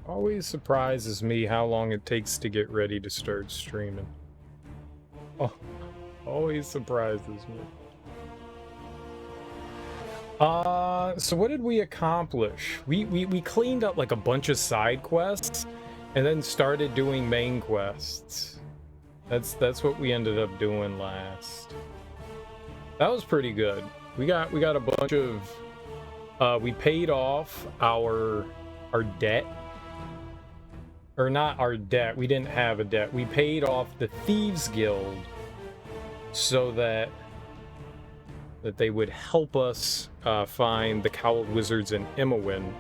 Always surprises me how long it takes to get ready to start streaming. Oh, always surprises me. So what did we accomplish? We cleaned up like a bunch of side quests and then started doing main quests. That's what we ended up doing last. That was pretty good. We got a bunch of we paid off our debt. Or not our debt. We didn't have a debt. We paid off the Thieves Guild so that they would help us find the Cowled Wizards in Imawin.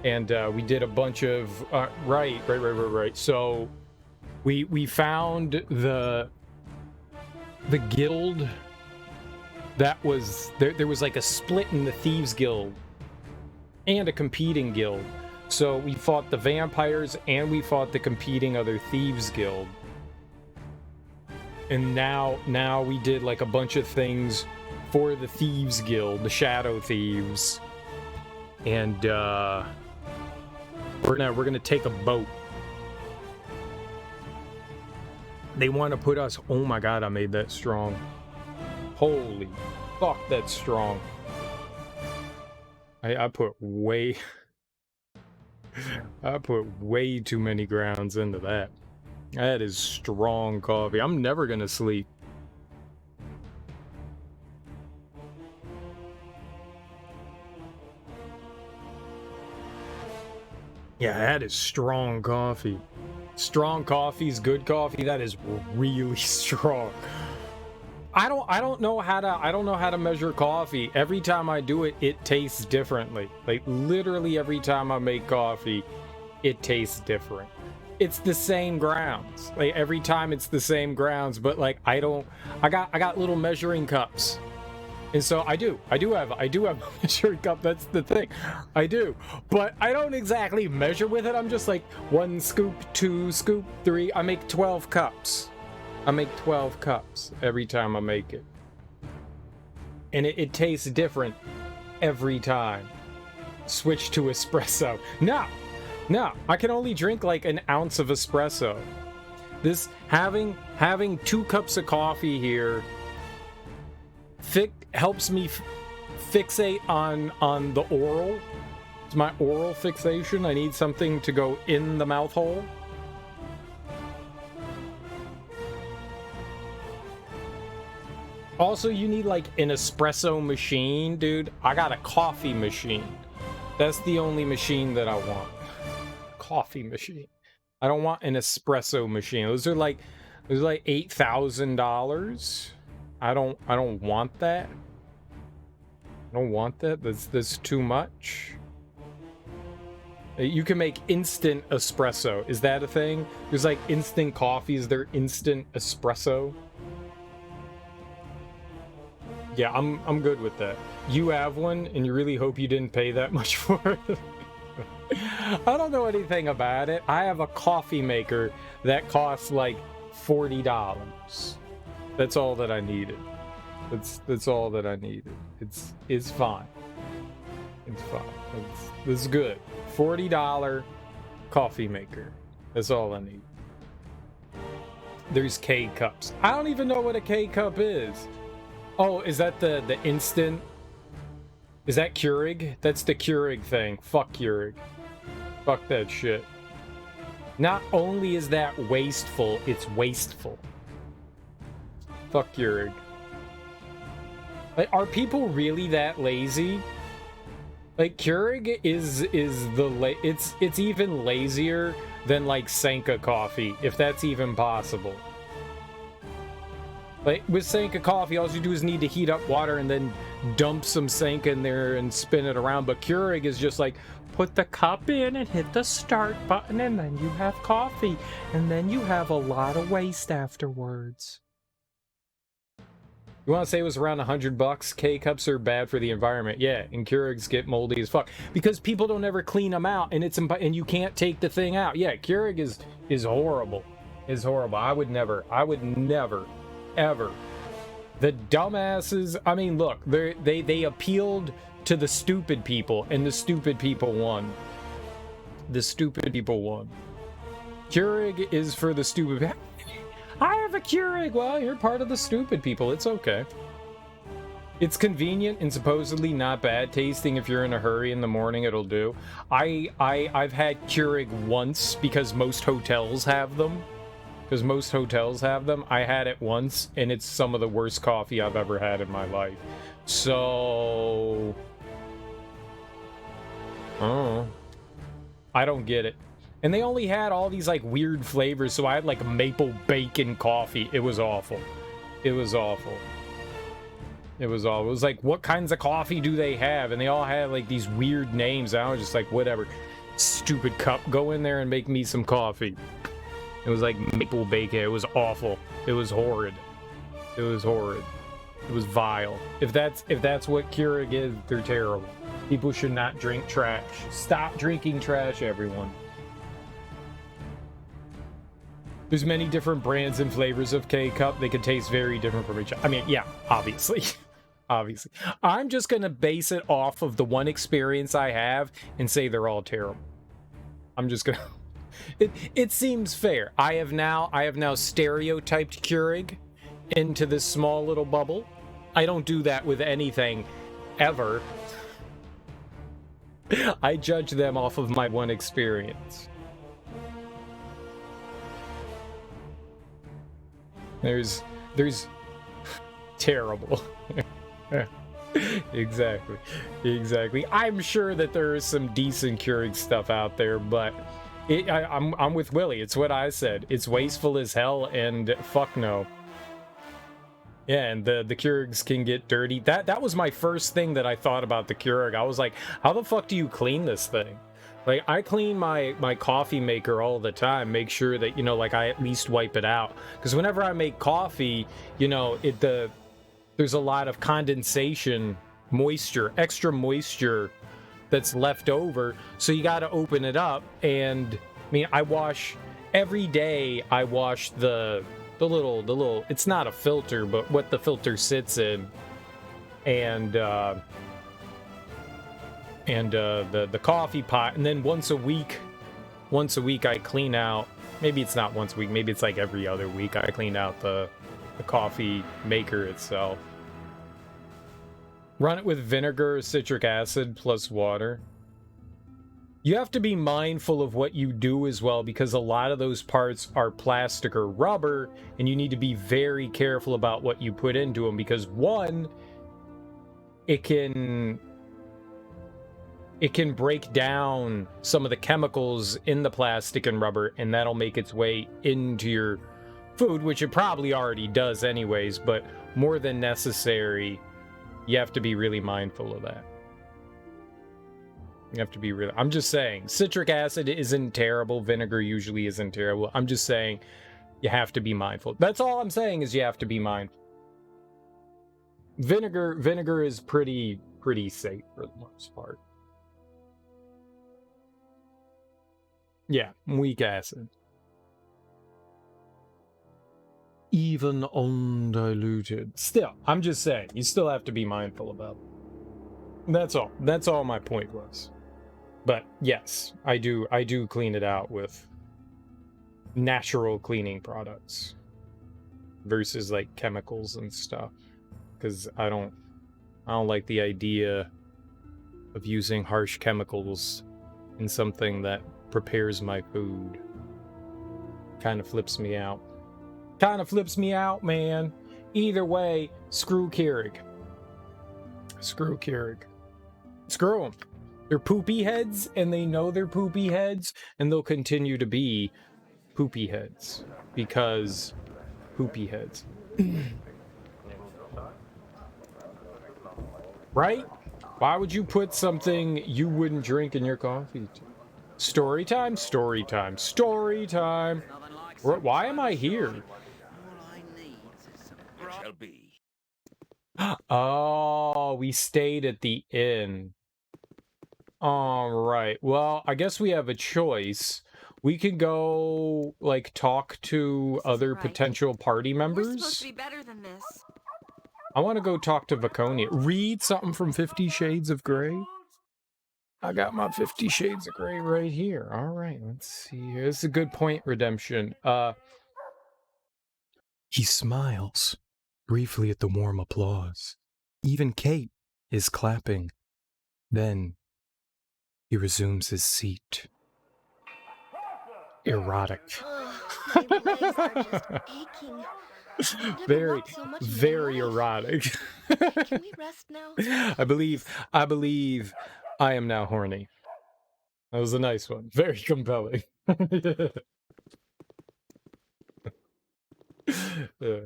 And we did a bunch of right. So we found the guild that was there was like a split in the Thieves Guild and a competing guild. So we fought the vampires and we fought the competing other Thieves Guild. And now we did like a bunch of things for the Thieves Guild, the Shadow Thieves. And we're gonna take a boat. They want to put us, oh my god, I made that strong. Holy fuck, that's strong. I put way too many grounds into that. That is strong coffee. I'm never gonna sleep. Yeah, that is strong coffee. Strong coffee is good coffee. That is really strong. I don't know how to measure coffee. Every time I do it, it tastes differently. Like literally every time I make coffee, it tastes different. It's the same grounds. Like every time it's the same grounds, but like I got little measuring cups. And so I do have a measuring cup. That's the thing. I do. But I don't exactly measure with it. I'm just like 1 scoop, 2 scoop, 3. I make 12 cups. I make 12 cups every time I make it. And it tastes different every time. Switch to espresso. No, I can only drink like an ounce of espresso. This having 2 cups of coffee here helps me fixate on the oral. It's my oral fixation. I need something to go in the mouth hole. Also, you need like an espresso machine, dude. I got a coffee machine. That's the only machine that I want. Coffee machine. I don't want an espresso machine. Those are like $8,000. I don't want that. I don't want that. That's too much. You can make instant espresso. Is that a thing? There's like instant coffee. Is there instant espresso? Yeah, I'm good with that. You have one, and you really hope you didn't pay that much for it. I don't know anything about it. I have a coffee maker that costs like $40. That's all that I needed. That's all that I needed. It's fine. It's fine. It's good. $40 coffee maker. That's all I need. There's K cups. I don't even know what a K cup is. Oh, is that the instant? Is that Keurig? That's the Keurig thing. Fuck Keurig. Fuck that shit. Not only is that wasteful, it's wasteful. Fuck Keurig. Like, are people really that lazy? Like, Keurig is it's even lazier than like Sanka coffee, if that's even possible. Like, with Sanka coffee, all you do is need to heat up water and then dump some Sanka in there and spin it around. But Keurig is just like, put the cup in and hit the start button, and then you have coffee. And then you have a lot of waste afterwards. You want to say it was around $100? K-cups are bad for the environment. Yeah, and Keurigs get moldy as fuck. Because people don't ever clean them out, and and you can't take the thing out. Yeah, Keurig is horrible. Is horrible. I would never, ever. The dumbasses, I mean, look, they appealed to the stupid people, and the stupid people won. the stupid people one. Keurig is for the stupid. I have a Keurig. Well, you're part of the stupid people. It's okay. It's convenient and supposedly not bad tasting. If you're in a hurry in the morning, it'll do. I've had Keurig once because most hotels have them. I had it once, and it's some of the worst coffee I've ever had in my life. So, oh, I don't get it. And they only had all these like weird flavors, so I had like maple bacon coffee. It was awful. It was awful. It was like, what kinds of coffee do they have? And they all had like these weird names. I was just like, whatever. Stupid cup. Go in there and make me some coffee. It was like maple bacon. It was awful. It was horrid. It was horrid. It was vile. If that's what Keurig is, they're terrible. People should not drink trash. Stop drinking trash, everyone. There's many different brands and flavors of K-Cup. They could taste very different from each other. I mean, yeah, obviously. Obviously. I'm just going to base it off of the one experience I have and say they're all terrible. I'm just going to... It seems fair. I have now stereotyped Keurig into this small little bubble. I don't do that with anything ever. I judge them off of my one experience. There's terrible. Exactly. I'm sure that there is some decent Keurig stuff out there, but I'm with Willie. It's what I said. It's wasteful as hell, and fuck no. Yeah, and the Keurigs can get dirty. That was my first thing that I thought about the Keurig. I was like, how the fuck do you clean this thing? Like, I clean my coffee maker all the time, make sure that, you know, like, I at least wipe it out. Because whenever I make coffee, you know, there's a lot of condensation, moisture, extra moisture that's left over. So you got to open it up. And, I mean, every day I wash the little, it's not a filter, but what the filter sits in. And the coffee pot, and then once a week I clean out, maybe it's not once a week, maybe it's like every other week, I clean out the coffee maker itself. Run it with vinegar, citric acid, plus water. You have to be mindful of what you do as well, because a lot of those parts are plastic or rubber, and you need to be very careful about what you put into them, because one, it can break down some of the chemicals in the plastic and rubber, and that'll make its way into your food, which it probably already does anyways, but more than necessary, you have to be really mindful of that. You have to be really... I'm just saying, citric acid isn't terrible, vinegar usually isn't terrible. I'm just saying, you have to be mindful. That's all I'm saying, is you have to be mindful. Vinegar is pretty safe for the most part. Yeah, weak acid. Even undiluted. Still, I'm just saying, you still have to be mindful about it. That's all. That's all my point was. But yes, I do clean it out with natural cleaning products versus like chemicals and stuff. Because I don't like the idea of using harsh chemicals in something that prepares my food. Kind of flips me out. Man. Either way, screw Keurig. Screw them. They're poopy heads, and they know they're poopy heads, and they'll continue to be poopy heads. Because poopy heads. Right? Why would you put something you wouldn't drink in your coffee? Story time. Why am I here? Oh, we stayed at the inn. All right. Well, I guess we have a choice. We can go, like, talk to other potential party members. We're supposed to be better than this. I want to go talk to Vaconia. Read something from 50 Shades of Grey. I got my 50 Shades of Grey right here. All right, let's see here. This is a good point, Redemption. He smiles briefly at the warm applause. Even Kate is clapping. Then he resumes his seat. Erotic. My legs are just aching. Very, very erotic. Can we rest now? I believe I am now horny. That was a nice one. Very compelling. Yeah,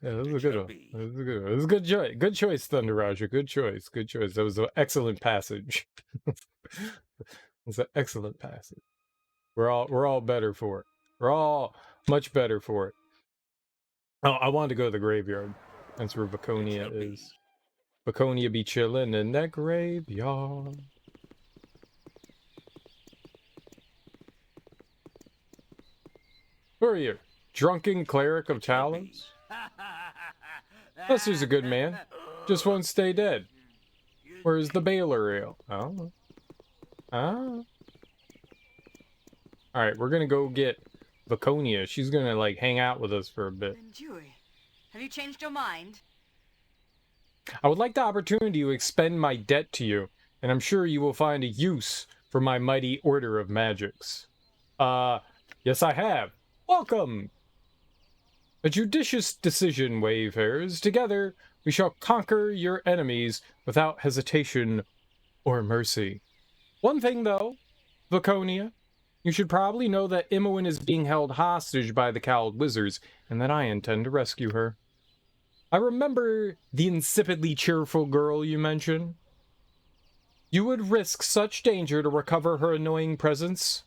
that was a good one. That was a good one. It was a good choice. Good choice, Thunder Roger. Good choice. Good choice. That was an excellent passage. It's an excellent passage. We're all better for it. We're all much better for it. Oh, I wanted to go to the graveyard. That's where Vaconia is. Vaconia be chilling in that graveyard. Who are you? Drunken cleric of Talos? Lester's a good man. Just won't stay dead. Where's the Baylor ale? Oh. Ah. Alright, we're gonna go get Vaconia. She's gonna, like, hang out with us for a bit. Have you changed your mind? I would like the opportunity to expend my debt to you, and I'm sure you will find a use for my mighty order of magics. Yes I have. Welcome! A judicious decision, wayfarers. Together, we shall conquer your enemies without hesitation or mercy. One thing, though, Vaconia, you should probably know that Imoen is being held hostage by the Cowled Wizards, and that I intend to rescue her. I remember the insipidly cheerful girl you mentioned. You would risk such danger to recover her annoying presence?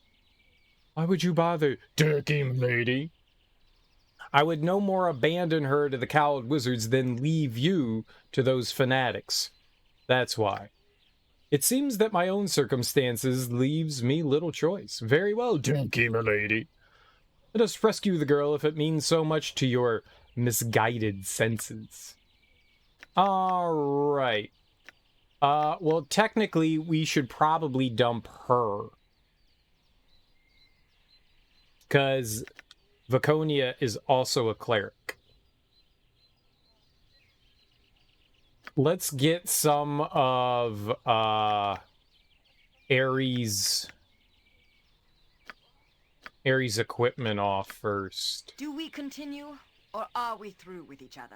Why would you bother, dirty lady? I would no more abandon her to the Cowled Wizards than leave you to those fanatics. That's why. It seems that my own circumstances leaves me little choice. Very well, dirty lady. Let us rescue the girl if it means so much to your misguided senses. Alright. Well, technically, we should probably dump her. Because Vaconia is also a cleric. Let's get some of Ares' equipment off first. Do we continue, or are we through with each other?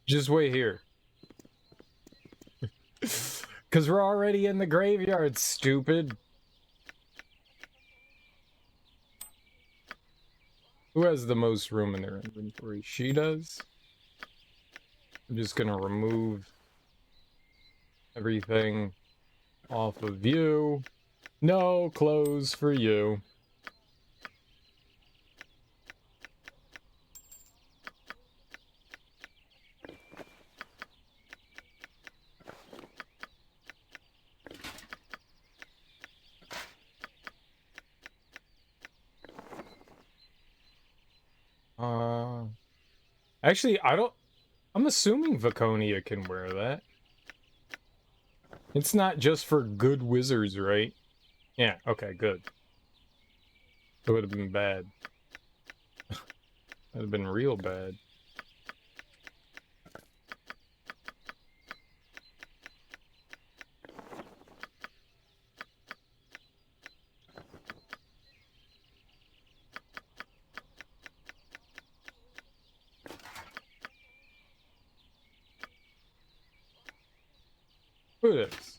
Just wait here. Because we're already in the graveyard, stupid. Who has the most room in their inventory? She does. I'm just gonna remove everything off of you. No clothes for you. Actually, I'm assuming Vaconia can wear that. It's not just for good wizards, right? Yeah, okay, good. It would have been bad. That would have been real bad. Who is?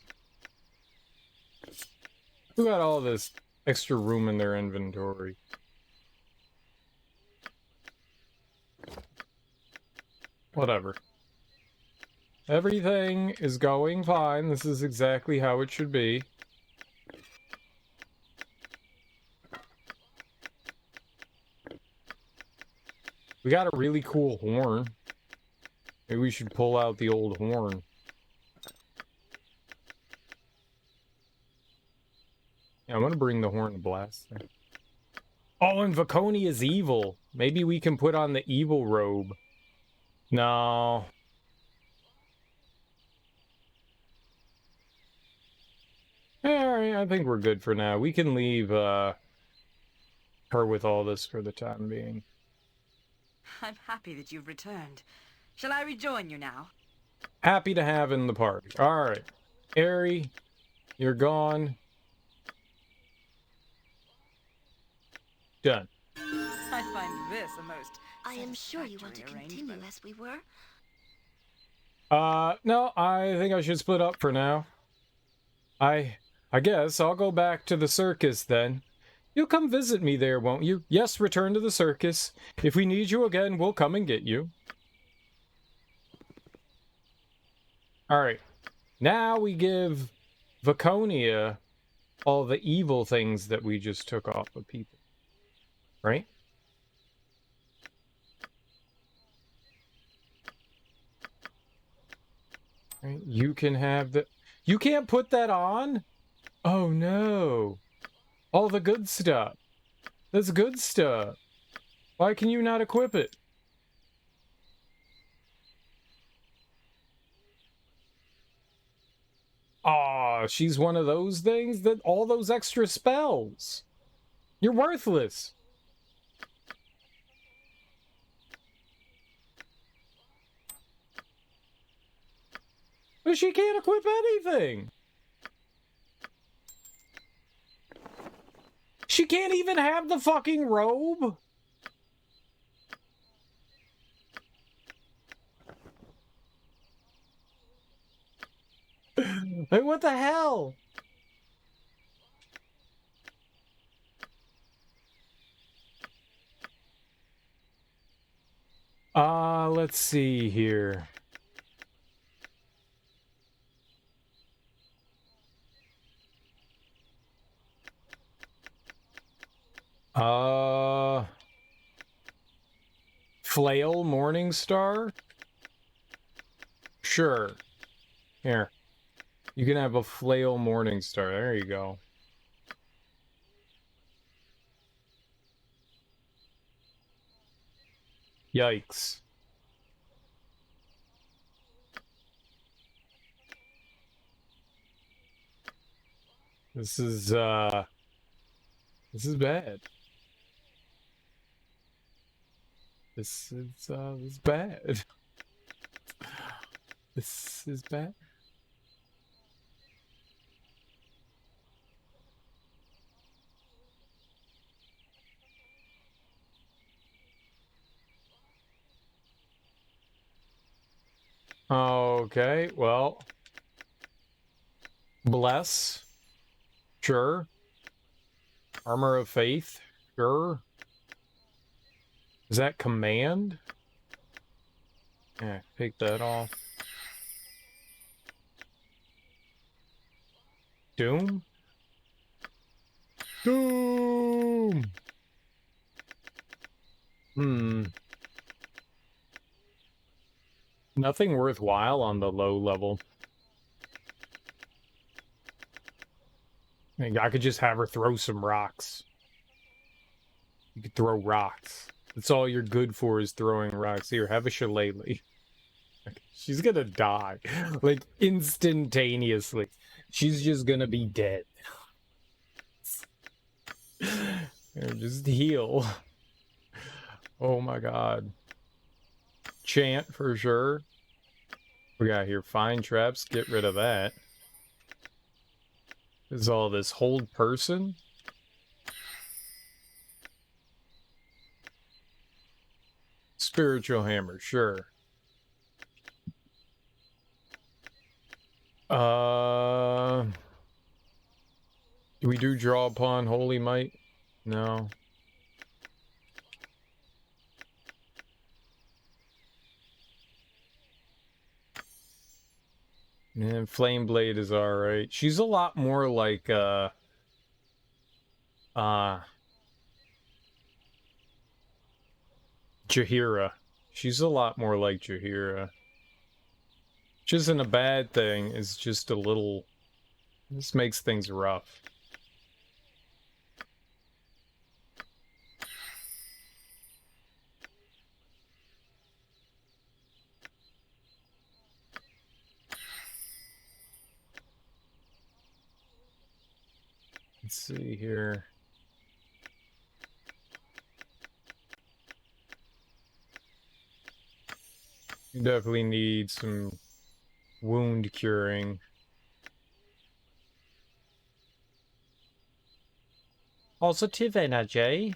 Who got all this extra room in their inventory? Whatever. Everything is going fine. This is exactly how it should be. We got a really cool horn. Maybe we should pull out the old horn. Yeah, I'm gonna bring the horn blast there. Oh, and Vaconia is evil. Maybe we can put on the evil robe. No. Alright, I think we're good for now. We can leave her with all this for the time being. I'm happy that you've returned. Shall I rejoin you now? Happy to have in the party. Alright. Aerie, you're gone. Done. I find this a most I am sure you want to satisfactory continue arrangement. as we were. No, I think I should split up for now. I guess I'll go back to the circus then. You'll come visit me there, won't you? Yes, return to the circus. If we need you again, we'll come and get you. Alright. Now we give Vaconia all the evil things that we just took off of people. Right? Right? You can have the... You can't put that on? Oh no. All the good stuff. That's good stuff. Why can you not equip it? Aw, she's one of those things that all those extra spells. You're worthless. But she can't equip anything. She can't even have the fucking robe. Like, what the hell? Let's see here. Flail Morningstar? Sure. Here. You can have a Flail Morningstar. There you go. Yikes. This is bad. This is bad. This is bad. Okay, well. Bless. Sure. Armor of Faith. Sure. Is that command? Yeah, take that off. Doom? Doom! Nothing worthwhile on the low level. I could just have her throw some rocks. You could throw rocks. That's all you're good for is throwing rocks. Here, have a shillelagh. She's gonna die. Like, instantaneously. She's just gonna be dead. Here, just heal. Oh my god. Chant for sure. We got here fine traps. Get rid of that. Is all this hold person? Spiritual hammer, sure. Do we do draw upon holy might? No. And flame blade is alright. She's a lot more like Jahiera. She's a lot more like Jahiera. Which isn't a bad thing, it's just a little... This makes things rough. Let's see here. You definitely need some wound curing. Positive energy.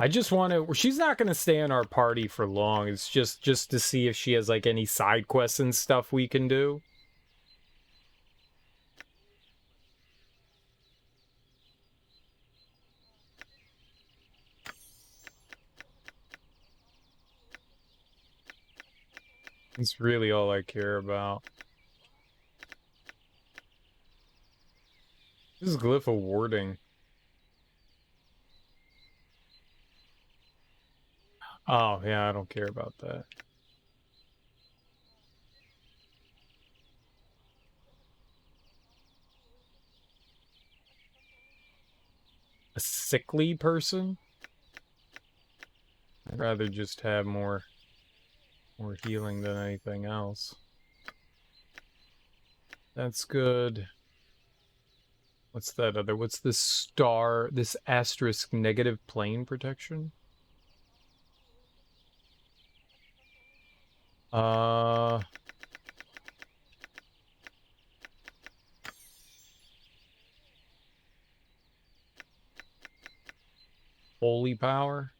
I just want to... She's not going to stay in our party for long. It's just to see if she has, like, any side quests and stuff we can do. It's really all I care about. This is Glyph of Warding. Oh, yeah, I don't care about that. A sickly person? I'd rather just have more healing than anything else. That's good. What's that other? What's this star? This asterisk negative plane protection? Holy power?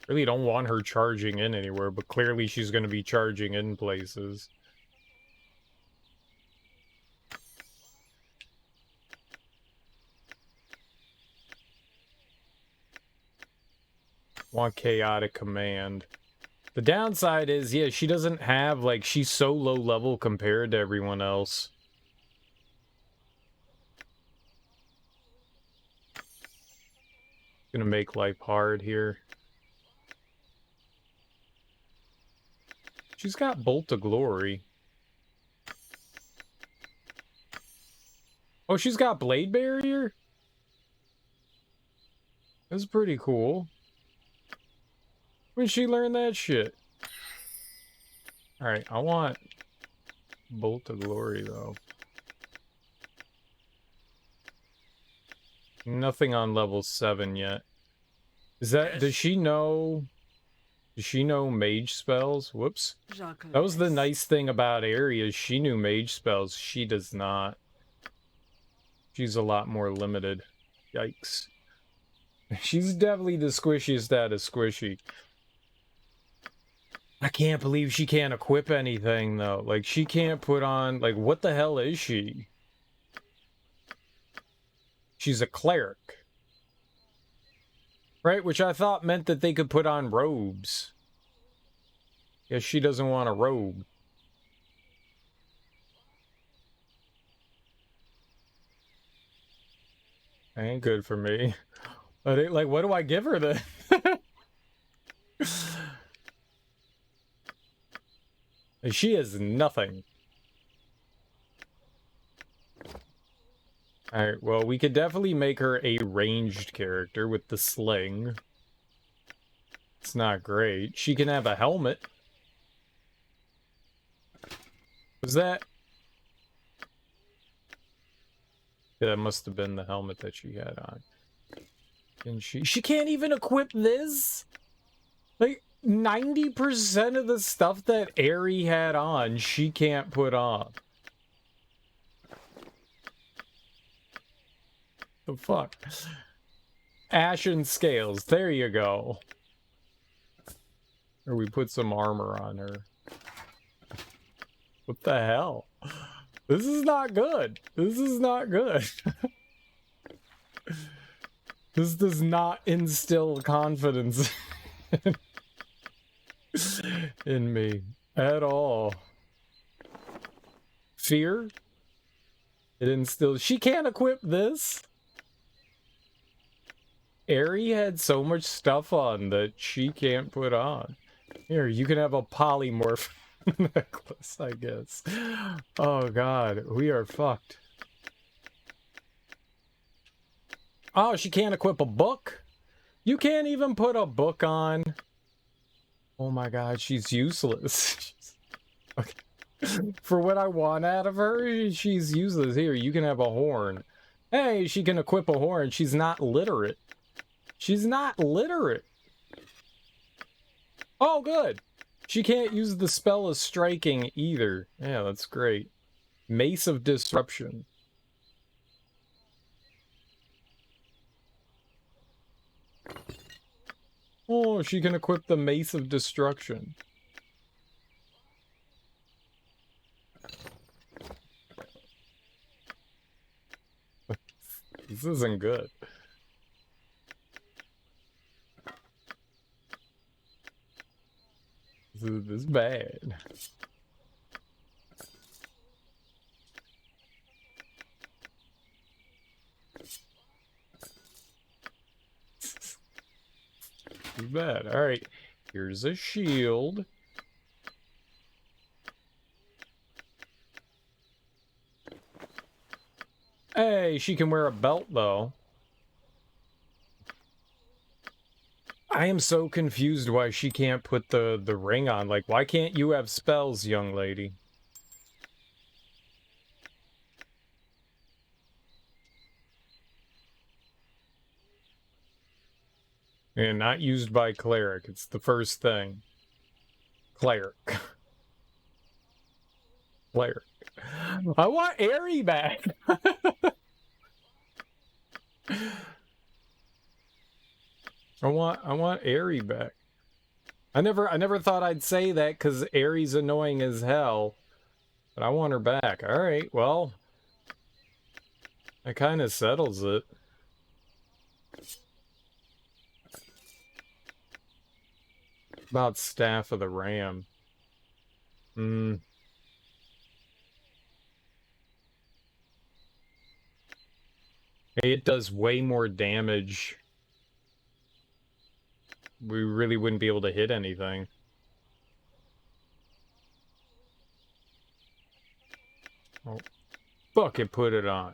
Really don't want her charging in anywhere, but clearly she's going to be charging in places. Want chaotic command. The downside is, yeah, she doesn't have, like, she's so low level compared to everyone else. Gonna make life hard here. She's got Bolt of Glory. Oh, she's got Blade Barrier? That's pretty cool. When did she learn that shit? Alright, I want Bolt of Glory, though. Nothing on level 7 yet. Is that... Does she know... Does she know mage spells? Whoops. That was the nice thing about Aerie, is she knew mage spells. She does not. She's a lot more limited. Yikes. She's definitely the squishiest out of squishy. I can't believe she can't equip anything, though. Like, she can't put on... Like, what the hell is she? She's a cleric. Right? Which I thought meant that they could put on robes. Guess she doesn't want a robe. Ain't good for me. But like, what do I give her then? She is nothing. Alright, well, we could definitely make her a ranged character with the sling. It's not great. She can have a helmet. Was that... Yeah, that must have been the helmet that she had on. And she can't even equip this? Like, 90% of the stuff that Aerie had on, she can't put on. The fuck? Ashen Scales. There you go. Or we put some armor on her. What the hell? This is not good. This is not good. This does not instill confidence in me at all. Fear? It instills... She can't equip this? Aerie had so much stuff on that she can't put on. Here, you can have a polymorph necklace, I guess. Oh god, we are fucked. Oh, she can't equip a book? You can't even put a book on. Oh my god, she's useless. Okay. For what I want out of her, she's useless. Here, you can have a horn. Hey, she can equip a horn. She's not literate. She's not literate. Oh, good. She can't use the spell of striking either. Yeah, that's great. Mace of Disruption. Oh, she can equip the Mace of Destruction. This isn't good. This is bad. Too bad. Alright. Here's a shield. Hey, she can wear a belt, though. I am so confused why she can't put the ring on. Like, why can't you have spells, young lady? And not used by cleric. It's the first thing. Cleric. Cleric. I want Aerie back. I want Aerie back. I never thought I'd say that because Aerie's annoying as hell. But I want her back. Alright, well. That kind of settles it. About Staff of the Ram. It does way more damage. We really wouldn't be able to hit anything. Oh, fuck it, put it on.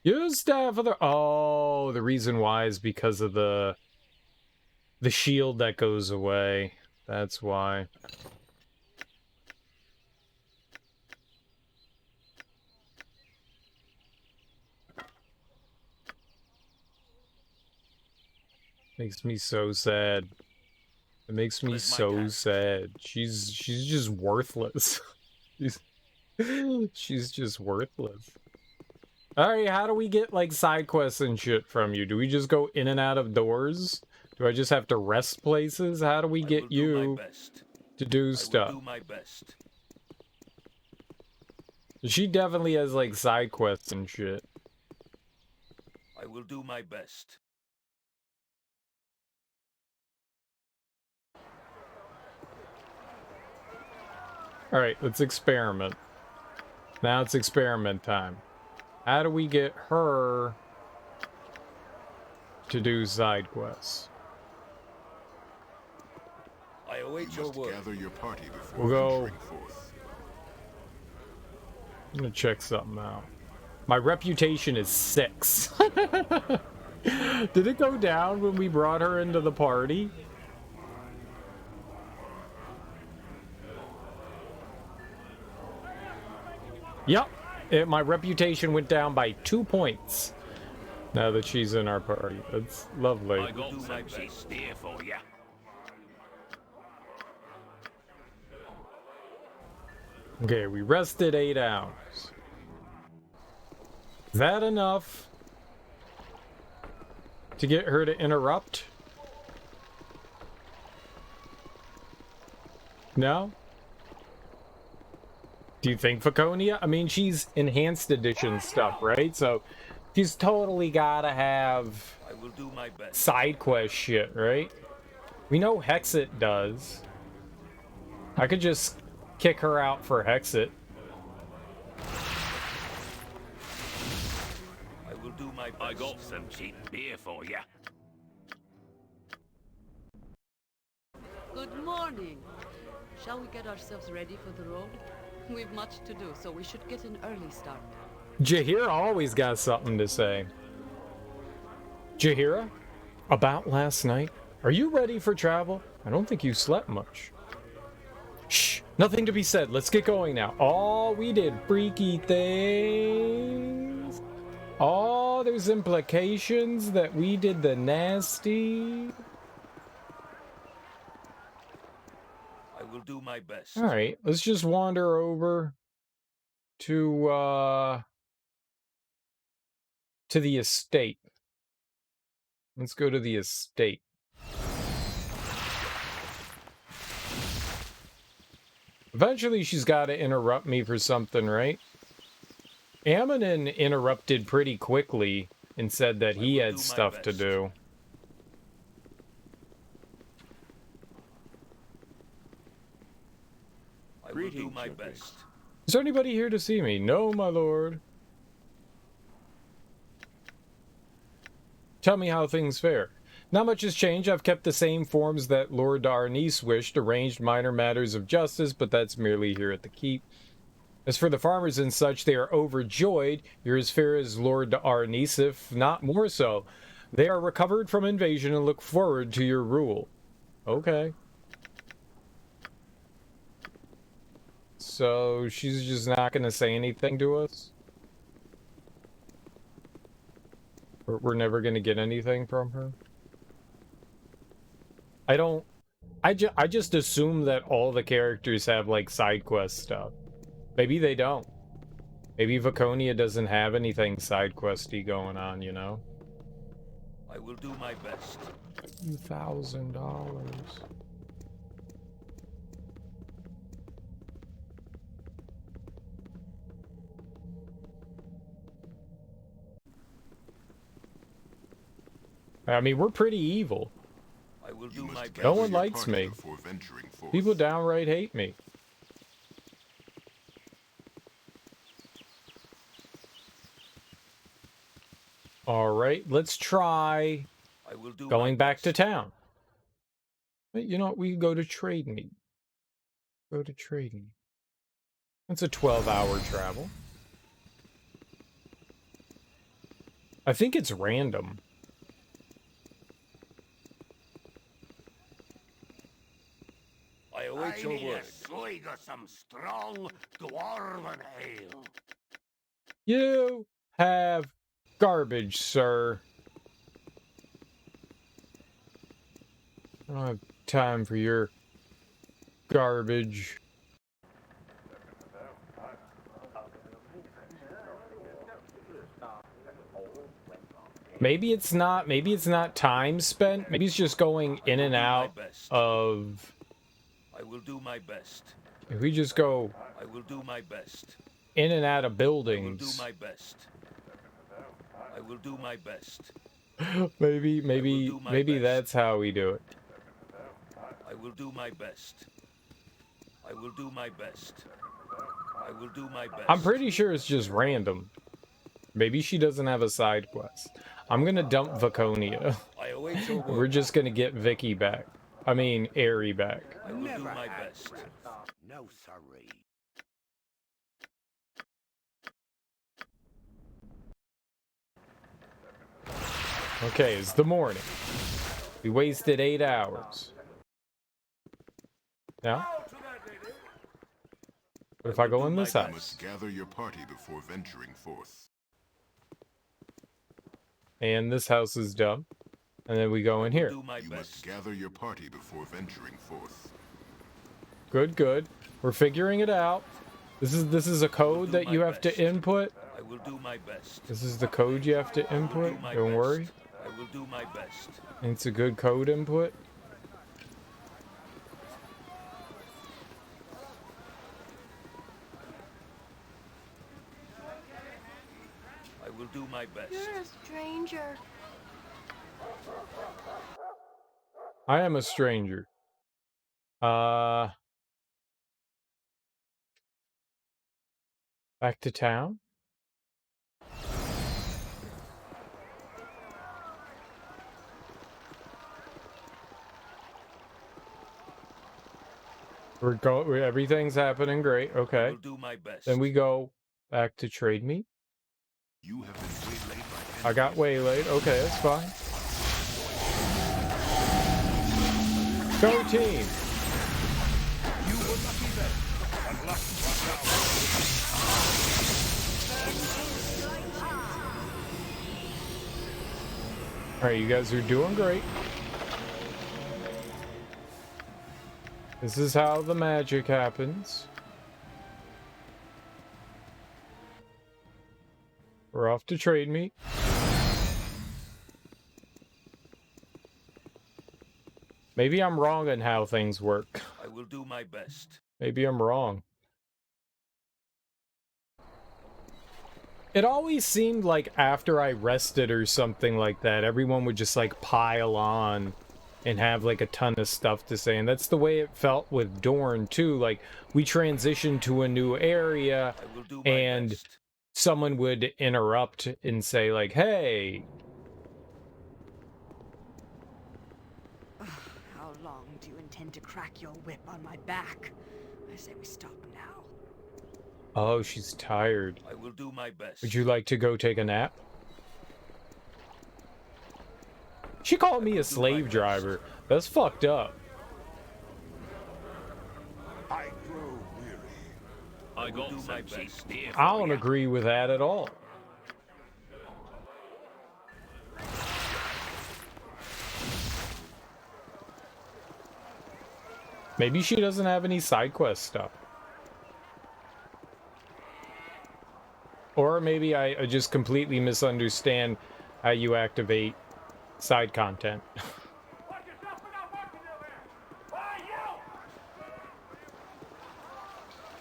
Use Staff of the... Oh, the reason why is because of the shield that goes away. That's why. Makes me so sad. It makes me so sad. She's just worthless. she's just worthless. Alright, how do we get like side quests and shit from you? Do we just go in and out of doors? Do I just have to rest places? How do we get you to do stuff? Do my best. She definitely has like side quests and shit. I will do my best. Alright, let's experiment. Now it's experiment time. How do we get her to do side quests? I await your word. Gather your party before We'll go. venturing forth. I'm gonna check something out. My reputation is 6. Did it go down when we brought her into the party? Yep. My reputation went down by 2 points. Now that she's in our party. That's lovely. I got some beer for ya. Okay, we rested 8 hours. Is that enough to get her to interrupt? No? Do you think Faconia? I mean, she's enhanced edition stuff, right? So she's totally gotta have I will do my best. side quest shit, right? We know Hexxat does. I could just kick her out for Hexxat. I will do my best. I got some cheap beer for ya. Good morning. Shall we get ourselves ready for the road? We've much to do, so we should get an early start. Jahiera always got something to say. Jahiera? About last night? Are you ready for travel? I don't think you slept much. Shh! Nothing to be said. Let's get going now. Oh, we did freaky things. Oh, there's implications that we did the nasty. I will do my best. All right, let's just wander over to the estate. Let's go to the estate. Eventually, she's got to interrupt me for something, right? Ammonin interrupted pretty quickly and said that he had stuff to do. I will do my best. Is there anybody here to see me? No, my lord. Tell me how things fare. Not much has changed. I've kept the same forms that Lord Arnice wished, arranged minor matters of justice, but that's merely here at the keep. As for the farmers and such, they are overjoyed. You're as fair as Lord Arnice, if not more so. They are recovered from invasion and look forward to your rule. Okay. So she's just not going to say anything to us? We're never going to get anything from her? I just assume that all the characters have, like, side quest stuff. Maybe they don't. Maybe Vaconia doesn't have anything side questy going on, you know? I will do my best. $2,000. I mean, we're pretty evil. I will do my best. No one likes me. People downright hate me. All right, let's try going back to town. You know what? We can go to Trademeet. Go to Trademeet. That's a 12-hour travel. I think it's random. I await your word. Swig of some strong dwarven ale. You have garbage, sir. I don't have time for your garbage. Maybe it's not time spent. Maybe it's just going in and out of... I will do my best. If we just go... I will do my best. In and out of buildings. I will do my best. I will do my best. maybe that's how we do it. I will do my best. I will do my best. I will do my best. I'm pretty sure it's just random. Maybe she doesn't have a side quest. I'm gonna dump Vaconia. I await your word. We're just gonna get Vicky back. I mean, Aerie back. I will do my best. No, sorry. Okay, it's the morning. We wasted 8 hours. Now? What if I go in this house? You must gather your party before venturing forth. And this house is done. And then we go in here. You must gather your party before venturing forth. Good, good. We're figuring it out. This is a code that you have to input. I will do my best. This is the code you have to input. Don't worry. I will do my best. It's a good code input. I will do my best. You're a stranger. I am a stranger. Back to town? Everything's happening great. I Okay. will do my best. Then we go back to Trademeet. You have been waylaid by I got waylaid. Okay, that's fine. Go team! You were lucky then, and lucky but now. Alright, you guys are doing great. This is how the magic happens. We're off to Trademeet. Maybe I'm wrong on how things work. I will do my best. Maybe I'm wrong. It always seemed like after I rested or something like that, everyone would just like pile on and have like a ton of stuff to say. And that's the way it felt with Dorn too. Like we transitioned to a new area I will do my and best. someone would interrupt and say like, hey, How long do you intend to crack your whip on my back? I say we stop now. oh, she's tired. I will do my best. Would you like to go take a nap? She called me a slave driver. That's fucked up. I grow weary. I will do my best. I don't agree with that at all. Maybe she doesn't have any side quest stuff. Or maybe I just completely misunderstand how you activate side content.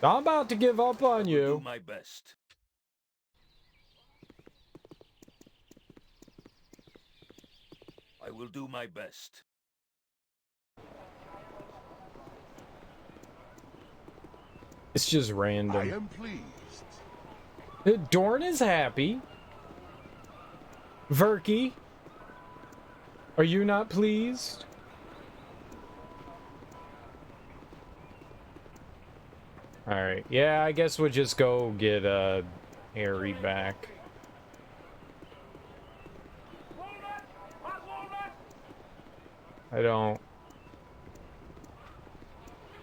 I'm about to give up on Do you. my best. I will do my best. It's just I random. am pleased. Dorn is happy. Verky, are you not pleased? Alright, yeah, I guess we'll just go get Harry back.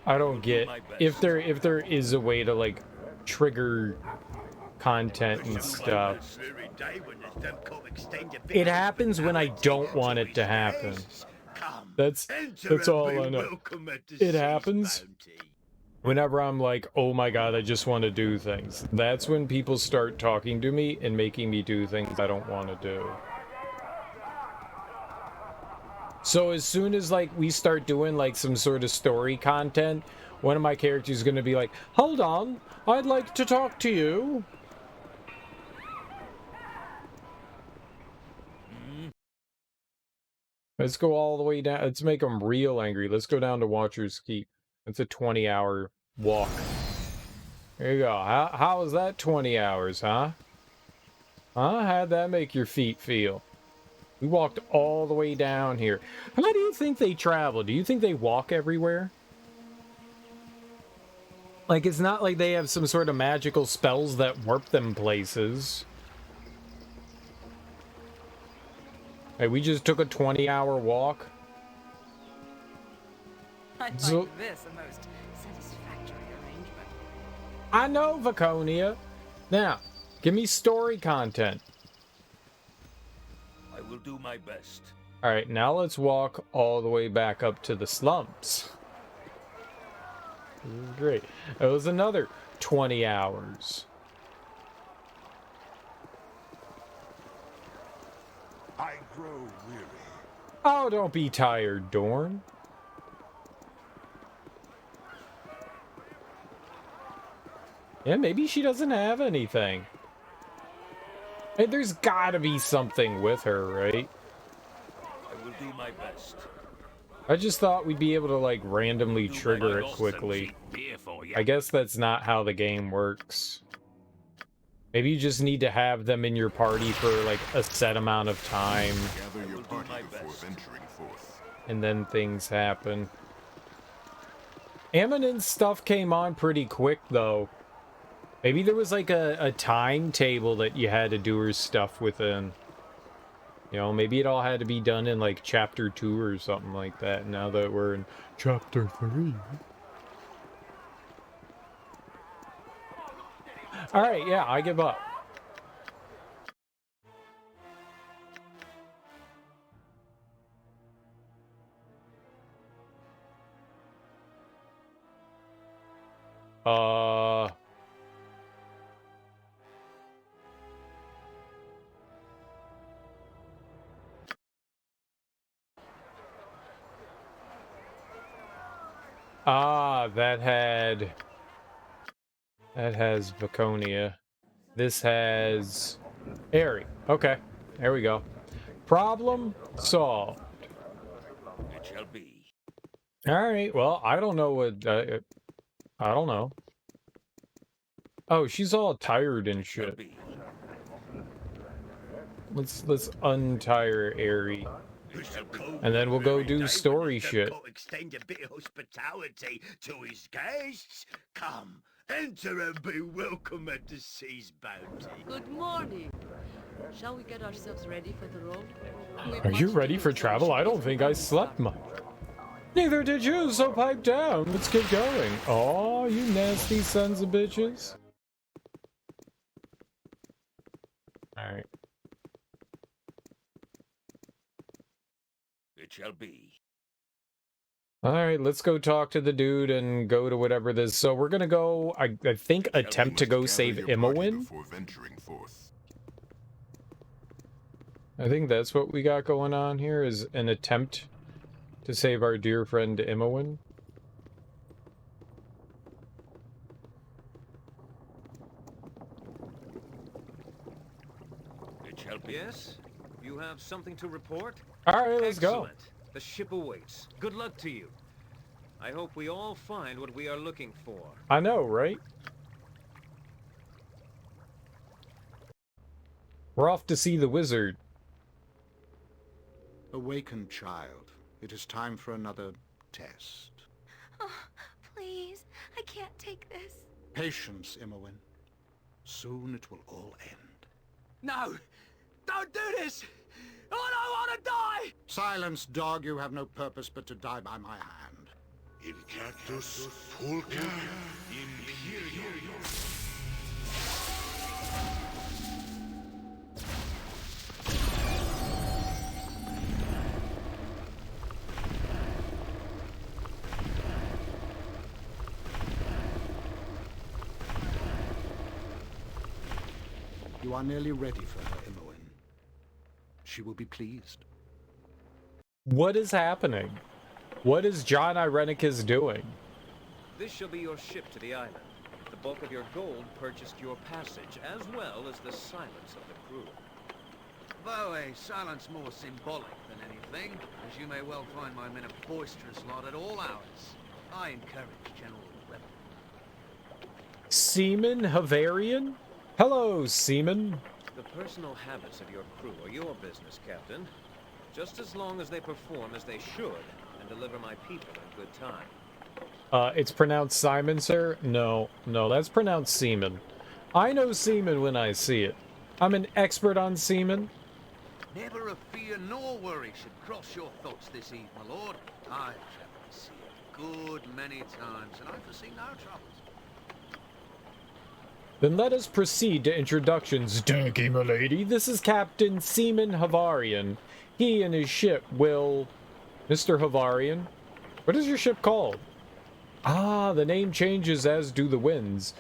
I don't get if there is a way to like trigger content and stuff. It happens when I don't want it to happen. That's all I know. It happens whenever I'm like, oh my god, I just want to do things. That's when people start talking to me and making me do things I don't want to do. So as soon as like we start doing like some sort of story content, one of my characters is going to be like, hold on, I'd like to talk to you. Let's go all the way down. Let's make them real angry. Let's go down to Watcher's Keep. It's a 20-hour walk. There you go. How was that 20 hours, huh? Huh? How'd that make your feet feel? We walked all the way down here. How do you think they travel? Do you think they walk everywhere? Like, it's not like they have some sort of magical spells that warp them places. Hey, we just took a 20-hour walk. I find So- this a most satisfactory arrangement. I know, Vaconia. Now, give me story content. I will do my best. Alright, now let's walk all the way back up to the slums. Great. It was another 20 hours. I grow weary. Oh, don't be tired, Dorn. Yeah, maybe she doesn't have anything. Hey, there's gotta be something with her, right? I will do my best. I just thought we'd be able to, like, randomly trigger it quickly. I guess that's not how the game works. Maybe you just need to have them in your party for, like, a set amount of time, Gather your party before venturing forth. and then things happen. Eminence stuff came on pretty quick, though. Maybe there was, like, a timetable that you had to do her stuff within. You know, maybe it all had to be done in like chapter 2 or something like that. Now that we're in chapter 3. All right, yeah, I give up. That has Vaconia. This has Airy. Okay, there we go. Problem solved. It shall be. All right. Well, I don't know what. I don't know. Oh, she's all tired and shit. Let's untire Airy. And then we'll go do story shit. Extend a bit of hospitality to his guests. Come, enter and be welcome at the sea's bounty. Good morning. Shall we get ourselves ready for the road? Are you ready for travel? I don't think I slept much. Neither did you, so pipe down. Let's get going. Oh, you nasty sons of bitches. Alright. It shall be. Alright, let's go talk to the dude and go to whatever this. So we're gonna go, I think, attempt to go save Imowin. I think that's what we got going on here, is an attempt to save our dear friend Imowin. It shall be. Yes? You have something to report? Alright, let's go. Excellent. The ship awaits. Good luck to you. I hope we all find what we are looking for. I know, right? We're off to see the wizard. Awaken, child. It is time for another test. Oh, please. I can't take this. Patience, Imowin. Soon it will all end. No! Don't do this! I don't want to die! Silence, dog. You have no purpose but to die by my hand. In cactus pulca imperium. You are nearly ready for her, Imowin. She will be pleased. What is happening? What is John Irenicus doing? This shall be your ship to the island. The bulk of your gold purchased your passage, as well as the silence of the crew. Though a silence more symbolic than anything, as you may well find my men a boisterous lot at all hours. I encourage general weapon. Seaman Havarian? Hello, Seaman. The personal habits of your crew are your business, Captain. Just as long as they perform as they should and deliver my people a good time. It's pronounced Simon, sir? No, that's pronounced Seaman. I know Seaman when I see it. I'm an expert on Seaman. Never a fear nor worry should cross your thoughts this eve, my lord. I've traveled the sea a good many times, and I foresee no troubles. Then let us proceed to introductions. Thank you, my lady. This is Captain Seaman Havarian. He and his ship will... Mr. Havarian? What is your ship called? Ah, the name changes as do the winds.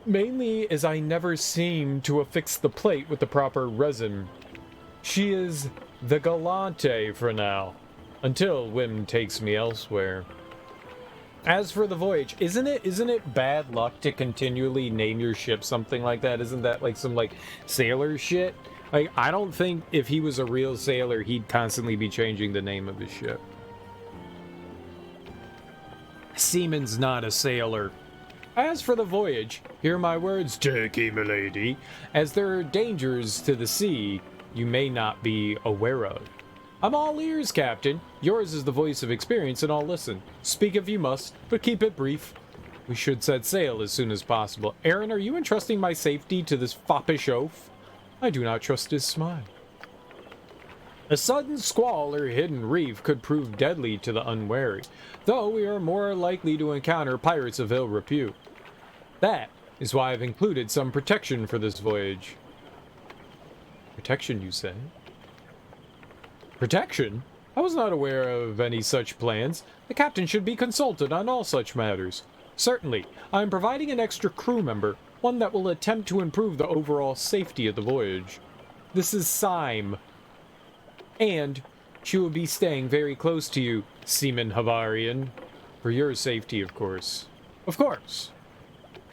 Mainly as I never seem to affix the plate with the proper resin. She is the Galante for now, until whim takes me elsewhere. As for the voyage, isn't it bad luck to continually name your ship something like that? Isn't that like some like sailor shit? Like, I don't think if he was a real sailor, he'd constantly be changing the name of his ship. Seaman's not a sailor. As for the voyage, hear my words, take ye, milady, as there are dangers to the sea you may not be aware of. I'm all ears, Captain. Yours is the voice of experience, and I'll listen. Speak if you must, but keep it brief. We should set sail as soon as possible. Aaron, are you entrusting my safety to this foppish oaf? I do not trust his smile. A sudden squall or hidden reef could prove deadly to the unwary, though we are more likely to encounter pirates of ill repute. That is why I've included some protection for this voyage. Protection, you say? Protection? I was not aware of any such plans. The captain should be consulted on all such matters. Certainly, I am providing an extra crew member, one that will attempt to improve the overall safety of the voyage. This is Syme. And she will be staying very close to you, Seaman Havarian. For your safety, of course. Of course.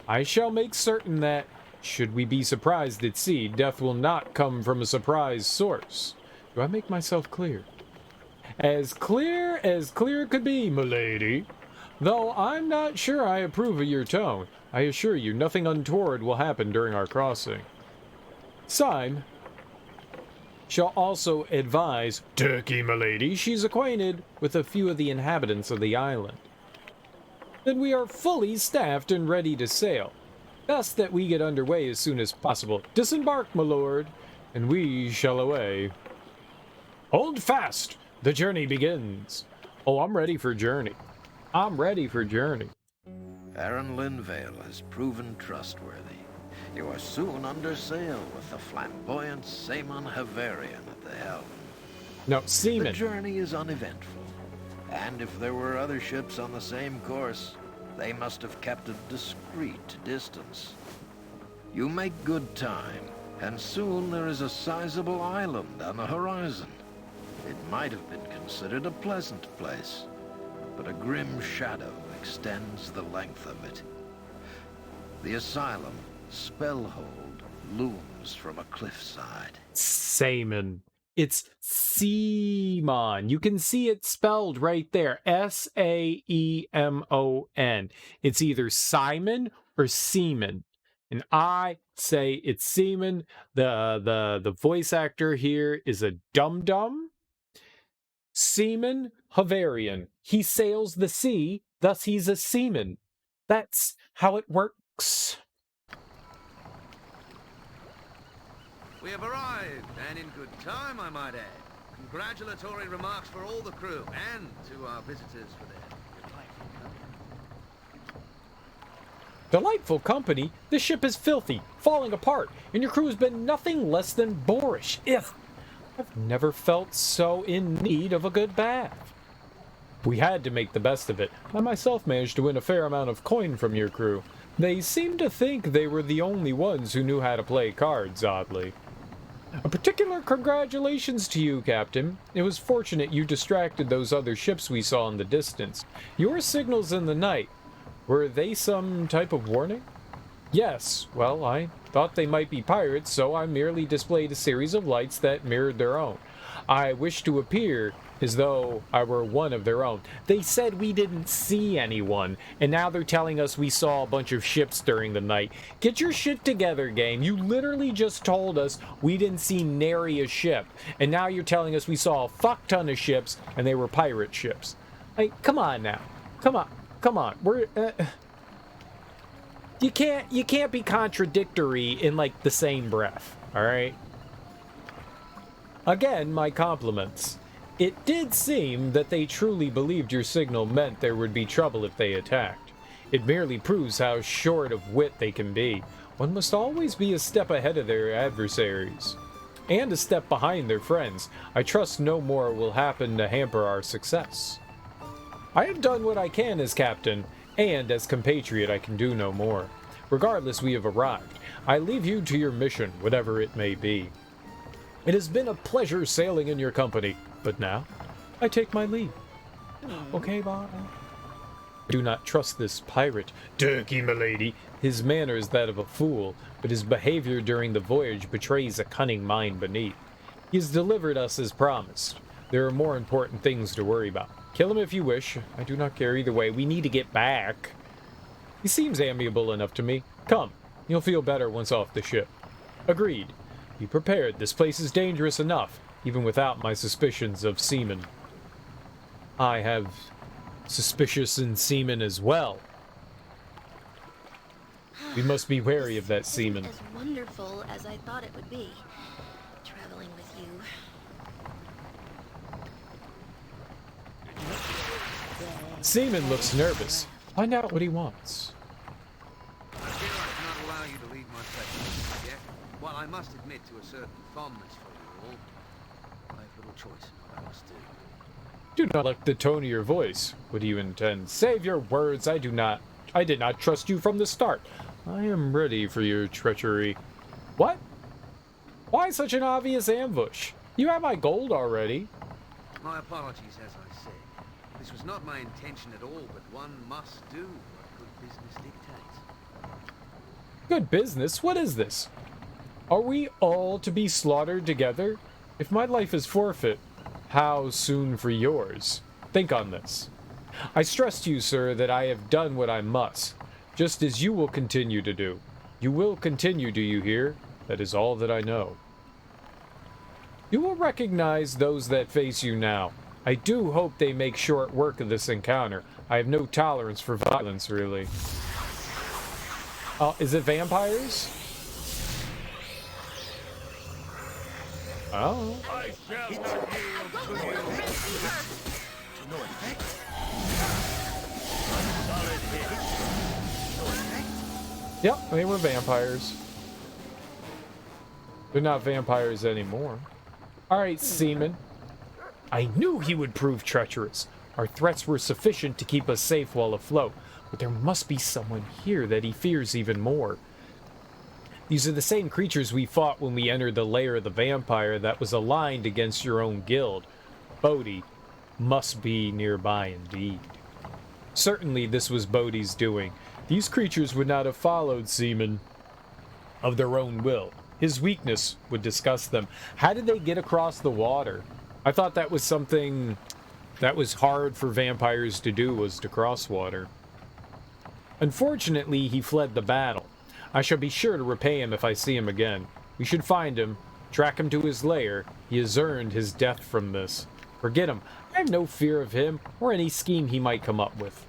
I shall make certain that, should we be surprised at sea, death will not come from a surprise source. Do I make myself clear? As clear could be, milady. Though I'm not sure I approve of your tone, I assure you nothing untoward will happen during our crossing. Syme shall also advise Turkey, milady, she's acquainted with a few of the inhabitants of the island. Then we are fully staffed and ready to sail. Best that we get underway as soon as possible. Disembark, my lord, and we shall away. Hold fast! The journey begins. Oh, I'm ready for journey. I'm ready for journey. Aaron Linvale has proven trustworthy. You are soon under sail with the flamboyant Seaman Havarian at the helm. No, Seaman. The journey is uneventful, and if there were other ships on the same course, they must have kept a discreet distance. You make good time, and soon there is a sizable island on the horizon. It might have been considered a pleasant place, but a grim shadow extends the length of it. The asylum, Spellhold, looms from a cliffside. Seaman. It's Seamon. You can see it spelled right there. S-A-E-M-O-N. It's either Simon or Seaman. And I say it's Seaman. The voice actor here is a dum-dum. Seaman Havarian. He sails the sea, thus he's a seaman. That's how it works. We have arrived, and in good time, I might add. Congratulatory remarks for all the crew, and to our visitors for their delightful company. Delightful company? This ship is filthy, falling apart, and your crew has been nothing less than boorish. Ugh! I've never felt so in need of a good bath. We had to make the best of it. I myself managed to win a fair amount of coin from your crew. They seemed to think they were the only ones who knew how to play cards, oddly. A particular congratulations to you, Captain. It was fortunate you distracted those other ships we saw in the distance. Your signals in the night, were they some type of warning? Yes, well, I thought they might be pirates, so I merely displayed a series of lights that mirrored their own. I wished to appear as though I were one of their own. They said we didn't see anyone, and now they're telling us we saw a bunch of ships during the night. Get your shit together, game. You literally just told us we didn't see nary a ship, and now you're telling us we saw a fuck ton of ships, and they were pirate ships. Like, come on now. Come on. We're... You can't be contradictory in, like, the same breath, alright? Again, my compliments. It did seem that they truly believed your signal meant there would be trouble if they attacked. It merely proves how short of wit they can be. One must always be a step ahead of their adversaries. And a step behind their friends. I trust no more will happen to hamper our success. I have done what I can as captain, and as compatriot I can do no more. Regardless, we have arrived. I leave you to your mission, whatever it may be. It has been a pleasure sailing in your company, but now I take my leave. Okay, bye. Do not trust this pirate, Turkey, milady. His manner is that of a fool, but his behavior during the voyage betrays a cunning mind beneath. He has delivered us as promised. There are more important things to worry about. Kill him if you wish. I do not care either way. We need to get back. He seems amiable enough to me. Come, you'll feel better once off the ship. Agreed. Be prepared. This place is dangerous enough, even without my suspicions of seamen. I have suspicious in seamen as well. We must be wary of that seaman. As wonderful as I thought it would be, traveling with you. Seaman looks nervous. Find out what he wants. I fear I cannot allow you to leave my presence yet. While I must admit to a certain fondness for you all, I have little choice in what I must do. Do not like the tone of your voice. What do you intend? Save your words. I did not trust you from the start. I am ready for your treachery. What? Why such an obvious ambush? You have my gold already. My apologies, as I said. This was not my intention at all, but one must do what good business dictates. Good business? What is this? Are we all to be slaughtered together? If my life is forfeit, how soon for yours? Think on this. I stress to you, sir, that I have done what I must, just as you will continue to do. You will continue, do you hear? That is all that I know. You will recognize those that face you now. I do hope they make short work of this encounter. I have no tolerance for violence, really. Is it vampires? Oh. I shall not yield to you. To no effect. Solid hit. No effect. Yep, they were vampires. They're not vampires anymore. Alright, Seaman. I knew he would prove treacherous. Our threats were sufficient to keep us safe while afloat, but there must be someone here that he fears even more. These are the same creatures we fought when we entered the lair of the vampire that was aligned against your own guild. Bodhi must be nearby indeed. Certainly this was Bodhi's doing. These creatures would not have followed Seaman of their own will. His weakness would disgust them. How did they get across the water? I thought that was something that was hard for vampires to do, was to cross water. Unfortunately, he fled the battle. I shall be sure to repay him if I see him again. We should find him, track him to his lair. He has earned his death from this. Forget him. I have no fear of him or any scheme he might come up with.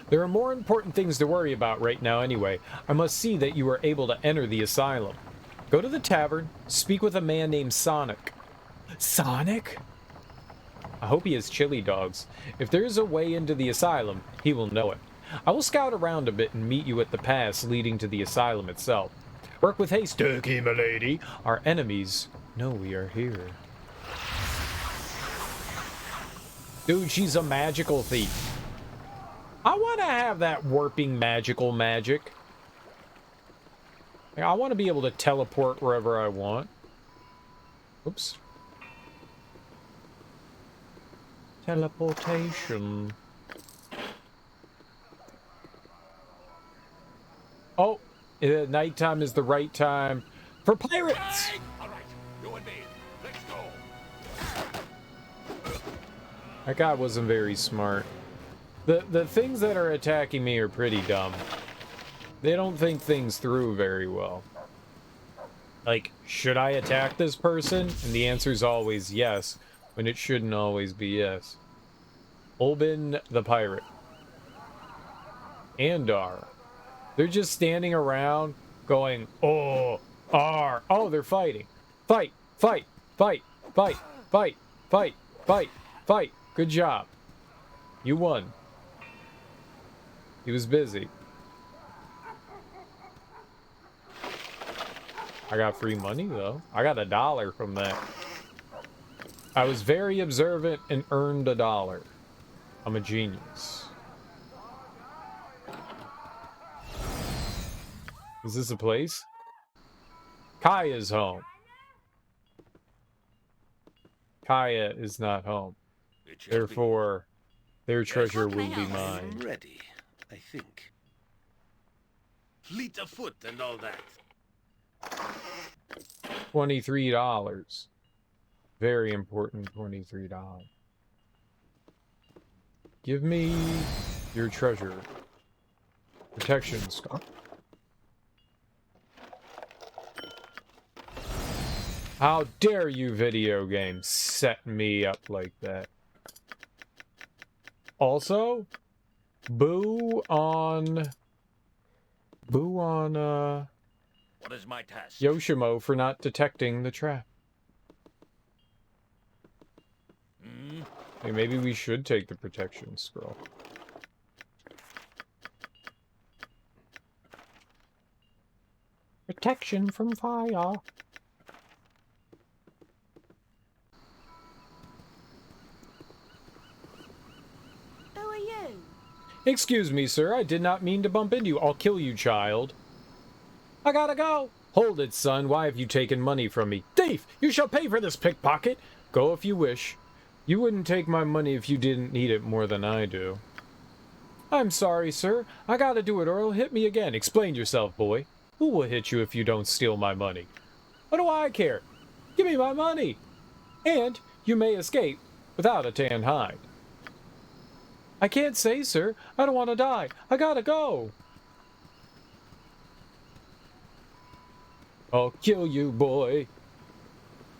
There are more important things to worry about right now anyway. I must see that you are able to enter the asylum. Go to the tavern, speak with a man named Sonic. Sonic? I hope he has chili dogs. If there is a way into the asylum, he will know it. I will scout around a bit and meet you at the pass leading to the asylum itself. Work with haste, Turkey, milady. Our enemies know we are here. Dude, she's a magical thief. I want to have that warping magical magic. I want to be able to teleport wherever I want. Oops. Teleportation. Oh, nighttime is the right time for pirates. All right, you and me. Let's go. That guy wasn't very smart. The things that are attacking me are pretty dumb. They don't think things through very well. Like, should I attack this person? And the answer is always yes, when it shouldn't always be yes. Olbin the pirate. Andar. They're just standing around going, oh, R. Oh, they're fighting. Fight, fight, fight, fight, fight, fight, fight, fight. Good job. You won. He was busy. I got free money, though. I got $1 from that. I was very observant and earned $1. I'm a genius. Is this a place? Kaya's home. Kaya is not home. Therefore, their treasure will be mine. Ready, I think. Fleet of foot and all that. $23. Very important $23. Give me your treasure. Protection scarf. How dare you, video games, set me up like that. Also, boo on What is my task? Yoshimo for not detecting the trap. Hey, maybe we should take the protection scroll. Protection from fire. Who are you? Excuse me, sir. I did not mean to bump into you. I'll kill you, child. I gotta go. Hold it, son. Why have you taken money from me? Thief! You shall pay for this pickpocket. Go if you wish. You wouldn't take my money if you didn't need it more than I do. I'm sorry, sir. I gotta do it or it'll hit me again. Explain yourself, boy. Who will hit you if you don't steal my money? What do I care? Give me my money. And you may escape without a tan hide. I can't say, sir. I don't want to die. I gotta go. I'll kill you, boy.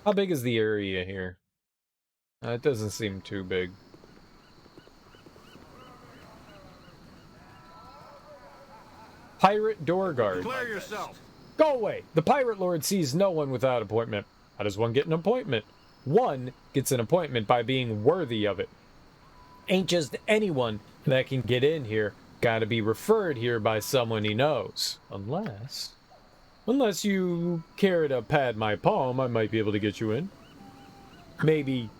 How big is the area here? It doesn't seem too big. Pirate door guard. Declare yourself. Go away. The pirate lord sees no one without appointment. How does one get an appointment? One gets an appointment by being worthy of it. Ain't just anyone that can get in here. Gotta be referred here by someone he knows. Unless you care to pad my palm, I might be able to get you in. Maybe.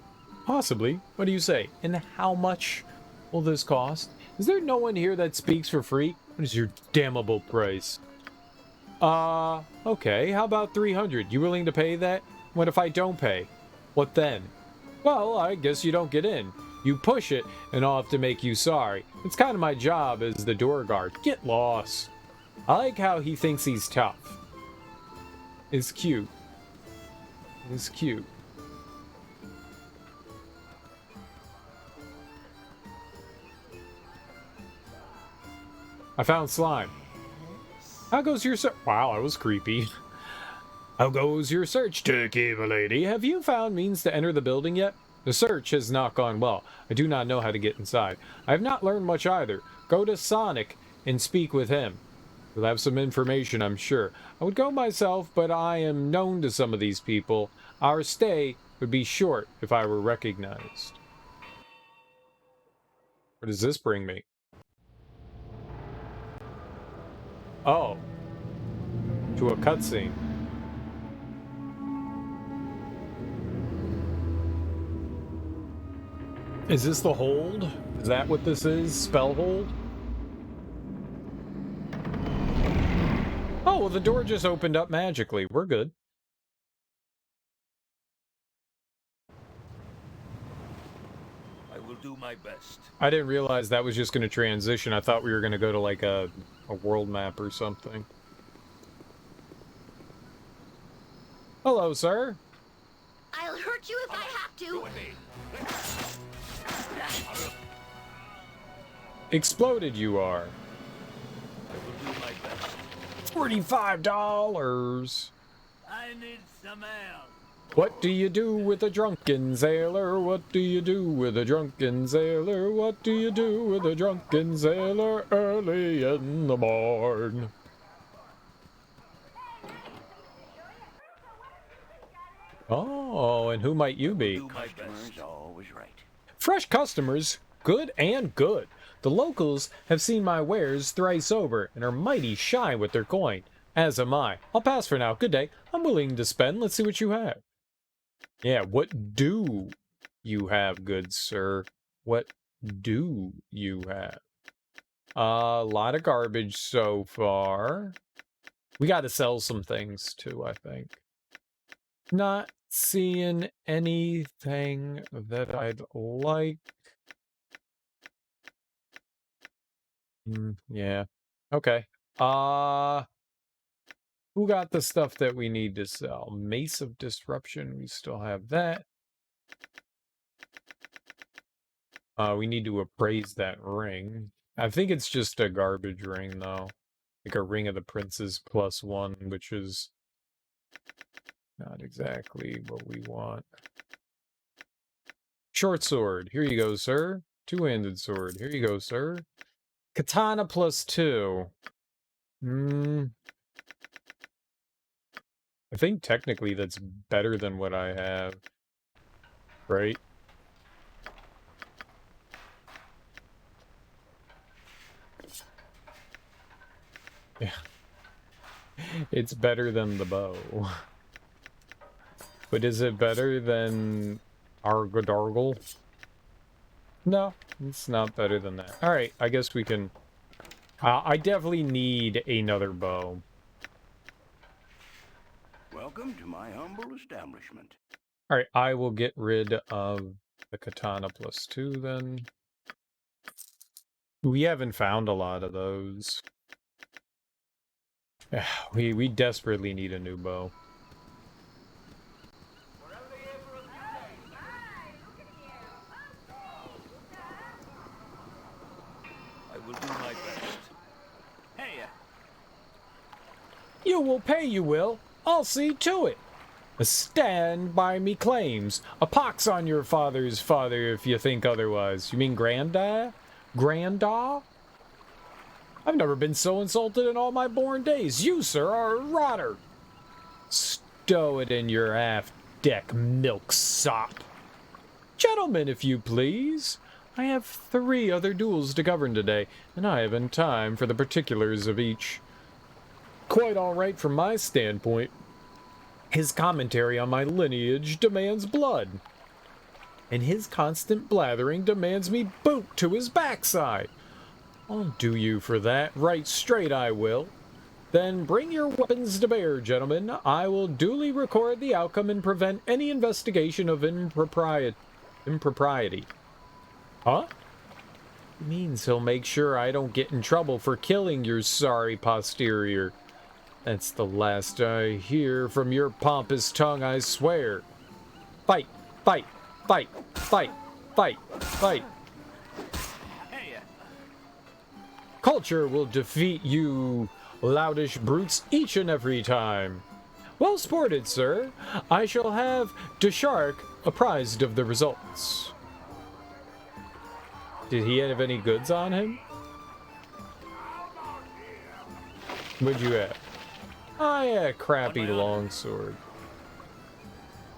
Possibly. What do you say? And how much will this cost? Is there no one here that speaks for free? What is your damnable price? Okay. How about 300? You willing to pay that? What if I don't pay? What then? Well, I guess you don't get in. You push it, and I'll have to make you sorry. It's kind of my job as the door guard. Get lost. I like how he thinks he's tough. It's cute. It's cute. I found slime. How goes your search? Wow, that was creepy. How goes your search, Turkey, my lady? Have you found means to enter the building yet? The search has not gone well. I do not know how to get inside. I have not learned much either. Go to Sonic and speak with him. We'll have some information, I'm sure. I would go myself, but I am known to some of these people. Our stay would be short if I were recognized. Where does this bring me? Oh. To a cutscene. Is this the hold? Is that what this is? Spell hold? Oh, well, the door just opened up magically. We're good. I will do my best. I didn't realize that was just going to transition. I thought we were going to go to like a world map or something. Hello, sir. I'll hurt you if I have to. Exploded you are. I will do my best. $45. I need some help. What do you do with a drunken sailor? What do you do with a drunken sailor? What do you do with a drunken sailor early in the morn? Oh, and who might you be? Customers always right. Fresh customers, good and good. The locals have seen my wares thrice over and are mighty shy with their coin, as am I. I'll pass for now. Good day. I'm willing to spend. Let's see what you have. Yeah, what do you have, good sir? What do you have? A lot of garbage so far. We got to sell some things too, I think. Not seeing anything that I'd like. Yeah. Okay. Who got the stuff that we need to sell? Mace of Disruption. We still have that. We need to appraise that ring. I think it's just a garbage ring, though. Like a Ring of the Princes +1, which is not exactly what we want. Short sword. Here you go, sir. Two-handed sword. Here you go, sir. Katana +2. I think technically that's better than what I have. Right? Yeah. It's better than the bow. But is it better than Argodargle? No, it's not better than that. Alright, I guess we can... I definitely need another bow. Welcome to my humble establishment. Alright, I will get rid of the katana +2 then. We haven't found a lot of those. We desperately need a new bow. I will do my best. Hey, You will pay, you will. I'll see to it. A stand by me claims. A pox on your father's father if you think otherwise. You mean granddad? Grandad? I've never been so insulted in all my born days. You, sir, are a rotter. Stow it in your aft-deck, milksop. Gentlemen, if you please. I have 3 other duels to govern today, and I haven't time for the particulars of each. Quite all right from my standpoint. His commentary on my lineage demands blood, and his constant blathering demands me boot to his backside. I'll do you for that, right straight I will. Then bring your weapons to bear, gentlemen. I will duly record the outcome and prevent any investigation of impropriety. Huh? It means he'll make sure I don't get in trouble for killing your sorry posterior. That's the last I hear from your pompous tongue, I swear. Fight, fight, fight, fight, fight, fight. Culture will defeat you loutish brutes each and every time. Well sported, sir. I shall have Deshark apprised of the results. Did he have any goods on him? What'd you have? I had a crappy longsword.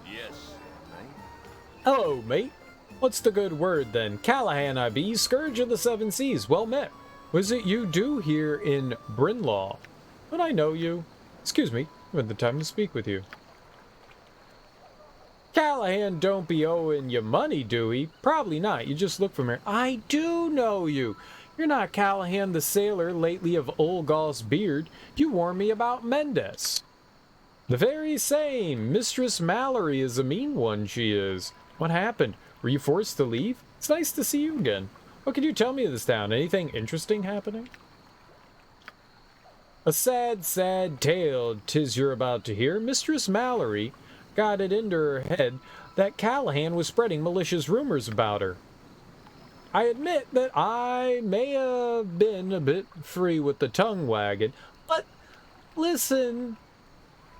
Yes, mate. Hello, mate. What's the good word then? Callahan I be, Scourge of the Seven Seas. Well met. Was it you do here in Brynlaw? Would I know you? Excuse me, I've had the time to speak with you. Callahan don't be owing you money, do he? Probably not. You just look familiar. I do know you. You're not Callahan the sailor lately of Olgol's beard. You warned me about Mendes. The very same. Mistress Mallory is a mean one, she is. What happened? Were you forced to leave? It's nice to see you again. What can you tell me of this town? Anything interesting happening? A sad, sad tale 'tis you're about to hear. Mistress Mallory got it into her head that Callahan was spreading malicious rumors about her. I admit that I may have been a bit free with the tongue wagging, but listen,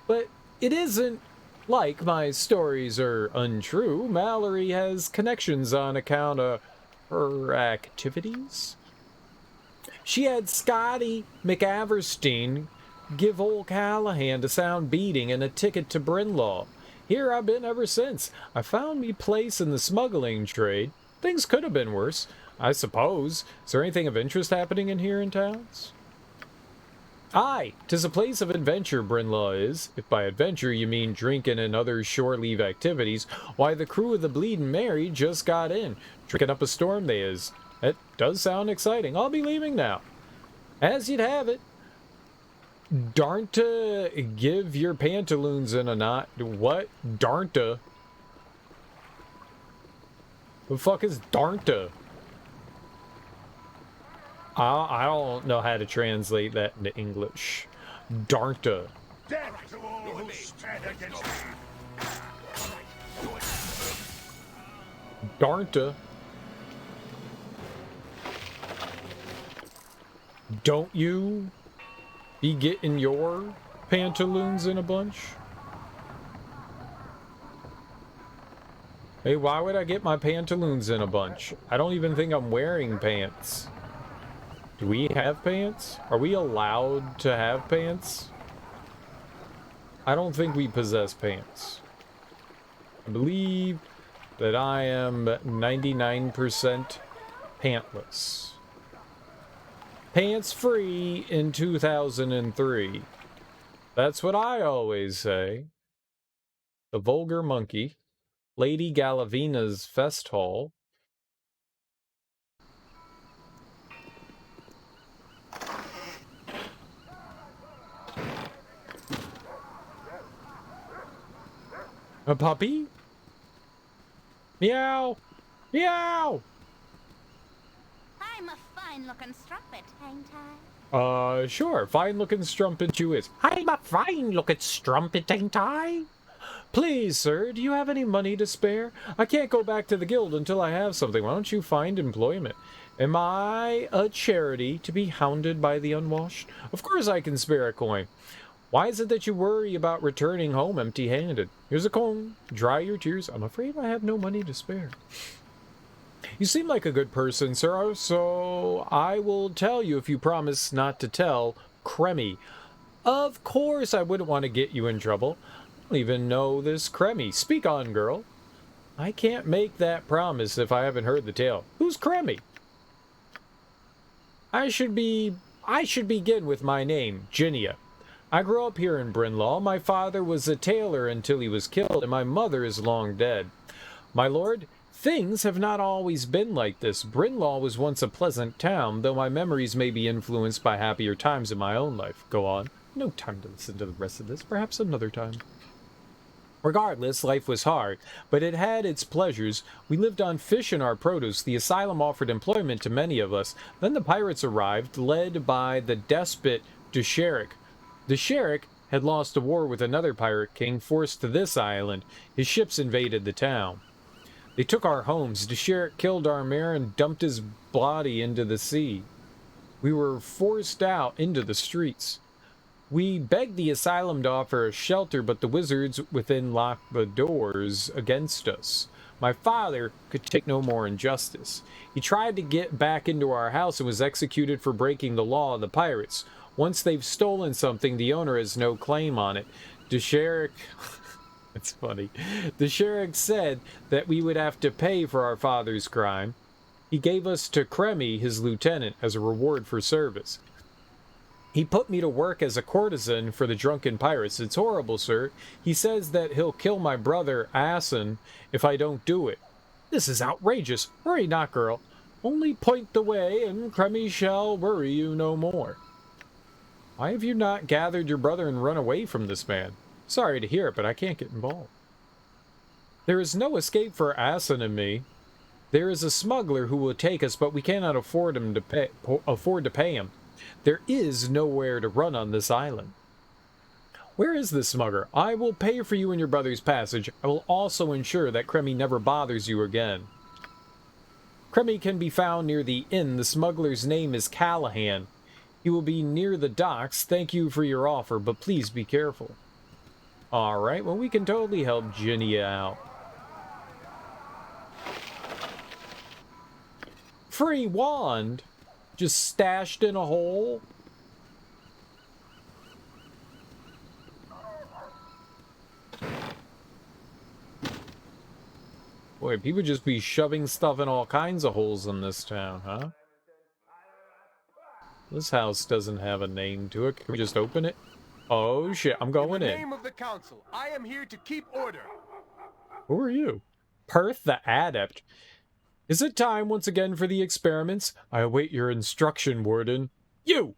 but it isn't like my stories are untrue. Mallory has connections on account of her activities. She had Scotty McAverstein give old Callahan a sound beating and a ticket to Brynlaw. Here I've been ever since. I found me place in the smuggling trade. Things could have been worse, I suppose. Is there anything of interest happening in here in towns? Aye, 'tis a place of adventure, Brynlaw is. If by adventure you mean drinking and other shore leave activities, why the crew of the Bleeding Mary just got in. Drinking up a storm they is. That does sound exciting. I'll be leaving now. As you'd have it. Darnta give your pantaloons in a knot. What? Darnta? The fuck is Darnta? I don't know how to translate that into English. Darnta. Death to all who stand against me. Darnta. Don't you be getting your pantaloons in a bunch? Hey, why would I get my pantaloons in a bunch? I don't even think I'm wearing pants. Do we have pants? Are we allowed to have pants? I don't think we possess pants. I believe that I am 99% pantless. Pants free in 2003. That's what I always say. The Vulgar Monkey. Lady Galavina's Fest Hall. A puppy? Meow! Meow! I'm a fine-looking strumpet, ain't I? Sure. Fine-looking strumpet you is. I'm a fine-looking strumpet, ain't I? Please, sir, do you have any money to spare? I can't go back to the guild until I have something. Why don't you find employment? Am I a charity to be hounded by the unwashed? Of course I can spare a coin. Why is it that you worry about returning home empty-handed? Here's a coin. Dry your tears. I'm afraid I have no money to spare. You seem like a good person, sir, so I will tell you if you promise not to tell Cremmy. Of course I wouldn't want to get you in trouble. I don't even know this Cremmy. Speak on, girl. I can't make that promise if I haven't heard the tale. Who's Cremmy? I should begin with my name, Ginia. I grew up here in Brynlaw. My father was a tailor until he was killed, and my mother is long dead. My lord, things have not always been like this. Brynlaw was once a pleasant town, though my memories may be influenced by happier times in my own life. Go on. No time to listen to the rest of this. Perhaps another time. Regardless, life was hard, but it had its pleasures. We lived on fish and our produce. The asylum offered employment to many of us. Then the pirates arrived, led by the despot Desheric. Desheric had lost a war with another pirate king forced to this island. His ships invaded the town. They took our homes. Desheric killed our mayor and dumped his body into the sea. We were forced out into the streets. We begged the asylum to offer us shelter, but the wizards within locked the doors against us. My father could take no more injustice. He tried to get back into our house and was executed for breaking the law of the pirates. Once they've stolen something, the owner has no claim on it. Desheric... It's funny. Desheric said that we would have to pay for our father's crime. He gave us to Cremmy, his lieutenant, as a reward for service. He put me to work as a courtesan for the drunken pirates. It's horrible, sir. He says that he'll kill my brother, Assen, if I don't do it. This is outrageous. Worry not, girl. Only point the way, and Cremmy shall worry you no more. Why have you not gathered your brother and run away from this man? Sorry to hear it, but I can't get involved. There is no escape for Assen and me. There is a smuggler who will take us, but we cannot afford to pay him. There is nowhere to run on this island. Where is this smuggler? I will pay for you and your brother's passage. I will also ensure that Cremmy never bothers you again. Cremmy can be found near the inn. The smuggler's name is Callahan. He will be near the docks. Thank you for your offer, but please be careful. Alright, well, we can totally help Ginia out. Free wand? Just stashed in a hole? Boy, people just be shoving stuff in all kinds of holes in this town, huh? This house doesn't have a name to it. Can we just open it? Oh shit, I'm going in. In the name of the council, I am here to keep order. Who are you? Perth the Adept. Is it time once again for the experiments? I await your instruction, Warden. You!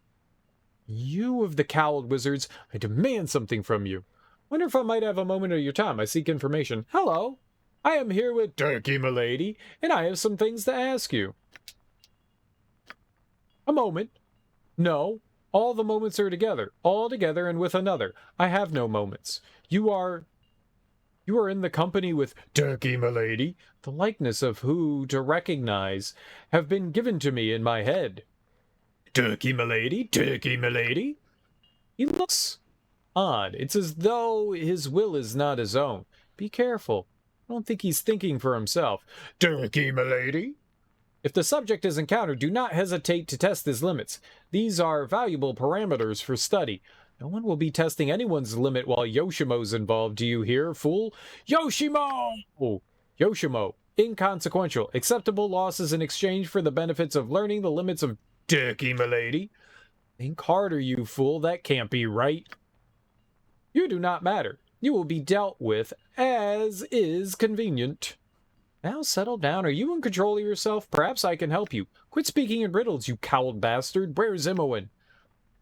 You of the Cowled Wizards, I demand something from you. Wonder if I might have a moment of your time. I seek information. Hello! I am here with Turkey, milady, and I have some things to ask you. A moment. No. All the moments are together. All together and with another. I have no moments. You are in the company with Turkey, milady. The likeness of who to recognize have been given to me in my head. Turkey, milady. Turkey, milady. He looks odd. It's as though his will is not his own. Be careful. I don't think he's thinking for himself. Turkey, milady. If the subject is encountered, do not hesitate to test his limits. These are valuable parameters for study. No one will be testing anyone's limit while Yoshimo's involved. Do you hear, fool? Yoshimo! Yoshimo. Inconsequential. Acceptable losses in exchange for the benefits of learning the limits of Dicky, milady. Think harder, you fool. That can't be right. You do not matter. You will be dealt with as is convenient. Now settle down. Are you in control of yourself? Perhaps I can help you. Quit speaking in riddles, you cowled bastard. Where's Imoen?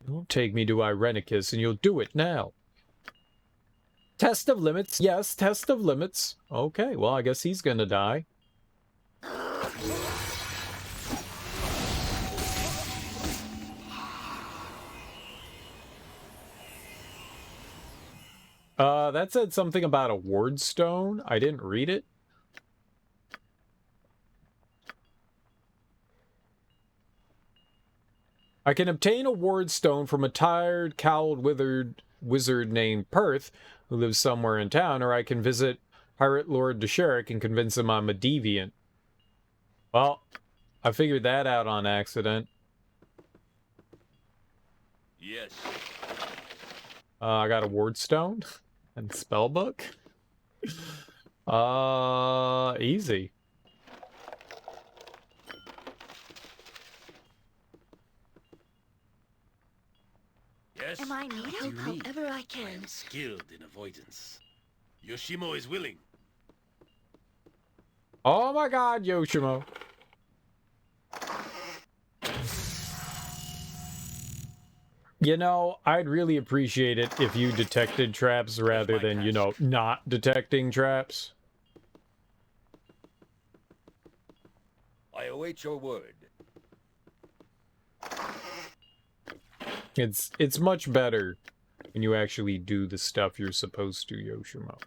You'll take me to Irenicus, and you'll do it now. Test of limits. Yes, test of limits. Okay, well, I guess he's gonna die. That said something about a ward stone. I didn't read it. I can obtain a ward stone from a tired, cowled, withered wizard named Perth, who lives somewhere in town, or I can visit Pirate Lord Desherick and convince him I'm a deviant. Well, I figured that out on accident. Yes. I got a ward stone and spellbook. Easy. Yes? Am I needed? Help however I I can. am skilled in avoidance. Yoshimo is willing. Oh my god, Yoshimo. You know, I'd really appreciate it if you detected traps rather than, you know, not detecting traps. I await your word. It's much better when you actually do the stuff you're supposed to, Yoshimo.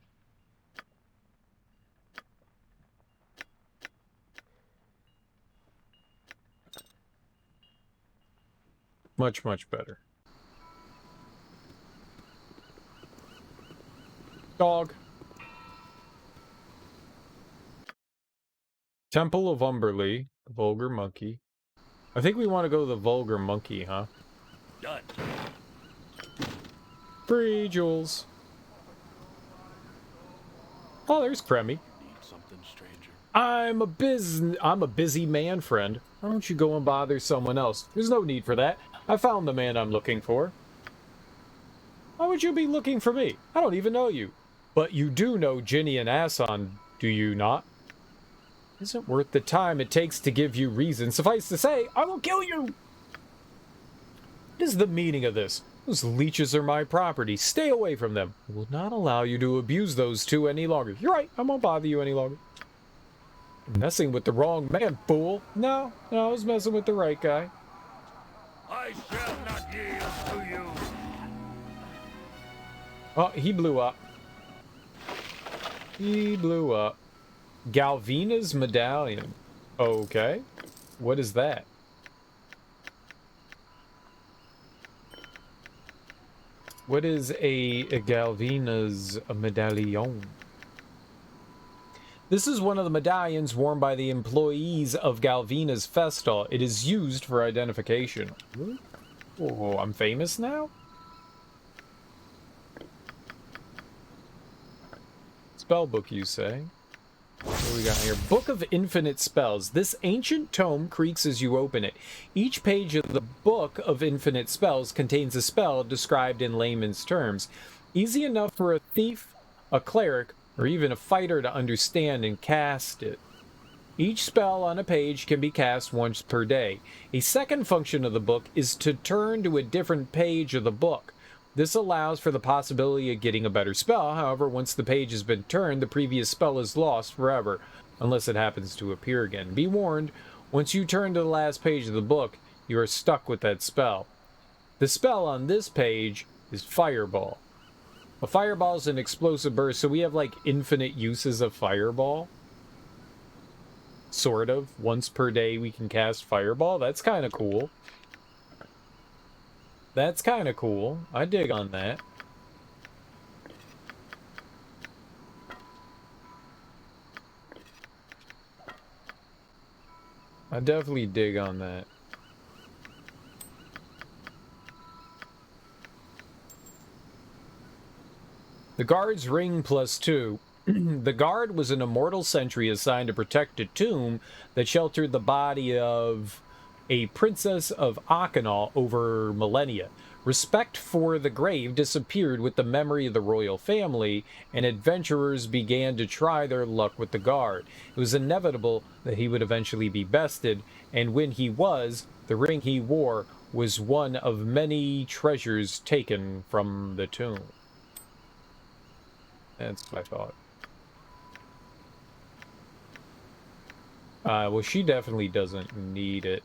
Much, much better. Dog. Temple of Umberlee, the Vulgar Monkey. I think we want to go to the Vulgar Monkey, huh? Done. Free jewels. Oh, there's Kremi. Need something, stranger? I'm a busy man, friend. Why don't you go and bother someone else? There's no need for that. I found the man I'm looking for. Why would you be looking for me? I don't even know you. But you do know Ginny and Asan, do you not? Isn't worth the time it takes to give you reason. Suffice to say, I will kill you! What is the meaning of this? Those leeches are my property. Stay away from them. I will not allow you to abuse those two any longer. You're right, I won't bother you any longer. You're messing with the wrong man, fool. No, I was messing with the right guy. I shall not yield to you. Oh, he blew up. He blew up. Galvina's medallion. Okay. What is that? What is a Galvina's medallion? This is one of the medallions worn by the employees of Galvina's Festal. It is used for identification. Really? Oh, I'm famous now? Spellbook, you say? What do we got here? Book of Infinite Spells. This ancient tome creaks as you open it. Each page of the Book of Infinite Spells contains a spell described in layman's terms. Easy enough for a thief, a cleric, or even a fighter to understand and cast it. Each spell on a page can be cast once per day. A second function of the book is to turn to a different page of the book. This allows for the possibility of getting a better spell. However, once the page has been turned, the previous spell is lost forever, unless it happens to appear again. Be warned, once you turn to the last page of the book, you are stuck with that spell. The spell on this page is Fireball. A fireball is an explosive burst, so we have like infinite uses of Fireball. Sort of. Once per day we can cast Fireball. That's kind of cool. That's kind of cool. I dig on that. I definitely dig on that. The Guard's Ring +2. The Guard was an immortal sentry assigned to protect a tomb that sheltered the body of a princess of Achenaw over millennia. Respect for the grave disappeared with the memory of the royal family, and adventurers began to try their luck with the guard. It was inevitable that he would eventually be bested, and when he was, the ring he wore was one of many treasures taken from the tomb. That's what I thought. Well, she definitely doesn't need it.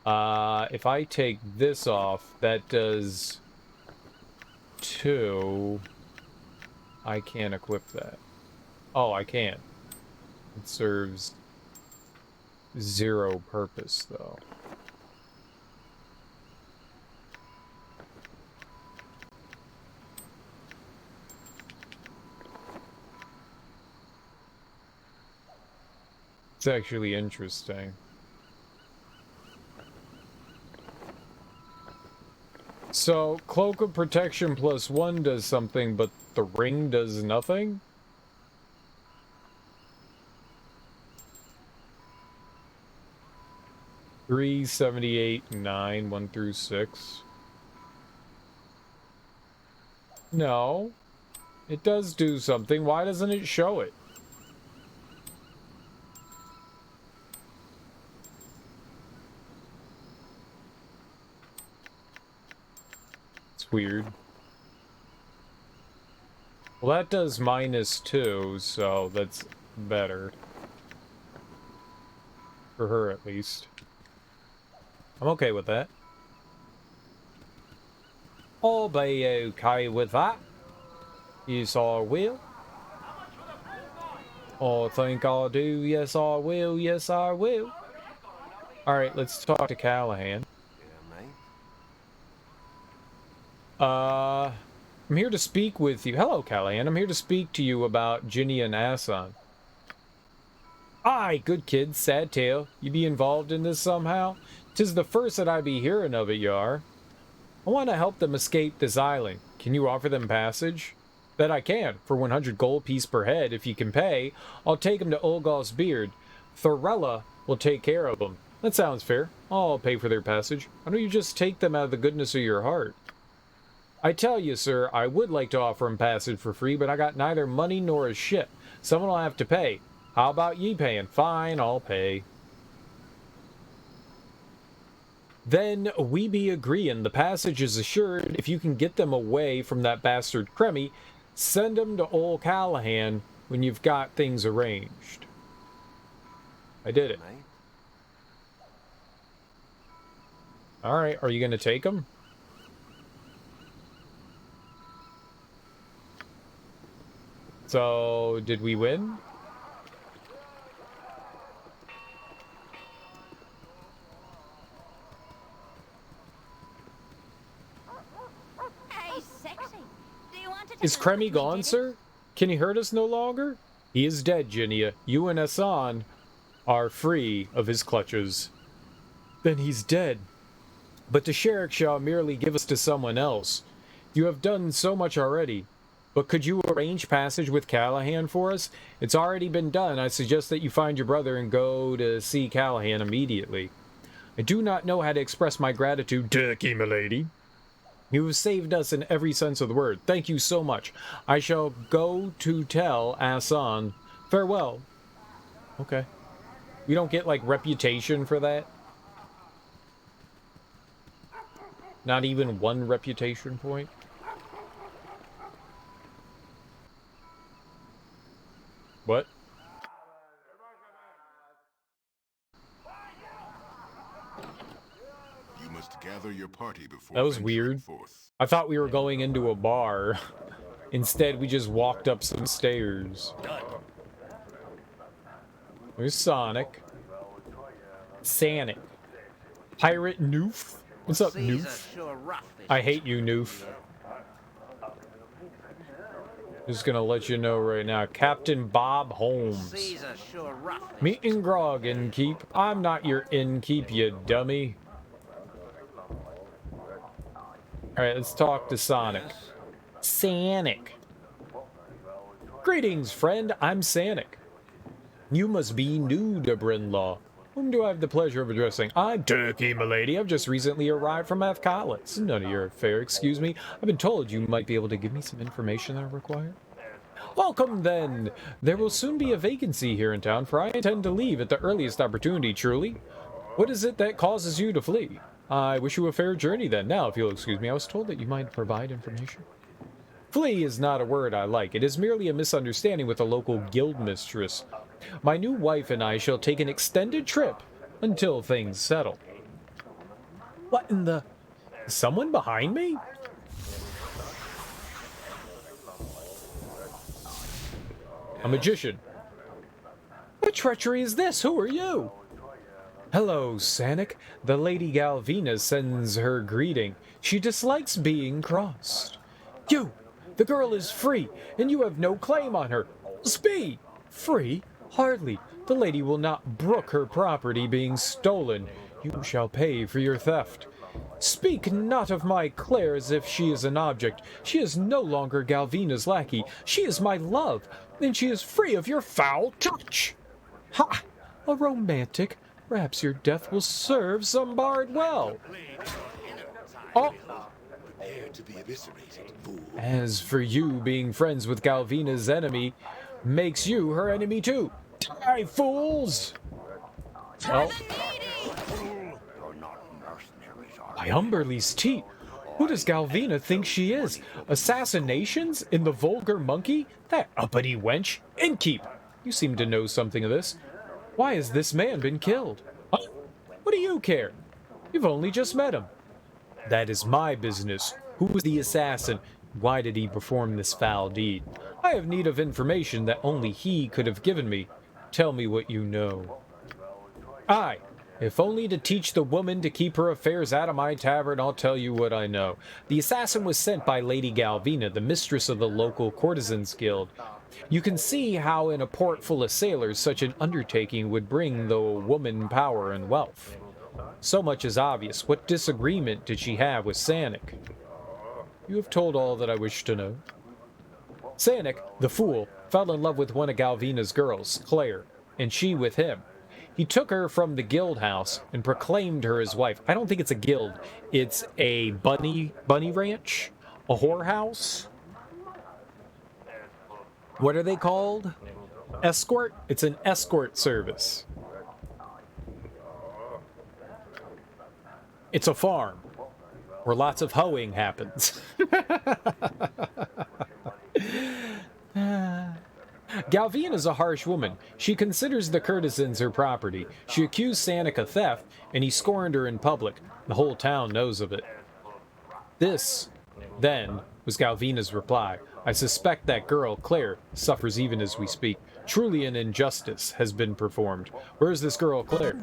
If I take this off, that does 2. I can't equip that. Oh, I can. It serves 0 purpose, though. It's actually interesting. So, Cloak of Protection +1 does something, but the ring does nothing? Three, 78, 9, 1 through 6. No. It does do something. Why doesn't it show it? Weird. Well, that does -2, so that's better. For her, at least. I'm okay with that. I'll be okay with that. Yes, I will. I think I'll do. Yes, I will. Yes, I will. Alright, let's talk to Callahan. I'm here to speak with you. Hello, Callahan. I'm here to speak to you about Ginny and Asan. Aye, good kid, sad tale. You be involved in this somehow? 'Tis the first that I be hearing of it, yar. I want to help them escape this island. Can you offer them passage? That I can, for 100 gold piece per head. If you can pay, I'll take them to Olgoth's Beard. Thorella will take care of them. That sounds fair. I'll pay for their passage. Why don't you just take them out of the goodness of your heart? I tell you, sir, I would like to offer him passage for free, but I got neither money nor a ship. Someone will have to pay. How about ye paying? Fine, I'll pay. Then we be agreeing. The passage is assured. If you can get them away from that bastard Cremmy, send them to old Callahan when you've got things arranged. I did it. Alright, are you going to take them? So, did we win? Hey, sexy. Do you want to Is Cremmy gone, sir? Can he hurt us no longer? He is dead, Jahiera. You and Asan are free of his clutches. Then he's dead. But the sheriff shall merely give us to someone else. You have done so much already. But could you arrange passage with Callahan for us? It's already been done. I suggest that you find your brother and go to see Callahan immediately. I do not know how to express my gratitude, Turkey, milady. You have saved us in every sense of the word. Thank you so much. I shall go to tell Asan. Farewell. Okay. We don't get, like, reputation for that? Not even 1 reputation point? What? You must gather your party before That was weird. forth. I thought we were going into a bar. Instead, we just walked up some stairs. There's Sonic. Sanic. Pirate Noof? What's up, Noof? I hate you, Noof. Just gonna let you know right now, Captain Bob Holmes. Meet and grog, innkeep. I'm not your innkeep, you dummy. Alright, let's talk to Sonic. Sanic. Greetings, friend. I'm Sanic. You must be new to Brynlaw. Whom do I have the pleasure of addressing? I'm Turkey, milady. I've just recently arrived from Athkatla. It's none of your affair, excuse me. I've been told you might be able to give me some information that I require. Welcome, then. There will soon be a vacancy here in town, for I intend to leave at the earliest opportunity, truly. What is it that causes you to flee? I wish you a fair journey, then. Now, if you'll excuse me, I was told that you might provide information. Flee is not a word I like. It is merely a misunderstanding with a local guild mistress. My new wife and I shall take an extended trip until things settle. What in the... Is someone behind me? A magician. What treachery is this? Who are you? Hello, Sanic. The Lady Galvina sends her greeting. She dislikes being crossed. You! The girl is free, and you have no claim on her. Speed! Free? Hardly. The lady will not brook her property being stolen. You shall pay for your theft. Speak not of my Claire as if she is an object. She is no longer Galvina's lackey. She is my love, and she is free of your foul touch. Ha! A romantic. Perhaps your death will serve some bard well. Oh! As for you being friends with Galvina's enemy, makes you her enemy too. Die, fools! Well, by Umberly's teat, who does Galvina think she is? Assassinations in the vulgar monkey? That uppity wench! Innkeep! You seem to know something of this. Why has this man been killed? Huh? What do you care? You've only just met him. That is my business. Who was the assassin? Why did he perform this foul deed? I have need of information that only he could have given me. Tell me what you know. Aye, if only to teach the woman to keep her affairs out of my tavern, I'll tell you what I know. The assassin was sent by Lady Galvina, the mistress of the local courtesans guild. You can see how in a port full of sailors such an undertaking would bring the woman power and wealth. So much is obvious. What disagreement did she have with Sanic? You have told all that I wish to know. Sanic, the fool, fell in love with one of Galvina's girls, Claire, and she with him. He took her from the guild house and proclaimed her his wife. I don't think it's a guild. It's a bunny ranch? A whorehouse? What are they called? Escort? It's an escort service. It's a farm where lots of hoeing happens. Galvina is a harsh woman. She considers the courtesans her property. She accused Sanic of theft, and he scorned her in public. The whole town knows of it. This, then, was Galvina's reply. I suspect that girl, Claire, suffers even as we speak. Truly an injustice has been performed. Where is this girl, Claire?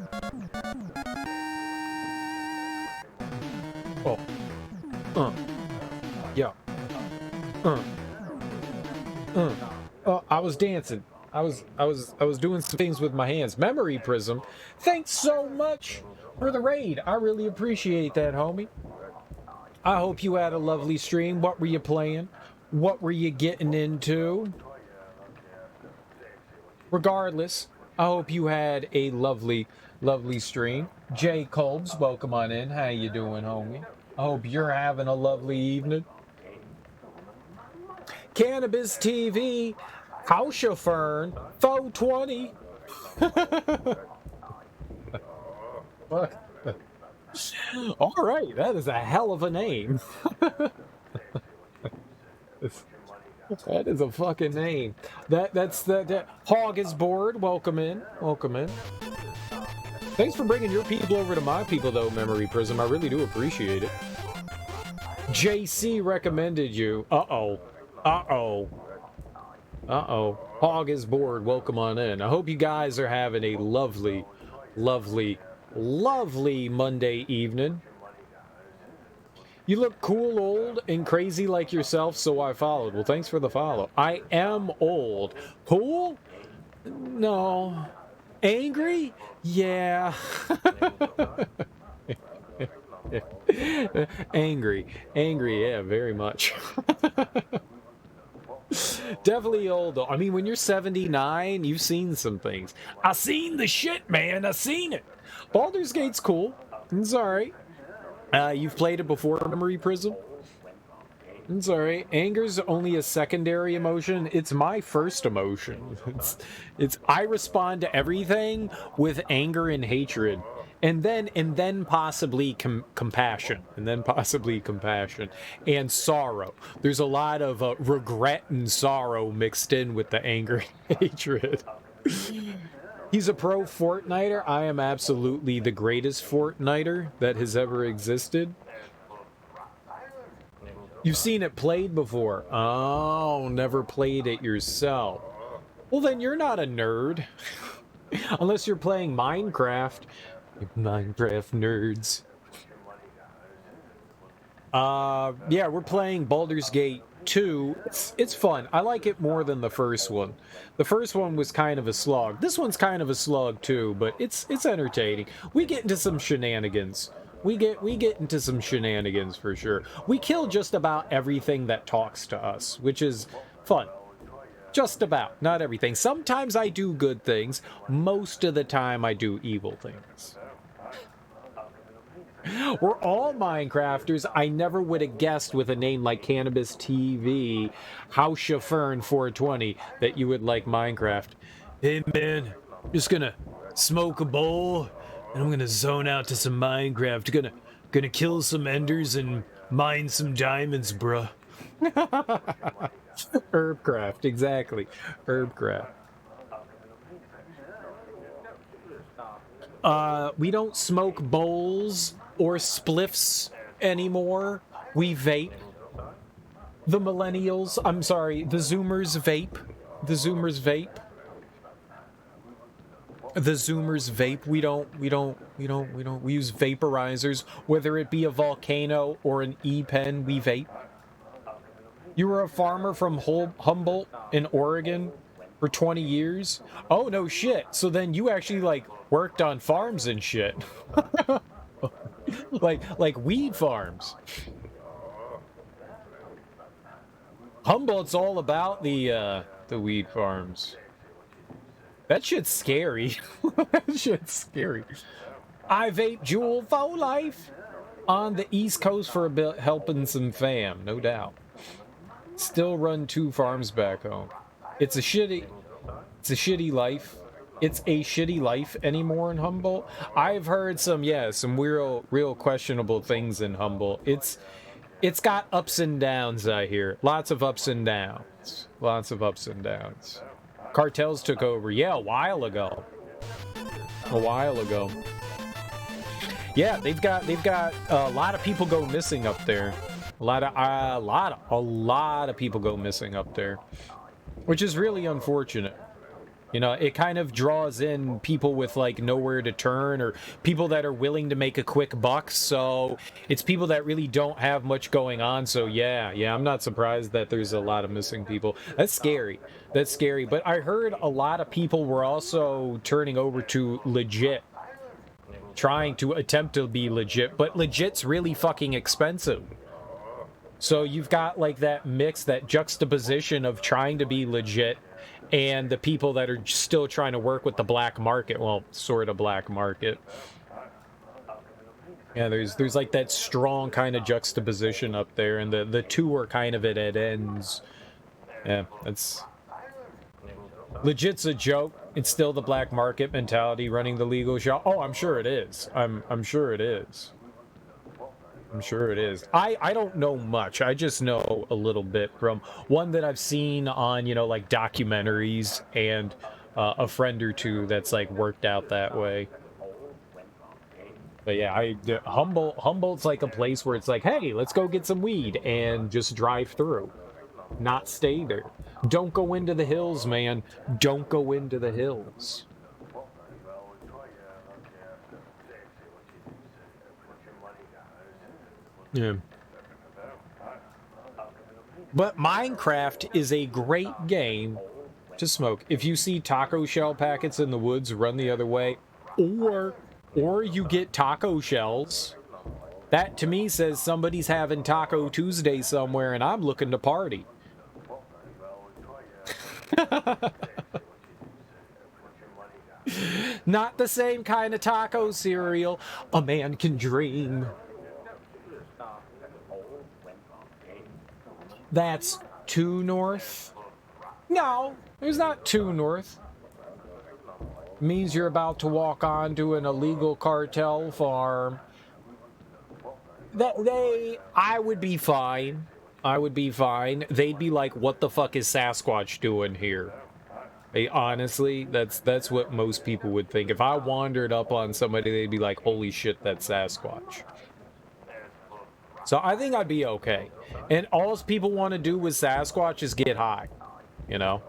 Oh. Yeah. I was dancing. I was doing some things with my hands. Memory Prism. Thanks so much for the raid. I really appreciate that, homie. I hope you had a lovely stream. What were you playing? What were you getting into? Regardless, I hope you had a lovely, lovely stream. Jay Colbs, welcome on in. How you doing, homie? I hope you're having a lovely evening. Cannabis TV, Hausha-Fern, Faux 20. All right, that is a hell of a name. That is a fucking name. That's that Hog is bored. Welcome in. Welcome in. Thanks for bringing your people over to my people, though, Memory Prism. I really do appreciate it. JC recommended you. Uh-oh. Uh-oh. Uh-oh. Hog is bored. Welcome on in. I hope you guys are having a lovely, lovely, lovely Monday evening. You look cool, old, and crazy like yourself, so I followed. Well, thanks for the follow. I am old. Cool? No. Angry? Yeah. Angry. Angry, yeah, very much. Definitely old, though. I mean, when you're 79, you've seen some things. I seen the shit, man. I seen it. Baldur's Gate's cool. It's alright. You've played it before, Memory Prism? It's alright. Anger's only a secondary emotion. It's my first emotion. It's I respond to everything with anger and hatred. And then possibly compassion. And then possibly compassion. And sorrow. There's a lot of regret and sorrow mixed in with the anger and hatred. He's a pro Fortniter. I am absolutely the greatest Fortniter that has ever existed. You've seen it played before. Oh, never played it yourself. Well, then you're not a nerd. Unless you're playing Minecraft. Minecraft nerds. Yeah, we're playing Baldur's Gate 2. It's fun. I like it more than the first one. The first one was kind of a slog. This one's kind of a slog too, but it's entertaining. We get into some shenanigans. We get into some shenanigans for sure. We kill just about everything that talks to us, which is fun. Just about, not everything. Sometimes I do good things. Most of the time I do evil things. We're all Minecrafters. I never would have guessed with a name like Cannabis TV, House Chauffeur 420, that you would like Minecraft. Hey man, just gonna smoke a bowl, and I'm gonna zone out to some Minecraft. Gonna kill some enders and mine some diamonds, bruh. Herbcraft, exactly. Herbcraft. We don't smoke bowls or spliffs anymore. We vape. The millennials, I'm sorry, the Zoomers vape. The Zoomers vape. The Zoomers vape. We use vaporizers, whether it be a volcano or an e-pen, we vape. You were a farmer from Humboldt in Oregon for 20 years? Oh, no shit. So then you actually, like, worked on farms and shit. like weed farms. Humboldt's all about the weed farms. That shit's scary. That shit's scary. I vape Jewel for life on the East Coast for a bit, helping some fam, no doubt. Still run 2 farms back home. It's a shitty life. It's a shitty life anymore in Humboldt. I've heard some real questionable things in Humboldt. It's got ups and downs, I hear. Lots of ups and downs. Lots of ups and downs. Cartels took over, a while ago. Yeah, they've got a lot of people go missing up there. A lot of people go missing up there, which is really unfortunate. You know, it kind of draws in people with, like, nowhere to turn, or people that are willing to make a quick buck, so it's people that really don't have much going on, so yeah, I'm not surprised that there's a lot of missing people. That's scary. But I heard a lot of people were also turning over to legit, trying to attempt to be legit, but legit's really fucking expensive. So you've got, like, that mix, that juxtaposition of trying to be legit and the people that are still trying to work with the black market. Well, sort of black market. Yeah, there's like that strong kind of juxtaposition up there, and the two are kind of at ends. Yeah, that's... Legit's a joke. It's still the black market mentality running the legal shop. Oh, I'm sure it is. I'm sure it is. I'm sure it is. I don't know much. I just know a little bit from one that I've seen on, like documentaries, and a friend or two that's like worked out that way. But yeah, Humboldt's like a place where it's like, hey, let's go get some weed and just drive through, not stay there. Don't go into the hills, man. Don't go into the hills. Yeah. But Minecraft is a great game to smoke. If you see taco shell packets in the woods, run the other way. Or you get taco shells. That, to me, says somebody's having Taco Tuesday somewhere, and I'm looking to party. Not the same kind of taco cereal. A man can dream. That's too north? No, there's not too north. Means you're about to walk onto an illegal cartel farm. I would be fine. I would be fine. They'd be like, what the fuck is Sasquatch doing here? Hey, honestly, that's what most people would think. If I wandered up on somebody, they'd be like, holy shit, that's Sasquatch. So I think I'd be okay. And all people want to do with Sasquatch is get high. You know?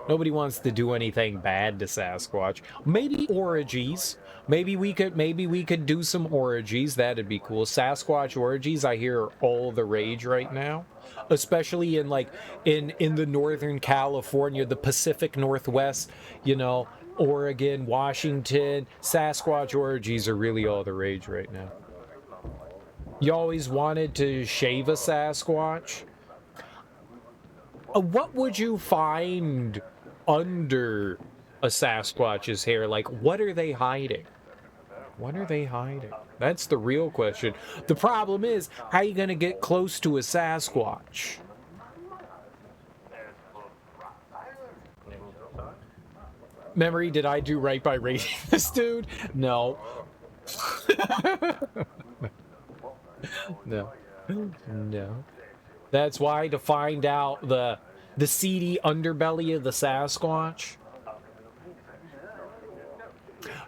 Nobody wants to do anything bad to Sasquatch. Maybe orgies. Maybe we could do some orgies. That'd be cool. Sasquatch orgies, I hear, are all the rage right now. Especially in like in the Northern California, the Pacific Northwest, you know, Oregon, Washington. Sasquatch orgies are really all the rage right now. You always wanted to shave a Sasquatch? What would you find under a Sasquatch's hair? Like, what are they hiding? What are they hiding? That's the real question. The problem is, how are you going to get close to a Sasquatch? Memory, did I do right by rating this dude? No. No. No. That's why, to find out the seedy underbelly of the Sasquatch.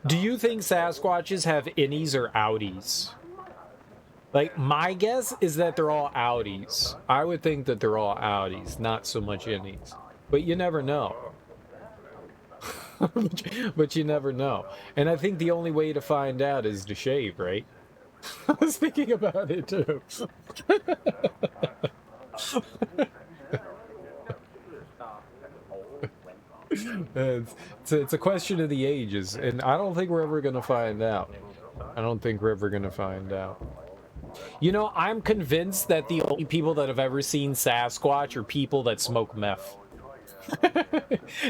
Do you think Sasquatches have innies or outies? Like, my guess is that they're all outies. I would think that they're all outies, not so much innies. But you never know. But you never know. And I think the only way to find out is to shave, right? I was thinking about it too. It's a question of the ages, and I don't think we're ever going to find out. I don't think we're ever going to find out. You know, I'm convinced that the only people that have ever seen Sasquatch are people that smoke meth.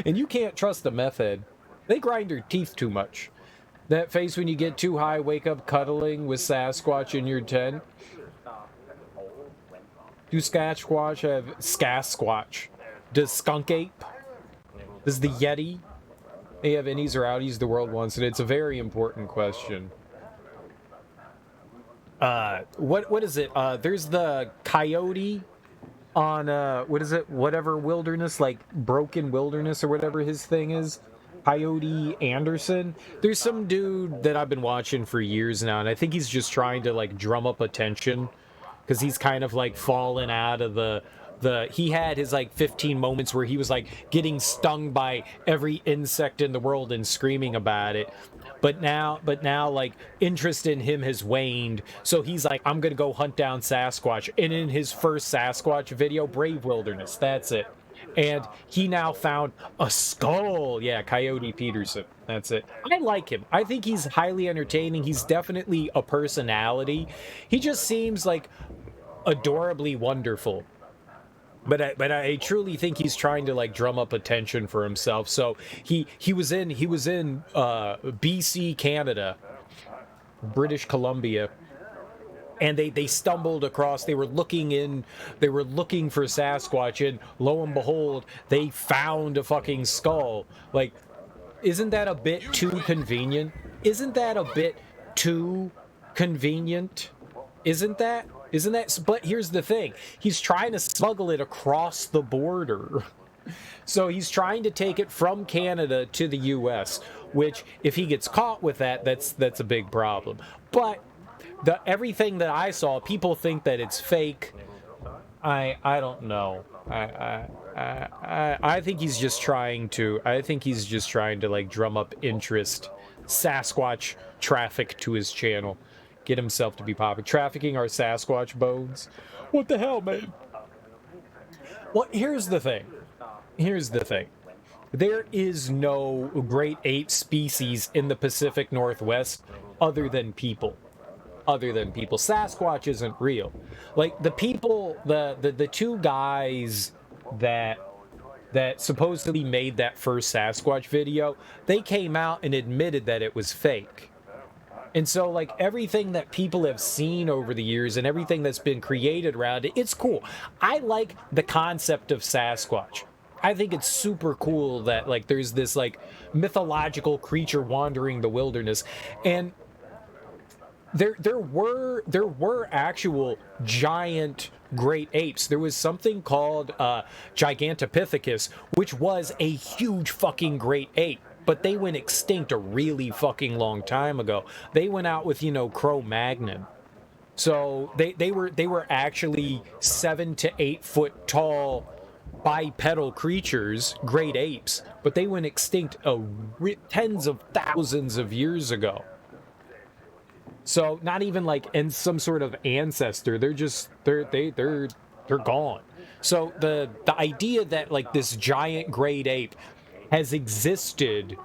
And you can't trust a meth head. They grind their teeth too much. That face when you get too high, wake up cuddling with Sasquatch in your tent. Do Sasquatch have Sasquatch? Does Skunk Ape? Does the Yeti? They have innies or outies the world wants it. It's a very important question. What is it? There's the coyote on what is it? Whatever wilderness, like Broken Wilderness or whatever his thing is. Coyote Anderson. There's some dude that I've been watching for years now, and I think he's just trying to like drum up attention because he's kind of like fallen out of the he had his like 15 moments where he was like getting stung by every insect in the world and screaming about it. But now like interest in him has waned. So he's like, I'm going to go hunt down Sasquatch. And in his first Sasquatch video, Brave Wilderness, that's it. And he now found a skull. Yeah, Coyote Peterson. That's it. I like him. I think he's highly entertaining. He's definitely a personality. He just seems like adorably wonderful. But I truly think he's trying to like drum up attention for himself. So he was in BC, Canada, British Columbia, and they stumbled across. They were looking for Sasquatch, and lo and behold, they found a fucking skull. Like, isn't that a bit too convenient? Isn't that a bit too convenient? Isn't that? But here's the thing. He's trying to smuggle it across the border. So he's trying to take it from Canada to the US, which if he gets caught with that, that's a big problem. But everything that I saw, people think that it's fake. I don't know. I think he's just trying to like drum up interest, Sasquatch traffic to his channel. Get himself to be popular. Trafficking our Sasquatch bones. What the hell, man? Well, here's the thing. There is no great ape species in the Pacific Northwest other than people. Sasquatch isn't real. Like, the people, the two guys that that supposedly made that first Sasquatch video, they came out and admitted that it was fake. And so, like, everything that people have seen over the years and everything that's been created around it, it's cool. I like the concept of Sasquatch. I think it's super cool that, like, there's this, like, mythological creature wandering the wilderness. And there were actual giant great apes. There was something called Gigantopithecus, which was a huge fucking great ape. But they went extinct a really fucking long time ago. They went out with, you know, Cro-Magnon. So they were actually 7 to 8 foot tall bipedal creatures, great apes, but they went extinct tens of thousands of years ago. So not even like in some sort of ancestor, they're gone. So the idea that like this giant great ape has existed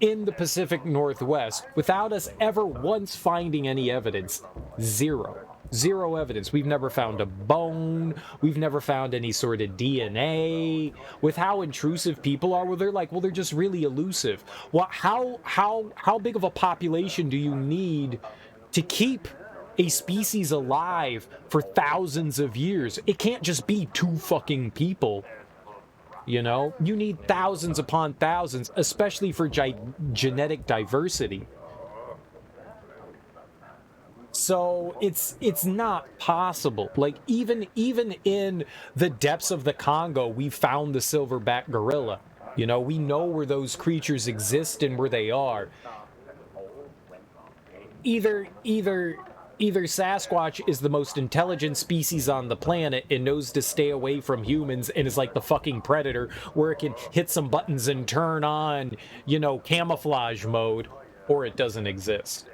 in the Pacific Northwest without us ever once finding any evidence. Zero evidence. We've never found a bone. We've never found any sort of DNA. With how intrusive people are, where they're like, well, they're just really elusive. Well, how big of a population do you need to keep a species alive for thousands of years? It can't just be 2 fucking people. You know, you need thousands upon thousands, especially for genetic diversity. So it's not possible. Like even in the depths of the Congo, we found the silverback gorilla. You know, we know where those creatures exist and where they are. Either Sasquatch is the most intelligent species on the planet and knows to stay away from humans and is like the fucking Predator, where it can hit some buttons and turn on, you know, camouflage mode, or it doesn't exist.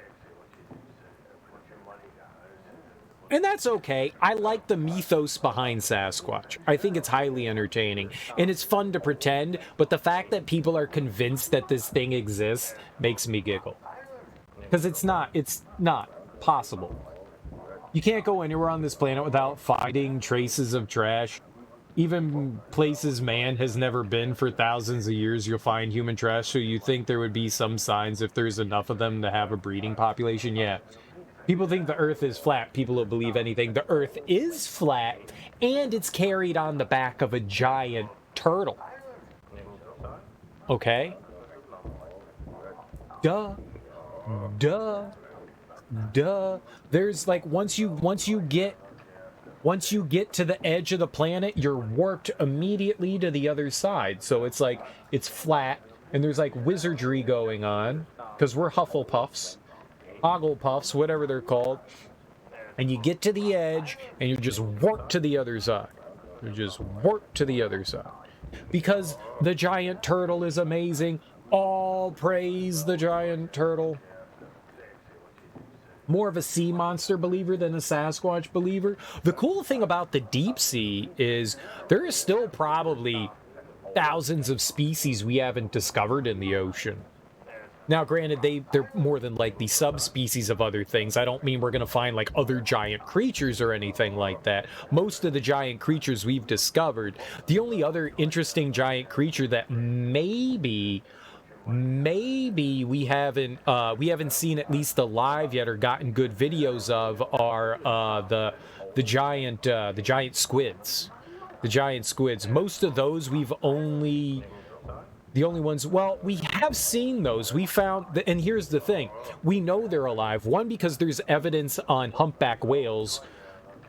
And that's okay. I like the mythos behind Sasquatch. I think it's highly entertaining. And it's fun to pretend, but the fact that people are convinced that this thing exists makes me giggle. Because it's not possible. You can't go anywhere on this planet without finding traces of trash. Even places man has never been for thousands of years, you'll find human trash. So you think there would be some signs if there's enough of them to have a breeding population? Yeah. People think the Earth is flat. People don't believe anything. The Earth is flat, and it's carried on the back of a giant turtle. Okay? Duh. There's like once you get to the edge of the planet, you're warped immediately to the other side. So it's like it's flat, and there's like wizardry going on because we're Hufflepuffs. Ogglepuffs, whatever they're called, and you get to the edge and you're just warped to the other side. You're just warped to the other side. Because the giant turtle is amazing. All praise the giant turtle. More of a sea monster believer than a Sasquatch believer. The cool thing about the deep sea is there is still probably thousands of species we haven't discovered in the ocean. Now, granted, they're more than likely subspecies of other things. I don't mean we're going to find, like, other giant creatures or anything like that. Most of the giant creatures we've discovered, the only other interesting giant creature that maybe we haven't seen at least alive yet or gotten good videos of are the giant squids. The giant squids. Most of those the only ones, well, we have seen those. We found, and here's the thing. We know they're alive. One, because there's evidence on humpback whales,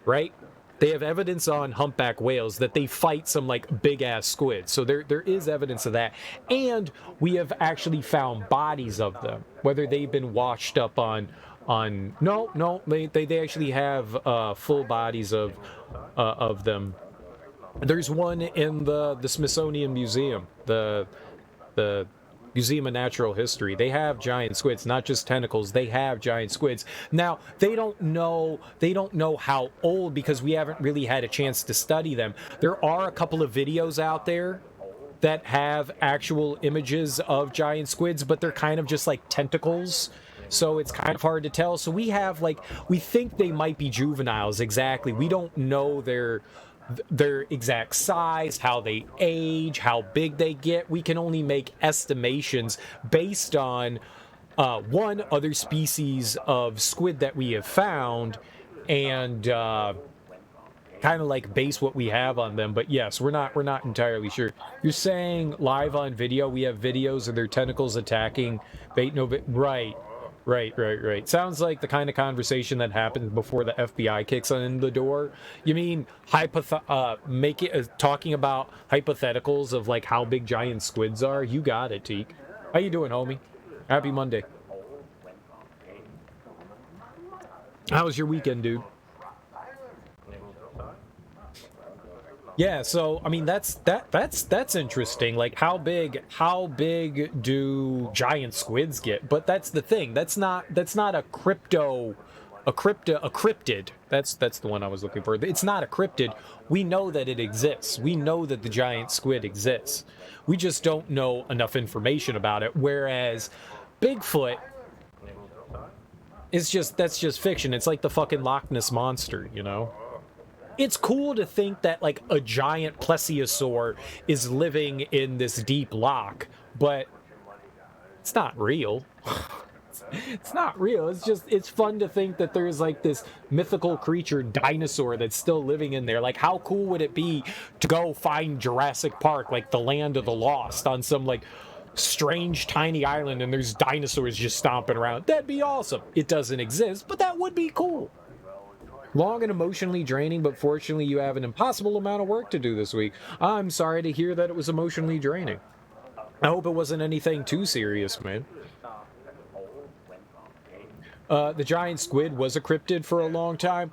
right? They have evidence on humpback whales that they fight some, like, big-ass squids. So there is evidence of that. And we have actually found bodies of them, whether they've been washed up on no, they actually have full bodies of them. There's one in the Smithsonian Museum, the Museum of Natural History. They have giant squids, not just tentacles. They have giant squids. Now, they don't know how old because we haven't really had a chance to study them. There are a couple of videos out there that have actual images of giant squids, but they're kind of just like tentacles. So it's kind of hard to tell. So we think they might be juveniles, exactly. We don't know their their exact size, how they age, how big they get. We can only make estimations based on one, other species of squid that we have found, and kind of like base what we have on them. But yes, we're not entirely sure. You're saying live on video, we have videos of their tentacles attacking bait right. Sounds like the kind of conversation that happens before the FBI kicks in the door. You mean talking about hypotheticals of like how big giant squids are? You got it, Teak. How you doing, homie? Happy Monday. How was your weekend, dude? Yeah, so I mean that's interesting. Like how big do giant squids get? But that's the thing. That's not a cryptid. That's the one I was looking for. It's not a cryptid. We know that it exists. We know that the giant squid exists. We just don't know enough information about it. Whereas Bigfoot that's just fiction. It's like the fucking Loch Ness monster, you know? It's cool to think that, like, a giant plesiosaur is living in this deep loch, but it's not real. It's not real. It's fun to think that there's, like, this mythical creature, dinosaur, that's still living in there. Like, how cool would it be to go find Jurassic Park, like, the land of the lost, on some, like, strange tiny island, and there's dinosaurs just stomping around? That'd be awesome. It doesn't exist, but that would be cool. Long and emotionally draining, but fortunately you have an impossible amount of work to do this week. I'm sorry to hear that it was emotionally draining. I hope it wasn't anything too serious, man. The giant squid was a cryptid for a long time.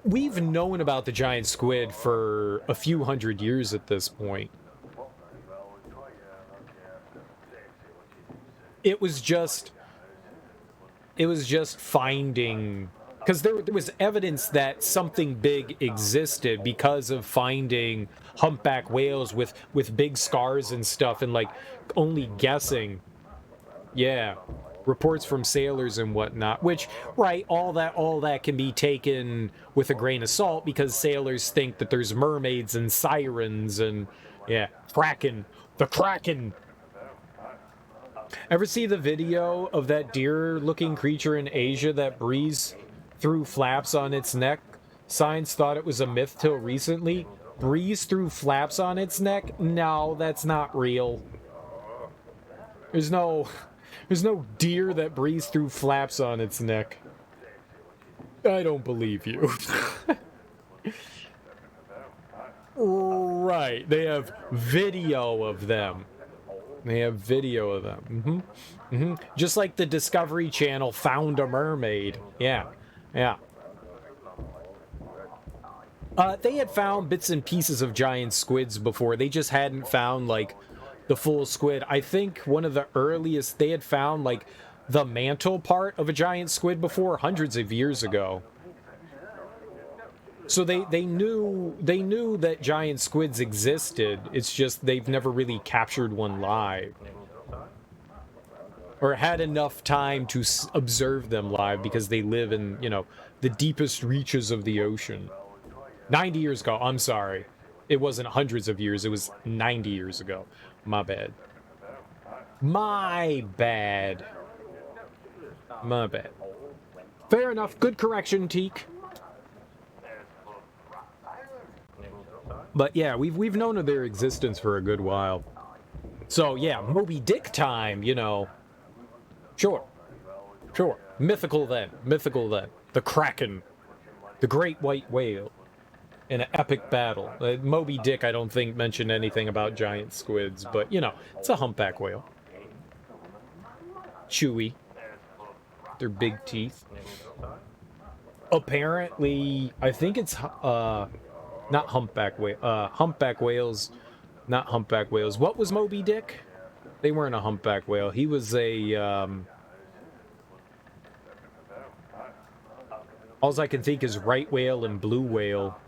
We've known about the giant squid for a few hundred years at this point. It was just finding, because there was evidence that something big existed because of finding humpback whales with big scars and stuff, and like only guessing. Yeah, reports from sailors and whatnot, which, right, all that can be taken with a grain of salt, because sailors think that there's mermaids and sirens and, yeah, the Kraken. Ever see the video of that deer-looking creature in Asia that breathes through flaps on its neck? Science thought it was a myth till recently. Breathes through flaps on its neck? No, that's not real. There's no deer that breathes through flaps on its neck. I don't believe you. Right, they have video of them. Just like the Discovery Channel found a mermaid. Yeah. They had found bits and pieces of giant squids before. They just hadn't found, like, the full squid. I think one of the earliest, they had found, like, the mantle part of a giant squid before, hundreds of years ago. So they knew that giant squids existed. It's just they've never really captured one live, or had enough time to observe them live, because they live in, you know, the deepest reaches of the ocean. 90 years ago. I'm sorry. It wasn't hundreds of years. It was 90 years ago. My bad. My bad. Fair enough. Good correction, Teak. But yeah, we've known of their existence for a good while. So yeah, Moby Dick time, you know. Sure. Mythical then. The Kraken. The great white whale. In an epic battle. Moby Dick, I don't think, mentioned anything about giant squids, but, you know, it's a humpback whale. Chewy. Their big teeth. Apparently, I think it's, not humpback whale. Humpback whales. Not humpback whales. What was Moby Dick? They weren't a humpback whale. He was a, all I can think is right whale and blue whale.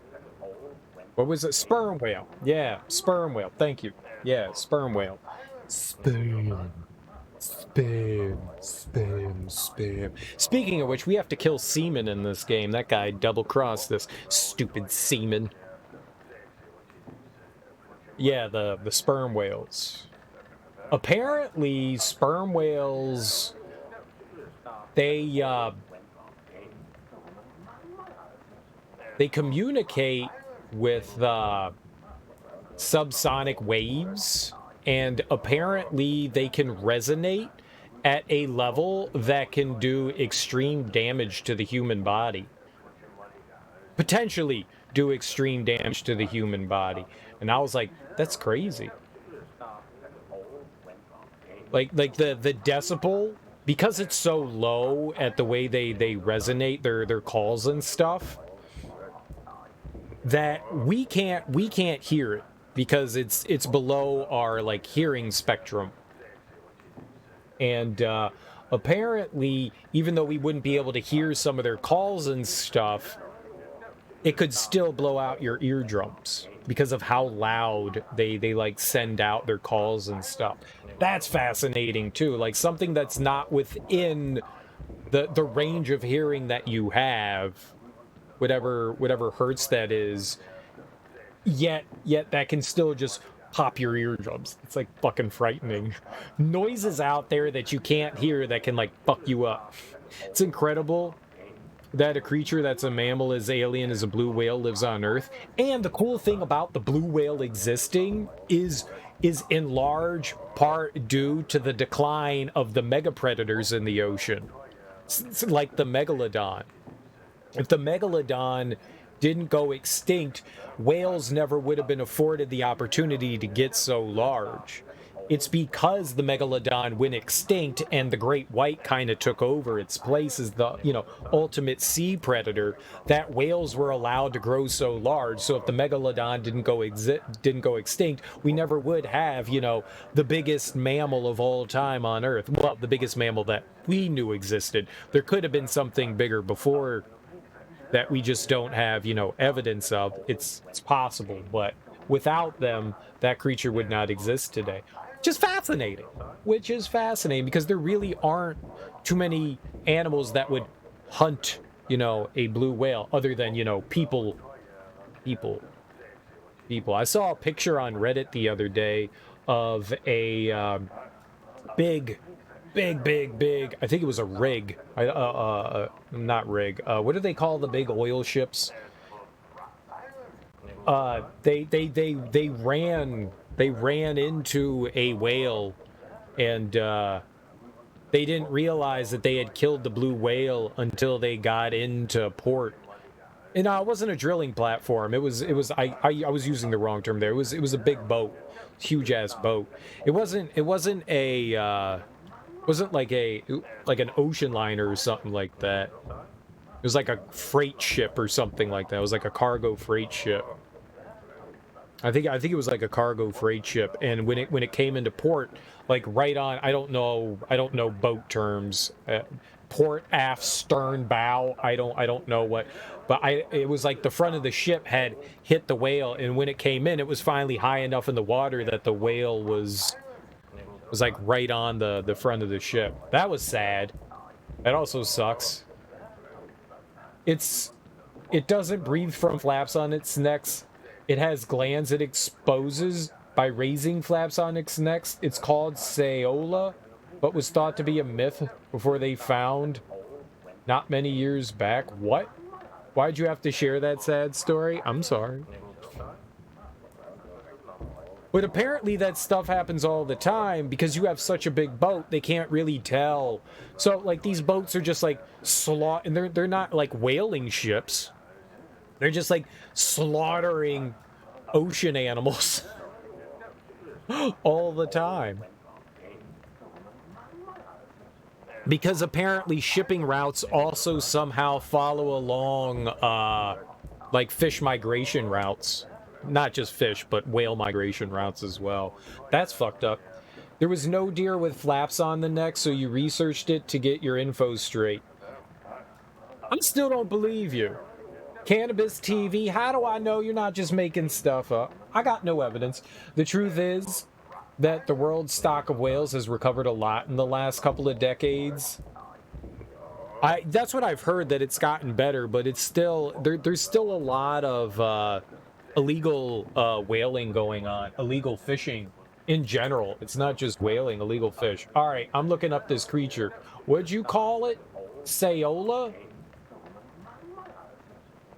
What was it? Sperm whale. Yeah, sperm whale. Thank you. Yeah, sperm whale. Sperm Spam, spam, spam. Speaking of which, we have to kill Seaman in this game. That guy double-crossed this stupid Seaman. Yeah, the sperm whales. Apparently, sperm whales, they communicate with subsonic waves, and apparently they can resonate at a level that can do extreme damage to the human body. Potentially do extreme damage to the human body. And I was like, that's crazy. Like the decibel, because it's so low at the way they resonate their calls and stuff, that we can't hear it because it's below our like hearing spectrum. And apparently, even though we wouldn't be able to hear some of their calls and stuff, it could still blow out your eardrums because of how loud they like send out their calls and stuff. That's fascinating too. Like something that's not within the range of hearing that you have, whatever hertz that is, yet that can still just pop your eardrums. It's like fucking frightening. Noises out there that you can't hear that can like fuck you up. It's incredible that a creature that's a mammal as alien as a blue whale lives on Earth. And the cool thing about the blue whale existing is in large part due to the decline of the mega predators in the ocean. It's like the megalodon. If the megalodon didn't go extinct, whales never would have been afforded the opportunity to get so large. It's because the megalodon went extinct and the great white kind of took over its place as the, ultimate sea predator, that whales were allowed to grow so large. So if the megalodon didn't go extinct, we never would have, the biggest mammal of all time on Earth. Well, the biggest mammal that we knew existed. There could have been something bigger before that we just don't have, evidence of. It's possible, but without them, that creature would not exist today. Which is fascinating because there really aren't too many animals that would hunt, a blue whale other than, people. I saw a picture on Reddit the other day of a big, I think it was a rig. Not rig. What do they call the big oil ships? They ran into a whale, and they didn't realize that they had killed the blue whale until they got into port. And it wasn't a drilling platform. I was using the wrong term there. It was a big boat, huge ass boat. It wasn't like an ocean liner or something like that. It was like a freight ship or something like that. It was like a cargo freight ship. I think it was like a cargo freight ship, and when it came into port, like right on, I don't know boat terms, port, aft, stern, bow, I don't know what, but it was like the front of the ship had hit the whale, and when it came in, it was finally high enough in the water that the whale was like right on the front of the ship. That was sad. That also sucks. It doesn't breathe from flaps on its neck. It has glands it exposes by raising flaps on its neck. It's called Saola, but was thought to be a myth before they found not many years back. What? Why'd you have to share that sad story? I'm sorry. But apparently that stuff happens all the time because you have such a big boat, they can't really tell. So, like, these boats are just, like, and they're not, like, whaling ships. They're just, like, slaughtering ocean animals all the time. Because apparently shipping routes also somehow follow along, like, fish migration routes. Not just fish, but whale migration routes as well. That's fucked up. There was no deer with flaps on the neck, so you researched it to get your info straight. I still don't believe you. Cannabis TV, how do I know you're not just making stuff up? I got no evidence. The truth is, that the world's stock of whales has recovered a lot in the last couple of decades. That's what I've heard, that it's gotten better, but it's still there's still a lot of illegal whaling going on, illegal fishing in general. It's not just whaling, illegal fish. All right, I'm looking up this creature. What'd you call it? Saola?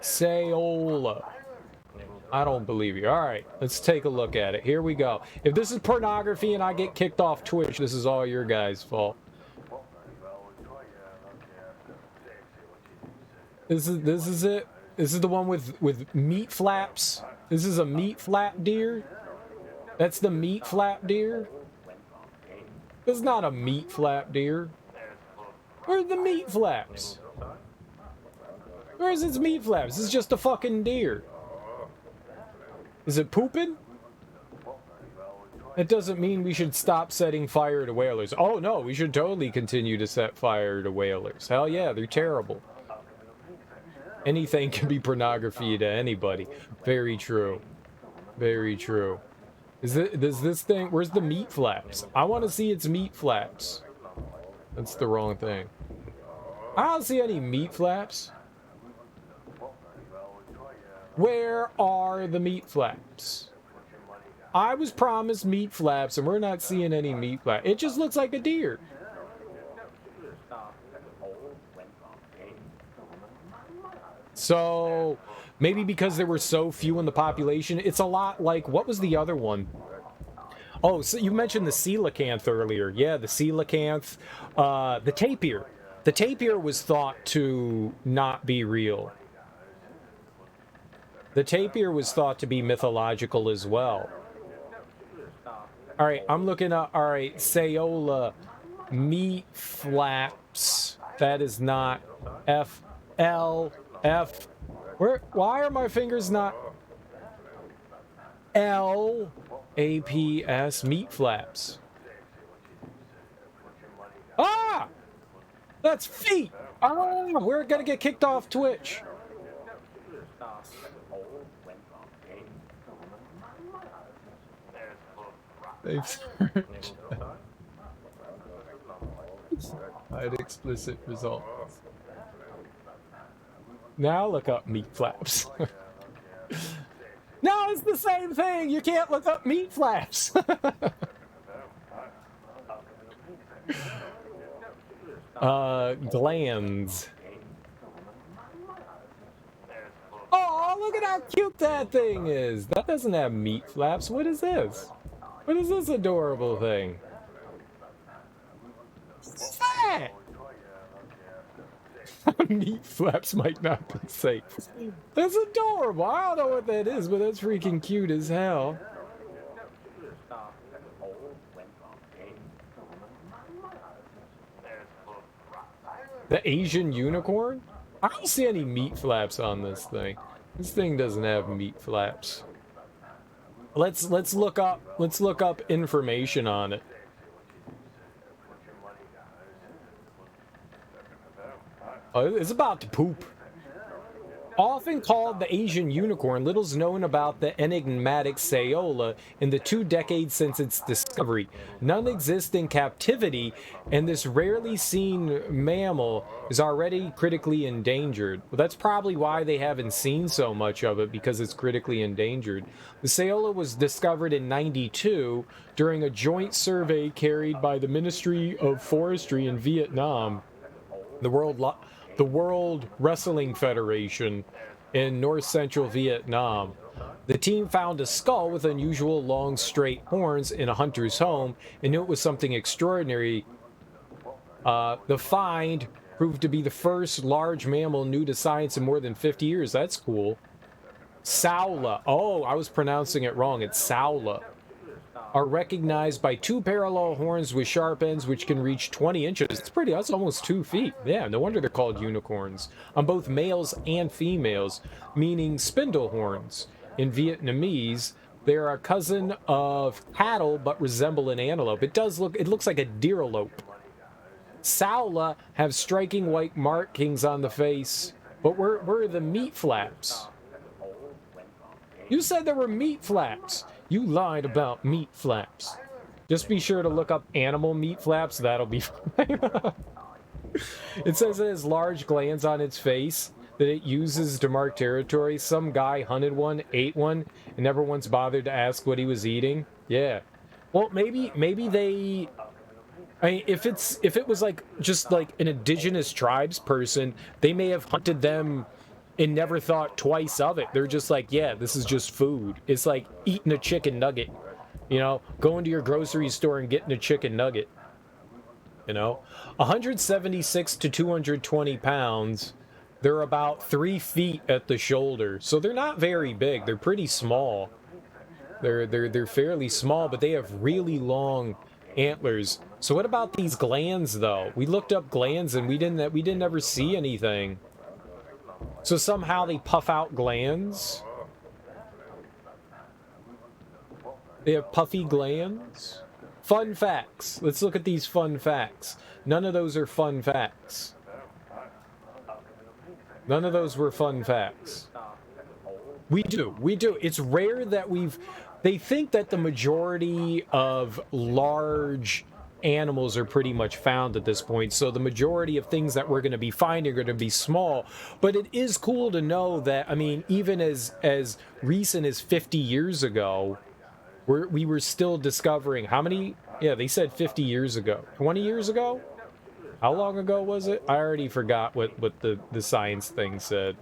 Saola. I don't believe you. All right, let's take a look at it. Here we go. If this is pornography and I get kicked off Twitch, this is all your guys' fault. This is it. This is the one with meat flaps. This is a meat flap deer. That's the meat flap deer. This is not a meat flap deer. Where's the meat flaps? Where's its meat flaps? This is just a fucking deer. Is it pooping? That doesn't mean we should stop setting fire to whalers. Oh no, we should totally continue to set fire to whalers. Hell yeah, they're terrible. Anything can be pornography to anybody. Very true. Very true. Does this thing... Where's the meat flaps? I want to see its meat flaps. That's the wrong thing. I don't see any meat flaps. Where are the meat flaps? I was promised meat flaps, and we're not seeing any meat flaps. It just looks like a deer. So, maybe because there were so few in the population, it's a lot like, what was the other one? Oh, so you mentioned the coelacanth earlier. Yeah, the coelacanth. The tapir. The tapir was thought to not be real. The tapir was thought to be mythological as well. All right, I'm looking up, all right, Saola meat flaps. That is not F. Why are my fingers not LAPS meat flaps? Ah! That's feet! Ah! We're gonna get kicked off Twitch. They've searched. Hide explicit results. Now look up meat flaps. No, it's the same thing. You can't look up meat flaps. Glands. Oh, look at how cute that thing is. That doesn't have meat flaps. What is this? What is this adorable thing? What's that? Meat flaps might not be safe. That's adorable. I don't know what that is, but that's freaking cute as hell. The Asian unicorn? I don't see any meat flaps on this thing. This thing doesn't have meat flaps. Let's look up information on it. Oh, it's about to poop. Often called the Asian unicorn, little's known about the enigmatic Saola in the 2 decades since its discovery. None exist in captivity, and this rarely seen mammal is already critically endangered. Well, that's probably why they haven't seen so much of it, because it's critically endangered. The Saola was discovered in '92 during a joint survey carried by the Ministry of Forestry in Vietnam, the World Wrestling Federation in north-central Vietnam. The team found a skull with unusual long straight horns in a hunter's home and knew it was something extraordinary. The find proved to be the first large mammal new to science in more than 50 years. That's cool. Saola. Oh, I was pronouncing it wrong. It's Saola. Are recognized by 2 parallel horns with sharp ends which can reach 20 inches. That's almost 2 feet. Yeah, no wonder they're called unicorns. On both males and females, meaning spindle horns. In Vietnamese, they are a cousin of cattle but resemble an antelope. It looks like a deerlope. Saola have striking white markings on the face, but where are the meat flaps? You said there were meat flaps. You lied about meat flaps. Just be sure to look up animal meat flaps. That'll be fine. It says it has large glands on its face that it uses to mark territory. Some guy hunted one, ate one, and never once bothered to ask what he was eating. Yeah. Well, maybe they... I mean, if it was like just like an indigenous tribes person, they may have hunted them and never thought twice of it. They're just like, yeah, this is just food. It's like eating a chicken nugget, you know, going to your grocery store and getting a chicken nugget, you know. 176 to 220 pounds. They're about 3 feet at the shoulder, so they're not very big. They're pretty small. They're fairly small, but they have really long antlers. So what about these glands, though? We looked up glands and we didn't ever see anything. So somehow they puff out glands. They have puffy glands. Fun facts. Let's look at these fun facts. None of those are fun facts. None of those were fun facts. We do. It's rare that they think that the majority of large animals are pretty much found at this point, so the majority of things that we're going to be finding are going to be small. But it is cool to know that, I mean, even as recent as 50 years ago, we were still discovering how many. Yeah, they said 50 years ago, 20 years ago. How long ago was it? I already forgot what the science thing said.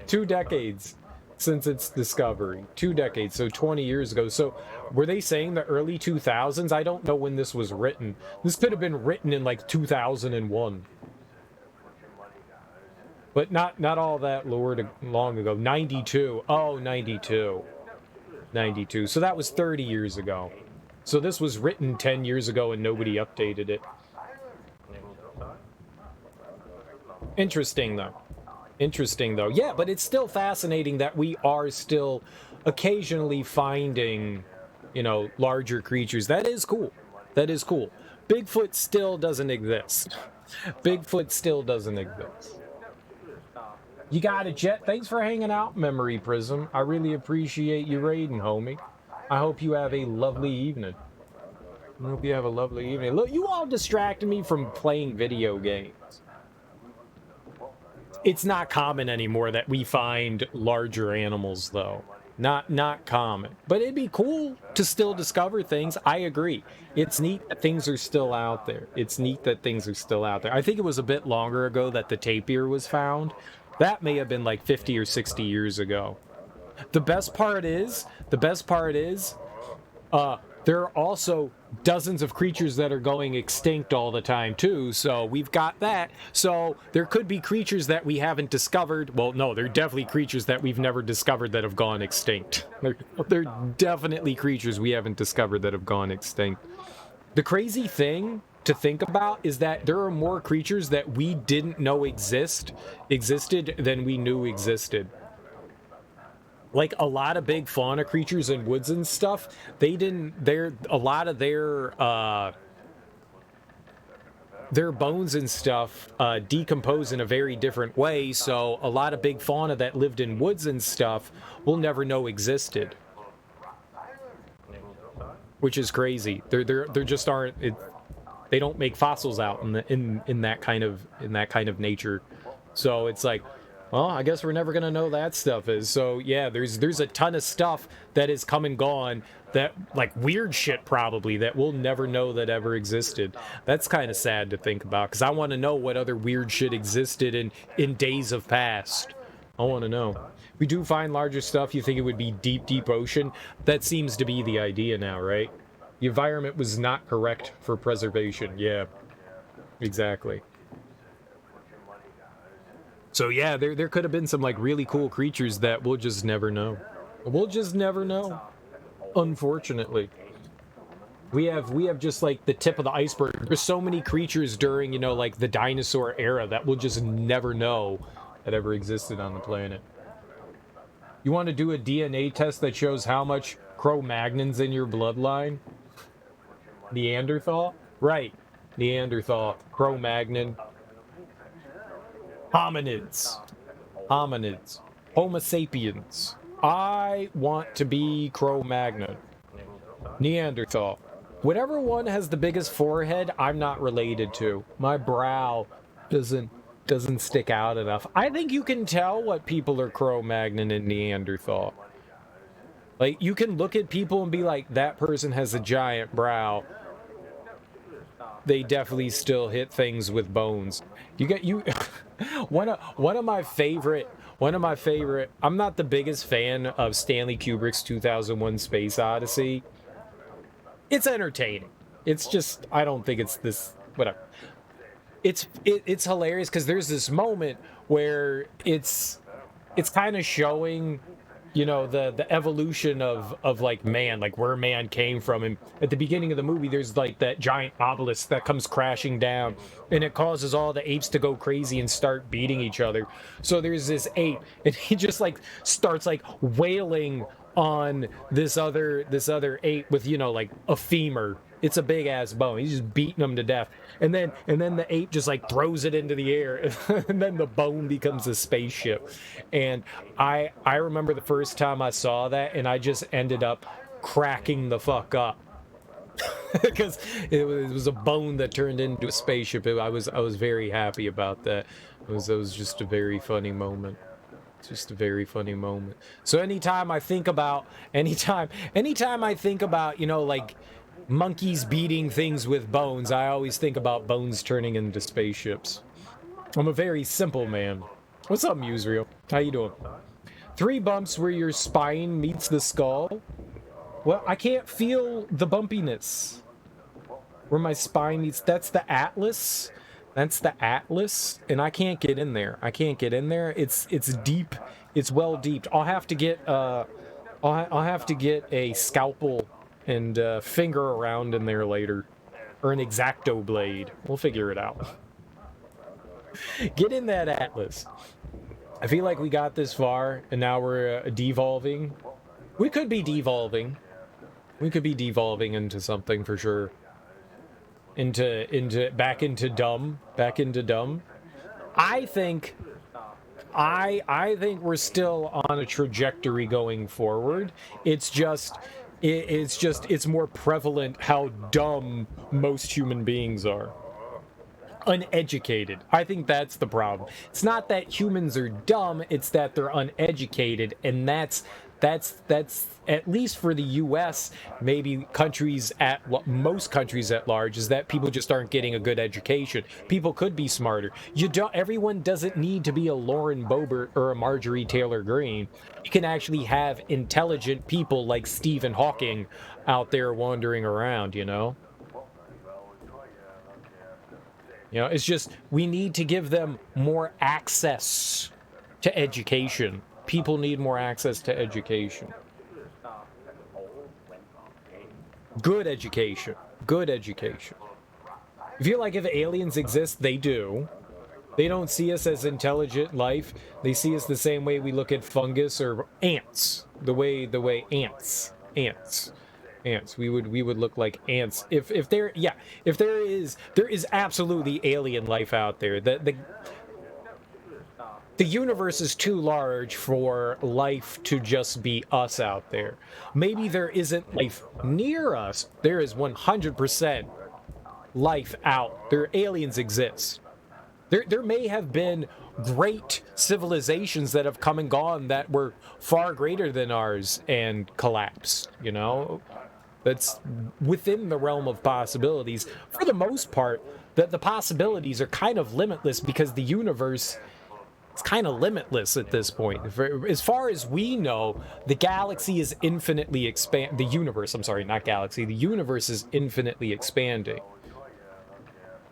2 decades since its discovery. 2 decades, so 20 years ago. So were they saying the early 2000s? I don't know when this was written. This could have been written in like 2001. But not all that long ago. 92. Oh, 92. 92. So that was 30 years ago. So this was written 10 years ago and nobody updated it. Interesting, though. Interesting, though. Yeah, but it's still fascinating that we are still occasionally finding, you know, larger creatures. That is cool. That is cool. Bigfoot still doesn't exist. Bigfoot still doesn't exist. You got it, Jet. Thanks for hanging out, Memory Prism. I really appreciate you raiding, homie. I hope you have a lovely evening. I hope you have a lovely evening. Look, you all distracted me from playing video games. It's not common anymore that we find larger animals, though. Not common. But it'd be cool to still discover things. I agree. It's neat that things are still out there. It's neat that things are still out there. I think it was a bit longer ago that the tapir was found. That may have been like 50 or 60 years ago. The best part is, there are also dozens of creatures that are going extinct all the time, too. So we've got that. So there could be creatures that we haven't discovered. Well, no, they're definitely creatures that we've never discovered that have gone extinct. They're definitely creatures we haven't discovered that have gone extinct. The crazy thing to think about is that there are more creatures that we didn't know existed than we knew existed. Like a lot of big fauna creatures in woods and stuff, a lot of their bones and stuff decompose in a very different way, so a lot of big fauna that lived in woods and stuff we'll never know existed. Which is crazy. There just aren't they don't make fossils out in that kind of nature. So it's like, well, I guess we're never gonna know that stuff is. So yeah, there's a ton of stuff that is come and gone, that like weird shit probably that we'll never know that ever existed. That's kind of sad to think about, because I want to know what other weird shit existed in days of past. I want to know. We do find larger stuff. You think it would be deep ocean? That seems to be the idea now, right? The environment was not correct for preservation. Yeah, exactly. So yeah, there could have been some like really cool creatures that we'll just never know. We'll just never know. Unfortunately. We have just like the tip of the iceberg. There's so many creatures during, you know, like the dinosaur era that we'll just never know that ever existed on the planet. You want to do a DNA test that shows how much Cro-Magnon's in your bloodline? Neanderthal? Right. Neanderthal. Cro-Magnon. Hominids. Homo sapiens. I want to be Cro-Magnon. Neanderthal. Whatever one has the biggest forehead, I'm not related to. My brow doesn't stick out enough. I think you can tell what people are Cro-Magnon and Neanderthal. Like, you can look at people and be like, that person has a giant brow. They definitely still hit things with bones. One of my favorite, I'm not the biggest fan of Stanley Kubrick's 2001 Space Odyssey. It's entertaining. It's just, I don't think it's this, whatever. It's hilarious because there's this moment where it's kind of showing, you know, the evolution of like man, like where man came from. And at the beginning of the movie, there's like that giant obelisk that comes crashing down, and it causes all the apes to go crazy and start beating each other. So there's this ape, and he just like starts like wailing on this other ape with, you know, like a femur. It's a big ass bone. He's just beating him to death. And then the ape just like throws it into the air, and then the bone becomes a spaceship. And I remember the first time I saw that, and I just ended up cracking the fuck up. Because it was a bone that turned into a spaceship. I was very happy about that. It was just a very funny moment. Just a very funny moment. So anytime I think about, you know, like monkeys beating things with bones, I always think about bones turning into spaceships. I'm a very simple man. What's up, Musreal? How you doing? 3 bumps where your spine meets the skull. Well, I can't feel the bumpiness. Where my spine meets, that's the Atlas. That's the Atlas, and I can't get in there. It's deep. It's well deep. I'll have to get a scalpel and finger around in there later, or an X-Acto blade. We'll figure it out. Get in that Atlas. I feel like we got this far, and now we're devolving. We could be devolving. We could be devolving into something for sure. Back into dumb. I think we're still on a trajectory going forward. It's more prevalent how dumb most human beings are. Uneducated. I think that's the problem. It's not that humans are dumb, it's that they're uneducated, and that's at least for the US, maybe most countries at large, is that people just aren't getting a good education. People could be smarter. Everyone doesn't need to be a Lauren Boebert or a Marjorie Taylor Greene. You can actually have intelligent people like Stephen Hawking out there wandering around, you know? You know, it's just, we need to give them more access to education. People need more access to education. Good education. Good education. I feel like if aliens exist, they do. They don't see us as intelligent life. They see us the same way we look at fungus or ants. The way ants. We would look like ants. If there is absolutely alien life out there. The universe is too large for life to just be us out there. Maybe there isn't life near us. There is 100% life out there. Aliens exist. There may have been great civilizations that have come and gone that were far greater than ours and collapsed, you know? That's within the realm of possibilities. For the most part, the possibilities are kind of limitless because the universe... It's kind of limitless at this point. As far as we know, the galaxy is infinitely the universe, I'm sorry, not galaxy. The universe is infinitely expanding.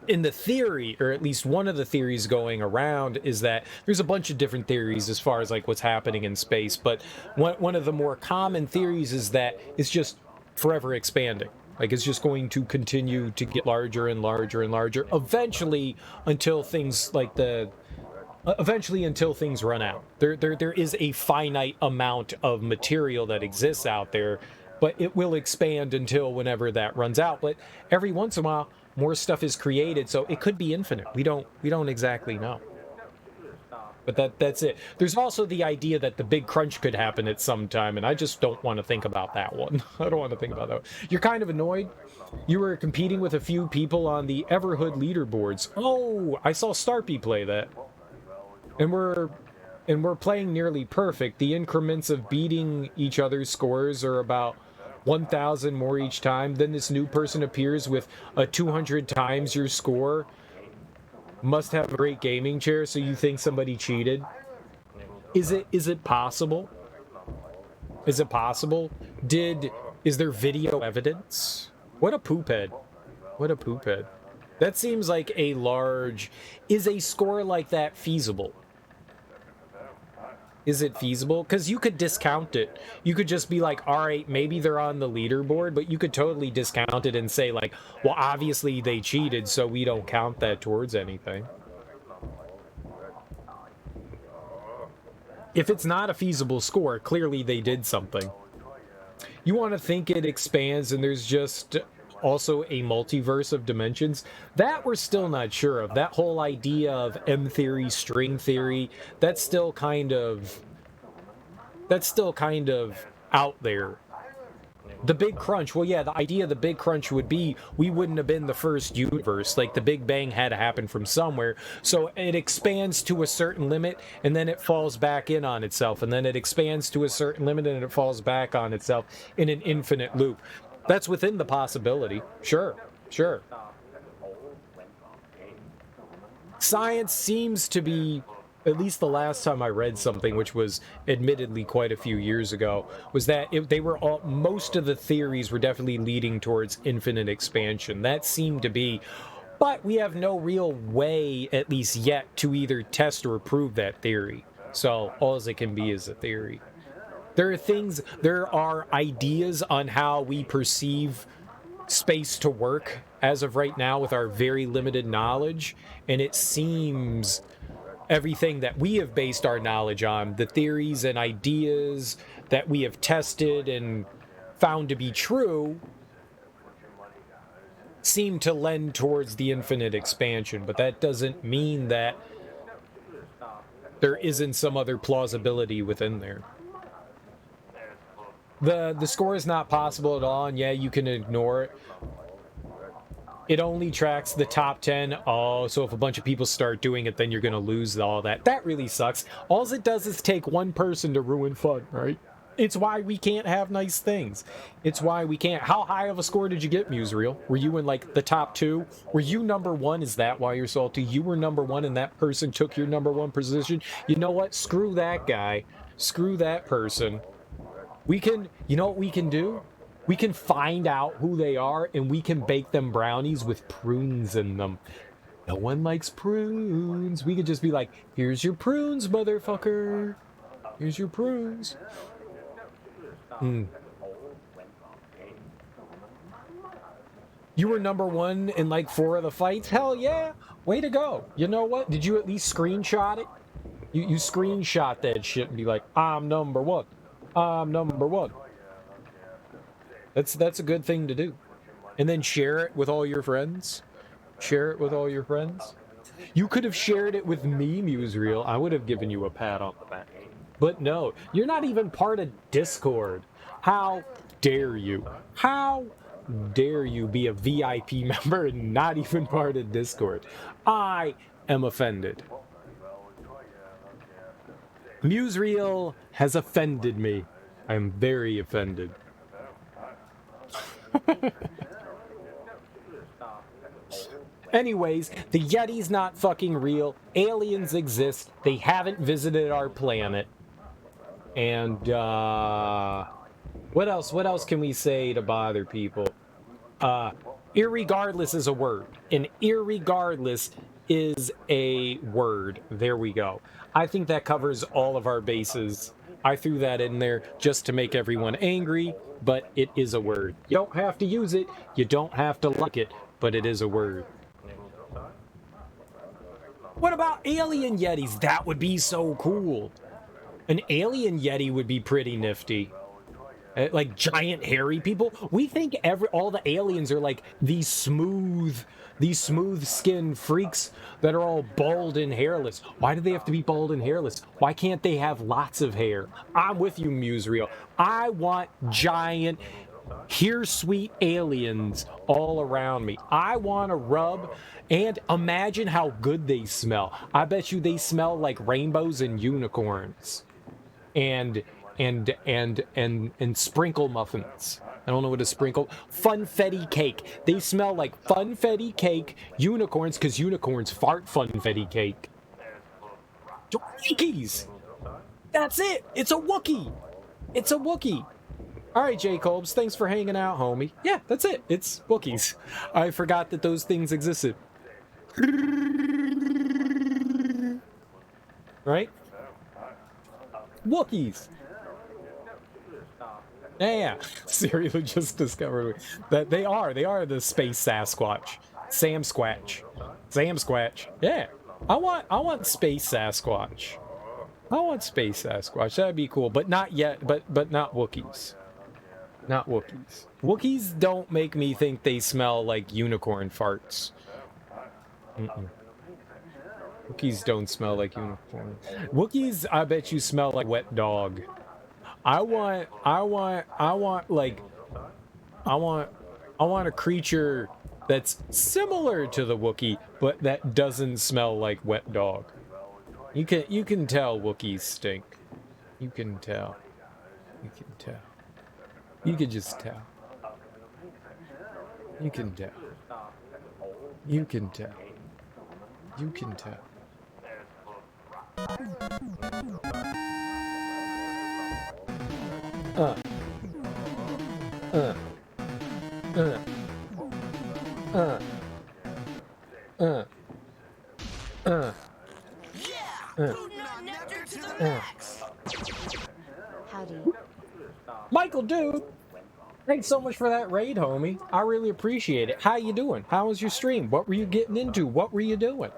In the theory, or at least one of the theories going around, is that there's a bunch of different theories as far as like what's happening in space, but one of the more common theories is that it's just forever expanding. Like, it's just going to continue to get larger and larger and larger, eventually until things run out. There is a finite amount of material that exists out there, but it will expand until whenever that runs out. But every once in a while, more stuff is created, so it could be infinite. We don't exactly know. But that's it. There's also the idea that the big crunch could happen at some time, and I just don't want to think about that one. I don't want to think about that one. You're kind of annoyed. You were competing with a few people on the Everhood leaderboards. Oh, I saw Starpy play that. And we're playing nearly perfect. The increments of beating each other's scores are about 1,000 more each time. Then this new person appears with a 200 times your score. Must have a great gaming chair, so you think somebody cheated. Is it possible? Is it possible? Is there video evidence? What a poop head. What a poop head. That seems like a large... Is a score like that feasible? Is it feasible? Because you could discount it. You could just be like, all right, maybe they're on the leaderboard, but you could totally discount it and say like, well, obviously they cheated, so we don't count that towards anything. If it's not a feasible score, clearly they did something. You want to think it expands and there's just also a multiverse of dimensions? That we're still not sure of. That whole idea of M theory, string theory, that's still kind of out there. The big crunch, well, yeah, the idea of the big crunch would be we wouldn't have been the first universe. Like, the Big Bang had to happen from somewhere. So it expands to a certain limit, and then it falls back in on itself. And then it expands to a certain limit, and it falls back on itself in an infinite loop. That's within the possibility. Sure, sure. Science seems to be, at least the last time I read something, which was admittedly quite a few years ago, was that most of the theories were definitely leading towards infinite expansion. That seemed to be, but we have no real way, at least yet, to either test or prove that theory. So all it can be is a theory. There are ideas on how we perceive space to work as of right now with our very limited knowledge, and it seems everything that we have based our knowledge on, the theories and ideas that we have tested and found to be true, seem to lend towards the infinite expansion, but that doesn't mean that there isn't some other plausibility within there. The score is not possible at all, and yeah, you can ignore it. It only tracks the top 10. Oh, so if a bunch of people start doing it, then you're going to lose all that. That really sucks. All it does is take one person to ruin fun, right? It's why we can't have nice things. It's why we can't. How high of a score did you get, Musreal? Were you in, like, the top 2? Were you number 1? Is that why you're salty? You were number 1 and that person took your number 1 position? You know what? Screw that guy. Screw that person. We can, you know what we can do? We can find out who they are, and we can bake them brownies with prunes in them. No one likes prunes. We could just be like, here's your prunes, motherfucker. Here's your prunes. You were number 1 in like 4 of the fights? Hell yeah. Way to go. You know what? Did you at least screenshot it? You screenshot that shit and be like, I'm number 1. I'm number 1. That's a good thing to do. And then share it with all your friends. Share it with all your friends. You could have shared it with me, Musreal. I would have given you a pat on the back. But no, you're not even part of Discord. How dare you? How dare you be a VIP member and not even part of Discord? I am offended. Musreal has offended me. I am very offended. Anyways, the Yeti's not fucking real. Aliens exist. They haven't visited our planet. And, what else? What else can we say to bother people? Irregardless is a word. And irregardless is a word. There we go. I think that covers all of our bases. I threw that in there just to make everyone angry, but it is a word. You don't have to use it, you don't have to like it, but it is a word. What about alien Yetis? That would be so cool. An alien Yeti would be pretty nifty. Like giant hairy people. We think all the aliens are like these smooth skinned freaks that are all bald and hairless. Why do they have to be bald and hairless? Why can't they have lots of hair? I'm with you, Musreal. I want giant sweet aliens all around me. I want to rub, and imagine how good they smell. I bet you they smell like rainbows and unicorns. And sprinkle muffins. I don't know what a sprinkle. Funfetti cake. They smell like funfetti cake, unicorns, because unicorns fart funfetti cake. Wookiees! That's it! It's a Wookiee! It's a Wookiee! Alright, Jacobs, thanks for hanging out, homie. Yeah, that's it. It's Wookiees. I forgot that those things existed. Right? Wookiees! Yeah, Serial just discovered that they are the space Sasquatch. Sam Squatch. Yeah. I want space Sasquatch. I want space Sasquatch. That'd be cool, but not yet, but not Wookiees. Not Wookiees. Wookiees don't make me think they smell like unicorn farts. Wookiees don't smell like unicorn. Wookiees, I bet you smell like wet dog. I want a creature that's similar to the Wookiee, but that doesn't smell like wet dog. You can tell Wookiees stink. You can tell. You can tell. You can just tell. You can tell. You can tell. You can tell. Howdy. Michael, dude! Thanks so much for that raid, homie. I really appreciate it. How you doing? How was your stream? What were you getting into? What were you doing?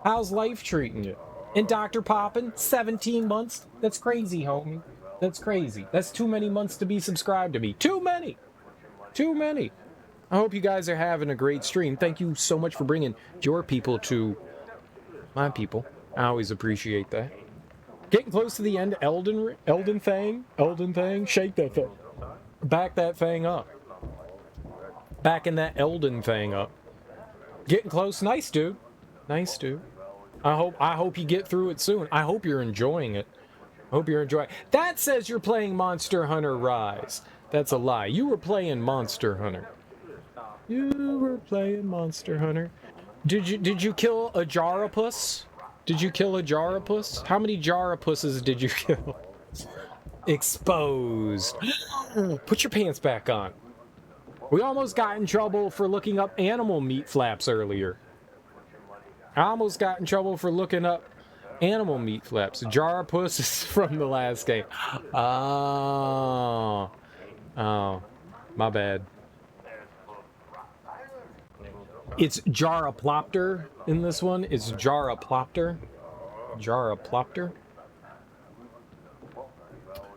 How's life treating you? And Dr. Poppin', 17 months? That's crazy, homie. That's crazy. That's too many months to be subscribed to me. Too many! Too many! I hope you guys are having a great stream. Thank you so much for bringing your people to my people. I always appreciate that. Getting close to the end. Elden thing. Shake that thing. Back that thing up. Backing that Elden thing up. Getting close. Nice, dude. Nice, dude. I hope you get through it soon. I hope you're enjoying it. I hope you're enjoying. That says you're playing Monster Hunter Rise. That's a lie. You were playing Monster Hunter. You were playing Monster Hunter. Did you kill a Jarapus? Did you kill a Jarapus? How many Jarapusses did you kill? Exposed. Put your pants back on. We almost got in trouble for looking up animal meat flaps earlier. I almost got in trouble for looking up animal meat flaps. Jarapus is from the last game. Oh, my bad. It's Jaraplopter in this one. It's Jaraplopter. Jaraplopter.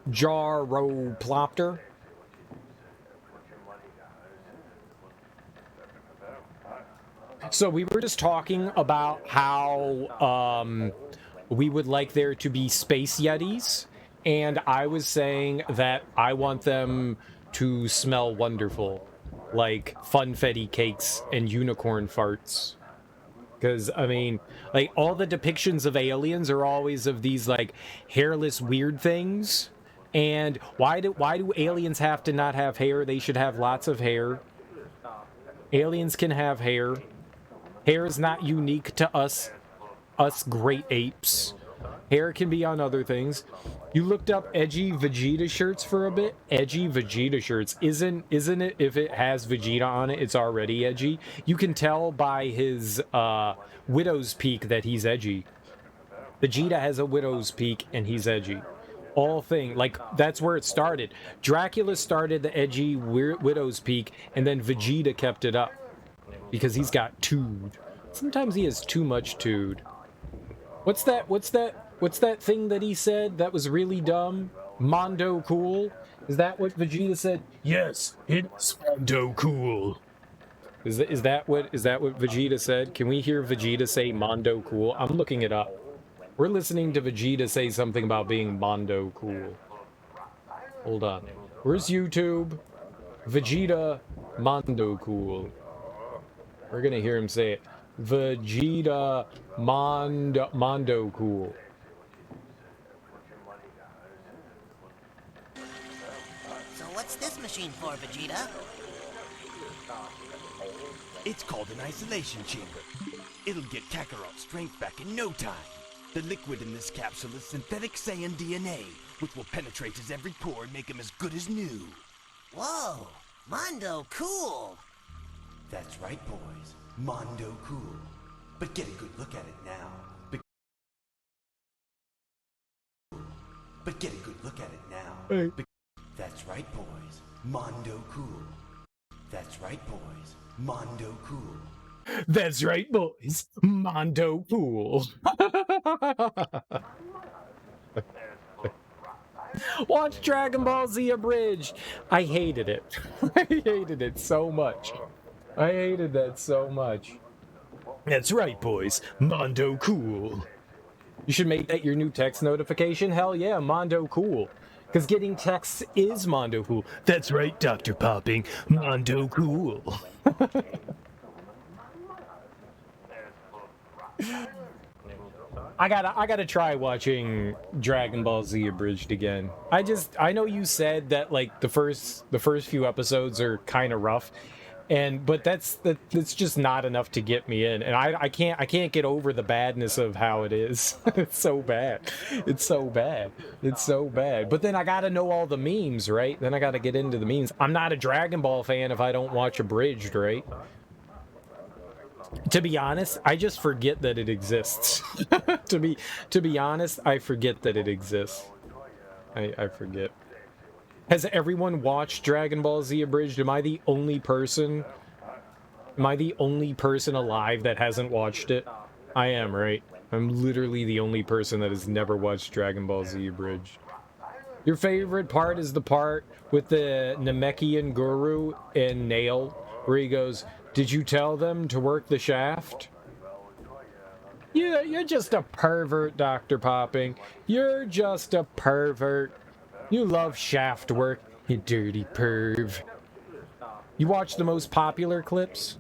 Jaroplopter. So we were just talking about how we would like there to be space yetis, and I was saying that I want them to smell wonderful, like funfetti cakes and unicorn farts. Because, I mean, like, all the depictions of aliens are always of these, like, hairless weird things. And why do aliens have to not have hair? They should have lots of hair. Aliens can have hair. Hair is not unique to us great apes. Hair can be on other things. You looked up edgy Vegeta shirts for a bit? Edgy Vegeta shirts. Isn't it, if it has Vegeta on it, it's already edgy? You can tell by his widow's peak that he's edgy. Vegeta has a widow's peak and he's edgy. All thing, like, that's where it started. Dracula started the edgy widow's peak, and then Vegeta kept it up. Because he's got tood. Sometimes he has too much tood. What's that thing that he said that was really dumb? Mondo cool? Is that what Vegeta said? Yes, it's Mondo cool. Is that what Vegeta said? Can we hear Vegeta say Mondo cool? I'm looking it up. We're listening to Vegeta say something about being Mondo cool. Hold on. Where's YouTube? Vegeta Mondo cool. We're gonna hear him say it. Vegeta Mondo cool. So what's this machine for, Vegeta? It's called an isolation chamber. It'll get Kakarot's strength back in no time. The liquid in this capsule is synthetic Saiyan DNA, which will penetrate his every pore and make him as good as new. Whoa, Mondo cool. That's right, boys. Mondo cool. But get a good look at it now. But get a good look at it now. Hey. That's right, boys. Mondo cool. That's right, boys. Mondo cool. That's right, boys. Mondo cool. Watch Dragon Ball Z Abridged. I hated it. I hated it so much. I hated that so much. That's right, boys. Mondo cool. You should make that your new text notification. Hell yeah, Mondo cool. Because getting texts is Mondo cool. That's right, Dr. Popping. Mondo cool. I gotta try watching Dragon Ball Z Abridged again. I know you said that like the first few episodes are kind of rough, but that's just not enough to get me in, and I can't get over the badness of how it is. It's so bad. It's so bad. It's so bad. But then I gotta know all the memes, right? Then I gotta get into the memes. I'm not a Dragon Ball fan if I don't watch Abridged, right? To be honest, I just forget that it exists. To be honest, I forget that it exists. I forget. Has everyone watched Dragon Ball Z Abridged? Am I the only person alive that hasn't watched it? I am, right? I'm literally the only person that has never watched Dragon Ball Z Abridged. Your favorite part is the part with the Namekian Guru and Nail, where he goes, "Did you tell them to work the shaft?" Yeah, you're just a pervert, Dr. Popping. You're just a pervert. You love shaft work, you dirty perv. You watch the most popular clips?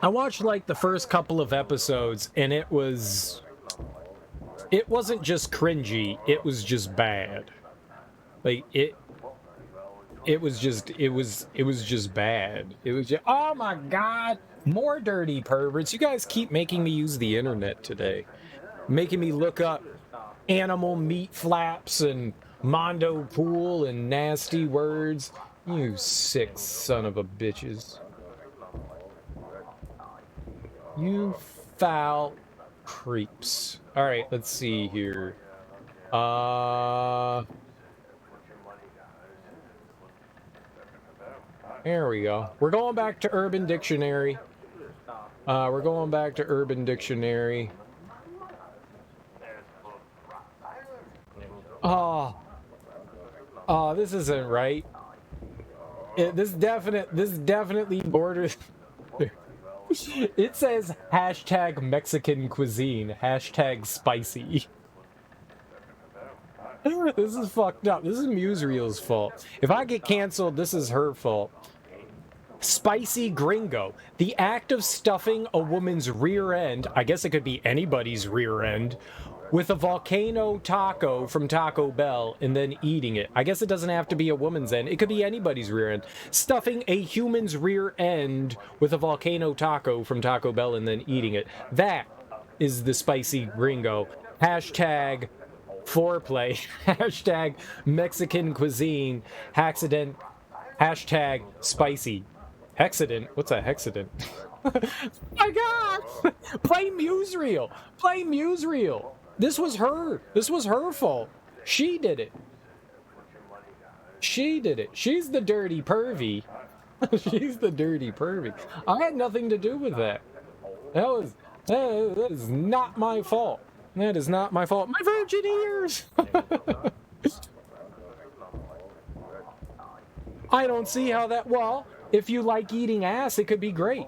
I watched like the first couple of episodes, and it wasn't just cringy, it was just bad. Like it was just bad. It was just, oh my god, more dirty perverts. You guys keep making me use the internet today. Making me look up animal meat flaps and Mondo pool and nasty words. You sick son of a bitches. You foul creeps. Alright, let's see here. There we go. We're going back to Urban Dictionary. Oh, this isn't right. This definitely borders. It says hashtag Mexican cuisine, hashtag spicy. This is fucked up. This is Musereal's fault. If I get canceled, this is her fault. Spicy gringo. The act of stuffing a woman's rear end, I guess it could be anybody's rear end, with a volcano taco from Taco Bell and then eating it. I guess it doesn't have to be a woman's end. It could be anybody's rear end. Stuffing a human's rear end with a volcano taco from Taco Bell and then eating it. That is the spicy gringo. Hashtag foreplay. Hashtag Mexican cuisine. Hexxat. Hashtag spicy. Hexxat? What's a Hexxat? My god! Play Musereel! Play Musereel! This was her. This was her fault. She did it. She did it. She's the dirty pervy. She's the dirty pervy. I had nothing to do with that. That is not my fault. That is not my fault. My virgin ears! I don't see how that... Well, if you like eating ass, it could be great.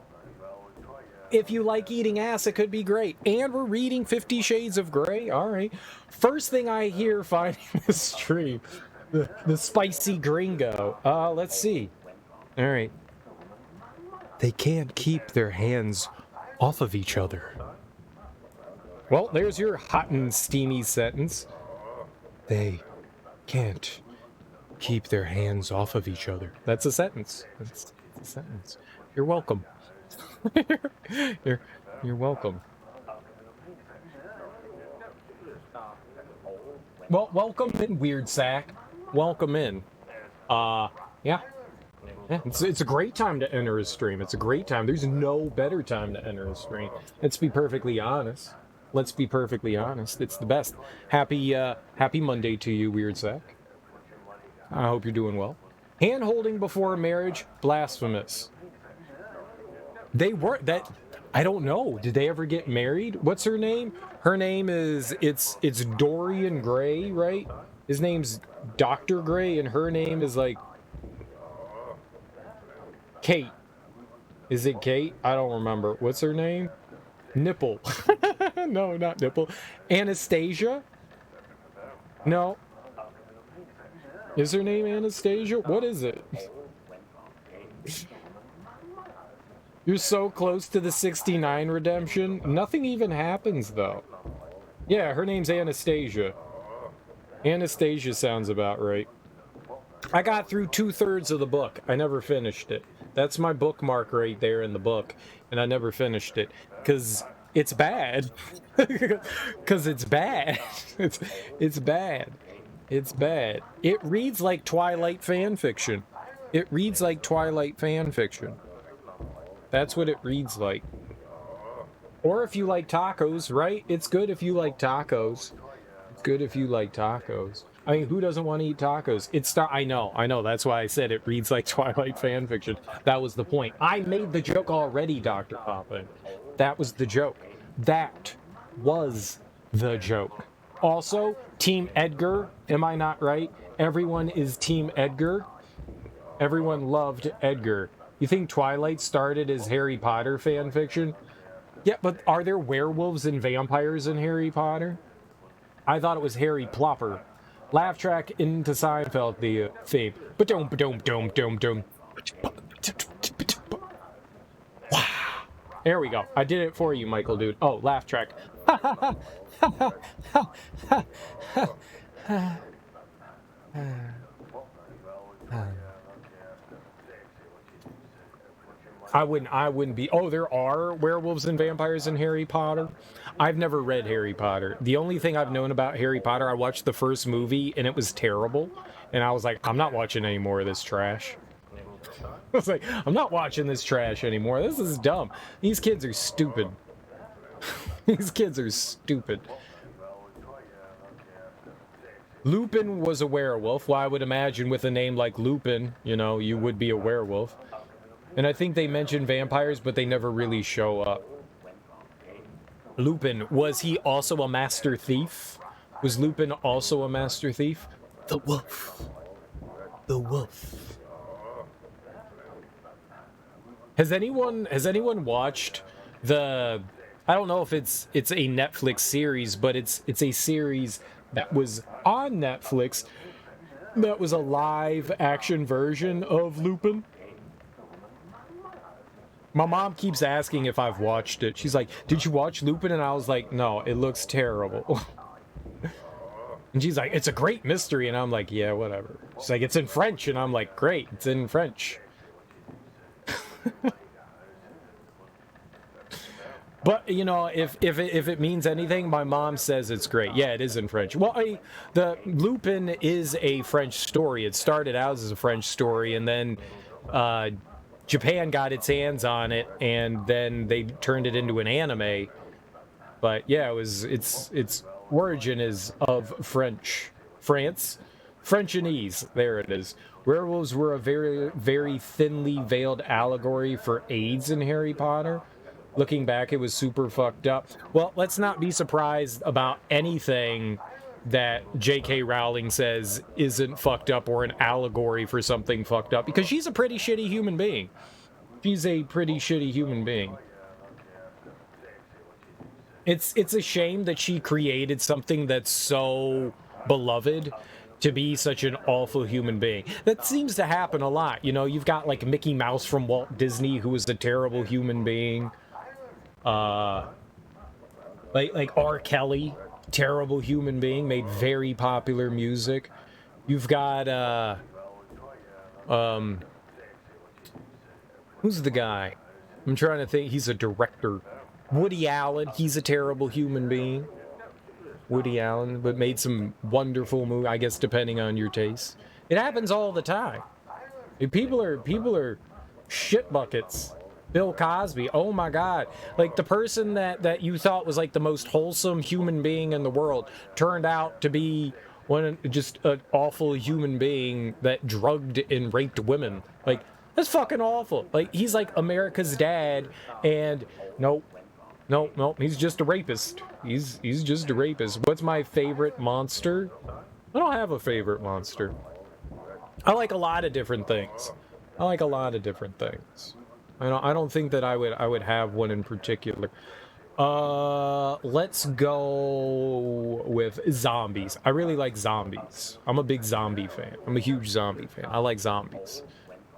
If you like eating ass, it could be great. And we're reading 50 Shades of Grey. All right. First thing I hear finding the stream. The spicy gringo. Let's see. All right. They can't keep their hands off of each other. Well, there's your hot and steamy sentence. They can't keep their hands off of each other. That's a sentence. That's a sentence. You're welcome. You're welcome. Well, welcome in, Weird Sack. Welcome in. Yeah. It's a great time to enter a stream. It's a great time. There's no better time to enter a stream. Let's be perfectly honest. Let's be perfectly honest. It's the best. Happy Monday to you, Weird Sack. I hope you're doing well. Hand holding before marriage, blasphemous. They were that. I don't know. Did they ever get married? What's her name? Her name is it's Dorian Gray, right? His name's Dr. Gray, and her name is like Kate. Is it Kate? I don't remember. What's her name? Nipple. No, not Nipple. Anastasia? No. Is her name Anastasia? What is it? You're so close to the 69 redemption. Nothing even happens, though. Yeah, her name's Anastasia. Anastasia sounds about right. I got through 2/3 of the book. I never finished it. That's my bookmark right there in the book. And I never finished it. Because it's bad. Because it's bad. It's bad. It's bad. It reads like Twilight fan fiction. It reads like Twilight fan fiction. That's what it reads like. Or if you like tacos, right? It's good if you like tacos. It's good if you like tacos. I mean, who doesn't want to eat tacos? I know. That's why I said it reads like Twilight fan fiction. That was the point. I made the joke already, Dr. Poppin. That was the joke. That was the joke. Also, Team Edgar, am I not right? Everyone is Team Edgar. Everyone loved Edgar. You think Twilight started as Harry Potter fan fiction? Yeah, but are there werewolves and vampires in Harry Potter? I thought it was Harry Plopper. Laugh track into Seinfeld, the theme. Ba-dum, ba-dum, dum, dum, dum. Wow. There we go. I did it for you, Michael, dude. Oh, laugh track. I wouldn't be. Oh, there are werewolves and vampires in Harry Potter. I've never read Harry Potter. The only thing I've known about Harry Potter, I watched the first movie and it was terrible. And I was like, I'm not watching any more of this trash. I was like, I'm not watching this trash anymore. This is dumb. These kids are stupid. These kids are stupid. Lupin was a werewolf. Well, I would imagine with a name like Lupin, you would be a werewolf. And I think they mentioned vampires, but they never really show up. Lupin, was he also a master thief? Was Lupin also a master thief? The wolf. The wolf. Has anyone watched the... I don't know if it's a Netflix series, but it's a series that was on Netflix that was a live action version of Lupin. My mom keeps asking if I've watched it. She's like, did you watch Lupin? And I was like, no, it looks terrible. And she's like, it's a great mystery. And I'm like, yeah, whatever. She's like, it's in French. And I'm like, great, it's in French. But, if it means anything, my mom says it's great. Yeah, it is in French. Well, the Lupin is a French story. It started out as a French story, and then Japan got its hands on it, and then they turned it into an anime. But yeah, its origin is of France, Frenchese. There it is. Werewolves were a very, very thinly veiled allegory for AIDS in Harry Potter. Looking back, it was super fucked up. Well, let's not be surprised about anything that J.K. Rowling says isn't fucked up or an allegory for something fucked up, because she's a pretty shitty human being. She's a pretty shitty human being. It's a shame that she created something that's so beloved to be such an awful human being. That seems to happen a lot. You know, you've got like Mickey Mouse from Walt Disney, who was a terrible human being. Like R. Kelly, terrible human being, made very popular music. You've got who's the guy? I'm trying to think. He's a director. Woody Allen, he's a terrible human being. Woody Allen, but made some wonderful movies, I guess, depending on your taste. It happens all the time. People are shit buckets. Bill Cosby, oh my god. Like, the person that you thought was like the most wholesome human being in the world turned out to be just an awful human being that drugged and raped women. Like, that's fucking awful. Like, he's like America's dad, and nope, he's just a rapist. He's just a rapist. What's my favorite monster? I don't have a favorite monster. I like a lot of different things. I don't think that I would have one in particular. Let's go with zombies. I really like zombies. I'm a big zombie fan. I'm a huge zombie fan. I like zombies.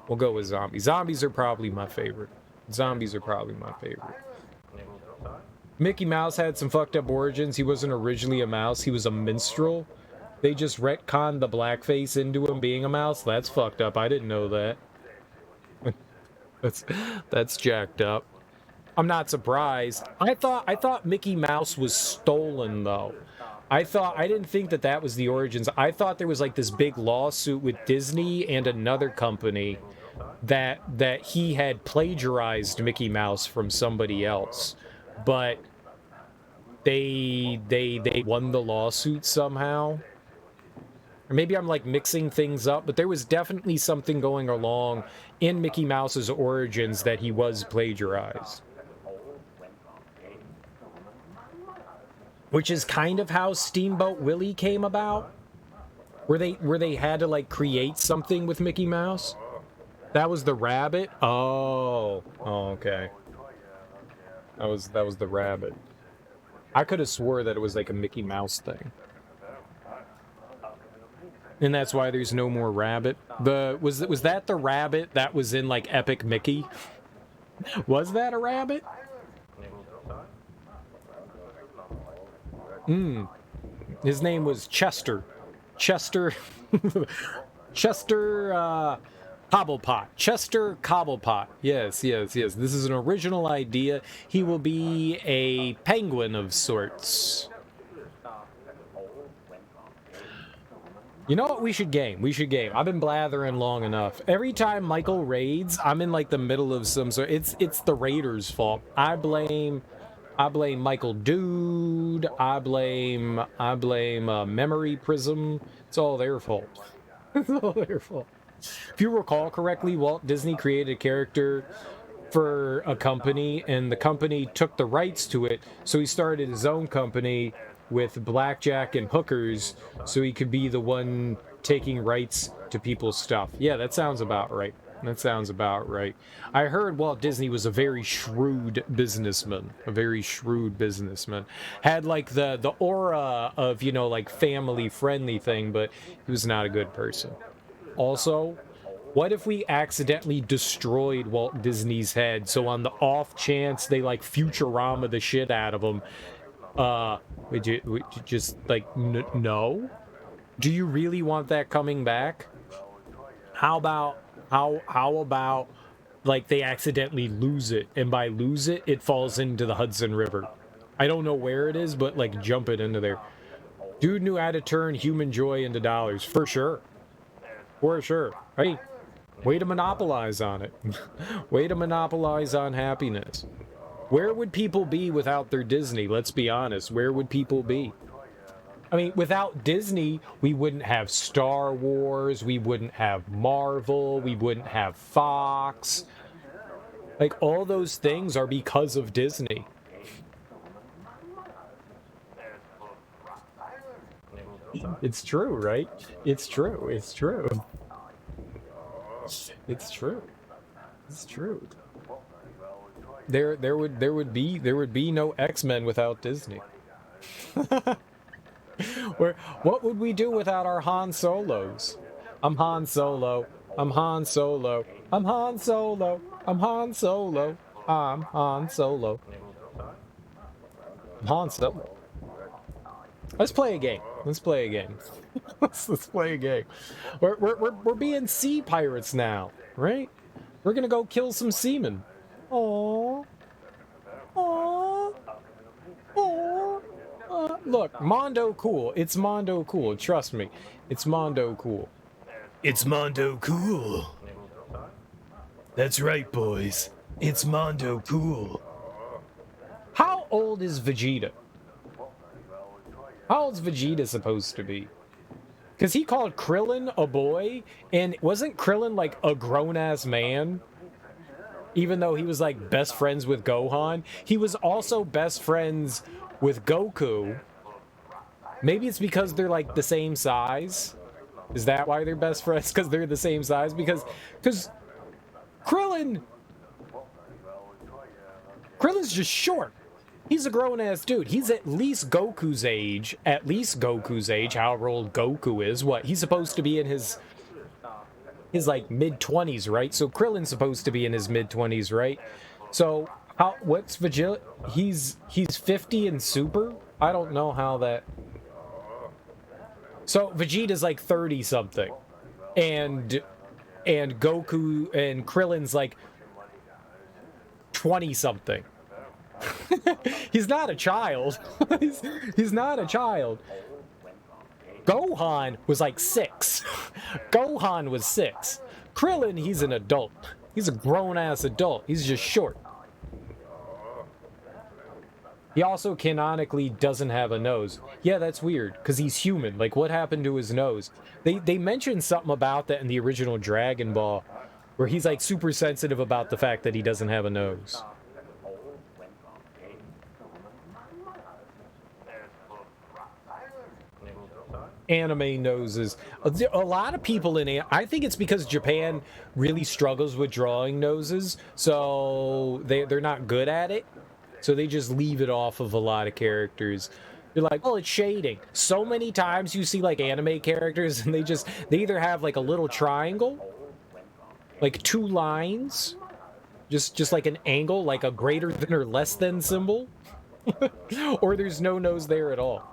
We'll go with zombies. Zombies are probably my favorite. Mickey Mouse had some fucked up origins. He wasn't originally a mouse. He was a minstrel. They just retconned the blackface into him being a mouse. That's fucked up. I didn't know that. That's jacked up. I'm not surprised. I thought Mickey Mouse was stolen, though. I didn't think that was the origins. I thought there was like this big lawsuit with Disney and another company that he had plagiarized Mickey Mouse from somebody else, but they won the lawsuit somehow. Or maybe I'm like mixing things up, but there was definitely something going along in Mickey Mouse's origins that he was plagiarized. Which is kind of how Steamboat Willie came about. Where they had to like create something with Mickey Mouse. That was the rabbit? Oh, okay. That was the rabbit. I could have swore that it was like a Mickey Mouse thing. And that's why there's no more rabbit. Was that the rabbit that was in like Epic Mickey? Was that a rabbit? His name was Chester. Chester Cobblepot. Chester Cobblepot. Yes. This is an original idea. He will be a penguin of sorts. You know what we should game? I've been blathering long enough. Every time Michael raids, I'm in like the middle of some sort. It's the raiders' fault. I blame Michael Dude. I blame Memory Prism. It's all their fault. It's all their fault. If you recall correctly, Walt Disney created a character for a company, and the company took the rights to it, so he started his own company with blackjack and hookers, so he could be the one taking rights to people's stuff. Yeah, that sounds about right. I heard Walt Disney was a very shrewd businessman. Had like the aura of, you know, like family-friendly thing, but he was not a good person. Also, what if we accidentally destroyed Walt Disney's head, so on the off chance they like Futurama the shit out of him, would you just like no? Do you really want that coming back? How about like they accidentally lose it, and by lose it, it falls into the Hudson River. I don't know where it is, but like jump it into there. Dude knew how to turn human joy into dollars, for sure. Hey, way to monopolize on it. Way to monopolize on happiness. Where would people be without their Disney? Let's be honest. Where would people be? I mean, without Disney, we wouldn't have Star Wars, we wouldn't have Marvel, we wouldn't have Fox. Like, all those things are because of Disney. It's true, right? It's true. It's true. It's true. It's true. There would be no X-Men without Disney. What would we do without our Han Solos? I'm Han Solo. I'm Han Solo. I'm Han Solo. I'm Han Solo. I'm Han Solo. I'm Han Solo. Let's play a game. Let's play a game. let's play a game. We're being sea pirates now, right? We're gonna go kill some seamen. Aww. Aww. Aww. Look, Mondo cool. It's Mondo cool. Trust me. It's Mondo cool. It's Mondo cool. That's right, boys. It's Mondo cool. How old is Vegeta? How old's Vegeta supposed to be? Because he called Krillin a boy, and wasn't Krillin like a grown-ass man? Even though he was like best friends with Gohan, he was also best friends with Goku. Maybe it's because they're like the same size. Is that why they're best friends? Because they're the same size? Because Krillin's just short. He's a grown-ass dude. He's at least Goku's age. At least Goku's age, however old Goku is. What? He's supposed to be in his like mid-20s, right? So Krillin's supposed to be in his mid-20s, right? So what's Vegeta? He's 50 in Super? I don't know how that... So Vegeta's like 30 something. And Goku and Krillin's like 20 something. He's not a child. he's not a child. Gohan was like 6. Gohan was 6. Krillin, he's an adult. He's a grown-ass adult. He's just short. He also canonically doesn't have a nose. Yeah, that's weird, because he's human. Like, what happened to his nose? They mentioned something about that in the original Dragon Ball, where he's like super sensitive about the fact that he doesn't have a nose. Anime noses. A lot of people I think it's because Japan really struggles with drawing noses, so they're not good at it. So they just leave it off of a lot of characters. You're like, oh, it's shading. So many times you see like anime characters and they either have like a little triangle, like 2 lines, just like an angle, like a greater than or less than symbol, or there's no nose there at all.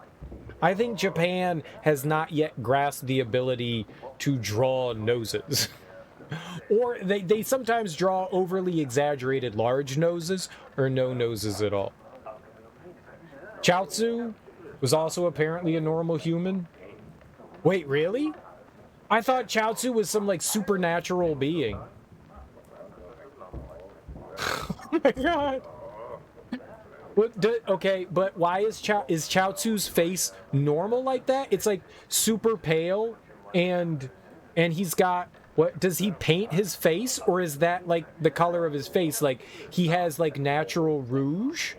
I think Japan has not yet grasped the ability to draw noses. Or they sometimes draw overly exaggerated large noses or no noses at all. Chaozu was also apparently a normal human. Wait, really? I thought Chaozu was some like supernatural being. Oh my god. Okay, but why is Chaozu's face normal like that? It's like super pale, and he's got, what, does he paint his face, or is that like the color of his face? Like he has like natural rouge?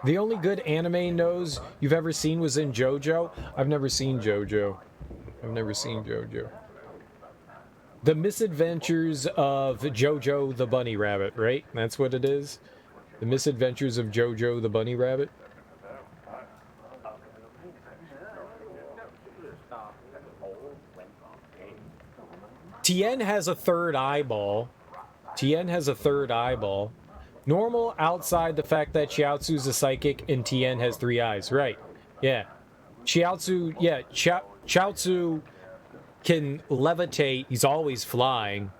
The only good anime nose you've ever seen was in JoJo. I've never seen JoJo. I've never seen JoJo. The Misadventures of Jojo the Bunny Rabbit, right? That's what it is? The Misadventures of Jojo the Bunny Rabbit? Tien has a third eyeball. Tien has a third eyeball. Normal outside the fact that Chiaotzu's a psychic and Tien has 3 eyes. Right. Yeah. Chiaotzu, yeah, Chiaotzu can levitate. He's always flying.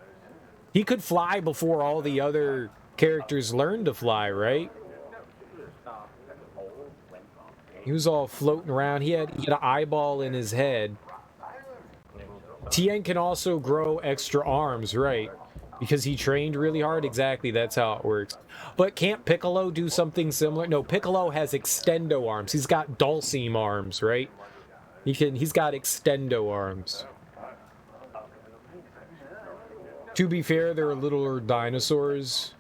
He could fly before all the other characters learned to fly, right? He was all floating around. He had an eyeball in his head. Tien can also grow extra arms, right? Because he trained really hard. Exactly, that's how it works. But can't Piccolo do something similar? No, Piccolo has extendo arms. He's got Dulcim arms, right? He's got extendo arms. To be fair, there are littler dinosaurs.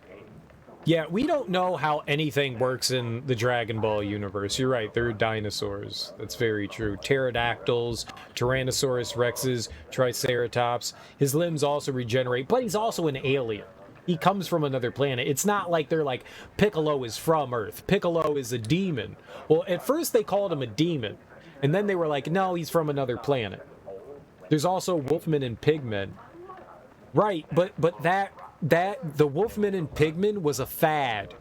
Yeah, we don't know how anything works in the Dragon Ball universe. You're right, they're dinosaurs. That's very true. Pterodactyls, Tyrannosaurus rexes, Triceratops. His limbs also regenerate, but he's also an alien. He comes from another planet. It's not like they're like, Piccolo is from Earth. Piccolo is a demon. Well, at first they called him a demon, and then they were like, no, he's from another planet. There's also Wolfmen and Pigmen. Right, but that the Wolfmen and Pigmen was a fad.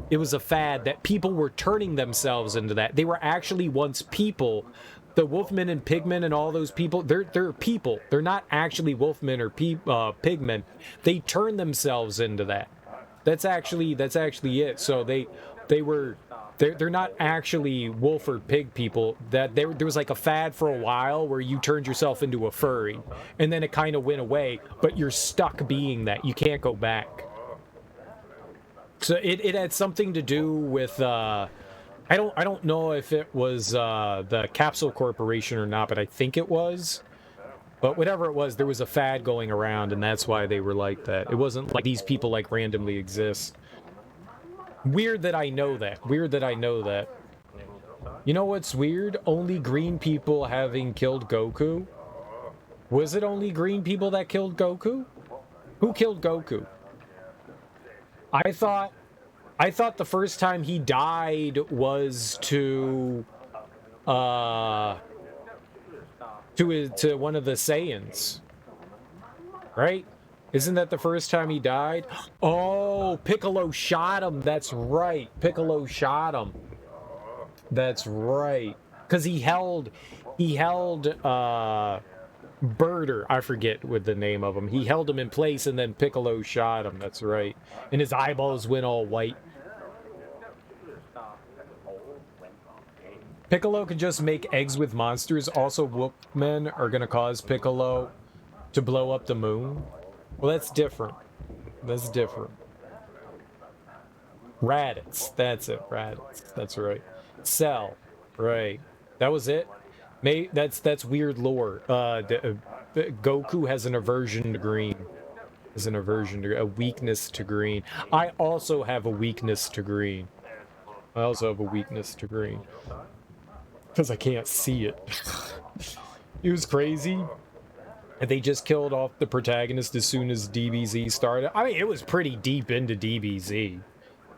It was a fad that people were turning themselves into that. They were actually once people. The Wolfmen and Pigmen and all those people, they're people. They're not actually Wolfmen or Pigmen. They turn themselves into that. That's actually it. So they're not actually wolf or pig people. That there was like a fad for a while where you turned yourself into a furry, and then it kind of went away, but you're stuck being that. You can't go back. So it had something to do with I don't know if it was the Capsule Corporation or not, but I think it was. But whatever it was, there was a fad going around, and that's why they were like that. It wasn't like these people like randomly exist. Weird that I know that. Weird that I know that. You know what's weird? Only green people having killed Goku? Was it only green people that killed Goku? Who killed Goku? I thought the first time he died was to one of the Saiyans. Right? Isn't that the first time he died? Oh, Piccolo shot him. That's right. Piccolo shot him. That's right. Because he held Birder. I forget what the name of him. He held him in place and then Piccolo shot him. That's right. And his eyeballs went all white. Piccolo can just make eggs with monsters. Also, Wolfmen are going to cause Piccolo to blow up the moon. Well, that's different. That's different. Raditz. That's it. Raditz. That's right. Cell. Right. That was it? That's weird lore. Goku has an aversion to green. Has an aversion to... a weakness to green. I also have a weakness to green. I also have a weakness to green. Because I can't see it. It was crazy. And they just killed off the protagonist as soon as DBZ started. I mean, it was pretty deep into DBZ.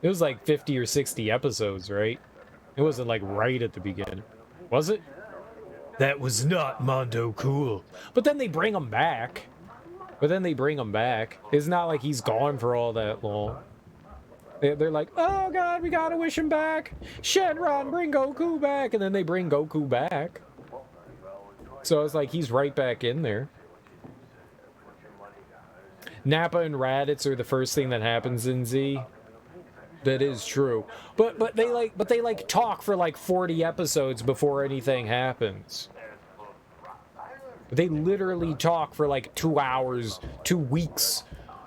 It was like 50 or 60 episodes, right? It wasn't like right at the beginning. Was it? That was not Mondo cool. But then they bring him back. It's not like he's gone for all that long. They're like, oh god, we gotta wish him back. Shenron, bring Goku back. And then they bring Goku back. So it's like he's right back in there. Nappa and Raditz are the first thing that happens in Z. That is true. But they talk for like 40 episodes before anything happens. They literally talk for like 2 hours, 2 weeks.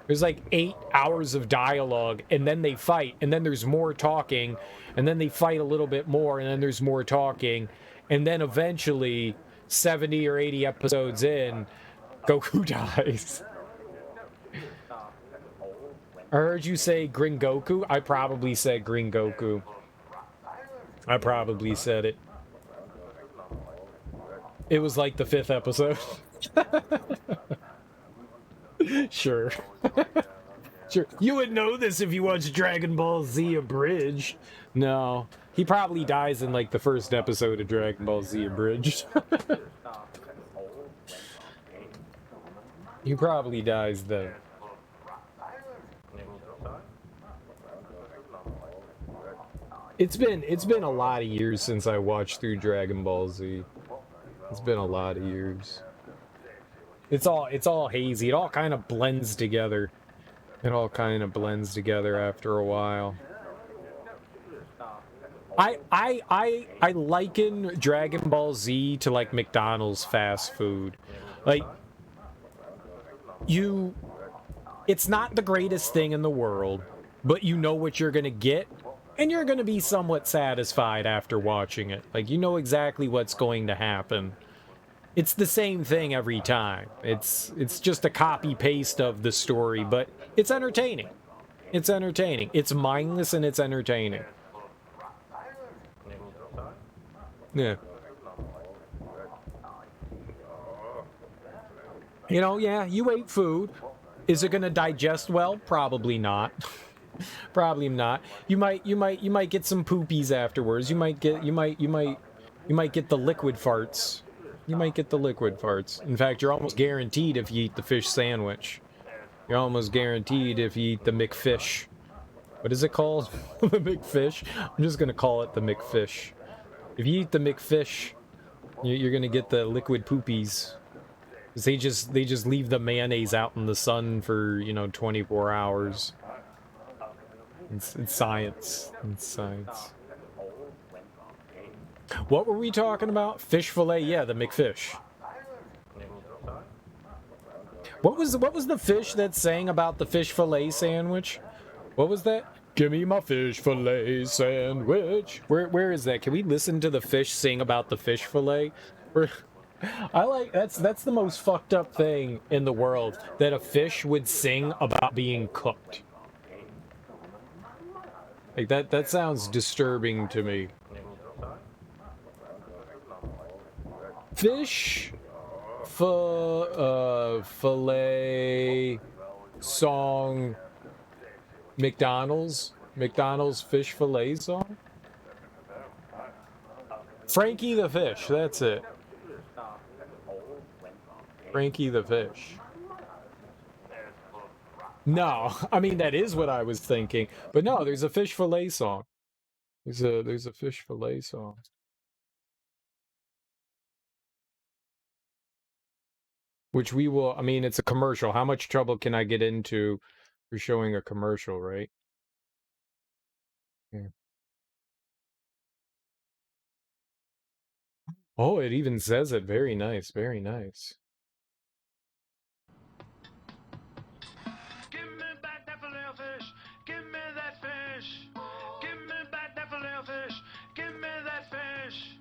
There's like 8 hours of dialogue, and then they fight, and then there's more talking, and then they fight a little bit more, and then there's more talking, and then eventually 70 or 80 episodes in, Goku dies. I heard you say Gringoku. I probably said Gringoku. I probably said it. It was like the 5th episode. Sure. Sure. You would know this if you watched Dragon Ball Z Abridged. No. He probably dies in like the first episode of Dragon Ball Z Abridged. He probably dies then. It's been a lot of years since I watched through Dragon Ball Z. It's been a lot of years. It's all hazy. It all kind of blends together. It all kind of blends together after a while. I liken Dragon Ball Z to like McDonald's fast food. Like it's not the greatest thing in the world, but you know what you're gonna get, and you're gonna be somewhat satisfied after watching it. Like you know exactly what's going to happen. it's the same thing every time. It's just a copy paste of the story, but it's entertaining. It's entertaining. It's mindless and it's entertaining. Yeah. You know, yeah, you ate food. Is it going to digest well? Probably not. Probably not. You might get some poopies afterwards. You might get the liquid farts. You might get the liquid farts. In fact, you're almost guaranteed if you eat the fish sandwich. You're almost guaranteed if you eat the McFish. What is it called? The McFish? I'm just going to call it the McFish. If you eat the McFish, you're going to get the liquid poopies. Because they just leave the mayonnaise out in the sun for, 24 hours. It's science. It's science. What were we talking about? Fish fillet? Yeah, the McFish. What was the fish that sang about the fish fillet sandwich? What was that? Give me my fish fillet sandwich. Where is that? Can we listen to the fish sing about the fish fillet? That's the most fucked up thing in the world, that a fish would sing about being cooked. Like that sounds disturbing to me. Fish fillet song McDonald's fish fillet song. Frankie the Fish, that's it. Frankie the Fish. No, I mean that is what I was thinking, but no, there's a fish fillet song. There's a fish fillet song. Which we will, I mean, it's a commercial. How much trouble can I get into for showing a commercial, right? Yeah. Oh, it even says it. Very nice, very nice. Give me back that filet of fish. Give me that fish. Give me back that filet of fish. Give me that fish.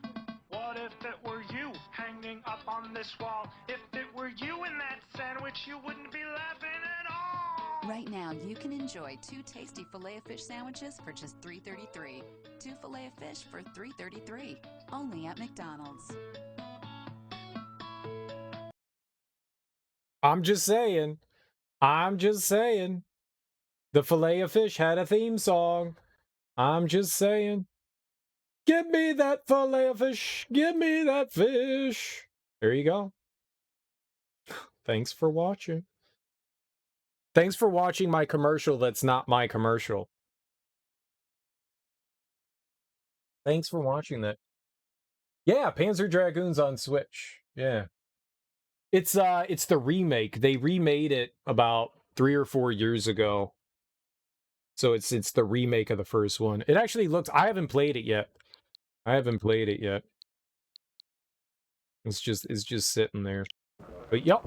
What if it were you hanging up on this wall? If it were you in that sandwich, you wouldn't be laughing at all. Right now, you can enjoy 2 tasty Filet-O-Fish sandwiches for just $3.33. 2 Filet-O-Fish for $3.33. Only at McDonald's. I'm just saying. The Filet-O-Fish had a theme song. I'm just saying. Give me that Filet-O-Fish. Give me that fish. There you go. Thanks for watching. Thanks for watching my commercial that's not my commercial. Thanks for watching that. Yeah, Panzer Dragoons on Switch. Yeah. It's the remake. They remade it about 3 or 4 years ago. So it's the remake of the first one. It actually looks, I haven't played it yet. It's just sitting there. But yep,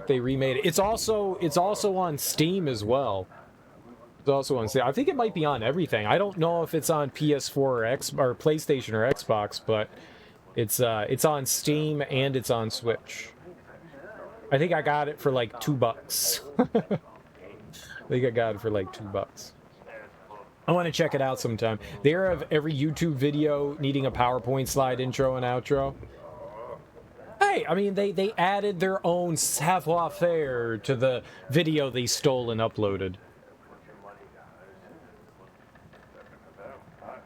they remade it. It's also on Steam as well. It's also on Steam. I think it might be on everything. I don't know if it's on PS4 or PlayStation or Xbox, but it's on Steam and it's on Switch. I think I got it for like $2. I think I got it for like $2. I want to check it out sometime. They are of every YouTube video needing a PowerPoint slide intro and outro. Hey, I mean, they added their own savoir-faire to the video they stole and uploaded.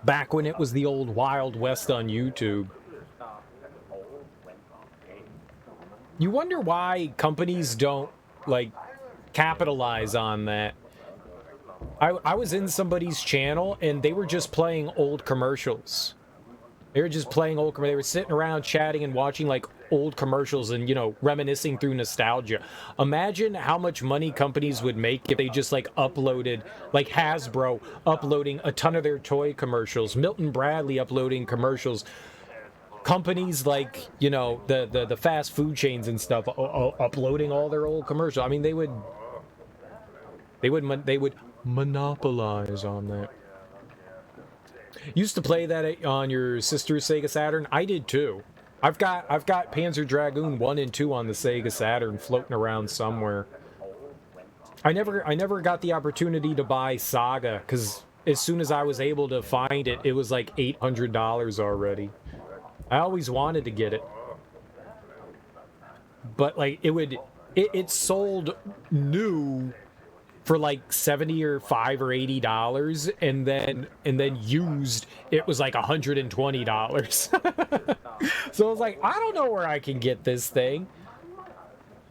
Back when it was the old Wild West on YouTube. You wonder why companies don't, like, capitalize on that. I was in somebody's channel, and they were just playing old commercials. They were just playing old commercials. They were sitting around chatting and watching, like, old commercials and, reminiscing through nostalgia. Imagine how much money companies would make if they just, like, uploaded, like Hasbro uploading a ton of their toy commercials, Milton Bradley uploading commercials, companies like, the fast food chains and stuff uploading all their old commercials. I mean, they would monopolize on that. Used to play that on your sister's Sega Saturn. I did too. I've got Panzer Dragoon 1 and 2 on the Sega Saturn floating around somewhere. I never got the opportunity to buy Saga, because as soon as I was able to find it, it was like $800 already. I always wanted to get it. But like it sold new for like $70 or $5 or $80, and then used it was like $120. So I was like, I don't know where I can get this thing.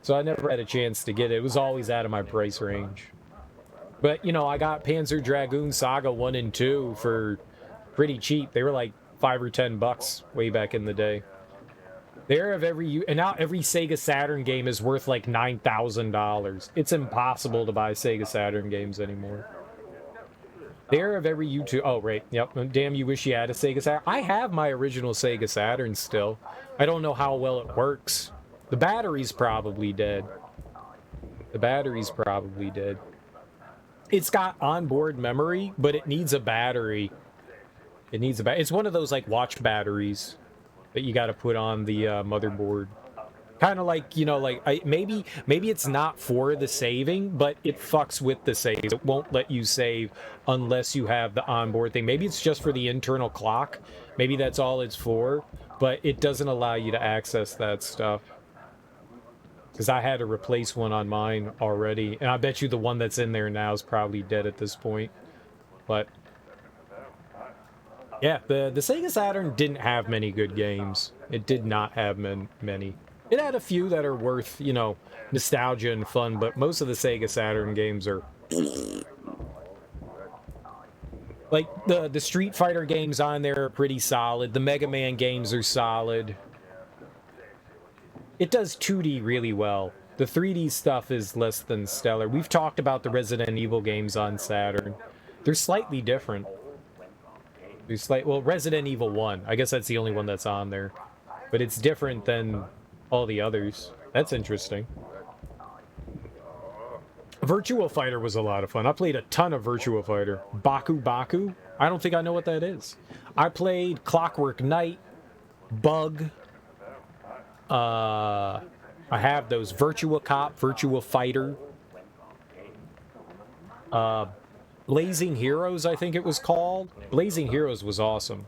So I never had a chance to get it. It was always out of my price range. But you know, I got Panzer Dragoon Saga 1 and 2 for pretty cheap. They were like $5 or $10 way back in the day. They're of and now every Sega Saturn game is worth like $9,000. It's impossible to buy Sega Saturn games anymore. They're of every YouTube. Oh, right. Yep. Damn, you wish you had a Sega Saturn. I have my original Sega Saturn still. I don't know how well it works. The battery's probably dead. The battery's probably dead. It's got onboard memory, but it needs a battery. It needs a It's one of those like watch batteries that you got to put on the motherboard. Kind of like, you know, like maybe it's not for the saving, but it fucks with the saves. It won't let you save unless you have the onboard thing. Maybe it's just for the internal clock. Maybe that's all it's for, but it doesn't allow you to access that stuff. Because I had to replace one on mine already, and I bet you the one that's in there now is probably dead at this point. But yeah, the Sega Saturn didn't have many good games. It did not have many. It had a few that are worth, you know, nostalgia and fun, but most of the Sega Saturn games are... Like, the Street Fighter games on there are pretty solid. The Mega Man games are solid. It does 2D really well. The 3D stuff is less than stellar. We've talked about the Resident Evil games on Saturn. They're slightly different. Well, Resident Evil 1. I guess that's the only one that's on there. But it's different than all the others. That's interesting. Virtua Fighter was a lot of fun. I played a ton of Virtua Fighter. Baku Baku? I don't think I know what that is. I played Clockwork Knight, Bug. I have those. Virtua Cop, Virtua Fighter. Blazing Heroes, I think it was called. Blazing Heroes was awesome.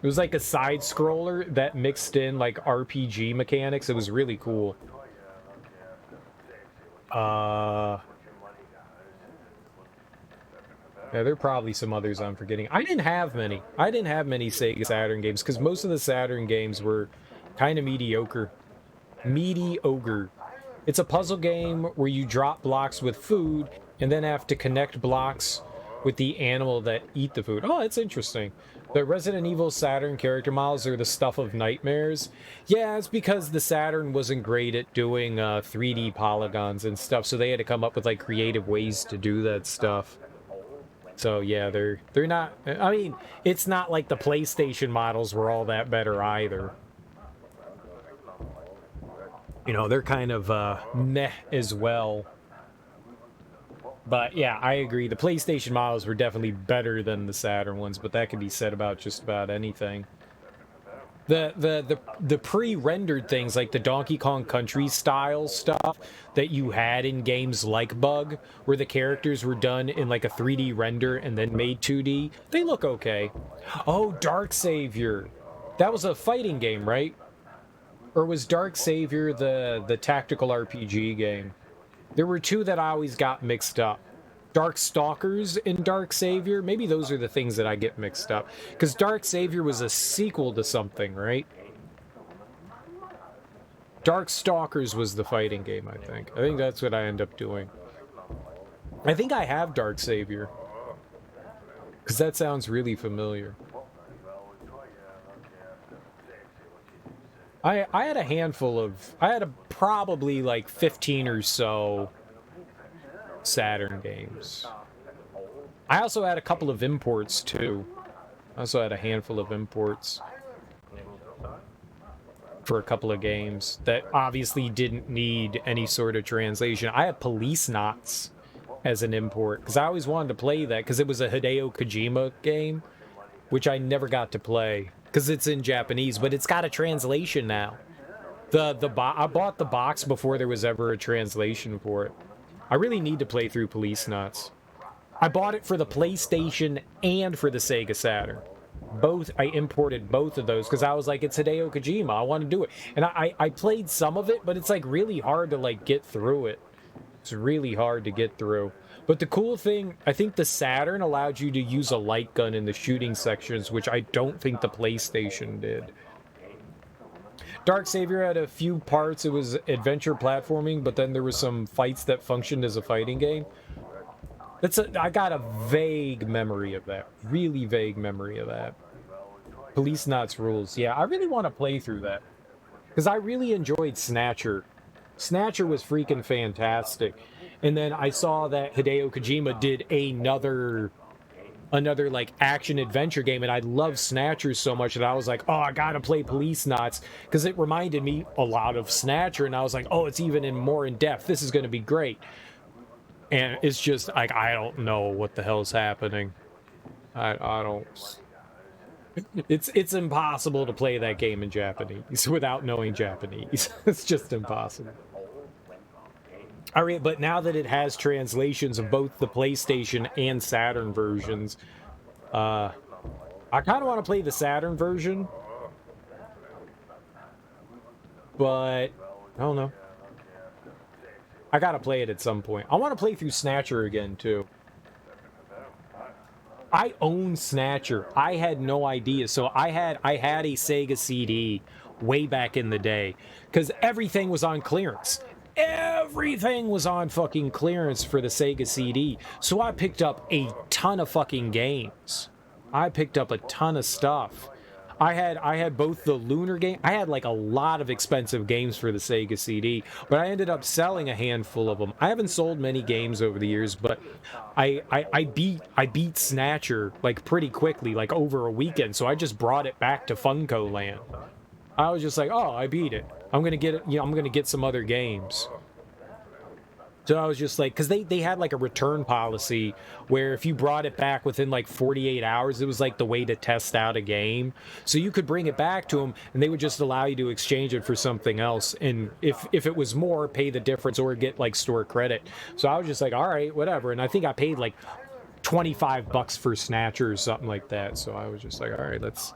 It was like a side-scroller that mixed in, like, RPG mechanics. It was really cool. Yeah, there are probably some others I'm forgetting. I didn't have many. I didn't have many Sega Saturn games, because most of the Saturn games were kind of mediocre. Mediocre. It's a puzzle game where you drop blocks with food, and then have to connect blocks with the animal that eat the food. Oh, that's interesting. The Resident Evil Saturn character models are the stuff of nightmares. Yeah, it's because the Saturn wasn't great at doing 3D polygons and stuff, so they had to come up with like creative ways to do that stuff. So yeah, they're not... I mean, it's not like the PlayStation models were all that better either. You know, they're kind of meh as well. But yeah, I agree. The PlayStation models were definitely better than the Saturn ones, but that can be said about just about anything. The pre-rendered things, like the Donkey Kong Country style stuff that you had in games like Bug, where the characters were done in like a 3D render and then made 2D, they look okay. Oh, Dark Savior. That was a fighting game, right? Or was Dark Savior the tactical RPG game? There were two that I always got mixed up. Dark Stalkers and Dark Savior. Maybe those are the things that I get mixed up. Because Dark Savior was a sequel to something, right? Dark Stalkers was the fighting game, I think. I think that's what I end up doing. I think I have Dark Savior. Because that sounds really familiar. I had a handful of... I had probably like 15 or so Saturn games. I also had a couple of imports too. I also had a handful of imports for a couple of games that obviously didn't need any sort of translation. I had Police Knots as an import because I always wanted to play that because it was a Hideo Kojima game, which I never got to play. because it's in Japanese, but it's got a translation now. I bought the box before there was ever a translation for it. I really need to play through Police Nuts. I bought it for the PlayStation and for the Sega Saturn. Both, I imported both of those because I was like, it's Hideo Kojima, I want to do it. And I played some of it, but it's like really hard to like get through it. It's really hard to get through. But the cool thing, I think the Saturn allowed you to use a light gun in the shooting sections, which I don't think the PlayStation did. Dark Savior had a few parts. It was adventure platforming, but then there were some fights that functioned as a fighting game. I got a vague memory of that. Really vague memory of that. Police Nuts rules. Yeah, I really want to play through that. Because I really enjoyed Snatcher. Snatcher was freaking fantastic. And then I saw that Hideo Kojima did another like action adventure game, and I love Snatcher so much that I was like, oh, I gotta play Police Nuts, because it reminded me a lot of Snatcher, and I was like, oh, it's even more in depth. This is gonna be great. And it's just like, I don't know what the hell's happening. I don't. It's impossible to play that game in Japanese without knowing Japanese. It's just impossible. All right, but now that it has translations of both the PlayStation and Saturn versions, I kind of want to play the Saturn version, but I don't know. I gotta play it at some point. I want to play through Snatcher again, too. I own Snatcher. I had no idea. So I had a Sega CD way back in the day, because everything was on clearance. Everything was on fucking clearance for the Sega CD. So I picked up a ton of fucking games. I picked up a ton of stuff. I had both the Lunar game. I had like a lot of expensive games for the Sega CD, but I ended up selling a handful of them. I haven't sold many games over the years, but I beat Snatcher like pretty quickly, like over a weekend. So I just brought it back to Funko Land. I was just like, oh, I beat it. I'm gonna get it. You know, I'm gonna get some other games. So I was just like, because they had like a return policy where if you brought it back within like 48 hours, it was like the way to test out a game. So you could bring it back to them and they would just allow you to exchange it for something else. And if it was more, pay the difference or get like store credit. So I was just like, all right, whatever. And I think I paid like $25 for Snatcher or something like that. So I was just like, all right, let's...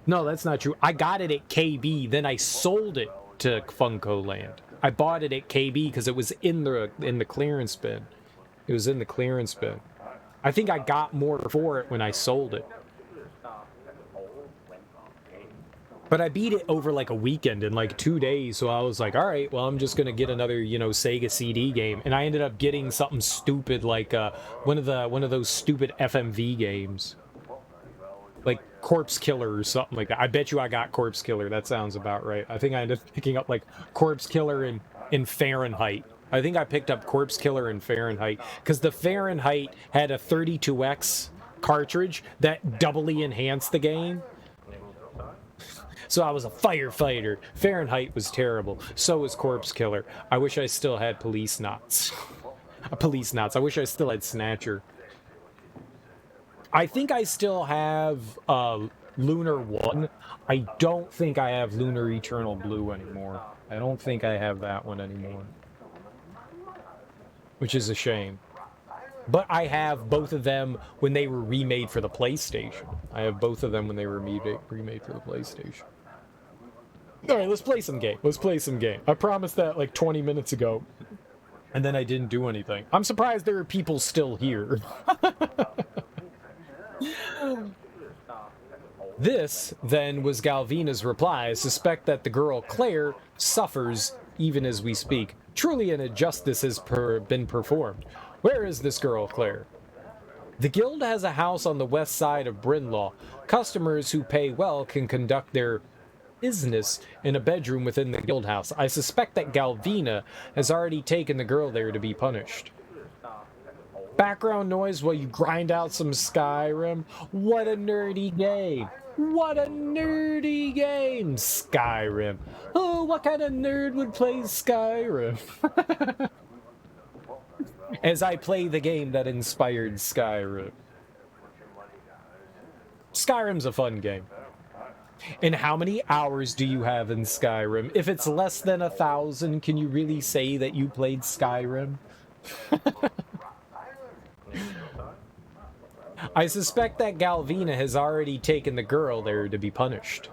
No, that's not true. I got it at KB, then I sold it to Funko Land. I bought it at KB because it was in the clearance bin. It was in the clearance bin. I think I got more for it when I sold it. But I beat it over like a weekend in like 2 days, so I was like, all right, well, I'm just gonna get another, you know, Sega CD game. And I ended up getting something stupid like one of those stupid FMV games. Like Corpse Killer or something like that. I bet you I got Corpse Killer. That sounds about right. I think I ended up picking up like Corpse Killer in Fahrenheit. I think I picked up Corpse Killer in Fahrenheit because the Fahrenheit had a 32X cartridge that doubly enhanced the game. So I was a firefighter. Fahrenheit was terrible. So was Corpse Killer. I wish I still had Police Nuts. Police Nuts. I wish I still had Snatcher. I think I still have Lunar 1. I don't think I have Lunar Eternal Blue anymore. I don't think I have that one anymore. Which is a shame. But I have both of them when they were remade for the PlayStation. I have both of them when they were remade for the PlayStation. Alright, let's play some game. Let's play some game. I promised that like 20 minutes ago. And then I didn't do anything. I'm surprised there are people still here. This, then, was Galvina's reply. I suspect that the girl Claire suffers even as we speak. Truly an injustice has been performed. Where is this girl Claire? The guild has a house on the west side of Brinlaw. Customers who pay well can conduct their business in a bedroom within the guild house. I suspect that Galvina has already taken the girl there to be punished. Background noise while you grind out some Skyrim. What a nerdy game. What a nerdy game, Skyrim. Oh, what kind of nerd would play Skyrim? As I play the game that inspired Skyrim. Skyrim's a fun game. And how many hours do you have in Skyrim? If it's less than 1,000, can you really say that you played Skyrim? I suspect that Galvina has already taken the girl there to be punished.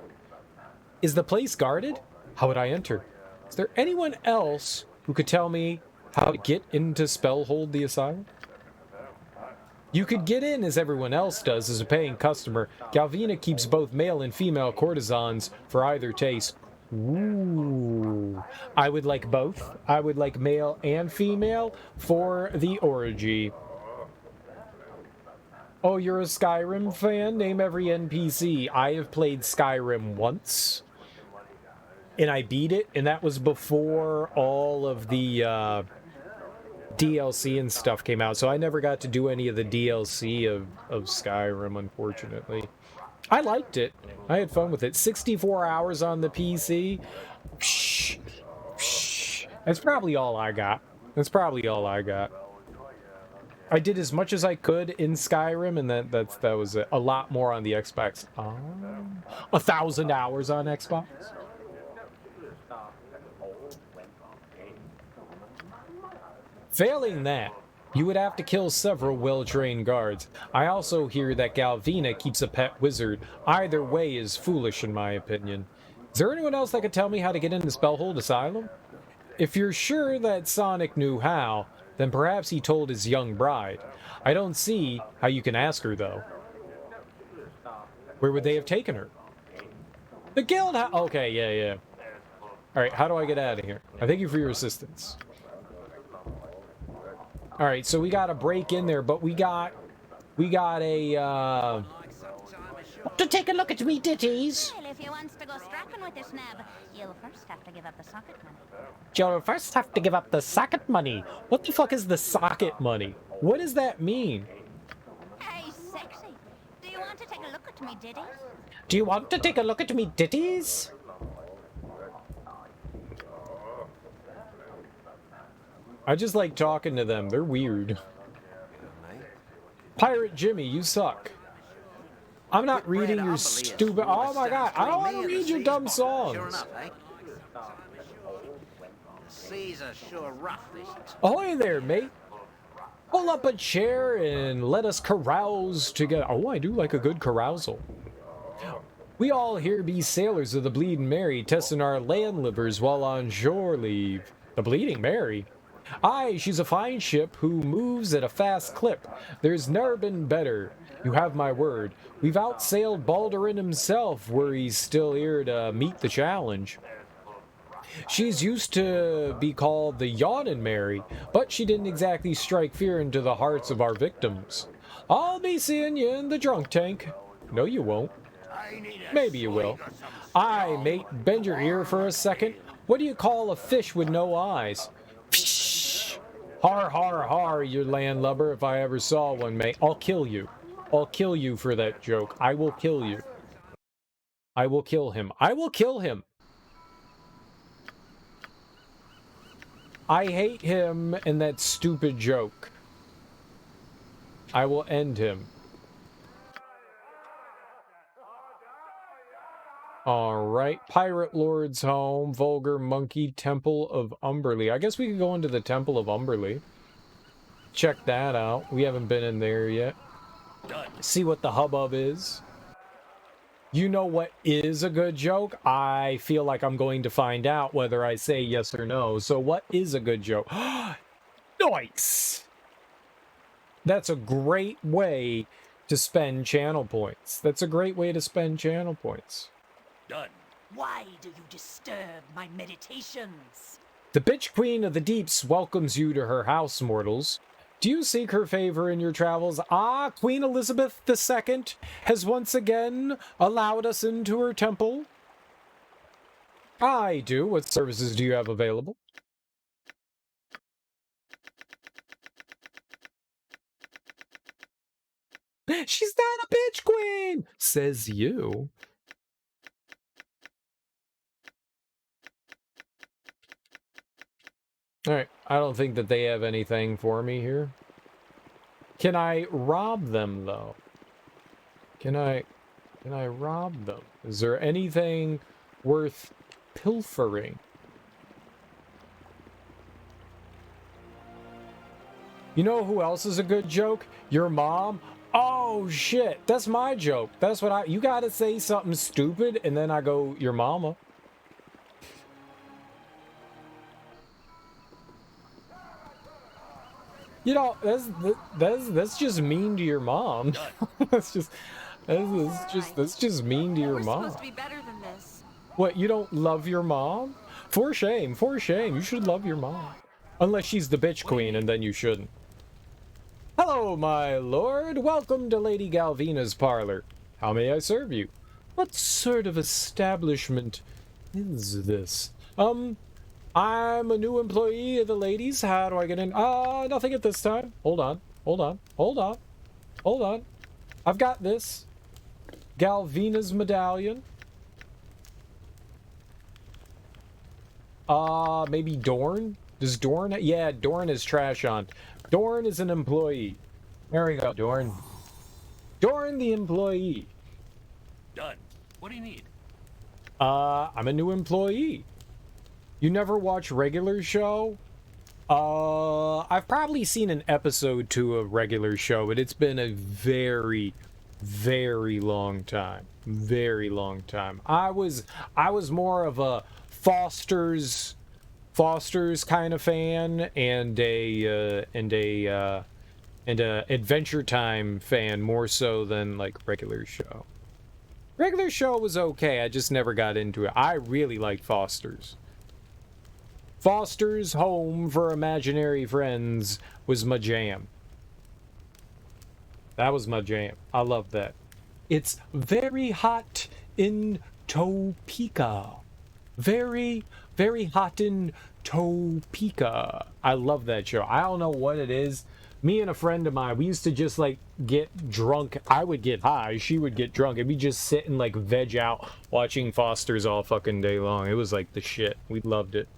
Is the place guarded? How would I enter? Is there anyone else who could tell me how to get into Spellhold the Asylum? You could get in as everyone else does as a paying customer. Galvina keeps both male and female courtesans for either taste. Ooh. I would like both. I would like male and female for the orgy. Oh, you're a Skyrim fan? Name every NPC. I have played Skyrim once. And I beat it, and that was before all of the DLC and stuff came out, so I never got to do any of the DLC of Skyrim, unfortunately. I liked it. I had fun with it. 64 hours on the PC. Psh, psh. That's probably all I got. That's probably all I got. I did as much as I could in Skyrim, and that was it. A lot more on the Xbox. 1,000 hours on Xbox. Failing that, you would have to kill several well-trained guards. I also hear that Galvina keeps a pet wizard. Either way is foolish in my opinion. Is there anyone else that could tell me how to get into Spellhold Asylum? If you're sure that Sonic knew how, then perhaps he told his young bride. I don't see how you can ask her, though. Where would they have taken her? The guild okay, yeah. Alright, how do I get out of here? I thank you for your assistance. Alright, so we got to break in there, but we got a, to take a look at me ditties. Well, if you wants to go strapping with this nab, you'll first have to give up the socket money. You'll first have to give up the socket money. What the fuck is the socket money? What does that mean? Hey, sexy. Do you want to take a look at me ditties? Do you want to take a look at me ditties? I just like talking to them. They're weird. Pirate Jimmy, you suck. I'm not reading your stupid... Oh my god, I don't want to read your dumb songs. Ahoy there, mate. Pull up a chair and let us carouse together. Oh, I do like a good carousal. We all here be sailors of the Bleeding Mary, testing our land livers while on shore leave. The Bleeding Mary? Aye, she's a fine ship who moves at a fast clip. There's never been better. You have my word. We've outsailed Baldur himself, were he still here to meet the challenge. She's used to be called the Yawning Mary, but she didn't exactly strike fear into the hearts of our victims. I'll be seeing you in the drunk tank. No, you won't. Maybe you will. Aye, mate, bend your ear for a second. What do you call a fish with no eyes? Psh! Har, har, har, you landlubber, if I ever saw one, mate. I'll kill you. I'll kill you for that joke. I will kill you. I will kill him. I will kill him. I hate him and that stupid joke. I will end him. Alright, Pirate Lord's home, Vulgar Monkey, Temple of Umberlee. I guess we could go into the Temple of Umberlee. Check that out. We haven't been in there yet. See what the hubbub is. You know what is a good joke? I feel like I'm going to find out whether I say yes or no. So what is a good joke? Nice! That's a great way to spend channel points. That's a great way to spend channel points. Done. Why do you disturb my meditations? The Bitch Queen of the Deeps welcomes you to her house, mortals. Do you seek her favor in your travels? Ah, Queen Elizabeth II has once again allowed us into her temple. I do. What services do you have available? She's not a bitch queen, says you. Alright, I don't think that they have anything for me here. Can I rob them, though? Can I... Can I rob them? Is there anything worth pilfering? You know who else is a good joke? Your mom? Oh shit, that's my joke. That's what you gotta say something stupid and then I go, your mama. You know, that's just mean to your mom. that's just mean to your mom. We're supposed to be better than this. What, you don't love your mom? For shame, for shame. You should love your mom. Unless she's the bitch queen, and then you shouldn't. Hello, my lord. Welcome to Lady Galvina's parlor. How may I serve you? What sort of establishment is this? I'm a new employee of the ladies. How do I get in? Nothing at this time. Hold on. I've got this. Galvina's medallion. Maybe Dorn? Does Dorn? Yeah, Dorn is trash on. Dorn is an employee. There we go, Dorn. Dorn the employee. Done. What do you need? I'm a new employee. You never watch regular show? I've probably seen an episode to a regular show, but it's been a very, very long time. Very long time. I was more of a Foster's kind of fan and a Adventure Time fan more so than like regular show. Regular show was okay. I just never got into it. I really liked Foster's. Foster's Home for Imaginary Friends was my jam. That was my jam. I love that. It's very hot in Topeka. Very, very hot in Topeka. I love that show. I don't know what it is. Me and a friend of mine, we used to just like get drunk. I would get high. She would get drunk. And we just sit and like veg out watching Foster's all fucking day long. It was like the shit. We loved it.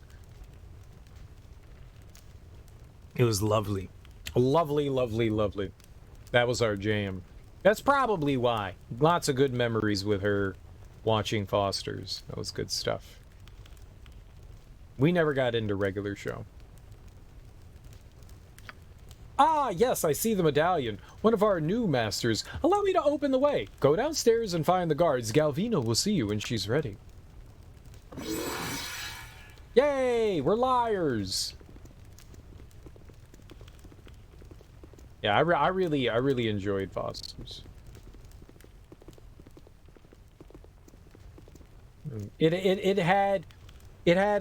It was lovely. Lovely, lovely, lovely. That was our jam. That's probably why. Lots of good memories with her watching Foster's. That was good stuff. We never got into regular show. Ah, yes, I see the medallion. One of our new masters. Allow me to open the way. Go downstairs and find the guards. Galvina will see you when she's ready. Yay! We're liars! Yeah, I really enjoyed Foster's. It had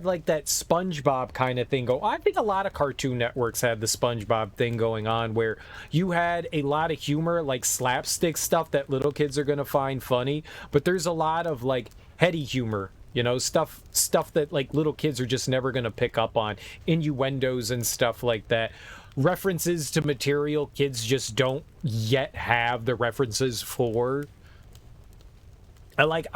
like that SpongeBob kind of thing go. I think a lot of Cartoon Networks had the SpongeBob thing going on where you had a lot of humor, like slapstick stuff that little kids are gonna find funny, but there's a lot of like heady humor, you know, stuff that like little kids are just never gonna pick up on, innuendos and stuff like that. References to material kids just don't yet have the references for. I like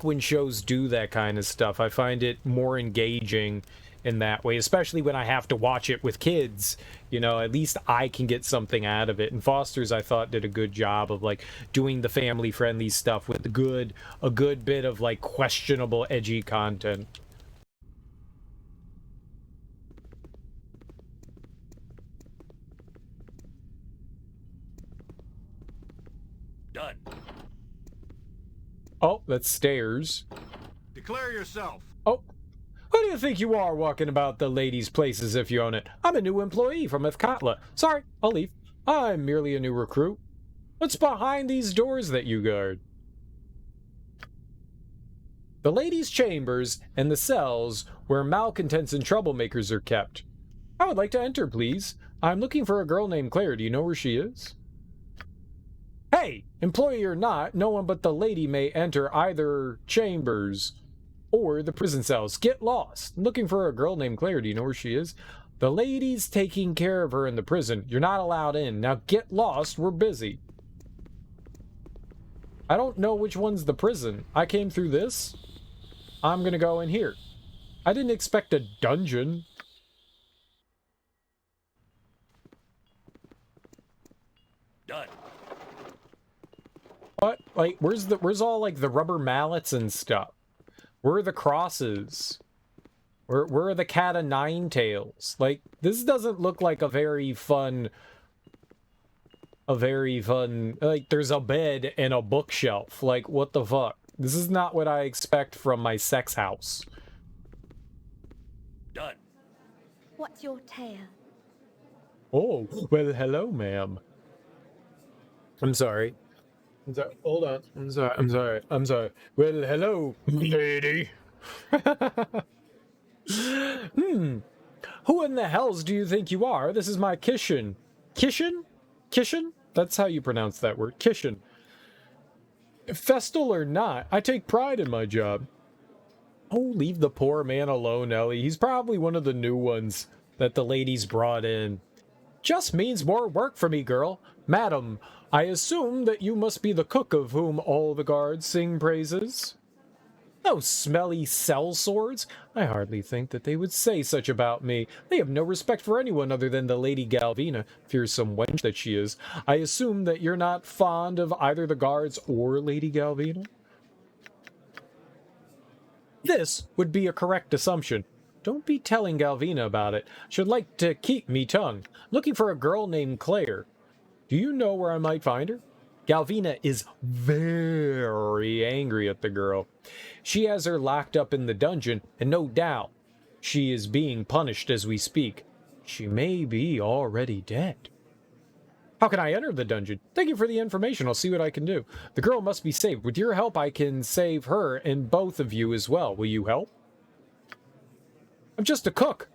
when shows do that kind of stuff. I find it more engaging in that way, especially when I have to watch it with kids. You know, at least I can get something out of it. And Foster's, I thought, did a good job of like doing the family-friendly stuff with a good bit of like questionable, edgy content. Done. Oh, that's stairs. Declare yourself. Oh, who do you think you are walking about the ladies' places if you own it? I'm a new employee from Athkatla. Sorry, I'll leave. I'm merely a new recruit. What's behind these doors that you guard? The ladies' chambers and the cells where malcontents and troublemakers are kept. I would like to enter, please. I'm looking for a girl named Claire. Do you know where she is? Hey, employee or not, no one but the lady may enter either chambers or the prison cells. Get lost. I'm looking for a girl named Claire. Do you know where she is? The lady's taking care of her in the prison. You're not allowed in. Now get lost. We're busy. I don't know which one's the prison. I came through this. I'm gonna go in here. I didn't expect a dungeon. Done. What? Like, where's all, like, the rubber mallets and stuff? Where are the crosses? Where are the cat of nine tails? Like, this doesn't look like a very fun... like, there's a bed and a bookshelf. Like, what the fuck? This is not what I expect from my sex house. Done. What's your tale? Oh, well, hello, ma'am. I'm sorry. Hold on. I'm sorry. Well, hello, lady. Who in the hells do you think you are? This is my kitchen. Kitchen? Kitchen? That's how you pronounce that word. Kitchen. Festal or not, I take pride in my job. Oh, leave the poor man alone, Ellie. He's probably one of the new ones that the ladies brought in. Just means more work for me, girl. Madam, I assume that you must be the cook of whom all the guards sing praises. Those smelly sellswords. I hardly think that they would say such about me. They have no respect for anyone other than the Lady Galvina, fearsome wench that she is. I assume that you're not fond of either the guards or Lady Galvina? This would be a correct assumption. Don't be telling Galvina about it. Should like to keep me tongue. Looking for a girl named Claire. Do you know where I might find her? Galvina is very angry at the girl. She has her locked up in the dungeon, and no doubt she is being punished as we speak. She may be already dead. How can I enter the dungeon? Thank you for the information. I'll see what I can do. The girl must be saved. With your help, I can save her and both of you as well. Will you help? I'm just a cook.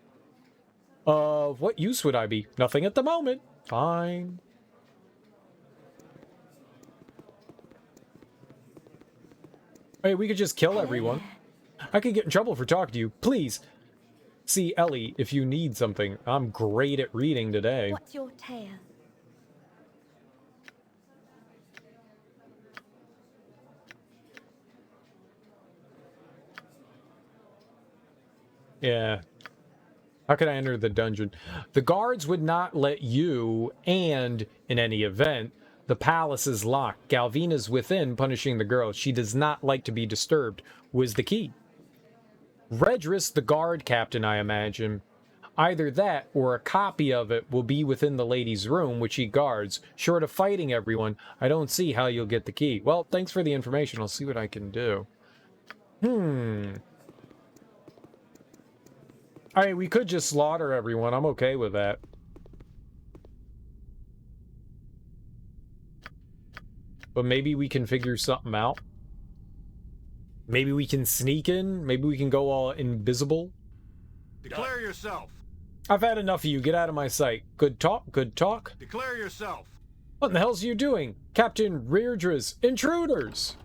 Of what use would I be? Nothing at the moment. Fine. Hey, we could just kill everyone. I could get in trouble for talking to you. Please. See Ellie if you need something. I'm great at reading today. What's your tale? Yeah. How can I enter the dungeon? The guards would not let you, and in any event, the palace is locked. Galvina's within, punishing the girl. She does not like to be disturbed. Was the key? Redris, the guard captain, I imagine. Either that, or a copy of it will be within the lady's room, which he guards. Short of fighting everyone, I don't see how you'll get the key. Well, thanks for the information. I'll see what I can do. Alright, we could just slaughter everyone. I'm okay with that. But maybe we can figure something out. Maybe we can sneak in. Maybe we can go all invisible. Declare yourself. I've had enough of you. Get out of my sight. Good talk, good talk. Declare yourself. What in the hell's you doing? Captain Reardris, intruders!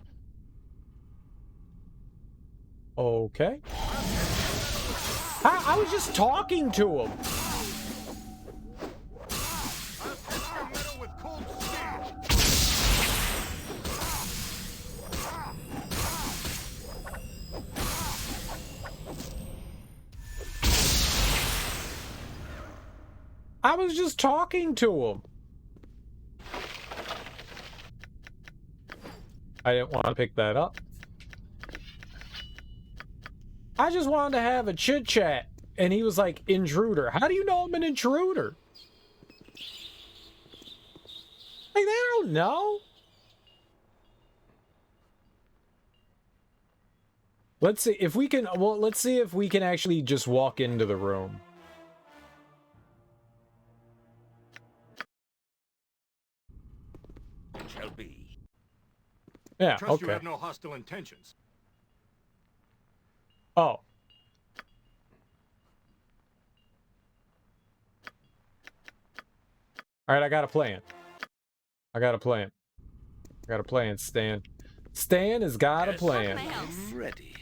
Okay. I was just talking to him. I was just talking to him. I didn't want to pick that up. I just wanted to have a chit chat, and he was like, intruder. How do you know I'm an intruder? Like, they don't know. Let's see if we can, well, let's see if we can actually just walk into the room. It shall be. Yeah, Trust okay. you have no hostile intentions. Oh. Alright, I got a plan. I got a plan. I got a plan, Stan. Stan has got a plan. I'm ready,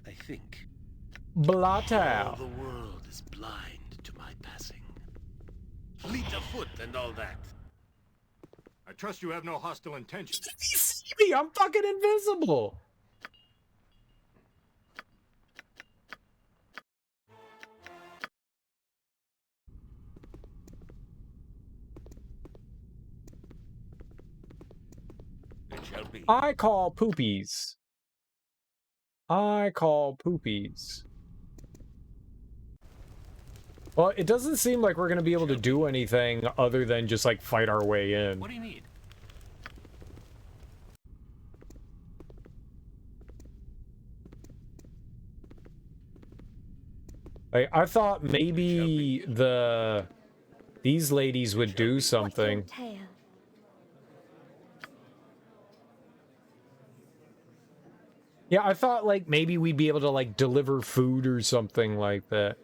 I think. Blatow. The world is blind to my passing. Fleet of foot and all that. I trust you have no hostile intentions. You see me? I'm fucking invisible. shall be. I call poopies. I call poopies. Well, it doesn't seem like we're going to be able to do anything other than just, like, fight our way in. What do you need? Like, I thought maybe these ladies would do something. Yeah, I thought, like, maybe we'd be able to, like, deliver food or something like that.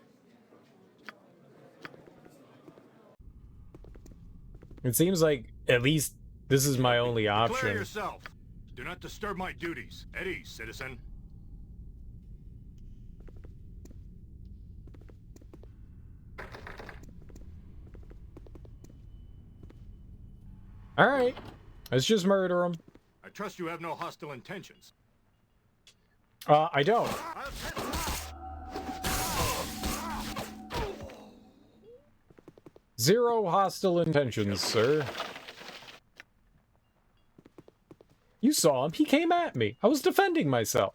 It seems like, at least, this is my only option. Declare yourself. Do not disturb my duties. At ease, citizen. Alright. Let's just murder him. I trust you have no hostile intentions. I don't. Zero hostile intentions, sir. You saw him. He came at me. I was defending myself.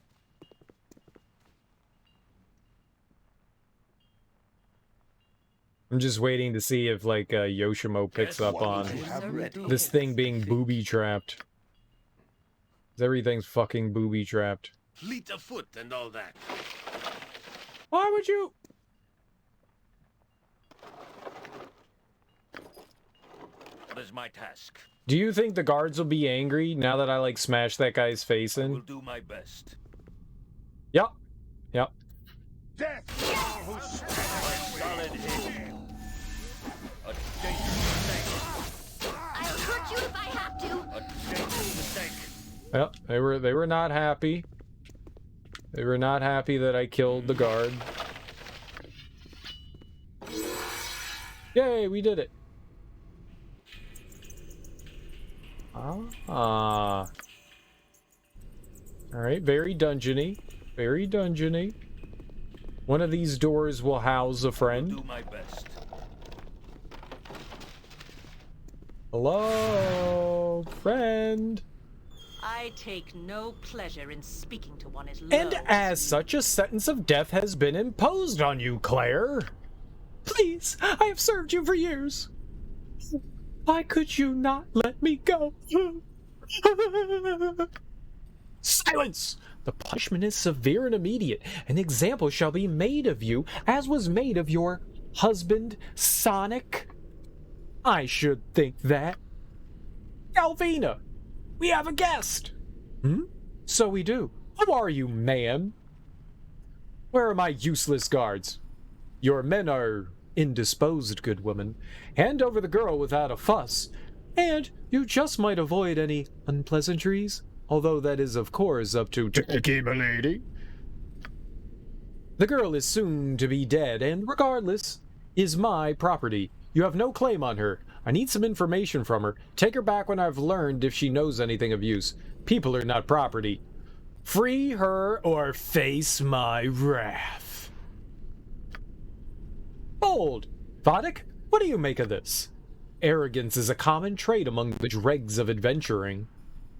I'm just waiting to see if, like, Yoshimo picks up on this thing being booby-trapped. Everything's fucking booby-trapped. Fleet of foot and all that. Why would you? What is my task? Do you think the guards will be angry now that I, like, smash that guy's face in? I will do my best. Yep. Yep. Death! Solid hit. A dangerous mistake. I'll hurt you if I have to. A dangerous mistake. Yep. They were not happy. They were not happy that I killed the guard. Yay, we did it. Ah. Alright, very dungeony. Very dungeony. One of these doors will house a friend. I will do my best. Hello, friend. I take no pleasure in speaking to one as low And as such, a sentence of death has been imposed on you, Claire. Please, I have served you for years. Why could you not let me go? Silence! The punishment is severe and immediate. An example shall be made of you, as was made of your husband, Sonic. I should think that. Galvina, we have a guest. So we do. Who are you, man? Where are my useless guards? Your men are indisposed, good woman. Hand over the girl without a fuss, and you just might avoid any unpleasantries, although that is, of course, up to Tacky, milady. The girl is soon to be dead, and regardless, is my property. You have no claim on her. I need some information from her. Take her back when I've learned if she knows anything of use. People are not property. Free her or face my wrath. Bold. Vodek, what do you make of this? Arrogance is a common trait among the dregs of adventuring.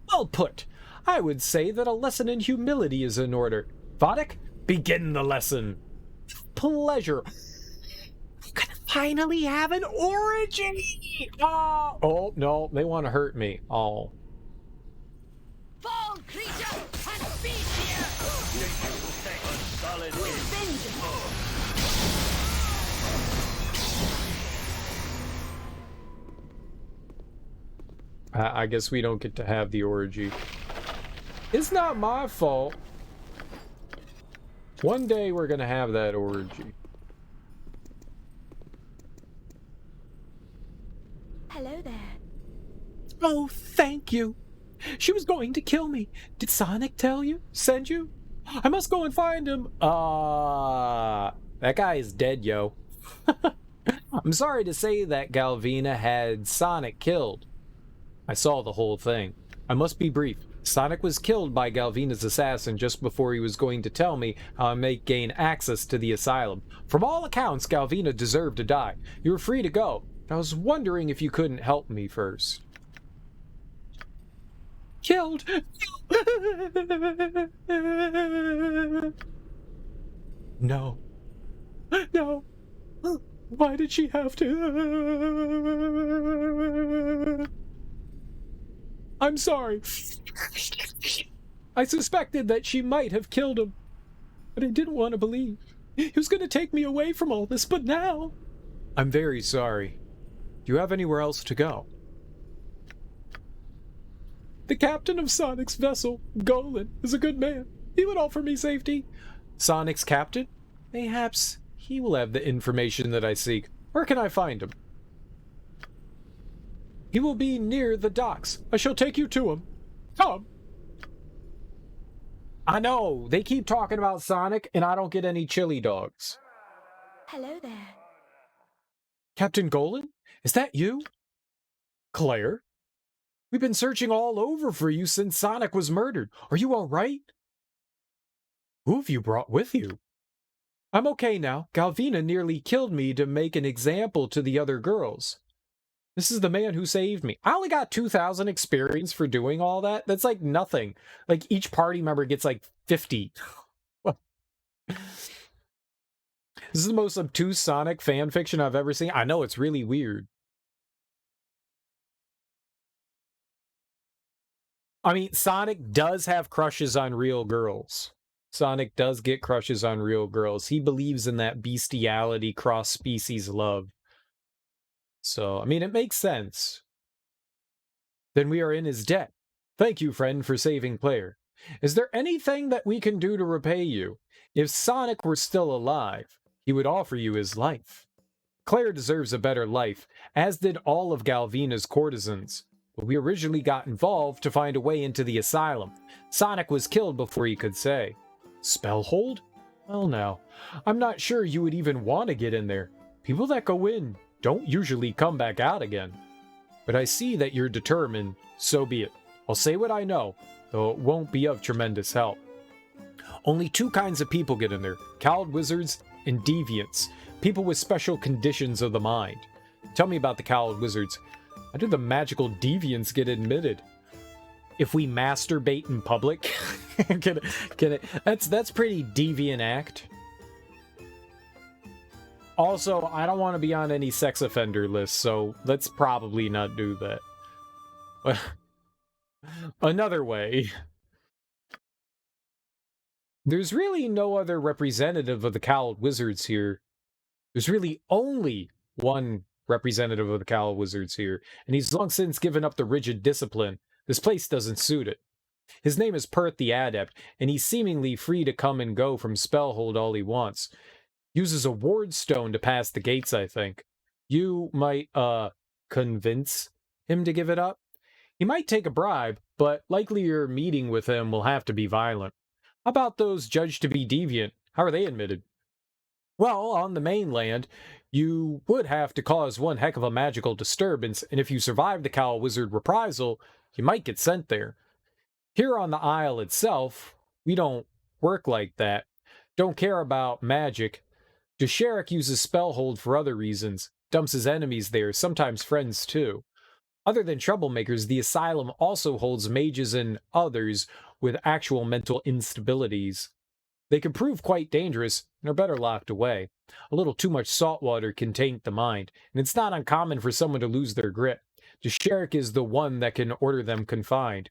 Well put. I would say that a lesson in humility is in order. Vodek, begin the lesson. Pleasure. I'm gonna finally have an origin! Oh, no, they want to hurt me. Oh. Fall, creature, and be here! Solid I guess we don't get to have the orgy. It's not my fault. One day we're gonna have that orgy. Hello there. Oh, thank you. She was going to kill me. Did Sonic tell you? Send you? I must go and find him. That guy is dead, yo. I'm sorry to say that Galvina had Sonic killed. I saw the whole thing. I must be brief. Sonic was killed by Galvina's assassin just before he was going to tell me how I may gain access to the asylum. From all accounts, Galvina deserved to die. You were free to go. I was wondering if you couldn't help me first. Killed! No. No. Why did she have to? I'm sorry. I suspected that she might have killed him, but I didn't want to believe. He was going to take me away from all this, but now... I'm very sorry. Do you have anywhere else to go? The captain of Sonic's vessel, Golan, is a good man. He would offer me safety. Sonic's captain? Mayhaps he will have the information that I seek. Where can I find him? He will be near the docks. I shall take you to him. Come. I know. They keep talking about Sonic, and I don't get any chili dogs. Hello there. Captain Golan? Is that you? Claire? We've been searching all over for you since Sonic was murdered. Are you all right? Who have you brought with you? I'm okay now. Galvina nearly killed me to make an example to the other girls. This is the man who saved me. I only got 2,000 experience for doing all that. That's like nothing. Like each party member gets like 50. This is the most obtuse Sonic fan fiction I've ever seen. I know, it's really weird. I mean, Sonic does have crushes on real girls. Sonic does get crushes on real girls. He believes in that bestiality, cross-species love. So, I mean, it makes sense. Then we are in his debt. Thank you, friend, for saving Claire. Is there anything that we can do to repay you? If Sonic were still alive, he would offer you his life. Claire deserves a better life, as did all of Galvina's courtesans. But we originally got involved to find a way into the asylum. Sonic was killed before he could say. Spellhold? Well, now, I'm not sure you would even want to get in there. People that go in don't usually come back out again. But I see that you're determined, so be it. I'll say what I know, though it won't be of tremendous help. Only two kinds of people get in there, cowled wizards and deviants, people with special conditions of the mind. Tell me about the cowled wizards. How do the magical deviants get admitted? If we masturbate in public? Can it? That's pretty deviant act. Also, I don't want to be on any sex offender list, so let's probably not do that. Another way. There's really no other representative of the Cowled Wizards here. There's really only one representative of the Cowled Wizards here, and he's long since given up the rigid discipline. This place doesn't suit it. His name is Perth the Adept, and he's seemingly free to come and go from Spellhold all he wants. Uses a ward stone to pass the gates, I think. You might, convince him to give it up? He might take a bribe, but likely your meeting with him will have to be violent. How about those judged to be deviant? How are they admitted? Well, on the mainland, you would have to cause one heck of a magical disturbance, and if you survive the Cowl Wizard reprisal, you might get sent there. Here on the Isle itself, we don't work like that. Don't care about magic. Jahiera uses Spellhold for other reasons, dumps his enemies there, sometimes friends too. Other than troublemakers, the asylum also holds mages and others with actual mental instabilities. They can prove quite dangerous and are better locked away. A little too much salt water can taint the mind, and it's not uncommon for someone to lose their grip. Jahiera is the one that can order them confined.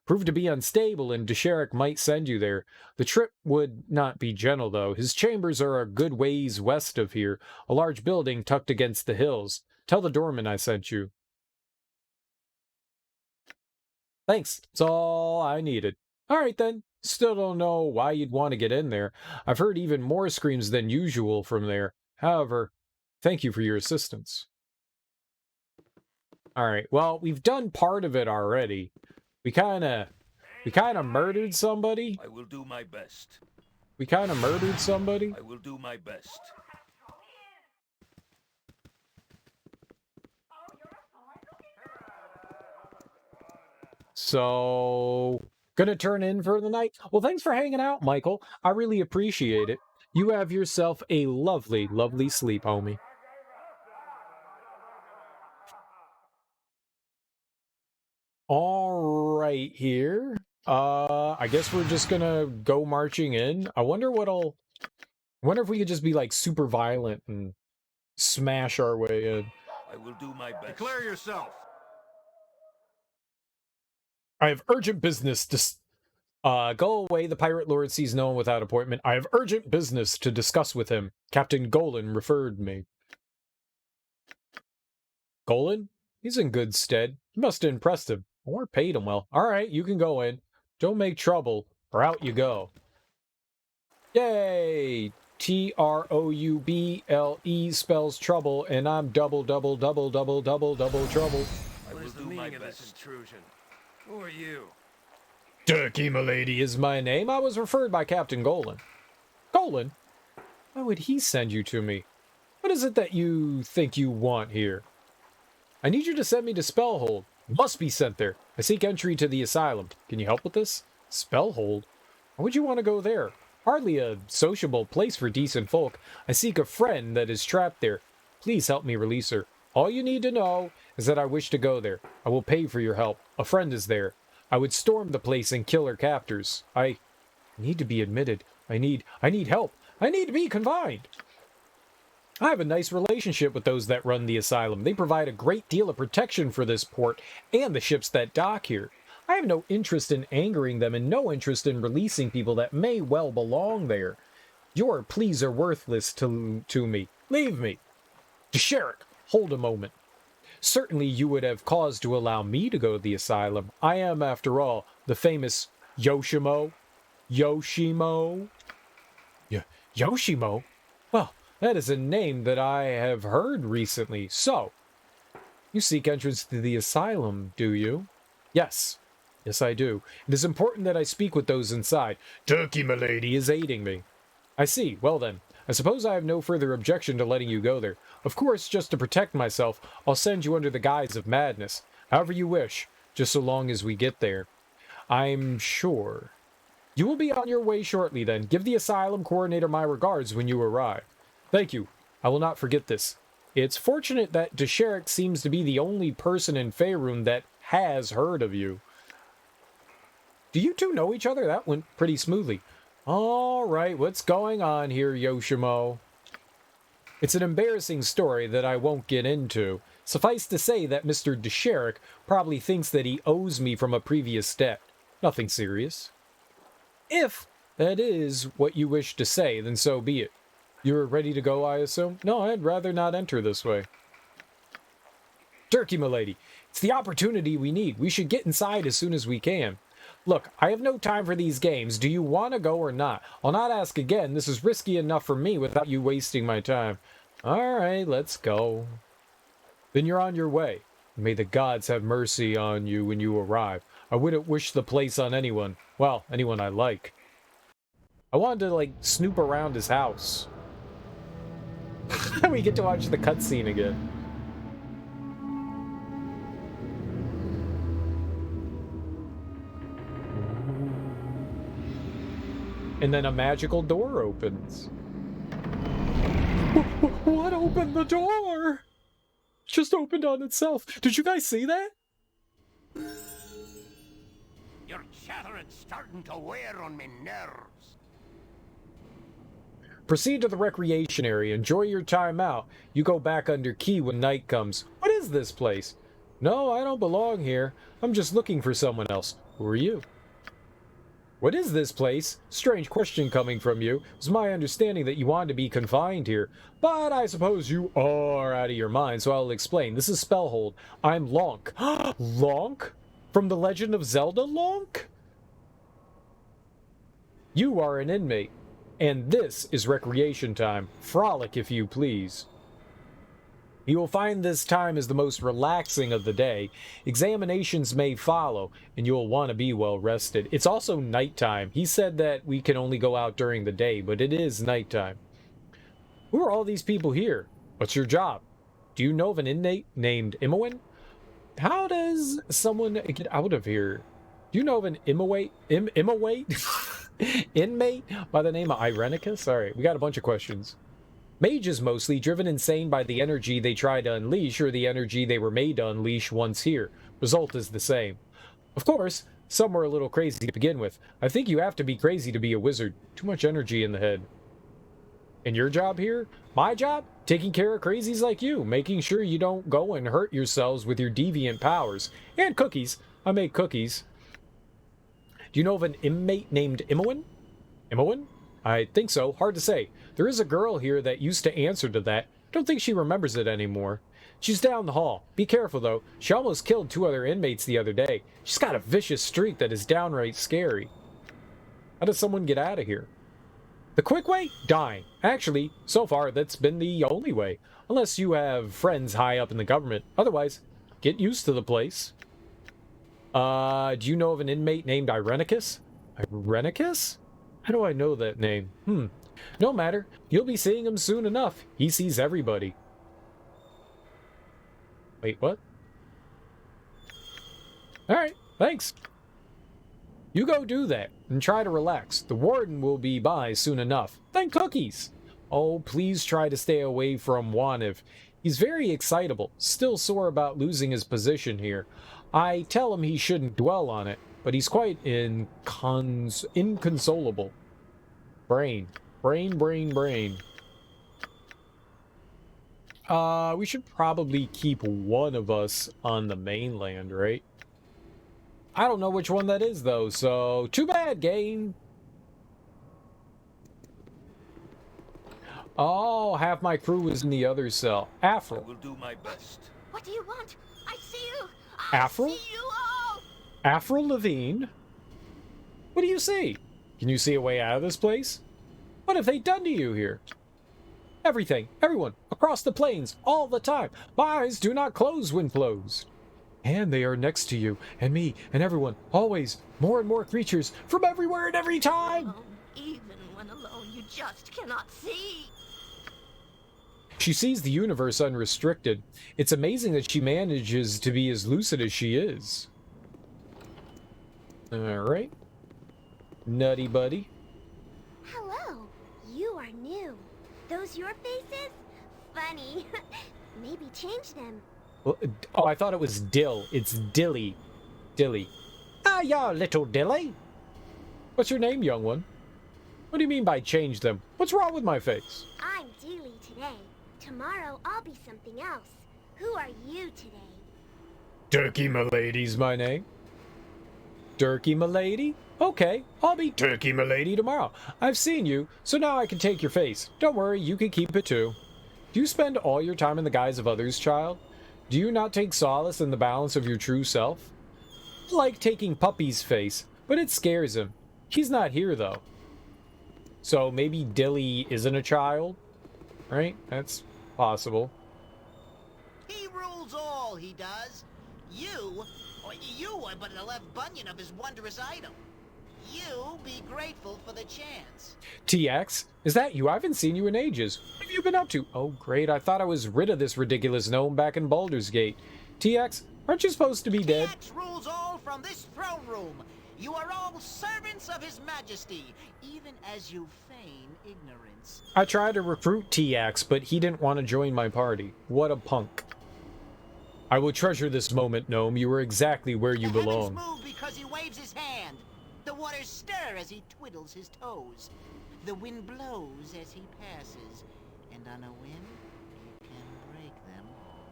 Prove to be unstable, and Jahiera might send you there. The trip would not be gentle, though. His chambers are a good ways west of here, a large building tucked against the hills. Tell the doorman I sent you. Thanks. That's all I needed. All right, then. Still don't know why you'd want to get in there. I've heard even more screams than usual from there. However, thank you for your assistance. All right, well, we've done part of it already. We kind of murdered somebody. I will do my best. We kind of murdered somebody. I will do my best. So, gonna turn in for the night? Well, thanks for hanging out, Michael. I really appreciate it. You have yourself a lovely, lovely sleep, homie. All right, here. I guess we're just gonna go marching in. I wonder if we could just be like super violent and smash our way in. I will do my best. Declare yourself. I have urgent business to go away. The pirate lord sees no one without appointment. I have urgent business to discuss with him. Captain Golan referred me. Golan? He's in good stead. You must have impressed him. Or paid him well. Alright, you can go in. Don't make trouble, or out you go. Yay! Trouble spells trouble, and I'm double trouble. What is the meaning of this intrusion? Who are you? Turkey, milady, is my name. I was referred by Captain Golan. Golan? Why would he send you to me? What is it that you think you want here? I need you to send me to Spellhold. Must be sent there. I seek entry to the asylum. Can you help with this? Spellhold? Why would you want to go there? Hardly a sociable place for decent folk. I seek a friend that is trapped there. Please help me release her. All you need to know is that I wish to go there. I will pay for your help. A friend is there. I would storm the place and kill her captors. I need to be admitted. I need help. I need to be confined. I have a nice relationship with those that run the asylum. They provide a great deal of protection for this port and the ships that dock here. I have no interest in angering them and no interest in releasing people that may well belong there. Your pleas are worthless to me. Leave me. Jahiera, hold a moment. Certainly you would have cause to allow me to go to the asylum. I am, after all, the famous Yoshimo. Yoshimo? Well, that is a name that I have heard recently. So, you seek entrance to the asylum, do you? Yes. Yes, I do. It is important that I speak with those inside. Turkey, milady, is aiding me. I see. Well then, I suppose I have no further objection to letting you go there. Of course, just to protect myself, I'll send you under the guise of madness. However you wish, just so long as we get there. I'm sure. You will be on your way shortly then. Give the asylum coordinator my regards when you arrive. Thank you. I will not forget this. It's fortunate that Jahiera seems to be the only person in Faerun that has heard of you. Do you two know each other? That went pretty smoothly. All right, what's going on here, Yoshimo? It's an embarrassing story that I won't get into. Suffice to say that Mr. Jahiera probably thinks that he owes me from a previous debt. Nothing serious. If that is what you wish to say, then so be it. You're ready to go, I assume? No, I'd rather not enter this way. Turkey, milady, it's the opportunity we need. We should get inside as soon as we can. Look, I have no time for these games. Do you want to go or not? I'll not ask again. This is risky enough for me without you wasting my time. All right, let's go. Then you're on your way. May the gods have mercy on you when you arrive. I wouldn't wish the place on anyone. Well, anyone I like. I wanted to, like, snoop around his house. We get to watch the cutscene again. And then a magical door opens. What opened the door? Just opened on itself. Did you guys see that? Your chattering's starting to wear on me nerves. Proceed to the recreation area. Enjoy your time out. You go back under key when night comes. What is this place? No, I don't belong here. I'm just looking for someone else. Who are you? What is this place? Strange question coming from you. It was my understanding that you wanted to be confined here. But I suppose you are out of your mind, so I'll explain. This is Spellhold. I'm Lonk. Lonk? From the Legend of Zelda Lonk? You are an inmate. And this is recreation time. Frolic, if you please. You will find this time is the most relaxing of the day. Examinations may follow, and you will want to be well rested. It's also nighttime. He said that we can only go out during the day, but it is nighttime. Who are all these people here? What's your job? Do you know of an inmate named Imowen? How does someone get out of here? Do you know of an Imawait? Inmate by the name of Irenicus? Alright, we got a bunch of questions. Mages mostly, driven insane by the energy they try to unleash or the energy they were made to unleash once here. Result is the same. Of course, some were a little crazy to begin with. I think you have to be crazy to be a wizard. Too much energy in the head. And your job here? My job? Taking care of crazies like you, making sure you don't go and hurt yourselves with your deviant powers. And cookies. I make cookies. Do you know of an inmate named Imoen? Imoen? I think so. Hard to say. There is a girl here that used to answer to that. Don't think she remembers it anymore. She's down the hall. Be careful, though. She almost killed 2 other inmates the other day. She's got a vicious streak that is downright scary. How does someone get out of here? The quick way? Dying. Actually, so far, that's been the only way. Unless you have friends high up in the government. Otherwise, get used to the place. Do you know of an inmate named Irenicus? Irenicus? How do I know that name? No matter. You'll be seeing him soon enough. He sees everybody. Wait, what? Alright, thanks. You go do that, and try to relax. The warden will be by soon enough. Then cookies! Oh, please try to stay away from Waniv. He's very excitable, still sore about losing his position here. I tell him he shouldn't dwell on it, but he's quite inconsolable. Brain. Brain. We should probably keep one of us on the mainland, right? I don't know which one that is, though, so too bad, game. Oh, half my crew was in the other cell. Afro. I will do my best. What do you want? I see you! Afro? I see you all! Afro Levine? What do you see? Can you see a way out of this place? What have they done to you here? Everything, everyone, across the plains, all the time. My eyes do not close when closed. And they are next to you, and me, and everyone, always. More and more creatures, from everywhere and every time. Even when alone, you just cannot see. She sees the universe unrestricted. It's amazing that she manages to be as lucid as she is. Alright. Nutty buddy. Hello. You are new. Those your faces? Funny. Maybe change them. Well, oh, I thought it was Dill. It's Dilly. Dilly. Ah, ya little Dilly. What's your name, young one? What do you mean by change them? What's wrong with my face? I'm Dilly today. Tomorrow I'll be something else. Who are you today? Turkey Milady's my name. Turkey Milady? Okay, I'll be Turkey Milady tomorrow. I've seen you, so now I can take your face. Don't worry, you can keep it too. Do you spend all your time in the guise of others, child? Do you not take solace in the balance of your true self? I like taking Puppy's face, but it scares him. He's not here, though. So maybe Dilly isn't a child? Right? That's possible. He rules all, he does. You are but a left bunion of his wondrous item. You be grateful for the chance. TX, is that you? I haven't seen you in ages. What have you been up to? Oh, great. I thought I was rid of this ridiculous gnome back in Baldur's Gate. TX, aren't you supposed to be dead? TX rules all from this throne room. You are all servants of his majesty, even as you feign ignorance. I tried to recruit TX, but he didn't want to join my party. What a punk. I will treasure this moment, gnome. You are exactly where you belong. The heavens move because he waves his hand. The waters stir as he twiddles his toes. The wind blows as he passes. And on a whim, he can break them all.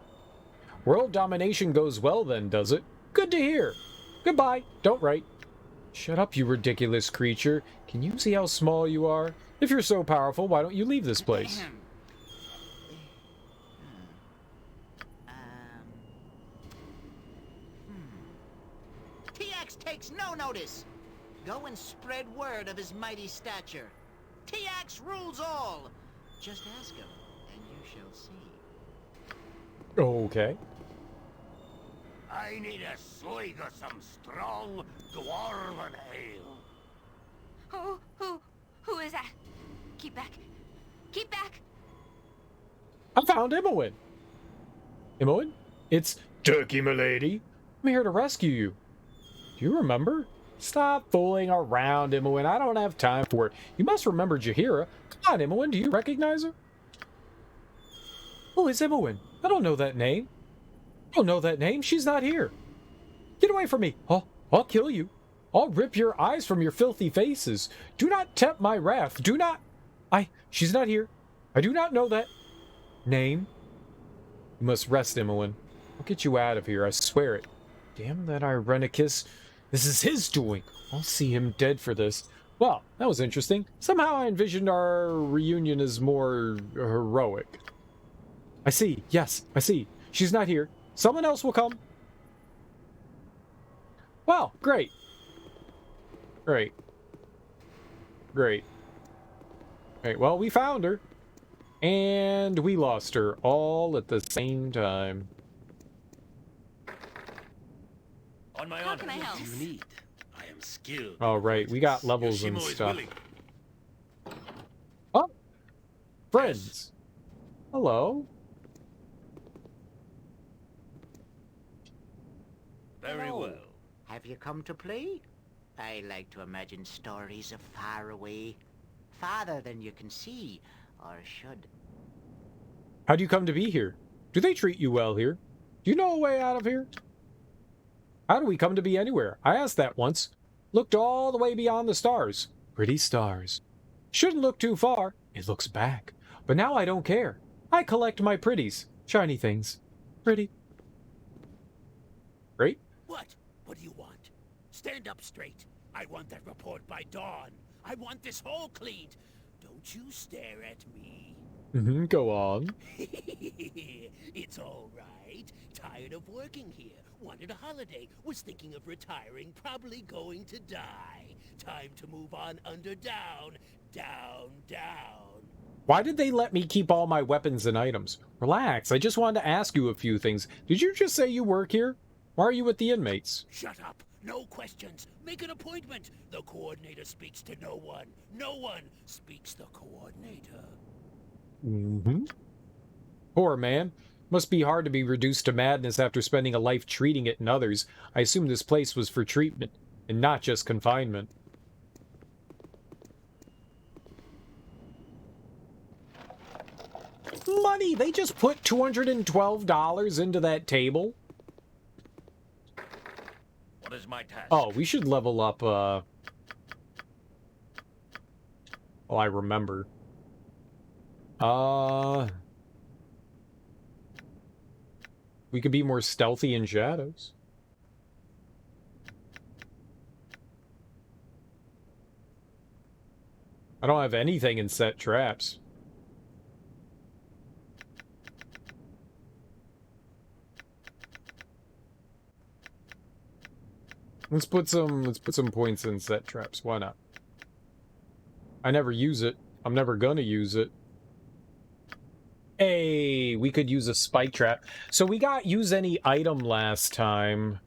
World domination goes well then, does it? Good to hear. Goodbye. Don't write. Shut up, you ridiculous creature. Can you see how small you are? If you're so powerful, why don't you leave this place? TX takes no notice. Go and spread word of his mighty stature. TX rules all. Just ask him, and you shall see. Okay. I need a swig of some strong dwarven ale. Who is that? Keep back. Keep back. I found Imoen. Imoen? It's Turkey Milady. I'm here to rescue you. Do you remember? Stop fooling around, Imoen. I don't have time for it. You must remember Jahiera. Come on, Imoen. Do you recognize her? Who is Imoen? I don't know that name. I don't know that name. She's not here. Get away from me. Oh, I'll kill you. I'll rip your eyes from your filthy faces. Do not tempt my wrath. Do not... She's not here. I do not know that. Name? You must rest, Imoen. I'll get you out of here, I swear it. Damn that Irenicus. This is his doing. I'll see him dead for this. Well, that was interesting. Somehow I envisioned our reunion as more heroic. I see. Yes, I see. She's not here. Someone else will come. Well, great. Great. Great. Great. Well, we found her. And we lost her all at the same time. On my How honor. can I help? What do you need? I am skilled. All right, we got levels and Yoshimo is stuff. willing. Oh, friends. Hello. Very well. Have you come to play? I like to imagine stories of far away. Farther than you can see, or should. How do you come to be here? Do they treat you well here? Do you know a way out of here? How do we come to be anywhere? I asked that once. Looked all the way beyond the stars. Pretty stars. Shouldn't look too far. It looks back. But now I don't care. I collect my pretties. Shiny things. Pretty. Great. What? What do you want? Stand up straight. I want that report by dawn. I want this hole cleaned. Don't you stare at me. Go on. It's all right. Tired of working here. Wanted a holiday. Was thinking of retiring. Probably going to die. Time to move on under down. Down, down. Why did they let me keep all my weapons and items? Relax, I just wanted to ask you a few things. Did you just say you work here? Why are you with the inmates? Shut up. No questions. Make an appointment. The coordinator speaks to no one. No one speaks the coordinator. Poor man. Must be hard to be reduced to madness after spending a life treating it and others. I assume this place was for treatment, and not just confinement. Money! They just put $212 into that table? What is my task? Oh, we should level up, Oh, I remember. We could be more stealthy in shadows. I don't have anything in set traps. Let's put some points in set traps. Why not? I never use it. I'm never gonna use it. Hey, we could use a spike trap. So we got use any item last time.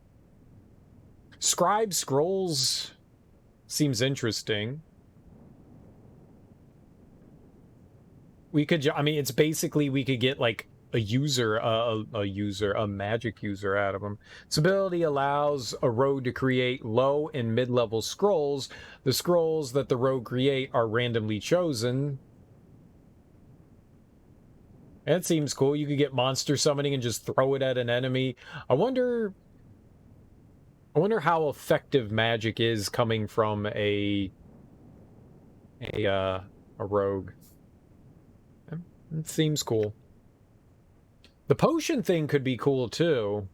Scribe scrolls seems interesting. We could, I mean, it's basically we could get like a magic user out of them. This ability allows a rogue to create low and mid-level scrolls. The scrolls that the rogue create are randomly chosen. That seems cool. You could get monster summoning and just throw it at an enemy. I wonder how effective magic is coming from a rogue. It seems cool. The potion thing could be cool too.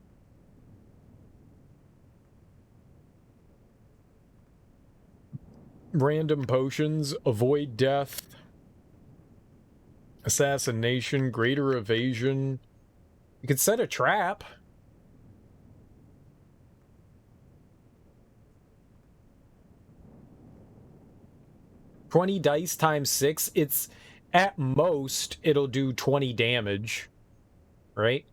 Random potions, avoid death, assassination, greater evasion. You could set a trap. $20 dice times 6. It's at most it'll do 20 damage, right?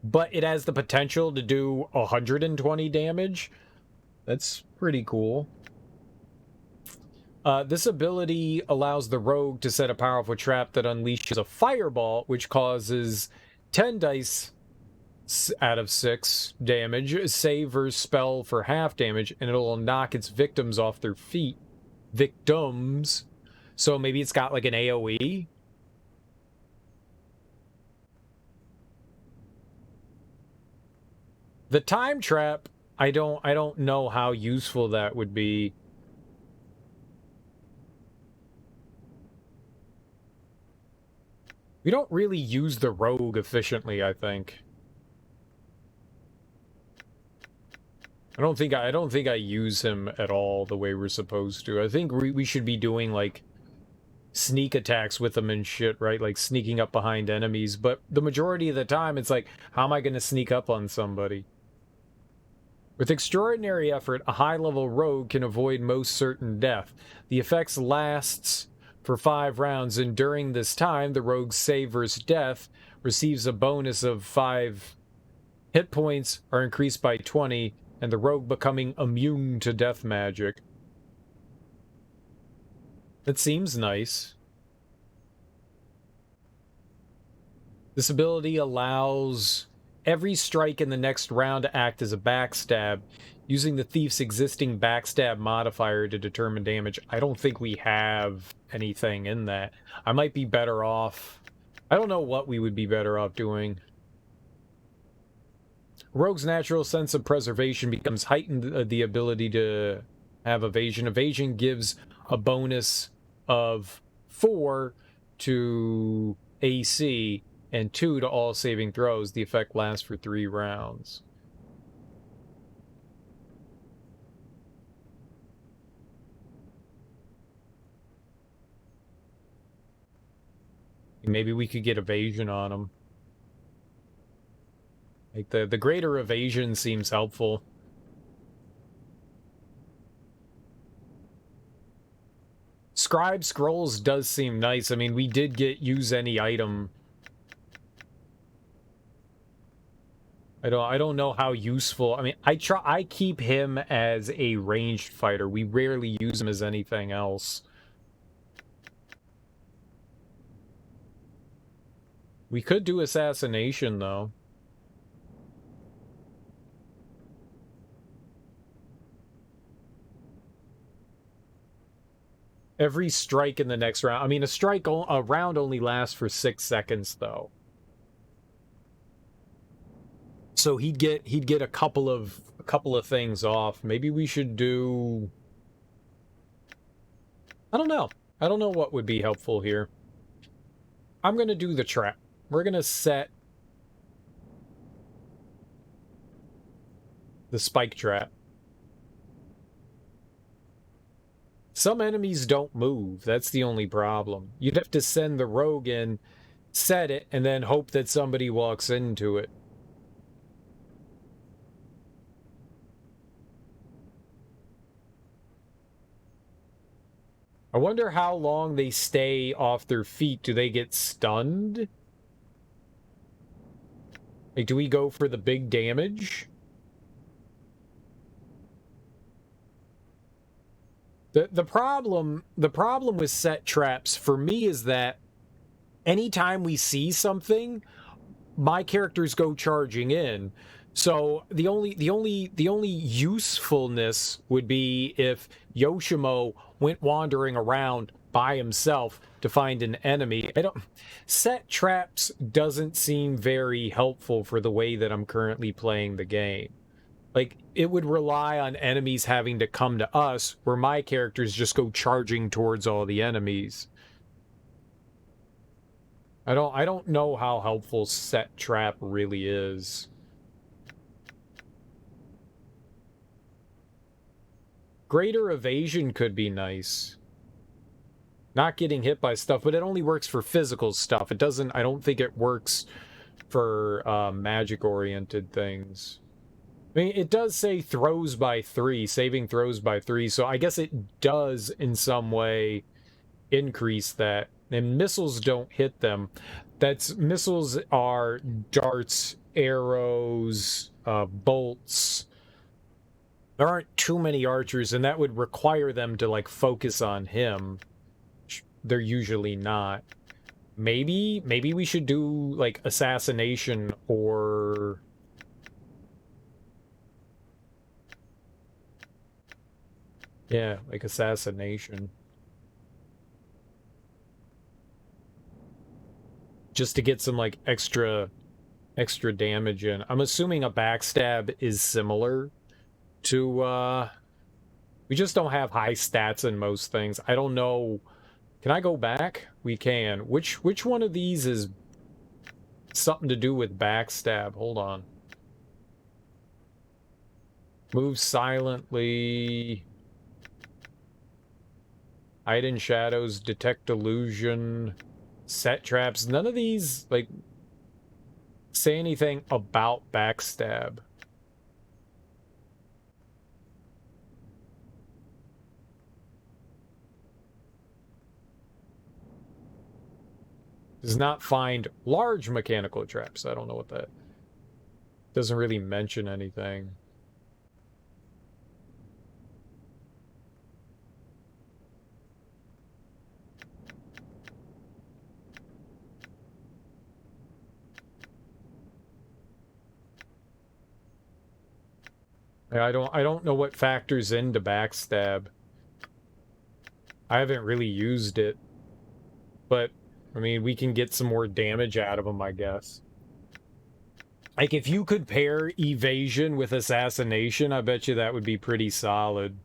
But it has the potential to do 120 damage. That's pretty cool. This ability allows the rogue to set a powerful trap that unleashes a fireball, which causes 10 dice out of 6 damage, save or spell for half damage, and it'll knock its victims off their feet. Victims. So maybe it's got like an AoE. The time trap, I don't know how useful that would be. We don't really use the rogue efficiently, I think. I don't think I use him at all the way we're supposed to. I think we should be doing like sneak attacks with him and shit, right? Like sneaking up behind enemies, but the majority of the time it's like, how am I going to sneak up on somebody? With extraordinary effort, a high-level rogue can avoid most certain death. The effects lasts for 5 rounds, and during this time, the rogue's save versus death receives a bonus of 5 hit points are increased by 20, and the rogue becoming immune to death magic. That seems nice. This ability allows every strike in the next round to act as a backstab, using the thief's existing backstab modifier to determine damage. I don't think we have anything in that. I might be better off. I don't know what we would be better off doing. Rogue's natural sense of preservation becomes heightened, the ability to have evasion. Evasion gives a bonus of 4 to AC and 2 to all saving throws. The effect lasts for 3 rounds. Maybe we could get evasion on him. Like the greater evasion seems helpful. Scribe Scrolls does seem nice. I mean, we did get use any item. I don't know how useful. I mean, I keep him as a ranged fighter. We rarely use him as anything else. We could do assassination though. Every strike in the next round. I mean, a round only lasts for 6 seconds, though. So he'd get a couple of things off. Maybe we should do. I don't know. I don't know what would be helpful here. I'm gonna do the trap. We're gonna set the spike trap. Some enemies don't move. That's the only problem. You'd have to send the rogue in, set it, and then hope that somebody walks into it. I wonder how long they stay off their feet. Do they get stunned? Like, do we go for the big damage? The problem with set traps for me is that anytime we see something, my characters go charging in. So the only usefulness would be if Yoshimo went wandering around by himself to find an enemy. Set traps doesn't seem very helpful for the way that I'm currently playing the game. Like, it would rely on enemies having to come to us, where my characters just go charging towards all the enemies. I don't know how helpful set trap really is. Greater evasion could be nice. Not getting hit by stuff, but it only works for physical stuff. It doesn't, I don't think it works for magic-oriented things. I mean, it does say throws by 3, saving throws by 3, so I guess it does in some way increase that. And missiles don't hit them. Missiles are darts, arrows, bolts. There aren't too many archers, and that would require them to, like, focus on him. They're usually not. Maybe we should do, like, assassination or... Yeah, like assassination. Just to get some, like, extra damage in. I'm assuming a backstab is similar to, we just don't have high stats in most things. I don't know. Can I go back? We can. Which one of these is something to do with backstab? Hold on. Move silently. Hide in shadows, detect illusion, set traps. None of these, like, say anything about backstab. Does not find large mechanical traps. I don't know what that... Doesn't really mention anything. I don't know what factors into backstab. I haven't really used it. But, I mean, we can get some more damage out of them, I guess. Like, if you could pair evasion with assassination, I bet you that would be pretty solid.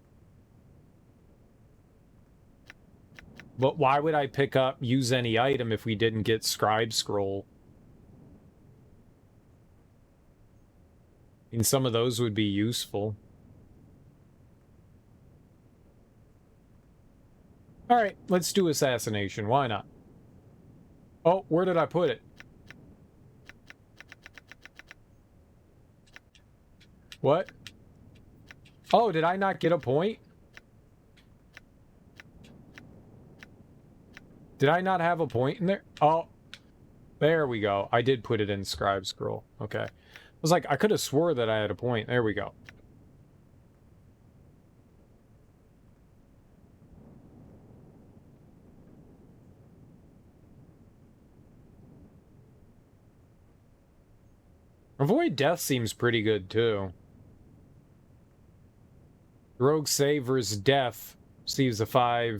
But why would I pick up, use any item if we didn't get Scribe Scroll? And some of those would be useful. Alright, let's do assassination. Why not? Oh, where did I put it? What? Oh, did I not get a point? Did I not have a point in there? Oh, there we go. I did put it in Scribe Scroll. Okay. I was like, I could have swore that I had a point. There we go. Avoid death seems pretty good, too. Rogue save versus death receives a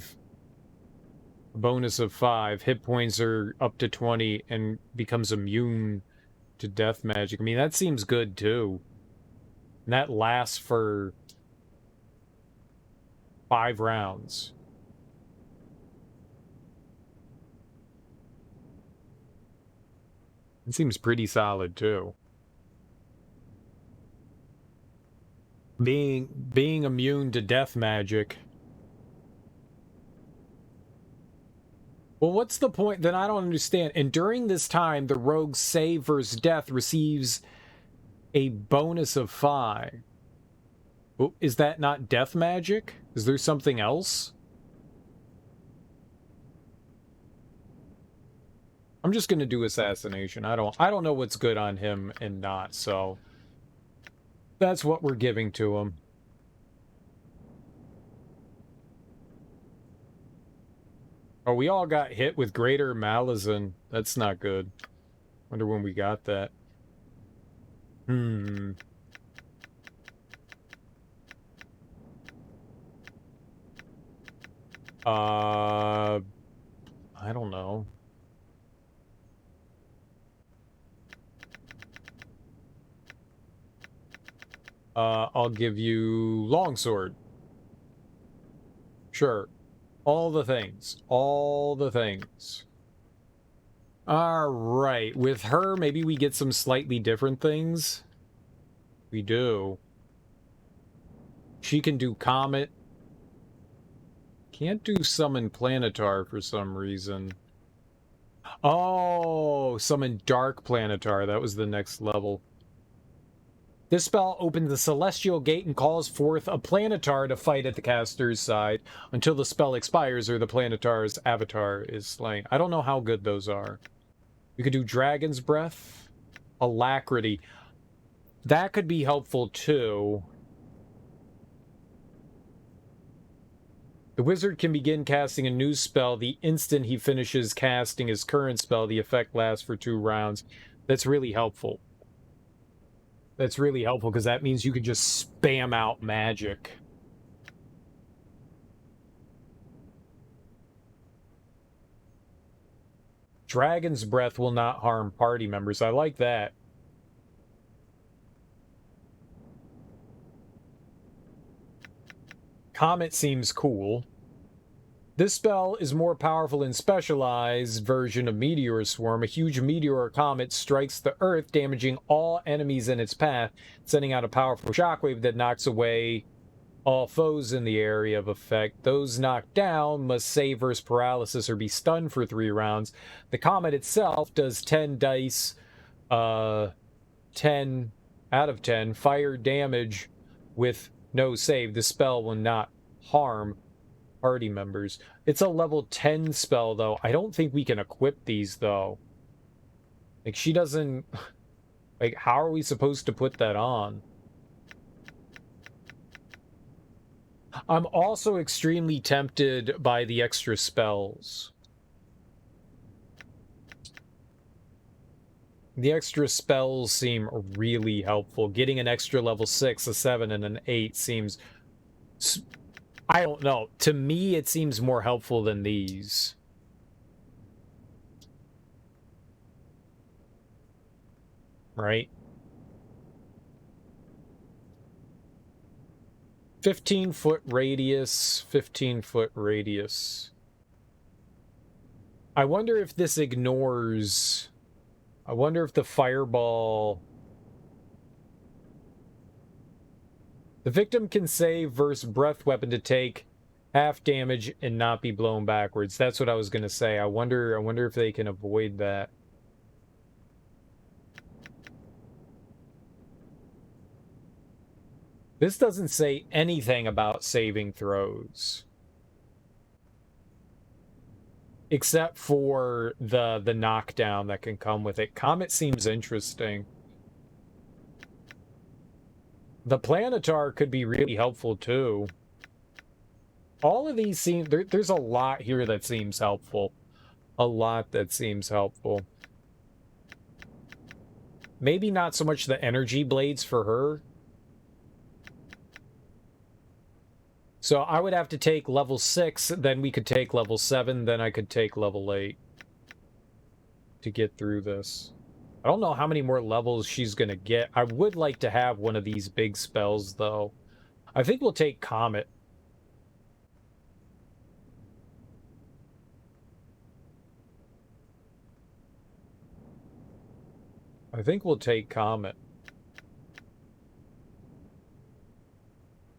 bonus of 5. Hit points are up to 20 and becomes immune to death magic. I mean, that seems good, too. And that lasts for 5 rounds. It seems pretty solid, too. Being immune to death magic. Well, what's the point? Then I don't understand. And during this time, the rogue save versus death receives a bonus of 5. Oh, is that not death magic? Is there something else? I'm just gonna do assassination. I don't know what's good on him and not, so that's what we're giving to him. Oh, we all got hit with Greater Malazan. That's not good. Wonder when we got that. I don't know. I'll give you longsword. Sure. All the things. All the things. Alright. With her, maybe we get some slightly different things. We do. She can do Comet. Can't do Summon Planetar for some reason. Oh, Summon Dark Planetar. That was the next level. This spell opens the Celestial Gate and calls forth a Planetar to fight at the caster's side until the spell expires or the Planetar's avatar is slain. I don't know how good those are. We could do Dragon's Breath. Alacrity. That could be helpful too. The wizard can begin casting a new spell the instant he finishes casting his current spell. The effect lasts for 2 rounds. That's really helpful. That's really helpful because that means you can just spam out magic. Dragon's Breath will not harm party members. I like that. Comet seems cool. This spell is more powerful than specialized version of Meteor Swarm. A huge meteor or comet strikes the Earth, damaging all enemies in its path, sending out a powerful shockwave that knocks away all foes in the area of effect. Those knocked down must save versus paralysis or be stunned for 3 rounds. The comet itself does 10 dice, 10 out of 10 fire damage with no save. The spell will not harm party members. It's a level 10 spell, though. I don't think we can equip these, though. Like, she doesn't... Like, how are we supposed to put that on? I'm also extremely tempted by the extra spells. The extra spells seem really helpful. Getting an extra level 6, a 7, and an 8 seems... I don't know. To me, it seems more helpful than these. Right? 15-foot radius, 15-foot radius. I wonder if this ignores... I wonder if the fireball... The victim can save versus breath weapon to take half damage and not be blown backwards. That's what I was gonna say. I wonder if they can avoid that. This doesn't say anything about saving throws. Except for the knockdown that can come with it. Comet seems interesting. The Planetar could be really helpful too. All of these seem... There's a lot here that seems helpful. A lot that seems helpful. Maybe not so much the energy blades for her. So I would have to take level 6, then we could take level 7, then I could take level 8 to get through this. I don't know how many more levels she's going to get. I would like to have one of these big spells, though. I think we'll take Comet. I think we'll take Comet.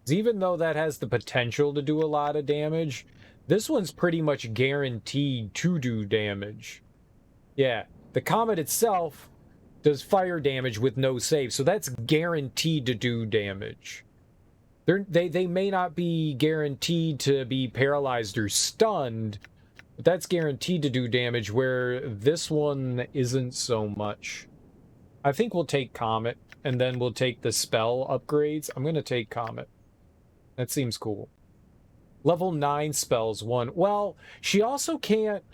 Even though that has the potential to do a lot of damage, this one's pretty much guaranteed to do damage. Yeah, the Comet itself does fire damage with no save, so that's guaranteed to do damage. They may not be guaranteed to be paralyzed or stunned, but that's guaranteed to do damage, where this one isn't so much. I think we'll take Comet, and then we'll take the spell upgrades. I'm going to take Comet. That seems cool. Level 9 spells 1. Well, she also can't...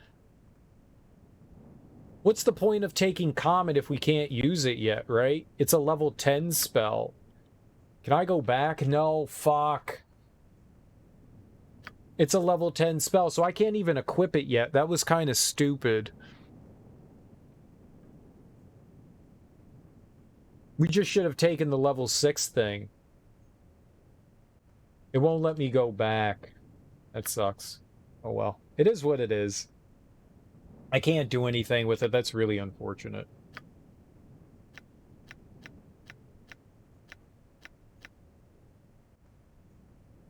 What's the point of taking Comet if we can't use it yet, right? It's a level 10 spell. Can I go back? No, fuck. It's a level 10 spell, so I can't even equip it yet. That was kind of stupid. We just should have taken the level 6 thing. It won't let me go back. That sucks. Oh well. It is what it is. I can't do anything with it. That's really unfortunate.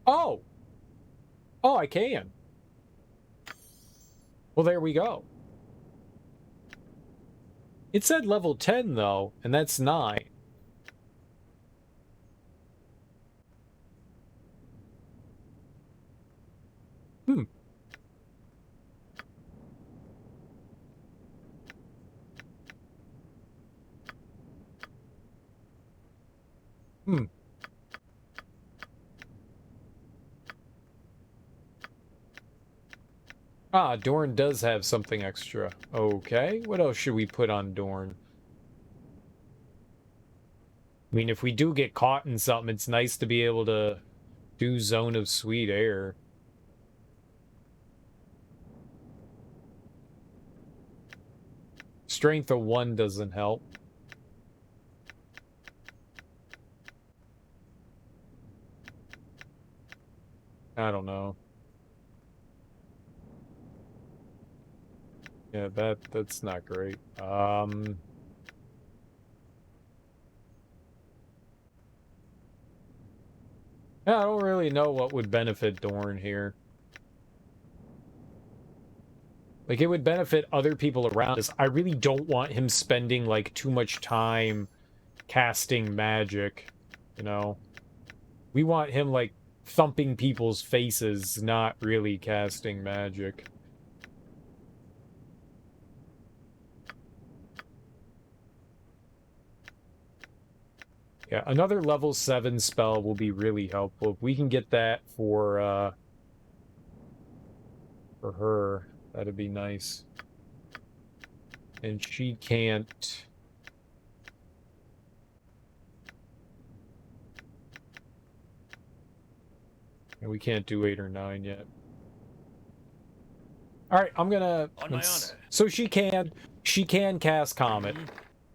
Oh! Oh, I can. Well, there we go. It said level 10, though, and that's 9. Hmm. Hmm. Ah, Dorn does have something extra. Okay, what else should we put on Dorn? I mean, if we do get caught in something, it's nice to be able to do Zone of Sweet Air. Strength of 1 doesn't help. I don't know. Yeah, that's not great. Yeah, I don't really know what would benefit Dorn here. Like, it would benefit other people around us. I really don't want him spending, like, too much time casting magic, you know? We want him, like, thumping people's faces, not really casting magic. Yeah, another level 7 spell will be really helpful. If we can get that for her, that'd be nice. And she can't... And we can't do 8 or 9 yet. Alright, I'm gonna... On my honor. So she can cast Comet.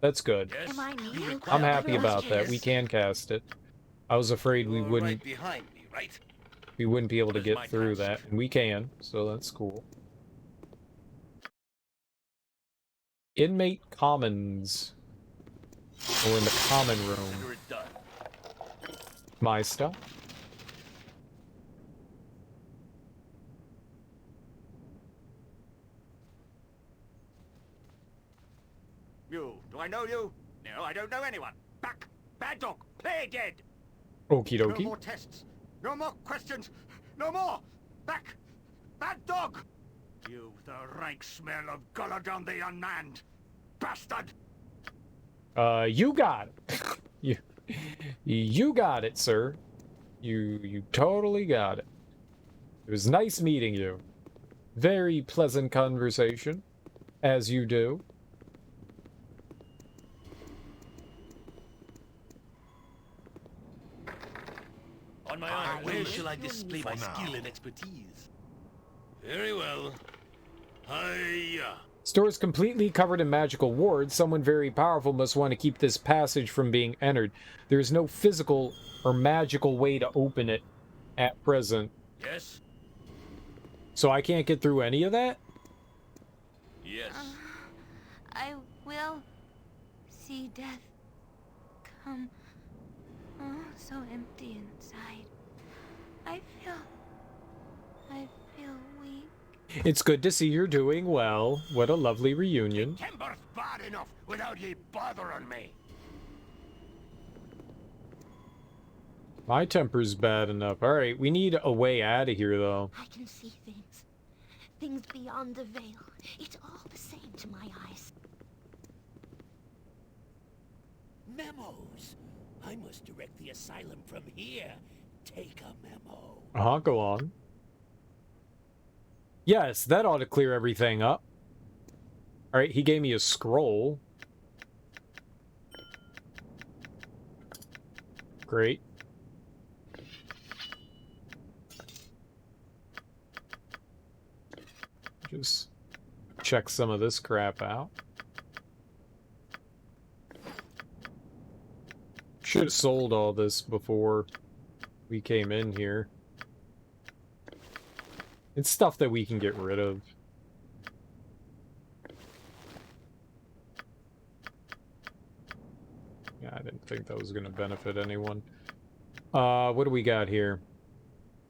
That's good. Yes. Am I new? I'm happy about that. We can cast it. I was afraid we You're wouldn't... right behind me, right? We wouldn't be able to What is get my through task? that. And we can, so that's cool. Inmate Commons. Or in the common room. Consider it done. My stuff. You. Do I know you? No, I don't know anyone. Back. Bad dog. Play dead. Okie No dokie. more tests. No more questions. No more. Back. Bad dog. You, the rank smell of Gulladon the Unmanned. Bastard. You got it. you got it, sir. You totally got it. It was nice meeting you. Very pleasant conversation, as you do. On my honor. Where shall I display my For now. skill and expertise? Very well. Hiya. Store is completely covered in magical wards. Someone very powerful must want to keep this passage from being entered. There is no physical or magical way to open it at present. Yes. So I can't get through any of that? Yes. I will see death come. Oh, so empty inside. I feel weak. It's good to see you're doing well. What a lovely reunion. Timber's bad enough without ye bothering me. My temper's bad enough. Alright, we need a way out of here, though. I can see things. Things beyond the veil. It's all the same to my eyes. Memos. I must direct the asylum from here. Take a memo. Go on. Yes, that ought to clear everything up. Alright, he gave me a scroll. Great. Just check some of this crap out. Should have sold all this before we came in here. It's stuff that we can get rid of. Yeah, I didn't think that was going to benefit anyone. What do we got here?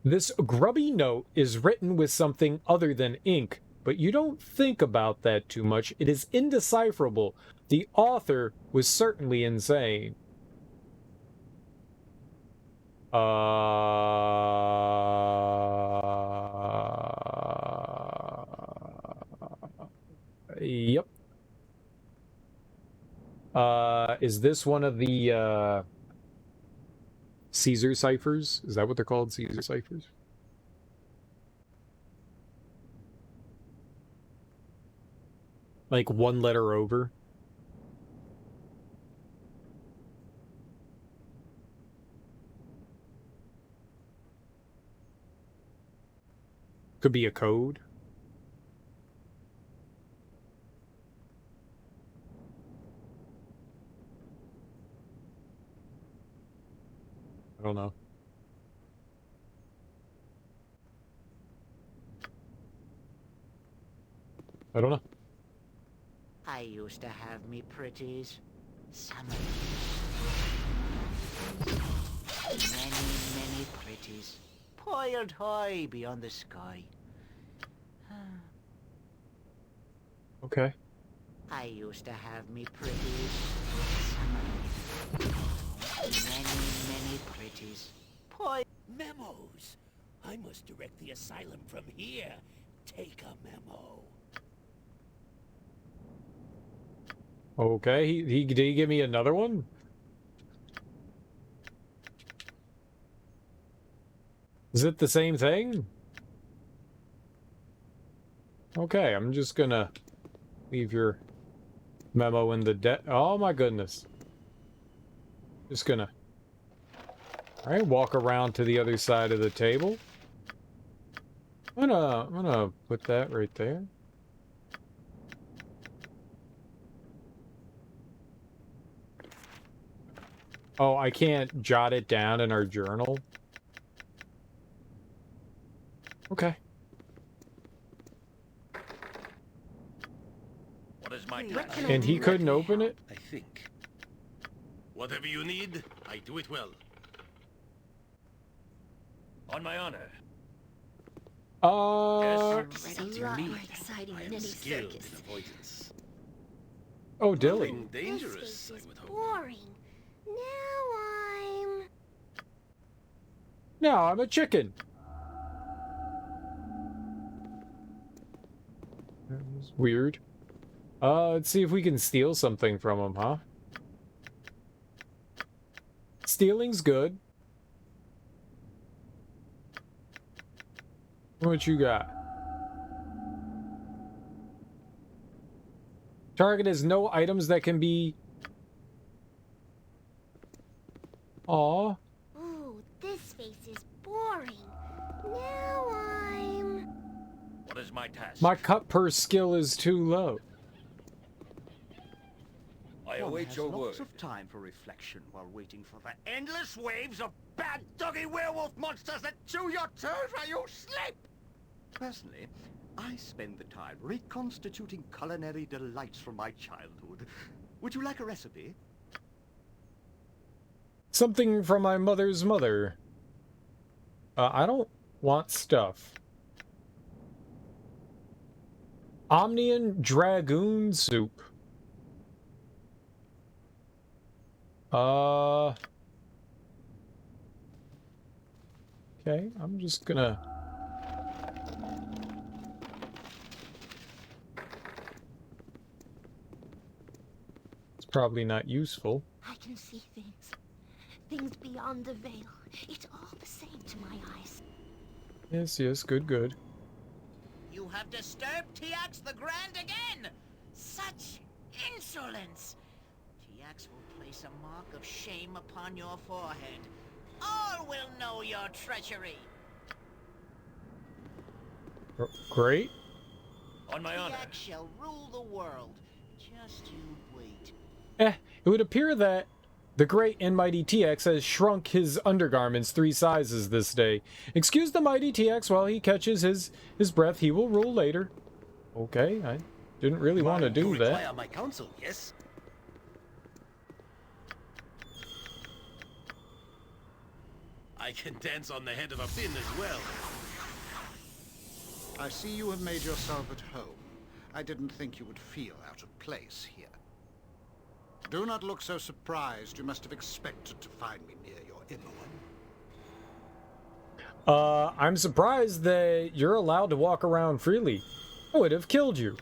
This grubby note is written with something other than ink, but you don't think about that too much. It is indecipherable. The author was certainly insane. Yep. Is this one of the, Caesar ciphers? Is that what they're called? Caesar ciphers? Like one letter over? Could be a code. I don't know. I don't know. I used to have me pretties. Some of many pretties. Piled high beyond the sky. Okay. I used to have me pretties. Some of many pretties. Memos! I must direct the asylum from here. Take a memo. Okay, did he give me another one? Is it the same thing? Okay, I'm just gonna leave your memo in the oh my goodness. Just gonna alright, walk around to the other side of the table. I'm gonna put that right there. Oh, I can't jot it down in our journal. Okay. What is my task? And he couldn't open it? I think. Whatever you need, I do it well. On my honor. It's a lot more exciting than any circus. Oh, Dilly. Dangerous, I would hope. Boring. Now I'm a chicken. That was weird. Let's see if we can steal something from him, huh? Stealing's good. What you got? Target has no items that can be... Aw. Ooh, this face is boring. Now I'm... What is my task? My cut per skill is too low. I await your word. Lots of time for reflection while waiting for the endless waves of bad doggy werewolf monsters that chew your toes while you sleep. Personally, I spend the time reconstituting culinary delights from my childhood. Would you like a recipe? Something from my mother's mother. I don't want stuff. Omnian Dragoon Soup. Okay, I'm just gonna... It's probably not useful. I can see things. Things beyond the veil. It's all the same to my eyes. Yes, yes, good, good. You have disturbed Tiax the Grand again! Such insolence! Tiax will place a mark of shame upon your forehead. All will know your treachery. Great. On my honor. Tiax shall rule the world. Just you wait. It would appear that the great and mighty TX has shrunk his undergarments 3 sizes this day. Excuse the mighty TX while he catches his breath. He will rule later. Okay, I didn't really want to do that. Require my counsel, yes? I can dance on the head of a pin as well. I see you have made yourself at home. I didn't think you would feel out of place here. Do not look so surprised. You must have expected to find me near your Imoen. I'm surprised that you're allowed to walk around freely. I would have killed you.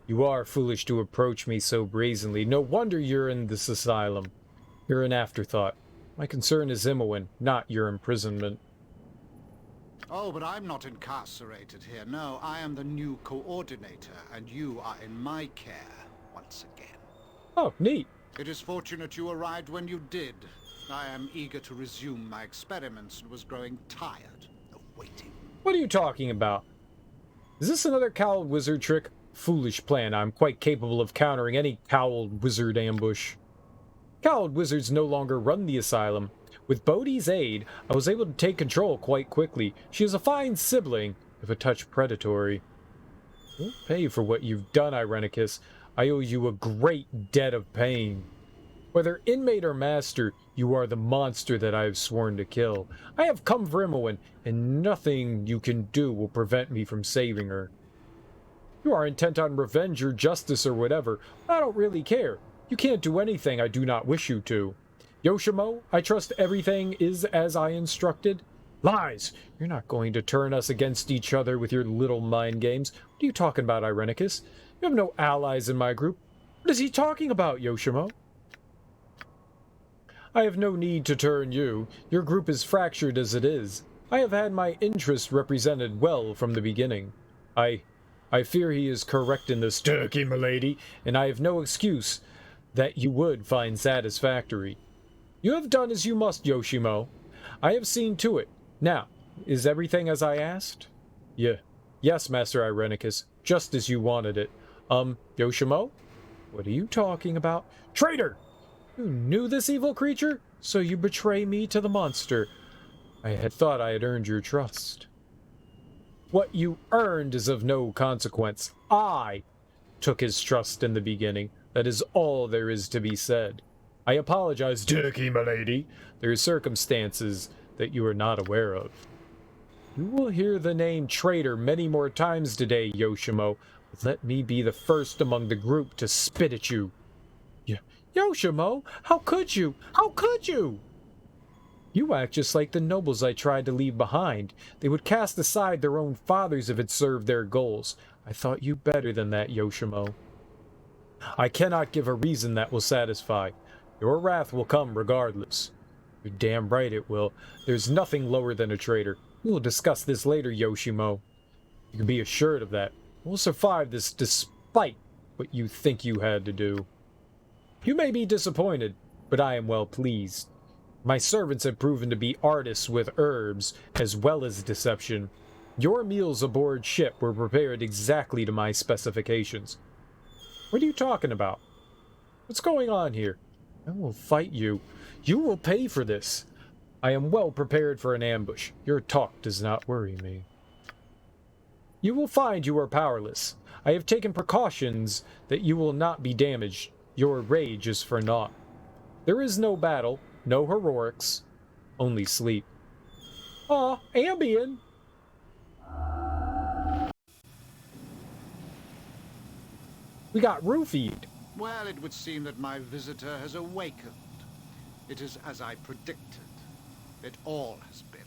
You are foolish to approach me so brazenly. No wonder you're in this asylum. You're an afterthought. My concern is Imoen, not your imprisonment. Oh, but I'm not incarcerated here. No, I am the new coordinator, and you are in my care once again. Oh, neat. It is fortunate you arrived when you did. I am eager to resume my experiments and was growing tired of waiting. What are you talking about? Is this another cowled wizard trick? Foolish plan. I'm quite capable of countering any cowled wizard ambush. Cowled wizards no longer run the asylum. With Bodhi's aid, I was able to take control quite quickly. She is a fine sibling, if a touch predatory. You'll pay for what you've done, Irenicus. I owe you a great debt of pain. Whether inmate or master, you are the monster that I have sworn to kill. I have come for Imoen, and nothing you can do will prevent me from saving her. You are intent on revenge or justice or whatever, but I don't really care. You can't do anything I do not wish you to. Yoshimo, I trust everything is as I instructed. Lies! You're not going to turn us against each other with your little mind games. What are you talking about, Irenicus? You have no allies in my group. What is he talking about, Yoshimo? I have no need to turn you. Your group is fractured as it is. I have had my interests represented well from the beginning. I fear he is correct in this, turkey, milady, and I have no excuse that you would find satisfactory. You have done as you must, Yoshimo. I have seen to it. Now, is everything as I asked? Yes, Master Irenicus, just as you wanted it. Yoshimo? What are you talking about? Traitor! You knew this evil creature, so you betray me to the monster. I had thought I had earned your trust. What you earned is of no consequence. I took his trust in the beginning. That is all there is to be said. I apologize, turkey, milady. There are circumstances that you are not aware of. You will hear the name traitor many more times today, Yoshimo. But let me be the first among the group to spit at you. Yoshimo, how could you? How could you? You act just like the nobles I tried to leave behind. They would cast aside their own fathers if it served their goals. I thought you better than that, Yoshimo. I cannot give a reason that will satisfy. Your wrath will come regardless. You're damn right it will. There's nothing lower than a traitor. We will discuss this later, Yoshimo. You can be assured of that. We'll survive this despite what you think you had to do. You may be disappointed, but I am well pleased. My servants have proven to be artists with herbs, as well as deception. Your meals aboard ship were prepared exactly to my specifications. What are you talking about? What's going on here? I will fight you. You will pay for this. I am well prepared for an ambush. Your talk does not worry me. You will find you are powerless. I have taken precautions that you will not be damaged. Your rage is for naught. There is no battle, no heroics, only sleep. Aw, Ambien! We got roofied. Well, it would seem that my visitor has awakened. It is as I predicted. It all has been.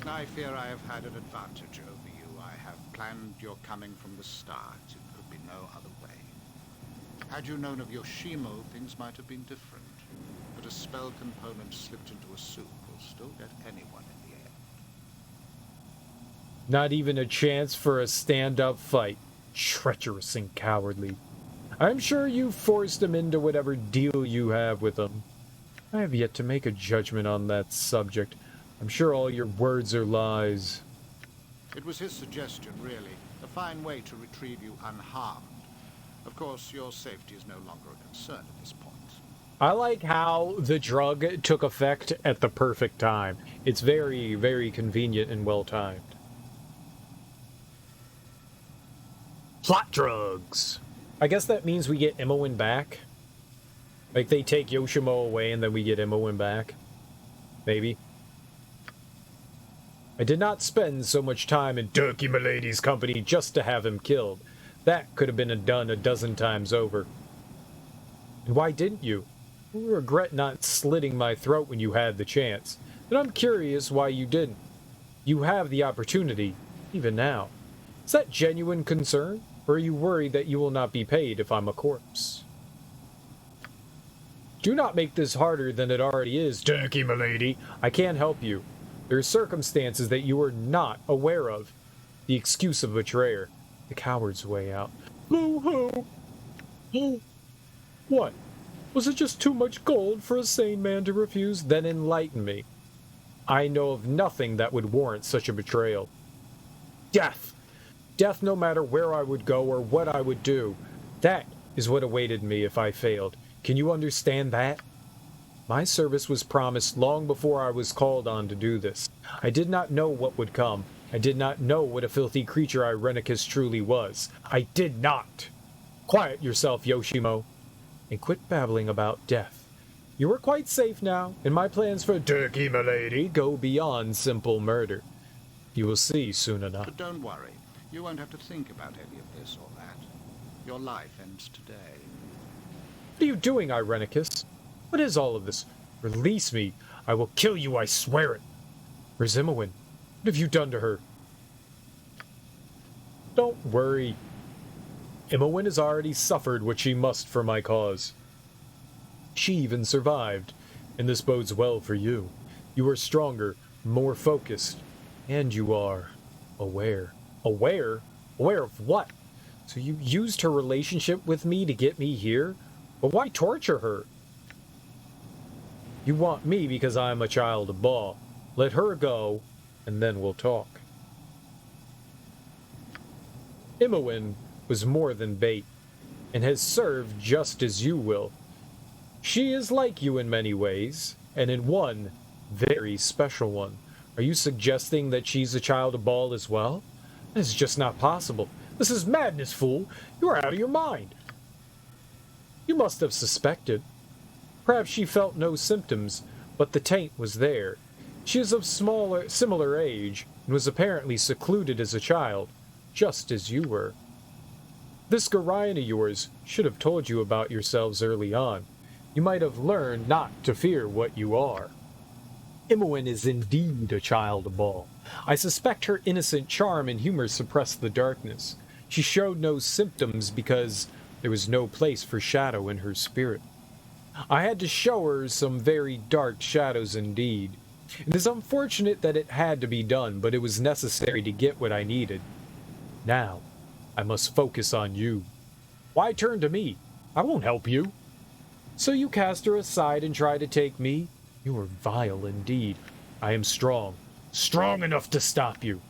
I fear I have had an advantage over you. I have planned your coming from the start. It could be no other way. Had you known of Yoshimo, things might have been different. But a spell component slipped into a soup will still get anyone in the end. Not even a chance for a stand-up fight. Treacherous and cowardly. I'm sure you forced him into whatever deal you have with him. I have yet to make a judgment on that subject. I'm sure all your words are lies. It was his suggestion, really. A fine way to retrieve you unharmed. Of course, your safety is no longer a concern at this point. I like how the drug took effect at the perfect time. It's very, very convenient and well-timed. Plot drugs! I guess that means we get Imoen back. Like, they take Yoshimo away and then we get Imoen back. Maybe. I did not spend so much time in Turkey Milady's company just to have him killed. That could have been done a dozen times over. And why didn't you? You regret not slitting my throat when you had the chance. And I'm curious why you didn't. You have the opportunity, even now. Is that genuine concern? Or are you worried that you will not be paid if I'm a corpse? Do not make this harder than it already is, Turkey Milady. I can't help you. There are circumstances that you are not aware of. The excuse of betrayer. The coward's way out. Boo-hoo! Oh. What? Was it just too much gold for a sane man to refuse? Then enlighten me. I know of nothing that would warrant such a betrayal. Death! Death no matter where I would go or what I would do. That is what awaited me if I failed. Can you understand that? My service was promised long before I was called on to do this. I did not know what would come, I did not know what a filthy creature Irenicus truly was. I did not! Quiet yourself, Yoshimo, and quit babbling about death. You are quite safe now, and my plans for Turkey, milady, go beyond simple murder. You will see soon enough. But don't worry. You won't have to think about any of this or that. Your life ends today. What are you doing, Irenicus? What is all of this? Release me. I will kill you, I swear it. Where's Imowen? What have you done to her? Don't worry. Imowen has already suffered what she must for my cause. She even survived, and this bodes well for you. You are stronger, more focused, and you are aware. Aware? Aware of what? So you used her relationship with me to get me here? But why torture her? You want me because I'm a child of Bhaal. Let her go, and then we'll talk. Imowen was more than bait, and has served just as you will. She is like you in many ways, and in one very special one. Are you suggesting that she's a child of Bhaal as well? That is just not possible. This is madness, fool. You are out of your mind. You must have suspected. Perhaps she felt no symptoms, but the taint was there. She is of similar age, and was apparently secluded as a child, just as you were. This Gorion of yours should have told you about yourselves early on. You might have learned not to fear what you are. Imowen is indeed a child of Bhaal. I suspect her innocent charm and humor suppressed the darkness. She showed no symptoms because there was no place for shadow in her spirit. I had to show her some very dark shadows indeed. It is unfortunate that it had to be done, but it was necessary to get what I needed. Now, I must focus on you. Why turn to me? I won't help you. So you cast her aside and try to take me? You are vile indeed. I am strong. Strong enough to stop you.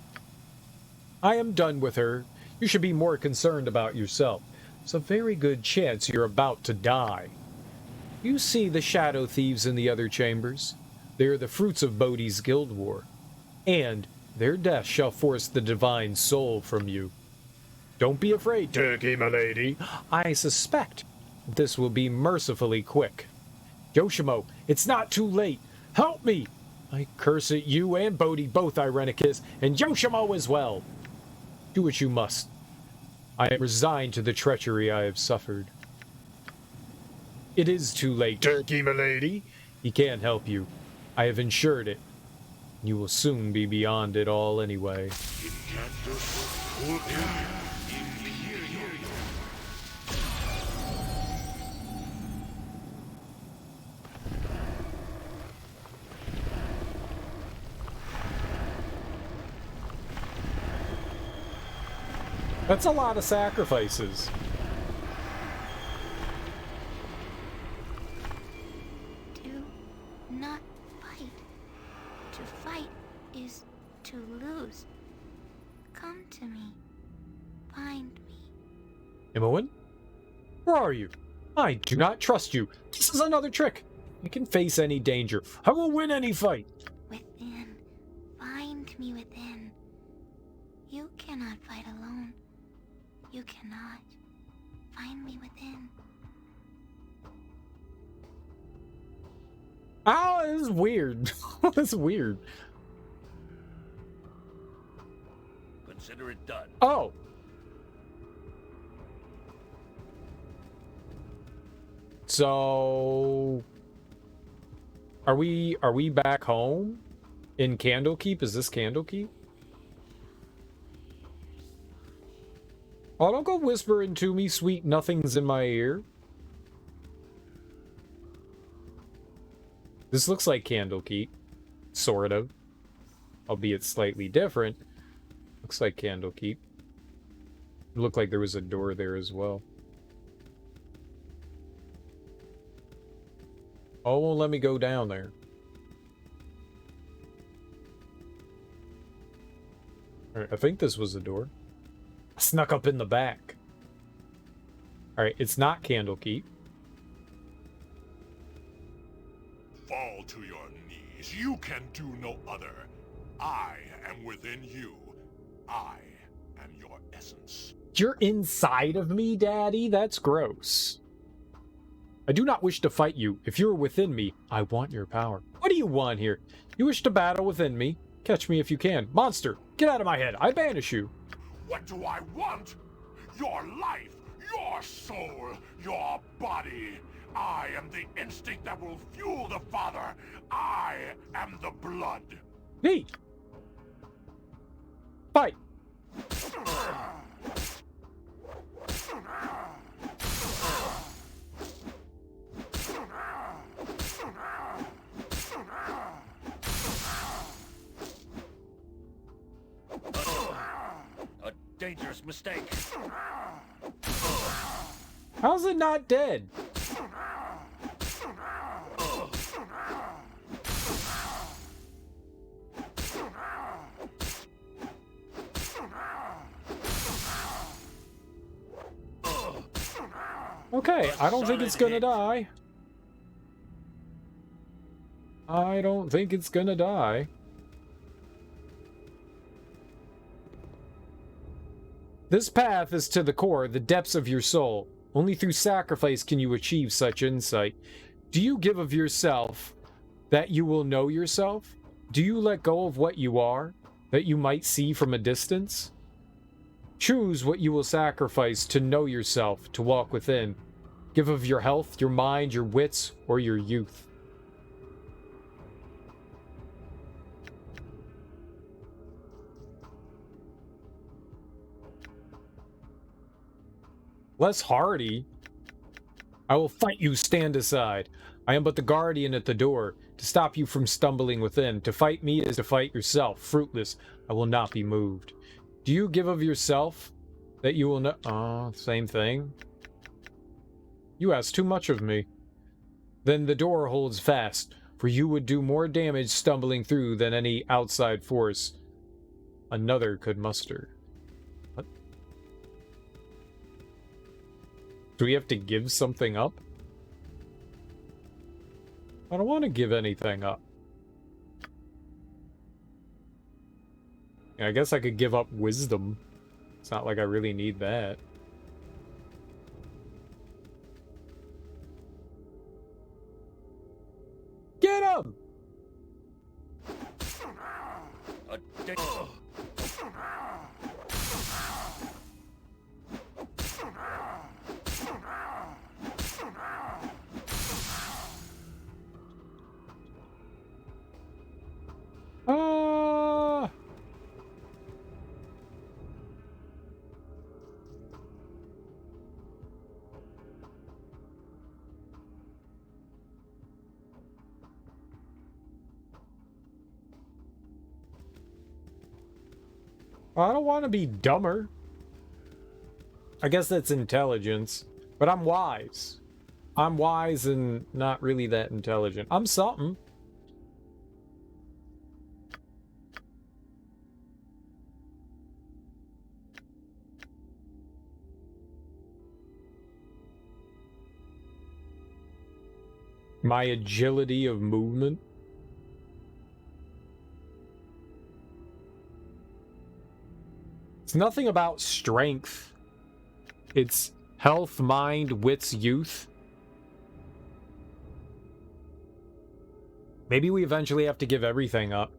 I am done with her. You should be more concerned about yourself. There's a very good chance you're about to die. You see the shadow thieves in the other chambers? They are the fruits of Bodhi's guild war, and their death shall force the divine soul from you. Don't be afraid, Turkey, my lady. I suspect this will be mercifully quick. Yoshimo, it's not too late. Help me! I curse at you and Bodhi both, Irenicus, and Yoshimo as well. Do what you must. I am resigned to the treachery I have suffered. It is too late, Turkey, my lady. He can't help you. I have ensured it. You will soon be beyond it all anyway. That's a lot of sacrifices. Do not fight. To fight is to lose. Come to me. Find me. Imowen? Where are you? I do not trust you. This is another trick. You can face any danger. I will win any fight. Within. Find me within. You cannot fight alone. You cannot. Find me within. Oh, this is weird. This is weird. Consider it done. Oh. So are we back home in Candlekeep? Is this Candlekeep? Oh, don't go whispering to me, sweet nothings in my ear. This looks like Candlekeep. Sort of. Albeit slightly different. Looks like Candlekeep. It looked like there was a door there as well. Oh, won't let me go down there. Alright, I think this was a door. I snuck up in the back. Alright, it's not Candlekeep. Fall to your knees. You can do no other. I am within you, I am your essence. You're inside of me, Daddy? That's gross. I do not wish to fight you. If you are within me, I want your power. What do you want here? You wish to battle within me? Catch me if you can. Monster, get out of my head. I banish you. What do I want? Your life, your soul, your body. I am the instinct that will fuel the Father. I am the blood. Me. Fight. A dangerous mistake. How's it not dead? Okay, I don't think it's gonna die. I don't think it's gonna die. This path is to the core, the depths of your soul. Only through sacrifice can you achieve such insight. Do you give of yourself that you will know yourself? Do you let go of what you are, that you might see from a distance? Choose what you will sacrifice to know yourself, to walk within. Give of your health, your mind, your wits, or your youth. Less hardy. I will fight you, stand aside. I am but the guardian at the door, to stop you from stumbling within. To fight me is to fight yourself, fruitless. I will not be moved. Do you give of yourself that you will know? Oh, same thing. You ask too much of me. Then the door holds fast, for you would do more damage stumbling through than any outside force another could muster. What? Do we have to give something up? I don't want to give anything up. I guess I could give up wisdom. It's not like I really need that. Get him! I don't want to be dumber. I guess that's intelligence. But I'm wise. I'm wise and not really that intelligent. I'm something. My agility of movement. It's nothing about strength. It's health, mind, wits, youth. Maybe we eventually have to give everything up.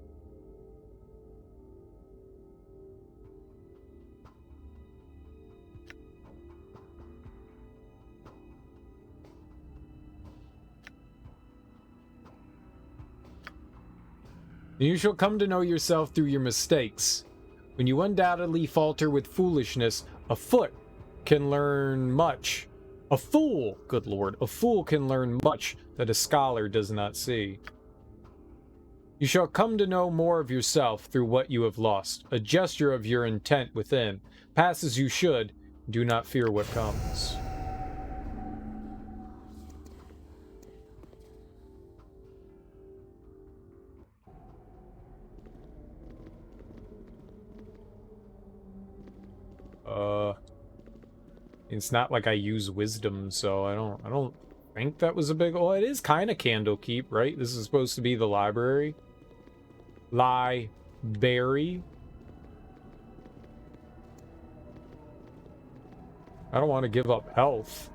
You shall come to know yourself through your mistakes. When you undoubtedly falter with foolishness, a foot can learn much. A fool, good lord, a fool can learn much that a scholar does not see. You shall come to know more of yourself through what you have lost. A gesture of your intent within. Pass as you should, do not fear what comes. It's not like I use wisdom, so I don't think that was a big... Well, it is kind of Candlekeep, right? This is supposed to be the library. Library. I don't want to give up health.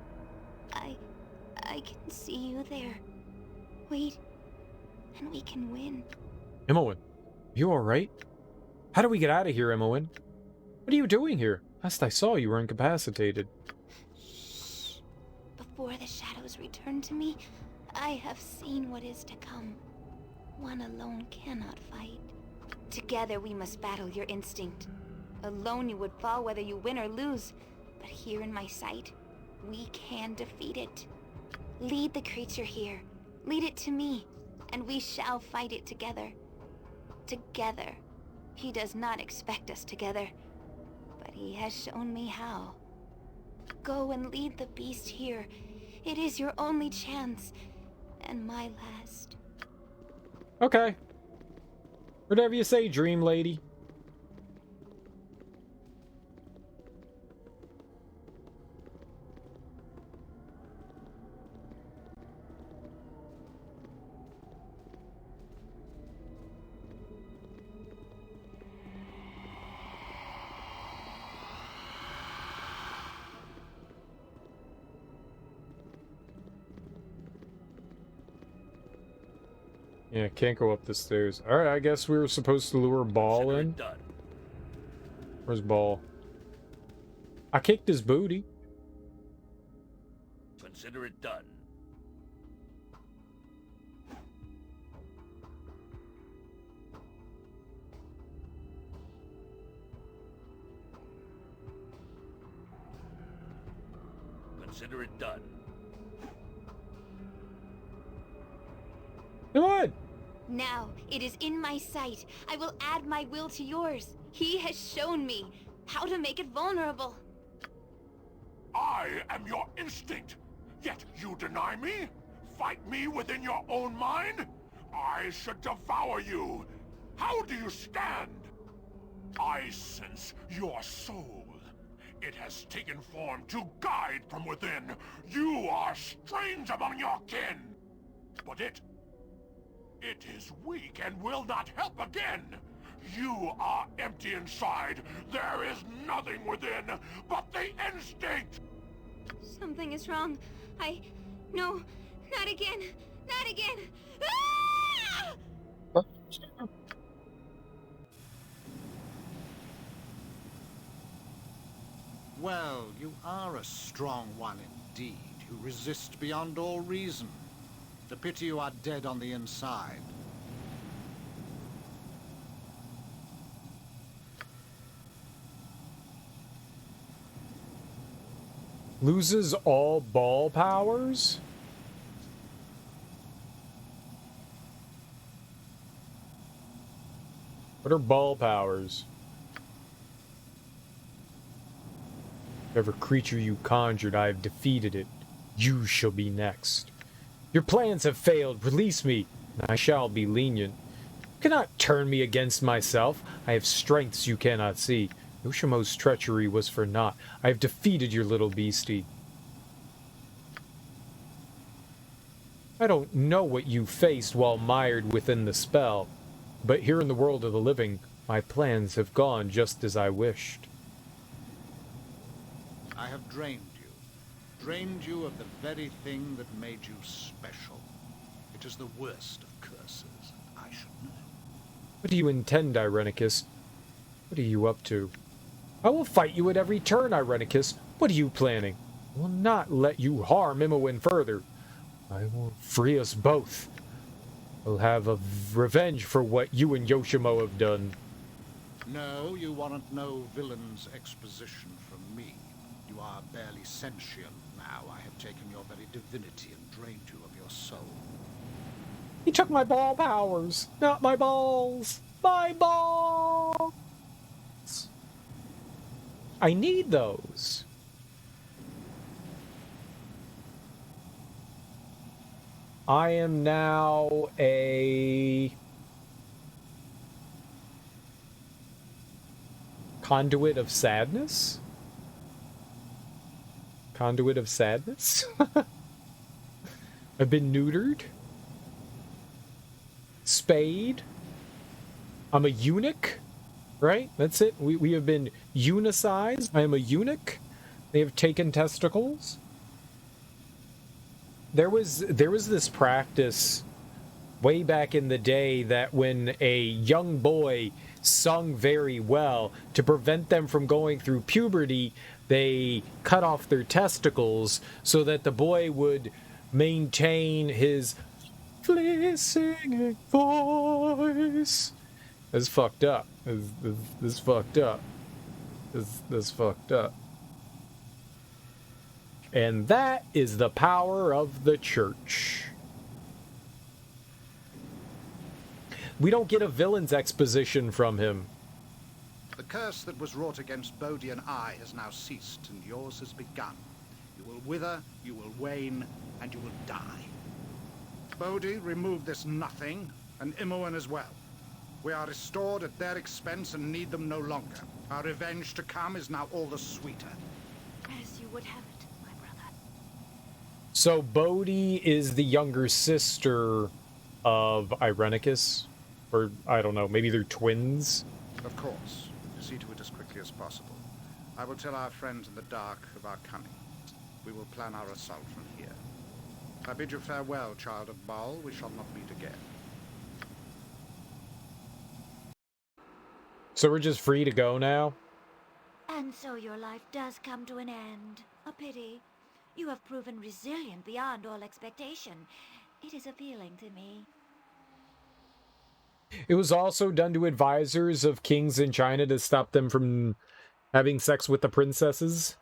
I can see you there. Wait, and we can win. Imoen, you alright? How do we get out of here, Imoen? What are you doing here? Last I saw, you were incapacitated. Shh. Before the shadows return to me, I have seen what is to come. One alone cannot fight. Together we must battle your instinct. Alone you would fall whether you win or lose. But here in my sight, we can defeat it. Lead the creature here. Lead it to me, and we shall fight it together. Together. He does not expect us together, but he has shown me how. Go and lead the beast here. It is your only chance, and my last. Okay. Whatever you say, Dream Lady. Yeah, can't go up the stairs. Alright, I guess we were supposed to lure Bhaal in. Where's Bhaal? I kicked his booty. Consider it done. Consider it done. Come on! Now, it is in my sight. I will add my will to yours. He has shown me how to make it vulnerable. I am your instinct, yet you deny me? Fight me within your own mind? I should devour you. How do you stand? I sense your soul. It has taken form to guide from within. You are strange among your kin. But it is weak and will not help again. You are empty inside. There is nothing within but the instinct. Something is wrong. No, not again. Not again. Ah! Well, you are a strong one indeed. You resist beyond all reason. The pity you are dead on the inside. Loses all Bhaal powers? What are Bhaal powers? Whatever creature you conjured, I have defeated it. You shall be next. Your plans have failed. Release me, and I shall be lenient. You cannot turn me against myself. I have strengths you cannot see. Yoshima's treachery was for naught. I have defeated your little beastie. I don't know what you faced while mired within the spell, but here in the world of the living, my plans have gone just as I wished. I have drained you. Drained you of the very thing that made you special. It is the worst of curses. I should know. What do you intend, Irenicus? What are you up to? I will fight you at every turn, Irenicus. What are you planning? I will not let you harm Imoen further. I will free us both. I'll have a revenge for what you and Yoshimo have done. No, you want no villain's exposition from me. You are barely sentient now. I have taken your very divinity and drained you of your soul. He took my Bhaal powers, not my balls. My balls! I need those. I am now a conduit of sadness? Conduit of sadness? I've been neutered. Spayed. I'm a eunuch, right? That's it. We have been unicized. I am a eunuch. They have taken testicles? There was this practice way back in the day that when a young boy sung very well, to prevent them from going through puberty, they cut off their testicles so that the boy would maintain his singing voice. That's fucked up. This fucked up. This fucked up. And that is the power of the church. We don't get a villain's exposition from him. The curse that was wrought against Bodhi and I has now ceased, and yours has begun. You will wither, you will wane, and you will die. Bodhi removed this nothing, and Imoen as well. We are restored at their expense and need them no longer. Our revenge to come is now all the sweeter. As you would have it, my brother. So Bodhi is the younger sister of Irenicus? Or, I don't know, maybe they're twins? Of course. See to it as quickly as possible. I will tell our friends in the dark of our coming. We will plan our assault from here. I bid you farewell, child of Bhaal. We shall not meet again. So we're just free to go now? And so your life does come to an end. A pity. You have proven resilient beyond all expectation. It is appealing to me. It was also done to advisors of kings in China to stop them from having sex with the princesses.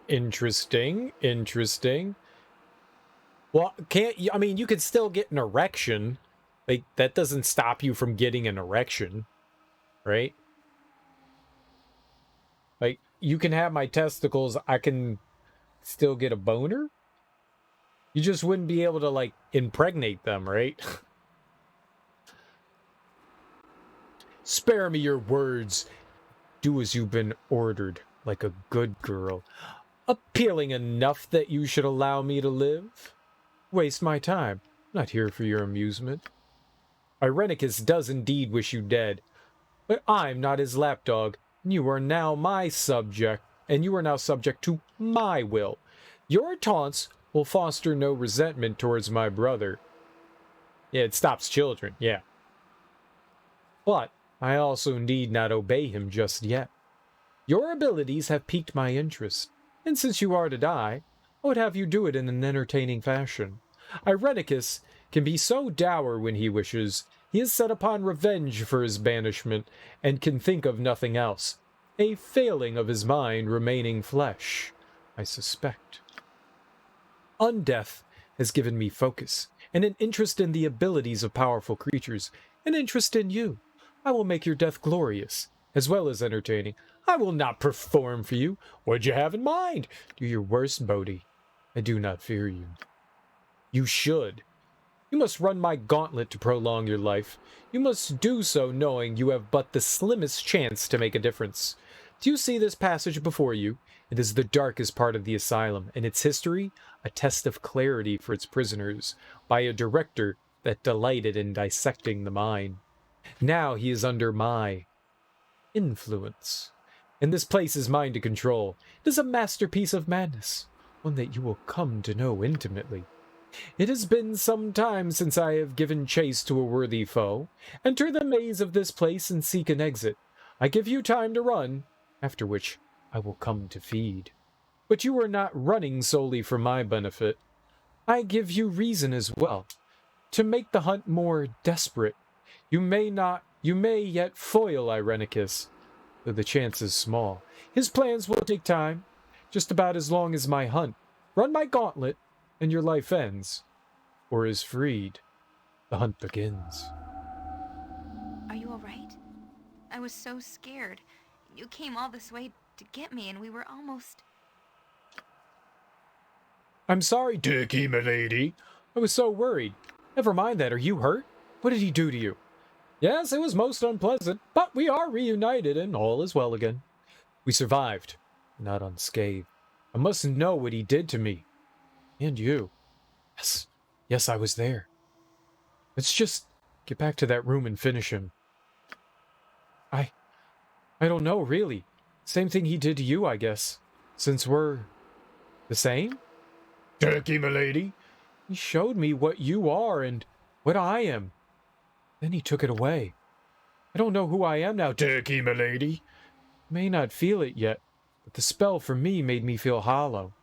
Interesting, interesting. Well, I mean, you could still get an erection. Like, that doesn't stop you from getting an erection, right? Like, you can have my testicles, I can still get a boner? You just wouldn't be able to, like, impregnate them, right? Spare me your words. Do as you've been ordered, like a good girl. Appealing enough that you should allow me to live? Waste my time. Not here for your amusement. Irenicus does indeed wish you dead, but I'm not his lapdog. You are now my subject, and you are now subject to my will. Your taunts will foster no resentment towards my brother. Yeah, it stops children, yeah. But I also need not obey him just yet. Your abilities have piqued my interest, and since you are to die, I would have you do it in an entertaining fashion. Irenicus can be so dour when he wishes. He is set upon revenge for his banishment, and can think of nothing else. A failing of his mind remaining flesh, I suspect. Undeath has given me focus, and an interest in the abilities of powerful creatures, an interest in you. I will make your death glorious, as well as entertaining. I will not perform for you. What'd you have in mind? Do your worst, Bodhi. I do not fear you. You should. You must run my gauntlet to prolong your life. You must do so knowing you have but the slimmest chance to make a difference. Do you see this passage before you? It is the darkest part of the asylum, and its history, a test of clarity for its prisoners, by a director that delighted in dissecting the mind. Now he is under my influence, and this place is mine to control. It is a masterpiece of madness, one that you will come to know intimately. It has been some time since I have given chase to a worthy foe. Enter the maze of this place and seek an exit. I give you time to run, after which I will come to feed. But you are not running solely for my benefit. I give you reason as well, to make the hunt more desperate. You may yet foil Irenicus, though the chance is small. His plans will take time, just about as long as my hunt. Run my gauntlet, and your life ends, or is freed. The hunt begins. Are you all right? I was so scared. You came all this way to get me, and we were almost... I'm sorry, Dickie, milady. I was so worried. Never mind that. Are you hurt? What did he do to you? Yes, it was most unpleasant, but we are reunited, and all is well again. We survived, not unscathed. I must know what he did to me. And you. Yes, I was there. Let's just get back to that room and finish him. I don't know, really. Same thing he did to you, I guess. Since we're the same? Turkey, milady. He showed me what you are and what I am. Then he took it away. I don't know who I am now, Turkey, milady. May not feel it yet, but the spell for me made me feel hollow.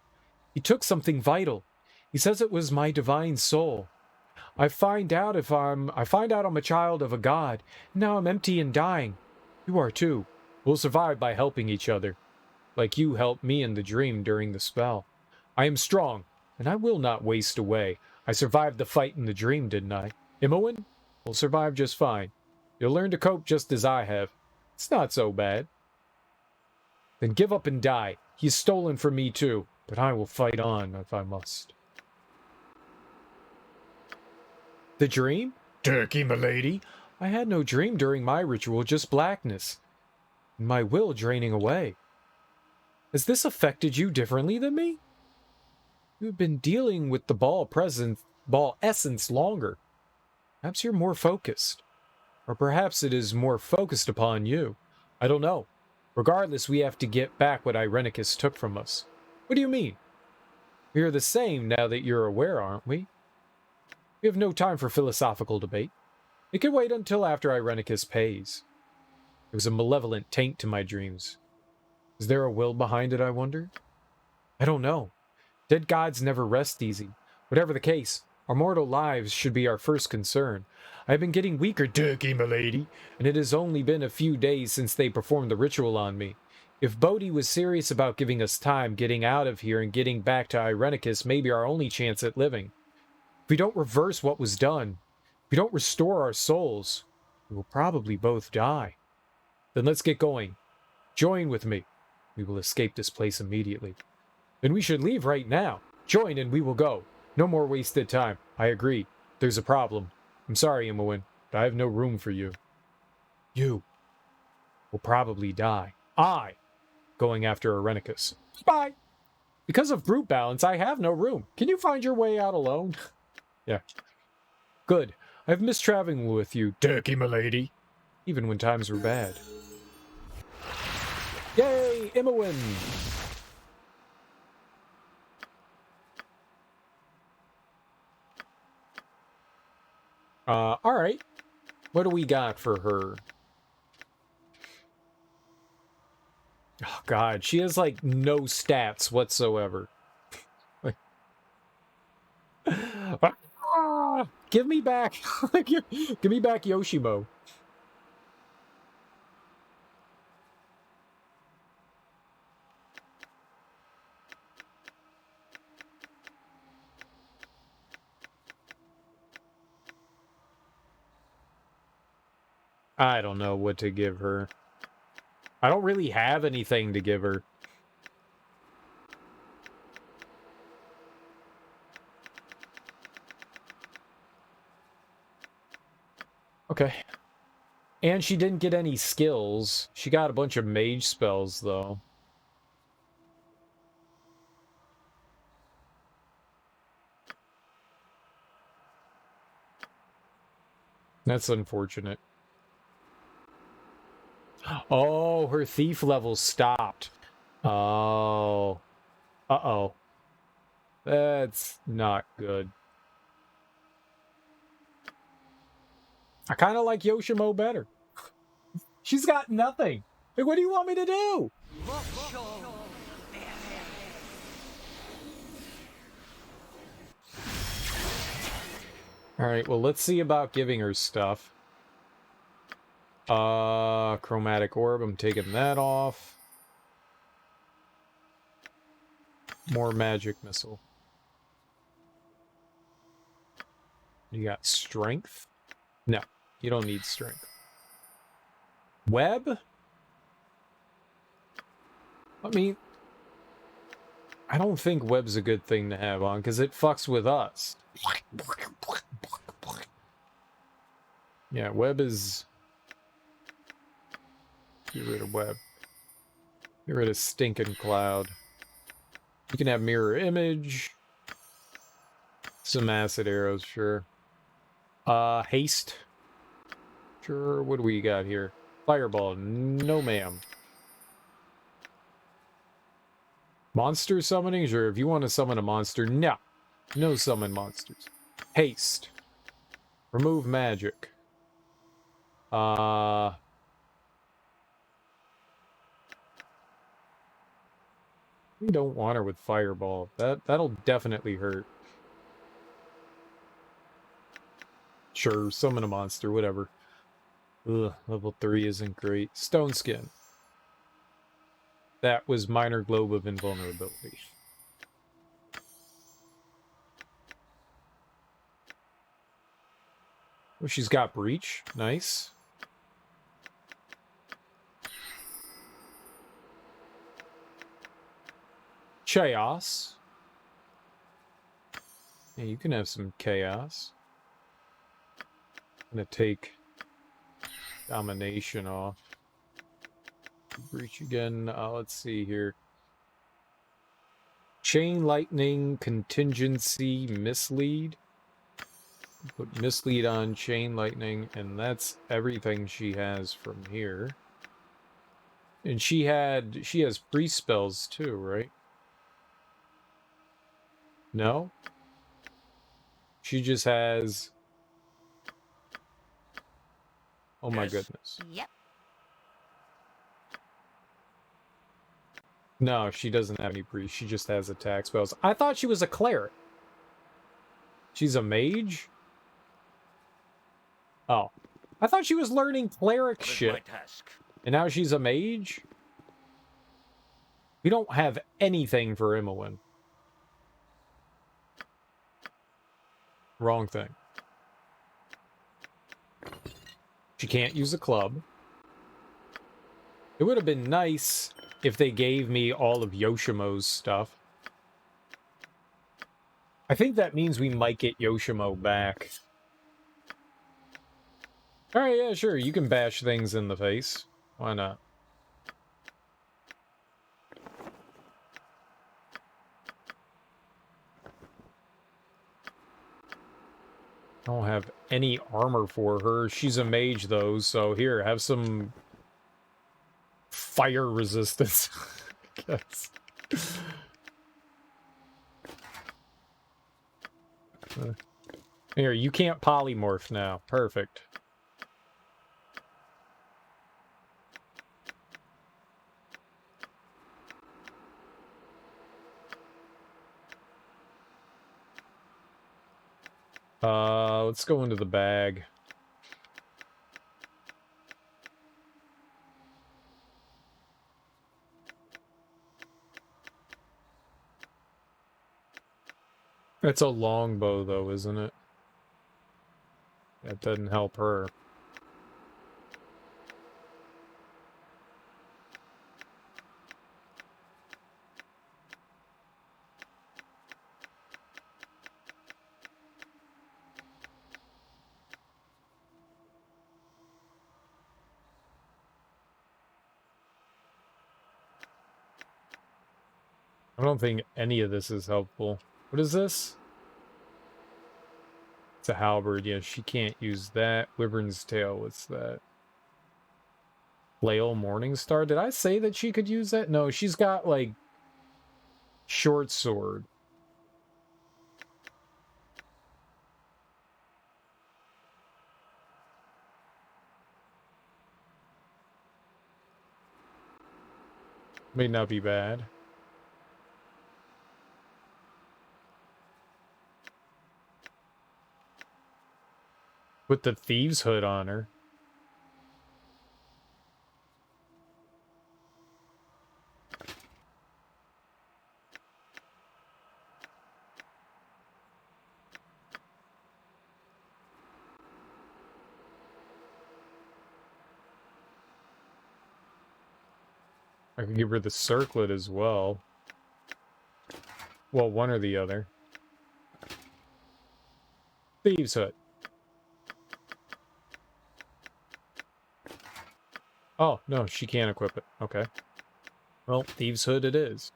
He took something vital. He says it was my divine soul. I find out I'm a child of a god. Now I'm empty and dying. You are too. We'll survive by helping each other. Like you helped me in the dream during the spell. I am strong, and I will not waste away. I survived the fight in the dream, didn't I? Imoen will survive just fine. You'll learn to cope just as I have. It's not so bad. Then give up and die. He's stolen from me too, but I will fight on if I must. The dream? Turkey, milady. I had no dream during my ritual, just blackness. And my will draining away. Has this affected you differently than me? You've been dealing with the ball essence longer. Perhaps you're more focused. Or perhaps it is more focused upon you. I don't know. Regardless, we have to get back what Irenicus took from us. What do you mean? We are the same now that you're aware, aren't we? We have no time for philosophical debate. It can wait until after Irenicus pays. It was a malevolent taint to my dreams. Is there a will behind it, I wonder? I don't know. Dead gods never rest easy. Whatever the case, our mortal lives should be our first concern. I have been getting weaker, Turkey, milady, and it has only been a few days since they performed the ritual on me. If Bodhi was serious about giving us time, getting out of here and getting back to Irenicus may be our only chance at living. If we don't reverse what was done, if we don't restore our souls, we will probably both die. Then let's get going. Join with me. We will escape this place immediately. Then we should leave right now. Join and we will go. No more wasted time. I agree. There's a problem. I'm sorry, Imoen, but I have no room for you. You will probably die. I going after Irenicus. Bye. Because of group balance, I have no room. Can you find your way out alone? Yeah. Good. I've missed traveling with you, Turkey, milady. Even when times were bad. Yay, Imoen! Alright. What do we got for her? Oh, God. She has, like, no stats whatsoever. Give me back. Give me back Yoshimo. I don't know what to give her. I don't really have anything to give her. Okay. And she didn't get any skills. She got a bunch of mage spells, though. That's unfortunate. Oh, her thief level stopped. Oh. Uh-oh. That's not good. I kind of like Yoshimo better. She's got nothing. Like, what do you want me to do? Alright, well, let's see about giving her stuff. Chromatic orb, I'm taking that off. More magic missile. You got strength? No, you don't need strength. Web? I mean, I don't think web's a good thing to have on, because it fucks with us. Yeah, web is... Get rid of web. Get rid of stinking cloud. You can have mirror image. Some acid arrows, sure. Haste. Sure, what do we got here? Fireball. No, ma'am. Monster summoning? Sure, if you want to summon a monster, no. No summon monsters. Haste. Remove magic. We don't want her with Fireball. That'll definitely hurt. Sure, summon a monster, whatever. Ugh, level 3 isn't great. Stone Skin. That was minor globe of invulnerability. Oh, she's got breach. Nice. Chaos. Yeah, you can have some chaos. I'm gonna take domination off. Breach again. Let's see here. Chain lightning, contingency, mislead. Put mislead on chain lightning, and that's everything she has from here. And she has priest spells too, right? No? She just has... Oh my goodness. Yep. No, she doesn't have any priest. She just has attack spells. I thought she was a cleric. She's a mage? Oh. I thought she was learning cleric shit. And now she's a mage? We don't have anything for Imowen. Wrong thing. She can't use a club. It would have been nice if they gave me all of Yoshimo's stuff. I think that means we might get Yoshimo back. Alright, yeah, sure. You can bash things in the face. Why not? I don't have any armor for her. She's a mage, though, so here, have some fire resistance. I guess. Here, you can't polymorph now. Perfect. Let's go into the bag. It's a longbow, though, isn't it? That doesn't help her. I don't think any of this is helpful. What is this? It's a halberd. Yeah, she can't use that. Wyvern's tail, what's that? Flail Morningstar? Did I say that she could use that? No, she's got, like, short sword. May not be bad. Put the thieves' hood on her. I could give her the circlet as well. Well, one or the other. Thieves' hood. Oh, no, she can't equip it. Okay. Well, Thieves' Hood it is.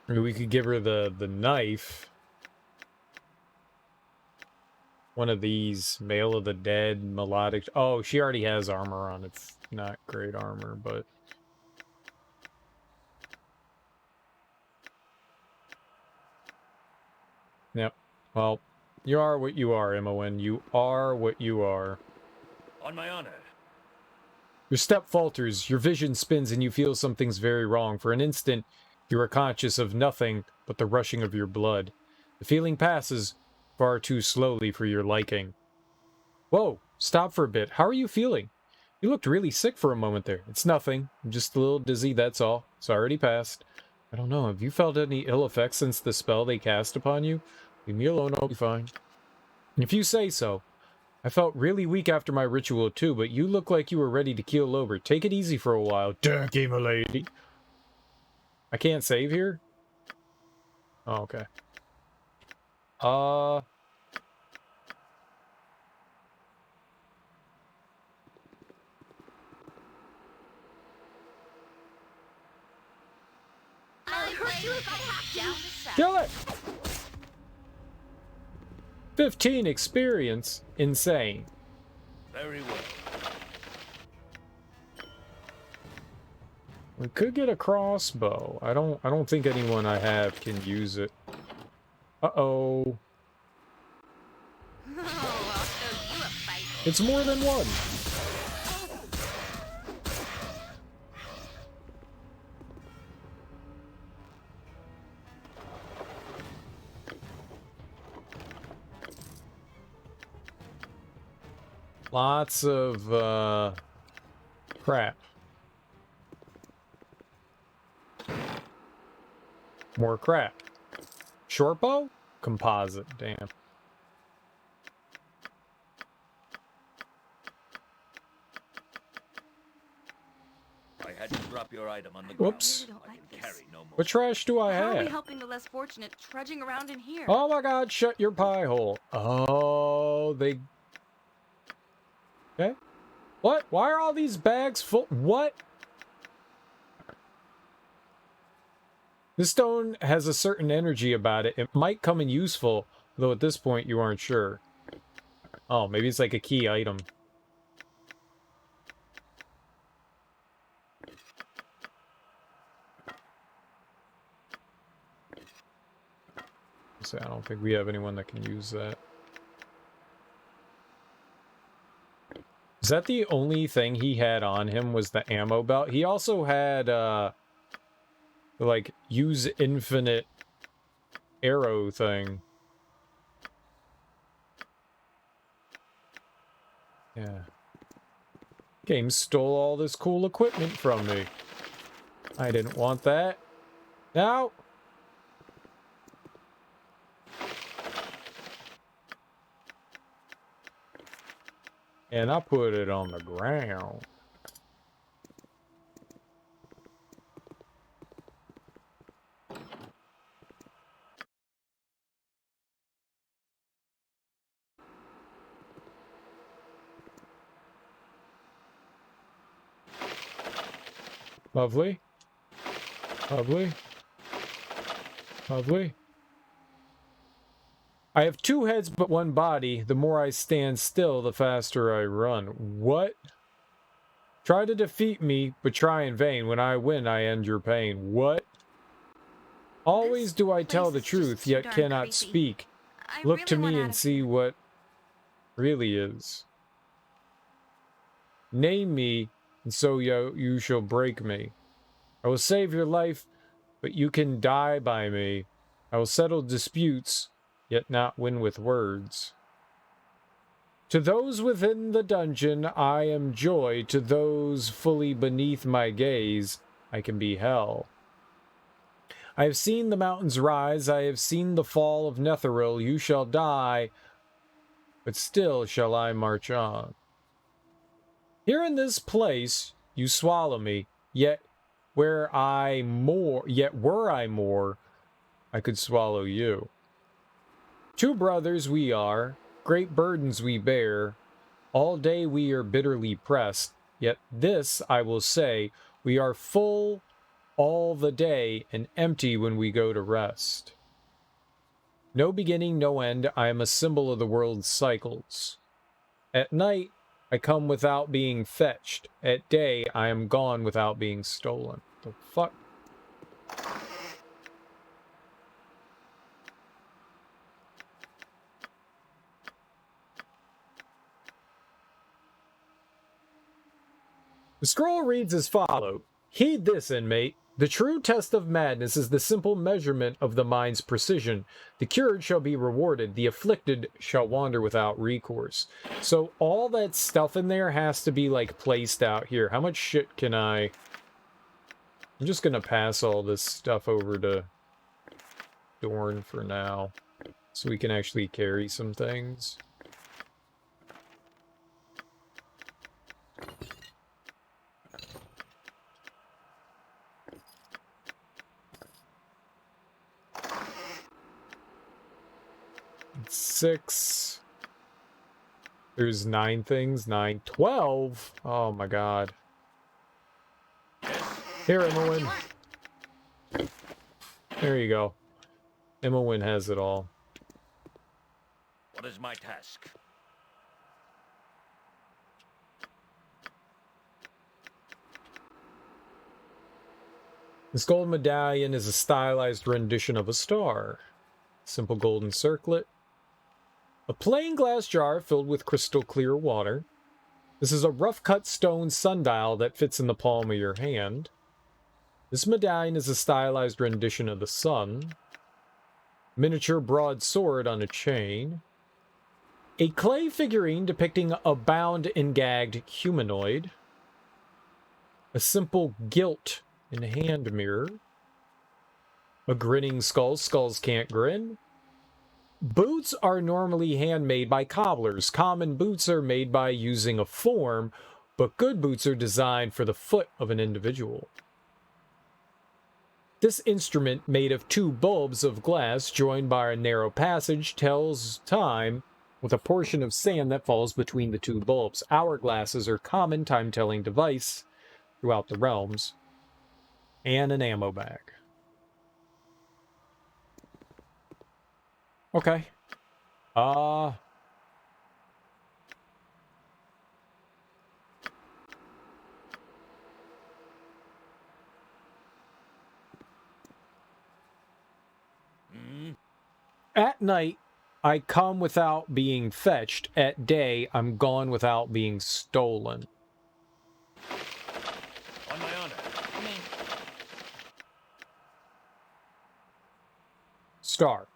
I mean, we could give her the knife. One of these, Mail of the Dead, melodic. Oh, she already has armor on. It's not great armor, but yep. Well, you are what you are, Imoen. You are what you are. On my honor. Your step falters, your vision spins, and you feel something's very wrong. For an instant, you are conscious of nothing but the rushing of your blood. The feeling passes far too slowly for your liking. Whoa, stop for a bit. How are you feeling? You looked really sick for a moment there. It's nothing. I'm just a little dizzy, that's all. It's already passed. I don't know, have you felt any ill effects since the spell they cast upon you? Leave me alone, I'll be fine. If you say so. I felt really weak after my ritual too, but you look like you were ready to keel over. Take it easy for a while. Danky, my lady. I can't save here? Oh, okay. I'll hurt you if I have to. Kill it! 15 experience. Insane. Very well. We could get a crossbow. I don't think anyone I have can use it. Uh-oh. It's more than one. Lots of, crap. More crap. Short bow? Composite, damn. I had to drop your item on the Whoops. ground. I can carry no more. What trash do I How are we have? helping the less fortunate trudging around in here? Oh my god, shut your pie hole. Oh, they... Okay. What? Why are all these bags full? What? This stone has a certain energy about it. It might come in useful, though at this point you aren't sure. Oh, maybe it's like a key item. So I don't think we have anyone that can use that. Is that the only thing he had on him was the ammo belt? He also had, like, use infinite arrow thing. Yeah. Game stole all this cool equipment from me. I didn't want that. Now. And I put it on the ground. Lovely. Lovely. Lovely. I have two heads but one body. The more I stand still, the faster I run. What? Try to defeat me, but try in vain. When I win, I end your pain. What? Always do I tell the truth, yet cannot speak. Look to me and see what really is. Name me, and so you shall break me. I will save your life, but you can die by me. I will settle disputes, yet not win with words. To those within the dungeon, I am joy. To those fully beneath my gaze, I can be hell. I have seen the mountains rise. I have seen the fall of Netheril. You shall die, but still shall I march on. Here in this place, you swallow me, yet were I more, I could swallow you. Two brothers we are, great burdens we bear. All day we are bitterly pressed, yet this I will say, we are full all the day and empty when we go to rest. No beginning, no end. I am a symbol of the world's cycles. At night, I come without being fetched. At day, I am gone without being stolen. The fuck? The scroll reads as follows. Heed this, inmate. The true test of madness is the simple measurement of the mind's precision. The cured shall be rewarded. The afflicted shall wander without recourse. So all that stuff in there has to be, like, placed out here. How much shit can I... I'm just gonna pass all this stuff over to Dorn for now, so we can actually carry some things. Six. There's 9 things. 9. 12. Oh my god. Here, Emmeline. There you go. Emmeline has it all. What is my task? This gold medallion is a stylized rendition of a star. Simple golden circlet. A plain glass jar filled with crystal clear water. This is a rough-cut stone sundial that fits in the palm of your hand. This medallion is a stylized rendition of the sun. Miniature broadsword on a chain. A clay figurine depicting a bound and gagged humanoid. A simple gilt and hand mirror. A grinning skull. Skulls can't grin. Boots are normally handmade by cobblers. Common boots are made by using a form, but good boots are designed for the foot of an individual. This instrument, made of 2 bulbs of glass joined by a narrow passage, tells time with a portion of sand that falls between the 2 bulbs. Hourglasses are common time-telling device throughout the realms. And an ammo bag. Okay. At night, I come without being fetched. At day, I'm gone without being stolen. On my honor. Star.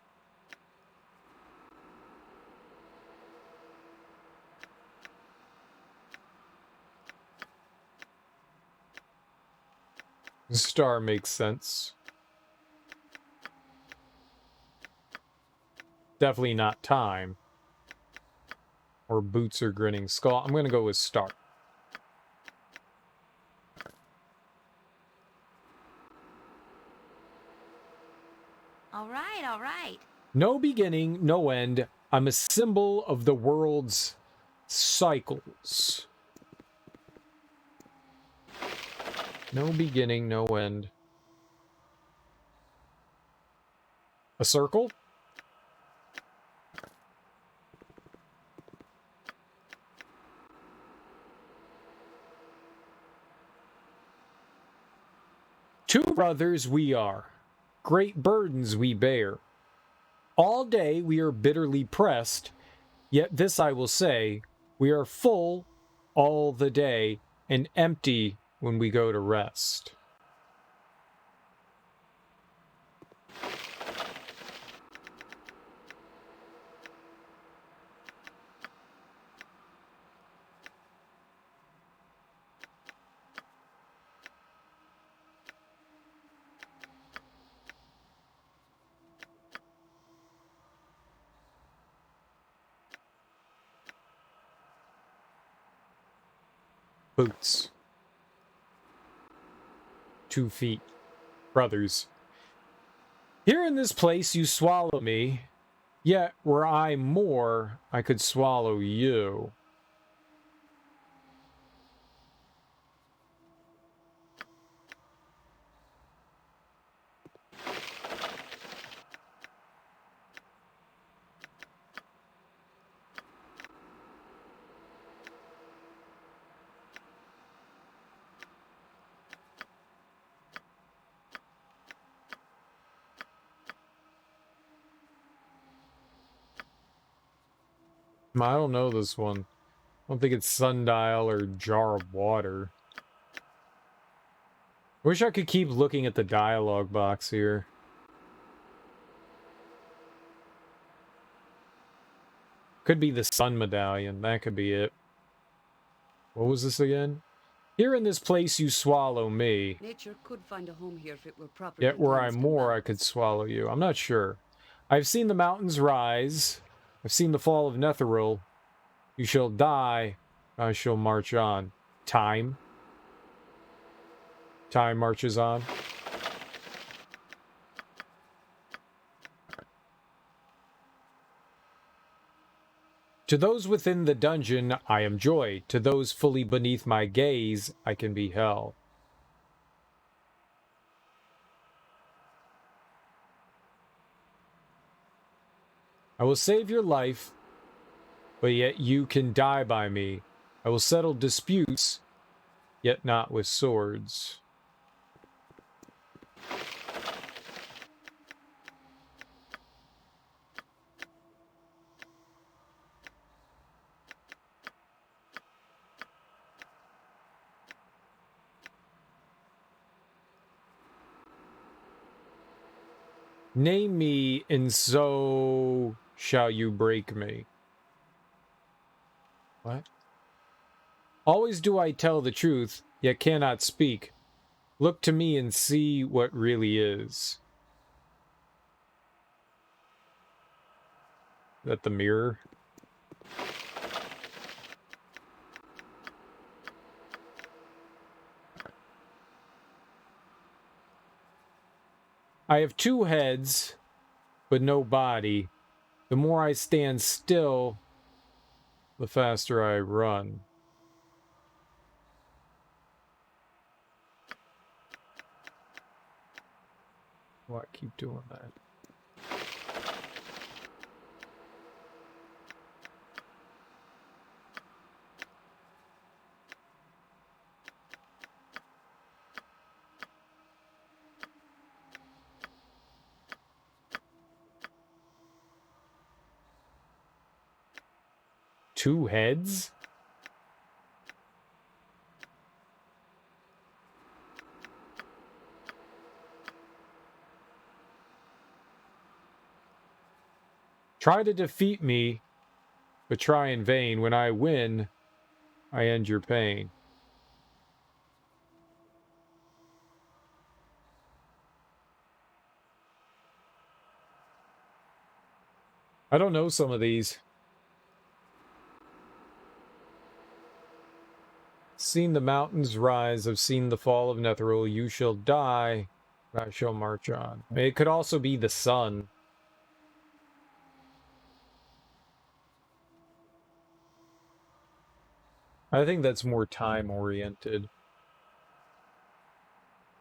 Star makes sense. Definitely not time. Or boots or grinning skull. I'm going to go with star. All right, all right. No beginning, no end. I'm a symbol of the world's cycles. No beginning, no end. A circle? Two brothers we are. Great burdens we bear. All day we are bitterly pressed, yet this I will say, we are full all the day and empty when we go to rest. Boots. 2 feet. Brothers. Here in this place you swallow me, yet were I more, I could swallow you. I don't know this one. I don't think it's sundial or jar of water. I wish I could keep looking at the dialogue box here. Could be the sun medallion. That could be it. What was this again? Here in this place you swallow me. Nature could find a home here if it were properly Yet were I cleansed and more, balanced. I could swallow you. I'm not sure. I've seen the mountains rise. I've seen the fall of Netheril. You shall die. I shall march on. Time. Time marches on. To those within the dungeon, I am joy. To those fully beneath my gaze, I can be hell. I will save your life, but yet you can die by me. I will settle disputes, yet not with swords. Name me, and so shall you break me. What? Always do I tell the truth, yet cannot speak. Look to me and see what really is. Is that the mirror? I have two heads, but no body. The more I stand still, the faster I run. Why keep doing that? Two heads? Try to defeat me, but try in vain. When I win, I end your pain. I don't know some of these. Seen the mountains rise, I've seen the fall of Netheril. You shall die, I shall march on. It could also be the sun. I think that's more time-oriented.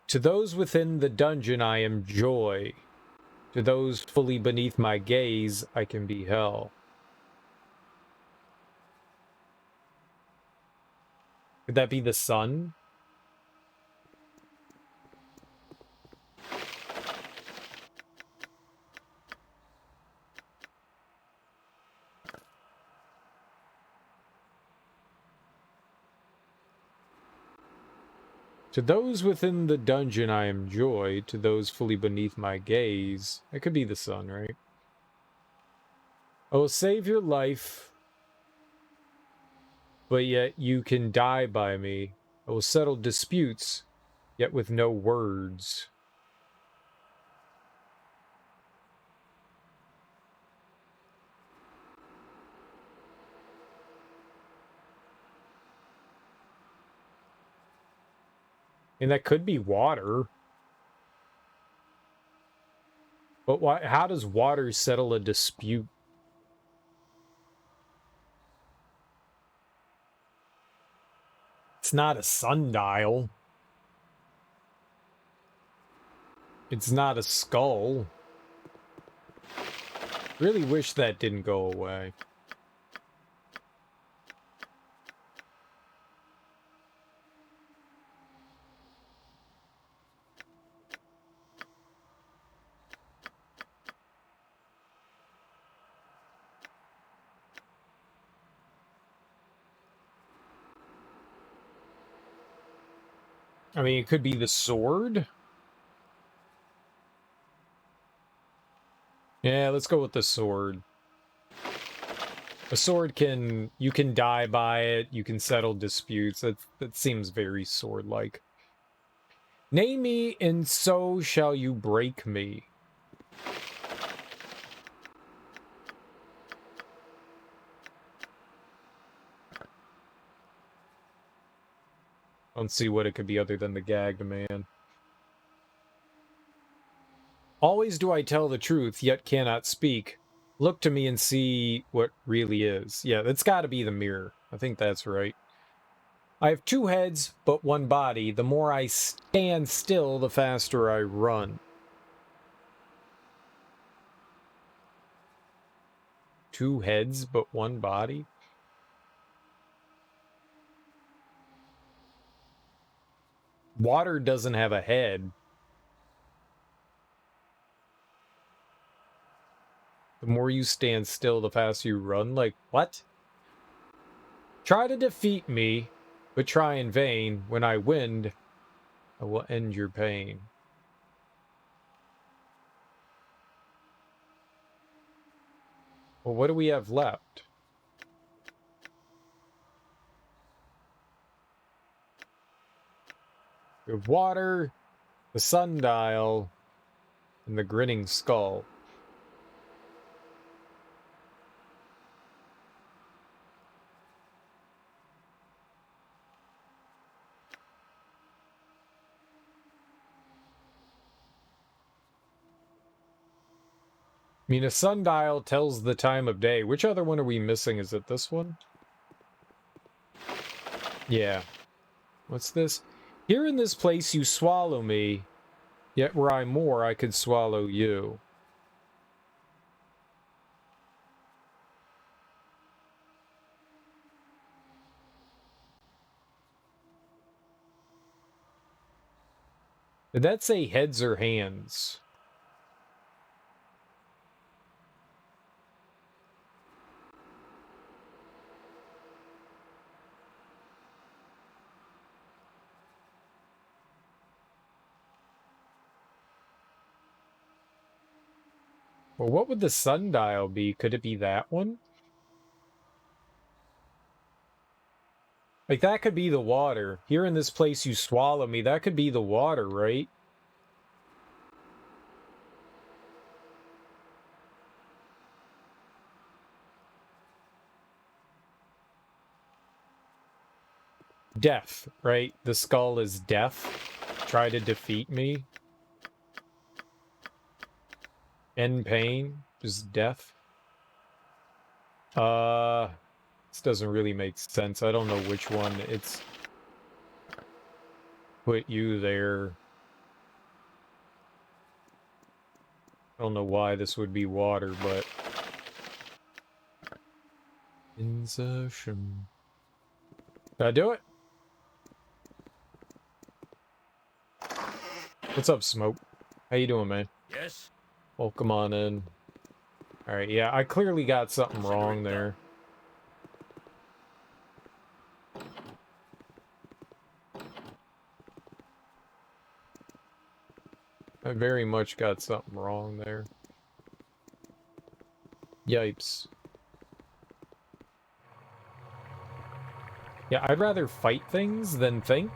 To those within the dungeon, I am joy. To those fully beneath my gaze, I can be hell. Could that be the sun? To those within the dungeon, I am joy. To those fully beneath my gaze, that could be the sun, right? I will save your life, but yet you can die by me. I will settle disputes, yet with no words. And that could be water. But why? How does water settle a dispute? It's not a sundial. It's not a skull. Really wish that didn't go away. I mean, it could be the sword. Yeah, let's go with the sword. A sword you can die by it, you can settle disputes. That seems very sword-like. Name me, and so shall you break me. I don't see what it could be other than the gagged man. Always do I tell the truth, yet cannot speak. Look to me and see what really is. Yeah, that's got to be the mirror. I think that's right. I have 2 heads, but 1 body. The more I stand still, the faster I run. 2 heads, but 1 body? Water doesn't have a head. The more you stand still, the faster you run. Like, what? Try to defeat me, but try in vain. When I win, I will end your pain. Well, what do we have left? We have water, the sundial, and the grinning skull. I mean, a sundial tells the time of day. Which other one are we missing? Is it this one? Yeah. What's this? Here in this place you swallow me, yet were I more, I could swallow you. Did that say heads or hands? Well, what would the sundial be? Could it be that one? Like, that could be the water. Here in this place you swallow me. That could be the water, right? Death, right? The skull is death. Try to defeat me. End pain. Just death. This doesn't really make sense. I don't know which one it's put you there. I don't know why this would be water, but... Insertion. Did I do it? What's up, Smoke? How you doing, man? Yes? Welcome on in. Alright, yeah, I clearly got something wrong there. I very much got something wrong there. Yipes. Yeah, I'd rather fight things than think.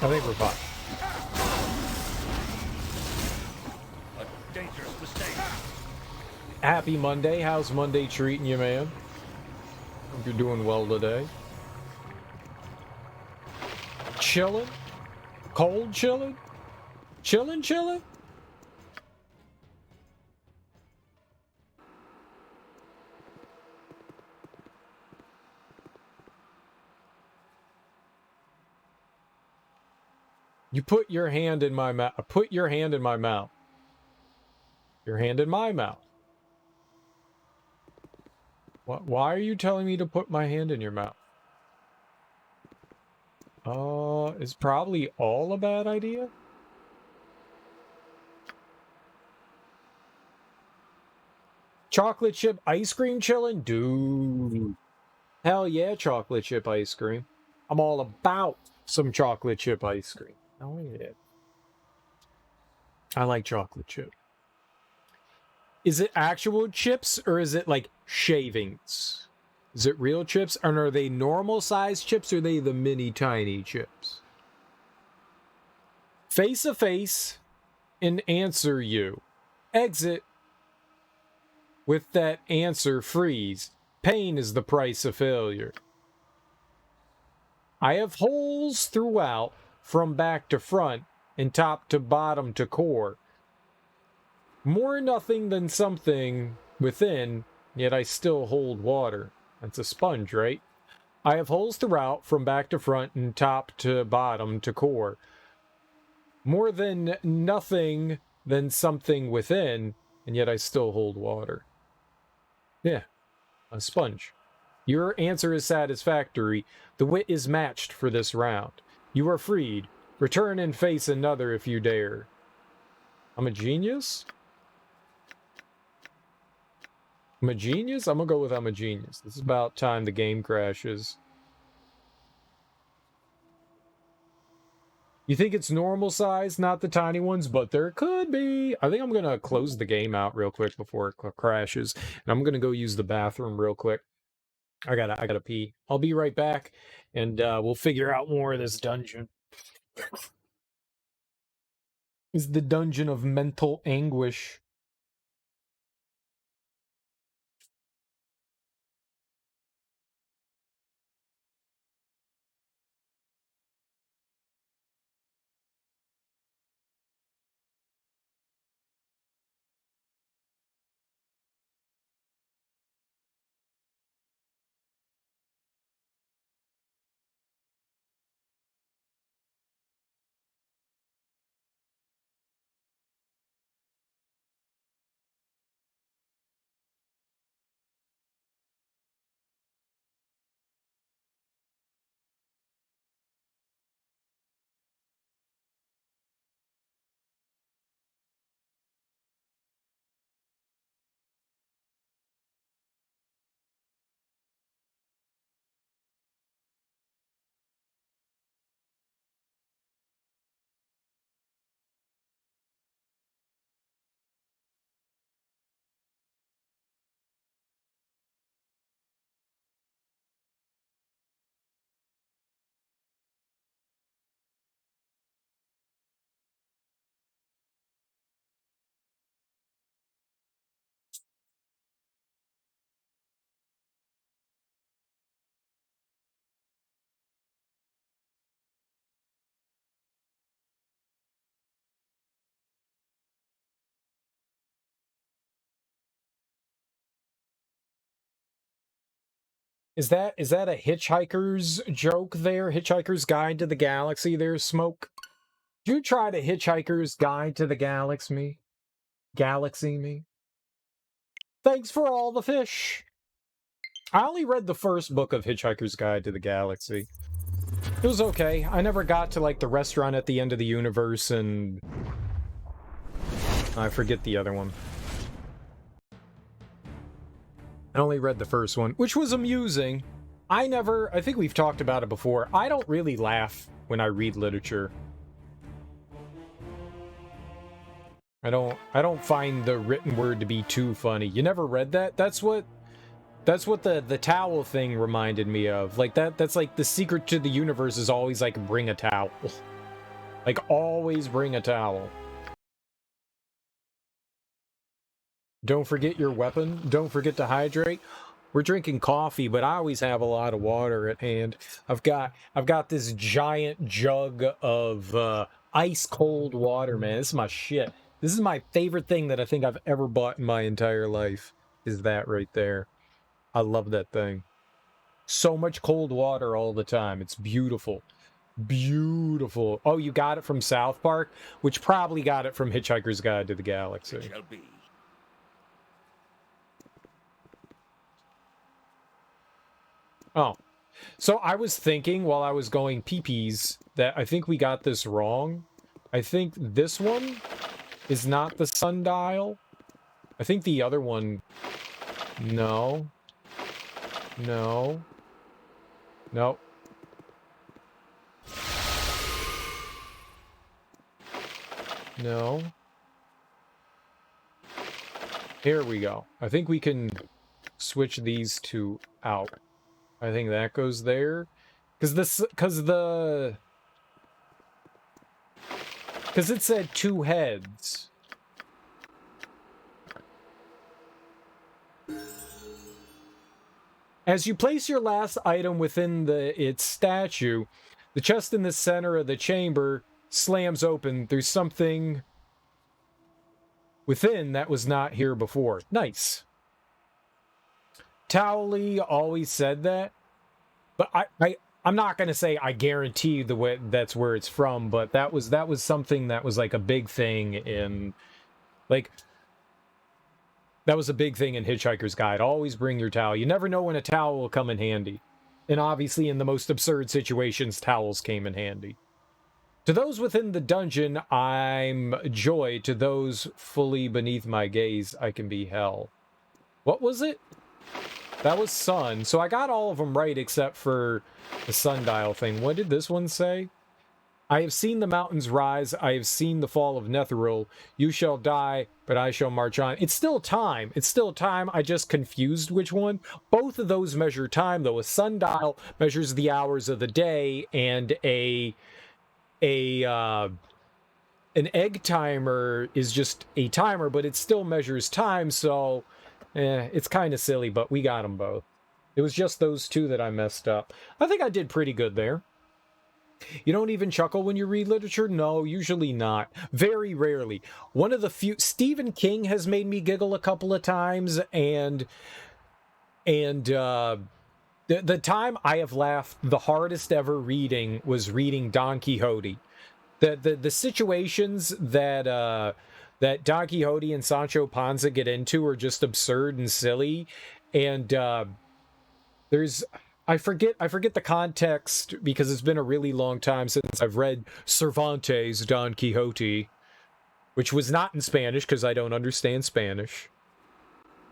I think we're fine. A dangerous mistake. Happy Monday. How's Monday treating you, man? Hope you're doing well today. Chilling? Cold chilling? Chilling? You put your hand in my mouth. Put your hand in my mouth. Your hand in my mouth. What? Why are you telling me to put my hand in your mouth? It's probably all a bad idea. Chocolate chip ice cream chillin'? Dude. Hell yeah, chocolate chip ice cream. I'm all about some chocolate chip ice cream. Oh, yeah. I like chocolate chip. Is it actual chips or is it like shavings? Is it real chips? And are they normal size chips or are they the mini tiny chips? Face to face and answer you. Exit with that answer freeze. Pain is the price of failure. I have holes throughout, from back to front, and top to bottom to core. More nothing than something within, yet I still hold water. That's a sponge, right? I have holes throughout, from back to front, and top to bottom to core. More than nothing than something within, and yet I still hold water. Yeah, a sponge. Your answer is satisfactory. The wit is matched for this round. You are freed. Return and face another if you dare. I'm a genius? I'm a genius? I'm gonna go with I'm a genius. This is about time the game crashes. You think it's normal size, not the tiny ones, but there could be. I think I'm gonna close the game out real quick before it crashes. And I'm gonna go use the bathroom real quick. I gotta pee. I'll be right back, and we'll figure out more of this dungeon. It's the dungeon of mental anguish. Is that a Hitchhiker's joke there? Hitchhiker's Guide to the Galaxy there, Smoke? Did you try the Hitchhiker's Guide to the Galaxy me? Thanks for all the fish. I only read the first book of Hitchhiker's Guide to the Galaxy. It was okay. I never got to, like, the restaurant at the end of the universe, and I forget the other one. I only read the first one, which was amusing. I think we've talked about it before. I don't really laugh when I read literature. I don't find the written word to be too funny. You never read that? That's what the towel thing reminded me of. Like that's like the secret to the universe is always like bring a towel. Like always bring a towel. Don't forget your weapon. Don't forget to hydrate. We're drinking coffee, but I always have a lot of water at hand. I've got this giant jug of ice cold water, man. This is my shit. This is my favorite thing that I think I've ever bought in my entire life. Is that right there. I love that thing. So much cold water all the time. It's beautiful. Beautiful. Oh, you got it from South Park? Which probably got it from Hitchhiker's Guide to the Galaxy. It shall be. Oh. So I was thinking while I was going pee-pees that I think we got this wrong. I think this one is not the sundial. I think the other one No. No. Nope. No. Here we go. I think we can switch these two out. I think that goes there. Because it said 2 heads. As you place your last item within its statue, the chest in the center of the chamber slams open. There's something within that was not here before. Nice. Towley always said that, but I'm not gonna say I guarantee that's where it's from, but that was something that was like a big thing in, like, that was a big thing in Hitchhiker's Guide. Always bring your towel. You never know when a towel will come in handy. And obviously in the most absurd situations, towels came in handy. To those within the dungeon, I'm joy. To those fully beneath my gaze, I can be hell. What was it? That was sun. So I got all of them right except for the sundial thing. What did this one say? I have seen the mountains rise. I have seen the fall of Netheril. You shall die, but I shall march on. It's still time. It's still time. I just confused which one. Both of those measure time, though. A sundial measures the hours of the day, and an egg timer is just a timer, but it still measures time, so it's kind of silly, but we got them both. It was just those two that I messed up. I think I did pretty good there. You don't even chuckle when you read literature? No, usually not. Very rarely. One of the few... Stephen King has made me giggle a couple of times, and the time I have laughed the hardest ever reading was reading Don Quixote. The situations that Don Quixote and Sancho Panza get into are just absurd and silly, and there's... I forget the context because it's been a really long time since I've read Cervantes' Don Quixote, which was not in Spanish because I don't understand Spanish.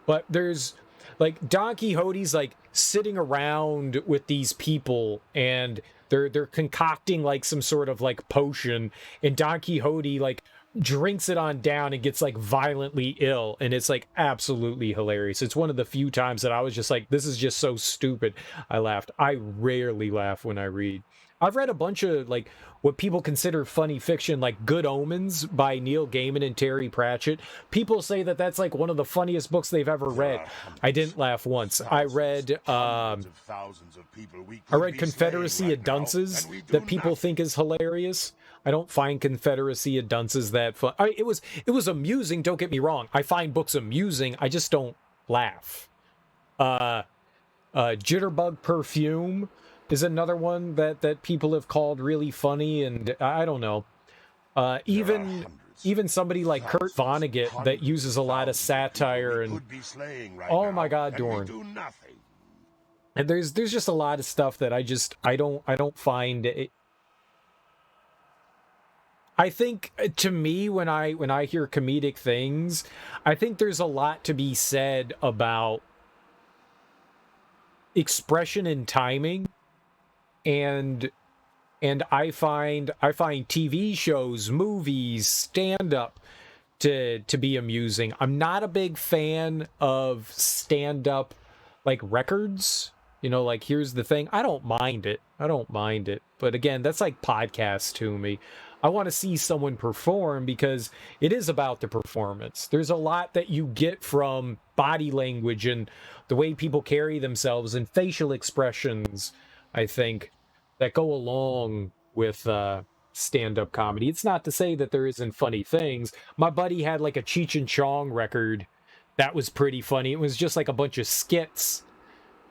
But there's, like, Don Quixote's, like, sitting around with these people, and they're concocting, like, some sort of, like, potion, and Don Quixote, like, drinks it on down and gets, like, violently ill, and it's, like, absolutely hilarious. It's one of the few times that I was just like, this is just so stupid. I laughed. I rarely laugh when I read. I've read a bunch of, like, what people consider funny fiction, like Good Omens by Neil Gaiman and Terry Pratchett. People say that that's, like, one of the funniest books they've ever read. I didn't laugh once. I read Confederacy of Dunces that people think is hilarious. I don't find Confederacy of Dunces that fun. It was amusing, don't get me wrong. I find books amusing, I just don't laugh. Jitterbug Perfume is another one that people have called really funny, and I don't know. Even somebody like Kurt Vonnegut that uses a lot of satire and oh my god, Dorn. And there's just a lot of stuff that I don't find it. I think, to me, when I hear comedic things, I think there's a lot to be said about expression and timing, and I find TV shows, movies, stand-up to be amusing. I'm not a big fan of stand-up, like, records. You know, like, here's the thing. I don't mind it. But again, that's like podcasts to me. I want to see someone perform because it is about the performance. There's a lot that you get from body language and the way people carry themselves and facial expressions, I think, that go along with stand-up comedy. It's not to say that there isn't funny things. My buddy had like a Cheech and Chong record that was pretty funny. It was just like a bunch of skits,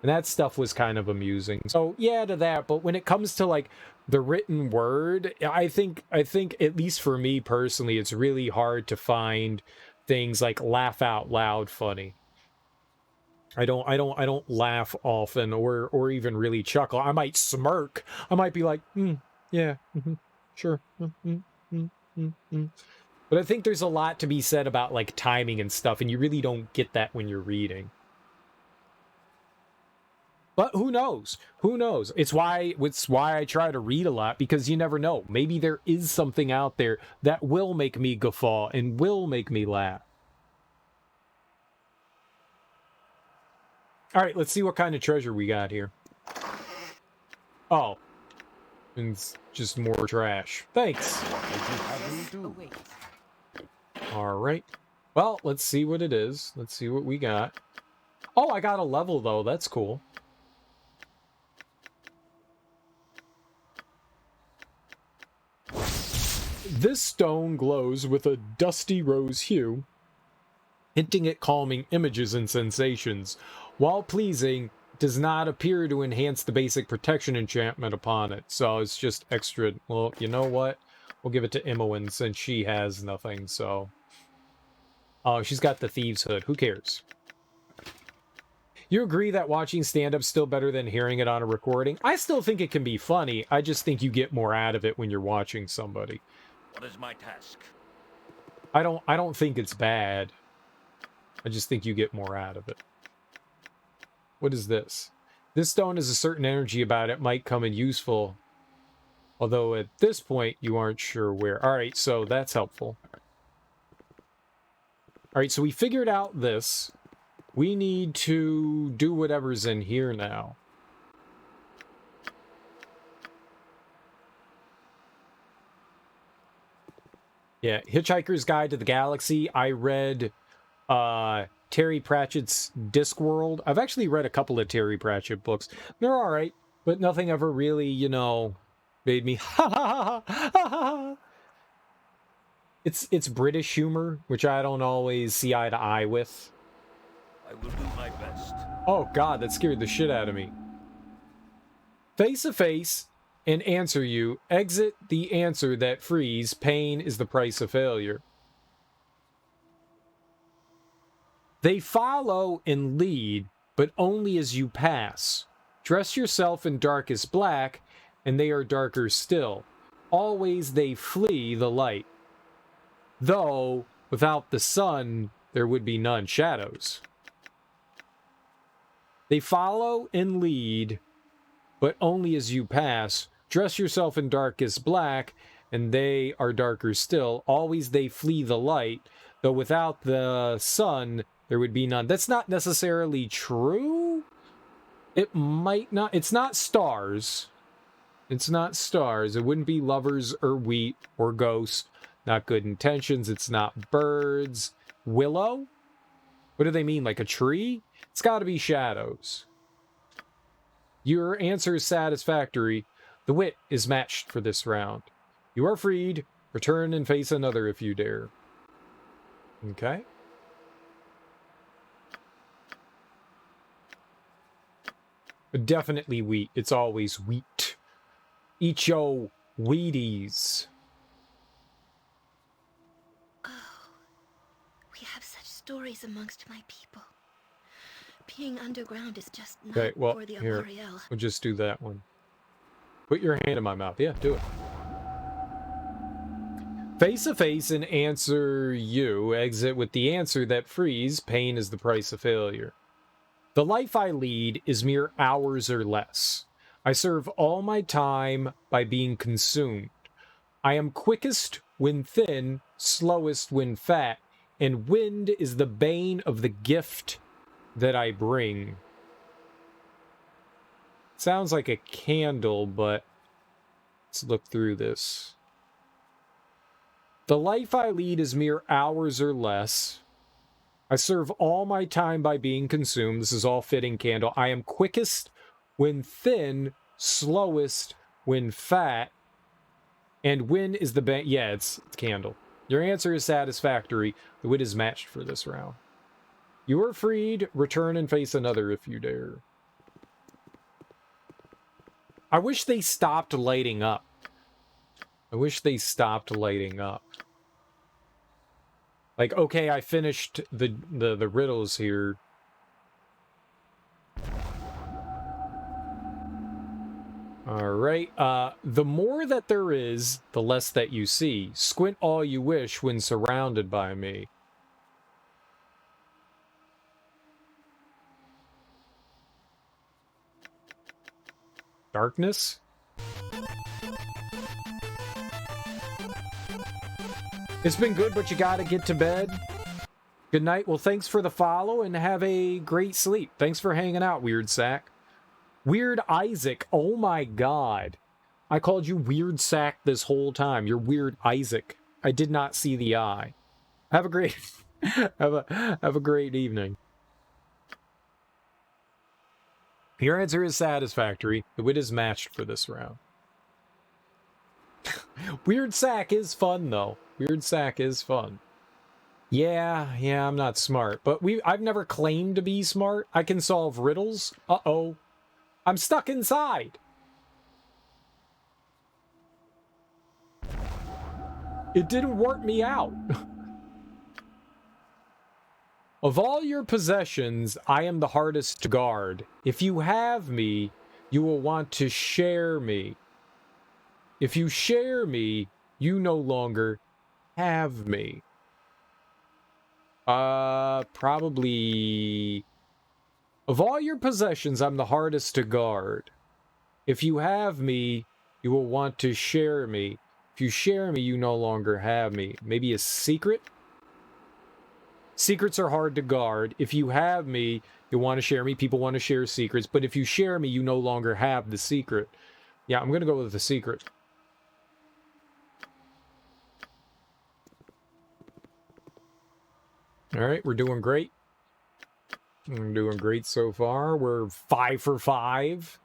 and that stuff was kind of amusing. So yeah, to that. But when it comes to like the written word, I think at least for me personally, it's really hard to find things like laugh out loud funny. I don't laugh often or even really chuckle. I might smirk. I might be like, yeah, sure. But I think there's a lot to be said about like timing and stuff, and you really don't get that when you're reading. But who knows? Who knows? It's why I try to read a lot, because you never know. Maybe there is something out there that will make me guffaw and will make me laugh. All right, let's see what kind of treasure we got here. Oh. And it's just more trash. Thanks. All right. Well, let's see what it is. Let's see what we got. Oh, I got a level, though. That's cool. This stone glows with a dusty rose hue, hinting at calming images and sensations. While pleasing, does not appear to enhance the basic protection enchantment upon it. So it's just extra. Well, you know what? We'll give it to Imoen since she has nothing, so... Oh, she's got the Thieves' Hood. Who cares? You agree that watching stand-up's still better than hearing it on a recording? I still think it can be funny. I just think you get more out of it when you're watching somebody. What is my task? I don't think it's bad. I just think you get more out of it. What is this? This stone has a certain energy about it, might come in useful. Although at this point, you aren't sure where. Alright, so that's helpful. Alright, so we figured out this. We need to do whatever's in here now. Yeah, Hitchhiker's Guide to the Galaxy. I read Terry Pratchett's Discworld. I've actually read a couple of Terry Pratchett books. They're alright, but nothing ever really, you know, made me ha ha ha ha ha. It's British humor, which I don't always see eye to eye with. I will do my best. Oh god, that scared the shit out of me. Face to face and answer you. Exit the answer that frees. Pain is the price of failure. They follow and lead, but only as you pass. Dress yourself in darkest black, and they are darker still. Always they flee the light. Though, without the sun, there would be none shadows. They follow and lead, but only as you pass. Dress yourself in darkest black, and they are darker still. Always they flee the light, though without the sun, there would be none. That's not necessarily true. It might not. It's not stars. It's not stars. It wouldn't be lovers or wheat or ghosts. Not good intentions. It's not birds. Willow? What do they mean? Like a tree? It's got to be shadows. Your answer is satisfactory. The wit is matched for this round. You are freed. Return and face another if you dare. Okay. But definitely wheat. It's always wheat. Eat your Wheaties. Oh, we have such stories amongst my people. Being underground is just not Okay, well, for the here, Ariel. we'll just do that one. Put your hand in my mouth. Yeah, do it. Face to face and answer you. Exit with the answer that frees. Pain is the price of failure. The life I lead is mere hours or less. I serve all my time by being consumed. I am quickest when thin, slowest when fat, and wind is the bane of the gift that I bring. Sounds like a candle, but let's look through this. The life I lead is mere hours or less. I serve all my time by being consumed. This is all fitting candle. I am quickest when thin, slowest when fat, and when is the bane? Yeah, it's candle. Your answer is satisfactory. The wit is matched for this round. You are freed. Return and face another if you dare. I wish they stopped lighting up. I wish they stopped lighting up. Like, okay, I finished the riddles here. Alright, the more that there is, the less that you see. Squint all you wish when surrounded by me. darkness. It's been good, but you gotta get to bed. Good night. Well, thanks for the follow and have a great sleep. Thanks for hanging out, Weird Sack. Weird Isaac. Oh my god. I called you Weird Sack this whole time. You're Weird Isaac. I did not see the eye. Have a great have a great evening. Your answer is satisfactory. The wit is matched for this round. Weird Sack is fun though. Weird Sack is fun. Yeah, I'm not smart, but I've never claimed to be smart. I can solve riddles. Uh-oh. I'm stuck inside. It didn't work me out. Of all your possessions, I am the hardest to guard. If you have me, you will want to share me. If you share me, you no longer have me. Probably... Of all your possessions, I'm the hardest to guard. If you have me, you will want to share me. If you share me, you no longer have me. Maybe a secret? Secrets are hard to guard. If you have me, you want to share me. People want to share secrets. But if you share me, you no longer have the secret. Yeah, I'm going to go with the secret. All right, we're doing great. We're doing great so far. We're 5 for 5.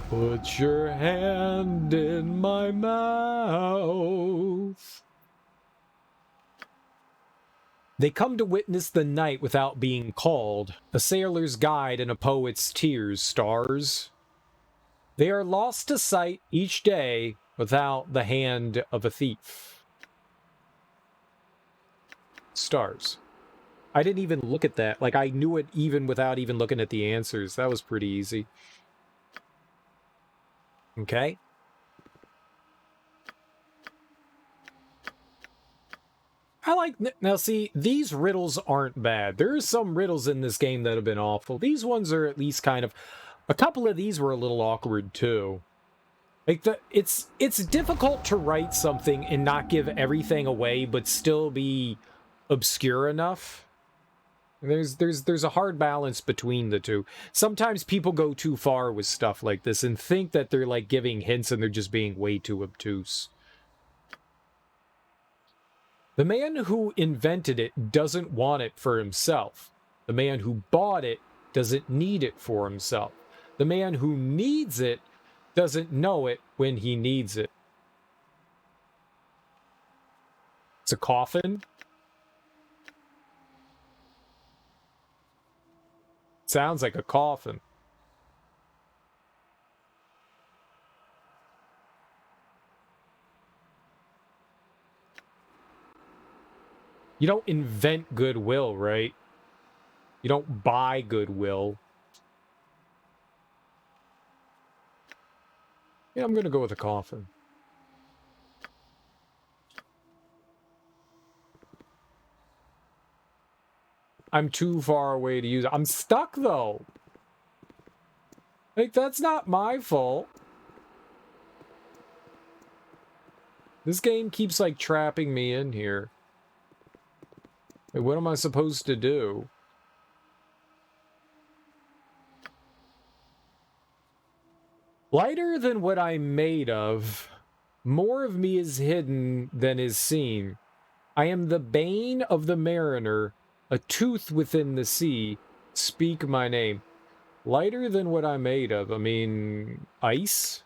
Put your hand in my mouth. They come to witness the night without being called, a sailor's guide and a poet's tears, stars. They are lost to sight each day without the hand of a thief. Stars. I didn't even look at that. Like, I knew it even without even looking at the answers. That was pretty easy. Okay. I like... Now, see, these riddles aren't bad. There are some riddles in this game that have been awful. These ones are at least kind of... A couple of these were a little awkward, too. Like, it's difficult to write something and not give everything away, but still be obscure enough. There's a hard balance between the two. Sometimes people go too far with stuff like this and think that they're like giving hints and they're just being way too obtuse. The man who invented it doesn't want it for himself. The man who bought it doesn't need it for himself. The man who needs it doesn't know it when he needs it. It's a coffin. Sounds like a coffin. You don't invent goodwill, right? You don't buy goodwill. Yeah, I'm gonna go with a coffin. I'm too far away to use it. I'm stuck, though. Like, that's not my fault. This game keeps, like, trapping me in here. Like, what am I supposed to do? Lighter than what I'm made of, more of me is hidden than is seen. I am the bane of the mariner, a tooth within the sea. Speak my name. Lighter than what I'm made of. I mean, ice?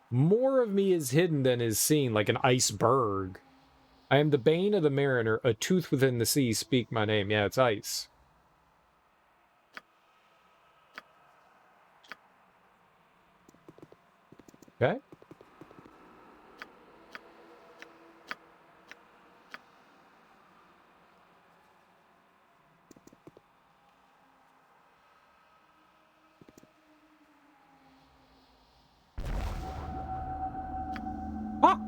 More of me is hidden than is seen, like an iceberg. I am the bane of the mariner, a tooth within the sea. Speak my name. Yeah, it's ice. Okay. Ah!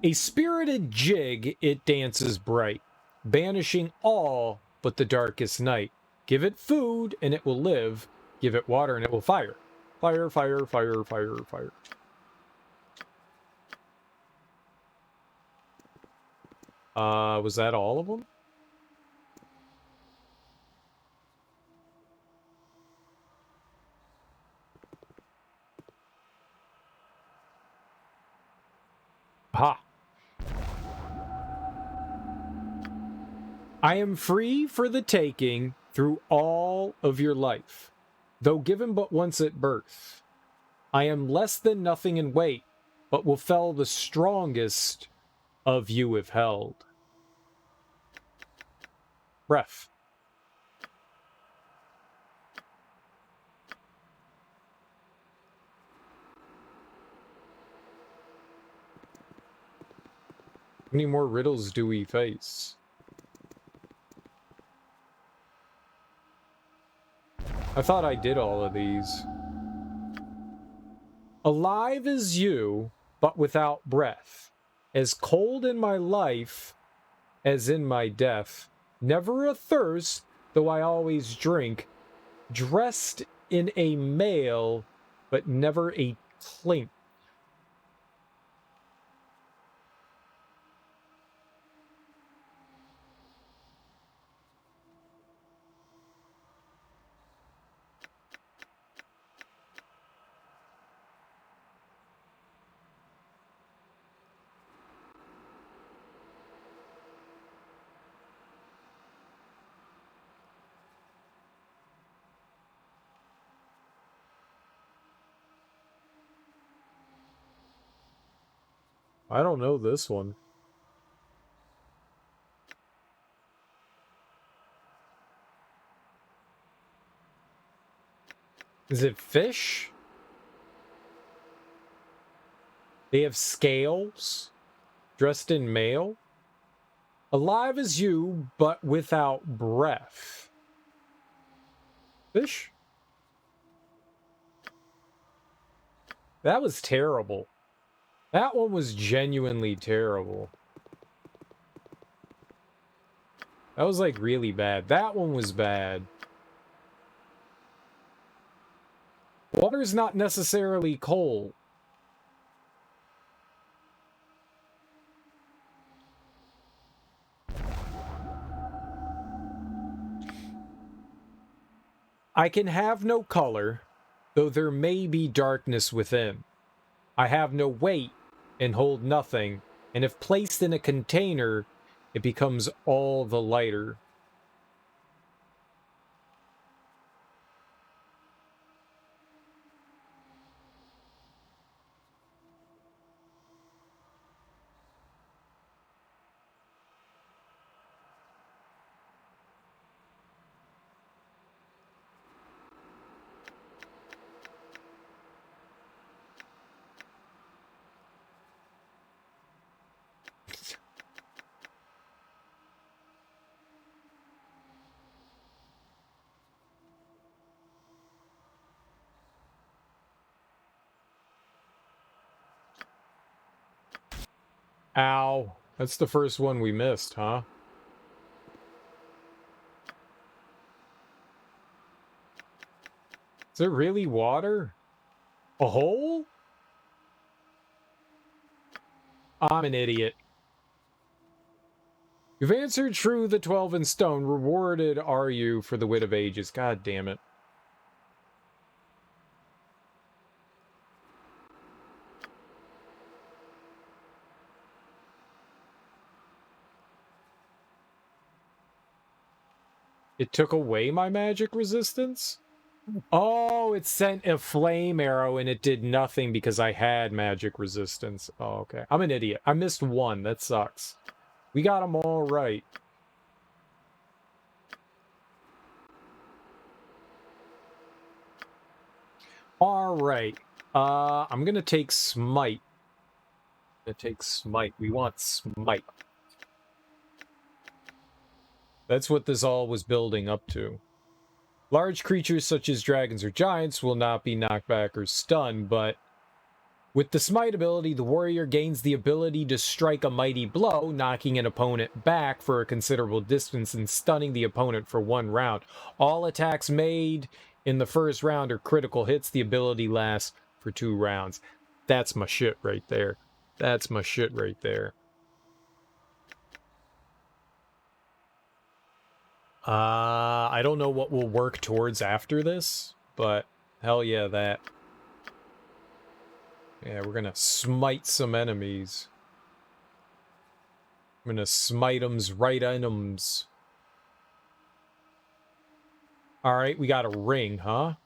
A spirited jig, it dances bright, banishing all but the darkest night. Give it food and it will live. Give it water and it will fire. Fire, fire, fire, fire, fire. Was that all of them? Ha! I am free for the taking through all of your life, though given but once at birth. I am less than nothing in weight, but will fell the strongest of you if held. Breath. How many more riddles do we face? I thought I did all of these. Alive as you, but without breath. As cold in my life as in my death. Never athirst, though I always drink. Dressed in a mail, but never a clink. I don't know this one. Is it fish? They have scales. Dressed in mail. Alive as you, but without breath. Fish? That was terrible. That one was genuinely terrible. That was like really bad. That one was bad. Water's not necessarily cold. I can have no color, though there may be darkness within. I have no weight and hold nothing, and if placed in a container, it becomes all the lighter. Ow. That's the first one we missed, huh? Is it really water? A hole? I'm an idiot. You've answered true, the 12 in stone. Rewarded are you for the wit of ages. God damn it. It took away my magic resistance? Oh, it sent a flame arrow and it did nothing because I had magic resistance. Oh, okay. I'm an idiot. I missed one. That sucks. We got them all right. All right. I'm going to take smite. We want smite. That's what this all was building up to. Large creatures such as dragons or giants will not be knocked back or stunned, but With the smite ability, the warrior gains the ability to strike a mighty blow, knocking an opponent back for a considerable distance and stunning the opponent for 1 round. All attacks made in the first round are critical hits. The ability lasts for 2 rounds. That's my shit right there. That's my shit right there. I don't know what we'll work towards after this, but hell yeah, that. Yeah, we're gonna smite some enemies. I'm gonna smite 'em's right items. Alright, we got a ring, huh?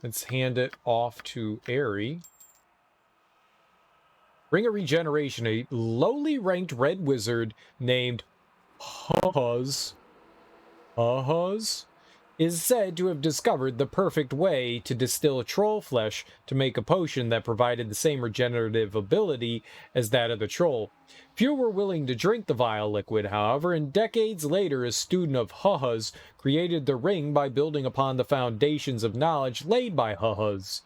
Let's hand it off to Aerie. Ring of Regeneration. A lowly ranked red wizard named Huz is said to have discovered the perfect way to distill troll flesh to make a potion that provided the same regenerative ability as that of the troll. Few were willing to drink the vile liquid, however, and decades later a student of Huz created the ring by building upon the foundations of knowledge laid by Huz.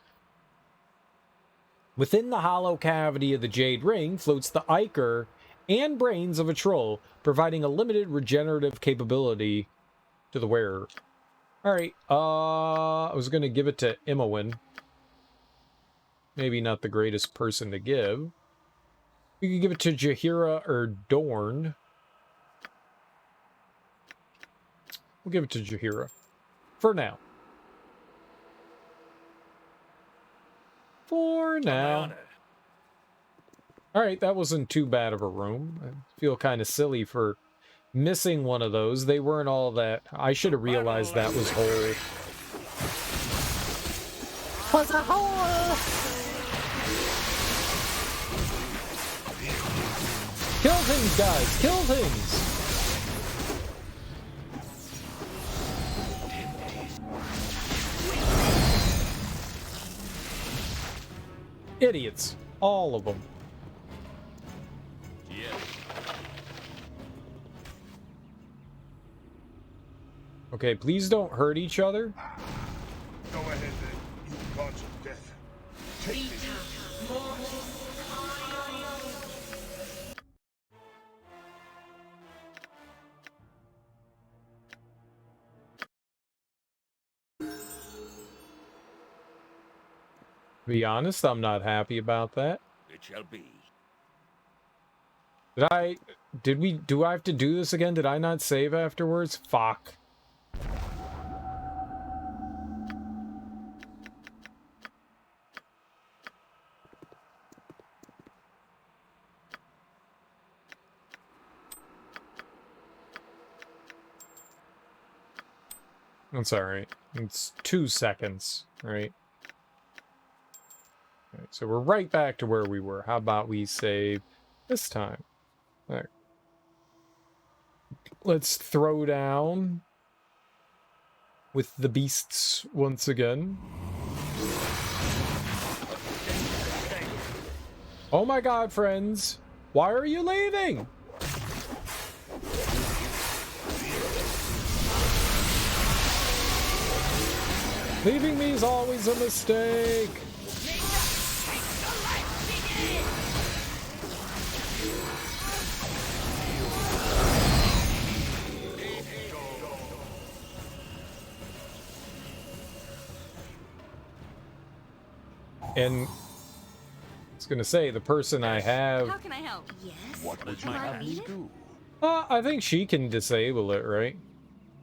Within the hollow cavity of the jade ring floats the ichor and brains of a troll, providing a limited regenerative capability to the wearer. Alright, I was going to give it to Imowen. Maybe not the greatest person to give. We could give it to Jahiera or Dorn. We'll give it to Jahiera. For now. For now. Alright, that wasn't too bad of a room. I feel kind of silly for missing one of those. They weren't all that. I should have realized that was whole. Was a hole! Kill things, guys! Kill things! Idiots. All of them. Okay, please don't hurt each other. Go ahead then, you gods of death. Take me. To be honest, I'm not happy about that. It shall be. Do I have to do this again? Did I not save afterwards? Fuck. That's alright. It's 2 seconds, right? Alright, so we're right back to where we were. How about we save this time? Alright. Let's throw down with the beasts once again. Oh my god, friends! Why are you leaving? Leaving me is always a mistake. And I was gonna say, the person I have... How can I help? Yes? What would Do you I have need me it? do? I think she can disable it, right?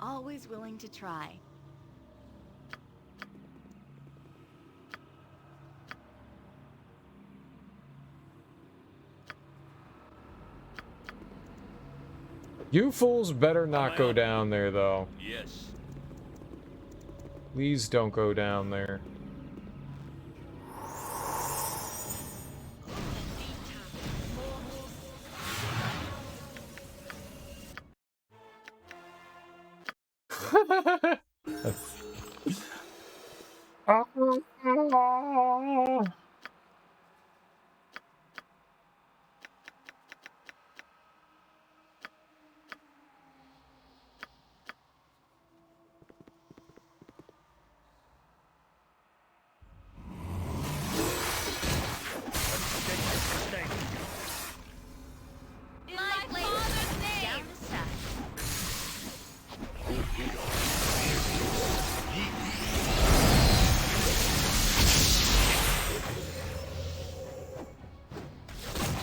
Always willing to try. You fools better not go down there, though. Yes. Please don't go down there.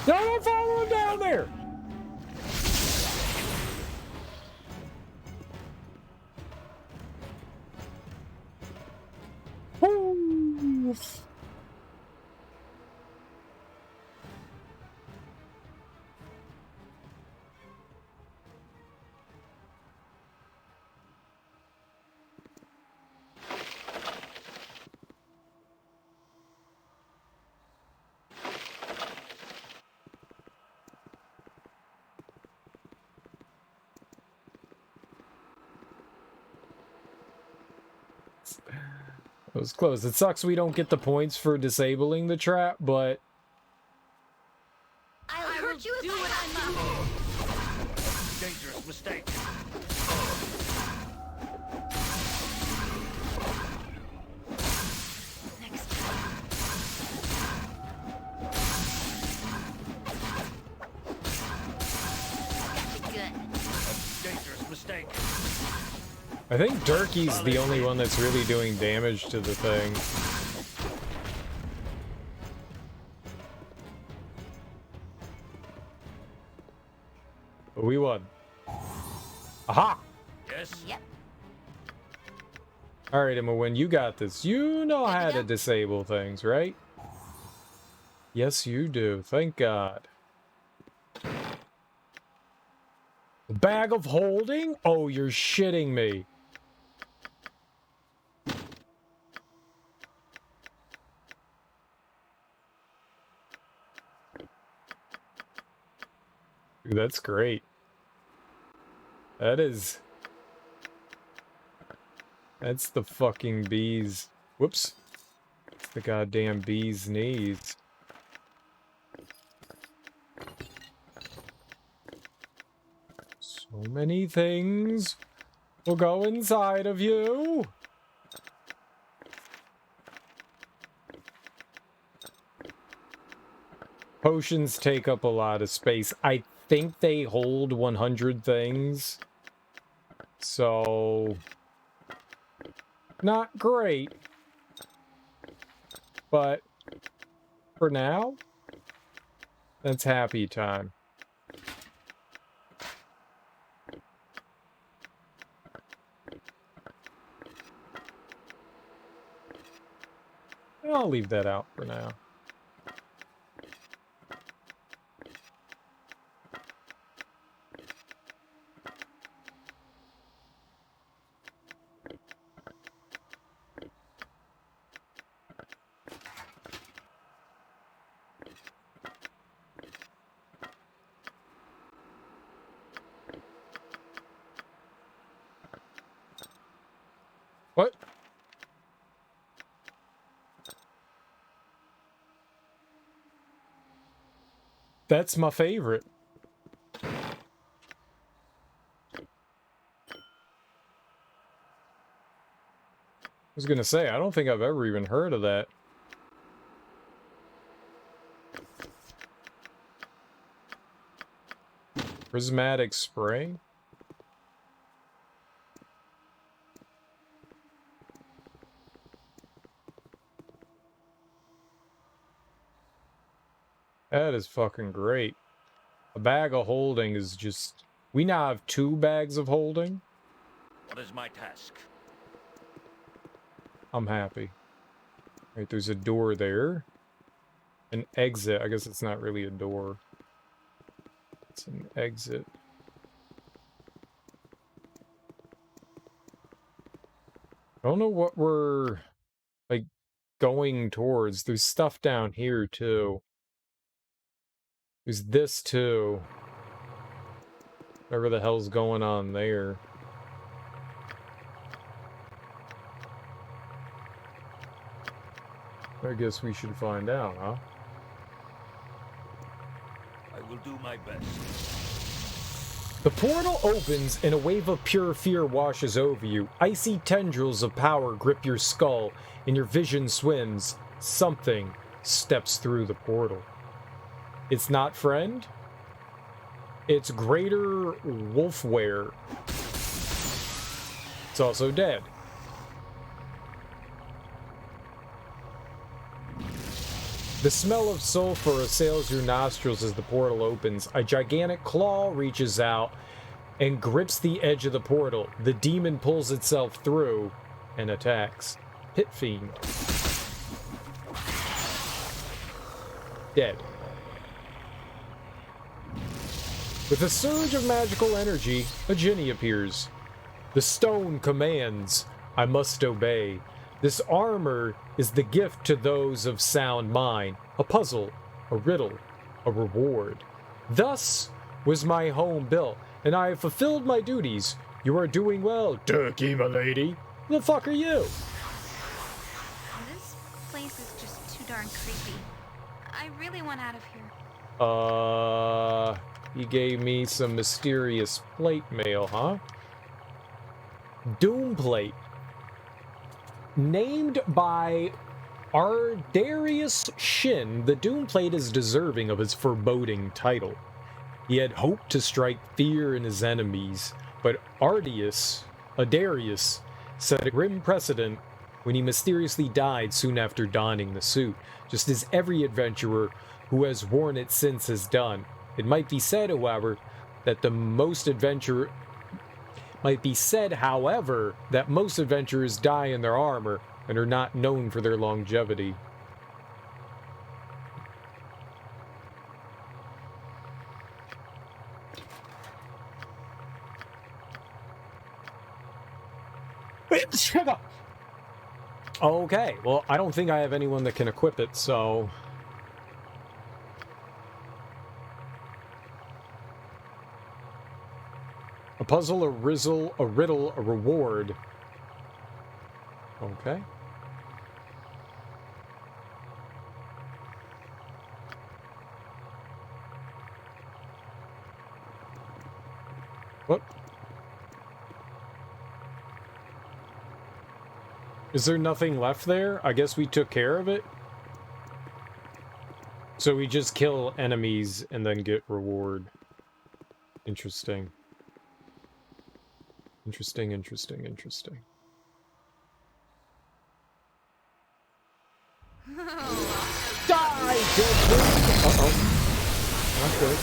No, don't follow him down there! Woo! It was close. It sucks we don't get the points for disabling the trap, but... I'll hurt you if I must. Dangerous mistake. Next time. Got you good. Dangerous mistake. I think Durkee's the only one that's really doing damage to the thing. But we won. Aha! Yes. Yep. Alright, Imowen, you got this. You know how to disable things, right? Yes, you do. Thank God. Bag of holding? Oh, you're shitting me. Dude, that's great. That's the fucking bees. Whoops. It's the goddamn bee's knees. So many things will go inside of you. Potions take up a lot of space. I think they hold 100 things. So, not great. But for now, that's happy time. I'll leave that out for now. What? That's my favorite. I was gonna say, I don't think I've ever even heard of that. Prismatic spray? That is fucking great. A bag of holding is just... We now have 2 bags of holding. What is my task? I'm happy. Right, there's a door there. An exit. I guess it's not really a door. It's an exit. I don't know what we're, like, going towards. There's stuff down here, too. There's this, too. Whatever the hell's going on there. I guess we should find out, huh? I will do my best. The portal opens and a wave of pure fear washes over you. Icy tendrils of power grip your skull and your vision swims. Something steps through the portal. It's not friend. It's greater wolfware. It's also dead. The smell of sulfur assails your nostrils as the portal opens. A gigantic claw reaches out and grips the edge of the portal. The demon pulls itself through and attacks. Pit Fiend. Dead. With a surge of magical energy, a genie appears. The stone commands, I must obey. This armor is the gift to those of sound mind. A puzzle, a riddle, a reward. Thus was my home built, and I have fulfilled my duties. You are doing well, Turkey, my lady. Who the fuck are you? This place is just too darn creepy. I really want out of here. He gave me some mysterious plate mail, huh? Doom plate. Named by Ardarius Shin, the Doom plate is deserving of his foreboding title. He had hoped to strike fear in his enemies, but Ardarius set a grim precedent when he mysteriously died soon after donning the suit, just as every adventurer who has worn it since has done. It might be said, however, that most adventurers die in their armor and are not known for their longevity. Okay, well, I don't think I have anyone that can equip it, so... A puzzle, a riddle, a reward. Okay. What? Is there nothing left there? I guess we took care of it. So we just kill enemies and then get reward. Interesting. Interesting. Die, Deadpool! Uh-oh. Not good.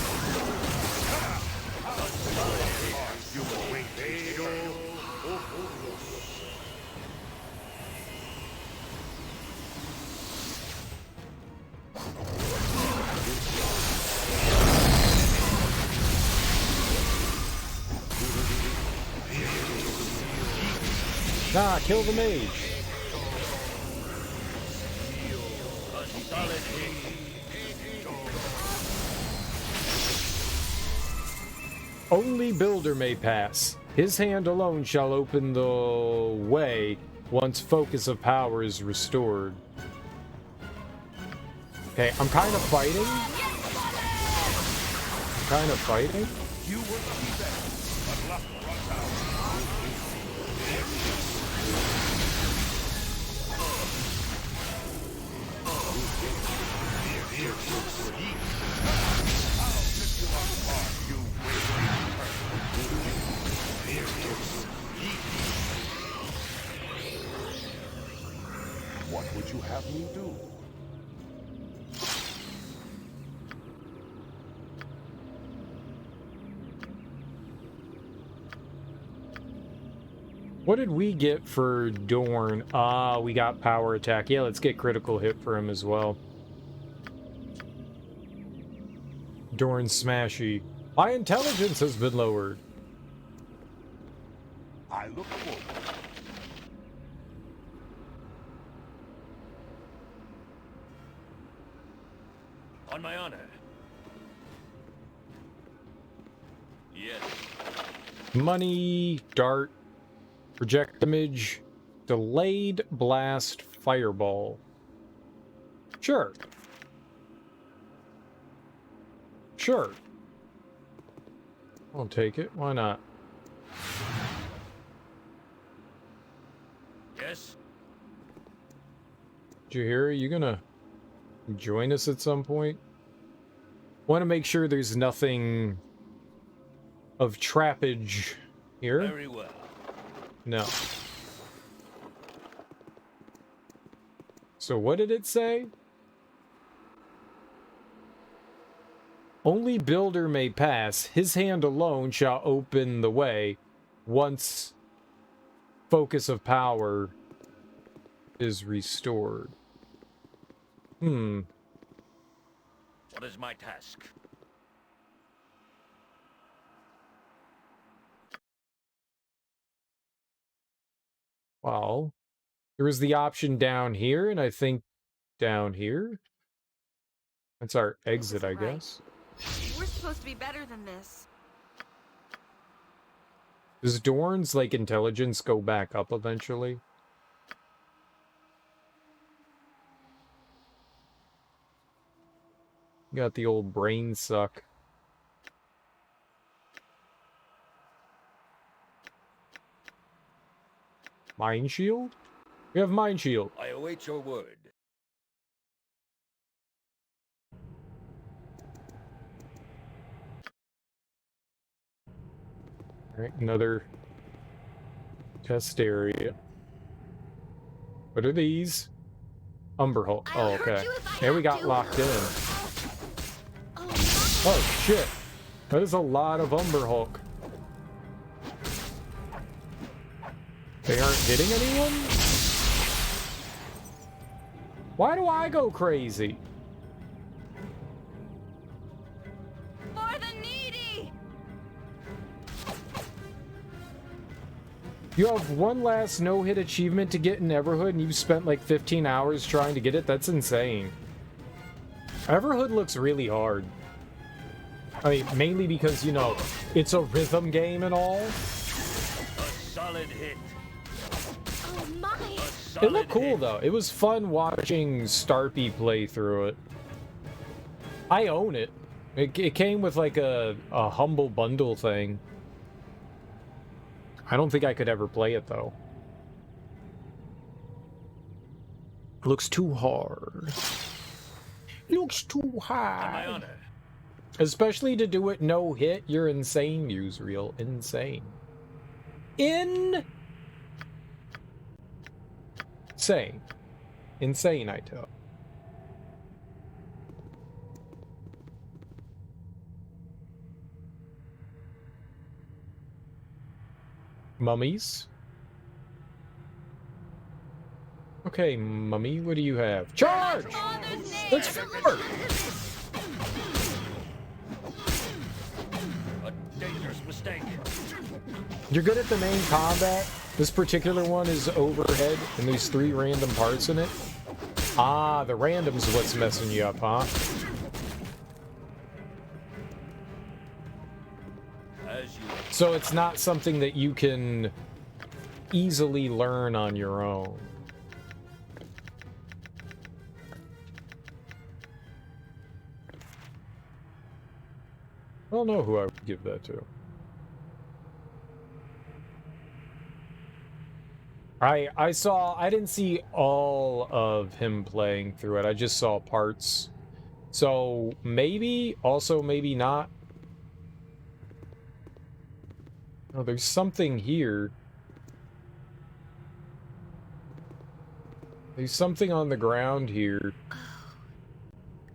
Nah, kill the mage. Only Builder may pass. His hand alone shall open the way once focus of power is restored. Okay, I'm kind of fighting. You will be there, but luck runs out. What would you have me do? What did we get for Dorn? Ah, we got power attack. Yeah, let's get critical hit for him as well. Dorn Smashy. My intelligence has been lowered. I look forward. On my honor. Yes. Money, dart, project image, delayed blast, fireball. Sure. Sure. I'll take it. Why not? Yes. Jahiera, you gonna join us at some point? Want to make sure there's nothing of trappage here. Very well. No. So what did it say? Only builder may pass. His hand alone shall open the way once focus of power is restored. What is my task? Well, there was the option down here, and I think down here. That's our exit, I guess. We're supposed to be better than this. Does Dorn's, like, intelligence go back up eventually? Got the old brain suck. Mind shield? We have mind shield. I await your word. Alright, another test area. What are these? Umber Hulk. Oh, okay. There we got locked in. Oh, shit. That is a lot of Umber Hulk. They aren't hitting anyone? Why do I go crazy? For the needy! You have one last no-hit achievement to get in Everhood, and you've spent like 15 hours trying to get it? That's insane. Everhood looks really hard. I mean, mainly because, you know, it's a rhythm game and all. A solid hit. Oh my! It looked cool, though. It was fun watching Starpy play through it. I own it. It came with, like, a Humble Bundle thing. I don't think I could ever play it, though. It looks too hard. It looks too hard. My honor. Especially to do it no hit. You're insane, Musreal. Insane. Insane, I tell. Mummies. Okay, mummy, what do you have? Charge! Let's fire! A dangerous mistake. You're good at the main combat. This particular one is overhead, and there's 3 random parts in it. Ah, the random's what's messing you up, huh? So it's not something that you can easily learn on your own. I don't know who I would give that to. I didn't see all of him playing through it. I just saw parts. So maybe, also maybe not. Oh, there's something here. There's something on the ground here. Oh,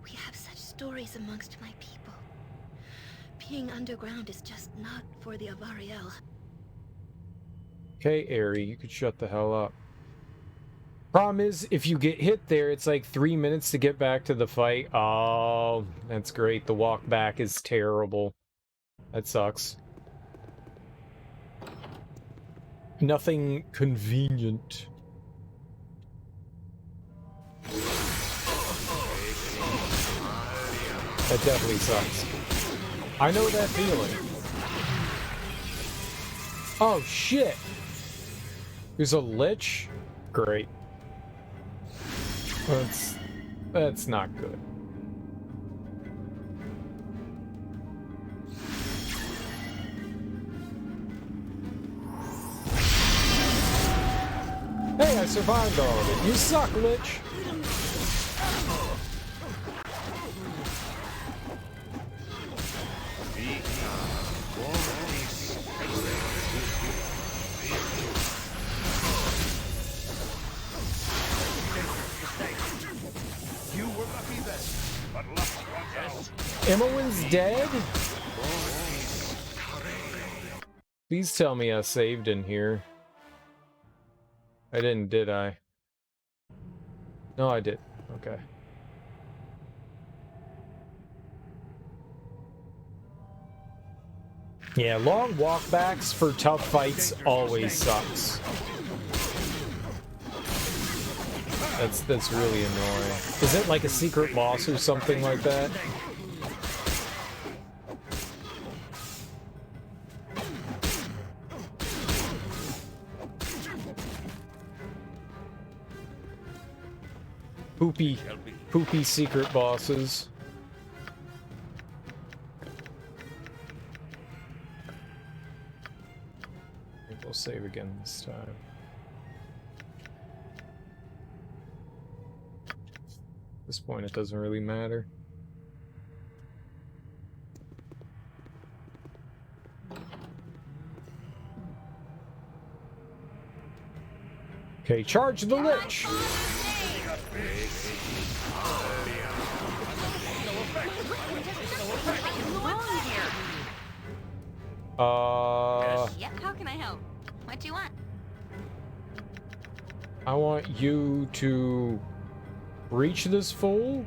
we have such stories amongst my people. Being underground is just not for the Avariel. Okay, Aerie, you could shut the hell up. Problem is, if you get hit there, it's like 3 minutes to get back to the fight. Oh, that's great. The walk back is terrible. That sucks. Nothing convenient. That definitely sucks. I know that feeling. Oh, shit! There's a lich? Great. That's not good. Hey, I survived all of it. You suck, lich! You were lucky then. Imowen's dead? Please tell me I saved in here. I didn't, did I? No, I did. Okay. Yeah, long walkbacks for tough fights always sucks. That's really annoying. Is it like a secret boss or something like that? Poopy secret bosses. I think we'll save again this time. At this point, it doesn't really matter. Okay, charge the Lich! Yep, how can I help? What do you want? I want you to reach this fool.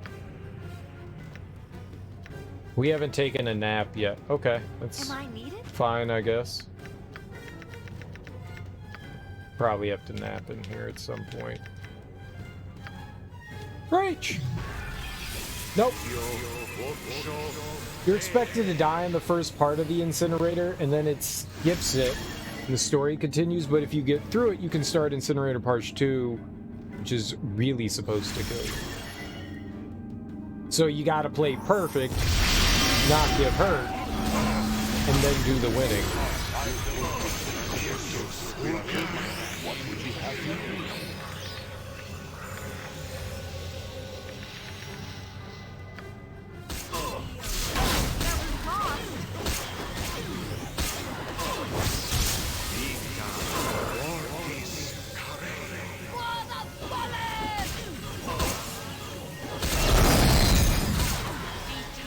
We haven't taken a nap yet. Okay, that's Am I needed? fine, I guess. Probably have to nap in here at some point. Reach! Nope. You're expected to die in the first part of the incinerator, and then it skips it, and the story continues, but if you get through it, you can start Incinerator Part 2, which is really supposed to go. So you gotta play perfect, not get hurt, and then do the winning.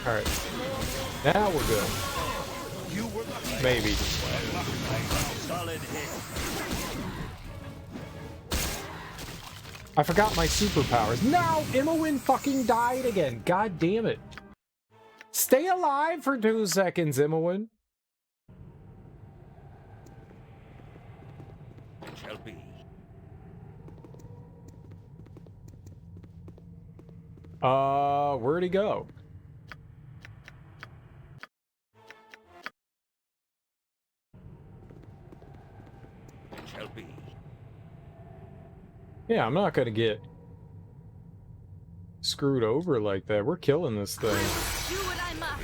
Alright. Now we're good. Maybe. I forgot my superpowers. No! Imowen fucking died again. God damn it. Stay alive for 2 seconds, Imowen. It shall be. Where'd he go? Shall be. Yeah, I'm not gonna get screwed over like that. We're killing this thing. Do what I must.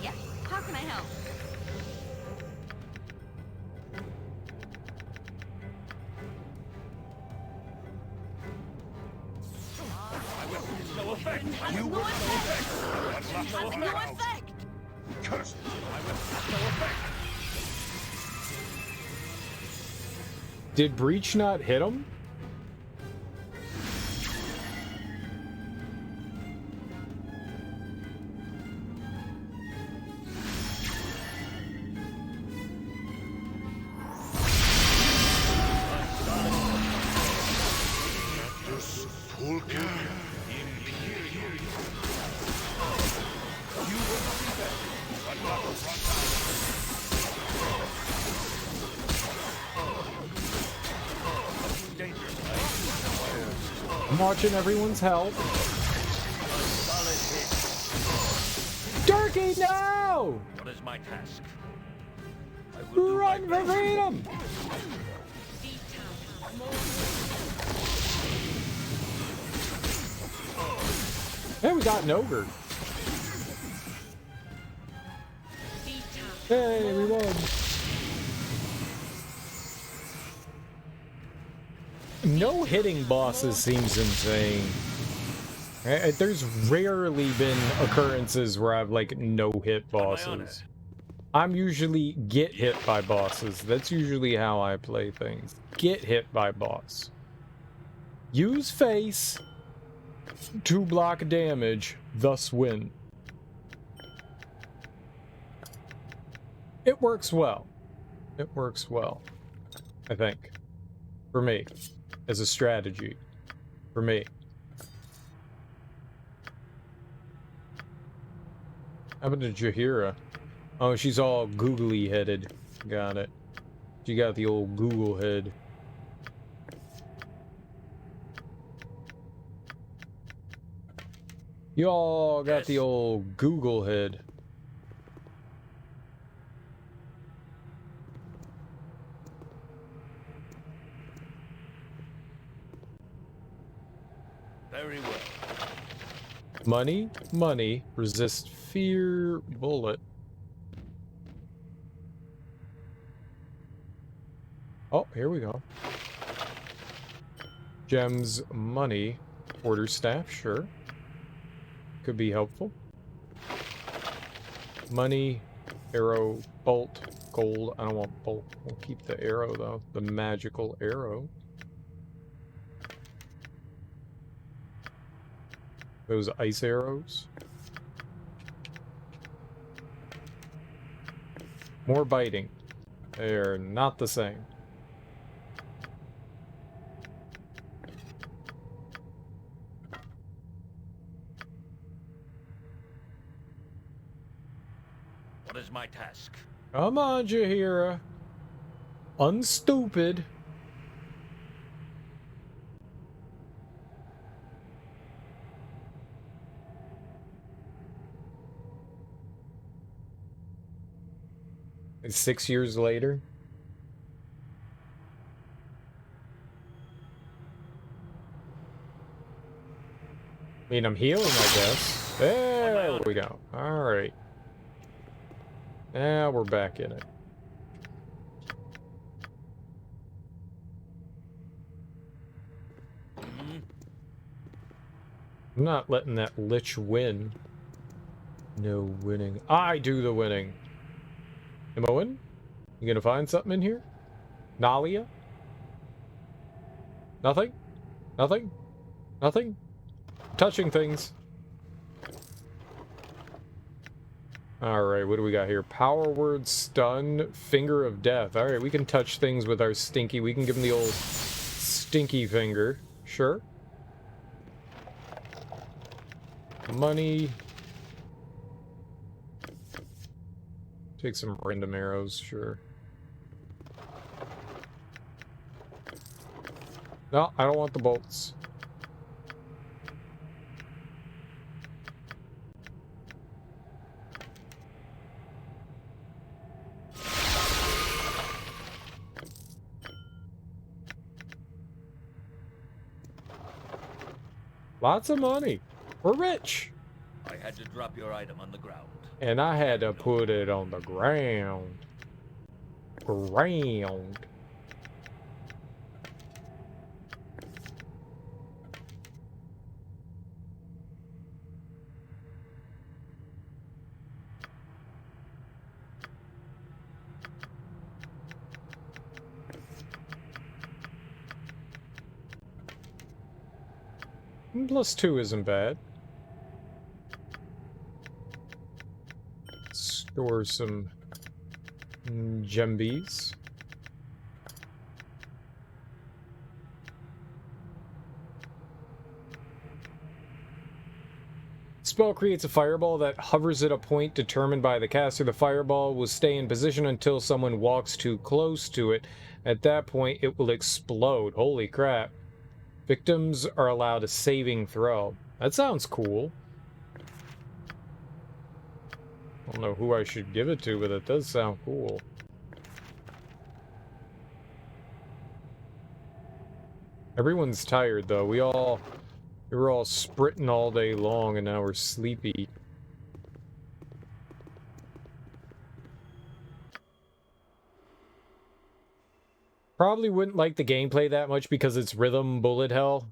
Yep, how can I help? No effect. You will no effect. Has no effect. Curse. No effect. Did Breach not hit him? I'm watching everyone's health. Durkee, no! What is my task? I will Run for freedom! Hey, we got an ogre. Hey, we won. No hitting bosses seems insane. There's rarely been occurrences where I've like no hit bosses. I'm usually get hit by bosses. That's usually how I play things. Get hit by boss. Use face to block damage, thus win. It works well. It works well, I think. For me. As a strategy. For me. How about Jahiera? Oh, she's all googly headed. Got it. She got the old Google head. Y'all got the old Google head. Very well. Money, money, resist fear, bullet. Oh, here we go. Gems, money, quarterstaff, sure. Could be helpful. Money, arrow, bolt, gold. I don't want bolt. We'll keep the arrow, though. The magical arrow. Those ice arrows. More biting. They're not the same. What is my task? Come on, Jahiera. Unstupid. It's 6 years later. I mean, I'm healing, I guess. There we go. Alright. Now we're back in it. I'm not letting that lich win. No winning. I do the winning. Am I winning? You gonna find something in here? Nalia? Nothing? Nothing? Nothing? Touching things. Alright, what do we got here? Power word, stun, finger of death. Alright, we can touch things with our stinky. We can give him the old stinky finger. Sure. Money. Take some random arrows, sure. No, I don't want the bolts. Lots of money. We're rich. I had to drop your item on the ground. And I had to put it on the ground. Ground. +2 isn't bad. Store some gembies. Spell creates a fireball that hovers at a point determined by the caster. The fireball will stay in position until someone walks too close to it. At that point, it will explode. Holy crap. Victims are allowed a saving throw. That sounds cool. I don't know who I should give it to, but it does sound cool. Everyone's tired, though. We were all sprinting all day long, and now we're sleepy. Probably wouldn't like the gameplay that much because it's rhythm bullet hell.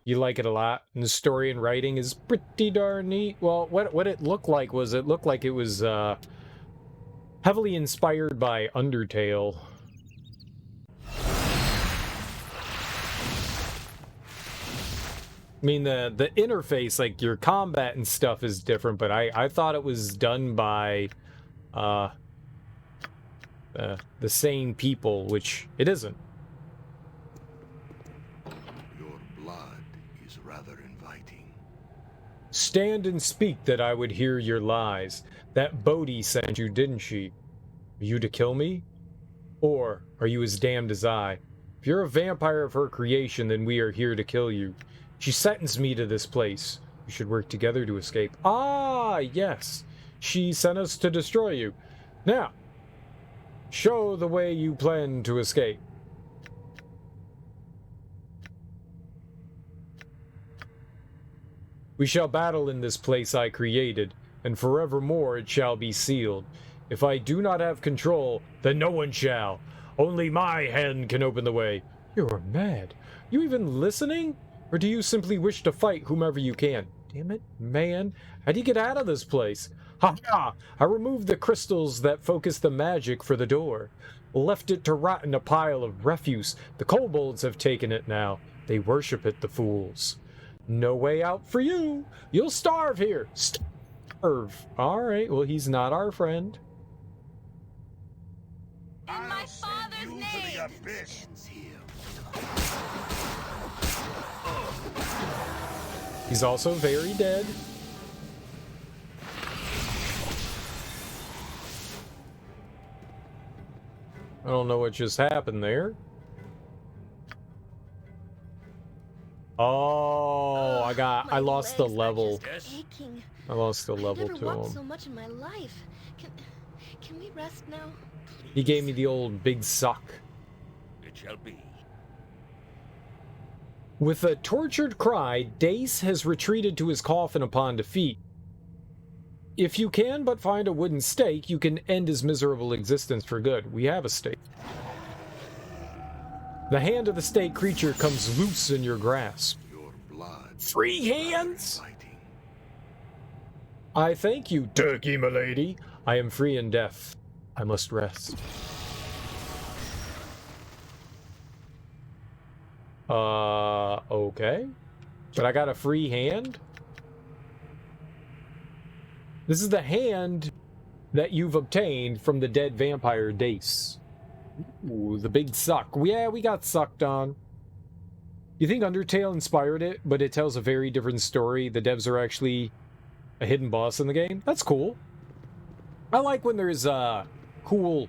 You like it a lot, and the story and writing is pretty darn neat. Well, what it looked like was it was heavily inspired by Undertale. I mean, the interface, like your combat and stuff is different, but I thought it was done by the same people, which it isn't. Your blood is rather inviting. Stand and speak that I would hear your lies. That Bodhi sent you, didn't she? Are you to kill me? Or are you as damned as I? If you're a vampire of her creation, then we are here to kill you. She sentenced me to this place. We should work together to escape. Ah, yes. She sent us to destroy you. Now, show the way you plan to escape. We shall battle in this place I created, and forevermore it shall be sealed. If I do not have control, then no one shall. Only my hand can open the way. You're mad. You even listening? Or do you simply wish to fight whomever you can? Damn it, man. How do you get out of this place? Ha ha! I removed the crystals that focus the magic for the door. Left it to rot in a pile of refuse. The kobolds have taken it now. They worship it, the fools. No way out for you. You'll starve here. Starve. Alright, well, he's not our friend. In my father's name! He's also very dead. I don't know what just happened there. Oh, I lost the level. I lost the level to him. So much in my life. Can we rest now? He gave me the old big suck. It shall be. With a tortured cry, Dace has retreated to his coffin upon defeat. If you can but find a wooden stake, you can end his miserable existence for good. We have a stake. The hand of the stake creature comes loose in your grasp. Your blood. Free hands! I thank you, turkey milady. I am free and deaf. I must rest. Okay. But I got a free hand? This is the hand that you've obtained from the dead vampire Dace. Ooh, the big suck. Yeah, we got sucked on. You think Undertale inspired it, but it tells a very different story. The devs are actually a hidden boss in the game. That's cool. I like when there's cool,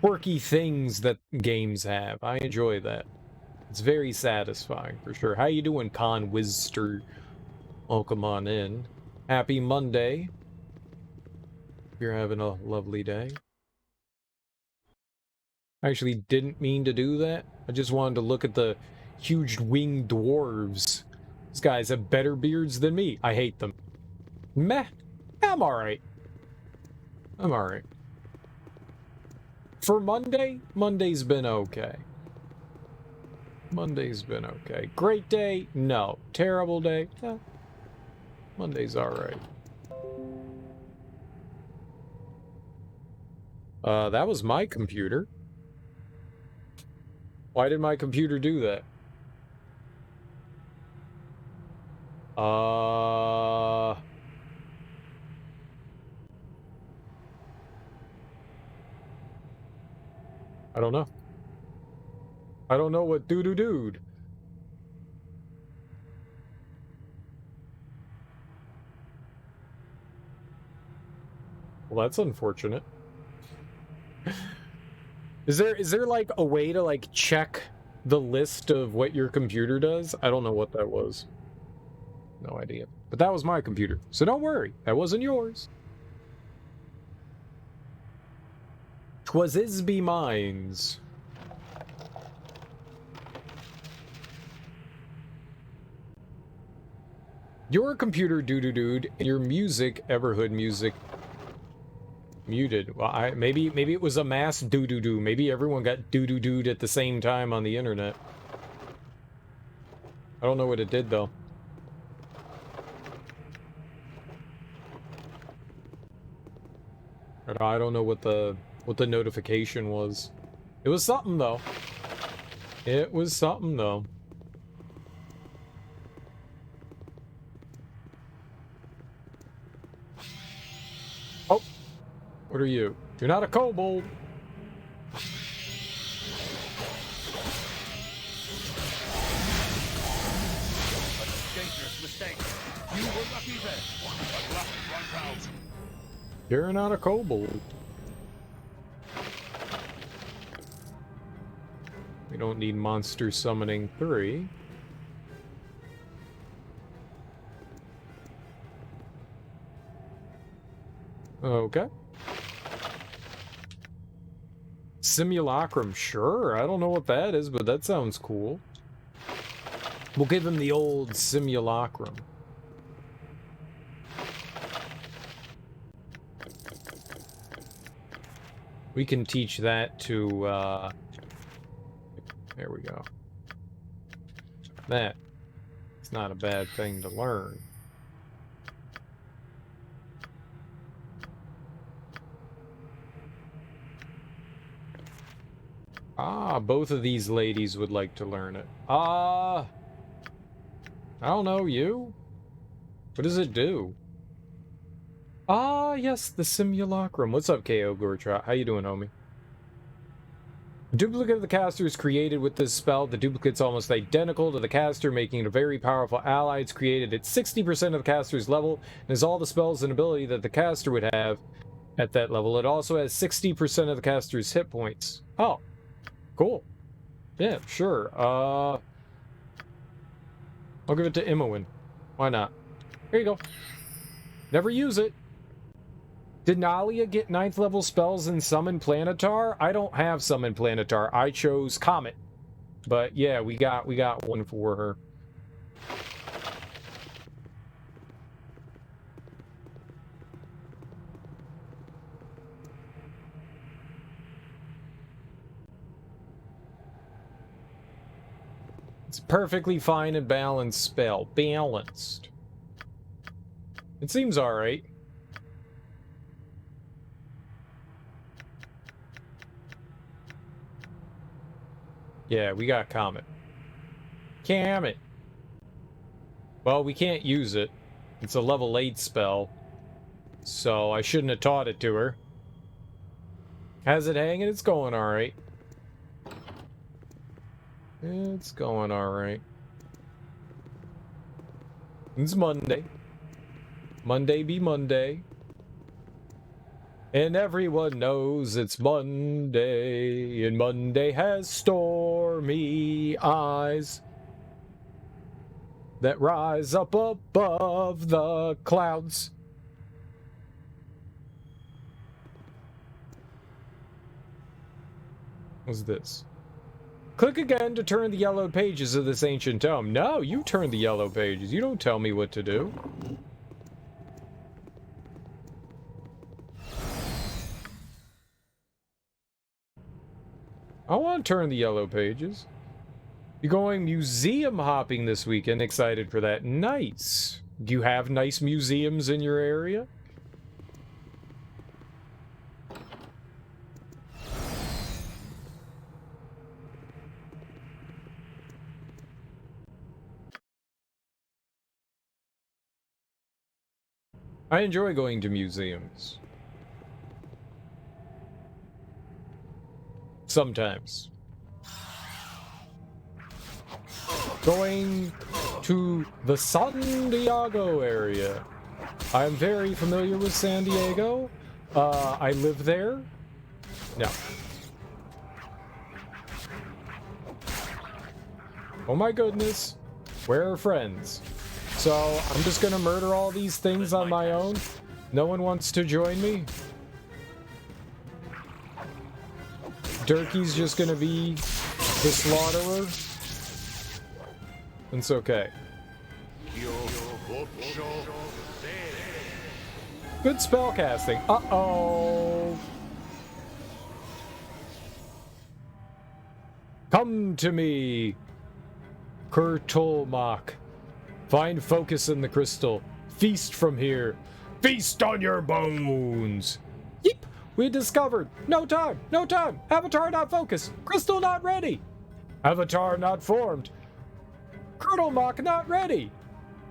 quirky things that games have. I enjoy that. It's very satisfying, for sure. How you doing, Con Wizster? Welcome on in. Happy Monday. You're having a lovely day. I actually didn't mean to do that. I just wanted to look at the huge winged dwarves. These guys have better beards than me. I hate them. Meh. I'm alright. I'm alright. For Monday, Monday's been okay. Monday's been okay. Great day? No. Terrible day? Eh. Monday's alright. That was my computer. Why did my computer do that? I don't know. I don't know what doo-doo-dooed. Well, that's unfortunate. Is there like a way to like check the list of what your computer does? I don't know what that was. No idea. But that was my computer. So don't worry. That wasn't yours. 'Twas Isby Mines. Your computer doo-doo-dooed, your music, Everhood music, muted. Well, maybe it was a mass doo-doo-doo. Maybe everyone got doo-doo-dooed at the same time on the internet. I don't know what it did, though. I don't know what the notification was. It was something, though. It was something, though. What are you? You're not a kobold. Dangerous mistake. You were lucky then, but luck runs out. You're not a kobold. We don't need monster summoning 3. Okay. Simulacrum, sure. I don't know what that is, but that sounds cool. We'll give him the old simulacrum. We can teach that to, there we go. That. It's not a bad thing to learn. Ah, both of these ladies would like to learn it. I don't know, you? What does it do? Ah, yes, the simulacrum. What's up, KO Gortrot? How you doing, homie? A duplicate of the caster is created with this spell. The duplicate's almost identical to the caster, making it a very powerful ally. It's created at 60% of the caster's level, and has all the spells and ability that the caster would have at that level. It also has 60% of the caster's hit points. Oh, cool. Yeah, sure. I'll give it to Imoen. Why not? Here you go. Never use it. Did Nalia get 9th level spells and summon Planetar? I don't have summon Planetar. I chose Comet. But yeah, we got one for her. It's a perfectly fine and balanced spell. Balanced. It seems alright. Yeah, we got Comet. Comet. Well, we can't use it. It's a level 8 spell. So I shouldn't have taught it to her. How's it hanging? It's going alright. It's going alright. It's Monday. Monday be Monday. And everyone knows it's Monday, and Monday has stormy eyes that rise up above the clouds. What's this? Click again to turn the yellow pages of this ancient tome. No, you turn the yellow pages. You don't tell me what to do. I want to turn the yellow pages. You're going museum hopping this weekend. Excited for that. Nice. Do you have nice museums in your area? I enjoy going to museums. Sometimes. Going to the San Diego area. I'm very familiar with San Diego. I live there. No. Oh my goodness. Where are friends? So, I'm just gonna murder all these things on my own? No one wants to join me? Durkee's just gonna be the slaughterer? It's okay. Good spellcasting. Uh-oh. Come to me, Kurtulmak. Find focus in the crystal. Feast from here. Feast on your bones. Yeep. We discovered. No time. No time. Avatar not focused. Crystal not ready. Avatar not formed. Kurtulmak not ready.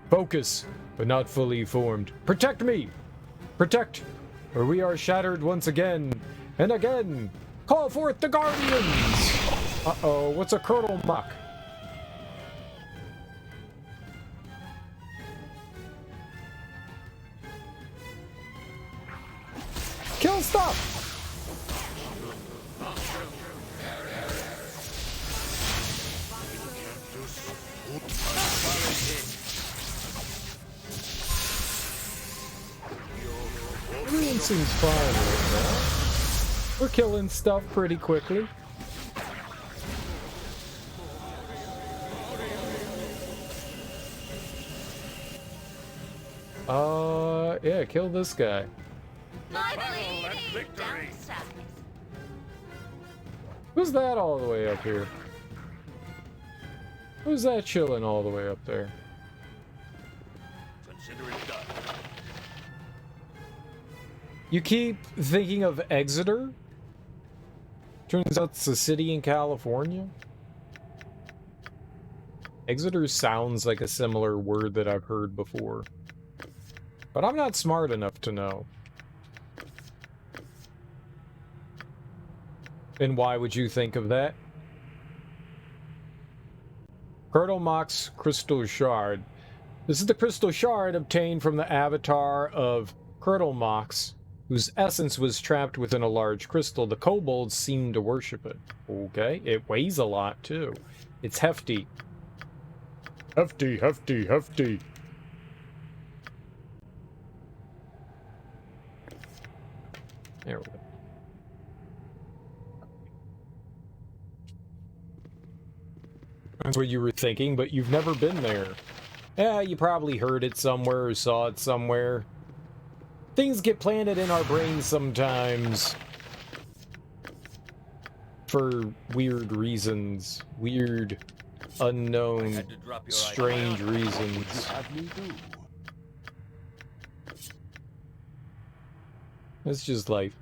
Focus, but not fully formed. Protect me. Protect where we are shattered once again and again. Call forth the Guardians! Uh-oh, what's a Curdle Muck? Kill stuff! Everyone seems fine right now. We're killing stuff pretty quickly. Yeah, kill this guy. Who's that all the way up here? Who's that chilling all the way up there? Consider it done. You keep thinking of Exeter? Turns out it's a city in California. Exeter sounds like a similar word that I've heard before. But I'm not smart enough to know. And why would you think of that? Curdle Mock's Crystal Shard. This is the Crystal Shard obtained from the avatar of Curdle Mox, whose essence was trapped within a large crystal. The kobolds seem to worship it. Okay, it weighs a lot too. It's hefty. Hefty, hefty, hefty. There we go. That's what you were thinking, but you've never been there. Yeah, you probably heard it somewhere or saw it somewhere. Things get planted in our brains sometimes. For weird reasons. Weird, unknown, strange reasons. It's just life.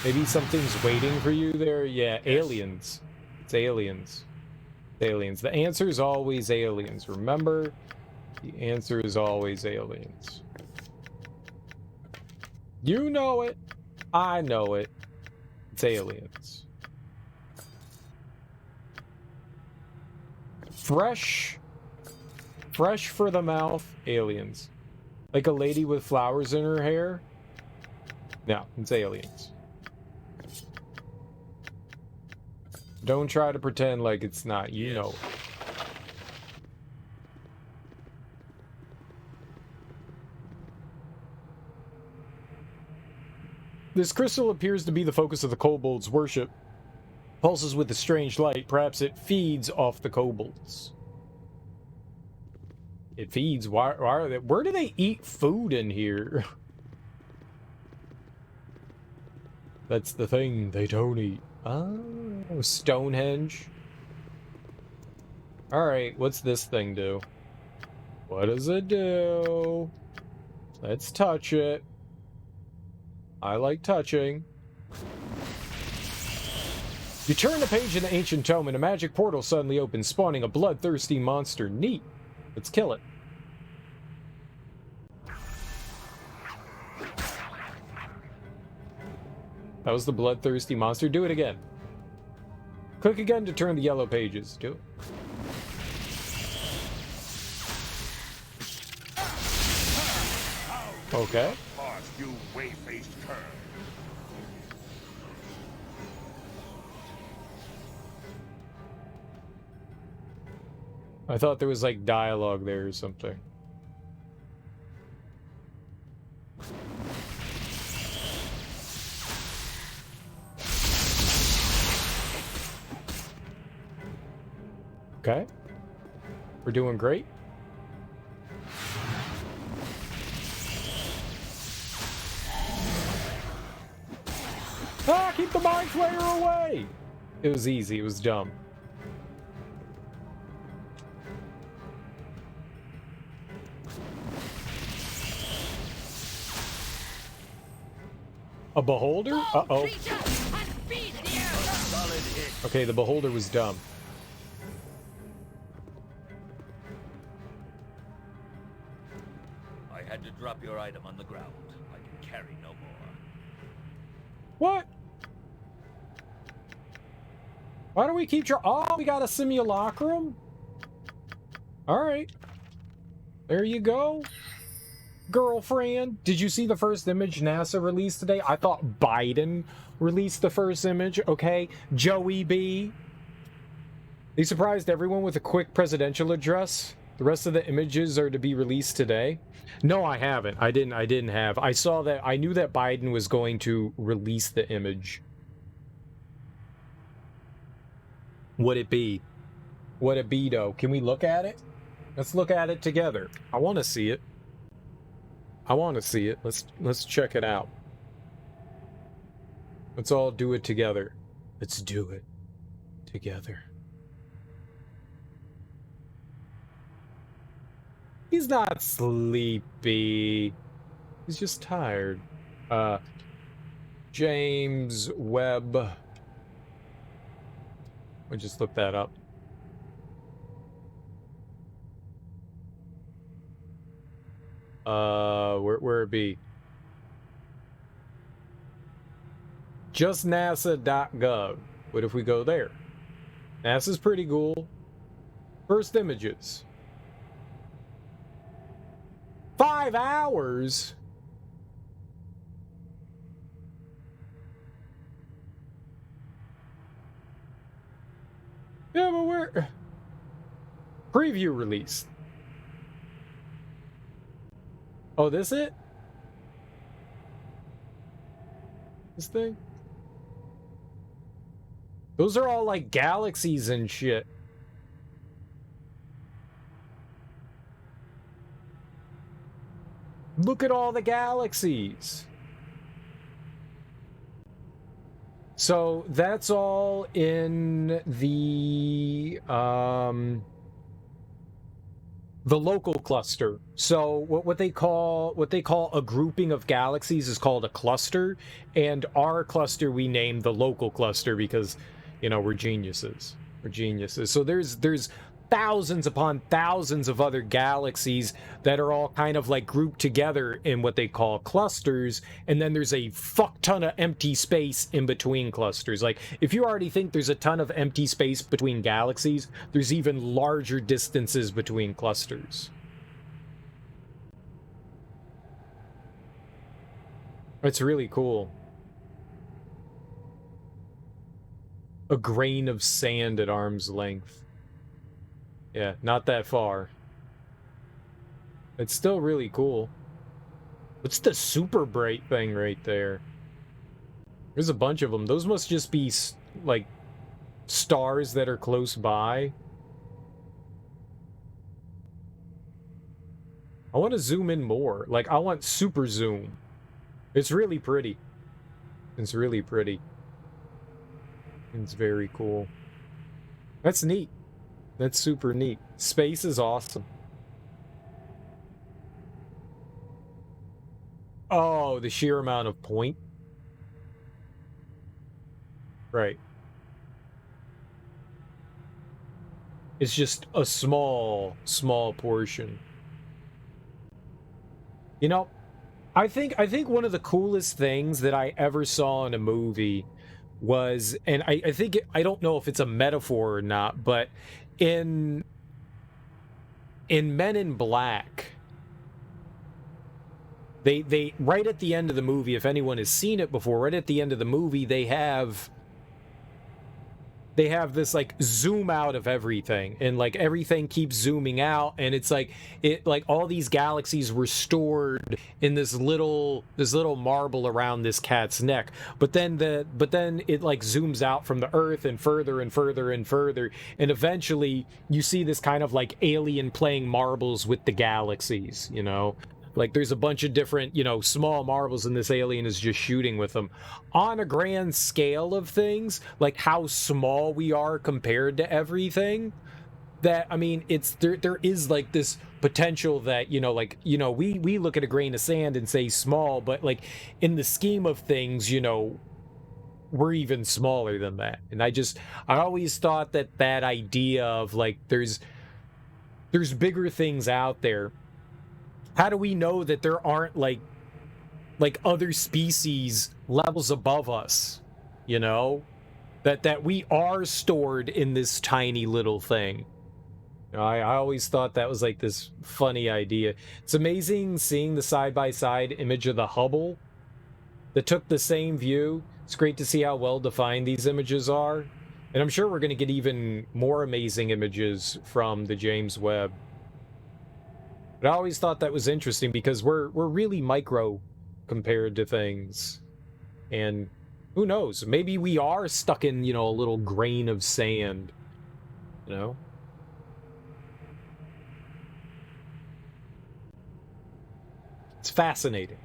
Maybe something's waiting for you there? Yeah, aliens. It's aliens. It's aliens. The answer is always aliens. Remember? The answer is always aliens. You know it. I know it. It's aliens. Fresh for the mouth, aliens. Like a lady with flowers in her hair? No, it's aliens. Don't try to pretend like it's not. You know it. This crystal appears to be the focus of the kobolds' worship. Pulses with a strange light. Perhaps it feeds off the kobolds. It feeds? Why are they? Where do they eat food in here? That's the thing. They don't eat. Oh, Stonehenge. Alright, what's this thing do? What does it do? Let's touch it. I like touching. You turn the page in the ancient tome and a magic portal suddenly opens, spawning a bloodthirsty monster. Neat. Let's kill it. That was the bloodthirsty monster. Do it again. Click again to turn the yellow pages. Do it. Okay. You whey-faced cur. I thought there was like dialogue there or something. Okay. We're doing great. Ah, keep the mind flayer away! It was easy, it was dumb. A beholder? Uh-oh. Okay, the beholder was dumb. I had to drop your item on the ground. I can carry no more. What? Why do we keep oh, we got a simulacrum? Alright. There you go. Girlfriend. Did you see the first image NASA released today? I thought Biden released the first image, okay? Joey B. They surprised everyone with a quick presidential address. The rest of the images are to be released today. No, I haven't. I didn't have. I saw that. I knew that Biden was going to release the image. Would it be? Would it be, though? Can we look at it? Let's look at it together. I want to see it. I want to see it. Let's check it out. Let's all do it together. Let's do it together. He's not sleepy. He's just tired. James Webb. I just looked that up. Where it be? Just NASA.gov. What if we go there? NASA's pretty cool. First images. 5 hours? Yeah, but where? Preview release. Oh, this it? This thing? Those are all like galaxies and shit. Look at all the galaxies. So that's all in the local cluster. So what they call a grouping of galaxies is called a cluster, and our cluster we named the local cluster because, you know, we're geniuses. We're geniuses. So there's thousands upon thousands of other galaxies that are all kind of like grouped together in what they call clusters, and then there's a fuck ton of empty space in between clusters. Like, if you already think there's a ton of empty space between galaxies, there's even larger distances between clusters. It's really cool. A grain of sand at arm's length. Yeah, not that far. It's still really cool. What's the super bright thing right there? There's a bunch of them. Those must just be, like, stars that are close by. I want to zoom in more. Like, I want super zoom. It's really pretty. It's really pretty. It's very cool. That's neat. That's super neat. Space is awesome. Oh, the sheer amount of point. Right. It's just a small portion. You know, I think one of the coolest things that I ever saw in a movie was, and I think I don't know if it's a metaphor or not, but in Men in Black, they right at the end of the movie, if anyone has seen it before, right at the end of the movie, they have this like zoom out of everything, and like everything keeps zooming out, and it's like all these galaxies were stored in this little marble around this cat's neck, but then it like zooms out from the Earth and further and further and further, and eventually you see this kind of like alien playing marbles with the galaxies, you know. Like, there's a bunch of different, you know, small marbles, and this alien is just shooting with them. On a grand scale of things, like how small we are compared to everything, that, I mean, it's there is like this potential that, you know, like, you know, we look at a grain of sand and say small, but like in the scheme of things, you know, we're even smaller than that. And I always thought that idea of like there's bigger things out there. How do we know that there aren't like like other species levels above us, you know? That we are stored in this tiny little thing. I always thought that was like this funny idea. It's amazing seeing the side-by-side image of the Hubble that took the same view. It's great to see how well defined these images are. And I'm sure we're going to get even more amazing images from the James Webb. But I always thought that was interesting because we're really micro compared to things. And who knows? Maybe we are stuck in, you know, a little grain of sand. You know? It's fascinating.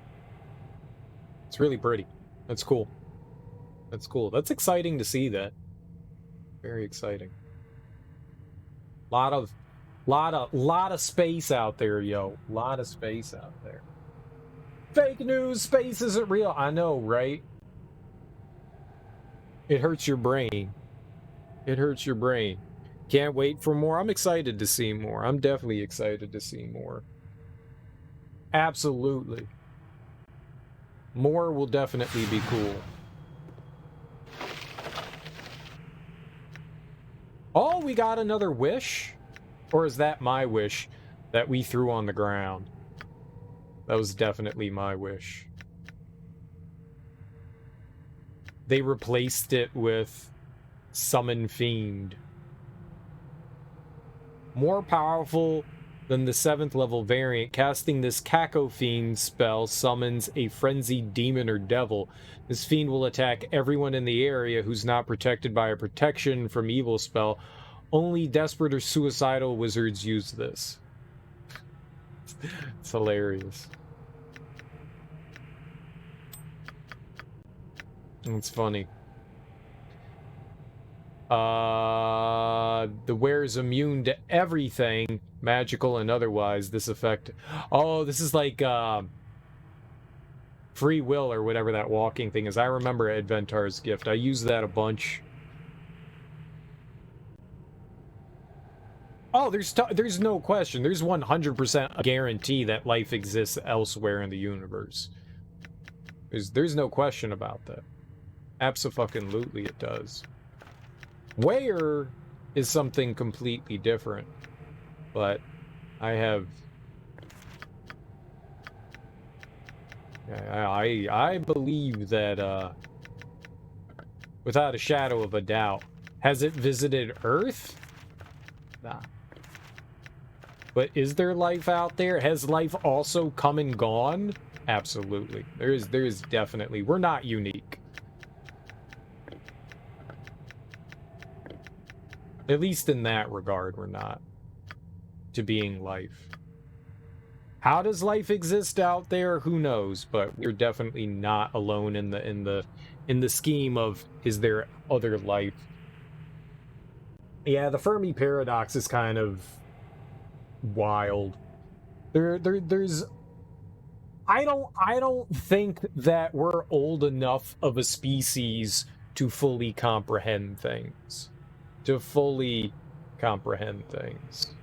It's really pretty. That's cool. That's cool. That's exciting to see that. Very exciting. Lot of space out there, yo. Lot of space out there. Fake news, space isn't real. I know, right? It hurts your brain. It hurts your brain. Can't wait for more. I'm excited to see more. I'm definitely excited to see more. Absolutely. More will definitely be cool. Oh, we got another wish? Or is that my wish that we threw on the ground? That was definitely my wish. They replaced it with Summon Fiend. More powerful than the 7th level variant, casting this Caco Fiend spell summons a frenzied demon or devil. This fiend will attack everyone in the area who's not protected by a protection from evil spell. Only desperate or suicidal wizards use this. It's hilarious. It's funny. The wearer's immune to everything, magical and otherwise. This effect... Oh, this is like, free will or whatever that walking thing is. I remember Adventar's gift. I used that a bunch. Oh, there's no question. There's 100% a guarantee that life exists elsewhere in the universe. There's no question about that. Abso-fucking-lutely it does. Where is something completely different. But I have... I believe that, without a shadow of a doubt. Has it visited Earth? Nah. But is there life out there? Has life also come and gone? Absolutely. There is definitely. We're not unique. At least in that regard, we're not. To being life. How does life exist out there? Who knows? But we're definitely not alone in the scheme of is there other life. Yeah, the Fermi paradox is kind of wild. There's I don't think that we're old enough of a species to fully comprehend things. To fully comprehend things.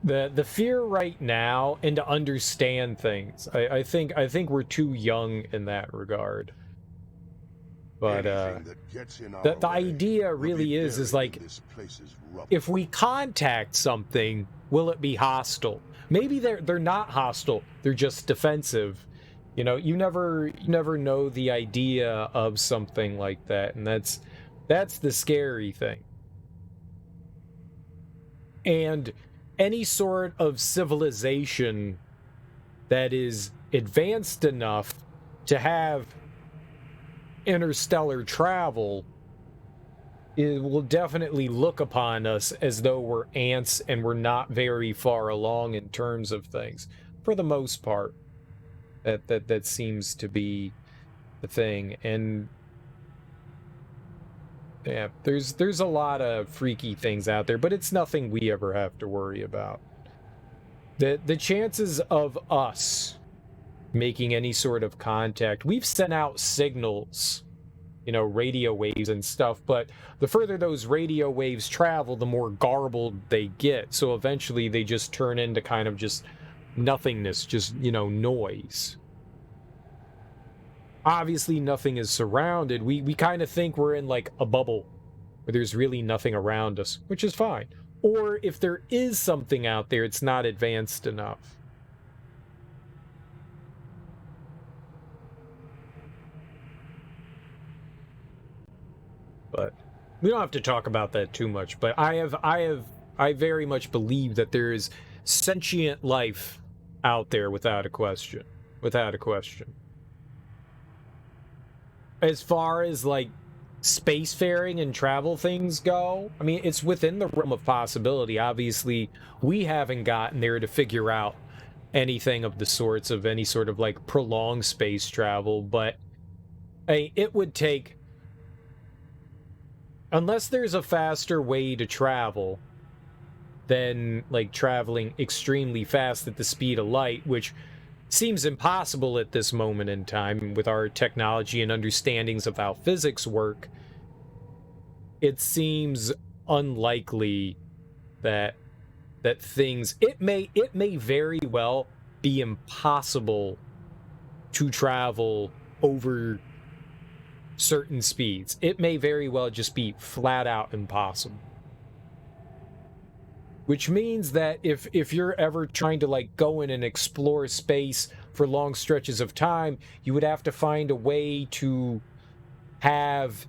The fear right now and to understand things. I think we're too young in that regard. But the idea really is like if we contact something, will it be hostile? Maybe they're not hostile, they're just defensive. You know, you never know the idea of something like that, and that's the scary thing. And any sort of civilization that is advanced enough to have interstellar travel, it will definitely look upon us as though we're ants and we're not very far along in terms of things. For the most part, that seems to be the thing. And yeah, there's a lot of freaky things out there, but it's nothing we ever have to worry about. The chances of us making any sort of contact, we've sent out signals, you know, radio waves and stuff, but the further those radio waves travel, the more garbled they get. So eventually they just turn into kind of just nothingness, just, you know, noise. Obviously, nothing is surrounded. We kind of think we're in, like, a bubble where there's really nothing around us, which is fine. Or if there is something out there, it's not advanced enough. But we don't have to talk about that too much. But I very much believe that there is sentient life out there without a question. Without a question. As far as, like, spacefaring and travel things go, I mean, it's within the realm of possibility. Obviously, we haven't gotten there to figure out anything of the sorts of any sort of, like, prolonged space travel, but it would take... Unless there's a faster way to travel than, like, traveling extremely fast at the speed of light, which seems impossible at this moment in time with our technology and understandings of how physics work, it seems unlikely that things... It may very well be impossible to travel over certain speeds. It may very well just be flat out impossible. Which means that if you're ever trying to, like, go in and explore space for long stretches of time, you would have to find a way to have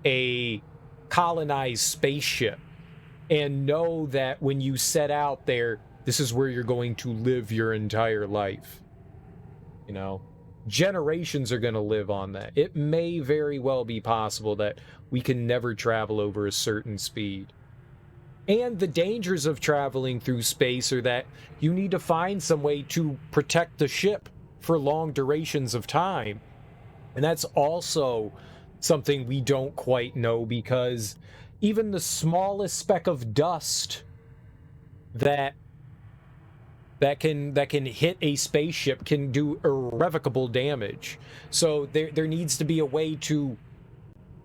a colonized spaceship and know that when you set out there, this is where you're going to live your entire life. You know? Generations are going to live on that. It may very well be possible that we can never travel over a certain speed. And the dangers of traveling through space are that you need to find some way to protect the ship for long durations of time. And that's also something we don't quite know, because even the smallest speck of dust that can hit a spaceship can do irrevocable damage. So there needs to be a way to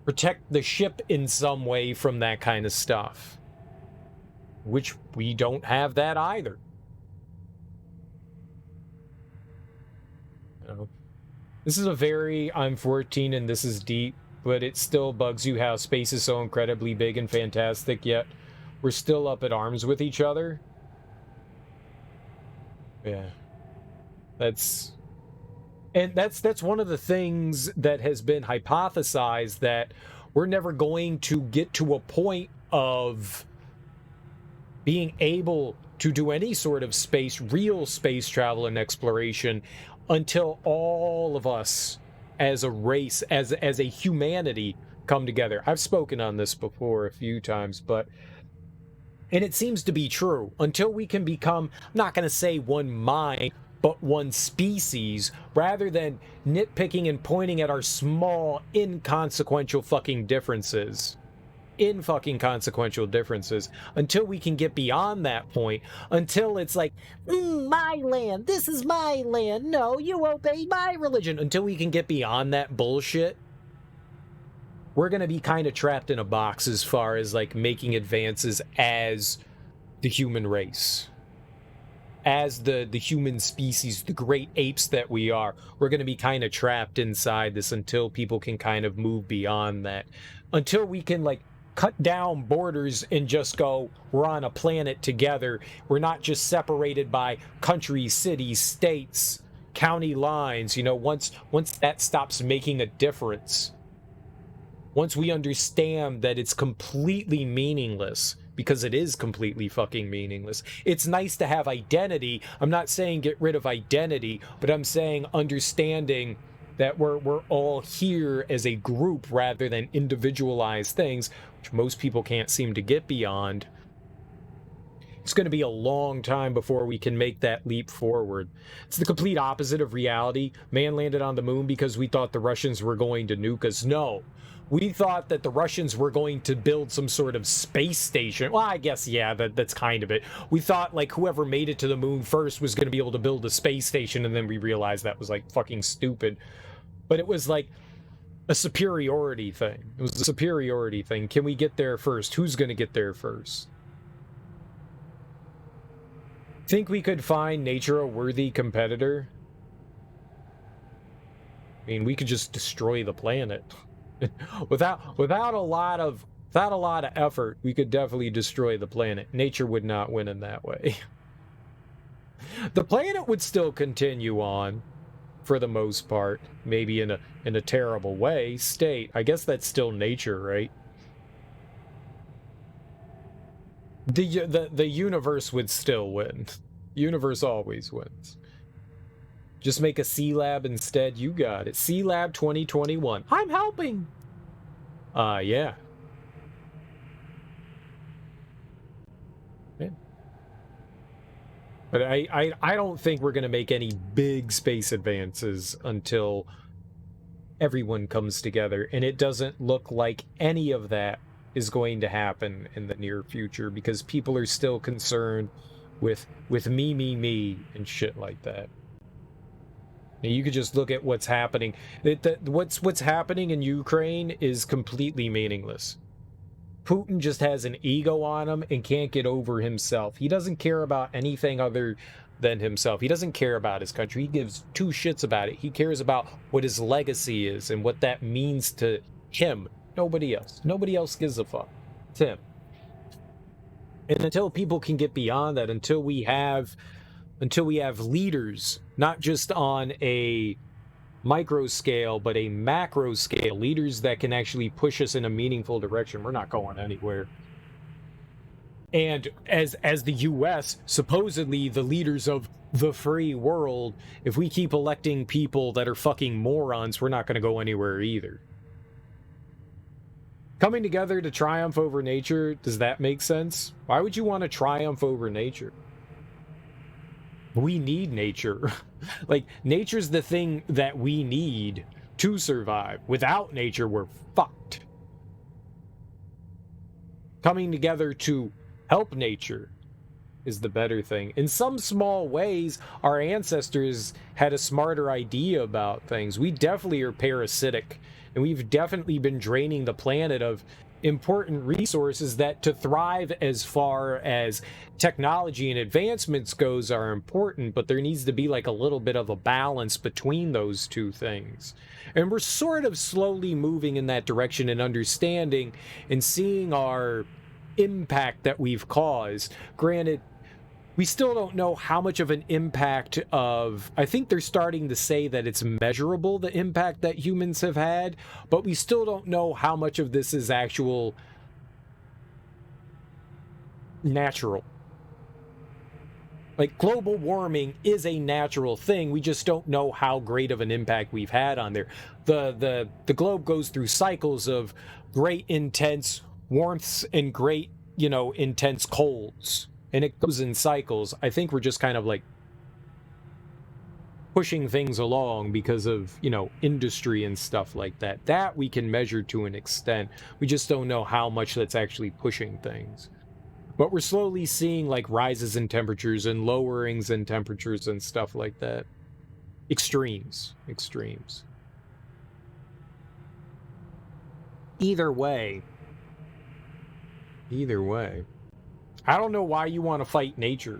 protect the ship in some way from that kind of stuff. Which we don't have that either. You know, this is a very... I'm 14 and this is deep, but it still bugs you how space is so incredibly big and fantastic, yet we're still up at arms with each other. Yeah. That's one of the things that has been hypothesized, that we're never going to get to a point of being able to do any sort of real space travel and exploration until all of us as a race, as a humanity, come together. I've spoken on this before a few times, and it seems to be true. Until we can become, I'm not going to say one mind, but one species, rather than nitpicking and pointing at our small, inconsequential fucking differences. Infucking-consequential differences. Until we can get beyond that point, until it's like, my land, this is my land, no, you obey my religion. Until we can get beyond that bullshit, we're going to be kind of trapped in a box as far as, like, making advances as the human race. As the human species, the great apes that we are. We're going to be kind of trapped inside this until people can kind of move beyond that. Until we can, like, cut down borders and just go, we're on a planet together. We're not just separated by countries, cities, states, county lines. You know, once that stops making a difference, once we understand that it's completely meaningless, because it is completely fucking meaningless. It's nice to have identity. I'm not saying get rid of identity, but I'm saying understanding that we're all here as a group rather than individualized things, which most people can't seem to get beyond. It's going to be a long time before we can make that leap forward. It's the complete opposite of reality. Man landed on the moon because we thought the Russians were going to nuke us. No. We thought that the Russians were going to build some sort of space station. Well, I guess, yeah, that's kind of it. We thought, like, whoever made it to the moon first was going to be able to build a space station, and then we realized that was, like, fucking stupid. But it was, like, a superiority thing. It was a superiority thing. Can we get there first? Who's going to get there first? Think we could find nature a worthy competitor? I mean, we could just destroy the planet. without a lot of effort, we could definitely destroy the planet. Nature would not win in that way. The planet would still continue on for the most part, maybe in a terrible way. State, I guess that's still nature, right? The universe would still win. Universe always wins. Just make a C-Lab instead. You got it. C-Lab 2021. I'm helping. Yeah. Yeah. But I don't think we're going to make any big space advances until everyone comes together. And it doesn't look like any of that is going to happen in the near future because people are still concerned with me, and shit like that. Now, you could just look at what's happening. What's happening in Ukraine is completely meaningless. Putin just has an ego on him and can't get over himself. He doesn't care about anything other than himself. He doesn't care about his country. He gives two shits about it. He cares about what his legacy is and what that means to him. Nobody else. Nobody else gives a fuck. It's him. And until people can get beyond that, until we have leaders, not just on a micro scale, but a macro scale, leaders that can actually push us in a meaningful direction, we're not going anywhere. And as the US, supposedly the leaders of the free world, if we keep electing people that are fucking morons, we're not going to go anywhere either. Coming together to triumph over nature, does that make sense? Why would you want to triumph over nature? We need nature. Like, nature's the thing that we need to survive. Without nature, we're fucked. Coming together to help nature is the better thing. In some small ways, our ancestors had a smarter idea about things. We definitely are parasitic, and we've definitely been draining the planet of important resources that, to thrive as far as technology and advancements goes, are important, but there needs to be like a little bit of a balance between those two things. And we're sort of slowly moving in that direction and understanding and seeing our impact that we've caused. Granted, we still don't know how much of an impact of... I think they're starting to say that it's measurable, the impact that humans have had, but we still don't know how much of this is actual natural. Like, global warming is a natural thing. We just don't know how great of an impact we've had on there. The globe goes through cycles of great intense warmths and great, intense colds. And it goes in cycles. I think we're just kind of like pushing things along because of, industry and stuff like that. That we can measure to an extent. We just don't know how much that's actually pushing things. But we're slowly seeing like rises in temperatures and lowerings in temperatures and stuff like that. Extremes. Either way. I don't know why you want to fight nature.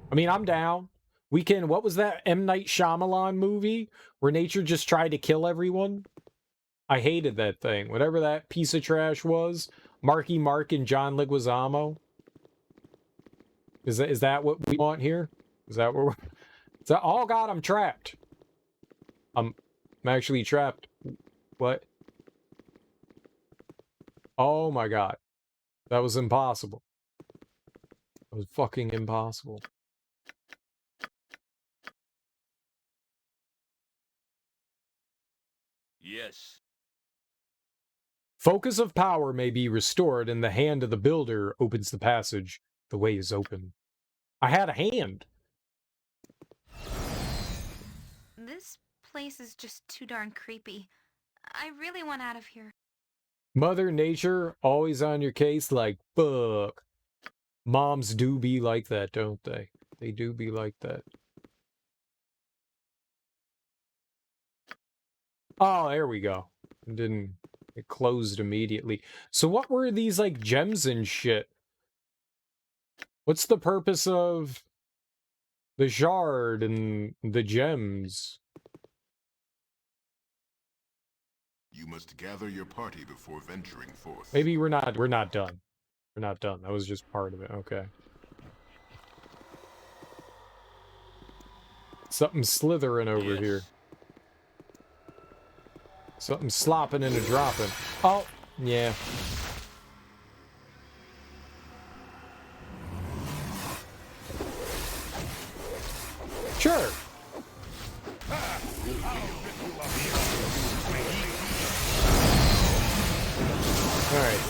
I mean, I'm down. We can... What was that M. Night Shyamalan movie where nature just tried to kill everyone? I hated that thing. Whatever that piece of trash was. Marky Mark and John Leguizamo. Is that what we want here? Is that what we're... Oh god, I'm trapped. I'm actually trapped. What? Oh my god. That was impossible. That was fucking impossible. Yes. Focus of power may be restored, and the hand of the builder opens the passage. The way is open. I had a hand. This place is just too darn creepy. I really want out of here. Mother Nature, always on your case like, fuck. Moms do be like that, don't they? They do be like that. Oh, there we go. It closed immediately. So what were these, like, gems and shit? What's the purpose of the shard and the gems? You must gather your party before venturing forth. Maybe we're not done. We're not done. That was just part of it. Okay. Something slithering over here. Something slopping and a dropping. Oh, yeah. Sure. Alright.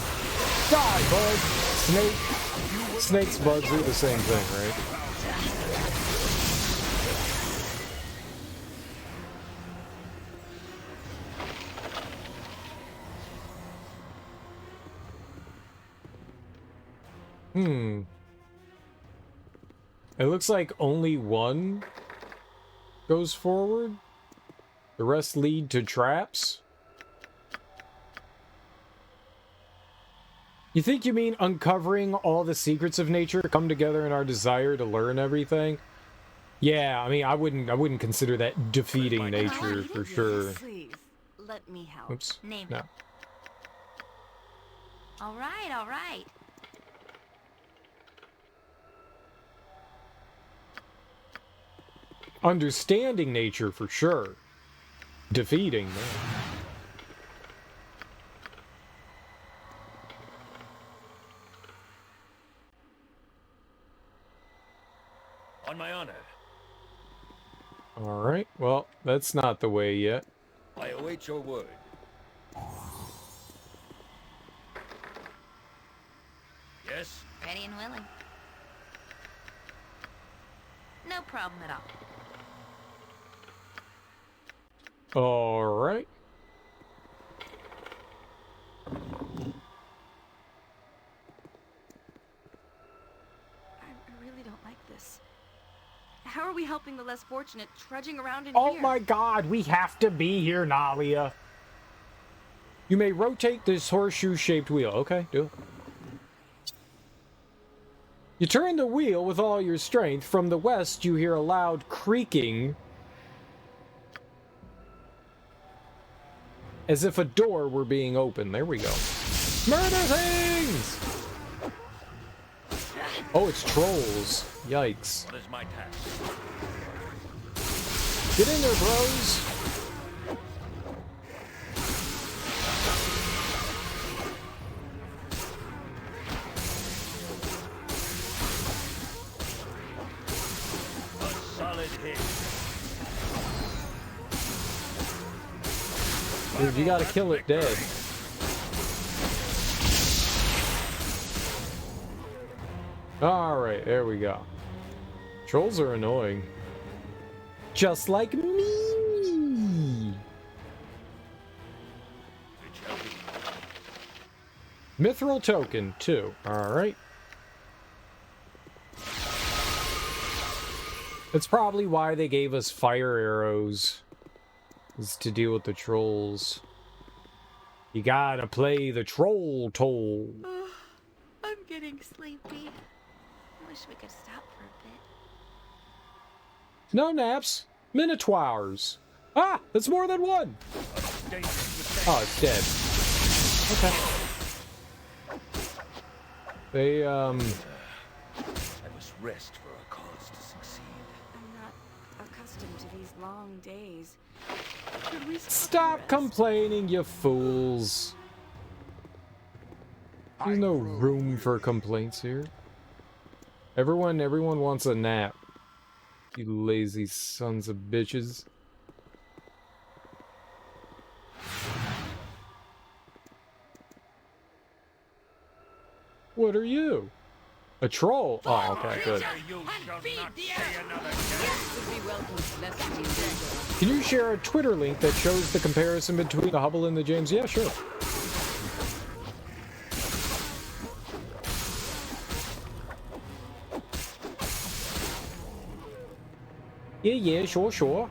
Die, bud! Snake. Snakes, bugs are the same thing, right? It looks like only one goes forward. The rest lead to traps. You think you mean uncovering all the secrets of nature come together in our desire to learn everything? Yeah, I mean, I wouldn't consider that defeating nature for sure. Please, let me help. Oops. Name No. it. All right, all right. Understanding nature for sure. Defeating, no. On my honor. Alright, well, that's not the way yet. I await your word. Yes? Ready and willing. No problem at all. Alright. I really don't like this. How are we helping the less fortunate trudging around in Oh here? my god, we have to be here, Nalia. You may rotate this horseshoe-shaped wheel. Okay, do it. You turn the wheel with all your strength. From the west, you hear a loud creaking, as if a door were being opened. There we go. Murder things! Oh, it's trolls. Yikes. What is my task? Get in there, bros. A solid hit. Dude, you gotta kill it dead. Alright, there we go. Trolls are annoying. Just like me! Mithril token, 2. Alright. That's probably why they gave us fire arrows. Is to deal with the trolls. You gotta play the troll toll. I'm getting sleepy. Wish we could stop for a bit. No naps. Minotaurs. Ah, that's more than one. Oh, it's dead. Okay. They, I must rest for a cause to succeed. I'm not accustomed to these long days. Could we Stop complaining, you fools. There's no room for complaints here. Everyone wants a nap. You lazy sons of bitches. What are you? A troll? Oh, okay, good. Can you share a Twitter link that shows the comparison between the Hubble and the James? Yeah, sure. Yeah, sure.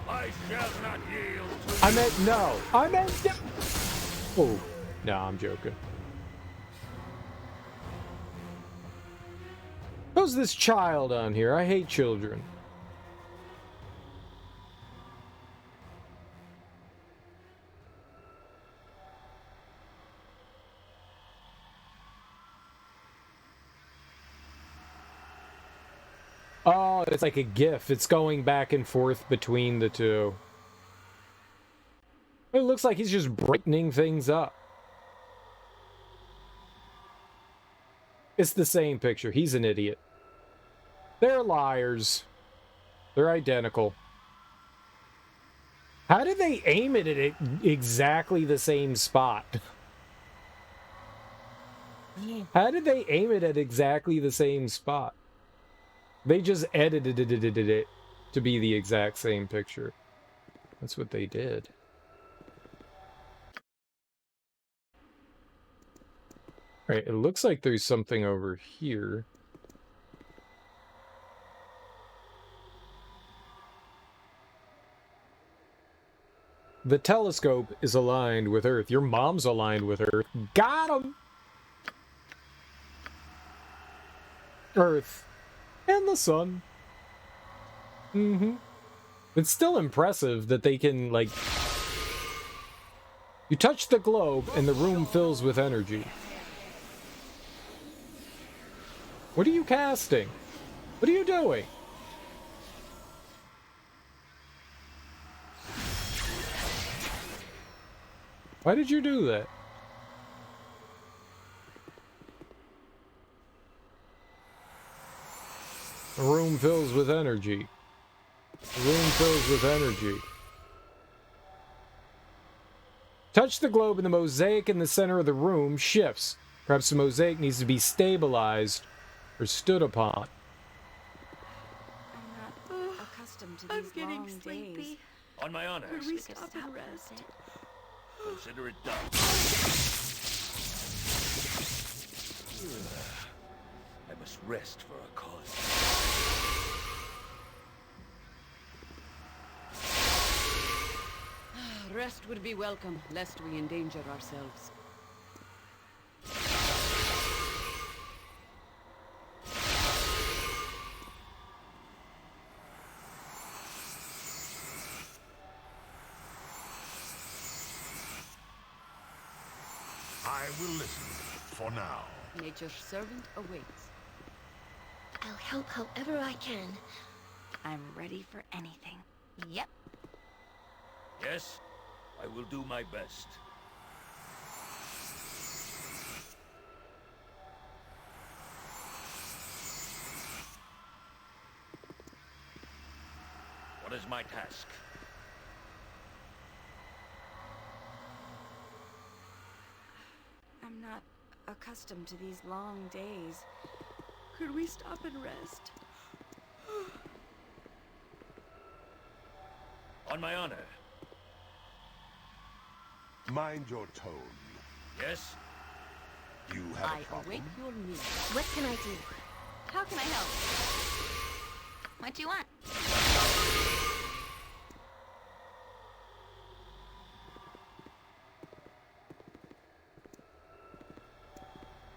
I shall not yield to I meant no. I meant no. Oh, no, I'm joking. How's this child on here? I hate children. Oh, it's like a GIF. It's going back and forth between the two. It looks like he's just brightening things up. It's the same picture. He's an idiot. They're liars. They're identical. How did they aim it at exactly the same spot? How did they aim it at exactly the same spot? They just edited it to be the exact same picture. That's what they did. Alright, it looks like there's something over here. The telescope is aligned with Earth. Your mom's aligned with Earth. Got him! Earth. And the sun. Mm-hmm. It's still impressive that they can, like... You touch the globe and the room fills with energy. What are you casting? What are you doing? Why did you do that? The room fills with energy. The room fills with energy. Touch the globe and the mosaic in the center of the room shifts. Perhaps the mosaic needs to be stabilized or stood upon. I'm not accustomed to these long sleepy. days. On my honor. Could we stop and rest? Consider it done. I must rest for a cause. Rest would be welcome, lest we endanger ourselves. I will listen for now. Nature's servant awaits. I'll help however I can. I'm ready for anything. Yep. Yes, I will do my best. What is my task? I'm not accustomed to these long days. Could we stop and rest? On my honor. Mind your tone. Yes? You have I a problem? await your needs. What can I do? How can I help? What do you want?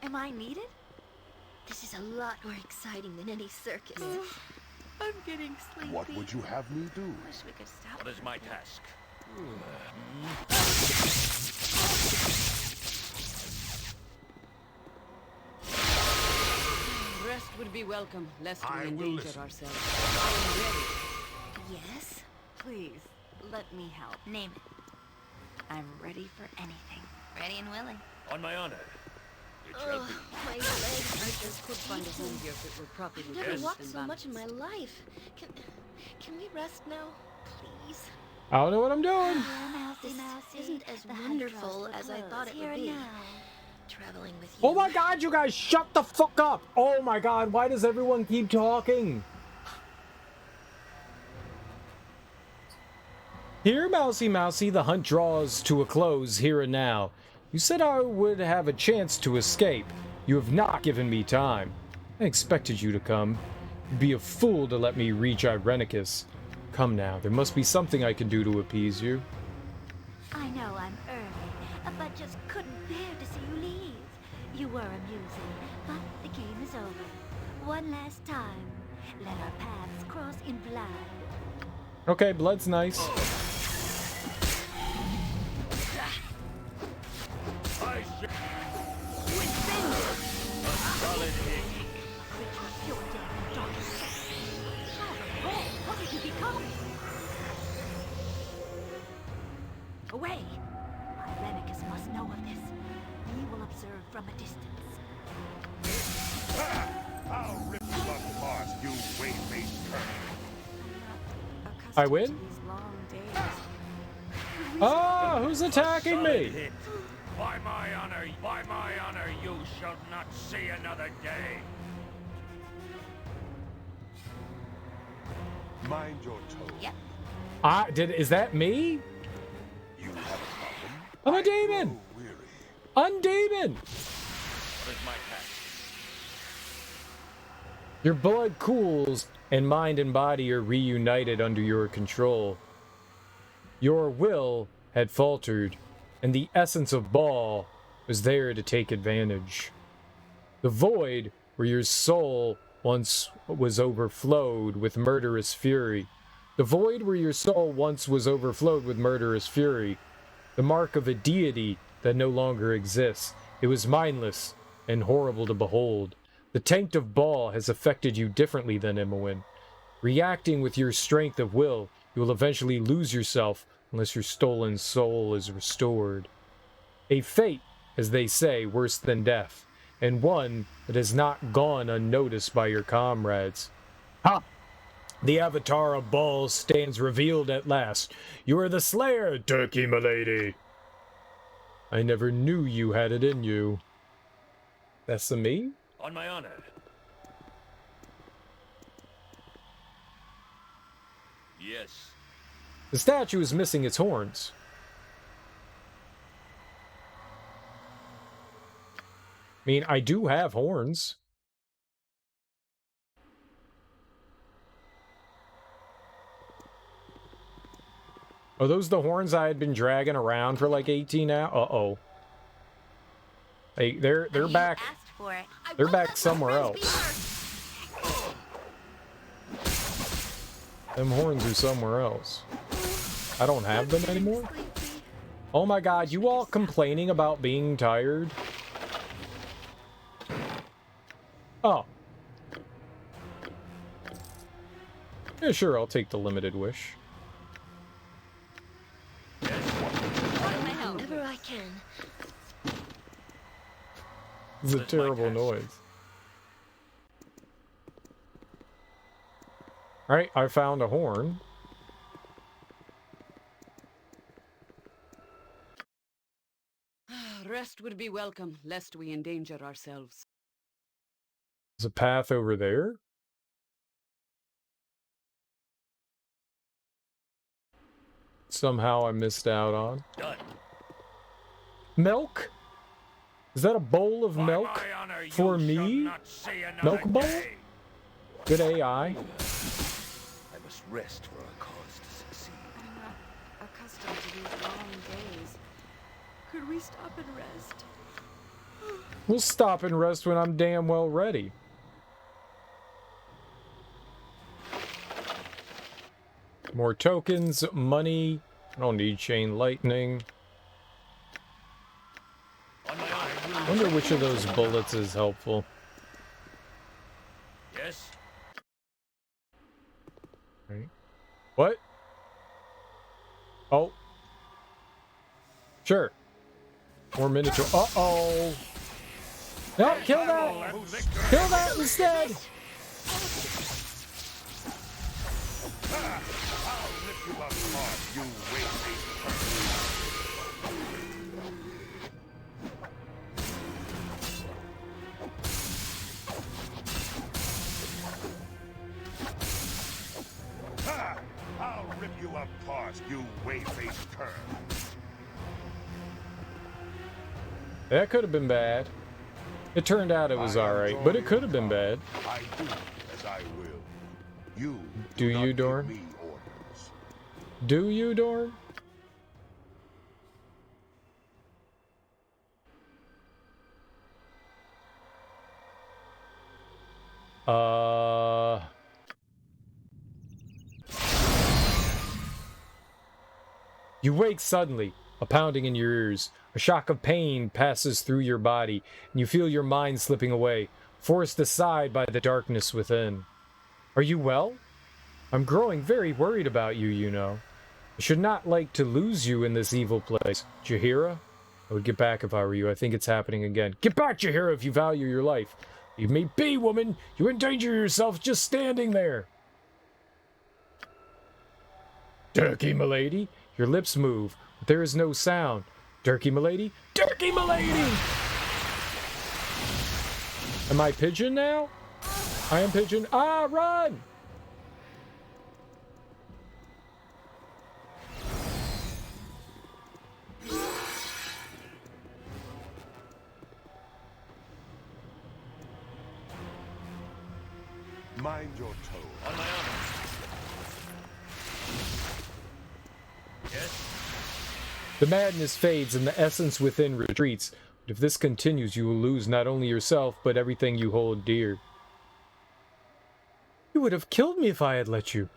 Am I needed? This is a lot more exciting than any circus. I'm getting sleepy. What would you have me do? Wish we could stop. What is my task? Rest would be welcome, lest I we will endanger listen. ourselves. I am ready. Yes? Please, let me help. Name it. I'm ready for anything. Ready and willing. On my honor. It shall be. My legs I are just just could find a home here if it were properly I've never dressed walked and so much in my balanced. life. Can we rest now, please? I don't know what I'm doing. This isn't as wonderful as I thought it would be. Traveling with you. Oh my god, you guys, shut the fuck up! Oh my god, why does everyone keep talking? Here, Mousy Mousy, the hunt draws to a close here and now. You said I would have a chance to escape. You have not given me time. I expected you to come. You'd be a fool to let me reach Irenicus. Come now, there must be something I can do to appease you. I know I'm early, but just couldn't bear to see you leave. You were amusing, but the game is over. One last time, let our paths cross in blood. Okay, blood's nice. What did you become? Away! Irenicus must know of this. We will observe from a distance. I'll rip you apart, you wave-faced I win? Ah, who's attacking me? By my honor, you shall not see another day. Mind your toes. Yep. Is that me? You have a problem? I'm a demon! Undemon! What is my task? Your blood cools, and mind and body are reunited under your control. Your will had faltered, and the essence of Bhaal was there to take advantage. The void, where your soul once was overflowed with murderous fury. The void where your soul once was overflowed with murderous fury. The mark of a deity that no longer exists. It was mindless and horrible to behold. The taint of Bhaal has affected you differently than Imoen. Reacting with your strength of will, you will eventually lose yourself unless your stolen soul is restored. A fate, as they say, worse than death, and one that has not gone unnoticed by your comrades. Ha! The avatar of Bhaal stands revealed at last. You are the slayer, Turkey milady. I never knew you had it in you. That's the me? On my honor. Yes. The statue is missing its horns. I mean, I do have horns. Are those the horns I had been dragging around for like 18 hours? Uh-oh. Hey, they're back. They're back somewhere else. Them horns are somewhere else. I don't have them anymore? Oh my god, you all complaining about being tired? Oh. Yeah, sure, I'll take the limited wish. Whenever I can. It's a terrible noise. Alright, I found a horn. Rest would be welcome, lest we endanger ourselves. There's a path over there. Somehow I missed out on. Done. Milk? Is that a bowl of milk for me? Milk bowl? Good AI. I must rest for our cause to succeed. I'm not accustomed to these long days. Could we stop and rest? We'll stop and rest when I'm damn well ready. More tokens, money. I don't need chain lightning. I wonder which of those bullets is helpful. Yes. Right. What? Oh. Sure. More miniature. Uh-oh. No, kill that! Kill that instead! I'll rip you apart, you wave-faced Ha! I'll rip you apart, you wave-faced cur. That could have been bad. It turned out it was alright, but it could have been bad. I do as I will. You do you, Dorn? Do you, Dorn? You wake suddenly, a pounding in your ears. A shock of pain passes through your body, and you feel your mind slipping away, forced aside by the darkness within. Are you well? I'm growing very worried about you, you know. I should not like to lose you in this evil place. Jahiera? I would get back if I were you. I think it's happening again. Get back, Jahiera, if you value your life. Leave me be, woman. You endanger yourself just standing there. Durkee, milady. Your lips move, but there is no sound. Durkee, milady. Durkee, milady! Am I pigeon now? I am pigeon. Ah, run! Mind your toe. On my honor. Yes? The madness fades and the essence within retreats. But if this continues, you will lose not only yourself, but everything you hold dear. You would have killed me if I had let you.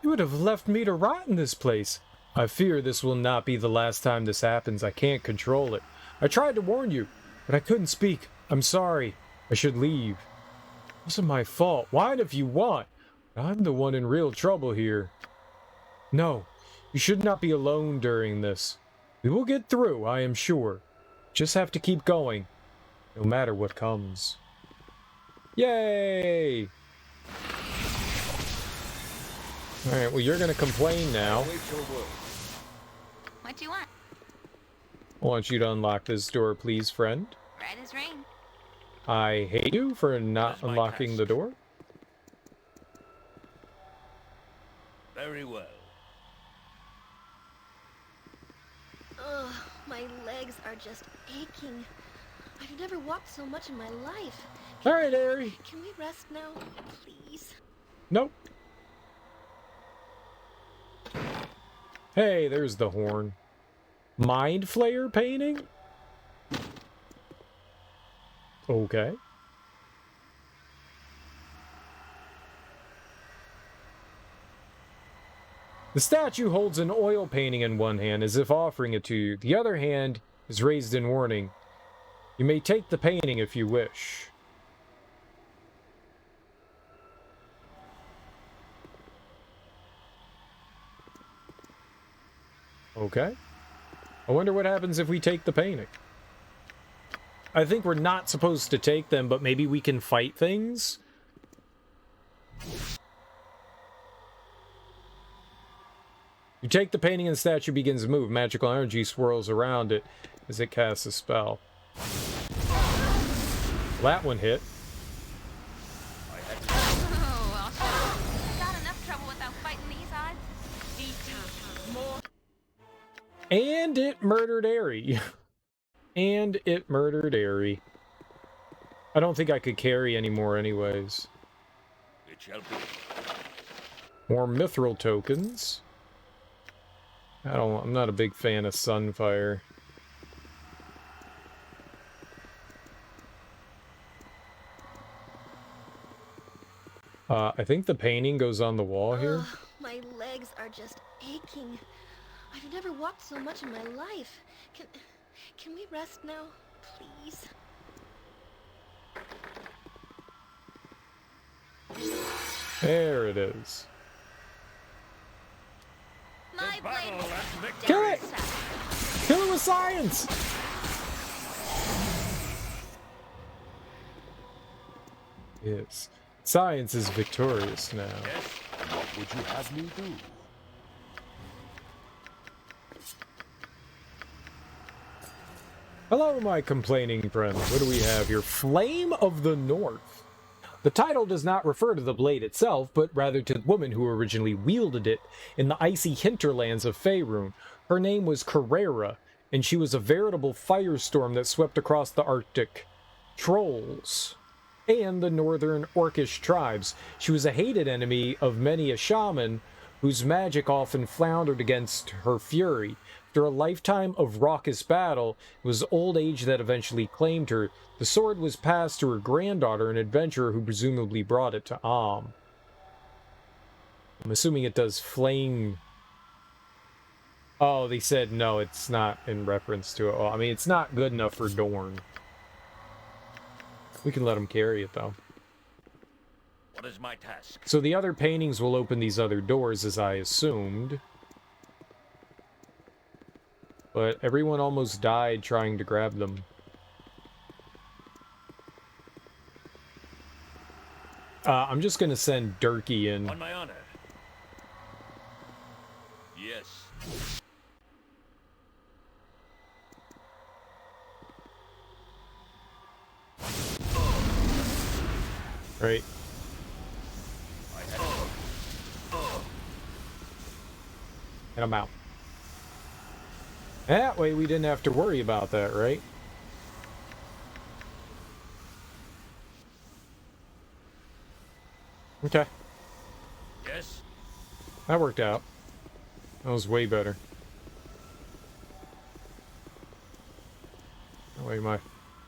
You would have left me to rot in this place. I fear this will not be the last time this happens. I can't control it. I tried to warn you, but I couldn't speak. I'm sorry. I should leave. It wasn't my fault. Whine if you want. I'm the one in real trouble here. No, you should not be alone during this. We will get through, I am sure. Just have to keep going, no matter what comes. Yay! Alright, well, you're gonna complain now. What do you want? I want you to unlock this door, please, friend. Right as rain. I hate you for not unlocking the door. Very well. Ugh, my legs are just aching. I've never walked so much in my life. Alright, Ari. Can we rest now, please? Nope. Hey, there's the horn. Mind Flayer painting? Okay. The statue holds an oil painting in one hand as if offering it to you. The other hand is raised in warning. You may take the painting if you wish. Okay. I wonder what happens if we take the painting. I think we're not supposed to take them, but maybe we can fight things? You take the painting and the statue begins to move. Magical energy swirls around it as it casts a spell. That one hit. Oh, I'll got enough trouble without fighting these odds. And it murdered Ari. And it murdered Ari. I don't think I could carry anymore anyways. It shall be. More mithril tokens. I'm not a big fan of Sunfire. I think the painting goes on the wall here. My legs are just aching. I've never walked so much in my life. Can we rest now, please? There it is. My blade. Kill it! Kill it with science! Yes. Science is victorious now. Yes? What would you have me do? Hello, my complaining friend. What do we have here? Flame of the North. The title does not refer to the blade itself, but rather to the woman who originally wielded it in the icy hinterlands of Faerun. Her name was Carrera, and she was a veritable firestorm that swept across the Arctic. Trolls and the northern Orcish tribes. She was a hated enemy of many a shaman whose magic often floundered against her fury. After a lifetime of raucous battle, it was old age that eventually claimed her. The sword was passed to her granddaughter, an adventurer who presumably brought it to Am. I'm assuming it does flame... Oh, they said no, it's not in reference to it. Well, I mean, it's not good enough for Dorn. We can let him carry it, though. What is my task? So the other paintings will open these other doors, as I assumed. But everyone almost died trying to grab them. I'm just going to send Durkee in. On my honor. Yes. Right. And I'm out. That way we didn't have to worry about that, right? Okay. Yes. That worked out. That was way better. That way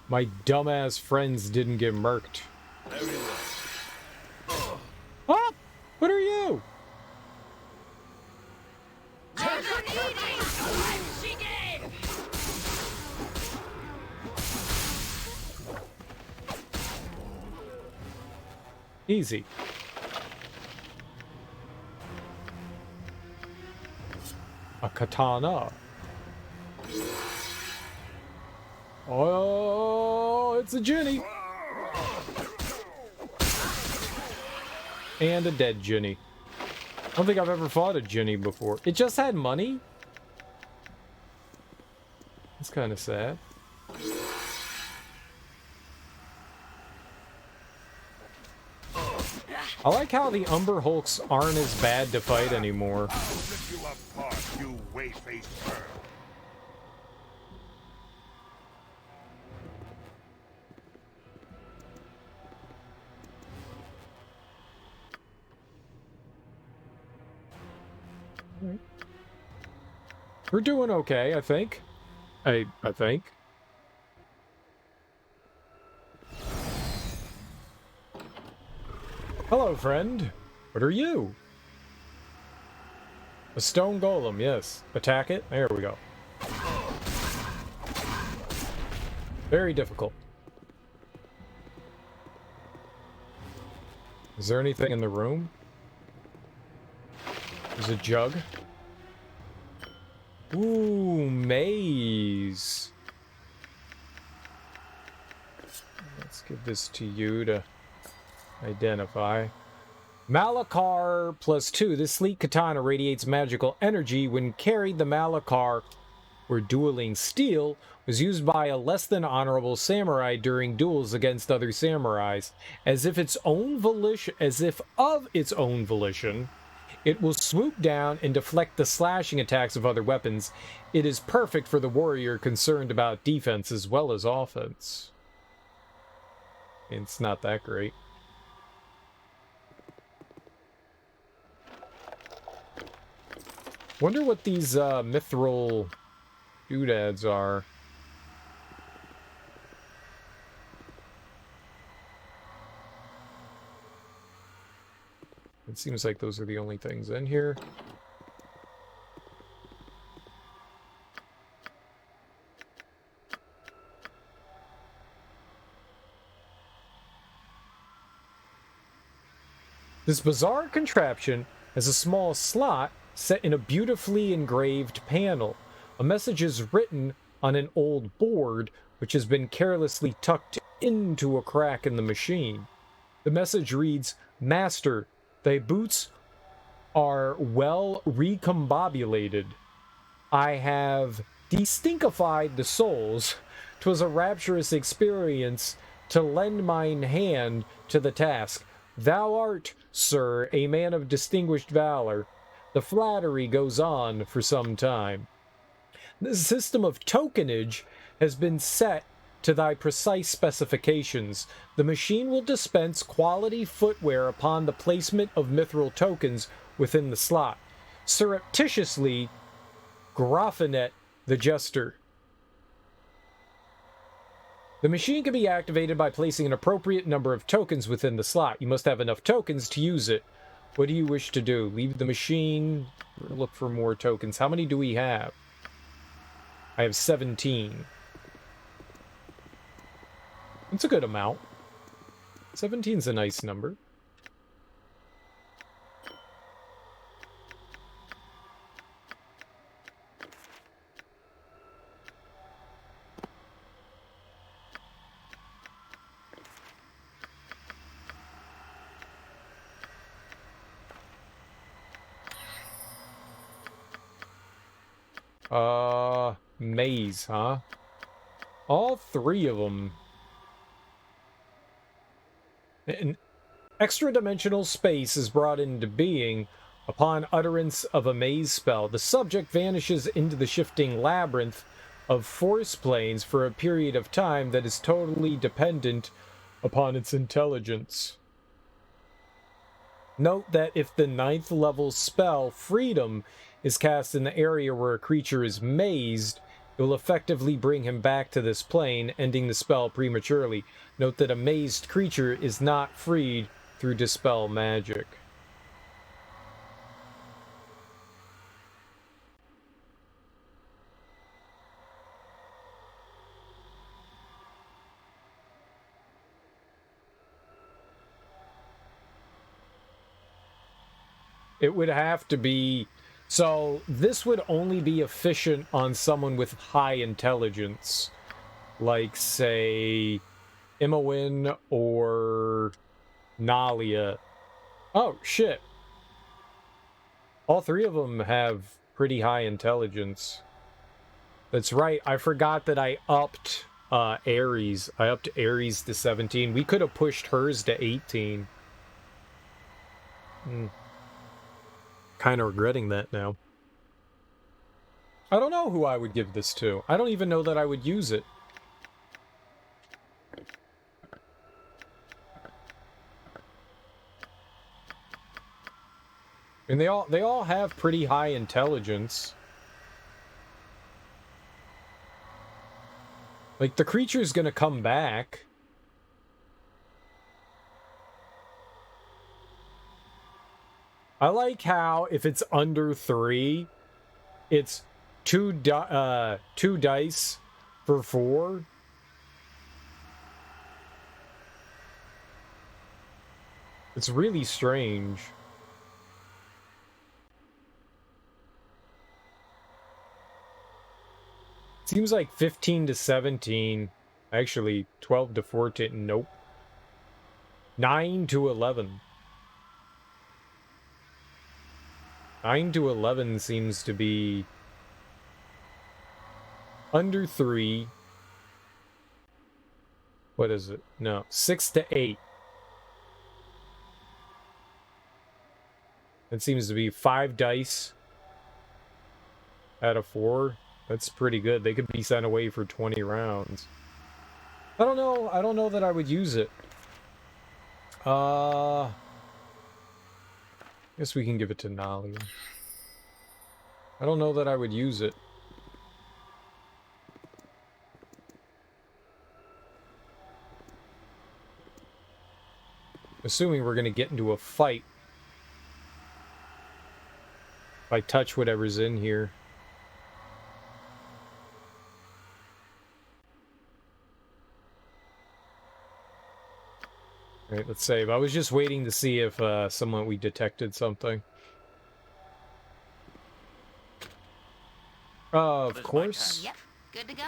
my dumbass friends didn't get murked. Very well. Ah! What are you? Easy. A katana. Oh, it's a Jinny. And a dead Jinny. I don't think I've ever fought a Jinny before. It just had money? That's kind of sad. I like how the Umber Hulks aren't as bad to fight anymore. I'll rip you apart, you way-faced bird. We're doing okay, I think. I think. Hello, friend. What are you? A stone golem, yes. Attack it. There we go. Very difficult. Is there anything in the room? There's a jug. Ooh, maze. Let's give this to you to identify. Malachar +2. This sleek katana radiates magical energy. When carried, the Malachar, or dueling steel, was used by a less than honorable samurai during duels against other samurais. As if of its own volition, it will swoop down and deflect the slashing attacks of other weapons. It is perfect for the warrior concerned about defense as well as offense. It's not that great. Wonder what these mithril doodads are. It seems like those are the only things in here. This bizarre contraption has a small slot set in a beautifully engraved panel. A message is written on an old board, which has been carelessly tucked into a crack in the machine. The message reads, "Master, thy boots are well recombobulated. I have destinkified the souls. 'Twas a rapturous experience to lend mine hand to the task. Thou art, sir, a man of distinguished valor." The flattery goes on for some time. The system of tokenage has been set to thy precise specifications. The machine will dispense quality footwear upon the placement of mithril tokens within the slot. Surreptitiously Graffinet, the Jester. The machine can be activated by placing an appropriate number of tokens within the slot. You must have enough tokens to use it. What do you wish to do? Leave the machine, look for more tokens. How many do we have? I have 17. It's a good amount. 17's a nice number. Maze, huh? All three of them. An extra-dimensional space is brought into being upon utterance of a maze spell. The subject vanishes into the shifting labyrinth of force planes for a period of time that is totally dependent upon its intelligence. Note that if the 9th level spell, Freedom, is cast in the area where a creature is mazed, it will effectively bring him back to this plane, ending the spell prematurely. Note that a mazed creature is not freed through Dispel magic. It would have to be... So, this would only be efficient on someone with high intelligence. Like, say, Imawin or Nalia. Oh, shit. All three of them have pretty high intelligence. That's right, I forgot that I upped Ares. I upped Ares to 17. We could have pushed hers to 18. Kind of regretting that now. I don't know who I would give this to. I don't even know that I would use it. And they all have pretty high intelligence. Like, the creature's gonna come back. I like how, if it's under 3, it's two dice for 4. It's really strange. Seems like 15 to 17. Actually, 12 to 14. Nope. 9 to 11. 9 to 11 seems to be under 3. What is it? No, 6 to 8. It seems to be 5 dice out of 4. That's pretty good. They could be sent away for 20 rounds. I don't know. I don't know that I would use it. Guess we can give it to Nali. I don't know that I would use it. Assuming we're going to get into a fight. If I touch whatever's in here. Alright, let's save. I was just waiting to see if we detected something. Of course. Yep, good to go.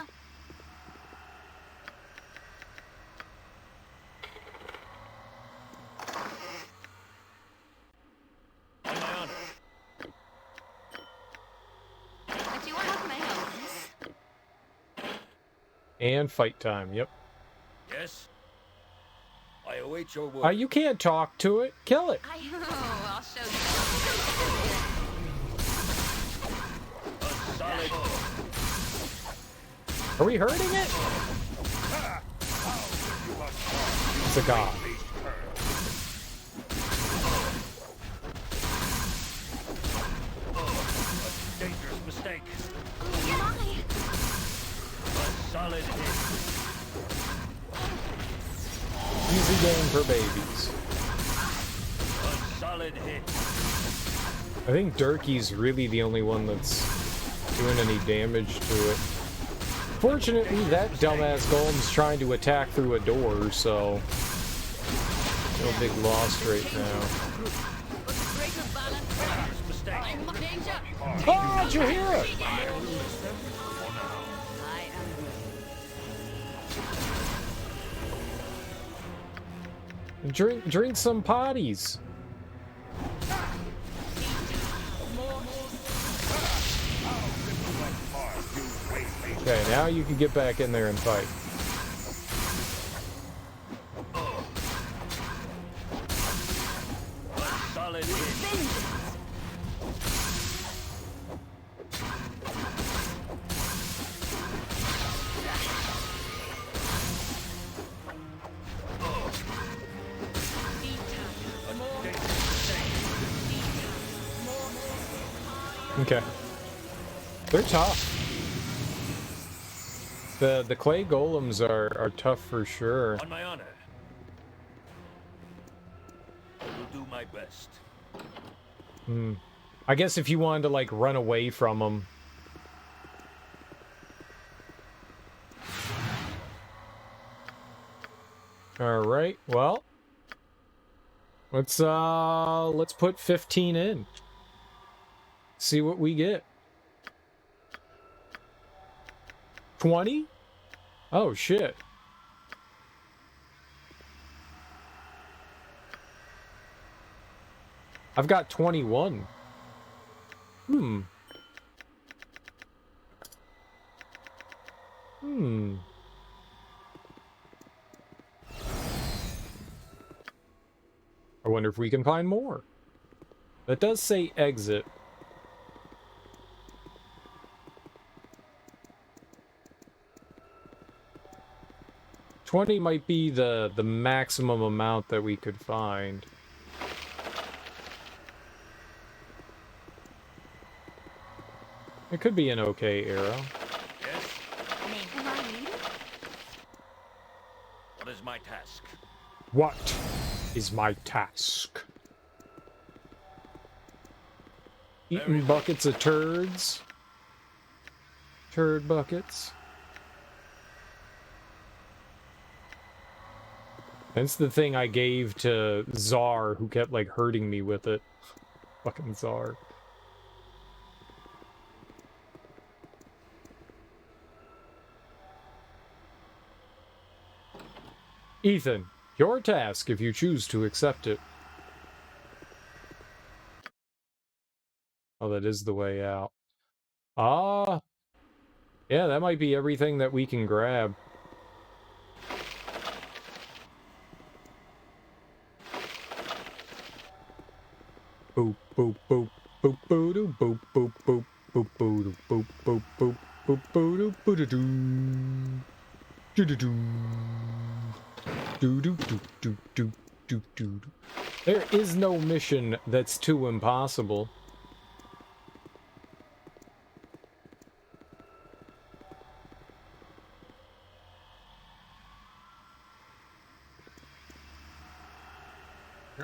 What you want with my house? And fight time, yep. Yes? I await your word. You can't talk to it. Kill it. I'll show you. Are we hurting it? It's a god. Dangerous mistake. solid hit. Easy game for babies. A solid hit. I think Durkee's really the only one that's doing any damage to it. Fortunately, that dumbass golem's trying to attack through a door, so no big loss right now. Oh, Jahiera! Drink some potties. Okay, now you can get back in there and fight. Solid hit. Okay. They're tough. The clay golems are tough for sure. On my honor. I will do my best. I guess if you wanted to like run away from them. All right. Well, let's put 15 in. See what we get. 20? Oh, shit. I've got 21. I wonder if we can find more. That does say exit. $20 might be the maximum amount that we could find. It could be an okay arrow. Yes? Am I needed? What is my task? What is my task? Eating buckets of turds. Turd buckets. That's the thing I gave to Czar, who kept, like, hurting me with it. Fucking Czar. Ethan, your task if you choose to accept it. Oh, that is the way out. Yeah, that might be everything that we can grab. Boop boop boop boop boop boop boop boop boop boop boop boop boop boop boop boop boop doo doo doo doo doo doo doo doo doo doo. There is no mission that's too impossible.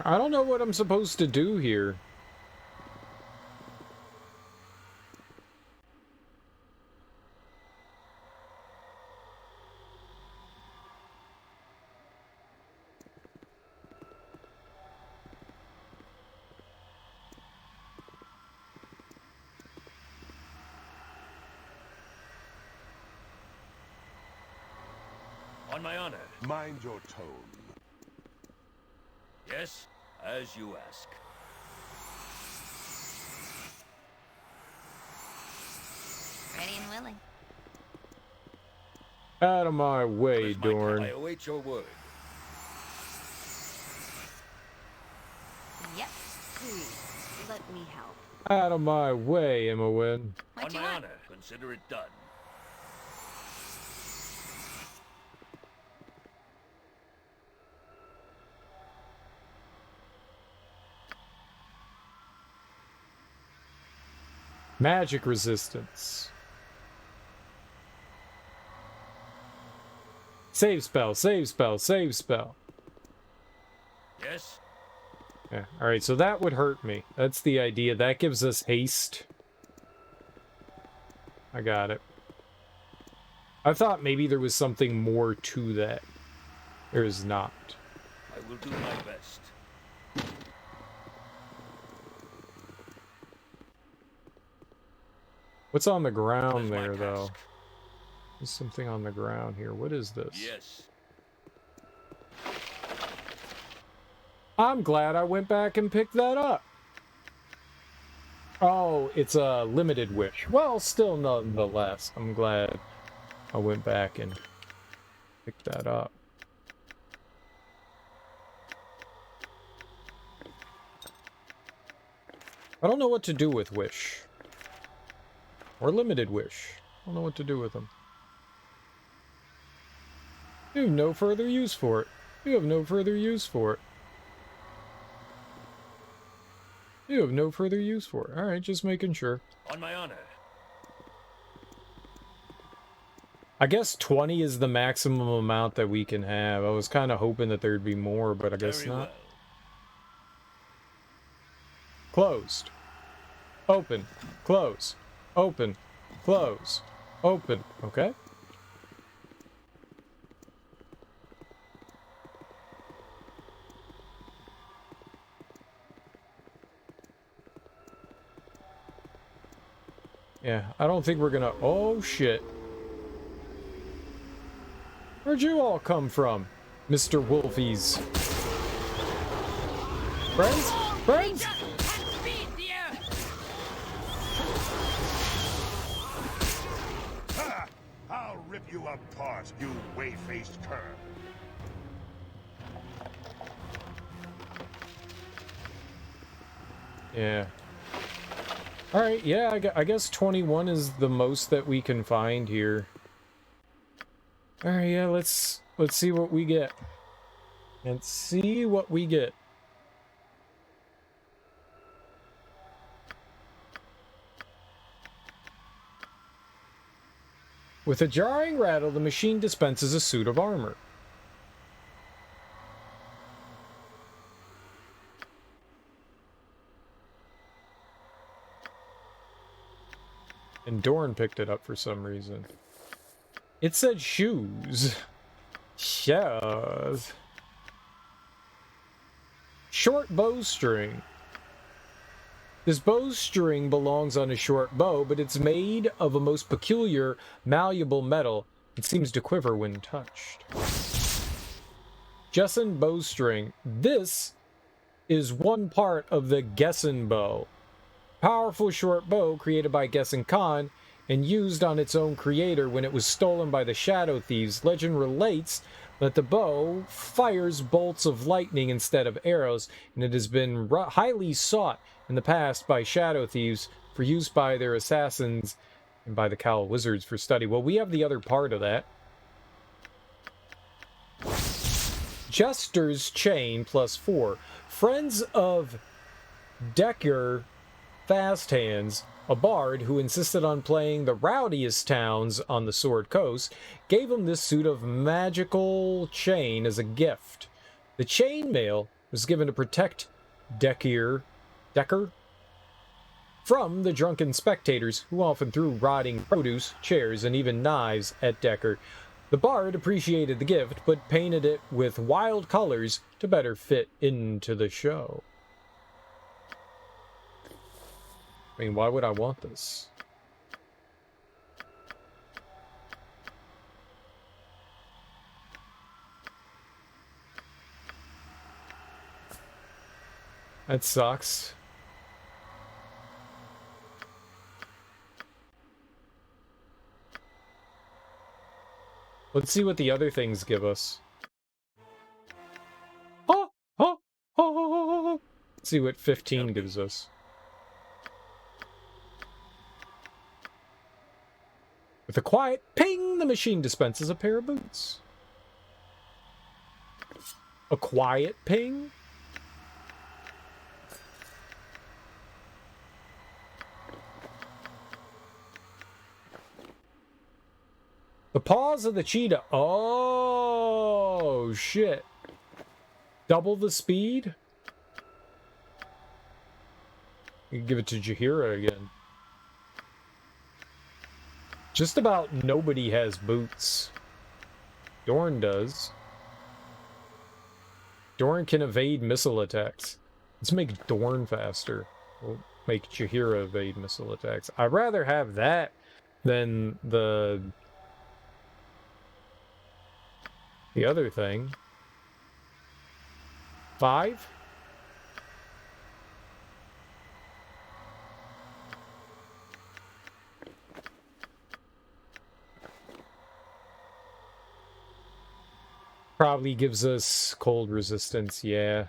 I don't know what I'm supposed to do here. On my honor. Mind your tone. Yes, as you ask. Ready and willing. Out of my way, Dorn. I await your word. Yep. Please, let me help. Out of my way, Imowen. On my honor, consider it done. Magic resistance. Save spell, save spell, save spell. Yes? Yeah, alright, so that would hurt me. That's the idea. That gives us haste. I got it. I thought maybe there was something more to that. There is not. I will do my best. What's on the ground there, though? There's something on the ground here. What is this? Yes. I'm glad I went back and picked that up. Oh, it's a limited wish. Well, still nonetheless, I'm glad I went back and picked that up. I don't know what to do with wish. Or limited wish. I don't know what to do with them. You have no further use for it. You have no further use for it. You have no further use for it. Alright, just making sure. On my honor. I guess 20 is the maximum amount that we can have. I was kind of hoping that there'd be more, but I guess not. Well. Closed. Open. Close. Open. Close. Open. Okay. Yeah, I don't think we're gonna... Oh, shit. Where'd you all come from, Mr. Wolfies? Friends? Friends? Ha! I'll rip you apart, you whey-faced cur. Yeah. Alright, yeah, I guess 21 is the most that we can find here. Alright, yeah, let's see what we get. Let's see what we get. With a jarring rattle, the machine dispenses a suit of armor. And Dorn picked it up for some reason. It said shoes. Shoes. Short bowstring. This bowstring belongs on a short bow, but it's made of a most peculiar, malleable metal. It seems to quiver when touched. Jessen bowstring. This is one part of the Gessen bow. Powerful short bow created by Gessen Khan and used on its own creator when it was stolen by the Shadow Thieves. Legend relates that the bow fires bolts of lightning instead of arrows, and it has been highly sought in the past by Shadow Thieves for use by their assassins and by the Cowl Wizards for study. Well, we have the other part of that. Jester's Chain +4. Friends of Decker Fast Hands, a bard who insisted on playing the rowdiest towns on the Sword Coast, gave him this suit of magical chain as a gift. The chainmail was given to protect Decker from the drunken spectators who often threw rotting produce, chairs, and even knives at Decker. The bard appreciated the gift, but painted it with wild colors to better fit into the show. I mean, why would I want this? That sucks. Let's see what the other things give us. Let's see what 15 gives us. With a quiet ping, the machine dispenses a pair of boots. A quiet ping? The paws of the cheetah. Oh! Oh, shit. Double the speed? You can give it to Jahiera again. Just about nobody has boots. Dorn does. Dorn can evade missile attacks. Let's make Dorn faster. We'll make Jahiera evade missile attacks. I'd rather have that than the other thing. 5? Probably gives us cold resistance, yeah.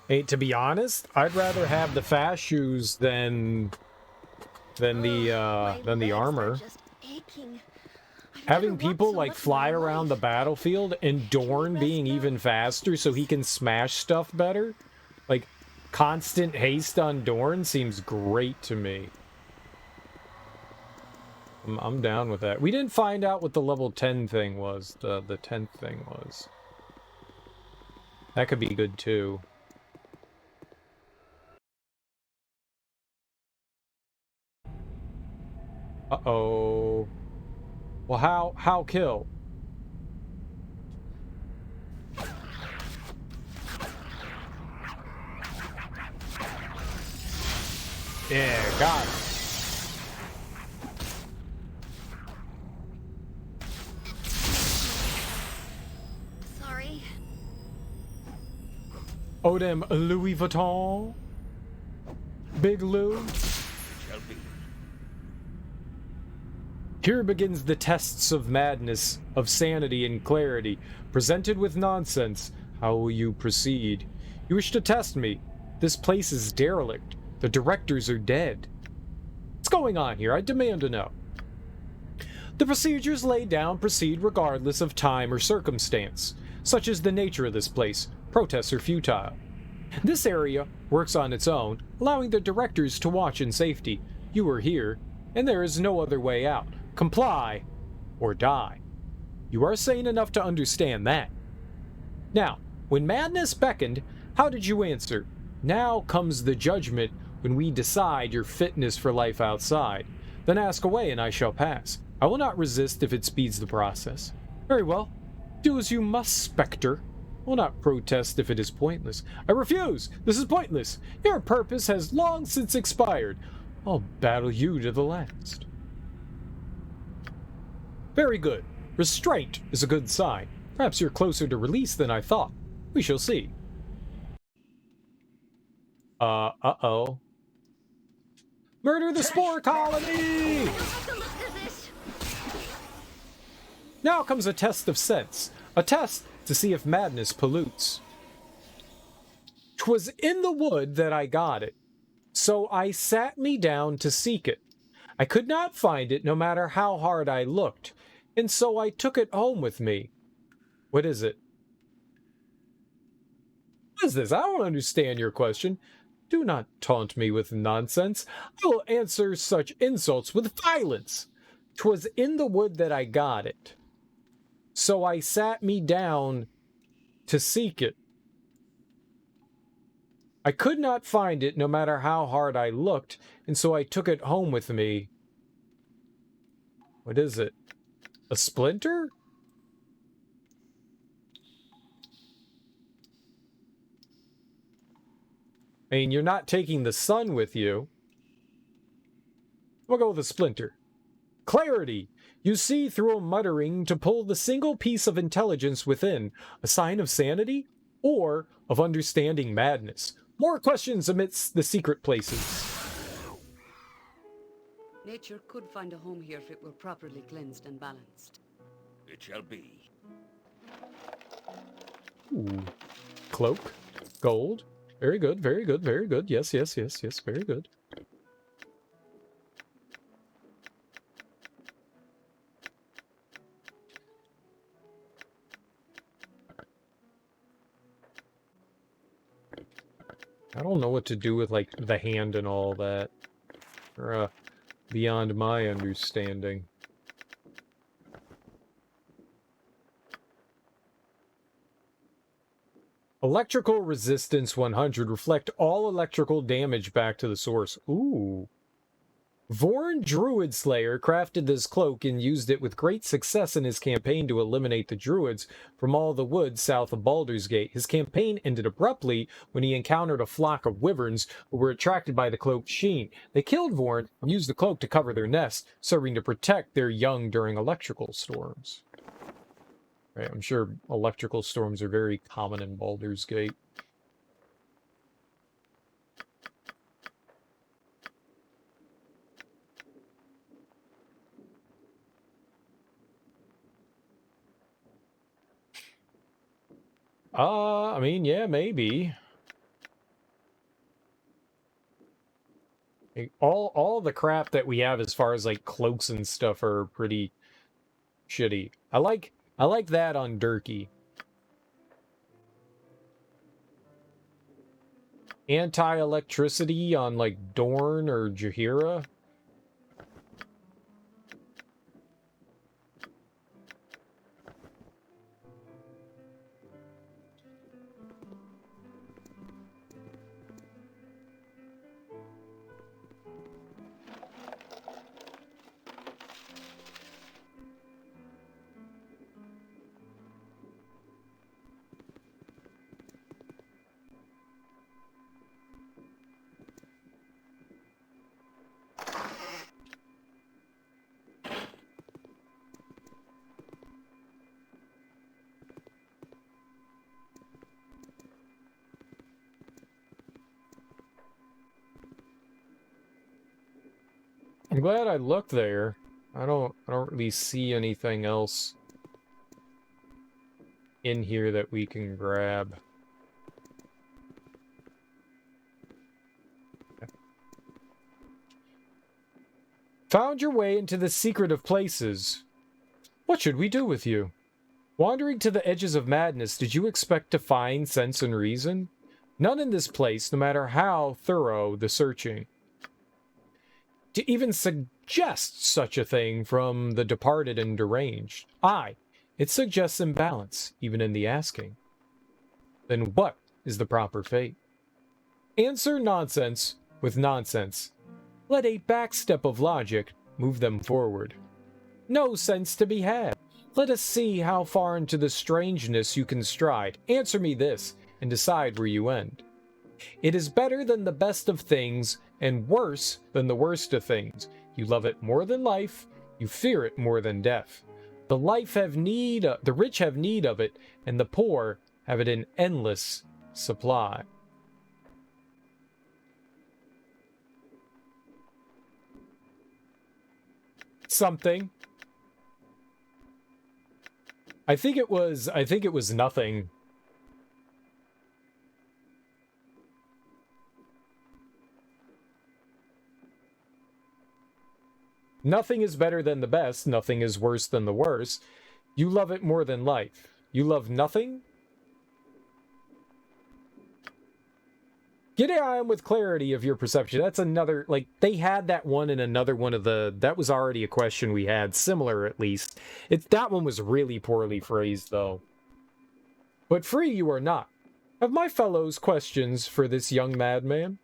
Hey, to be honest, I'd rather have the fast shoes than the armor. Having people like fly around the battlefield and Dorn being even faster so he can smash stuff better, like constant haste on Dorn seems great to me. I'm down with that. We didn't find out what the level 10 thing was, the 10th thing was. That could be good too. Uh-oh. Well, how kill? Yeah, got it. Sorry. Oh, them Louis Vuitton? Big Lou? Here begins the tests of madness, of sanity and clarity. Presented with nonsense, how will you proceed? You wish to test me? This place is derelict. The directors are dead. What's going on here? I demand to know. The procedures laid down proceed regardless of time or circumstance. Such is the nature of this place. Protests are futile. This area works on its own, allowing the directors to watch in safety. You are here, and there is no other way out. Comply, or die. You are sane enough to understand that. Now, when madness beckoned, how did you answer? Now comes the judgment when we decide your fitness for life outside. Then ask away and I shall pass. I will not resist if it speeds the process. Very well. Do as you must, Spectre. I will not protest if it is pointless. I refuse! This is pointless! Your purpose has long since expired. I'll battle you to the last. Very good. Restraint is a good sign. Perhaps you're closer to release than I thought. We shall see. Uh-oh. Murder the spore colony! Now comes a test of sense. A test to see if madness pollutes. 'Twas in the wood that I got it, so I sat me down to seek it. I could not find it no matter how hard I looked, and so I took it home with me. What is it? What is this? I don't understand your question. Do not taunt me with nonsense. I will answer such insults with violence. 'Twas in the wood that I got it, so I sat me down to seek it. I could not find it no matter how hard I looked, and so I took it home with me. What is it? A splinter? I mean, you're not taking the sun with you. We'll go with a splinter. Clarity! You see through a muttering to pull the single piece of intelligence within, a sign of sanity or of understanding madness. More questions amidst the secret places. Nature could find a home here if it were properly cleansed and balanced. It shall be. Ooh. Cloak. Gold. Very good, very good, very good. Yes, yes, yes, yes, very good. I don't know what to do with, like, the hand and all that. Or, beyond my understanding. Electrical resistance 100. Reflect all electrical damage back to the source. Ooh. Vorn Druid Slayer crafted this cloak and used it with great success in his campaign to eliminate the druids from all the woods south of Baldur's Gate. His campaign ended abruptly when he encountered a flock of wyverns who were attracted by the cloak's sheen. They killed Vorn and used the cloak to cover their nest, serving to protect their young during electrical storms. Right, I'm sure electrical storms are very common in Baldur's Gate. I mean, yeah, maybe. Like, all the crap that we have as far as like cloaks and stuff are pretty shitty. I like that on Durkee. Anti-electricity on like Dorn or Jahiera. I'm glad I looked there. I don't really see anything else in here that we can grab. Found your way into the secret of places. What should we do with you? Wandering to the edges of madness, did you expect to find sense and reason? None in this place, no matter how thorough the searching. To even suggest such a thing from the departed and deranged. Aye, it suggests imbalance, even in the asking. Then what is the proper fate? Answer nonsense with nonsense. Let a backstep of logic move them forward. No sense to be had. Let us see how far into the strangeness you can stride. Answer me this, and decide where you end. It is better than the best of things, and worse than the worst of things. You love it more than life, you fear it more than death. The rich have need of it, and the poor have it in endless supply. Something. I think it was nothing. Nothing is better than the best, nothing is worse than the worst. You love it more than life. You love nothing? Get on with clarity of your perception. That's another, like, they had that one in another one of the, that was already a question we had, similar at least. That one was really poorly phrased, though. But free you are not. Have my fellows questions for this young madman?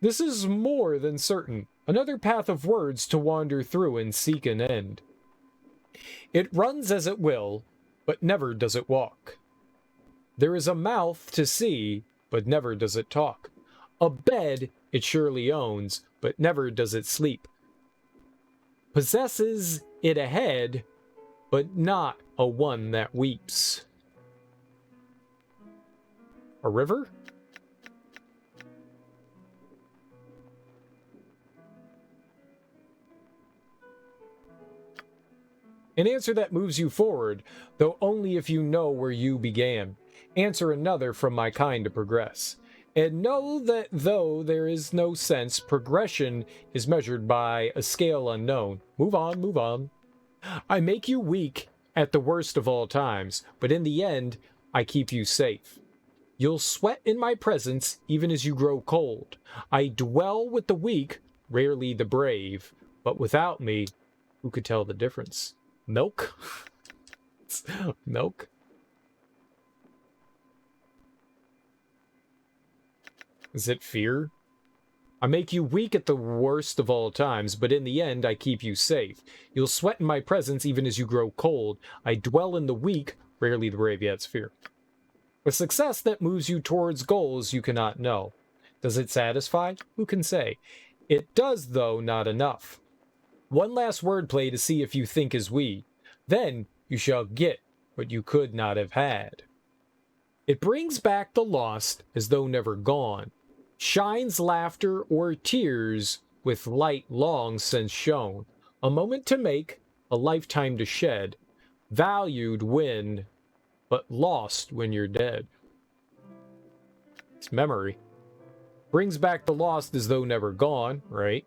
This is more than certain. Another path of words to wander through and seek an end. It runs as it will, but never does it walk. There is a mouth to see, but never does it talk. A bed it surely owns, but never does it sleep. Possesses it a head, but not a one that weeps. A river? An answer that moves you forward, though only if you know where you began. Answer another from my kind to progress. And know that though there is no sense, progression is measured by a scale unknown. Move on, move on. I make you weak at the worst of all times, but in the end, I keep you safe. You'll sweat in my presence even as you grow cold. I dwell with the weak, rarely the brave, but without me, who could tell the difference? Milk? Milk? Is it fear? I make you weak at the worst of all times, but in the end I keep you safe. You'll sweat in my presence even as you grow cold. I dwell in the weak, rarely the brave. Yeah, it's fear. A success that moves you towards goals you cannot know. Does it satisfy? Who can say? It does, though, not enough. One last wordplay to see if you think as we. Then you shall get what you could not have had. It brings back the lost as though never gone. Shines laughter or tears with light long since shown. A moment to make, a lifetime to shed. Valued when, but lost when you're dead. It's memory. Brings back the lost as though never gone, right?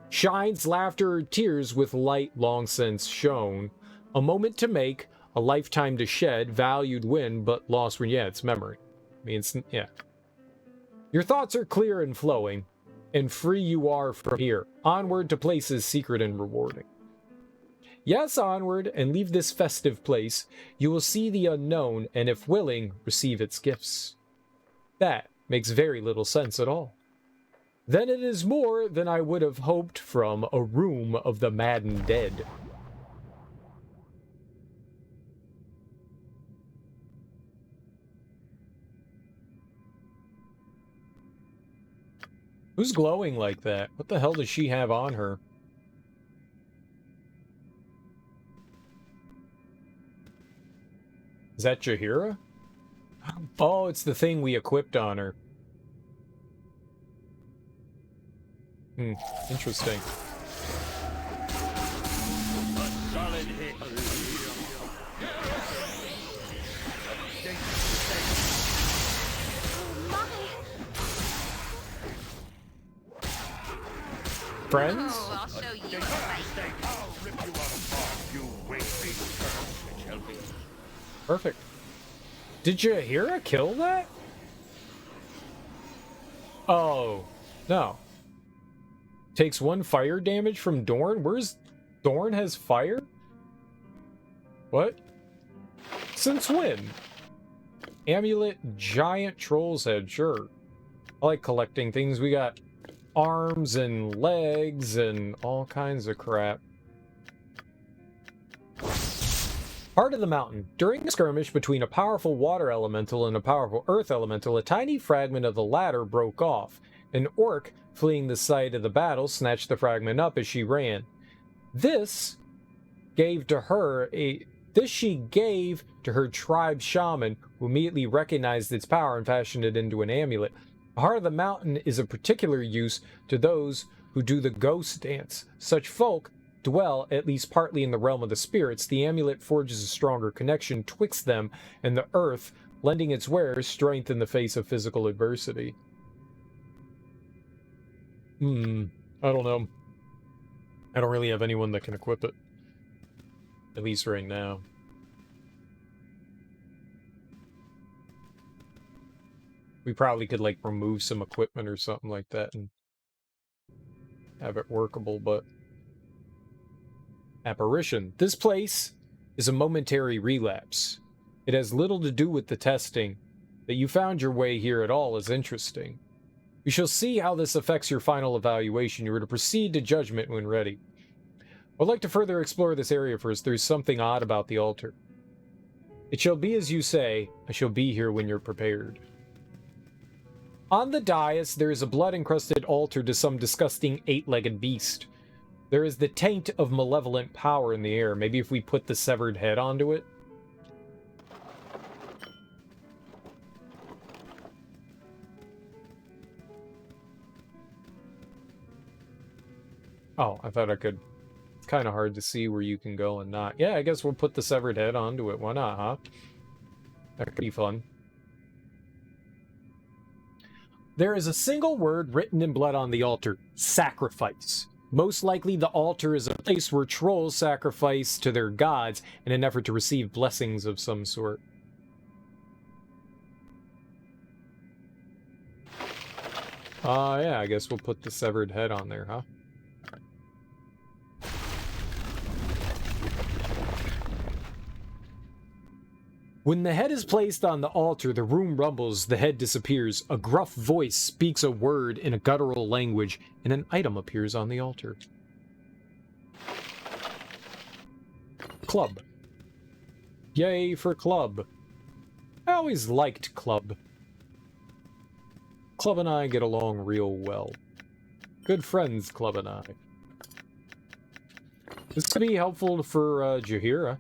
Shines laughter or tears with light long since shown. A moment to make, a lifetime to shed. Valued when, but lost when... Yeah, it's memory. I mean, it's... Yeah. Your thoughts are clear and flowing, and free you are from here, onward to places secret and rewarding. Yes, onward, and leave this festive place. You will see the unknown, and if willing, receive its gifts. That makes very little sense at all. Then it is more than I would have hoped from a room of the maddened dead. Who's glowing like that? What the hell does she have on her? Is that Jahiera? Oh, it's the thing we equipped on her. Interesting. A solid hit. Friends? Oh, I'll show you. I'll rip you apart, you wasting terms. Perfect. Did Jahiera kill that? Oh, no. Takes 1 fire damage from Dorn? Where's... Dorn has fire? What? Since when? Amulet, giant troll's head, sure. I like collecting things. We got arms and legs and all kinds of crap. Heart of the mountain. During a skirmish between a powerful water elemental and a powerful earth elemental, a tiny fragment of the latter broke off. An orc, fleeing the site of the battle, snatched the fragment up as she ran. This she gave to her tribe shaman, who immediately recognized its power and fashioned it into an amulet. The heart of the mountain is of particular use to those who do the ghost dance. Such folk dwell, at least partly, in the realm of the spirits. The amulet forges a stronger connection twixt them and the earth, lending its wearer strength in the face of physical adversity. I don't know. I don't really have anyone that can equip it. At least right now. We probably could, like, remove some equipment or something like that and have it workable, but... Apparition. This place is a momentary relapse. It has little to do with the testing. That you found your way here at all is interesting. We shall see how this affects your final evaluation. You are to proceed to judgment when ready. I'd like to further explore this area first. There's something odd about the altar. It shall be as you say. I shall be here when you're prepared. On the dais, there is a blood-encrusted altar to some disgusting 8-legged beast. There is the taint of malevolent power in the air. Maybe if we put the severed head onto it? Oh, I thought I could... It's kind of hard to see where you can go and not. Yeah, I guess we'll put the severed head onto it. Why not, huh? That could be fun. There is a single word written in blood on the altar. Sacrifice. Most likely the altar is a place where trolls sacrifice to their gods in an effort to receive blessings of some sort. Yeah, I guess we'll put the severed head on there, huh? When the head is placed on the altar, the room rumbles, the head disappears. A gruff voice speaks a word in a guttural language, and an item appears on the altar. Club. Yay for club. I always liked club. Club and I get along real well. Good friends, Club and I. This could be helpful for Jahiera.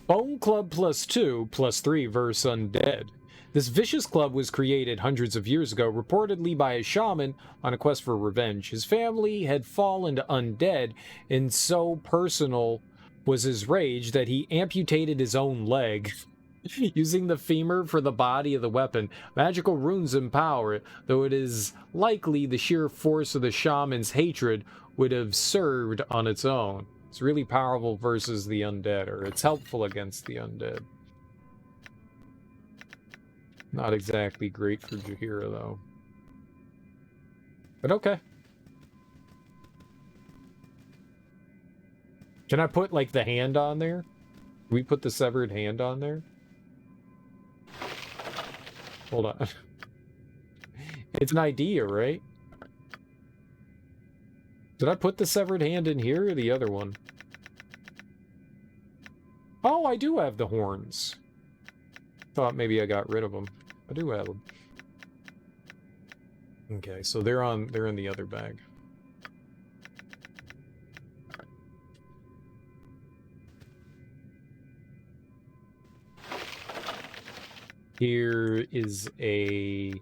Bone Club +2, +3 versus Undead. This vicious club was created hundreds of years ago, reportedly by a shaman on a quest for revenge. His family had fallen to undead, and so personal was his rage that he amputated his own leg, using the femur for the body of the weapon. Magical runes empower it, though it is likely the sheer force of the shaman's hatred would have served on its own. It's really powerful versus the undead, or it's helpful against the undead. Not exactly great for Jahiera, though. But okay. Can I put, like, the hand on there? Can we put the severed hand on there? Hold on. It's an idea, right? Did I put the severed hand in here or the other one? Oh, I do have the horns. Thought maybe I got rid of them. I do have them. Okay, so they're in the other bag. Here is a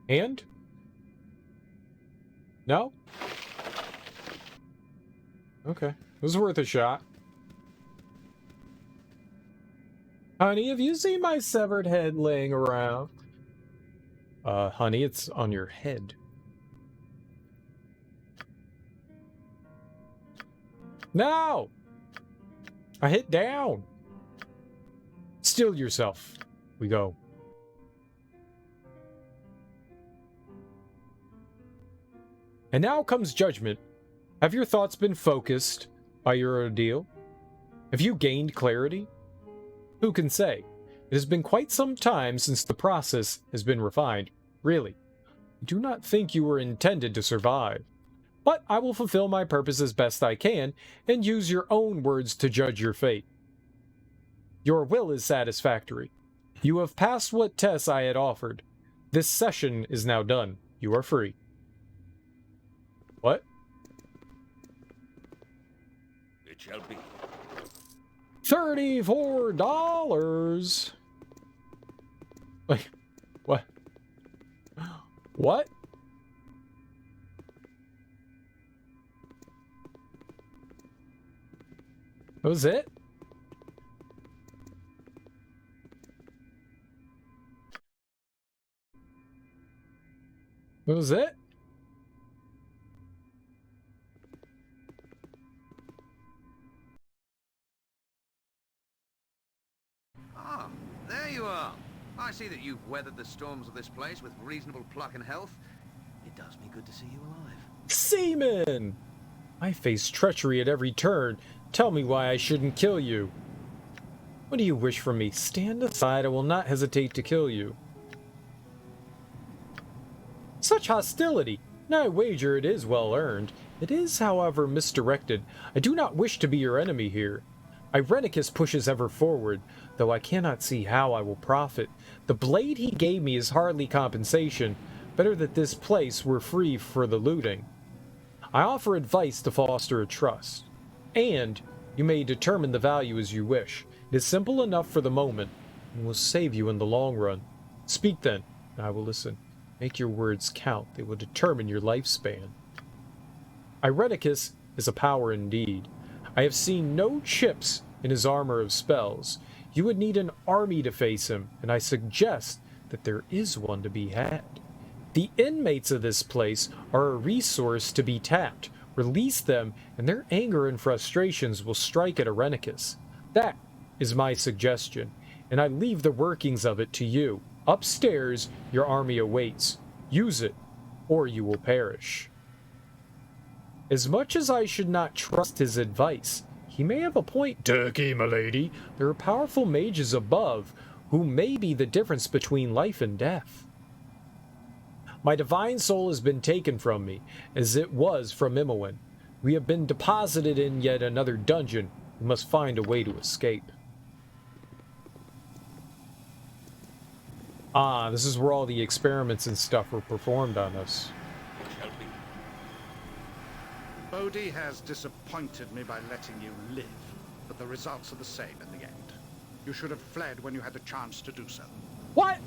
hand? No? Okay. It was worth a shot. Honey, have you seen my severed head laying around? Honey, it's on your head. No! I hit down. Still yourself. We go. And now comes judgment. Have your thoughts been focused by your ordeal? Have you gained clarity? Who can say? It has been quite some time since the process has been refined. Really, I do not think you were intended to survive. But I will fulfill my purpose as best I can, and use your own words to judge your fate. Your will is satisfactory. You have passed what tests I had offered. This session is now done. You are free. What? It shall be. $34. Wait, what? What? That was it? That was it? Ah, there you are. I see that you've weathered the storms of this place with reasonable pluck and health. It does me good to see you alive. Seaman! I face treachery at every turn. Tell me why I shouldn't kill you. What do you wish from me? Stand aside, I will not hesitate to kill you. Such hostility! And I wager it is well earned. It is, however, misdirected. I do not wish to be your enemy here. Irenicus pushes ever forward, though I cannot see how I will profit. The blade he gave me is hardly compensation. Better that this place were free for the looting. I offer advice to foster a trust. And you may determine the value as you wish. It is simple enough for the moment, and will save you in the long run. Speak then, and I will listen. Make your words count. They will determine your lifespan. Irenicus is a power indeed. I have seen no chips in his armor of spells. You would need an army to face him, and I suggest that there is one to be had. The inmates of this place are a resource to be tapped. Release them, and their anger and frustrations will strike at Irenicus. That is my suggestion, and I leave the workings of it to you. Upstairs, your army awaits. Use it, or you will perish. As much as I should not trust his advice, he may have a point, Turkey, milady. There are powerful mages above, who may be the difference between life and death. My divine soul has been taken from me, as it was from Imoen. We have been deposited in yet another dungeon. We must find a way to escape. Ah, this is where all the experiments and stuff were performed on us. Bodhi has disappointed me by letting you live, but the results are the same in the end. You should have fled when you had the chance to do so. What?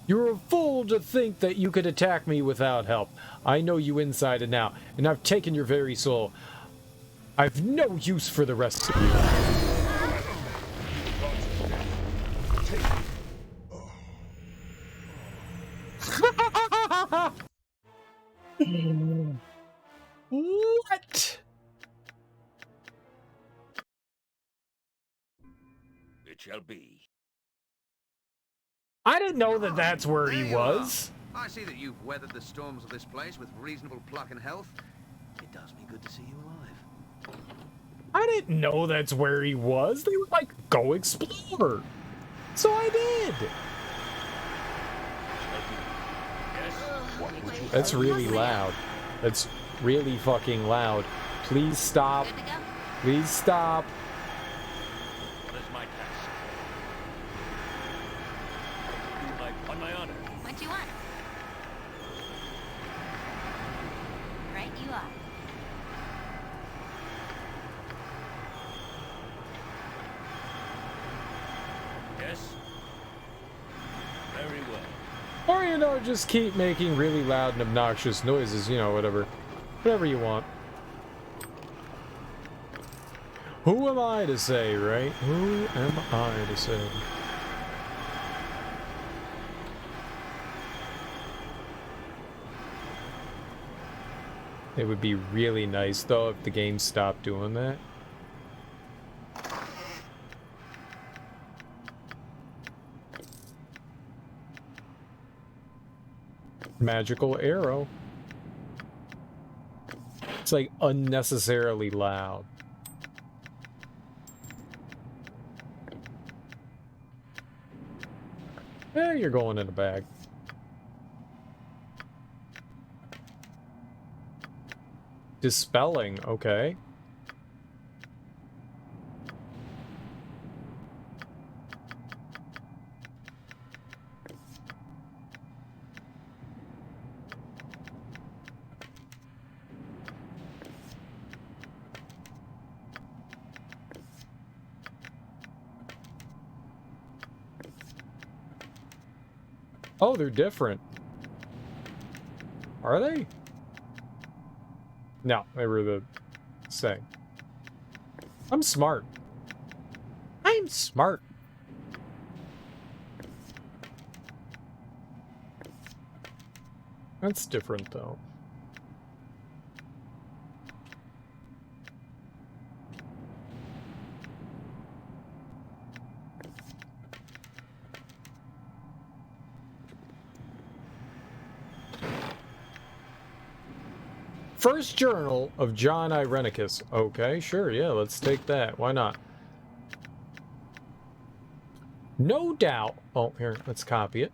You're a fool to think that you could attack me without help. I know you inside and out, and I've taken your very soul. I've no use for the rest of you. What? It shall be. I didn't know that that's where he was. I see that you've weathered the storms of this place with reasonable pluck and health. It does me good to see you alive. I didn't know that's where he was. They were like, go explore. So I did. That's really loud. That's really fucking loud. Please stop. Please stop. What is my task? On my honor. What do you want? Right you are. Yes? Very well. Or, you know, just keep making really loud and obnoxious noises, you know, whatever. Whatever you want. Who am I to say, right? Who am I to say? It would be really nice, though, if the game stopped doing that. Magical arrow. It's like unnecessarily loud. Eh, you're going in a bag. Dispelling, okay. Oh, they're different. Are they? No, they were the same. I'm smart. I'm smart. That's different, though. First journal of John Irenicus. Okay, sure, yeah, let's take that. Why not? No doubt... Oh, here, let's copy it.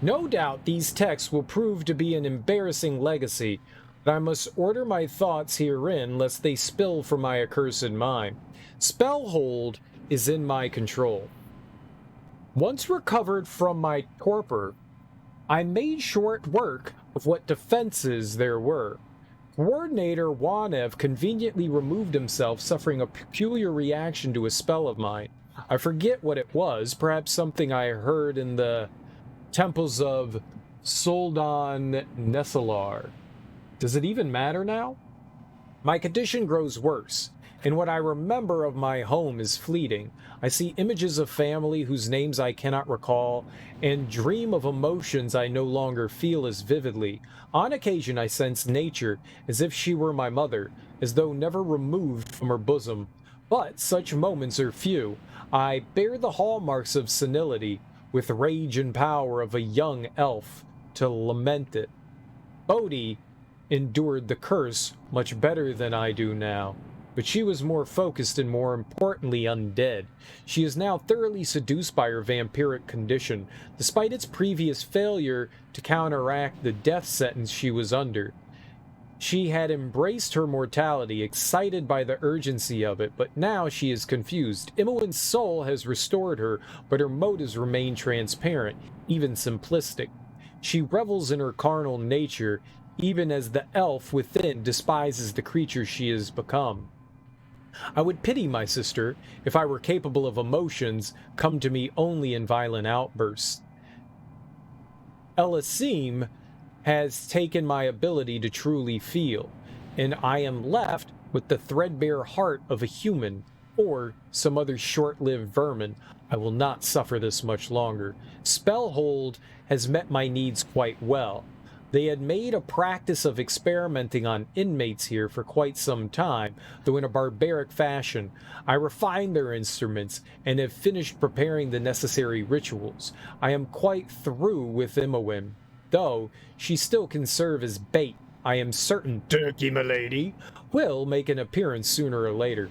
No doubt these texts will prove to be an embarrassing legacy, but I must order my thoughts herein lest they spill from my accursed mind. Spellhold is in my control. Once recovered from my torpor, I made short work of what defenses there were. Coordinator Wanev conveniently removed himself, suffering a peculiar reaction to a spell of mine. I forget what it was, perhaps something I heard in the temples of Soldan Nesselar. Does it even matter now? My condition grows worse, and what I remember of my home is fleeting. I see images of family whose names I cannot recall, and dream of emotions I no longer feel as vividly. On occasion I sense nature as if she were my mother, as though never removed from her bosom. But such moments are few. I bear the hallmarks of senility, with rage and power of a young elf, to lament it. Bodhi endured the curse much better than I do now, but she was more focused and more importantly undead. She is now thoroughly seduced by her vampiric condition, despite its previous failure to counteract the death sentence she was under. She had embraced her mortality, excited by the urgency of it, but now she is confused. Imoen's soul has restored her, but her motives remain transparent, even simplistic. She revels in her carnal nature, even as the elf within despises the creature she has become. I would pity my sister if I were capable of emotions come to me only in violent outbursts. Elasim has taken my ability to truly feel, and I am left with the threadbare heart of a human, or some other short-lived vermin. I will not suffer this much longer. Spellhold has met my needs quite well. They had made a practice of experimenting on inmates here for quite some time, though in a barbaric fashion. I refined their instruments and have finished preparing the necessary rituals. I am quite through with Imoen, though she still can serve as bait. I am certain Turkey Milady will make an appearance sooner or later.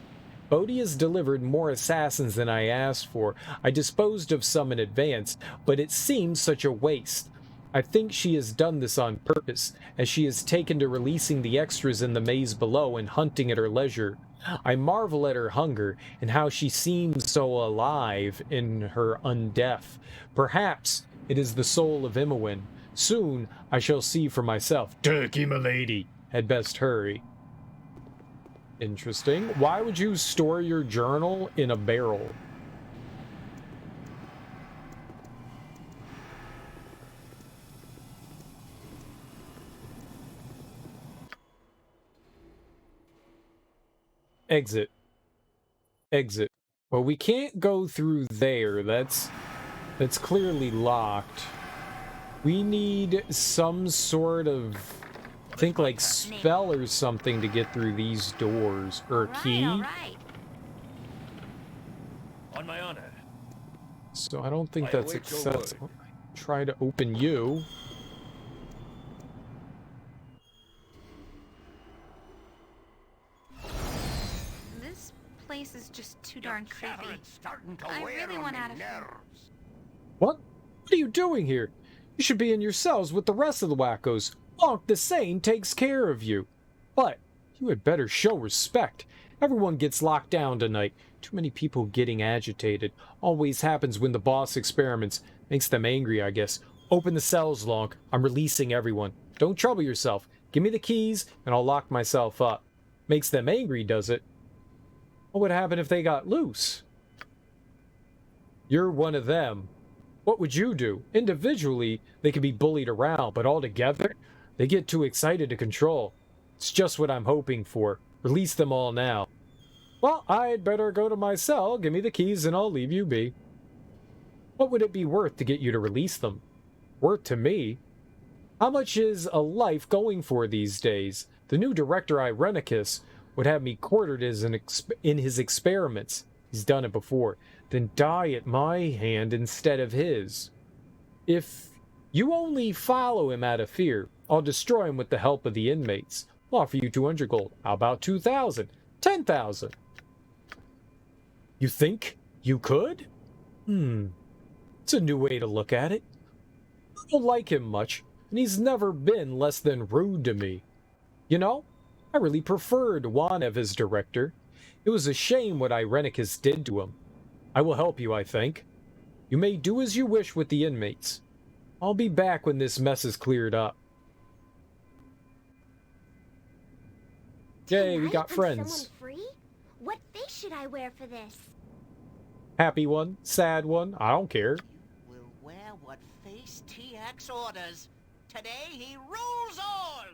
Bodhi has delivered more assassins than I asked for. I disposed of some in advance, but it seems such a waste. I think she has done this on purpose, as she has taken to releasing the extras in the maze below and hunting at her leisure. I marvel at her hunger, and how she seems so alive in her undeath. Perhaps it is the soul of Imoen. Soon I shall see for myself. Turkey Milady had best hurry. Interesting. Why would you store your journal in a barrel? Exit. Exit. Well, we can't go through there. That's clearly locked. We need some sort of, I think, like, spell or something to get through these doors. Or a key. On my honor. So I don't think that's accessible. Try to open you. This place is just too darn creepy. I really want out of here. What? What are you doing here? You should be in your cells with the rest of the wackos. Lonk the Sane takes care of you. But you had better show respect. Everyone gets locked down tonight. Too many people getting agitated. Always happens when the boss experiments. Makes them angry, I guess. Open the cells, Lonk. I'm releasing everyone. Don't trouble yourself. Give me the keys, and I'll lock myself up. Makes them angry, does it? What would happen if they got loose? You're one of them. What would you do? Individually, they can be bullied around, but all together, they get too excited to control. It's just what I'm hoping for. Release them all now. Well, I'd better go to my cell. Give me the keys and I'll leave you be. What would it be worth to get you to release them? Worth to me? How much is a life going for these days? The new director, Irenicus, would have me quartered in his experiments. He's done it before. Then die at my hand instead of his. If you only follow him out of fear, I'll destroy him with the help of the inmates. I'll offer you 200 gold. How about 2,000? 10,000? You think you could? It's a new way to look at it. I don't like him much, and he's never been less than rude to me. You know, I really preferred Wanev as director. It was a shame what Irenicus did to him. I will help you, I think. You may do as you wish with the inmates. I'll be back when this mess is cleared up. Yay, we got friends. Free? What face should I wear for this? Happy one, sad one, I don't care. Will wear what face TX orders. Today he rules all!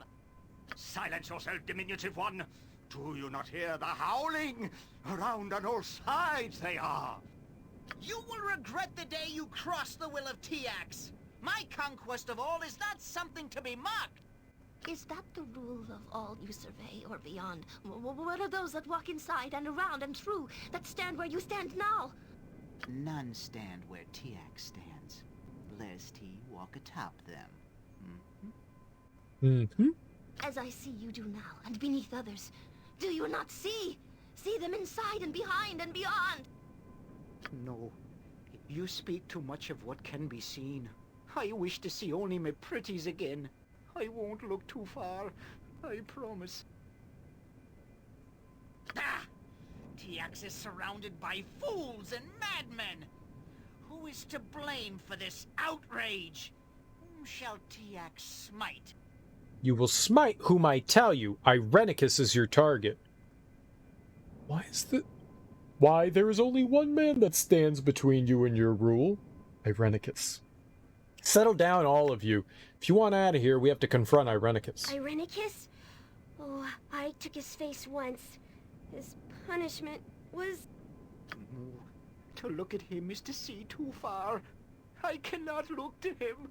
Silence yourself, diminutive one! Do you not hear the howling? Around on all sides they are! You will regret the day you cross the will of TX. My conquest of all is not something to be mocked. Is that the rule of all you survey or beyond? What are those that walk inside and around and through, that stand where you stand now? None stand where Tiax stands, lest he walk atop them. As I see you do now, and beneath others, do you not see? See them inside and behind and beyond. No, you speak too much of what can be seen. I wish to see only my pretties again. I won't look too far, I promise. Ah! Tiax is surrounded by fools and madmen. Who is to blame for this outrage? Whom shall Tiax smite? You will smite whom I tell you. Irenicus is your target. Why, there is only one man that stands between you and your rule. Irenicus. Settle down, all of you. If you want out of here, we have to confront Irenicus. Irenicus? Oh, I took his face once. His punishment was... To look at him is to see too far. I cannot look to him.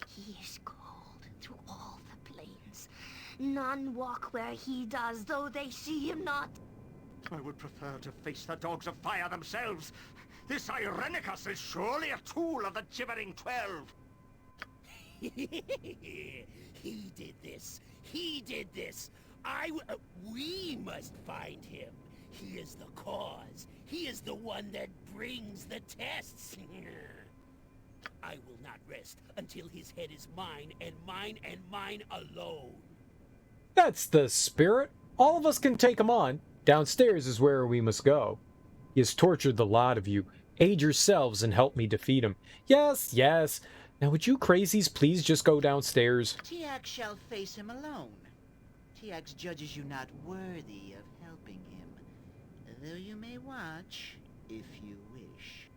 He is called through all the plains. None walk where he does, though they see him not. I would prefer to face the dogs of fire themselves. This Irenicus is surely a tool of the Gibbering 12. He did this. He did this. We must find him. He is the cause. He is the one that brings the tests. I will not rest until his head is mine and mine alone. That's the spirit. All of us can take him on. Downstairs is where we must go. He has tortured the lot of you. Aid yourselves and help me defeat him. Yes, yes. Now would you crazies please just go downstairs? Tiax shall face him alone. Tiax judges you not worthy of helping him, though you may watch if you wish.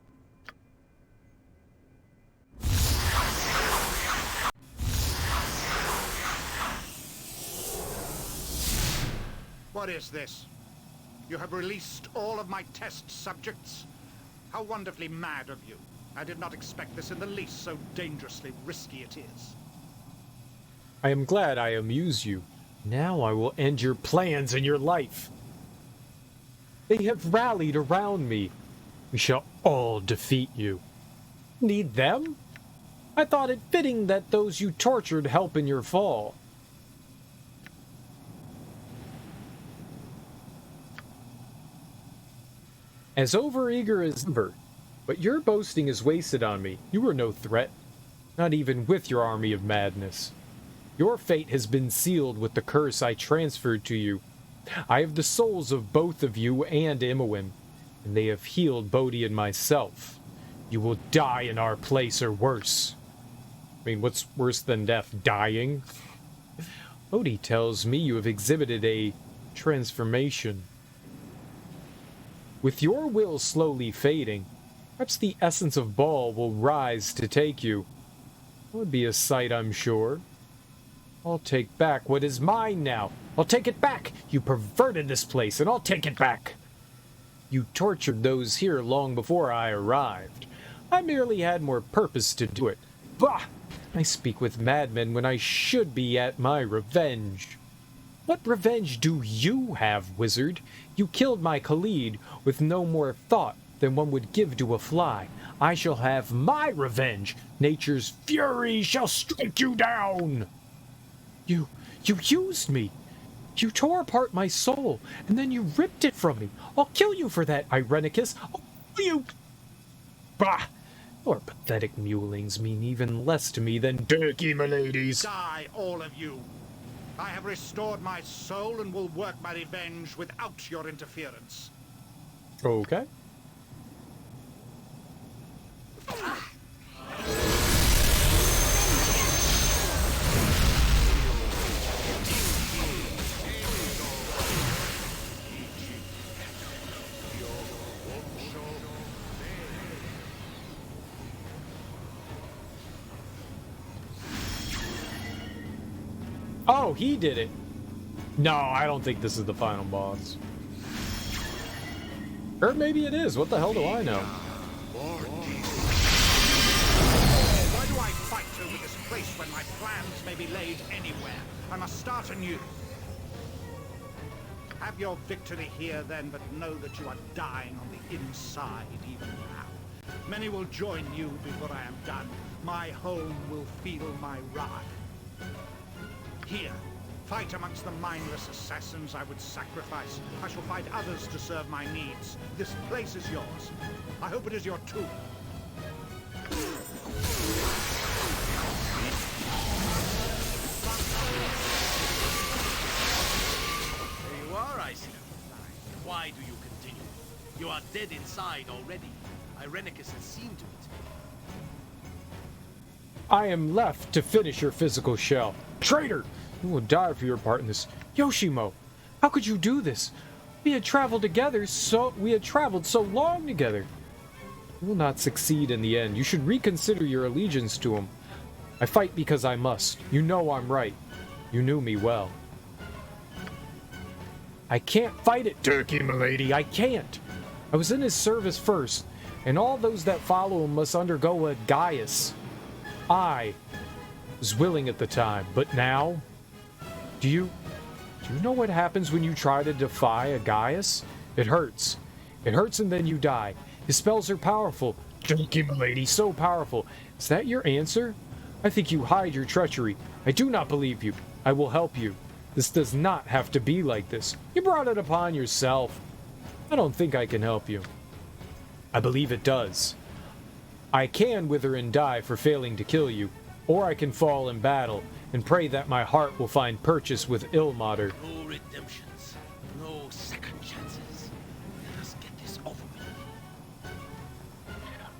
What is this? You have released all of my test subjects? How wonderfully mad of you. I did not expect this in the least, so dangerously risky it is. I am glad I amuse you. Now I will end your plans and your life. They have rallied around me. We shall all defeat you. Need them? I thought it fitting that those you tortured help in your fall. As overeager as ever, but your boasting is wasted on me. You were no threat, not even with your army of madness. Your fate has been sealed with the curse I transferred to you. I have the souls of both of you and Imowen, and they have healed Bodhi and myself. You will die in our place or worse. I mean, what's worse than death? Dying? Bodhi tells me you have exhibited a transformation. With your will slowly fading, perhaps the essence of Bhaal will rise to take you. That would be a sight, I'm sure. I'll take back what is mine now. I'll take it back. You perverted this place, and I'll take it back. You tortured those here long before I arrived. I merely had more purpose to do it. Bah! I speak with madmen when I should be at my revenge. What revenge do you have, wizard? You killed my Khalid with no more thought than one would give to a fly. I shall have my revenge. Nature's fury shall strike you down. You used me. You tore apart my soul, and then you ripped it from me. I'll kill you for that, Irenicus. I'll kill you. Bah! Your pathetic mulings mean even less to me than turkey, my ladies. Die, all of you. I have restored my soul and will work my revenge without your interference. Okay. Oh, he did it. No, I don't think this is the final boss. Or maybe it is. What the hell do I know? Why do I fight over this place when my plans may be laid anywhere? I must start anew. Have your victory here then, but know that you are dying on the inside even now. Many will join you before I am done. My home will feel my wrath. Here, fight amongst the mindless assassins I would sacrifice. I shall find others to serve my needs. This place is yours. I hope it is your tomb. There you are, I see. Why do you continue? You are dead inside already. Irenicus has seen to it. I am left to finish your physical shell. Traitor! You will die for your part in this. Yoshimo, how could you do this? We had traveled so long together. You will not succeed in the end. You should reconsider your allegiance to him. I fight because I must. You know I'm right. You knew me well. I can't fight it, Turkey, milady. I can't. I was in his service first, and all those that follow him must undergo a Gaius. I was willing at the time, but now? Do you know what happens when you try to defy a Gaius? It hurts. It hurts and then you die. His spells are powerful. Thank you, milady, so powerful. Is that your answer? I think you hide your treachery. I do not believe you. I will help you. This does not have to be like this. You brought it upon yourself. I don't think I can help you. I believe it does. I can wither and die for failing to kill you, or I can fall in battle and pray that my heart will find purchase with Ilmater. No redemptions. No second chances. Let us get this over with.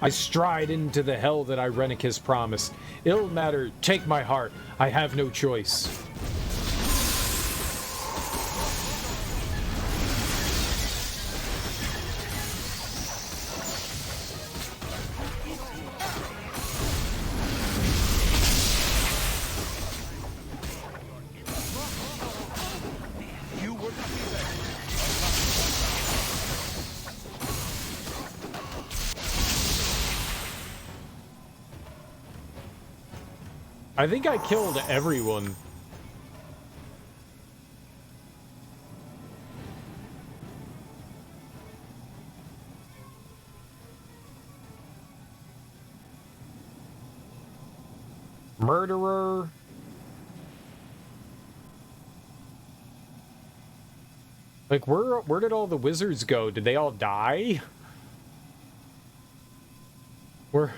I stride into the hell that Irenicus promised. Ilmater, take my heart. I have no choice. I think I killed everyone. Murderer. Like, where did all the wizards go? Did they all die? Where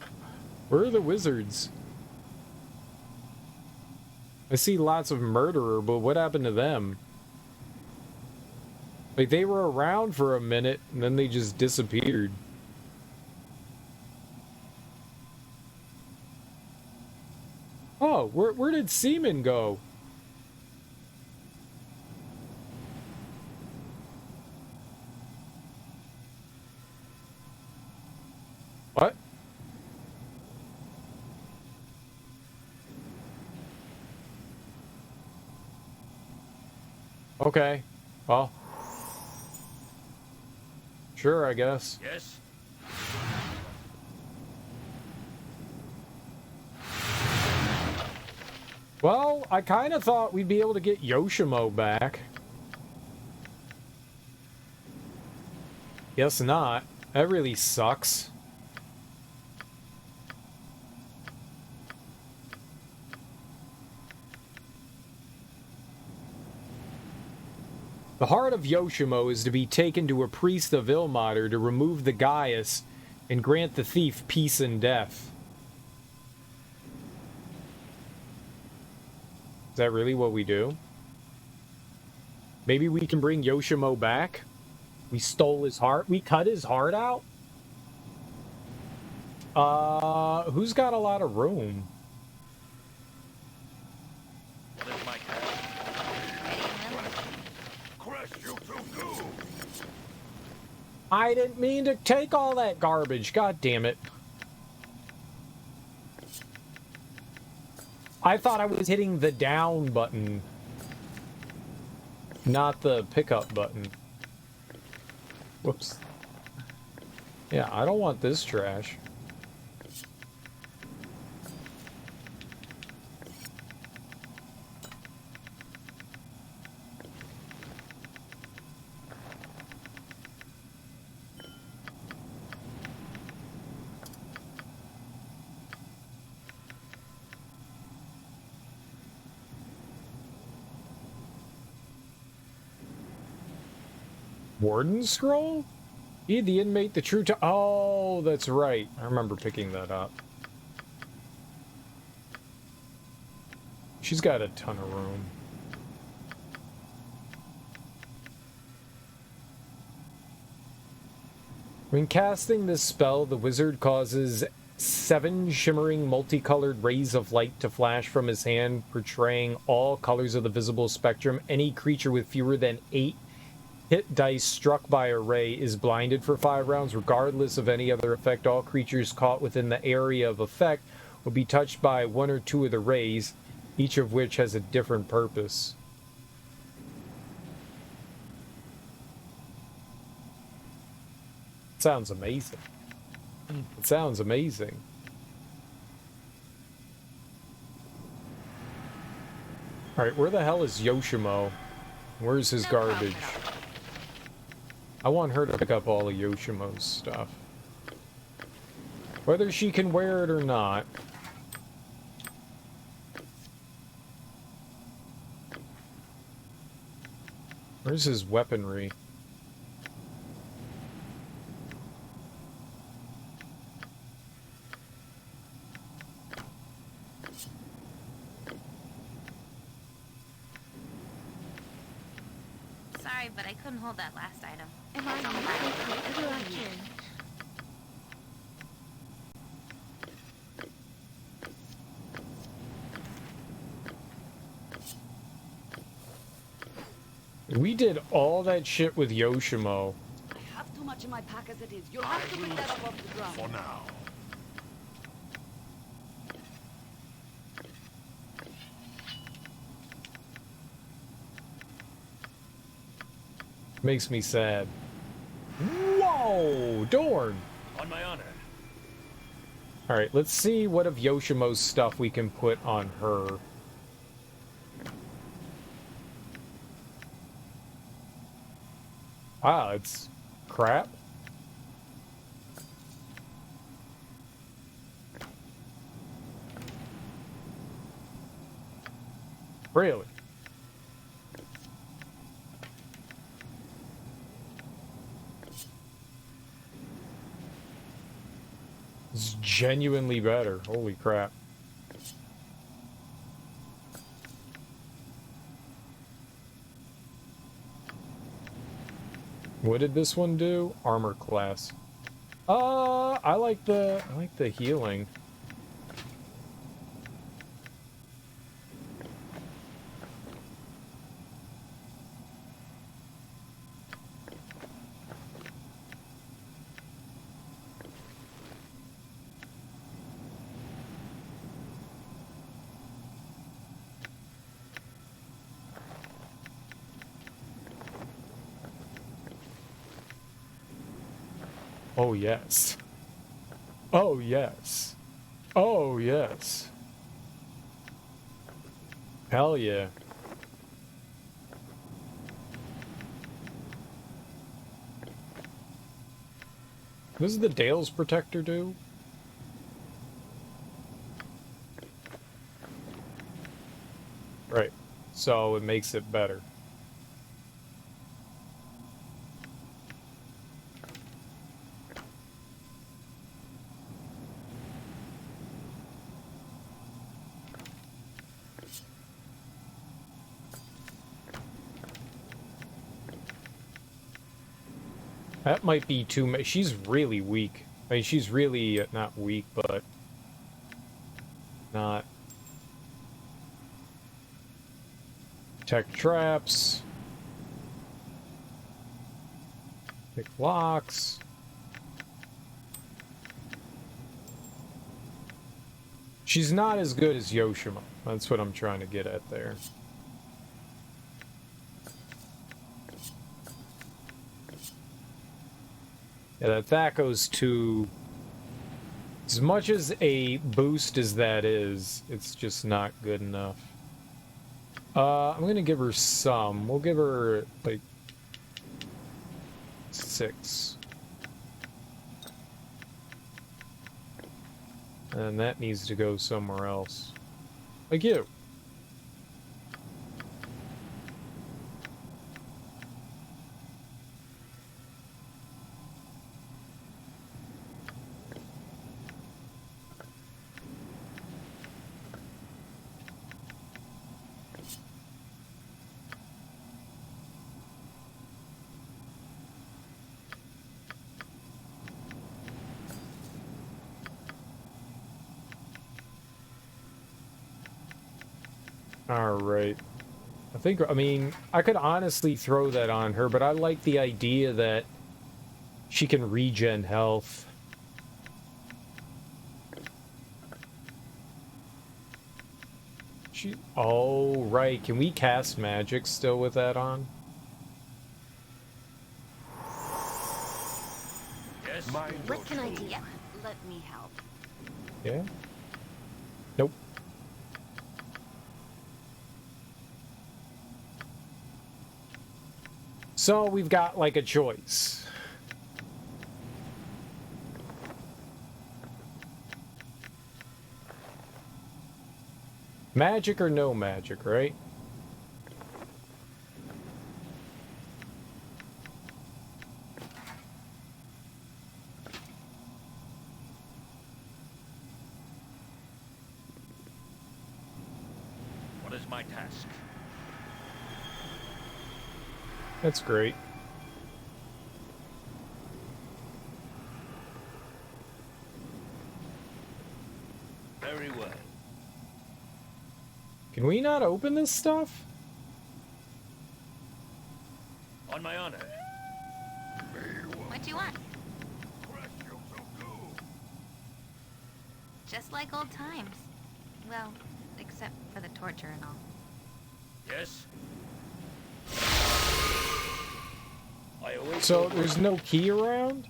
are the wizards? I see lots of murderer, but what happened to them? Like, they were around for a minute, and then they just disappeared. Oh, where did Seaman go? What? Okay, well, sure, I guess. Yes? Well, I kind of thought we'd be able to get Yoshimo back. Guess not. That really sucks. The heart of Yoshimo is to be taken to a priest of Ilmater to remove the Gaius and grant the thief peace and death. Is that really what we do? Maybe we can bring Yoshimo back? We stole his heart? We cut his heart out? Who's got a lot of room? I didn't mean to take all that garbage. God damn it. I thought I was hitting the down button, not the pickup button. Whoops. Yeah, I don't want this trash. Warden scroll? Feed the inmate the true to— oh, that's right. I remember picking that up. She's got a ton of room. When casting this spell, the wizard causes 7 shimmering multicolored rays of light to flash from his hand, portraying all colors of the visible spectrum. Any creature with fewer than 8 hit dice struck by a ray is blinded for 5 rounds, regardless of any other effect. All creatures caught within the area of effect will be touched by 1 or 2 of the rays, each of which has a different purpose. Sounds amazing. It sounds amazing. Alright, where the hell is Yoshimo? Where's his garbage? I want her to pick up all of Yoshimo's stuff. Whether she can wear it or not. Where's his weaponry? Sorry, but I couldn't hold that last item. Am I whatever I can? We did all that shit with Yoshimo. I have too much in my pack as it is. You'll have to pick that up off the ground. For now. Makes me sad. Whoa! Dorn! On my honor. Alright, let's see what of Yoshimo's stuff we can put on her. Ah, it's crap. Really? It's genuinely better. Holy crap. What did this one do? Armor class. I like the healing. Oh, yes. Oh, yes. Oh, yes. Hell yeah. What does the Dale's Protector do? Right. So it makes it better. That might be too much. She's really weak. I mean, she's really not weak, but not. Tech traps. Pick locks. She's not as good as Yoshimo. That's what I'm trying to get at there. Yeah, that Thaco's too... As much as a boost as that is, it's just not good enough. I'm gonna give her some. We'll give her, like, 6. And that needs to go somewhere else. Like you. Alright. I mean, I could honestly throw that on her, but I like the idea that she can regen health. Oh, right. Can we cast magic still with that on? Yes. What can I do? Yeah, let me help. Yeah? Nope. So we've got like a choice. Magic or no magic, right? What is my task? That's great. Very well. Can we not open this stuff? On my honor. What do you want? Just like old times. Well, except for the torture and all. Yes. I always So there's no key around?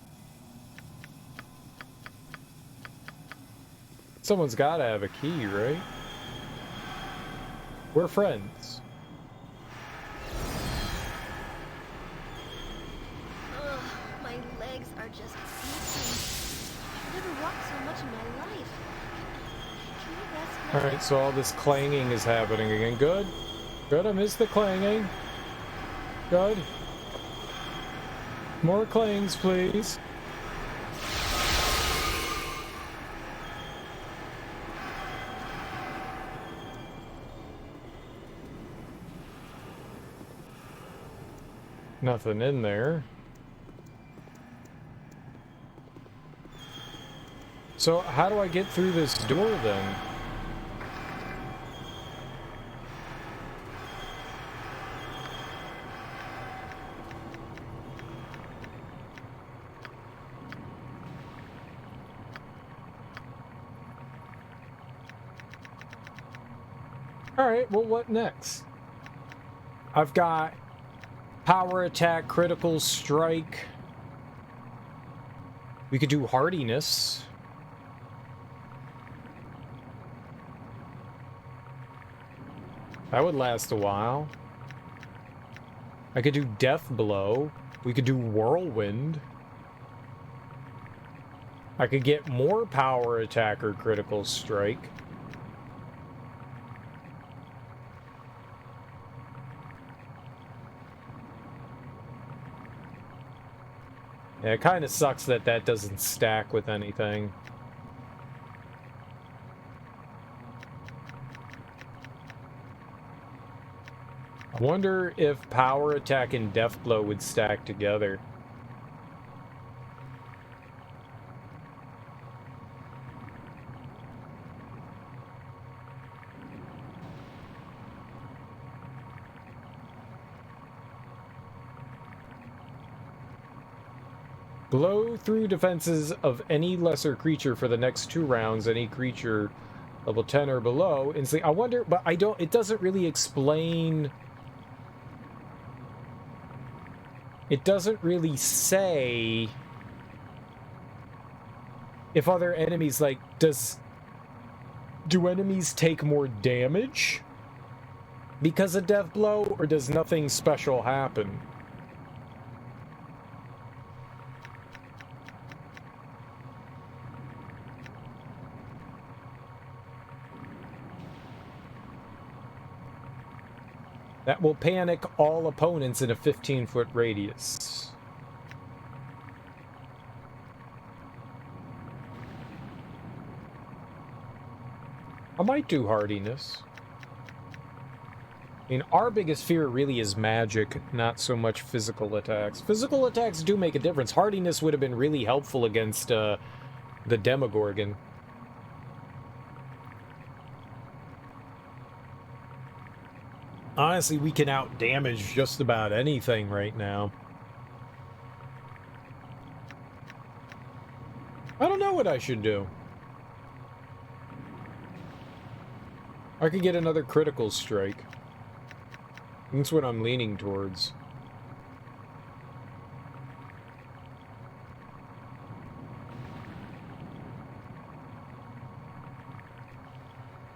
Someone's gotta have a key, right? We're friends. Ugh, my legs are just aching. I've never walked so much in my life. Can we rest now? Alright, so all this clanging is happening again. Good. Good, I missed the clanging. Good. More clangs, please. Nothing in there. So how do I get through this door then? Alright, well what next? I've got power attack, critical strike. We could do hardiness. That would last a while. I could do death blow. We could do whirlwind. I could get more power attack or critical strike. Yeah, it kind of sucks that that doesn't stack with anything. I wonder if power attack and death blow would stack together. Blow through defenses of any lesser creature for the next 2 rounds. Any creature level 10 or below. Instantly. I wonder, but I don't. It doesn't really explain. It doesn't really say if other enemies like do enemies take more damage because of death blow, or does nothing special happen? That will panic all opponents in a 15-foot radius. I might do hardiness. I mean, our biggest fear really is magic, not so much physical attacks. Physical attacks do make a difference. Hardiness would have been really helpful against the Demogorgon. Honestly, we can out-damage just about anything right now. I don't know what I should do. I could get another critical strike. That's what I'm leaning towards.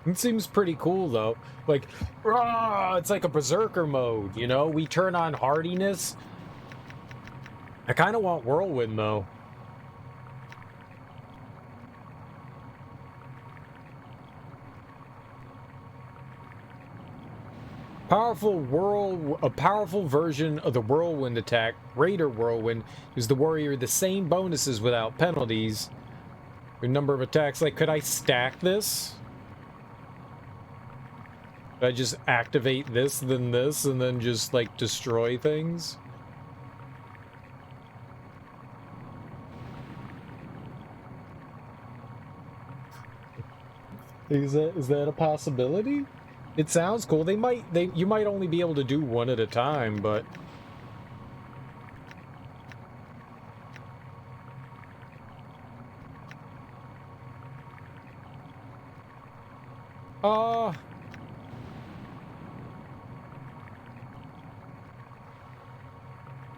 It seems pretty cool, though. Like, it's like a berserker mode, you know? We turn on hardiness. I kind of want whirlwind, though. A powerful version of the whirlwind attack, Raider Whirlwind, gives the warrior the same bonuses without penalties. A number of attacks. Like, could I stack this? Could I just activate this, and then just, like, destroy things? Is that a possibility? It sounds cool. You might only be able to do one at a time, but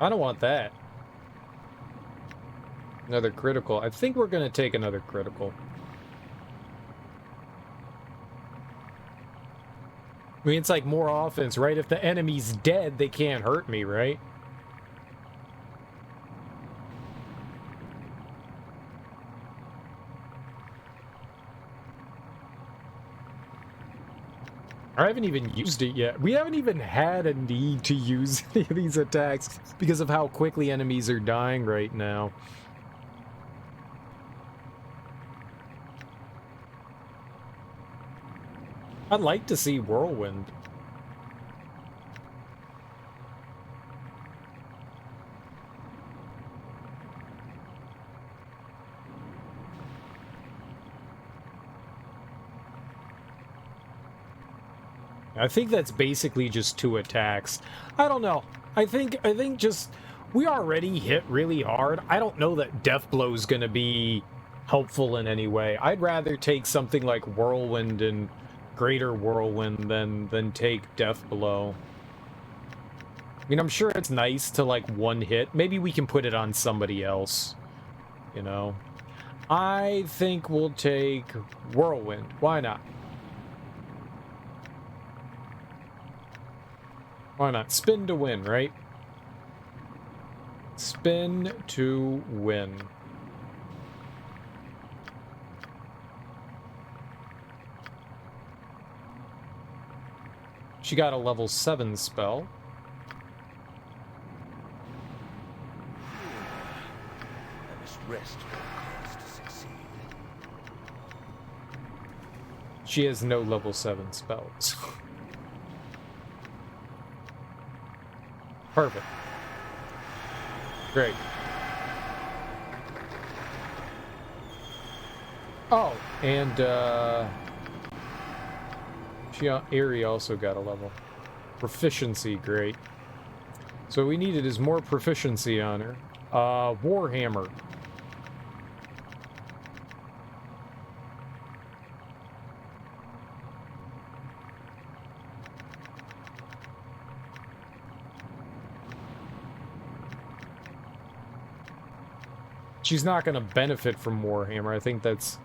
I don't want that. Another critical. I think we're gonna take another critical. I mean, it's like more offense, right? If the enemy's dead, they can't hurt me, right? I haven't even used it yet. We haven't even had a need to use any of these attacks because of how quickly enemies are dying right now. I'd like to see Whirlwind. I think that's basically just 2 attacks. I don't know. I think just we already hit really hard. I don't know that Death Blow is going to be helpful in any way. I'd rather take something like Whirlwind and Greater Whirlwind than take Death Blow. I mean, I'm sure it's nice to, like, one hit. Maybe we can put it on somebody else, you know? I think we'll take Whirlwind. Why not? Why not? Spin to win, right? Spin to win. She got a level 7 spell. I must rest for a cause to succeed. She has no level 7 spells. Perfect. Great. Oh, and Eerie also got a level. Proficiency, great. So what we needed is more proficiency on her. Warhammer. She's not going to benefit from Warhammer. I think that's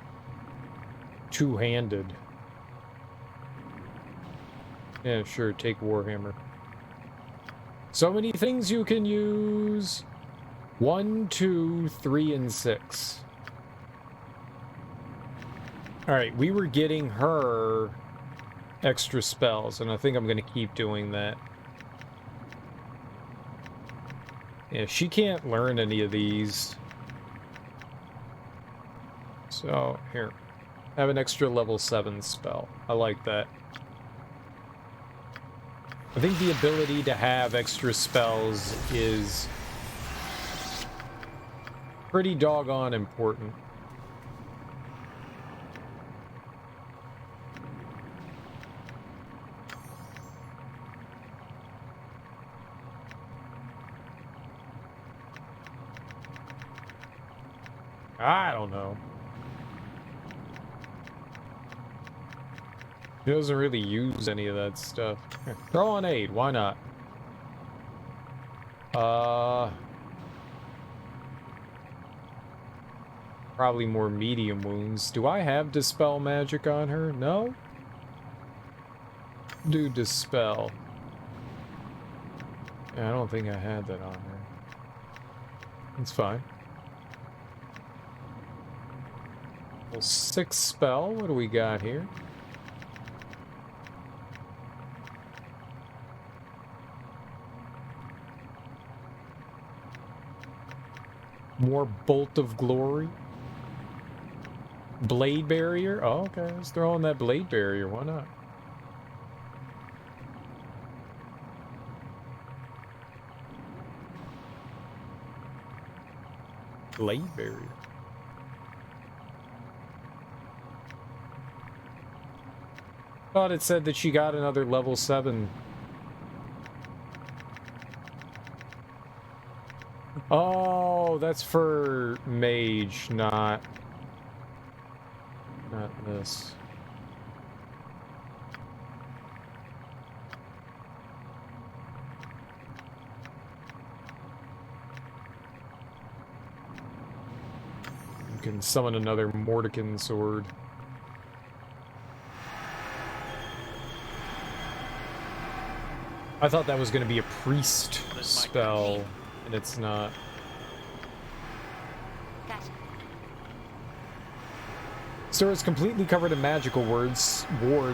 two-handed. Yeah, sure, take Warhammer. So many things you can use. 1, 2, 3, and 6. Alright, we were getting her extra spells, and I think I'm going to keep doing that. Yeah, she can't learn any of these. So, here. Have an extra level 7 spell. I like that. I think the ability to have extra spells is pretty doggone important. I don't know. He doesn't really use any of that stuff. Here, throw on aid, why not? Probably more medium wounds. Do I have Dispel magic on her? No? Do Dispel. Yeah, I don't think I had that on her. It's fine. Well, 6 spell. What do we got here? More Bolt of Glory. Blade Barrier. Oh, okay. Let's throw on that Blade Barrier. Why not? Blade Barrier. Thought it said that she got another level 7. Oh, that's for mage, not this. You can summon another Mordenkainen sword. I thought that was going to be a priest spell, and it's not. Gotcha. Sir is completely covered in magical wards.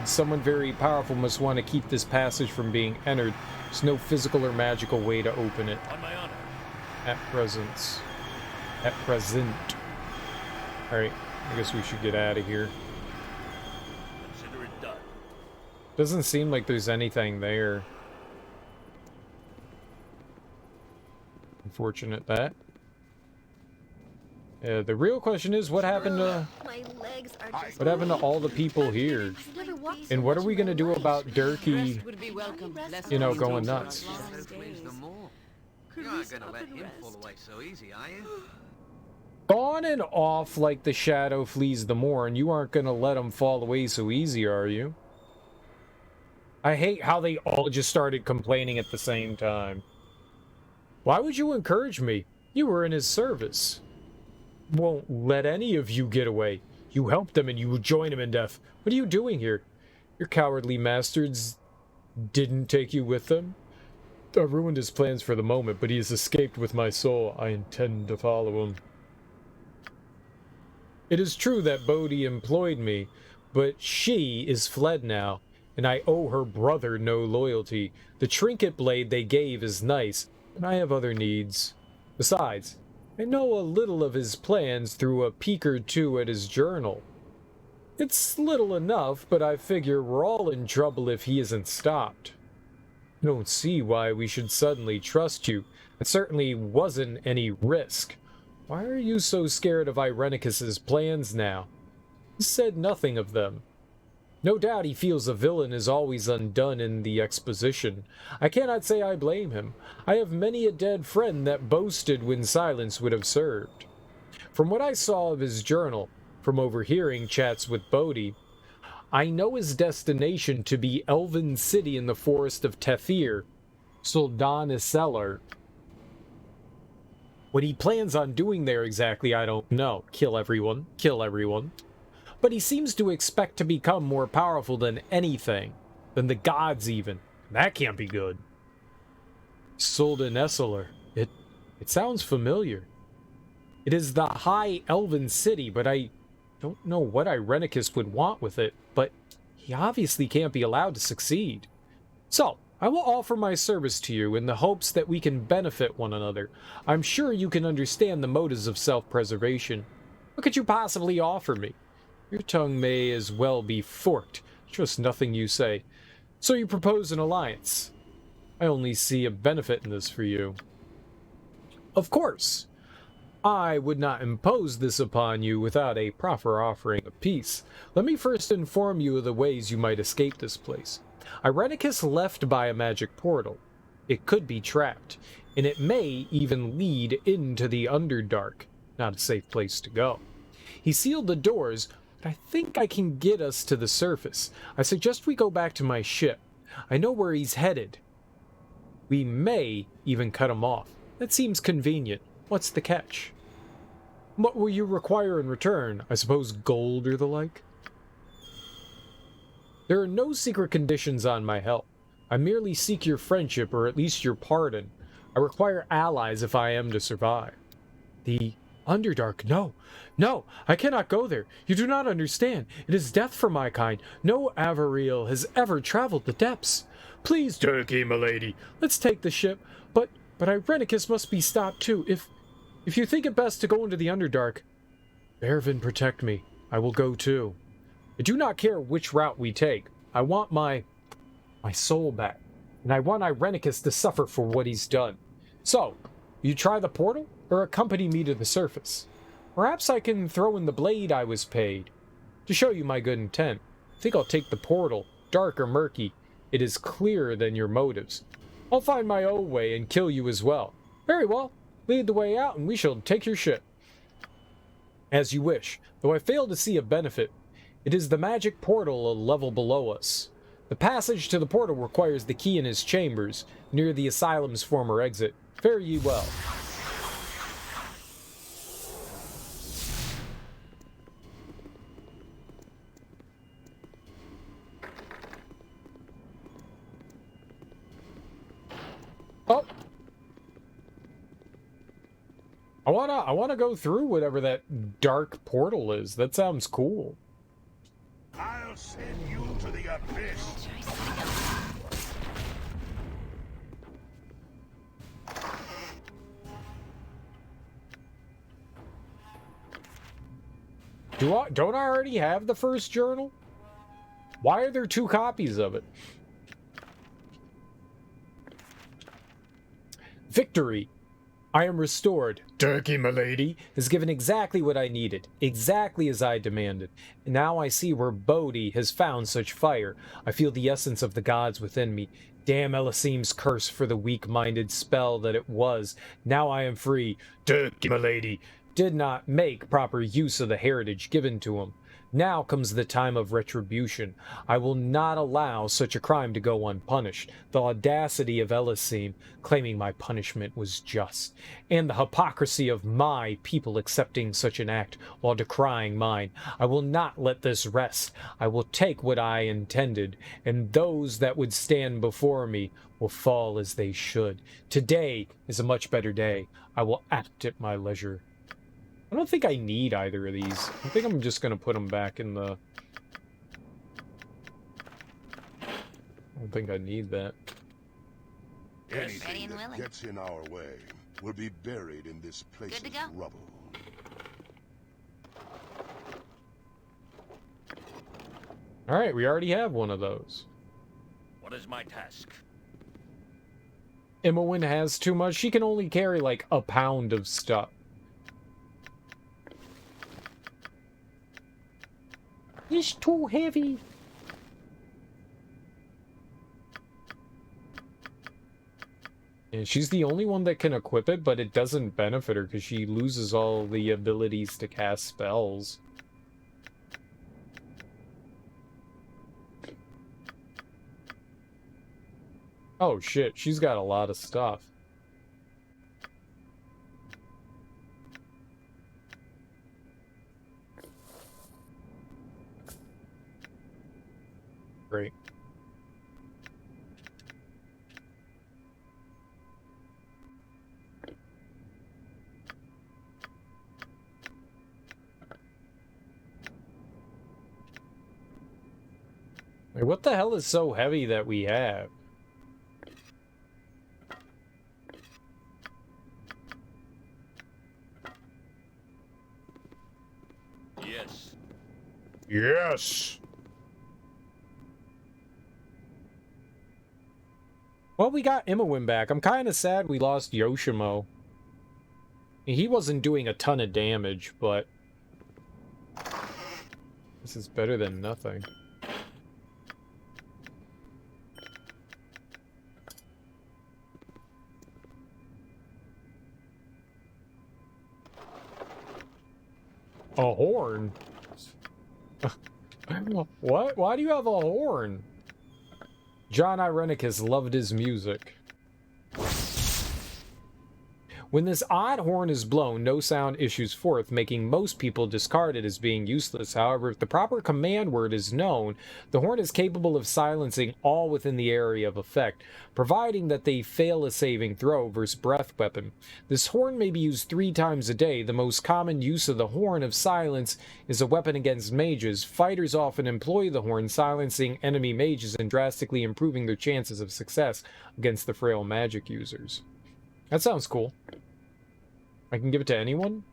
Someone very powerful must want to keep this passage from being entered. There's no physical or magical way to open it. On my honor. At present. Alright, I guess we should get out of here. Consider it done. Doesn't seem like there's anything there. Unfortunate that. Yeah, the real question is what happened to all the people here? And what are we gonna do about Durkee, you know, going nuts? You aren't gonna let him fall away so easy, are you? On and off like the shadow flees the moor, and you aren't gonna let him fall away so easy, are you? I hate how they all just started complaining at the same time. Why would you encourage me? You were in his service. Won't let any of you get away. You helped them and you join him in death. What are you doing here? Your cowardly masters didn't take you with them? I ruined his plans for the moment, but he has escaped with my soul. I intend to follow him. It is true that Bodhi employed me, but she is fled now, and I owe her brother no loyalty. The trinket blade they gave is nice, but I have other needs. Besides, I know a little of his plans through a peek or two at his journal. It's little enough, but I figure we're all in trouble if he isn't stopped. I don't see why we should suddenly trust you. It certainly wasn't any risk. Why are you so scared of Irenicus's plans now? He said nothing of them. No doubt he feels a villain is always undone in the exposition. I cannot say I blame him. I have many a dead friend that boasted when silence would have served. From what I saw of his journal, from overhearing chats with Bodhi, I know his destination to be Elven City in the forest of Tethir, Soldanisselar. What he plans on doing there exactly, I don't know. Kill everyone. Kill everyone. But he seems to expect to become more powerful than anything. Than the gods, even. That can't be good. Soldanisselar. It sounds familiar. It is the High Elven City, but I don't know what Irenicus would want with it. But he obviously can't be allowed to succeed. So, I will offer my service to you in the hopes that we can benefit one another. I'm sure you can understand the motives of self-preservation. What could you possibly offer me? Your tongue may as well be forked. Trust nothing you say. So you propose an alliance. I only see a benefit in this for you. Of course. I would not impose this upon you without a proper offering of peace. Let me first inform you of the ways you might escape this place. Irenicus left by a magic portal. It could be trapped, and it may even lead into the Underdark. not a safe place to go. He sealed the doors, but I think I can get us to the surface. I suggest we go back to my ship. I know where he's headed. We may even cut him off. That seems convenient. What's the catch? What will you require in return? I suppose gold or the like? There are no secret conditions on my help. I merely seek your friendship, or at least your pardon. I require allies if I am to survive. The Underdark, no. No, I cannot go there. You do not understand. It is death for my kind. No Avariel has ever traveled the depths. Please, Turkey, milady, let's take the ship. But Irenicus must be stopped too. If you think it best to go into the Underdark, Ervin, protect me. I will go too. I do not care which route we take. I want my soul back. And I want Irenicus to suffer for what he's done. So, you try the portal, or accompany me to the surface? Perhaps I can throw in the blade I was paid. To show you my good intent, I think I'll take the portal, dark or murky. It is clearer than your motives. I'll find my own way and kill you as well. Very well. Lead the way out and we shall take your ship. As you wish, though I fail to see a benefit. It is the magic portal a level below us. The passage to the portal requires the key in his chambers, near the asylum's former exit. Fare ye well. Oh! I wanna go through whatever that dark portal is. That sounds cool. I'll send you to the abyss. Don't I already have the first journal? Why are there 2 copies of it? Victory! I am restored. Turkey, milady, has given exactly what I needed, exactly as I demanded. And now I see where Bodhi has found such fire. I feel the essence of the gods within me. Damn Elasim's curse for the weak-minded spell that it was. Now I am free. Turkey, milady, did not make proper use of the heritage given to him. Now comes the time of retribution. I will not allow such a crime to go unpunished. The audacity of Elasim claiming my punishment was just, and the hypocrisy of my people accepting such an act while decrying mine. I will not let this rest. I will take what I intended, and those that would stand before me will fall as they should. Today is a much better day. I will act at my leisure. I don't think I need either of these. I think I'm just going to put them back in the... I don't think I need that. Anything that gets in our way will be buried in this place of rubble. Alright, we already have one of those. What is my task? Imowen has too much. She can only carry like a pound of stuff. It's too heavy. And she's the only one that can equip it, but it doesn't benefit her because she loses all the abilities to cast spells. Oh shit, she's got a lot of stuff. Great. Wait, what the hell is so heavy that we have? Yes. Yes! Well, we got Imowen back. I'm kind of sad we lost Yoshimo. He wasn't doing a ton of damage, but... this is better than nothing. A horn? What? Why do you have a horn? John Irenicus loved his music. When this odd horn is blown, no sound issues forth, making most people discard it as being useless. However, if the proper command word is known, the horn is capable of silencing all within the area of effect, providing that they fail a saving throw versus breath weapon. This horn may be used 3 times a day. The most common use of the horn of silence is a weapon against mages. Fighters often employ the horn, silencing enemy mages and drastically improving their chances of success against the frail magic users. That sounds cool. I can give it to anyone?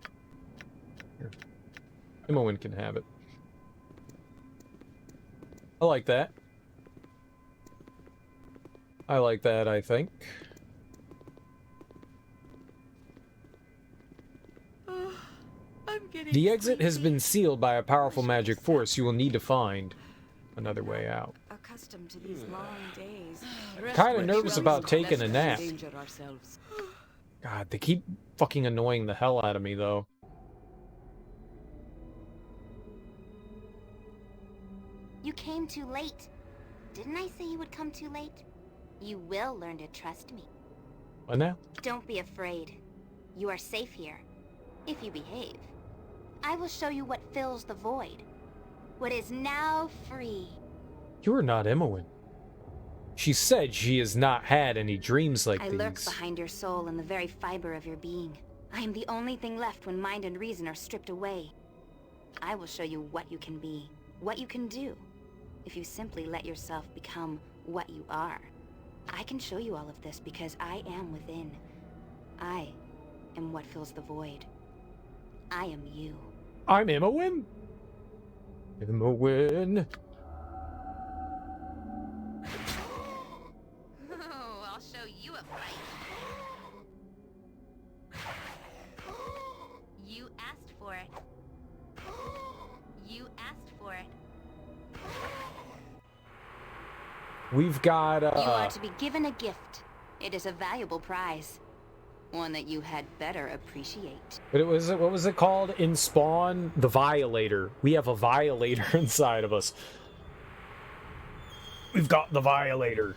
Here. Imoen can have it. I like that. I like that, I think. The exit has been sealed by a powerful magic force. You will need to find another way out. Accustomed to these long days. Kind of nervous about taking a nap. God, they keep fucking annoying the hell out of me, though. You came too late. Didn't I say you would come too late? You will learn to trust me. What now? Don't be afraid. You are safe here, if you behave. I will show you what fills the void. What is now free. You are not Imoen. She said she has not had any dreams like these. I lurk behind your soul in the very fiber of your being. I am the only thing left when mind and reason are stripped away. I will show you what you can be, what you can do, if you simply let yourself become what you are. I can show you all of this because I am within. I am what fills the void. I am you. I'm Imoen? Imoen. Oh, I'll show you a fight. You asked for it. You asked for it. We've got, You are to be given a gift. It is a valuable prize. One that you had better appreciate. But what was it called in Spawn? The Violator. We have a Violator inside of us. We've got the Violator.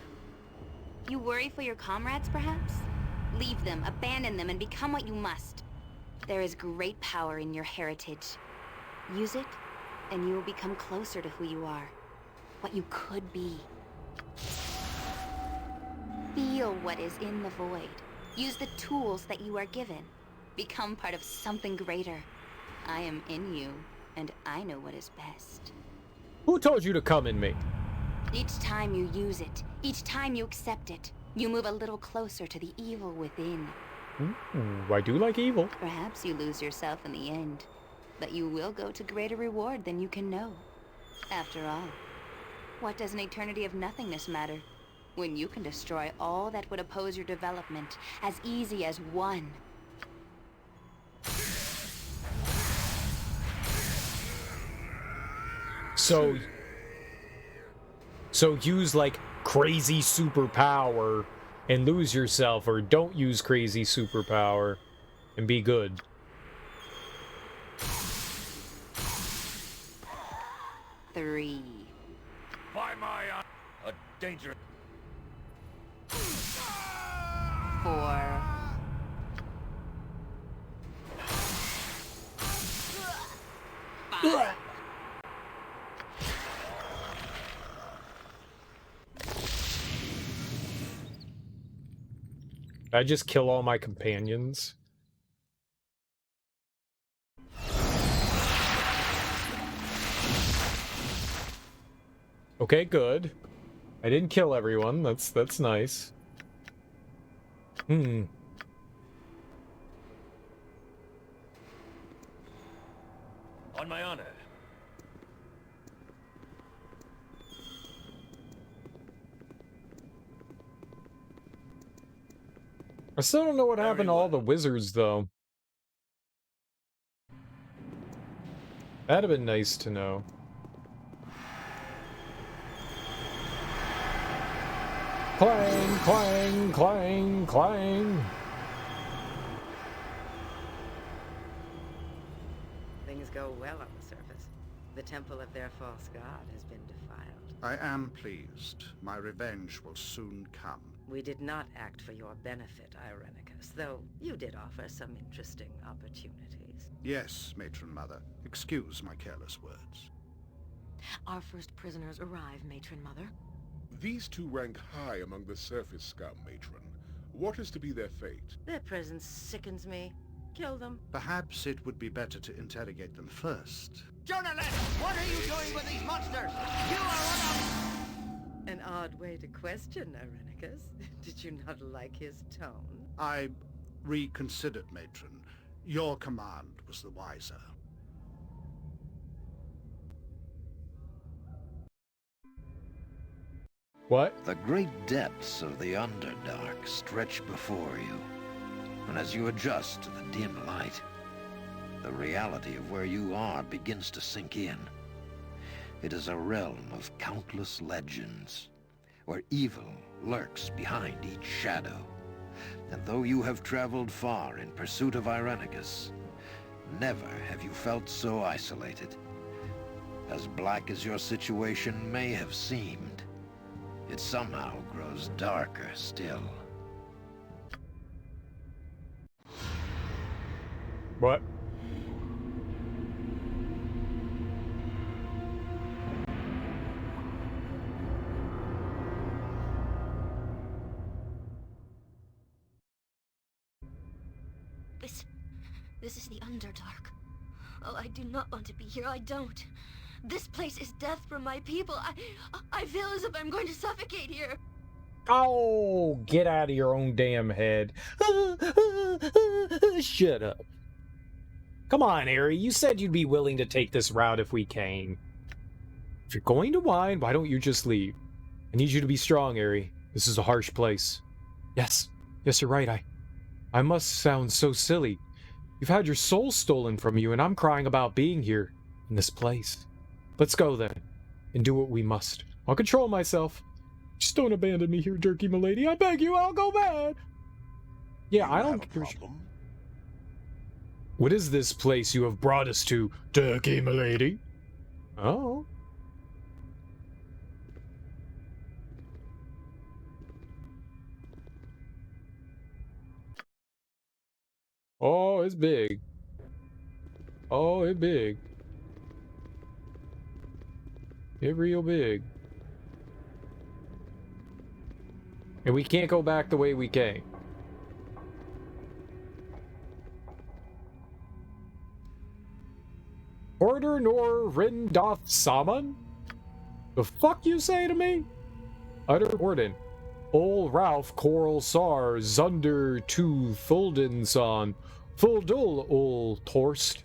You worry for your comrades, perhaps? Leave them, abandon them, and become what you must. There is great power in your heritage. Use it, and you will become closer to who you are. What you could be. Feel what is in the void. Use the tools that you are given. Become part of something greater. I am in you, and I know what is best. Who told you to come in me? Each time you use it, each time you accept it, you move a little closer to the evil within. Ooh, I do like evil. Perhaps you lose yourself in the end, but you will go to greater reward than you can know. After all, what does an eternity of nothingness matter, when you can destroy all that would oppose your development as easy as one? So use like crazy superpower and lose yourself, or don't use crazy superpower and be good. Three. By my a danger. 4. 5. I just kill all my companions. Okay, good. I didn't kill everyone. That's nice. On my honor. I still don't know what happened to all the wizards, though. That'd have been nice to know. Clang, clang, clang, clang. Things go well on the surface. The temple of their false god has been defiled. I am pleased. My revenge will soon come. We did not act for your benefit, Irenicus, though you did offer some interesting opportunities. Yes, Matron Mother. Excuse my careless words. Our first prisoners arrive, Matron Mother. These two rank high among the surface scum, Matron. What is to be their fate? Their presence sickens me. Kill them. Perhaps it would be better to interrogate them first. Journalist, what are you doing with these monsters? You are one of... An odd way to question, Irenicus. Did you not like his tone? I reconsidered, Matron. Your command was the wiser. What? The great depths of the Underdark stretch before you, and as you adjust to the dim light, the reality of where you are begins to sink in. It is a realm of countless legends, where evil lurks behind each shadow. And though you have traveled far in pursuit of Irenicus, never have you felt so isolated. As black as your situation may have seemed, it somehow grows darker still. What? This is the Underdark. Oh, I do not want to be here. I don't. This place is death for my people. I feel as if I'm going to suffocate here. Oh, get out of your own damn head. Shut up. Come on, Ari. You said you'd be willing to take this route if we came. If you're going to whine, why don't you just leave? I need you to be strong, Ari. This is a harsh place. Yes, you're right. I must sound so silly. You've had your soul stolen from you, and I'm crying about being here, in this place. Let's go, then, and do what we must. I'll control myself. Just don't abandon me here, Jerky Milady. I beg you, I'll go mad. Yeah, I don't... What is this place you have brought us to, Jerky Milady? Oh. Oh, it's big. Oh, it's big. It's real big. And we can't go back the way we came. Order nor Rindoth Saman? The fuck you say to me? Utter Orden. Ol Ralph Coral Sar Zunder Tu Thuldenson Fuldul Ol Torst.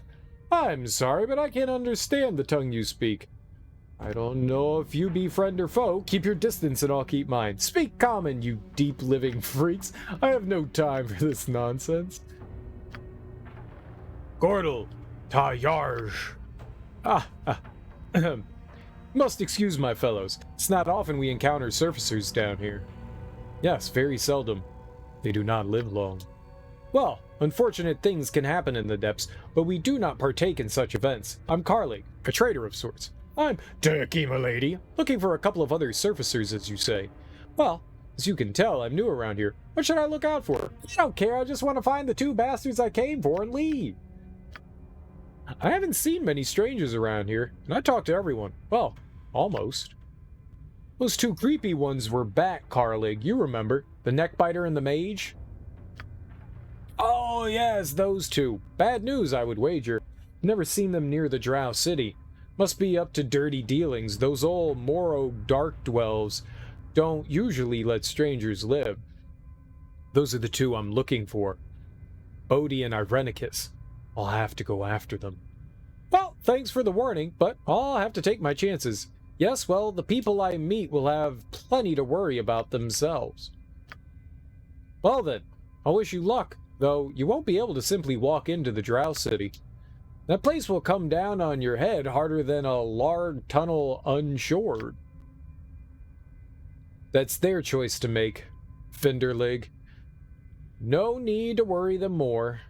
I'm sorry, but I can't understand the tongue you speak. I don't know if you be friend or foe. Keep your distance and I'll keep mine. Speak common, you deep-living freaks. I have no time for this nonsense. Gordel, Tayarj. Must excuse my fellows. It's not often we encounter surfacers down here. Yes, very seldom. They do not live long. Well, unfortunate things can happen in the depths, but we do not partake in such events. I'm Khalid, a traitor of sorts. I'm Turkey, milady, looking for a couple of other surfacers, as you say. Well, as you can tell, I'm new around here. What should I look out for? I don't care, I just want to find the two bastards I came for and leave. I haven't seen many strangers around here, and I talk to everyone. Well, almost. Those two creepy ones were back, Khalid, you remember. The neckbiter and the mage? Oh, yes, those two. Bad news, I would wager. Never seen them near the Drow City. Must be up to dirty dealings. Those old Moro dark dwells don't usually let strangers live. Those are the two I'm looking for. Bodhi and Irenicus. I'll have to go after them. Well, thanks for the warning, but I'll have to take my chances. Yes, well, the people I meet will have plenty to worry about themselves. Well then, I'll wish you luck, though you won't be able to simply walk into the Drow City. That place will come down on your head harder than a larg tunnel unshored. That's their choice to make, Finderlig. No need to worry them more.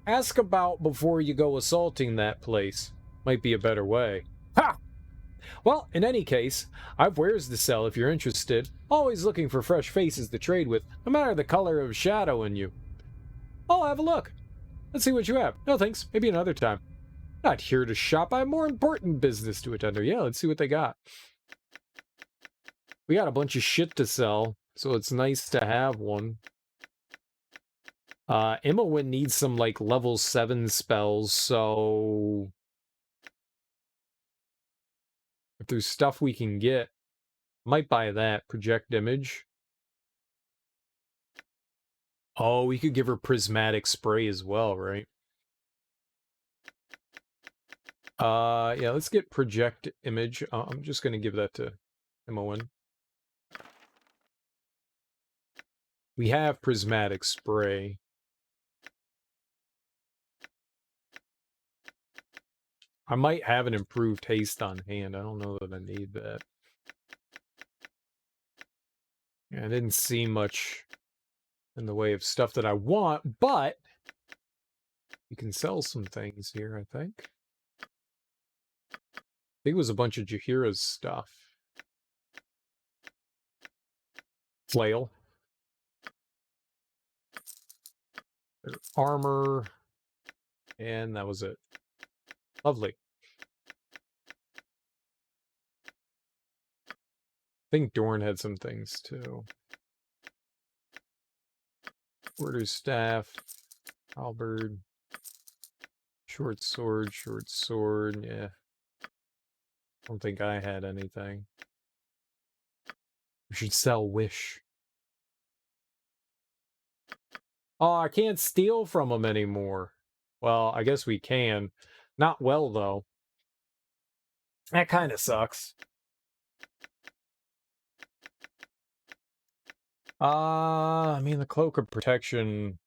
Ask about before you go assaulting that place. Might be a better way. Ha! Well, in any case, I've wares to sell if you're interested. Always looking for fresh faces to trade with, no matter the color of shadow in you. I'll have a look. Let's see what you have. No thanks, maybe another time. Not here to shop, I have more important business to attend to. Yeah, let's see what they got. We got a bunch of shit to sell, so it's nice to have one. Imowin needs some, like, level 7 spells, so... if there's stuff we can get, might buy that. Project image. Oh, we could give her prismatic spray as well, right? Yeah, let's get project image. I'm just going to give that to Imowin. We have prismatic spray. I might have an improved haste on hand. I don't know that I need that. Yeah, I didn't see much in the way of stuff that I want, but you can sell some things here, I think. I think it was a bunch of Jahiera's stuff. Flail. Armor. And that was it. Lovely. I think Dorn had some things too. Quarterstaff, staff, halberd, short sword, yeah. I don't think I had anything. We should sell Wish. Oh, I can't steal from them anymore. Well, I guess we can. Not well, though. That kind of sucks. I mean, the Cloak of Protection...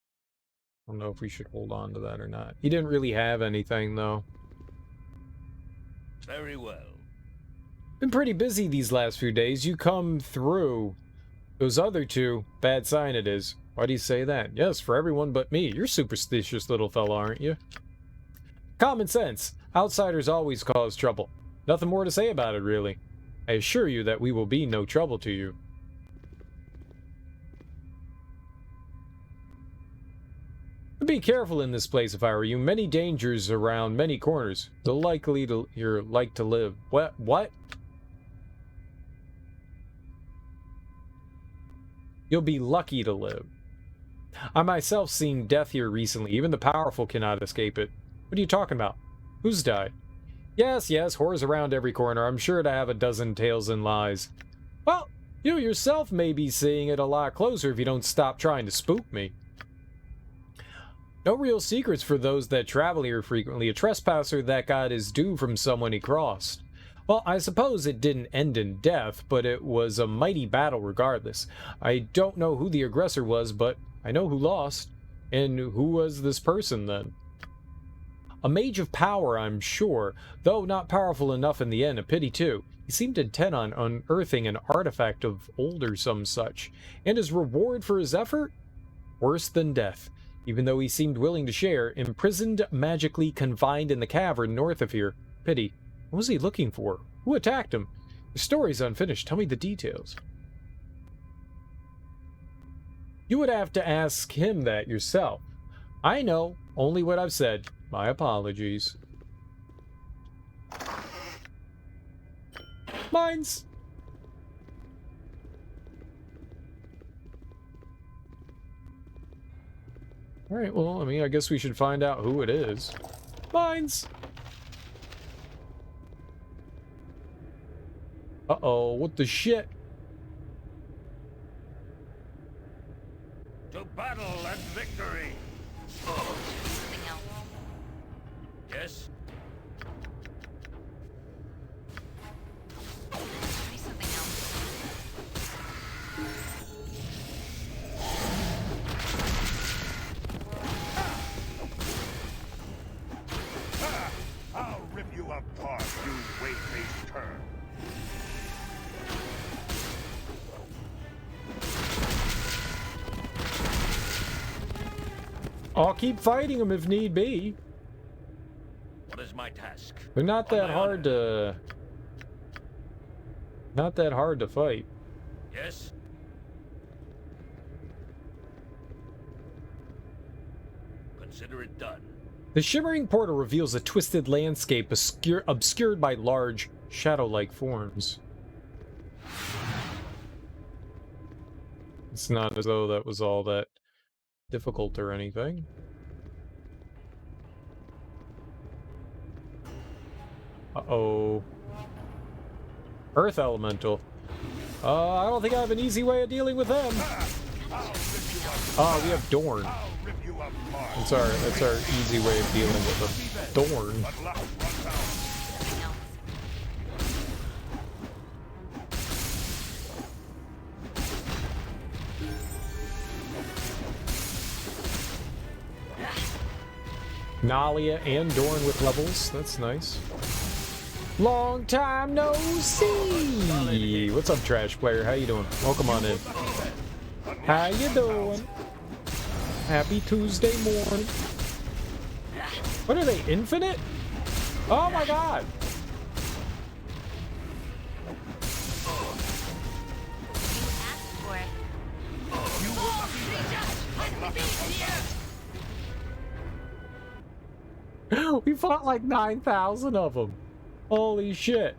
I don't know if we should hold on to that or not. He didn't really have anything, though. Very well. Been pretty busy these last few days. You come through. Those other two, bad sign it is. Why do you say that? Yes, for everyone but me. You're superstitious little fella, aren't you? Common sense. Outsiders always cause trouble. Nothing more to say about it, really. I assure you that we will be no trouble to you. Be careful in this place if I were you. Many dangers around many corners. You're like to live. What? You'll be lucky to live. I myself seen death here recently. Even the powerful cannot escape it. What are you talking about? Who's died? Yes, horrors around every corner. I'm sure to have a dozen tales and lies. Well, you yourself may be seeing it a lot closer if you don't stop trying to spook me. No real secrets for those that travel here frequently. A trespasser that got his due from someone he crossed. Well, I suppose it didn't end in death, but it was a mighty battle regardless. I don't know who the aggressor was, but I know who lost. And who was this person then? A mage of power, I'm sure, though not powerful enough in the end. A pity too. He seemed intent on unearthing an artifact of old or some such. And his reward for his effort? Worse than death. Even though he seemed willing to share, imprisoned, magically confined in the cavern north of here. Pity. What was he looking for? Who attacked him? The story's unfinished. Tell me the details. You would have to ask him that yourself. I know. Only what I've said. My apologies. Mines! Alright, well, I mean, I guess we should find out who it is. Mines! Uh-oh, what the shit? To battle and victory! Yes? I'll rip you apart, you weight-based turd. I'll keep fighting him if need be. What is my task? They're not that hard to... Not that hard to fight. Yes? Consider it done. The shimmering portal reveals a twisted landscape obscured by large, shadow-like forms. It's not as though that was all that difficult or anything. Uh-oh. Earth Elemental. I don't think I have an easy way of dealing with them. We have Dorn. That's our easy way of dealing with them. Dorn. Nalia and Dorn with levels. That's nice. Long time no see. What's up, Trash Player? How you doing? Welcome on in. How you doing? Happy Tuesday morning. What are they, infinite? Oh my god. We fought like 9,000 of them. Holy shit.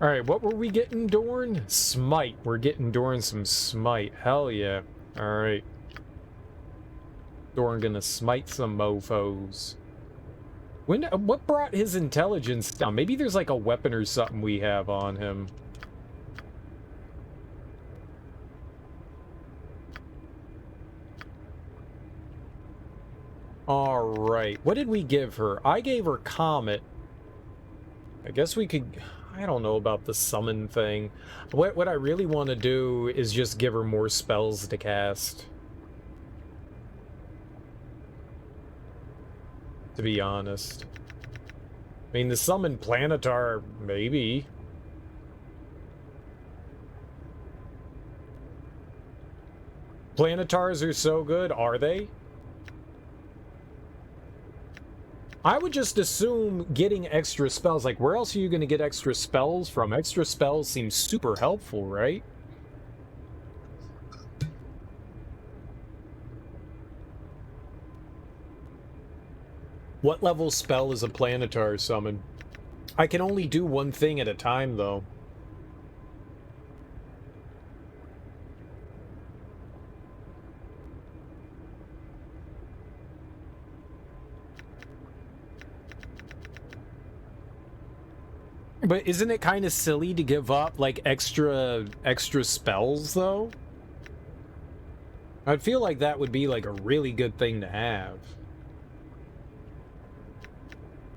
Alright, what were we getting, Dorn? Smite. We're getting Dorn some smite. Hell yeah. Alright. Dorn gonna smite some mofos. What brought his intelligence down? Maybe there's like a weapon or something we have on him. Alright. What did we give her? I gave her Comet. I guess we could... I don't know about the summon thing. What I really want to do is just give her more spells to cast. To be honest. I mean, the summon Planetar, maybe. Planetars are so good, are they? I would just assume getting extra spells, like where else are you going to get extra spells from? Extra spells seems super helpful, right? What level spell is a Planetar summon? I can only do one thing at a time, though. But isn't it kind of silly to give up, like, extra spells, though? I'd feel like that would be, like, a really good thing to have.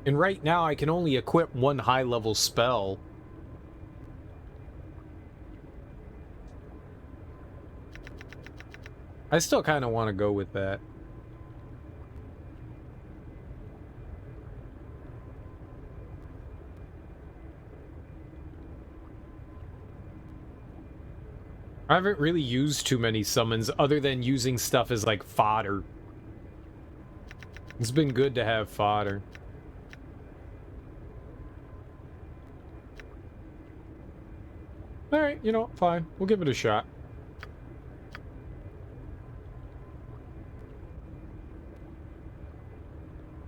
And right now, I can only equip one high-level spell. I still kind of want to go with that. I haven't really used too many summons other than using stuff as, like, fodder. It's been good to have fodder. Alright, you know, fine. We'll give it a shot.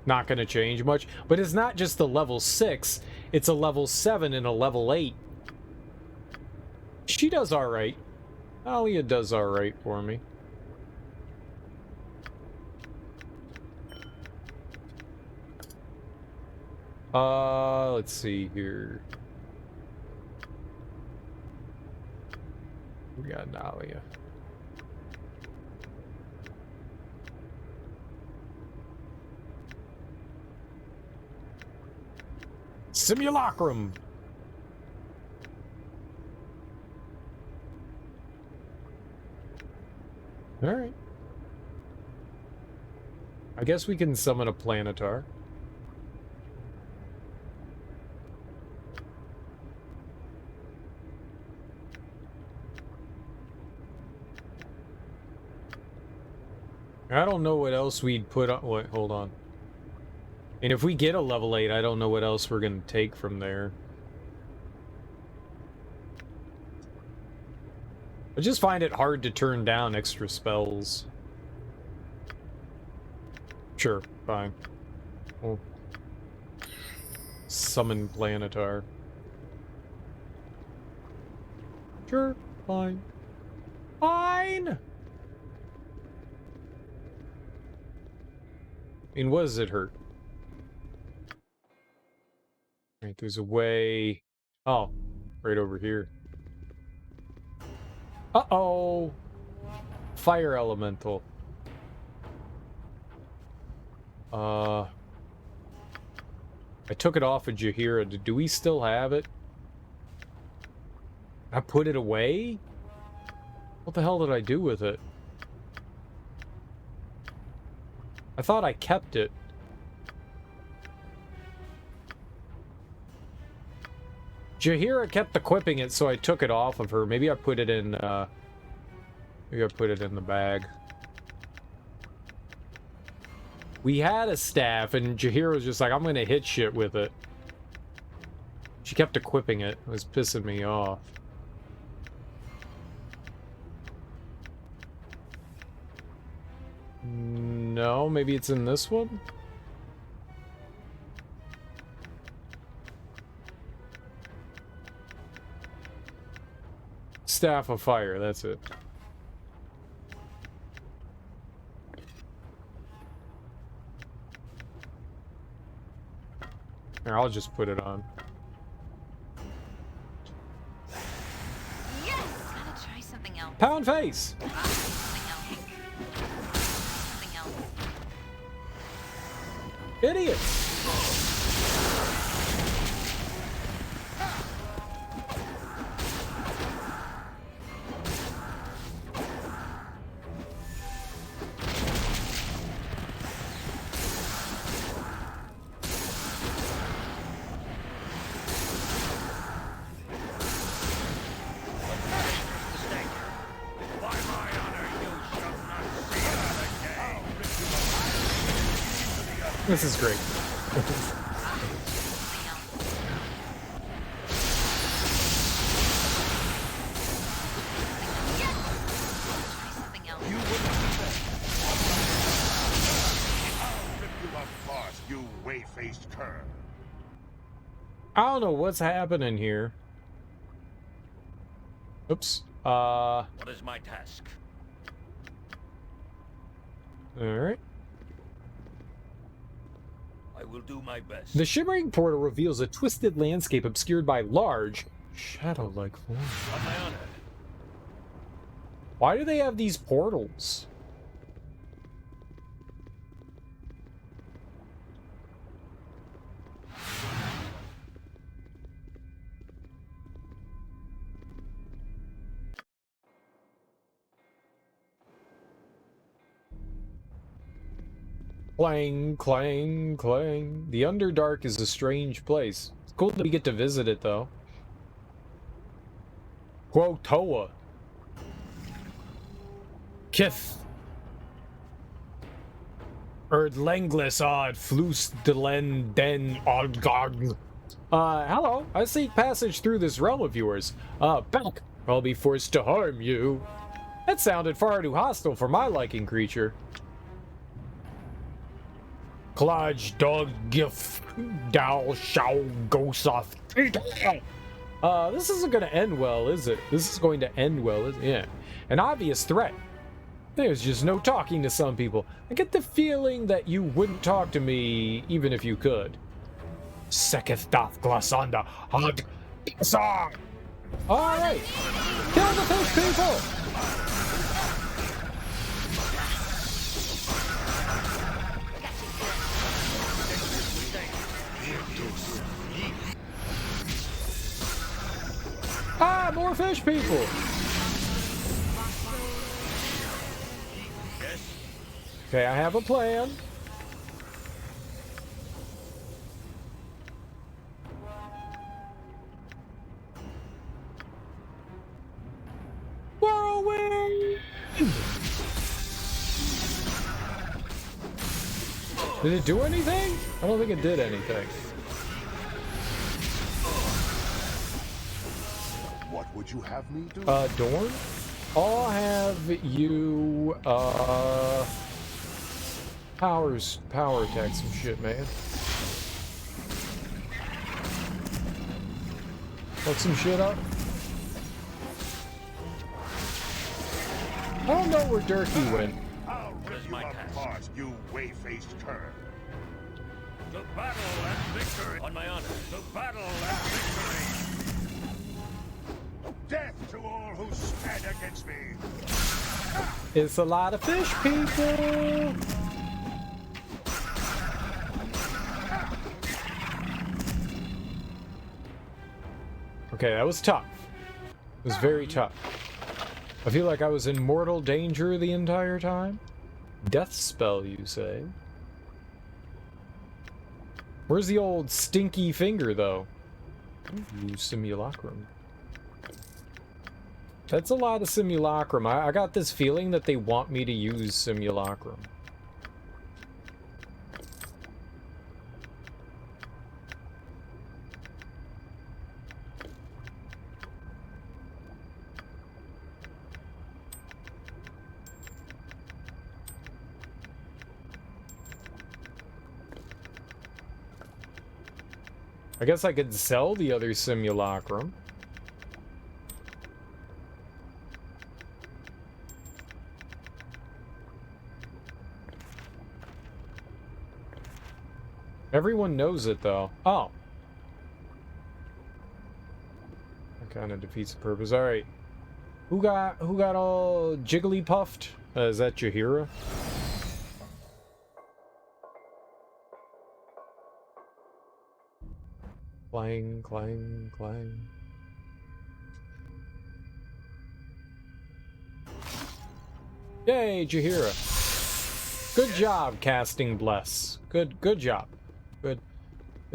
Not gonna change much. But it's not just the level 6. It's a level 7 and a level 8. She does alright. Alia does alright for me. Let's see here. We got Nalia. Simulacrum! Alright. I guess we can summon a Planetar. I don't know what else we'd put on. Wait, hold on. And if we get a level 8, I don't know what else we're gonna take from there. I just find it hard to turn down extra spells. Sure, fine. We'll summon Planetar. Sure, fine. Fine! I mean, what does it hurt? Right, there's a way... Oh, right over here. Uh-oh! Fire elemental. I took it off of Jahiera. Do we still have it? I put it away? What the hell did I do with it? I thought I kept it. Jahiera kept equipping it, so I took it off of her. Maybe I put it in, maybe I put it in the bag. We had a staff, and Jahiera was just like, I'm gonna hit shit with it. She kept equipping it. It was pissing me off. No, maybe it's in this one? Staff of Fire, that's it. Here, I'll just put it on. Yes! Gotta try something else. Pound face! Idiot! This is great. You way-faced cur. I don't know what's happening here. Oops. What is my task? Alright. I will do my best. The shimmering portal reveals a twisted landscape obscured by large, shadow-like forms. On my honor. Why do they have these portals? Clang, clang, clang. The Underdark is a strange place. It's cool that we get to visit it, though. Quotoa. Kith. Erdlenglis odd flus delen den odgog. Hello. I seek passage through this realm of yours. Back. I'll be forced to harm you. That sounded far too hostile for my liking, creature. Klaj dog gif dal shao gosoth. This isn't gonna end well, is it? This is going to end well, is it? Yeah. An obvious threat. There's just no talking to some people. I get the feeling that you wouldn't talk to me even if you could. Seketh doth glasanda hod song. Alright. Kill the fish people! Ah, more fish people! Okay, I have a plan. Whirlwind! Did it do anything? I don't think it did anything. What would you have me do? Dorn? I'll have you, power attack some shit, man. Fuck some shit up. I don't know where Durkee went. I'll rip you apart, you way-faced cur. To battle and victory! On my honor. To battle and victory! Death to all who stand against me! It's a lot of fish people! Okay, that was tough. It was very tough. I feel like I was in mortal danger the entire time. Death spell, you say? Where's the old stinky finger, though? Ooh, simulacrum. That's a lot of simulacrum. I got this feeling that they want me to use simulacrum. I guess I could sell the other simulacrum. Everyone knows it, though. Oh. That kind of defeats the purpose. All right. Who got all jiggly puffed? Is that Jahiera? Clang, clang, clang. Yay, Jahiera. Good job, casting Bless. Good job. Good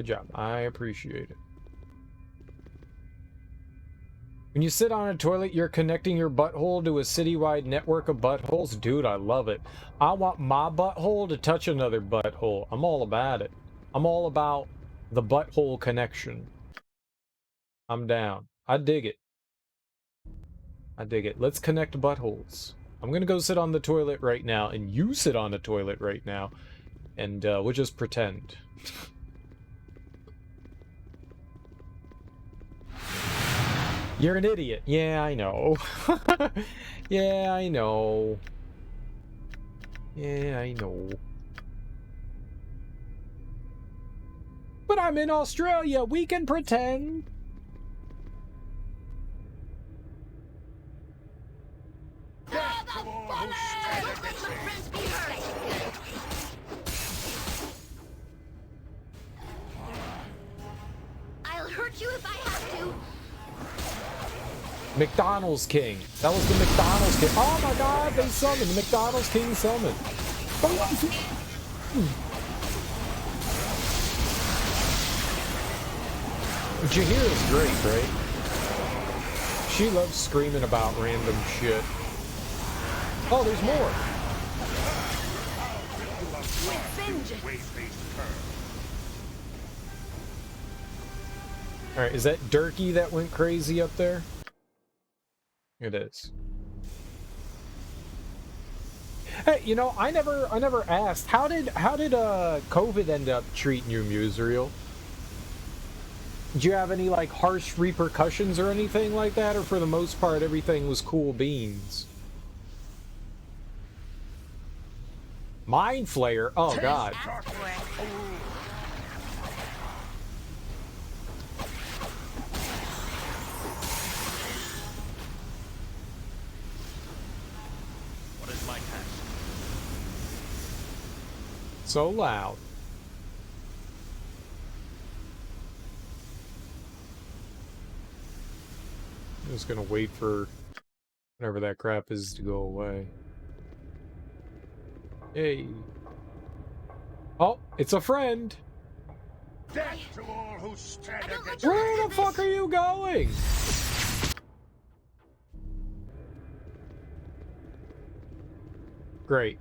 job. I appreciate it. When you sit on a toilet, you're connecting your butthole to a citywide network of buttholes? Dude, I love it. I want my butthole to touch another butthole. I'm all about it. I'm all about the butthole connection. I'm down. I dig it. I dig it. Let's connect buttholes. I'm gonna go sit on the toilet right now, and you sit on the toilet right now, and we'll just pretend. You're an idiot. Yeah, I know. Yeah, I know. Yeah, I know. But I'm in Australia. We can pretend. I'll hurt you if I have to. McDonald's King. That was the McDonald's King. Oh my god, they summoned. The McDonald's King summoned. Jahiera's great, right? She loves screaming about random shit. Oh, there's more. Alright, is that Durkee that went crazy up there? It is. Hey, you know, I never asked, how did COVID end up treating you, Muserial? Did you have any, like, harsh repercussions or anything like that, or for the most part everything was cool beans? Mind Flayer? Oh, God. What is my task? So loud. I'm just gonna wait for whatever that crap is to go away. Hey. Oh, it's a friend. Death to all who stand against Where the fuck are you going? Great.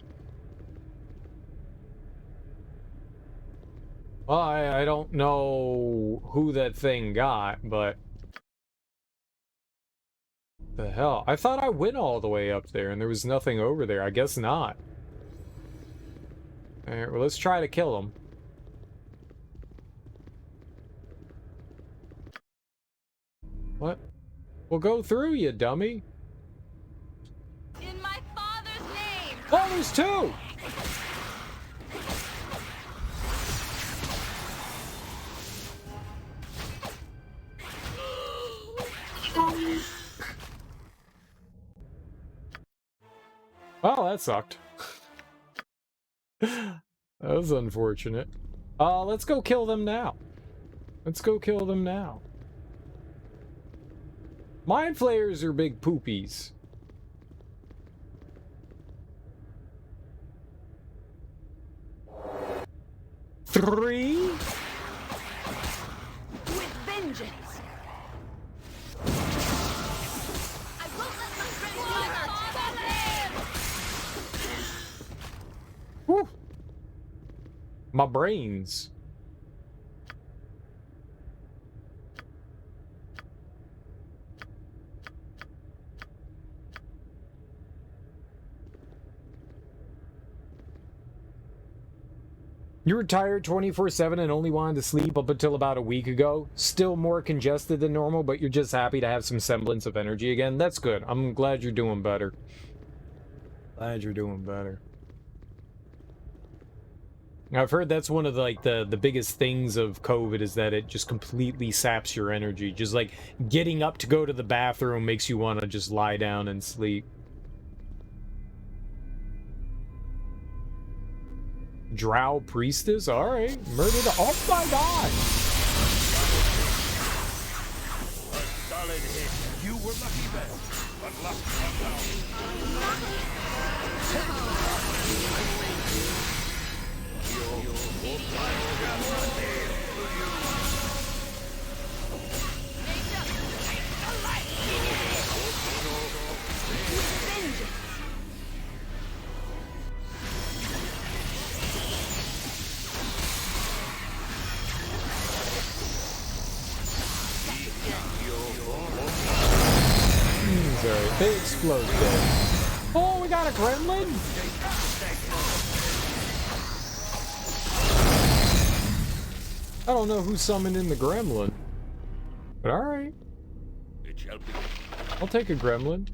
Well, I don't know who that thing got, but... The hell? I thought I went all the way up there and there was nothing over there. I guess not. Alright, well, let's try to kill him. What? We'll go through, you dummy. In my father's name! Oh, there's two! Well, that sucked. That was unfortunate. Let's go kill them now. Let's go kill them now. Mind flayers are big poopies. Three? With vengeance! I won't let my friends Whew. My brains. You were tired 24/7 and only wanted to sleep up until about a week ago. Still more congested than normal, but you're just happy to have some semblance of energy again. That's good. I'm glad you're doing better. Glad you're doing better. I've heard that's one of the biggest things of COVID is that it just completely saps your energy. Just like getting up to go to the bathroom makes you want to just lie down and sleep. Drow priestess? Alright. Murdered. Oh my god! A solid hit. You were lucky then, but luck runs out. Sorry, they explode there. Oh, we got a gremlin? I don't know who summoned in the gremlin. But alright. It shall be. I'll take a gremlin.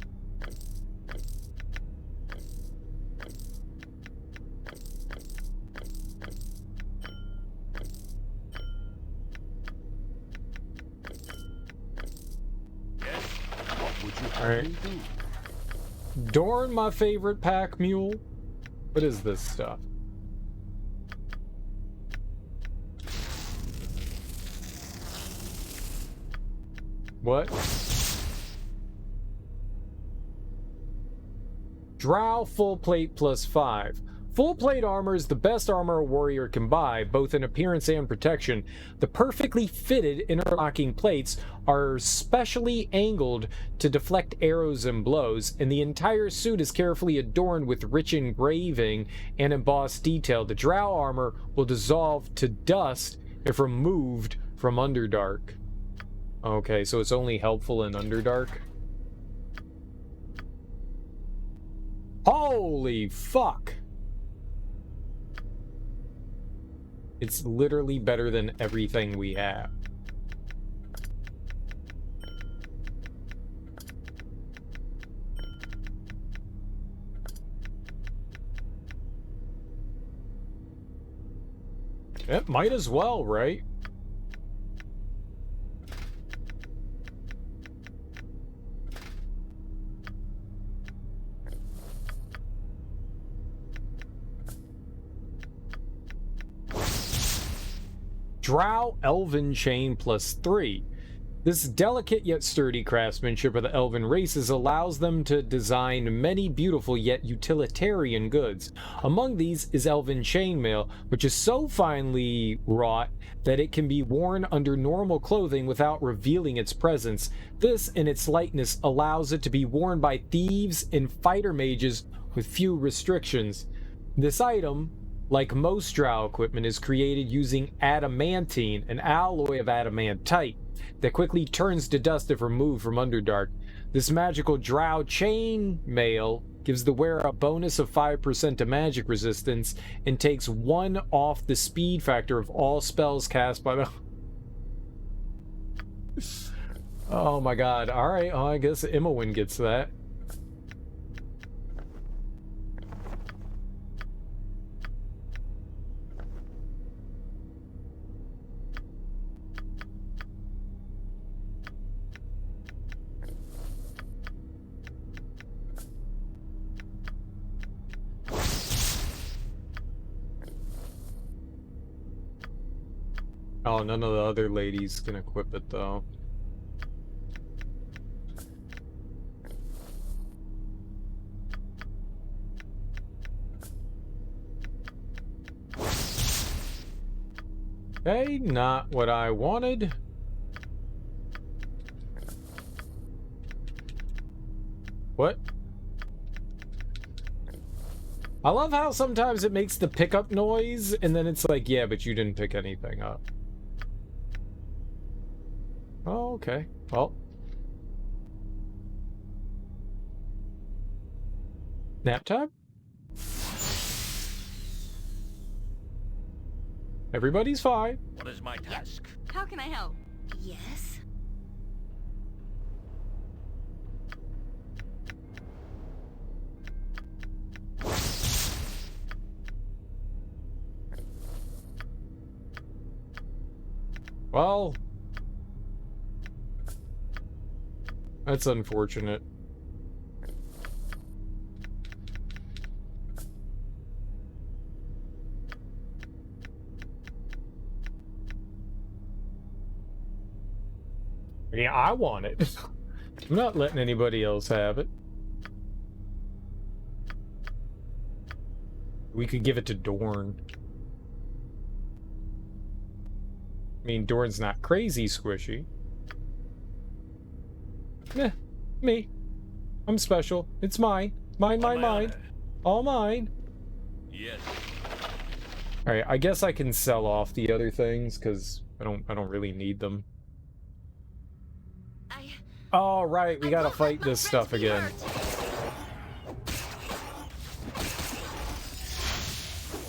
Alright. Dorn, my favorite pack mule. What is this stuff? What? Drow full plate +5. Full plate armor is the best armor a warrior can buy, both in appearance and protection. The perfectly fitted interlocking plates are specially angled to deflect arrows and blows, and the entire suit is carefully adorned with rich engraving and embossed detail. The drow armor will dissolve to dust if removed from Underdark. Okay, so it's only helpful in Underdark? Holy fuck! It's literally better than everything we have. It might as well, right? Drow Elven Chain +3. This delicate yet sturdy craftsmanship of the elven races allows them to design many beautiful yet utilitarian goods. Among these is elven chainmail, which is so finely wrought that it can be worn under normal clothing without revealing its presence. This, in its lightness, allows it to be worn by thieves and fighter mages with few restrictions. This item, like most drow equipment, is created using adamantine, an alloy of adamantite, that quickly turns to dust if removed from Underdark. This magical drow chain mail gives the wearer a bonus of 5% to magic resistance and takes 1 off the speed factor of all spells cast by the... Oh my god. Alright, well, I guess Imowin gets that. Oh, none of the other ladies can equip it, though. Okay, not what I wanted. What? I love how sometimes it makes the pickup noise, and then it's like, yeah, but you didn't pick anything up. Oh, okay. Well. Nap time? Everybody's fine. What is my task? How can I help? Yes? Well, that's unfortunate. Yeah, I want it. I'm not letting anybody else have it. We could give it to Dorn. I mean, Dorn's not crazy squishy. Eh, me. I'm special. It's mine. Mine. All mine. Yes. Alright, I guess I can sell off the other things, because I don't really need them. Oh, right, we gotta fight this stuff again.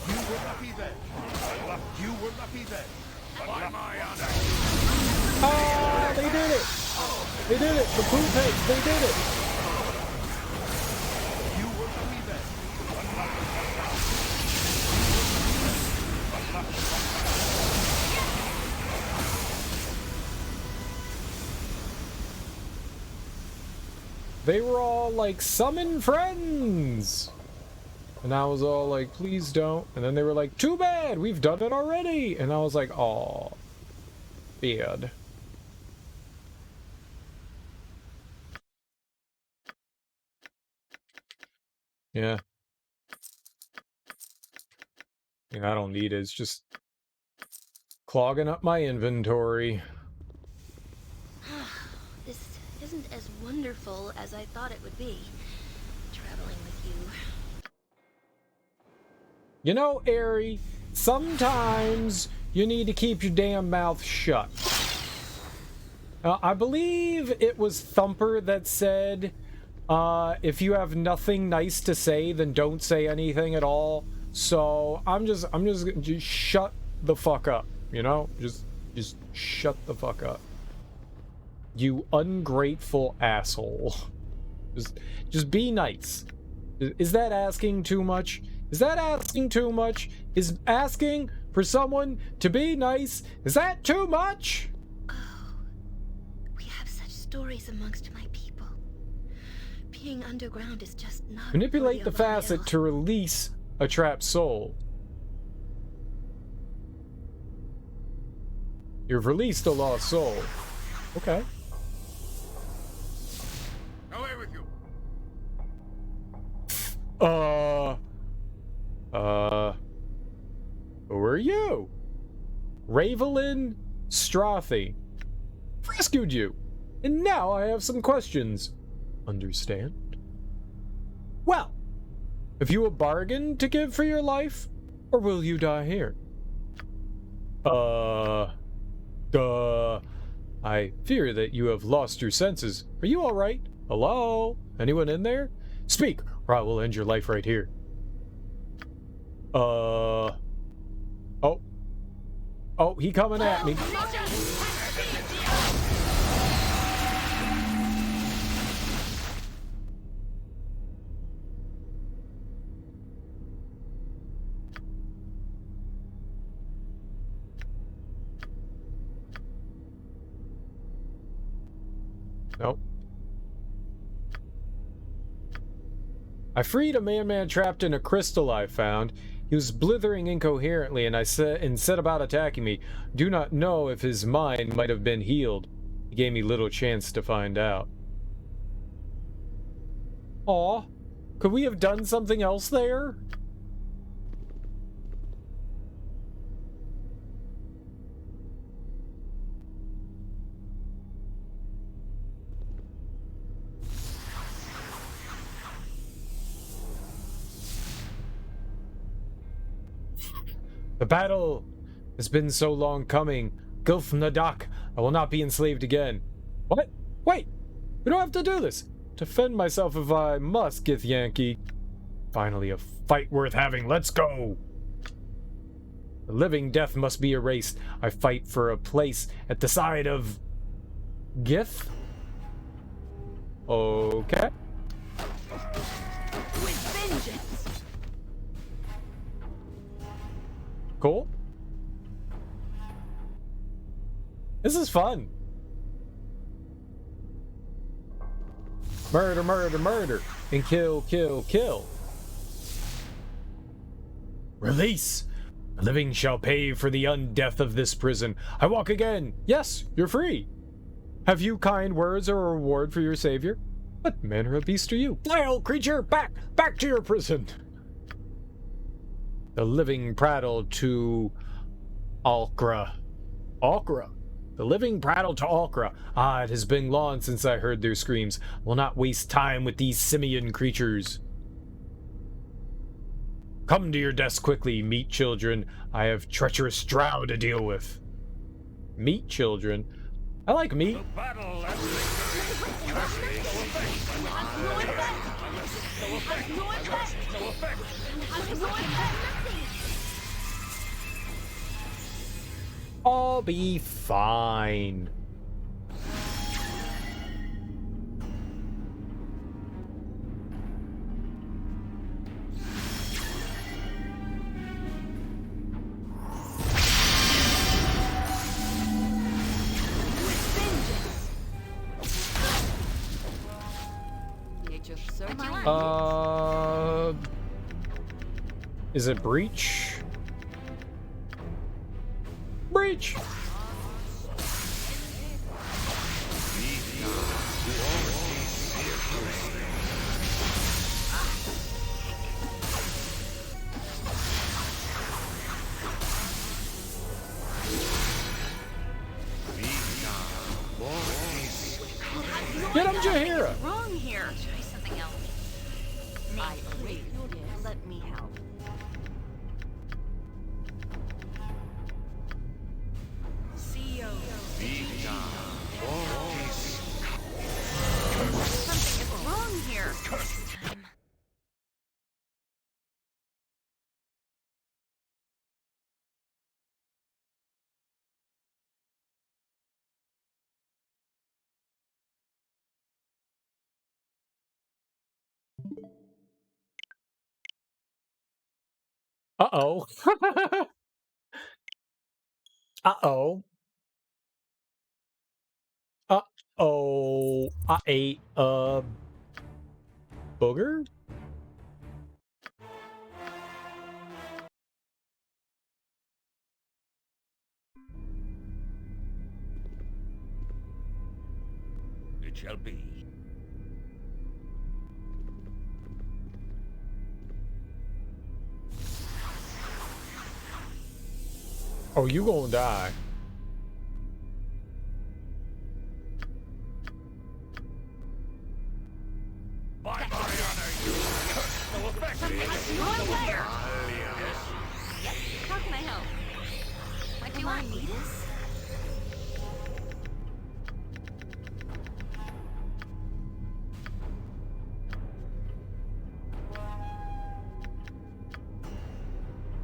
You were lucky then. You were lucky then. By my honor. Oh, they did it! They did it! The poop heads, they did it! You were lucky then. They were all like, summon friends! And I was all like, please don't. And then they were like, too bad, we've done it already! And I was like, aw. Bad. Yeah. I don't need it, it's just clogging up my inventory. This isn't as wonderful as I thought it would be, traveling with you. You know, Aerie, sometimes you need to keep your damn mouth shut. I believe it was Thumper that said, if you have nothing nice to say, then don't say anything at all. So I'm just shut the fuck up, you know? Just shut the fuck up. You ungrateful asshole. Just be nice. Is that asking too much? Is that asking too much? Is asking for someone to be nice, is that too much? Oh, we have such stories amongst my people. Being underground is just not... Manipulate the facet to release a trapped soul. You've released a lost soul. Okay. Away with you. Who are you? Ravelin Strathy. Rescued you. And now I have some questions. Understand? Well, have you a bargain to give for your life? or will you die here? I fear that you have lost your senses. Are you alright? Hello? Anyone in there? Speak, or I will end your life right here. Oh. Oh, he coming at me. Nope. I freed a man trapped in a crystal I found. He was blithering incoherently, and set about attacking me. Do not know if his mind might have been healed. He gave me little chance to find out. Aw, could we have done something else there? The battle has been so long coming. Gulf Nadak, I will not be enslaved again. What? Wait! We don't have to do this! Defend myself if I must, Githyanki. Finally, a fight worth having. Let's go! The living death must be erased. I fight for a place at the side of... Gith? Okay. With vengeance! Cool. This is fun. Murder, murder, murder. And kill, kill, kill. Release! The living shall pay for the undeath of this prison. I walk again. Yes, you're free. Have you kind words or a reward for your savior? What manner of beast are you? Fly, old creature! Back! Back to your prison! The living prattle to Alkra. Alkra. The living prattle to Alkra. Ah, it has been long since I heard their screams. Will not waste time with these simian creatures. Come to your desk quickly, meat children. I have treacherous drow to deal with. Meat children? I like meat. I'll be fine. Is it breach? Breach! Get him, Jahiera! What's wrong here? Try something else. I await your guess. Let me help. Something is wrong here. Uh-oh. Uh-oh. Uh-oh. I ate a booger? It shall be. Oh, you gonna die. By my honor, you no effect. How can I help? What do you want, Edith?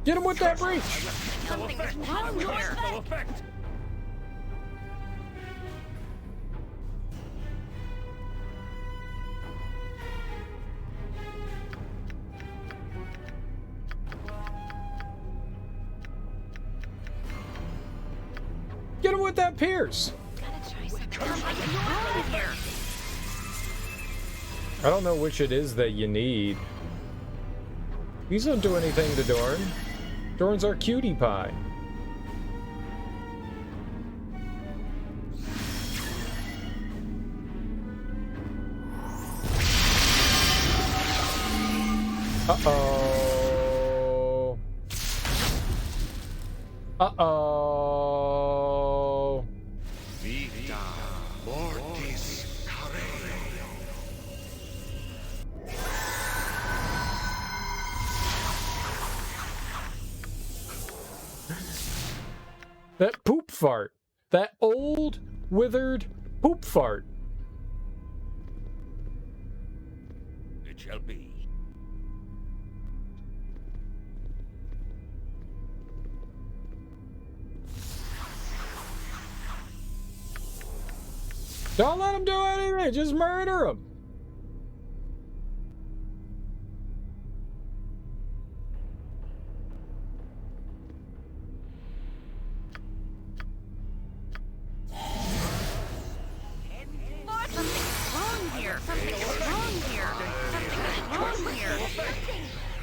Get him with that breach! Something is wrong here. No effect. Get him with that pierce! I don't know which it is that you need. These don't do anything to Dorn. Dorn's our cutie pie. Uh-oh. Uh-oh. Vita mortis careo. That poop fart. That old, withered poop fart. It shall be. Don't let him do anything. Just murder him.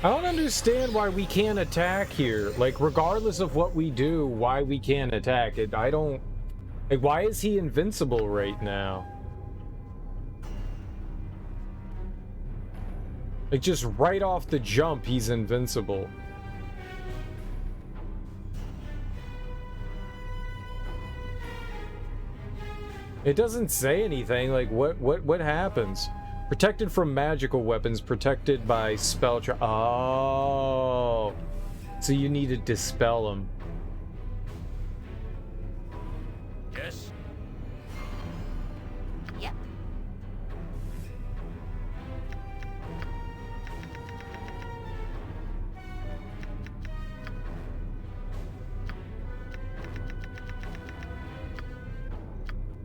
I don't understand why we can't attack here. Like, regardless of what we do, why we can't attack it. I don't... Like, why is he invincible right now? Like, just right off the jump, he's invincible. It doesn't say anything. Like, what happens? Protected from magical weapons, protected by spell oh. So you need to dispel them. Yes. Yep.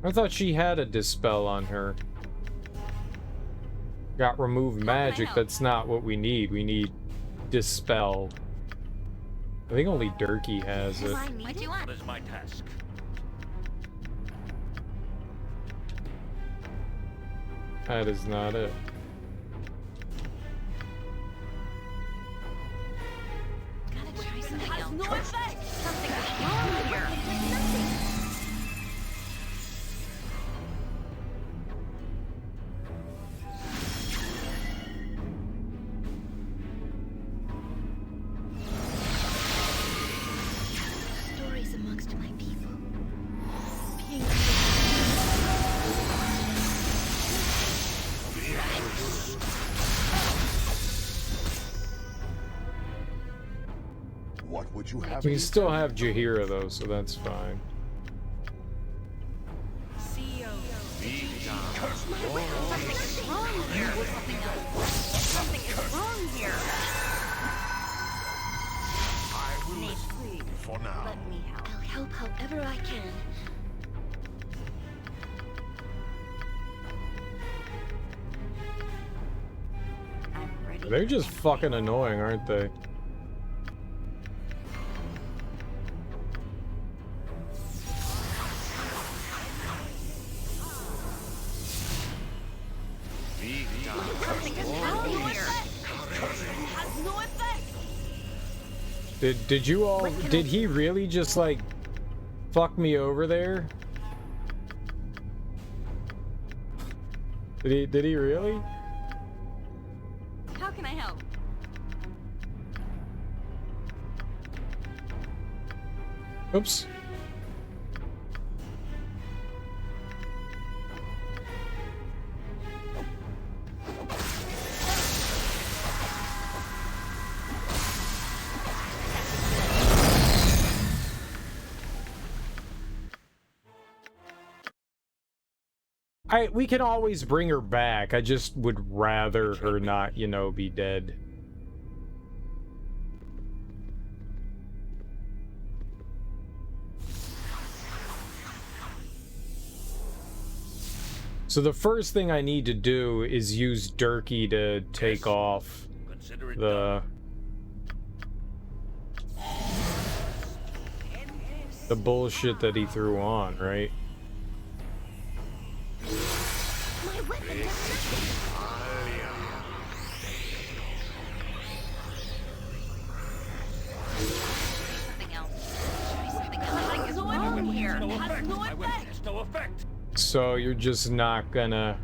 I thought she had a dispel on her. Got remove magic, that's not what we need. We need dispel. I think only Durkee has it. What do you want? That is my task. That is not it. Gotta try something else. No effect. Something is wrong here. Stories amongst my people. Being What would you have? We can still have Jahiera though, so that's fine. Something is wrong here. Something is wrong here. I will listen for now. Let me help. I'll help however I can. I'm ready. They're just fucking annoying, aren't they? Something is wrong here. It has no effect. Did you all... Did he really just, like, fuck me over there? Did he really? How can I help? Oops. We can always bring her back. I just would rather her not, you know, be dead. So the first thing I need to do is use Durkee to take off the bullshit that he threw on, right? My weapon does Something else. Something else. Going on here. No Has effect. no My weapon effect. has no effect. So you're just not gonna...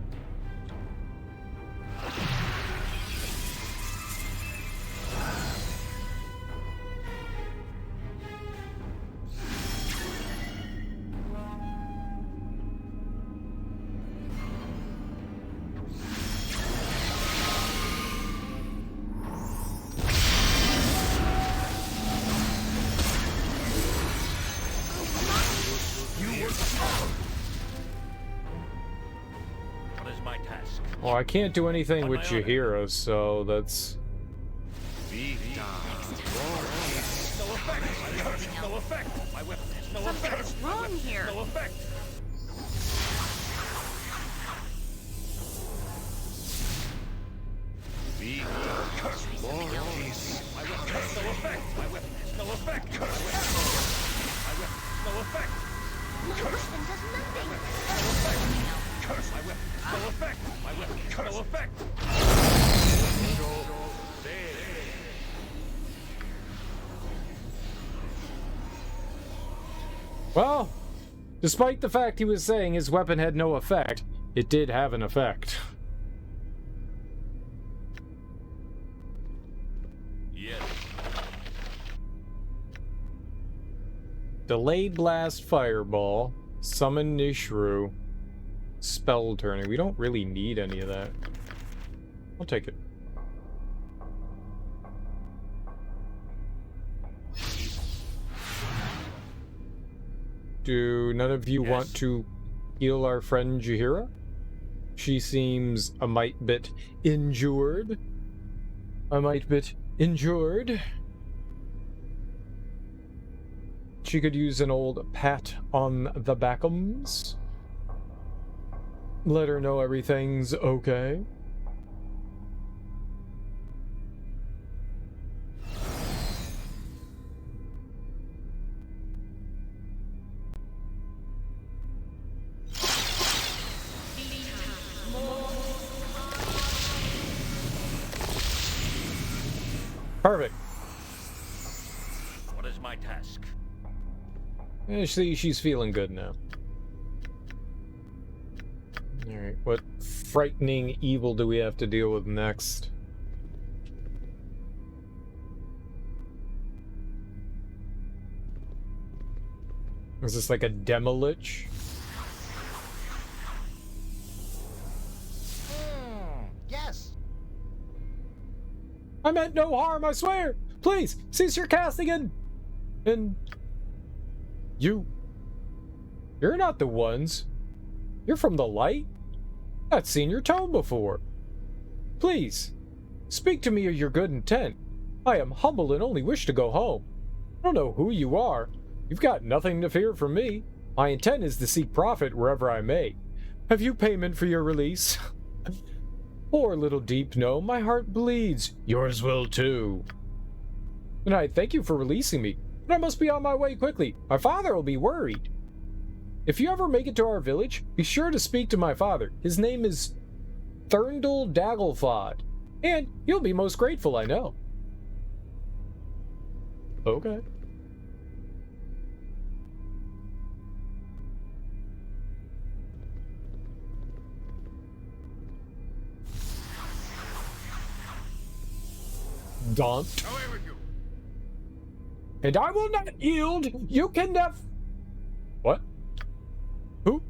What is my task? Well, I can't do anything with Jahiera, so that's... No effect. My weapon has no effect. My weapon has no Something effect. is wrong here. No effect. My weapon has no effect. My weapon has no effect. My weapon has no effect. My weapon does nothing. My weapon has no effect. My weapon has no effect. Well, despite the fact he was saying his weapon had no effect, it did have an effect. Yes. Delayed blast fireball, summon Nishru, spell turning. We don't really need any of that. I'll take it. Do none of you want to heal our friend Jahiera? She seems a mite bit injured. She could use an old pat on the backums. Let her know everything's okay. Perfect. What is my task? She's feeling good now. Alright, what frightening evil do we have to deal with next? Is this like a demolich? Yes. I meant no harm, I swear! Please, cease your casting and... You're not the ones. You're from the light? I've seen your tone before. Please, speak to me of your good intent. I am humble and only wish to go home. I don't know who you are. You've got nothing to fear from me. My intent is to seek profit wherever I may. Have you payment for your release? Poor little deep gnome, my heart bleeds. Yours will too. And I thank you for releasing me, but I must be on my way quickly. My father will be worried. If you ever make it to our village, be sure to speak to my father. His name is Therndal Dagglefod, and he'll be most grateful, I know. Okay. Daunt. And I will not yield. You can What? Who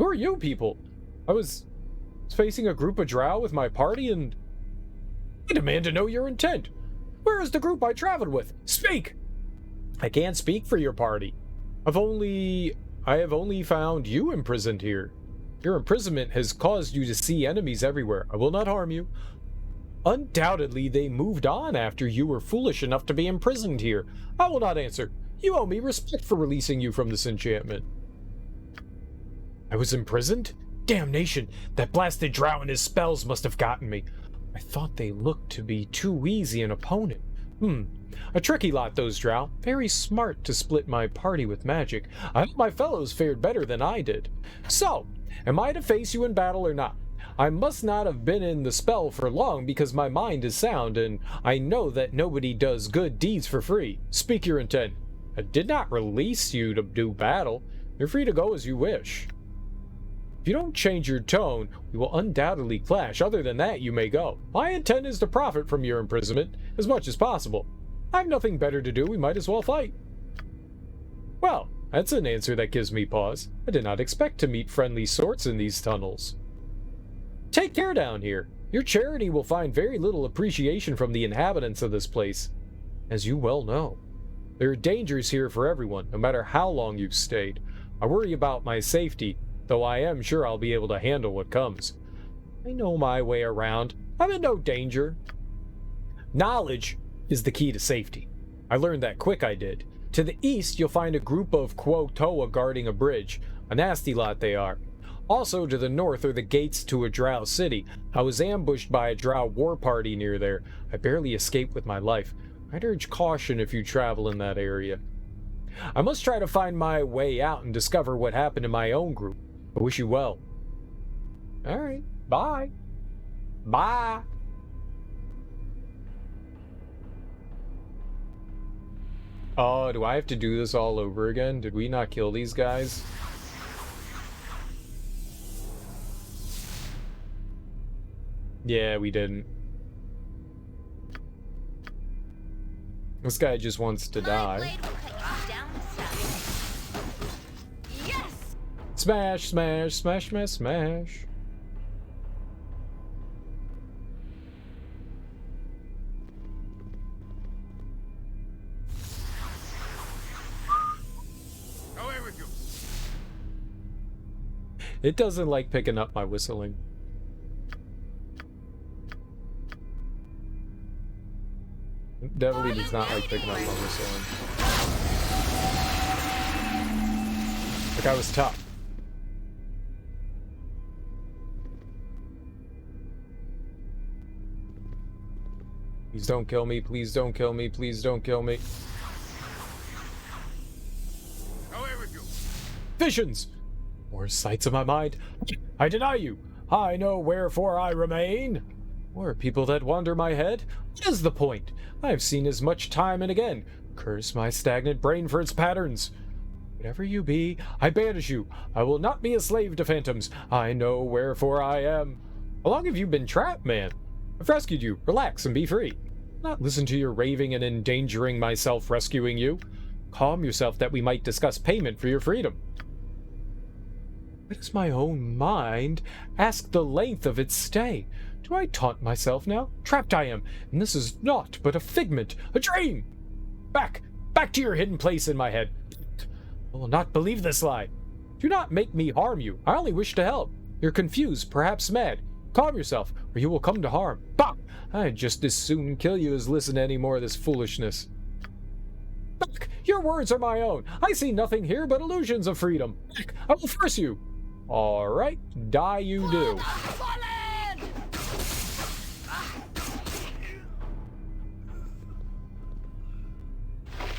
are you people? I was facing a group of drow with my party and I demand to know your intent. Where is the group I traveled with? Speak! I can't speak for your party. I have only found you imprisoned here. Your imprisonment has caused you to see enemies everywhere. I will not harm you. Undoubtedly, they moved on after you were foolish enough to be imprisoned here. I will not answer. You owe me respect for releasing you from this enchantment. I was imprisoned? Damnation! That blasted drow and his spells must have gotten me. I thought they looked to be too easy an opponent. A tricky lot, those drow. Very smart to split my party with magic. I hope my fellows fared better than I did. So, am I to face you in battle or not? I must not have been in the spell for long because my mind is sound, and I know that nobody does good deeds for free. Speak your intent. I did not release you to do battle. You're free to go as you wish. If you don't change your tone, we will undoubtedly clash. Other than that, you may go. My intent is to profit from your imprisonment as much as possible. I have nothing better to do. We might as well fight. Well, that's an answer that gives me pause. I did not expect to meet friendly sorts in these tunnels. Take care down here. Your charity will find very little appreciation from the inhabitants of this place. As you well know, there are dangers here for everyone, no matter how long you've stayed. I worry about my safety, though I am sure I'll be able to handle what comes. I know my way around. I'm in no danger. Knowledge is the key to safety. I learned that quick, I did. To the east, you'll find a group of Quotoa guarding a bridge. A nasty lot they are. Also to the north are the gates to a drow city. I was ambushed by a drow war party near there. I barely escaped with my life. I'd urge caution if you travel in that area. I must try to find my way out and discover what happened in my own group. I wish you well. Alright, bye. Bye. Oh, do I have to do this all over again? Did we not kill these guys? Yeah, we didn't. This guy just wants to die. Yes! Smash, smash, smash, smash, smash. Away with you. It doesn't like picking up my whistling. It definitely does not like picking up my whistling. Like I was tough. Please don't kill me, please don't kill me, please don't kill me. Away with you. Visions! More sights of my mind. I deny you. I know wherefore I remain. Or people that wander my head. What is the point? I have seen as much time and again. Curse my stagnant brain for its patterns. Whatever you be, I banish you. I will not be a slave to phantoms. I know wherefore I am. How long have you been trapped, man? I've rescued you. Relax and be free. Not listen to your raving and endangering myself rescuing you. Calm yourself that we might discuss payment for your freedom. What is my own mind? Ask the length of its stay. Do I taunt myself now? Trapped I am, and this is naught but a figment, a dream! Back to your hidden place in my head. I will not believe this lie. Do not make me harm you. I only wish to help. You're confused, perhaps mad. Calm yourself, or you will come to harm. Bah! I'd just as soon kill you as listen to any more of this foolishness. Back! Your words are my own. I see nothing here but illusions of freedom. Back! I will force you. All right, die you do.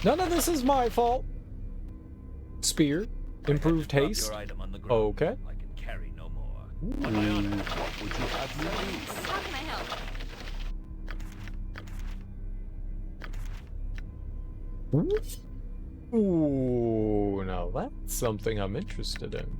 None of this is my fault. Spear, improved haste. Okay. I can carry no more. Ooh. What would you have me do? How can I help? Ooh, now that's something I'm interested in.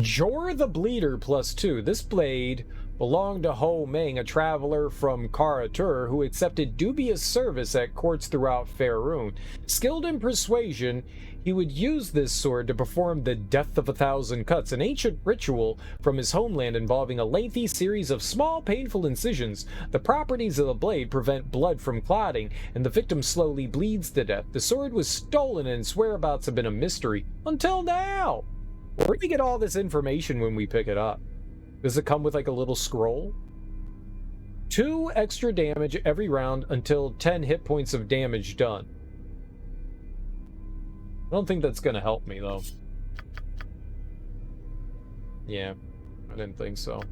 Jor the Bleeder +2. This blade belonged to Ho Ming, a traveler from Karatur who accepted dubious service at courts throughout Faerun. Skilled in persuasion, he would use this sword to perform the Death of 1,000 Cuts, an ancient ritual from his homeland involving a lengthy series of small, painful incisions. The properties of the blade prevent blood from clotting, and the victim slowly bleeds to death. The sword was stolen, and its whereabouts have been a mystery until now. Where do we get all this information when we pick it up? Does it come with like a little scroll? 2 extra damage every round until 10 hit points of damage done. I don't think that's gonna help me though. Yeah, I didn't think so.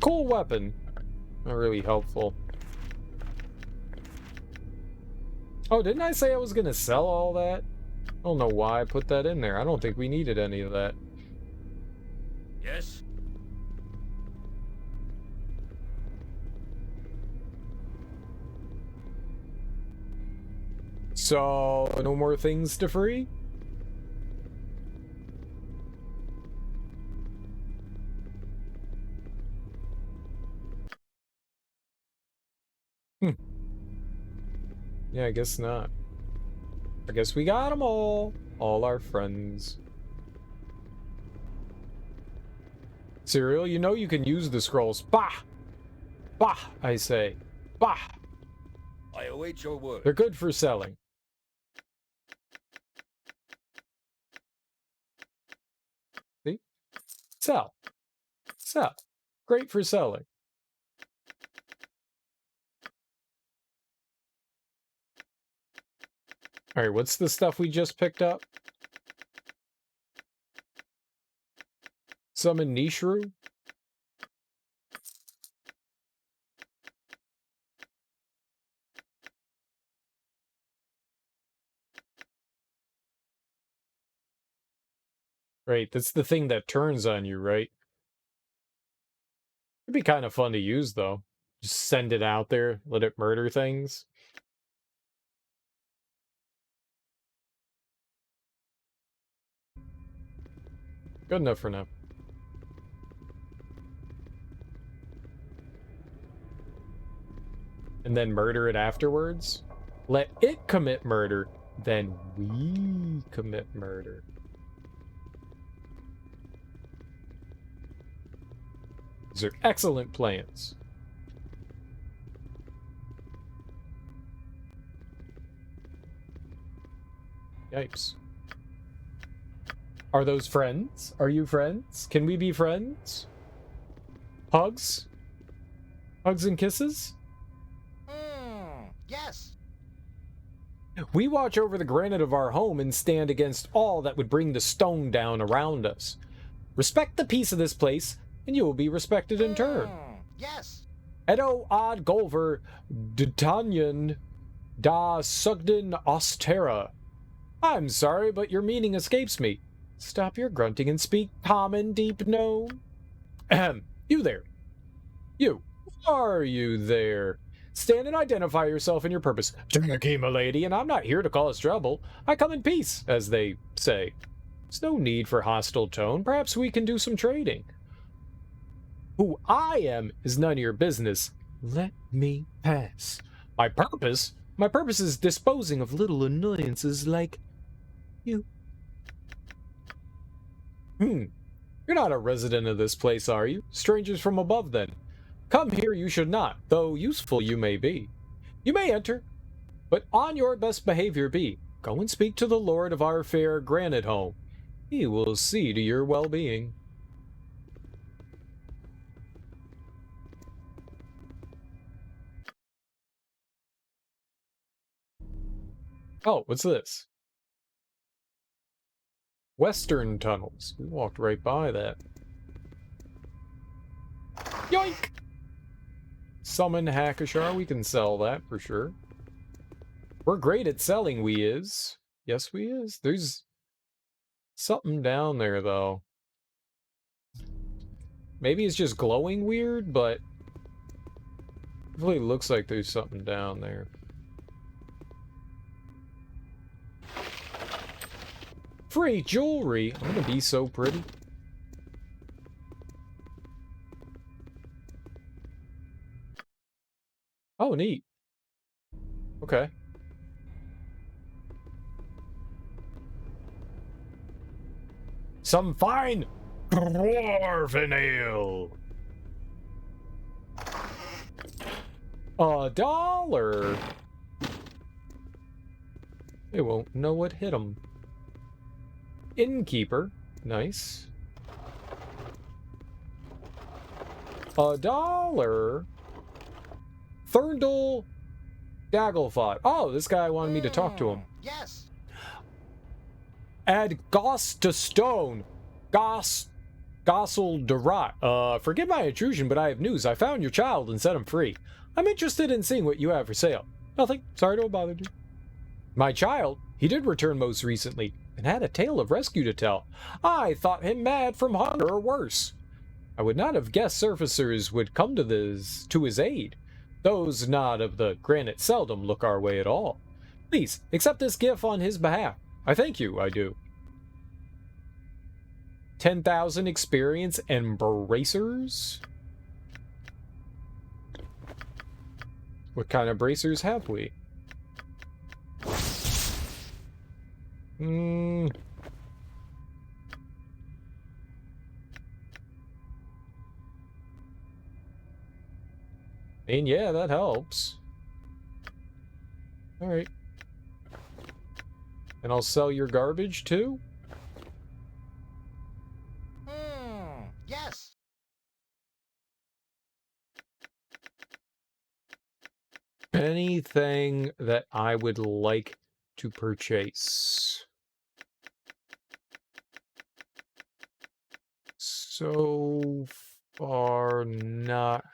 Cool weapon. Not really helpful. Oh, didn't I say I was gonna sell all that? I don't know why I put that in there. I don't think we needed any of that. Yes? So, no more things to free? Yeah, I guess not. I guess we got them all our friends. Cereal, you know you can use the scrolls. Bah! Bah, I say. Bah! I await your word. They're good for selling. See? Sell. Sell. Great for selling. Alright, what's the stuff we just picked up? Summon Nishru? Right, that's the thing that turns on you, right? It'd be kind of fun to use, though. Just send it out there, let it murder things. Good enough for now. And then murder it afterwards? Let it commit murder, then we commit murder. These are excellent plans. Yipes. Are those friends? Are you friends? Can we be friends? Hugs? Hugs and kisses? Yes. We watch over the granite of our home and stand against all that would bring the stone down around us. Respect the peace of this place, and you will be respected in turn. Yes. Edo ad Golver D'Tanyan da Sugden Ostera. I'm sorry, but your meaning escapes me. Stop your grunting and speak common, deep gnome. Ahem. You there. You. Who are you there? Stand and identify yourself and your purpose. Jackie, my lady, and I'm not here to cause trouble. I come in peace, as they say. There's no need for hostile tone. Perhaps we can do some trading. Who I am is none of your business. Let me pass. My purpose is disposing of little annoyances like you. You're not a resident of this place, are you? Strangers from above, then. Come here you should not, though useful you may be. You may enter, but on your best behavior be. Go and speak to the lord of our fair granite home. He will see to your well-being. Oh, what's this? Western tunnels. We walked right by that. Yoink! Summon Hackashar. We can sell that for sure. We're great at selling, we is. Yes, we is. There's something down there, though. Maybe it's just glowing weird, but it really looks like there's something down there. Free jewelry. I'm gonna be so pretty. Oh, neat. Okay. Some fine dwarven ale. $1. They won't know what hit them. Innkeeper. Nice. $1. Thurndal Dagglefot. Oh, this guy wanted me to talk to him. Yes. Add goss to stone. Gossel Darat. Forgive my intrusion, but I have news. I found your child and set him free. I'm interested in seeing what you have for sale. Nothing. Sorry to have bothered you. My child? He did return most recently, and had a tale of rescue to tell. I thought him mad from hunger or worse. I would not have guessed surfacers would come to his aid. Those not of the granite seldom look our way at all. Please, accept this gift on his behalf. I thank you, I do. 10,000 experience and bracers? What kind of bracers have we? And yeah, that helps. Alright. And I'll sell your garbage too? Yes. Anything that I would like to purchase. So far, not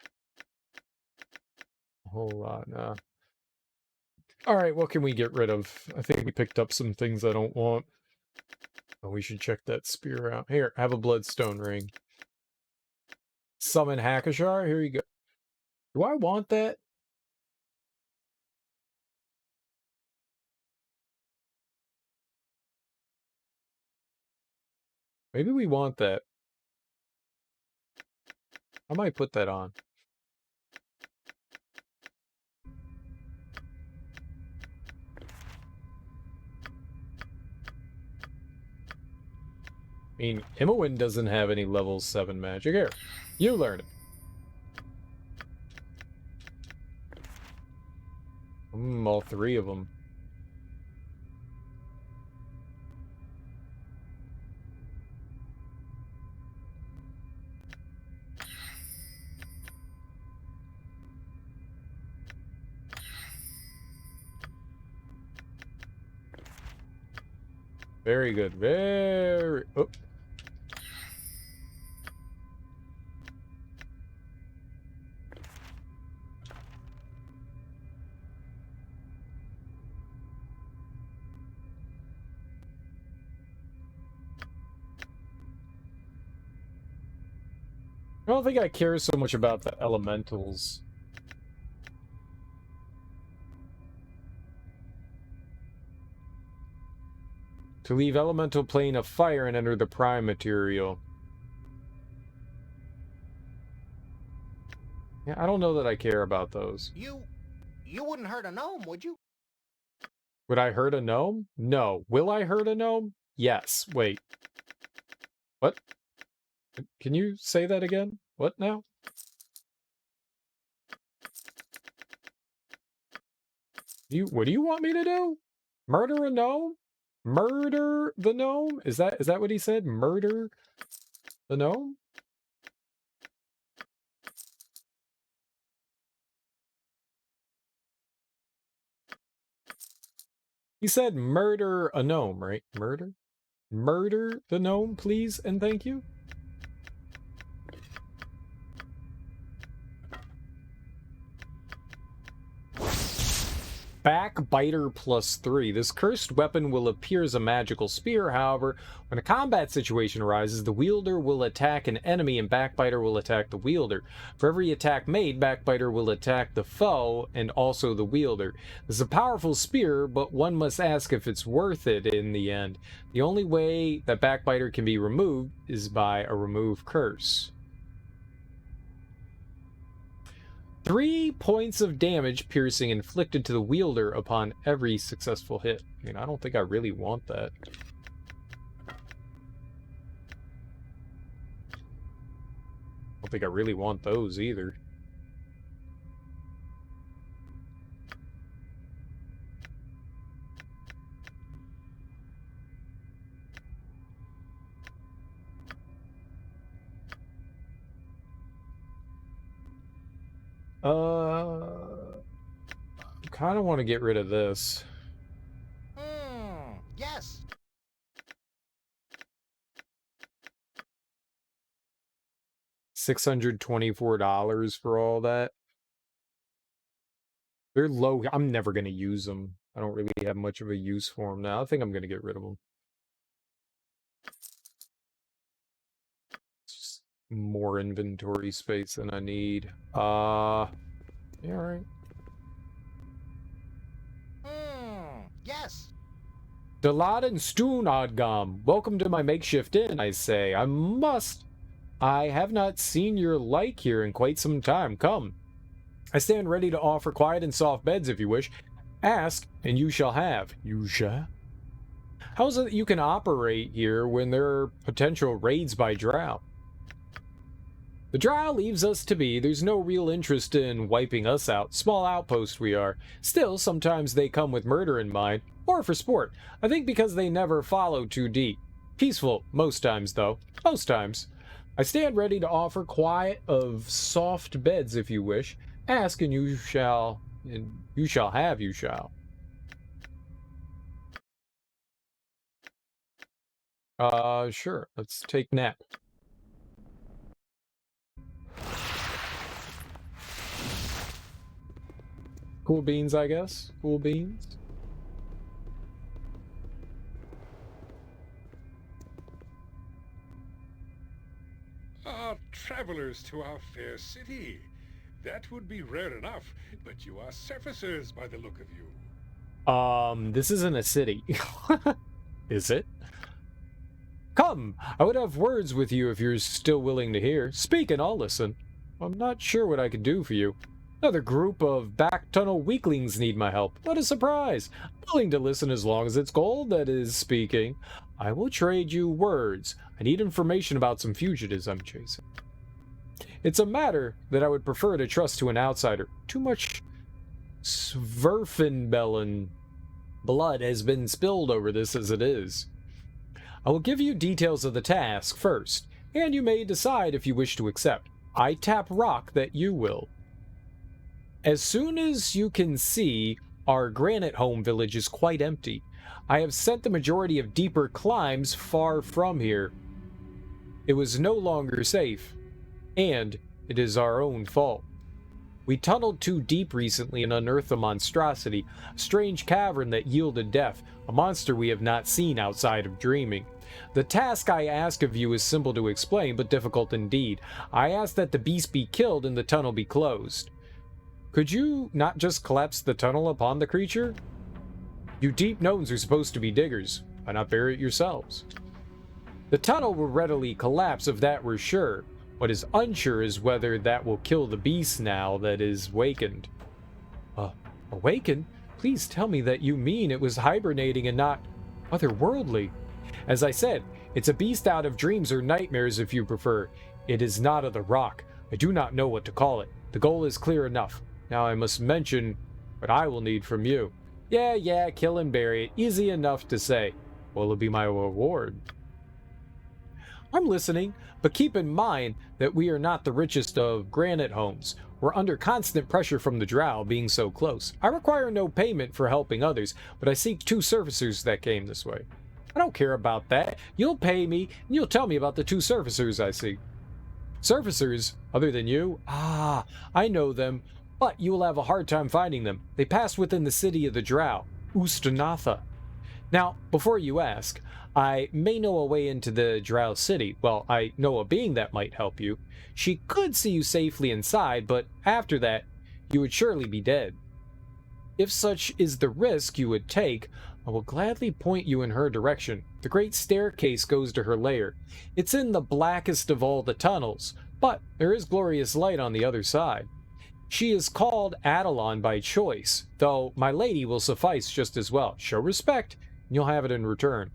a whole lot, nah. Alright, what can we get rid of? I think we picked up some things I don't want. Oh, we should check that spear out. Here, have a bloodstone ring. Summon Hackashar, here you go. Do I want that? Maybe we want that. I might put that on. I mean, Imowen doesn't have any level 7 magic. Here, you learn it. All 3 of them. Very good. Very... Oh. I don't think I care so much about the elementals. To leave elemental plane of fire and enter the prime material. Yeah, I don't know that I care about those. You wouldn't hurt a gnome, would you? Would I hurt a gnome? No. Will I hurt a gnome? Yes. Wait. What? Can you say that again? What now? What do you want me to do? Murder a gnome? Murder the gnome? Is that what he said? Murder the gnome? He said murder a gnome, right? Murder? Murder the gnome, please and thank you. Backbiter +3. This cursed weapon will appear as a magical spear. However, when a combat situation arises, the wielder will attack an enemy and Backbiter will attack the wielder. For every attack made, Backbiter will attack the foe and also the wielder. This is a powerful spear, but one must ask if it's worth it in the end. The only way that Backbiter can be removed is by a remove curse. 3 points of damage piercing inflicted to the wielder upon every successful hit. I mean, I don't think I really want that. I don't think I really want those either. Kind of want to get rid of this. Yes. $624 for all that. They're low. I'm never going to use them. I don't really have much of a use for them now. I think I'm going to get rid of them. It's just more inventory space than I need. Yeah, all right. Yes. Dalad and Stoonodgam, welcome to my makeshift inn, I say. I have not seen your like here in quite some time. Come. I stand ready to offer quiet and soft beds if you wish. Ask, and you shall have. You shall? How is it that you can operate here when there are potential raids by drow? The drow leaves us to be. There's no real interest in wiping us out. Small outpost we are. Still, sometimes they come with murder in mind, or for sport. I think because they never follow too deep. Peaceful, most times though. Most times. I stand ready to offer quiet of soft beds if you wish. Ask and you shall have, you shall. Sure. Let's take nap. Cool beans, I guess. Cool beans. Travelers to our fair city. That would be rare enough, but you are surfacers by the look of you. This isn't a city. Is it? Come, I would have words with you if you're still willing to hear. Speak and I'll listen. I'm not sure what I could do for you. Another group of back tunnel weaklings need my help. What a surprise! I'm willing to listen as long as it's gold that is speaking. I will trade you words. I need information about some fugitives I'm chasing. It's a matter that I would prefer to trust to an outsider. Too much Sverfenbellen blood has been spilled over this as it is. I will give you details of the task first, and you may decide if you wish to accept. I tap rock that you will. As soon as you can see, our granite home village is quite empty. I have sent the majority of deeper climbs far from here. It was no longer safe, and it is our own fault. We tunneled too deep recently and unearthed a monstrosity, a strange cavern that yielded death, a monster we have not seen outside of dreaming. The task I ask of you is simple to explain, but difficult indeed. I ask that the beast be killed and the tunnel be closed. Could you not just collapse the tunnel upon the creature? You deep gnomes are supposed to be diggers. Why not bury it yourselves? The tunnel will readily collapse if that were sure. What is unsure is whether that will kill the beast now that is wakened. Awakened? Please tell me that you mean it was hibernating and not otherworldly. As I said, it's a beast out of dreams or nightmares if you prefer. It is not of the rock. I do not know what to call it. The goal is clear enough. Now I must mention what I will need from you. Yeah, kill and bury it. Easy enough to say. What will be my reward? I'm listening, but keep in mind that we are not the richest of granite homes. We're under constant pressure from the drow being so close. I require no payment for helping others, but I seek 2 surfacers that came this way. I don't care about that. You'll pay me, and you'll tell me about the 2 surfacers I seek. Surfacers? Other than you? I know them. but you will have a hard time finding them. They pass within the city of the Drow, Ustanatha. Now, before you ask, I may know a way into the Drow city. Well, I know a being that might help you. She could see you safely inside, but after that, you would surely be dead. If such is the risk you would take, I will gladly point you in her direction. The great staircase goes to her lair. It's in the blackest of all the tunnels, but there is glorious light on the other side. She is called Adelon by choice, though my lady will suffice just as well. Show respect, and you'll have it in return.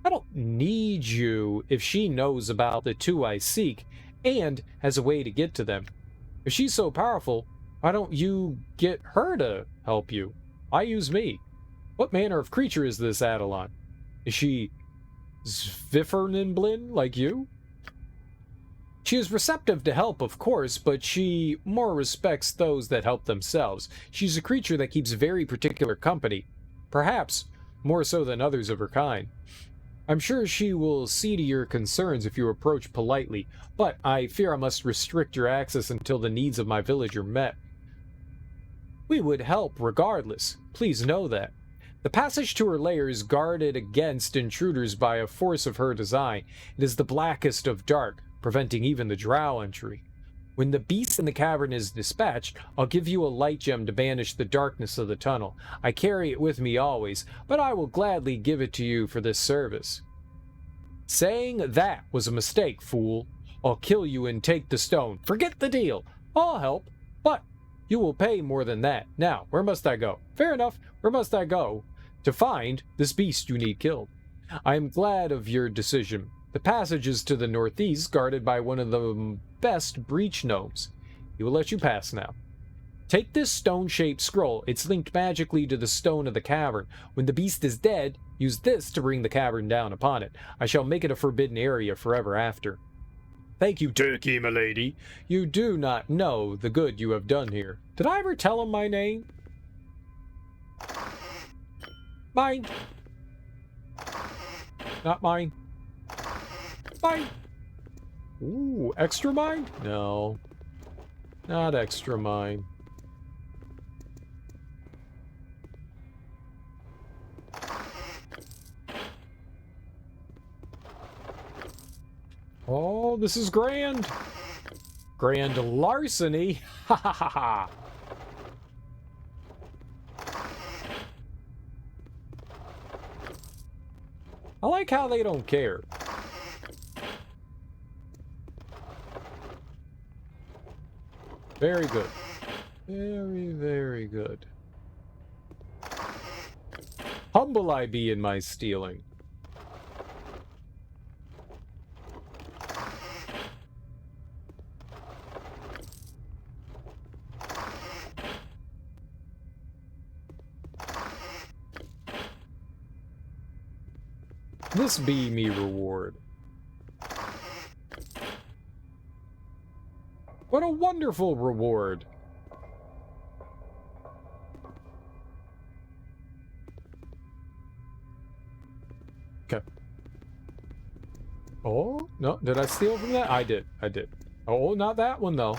I don't need you if she knows about the two I seek, and has a way to get to them. If she's so powerful, why don't you get her to help you? Why use me? What manner of creature is this Adelon? Is she Zvifernblin like you? She is receptive to help, of course, but she more respects those that help themselves. She's a creature that keeps very particular company, perhaps more so than others of her kind. I'm sure she will see to your concerns if you approach politely, but I fear I must restrict your access until the needs of my village are met. We would help regardless, please know that. The passage to her lair is guarded against intruders by a force of her design. It is the blackest of dark, preventing even the drow entry. When the beast in the cavern is dispatched, I'll give you a light gem to banish the darkness of the tunnel. I carry it with me always, but I will gladly give it to you for this service. Saying that was a mistake, fool. I'll kill you and take the stone. Forget the deal. I'll help, but you will pay more than that. Now, where must I go? Fair enough, where must I go? To find this beast you need killed. I am glad of your decision. The passage is to the northeast, guarded by one of the best breach gnomes. He will let you pass now. Take this stone-shaped scroll. It's linked magically to the stone of the cavern. When the beast is dead, use this to bring the cavern down upon it. I shall make it a forbidden area forever after. Thank you, Turkey, milady. You do not know the good you have done here. Did I ever tell him my name? Mine. Not mine. Mine. Ooh, extra mine? No. Not extra mine. Oh, this is grand. Grand larceny. Ha ha ha ha. I like how they don't care. Very good. Very, very good. Humble I be in my stealing. This be me reward. What a wonderful reward. Okay. Oh, no, did I steal from that? I did. Oh, not that one, though.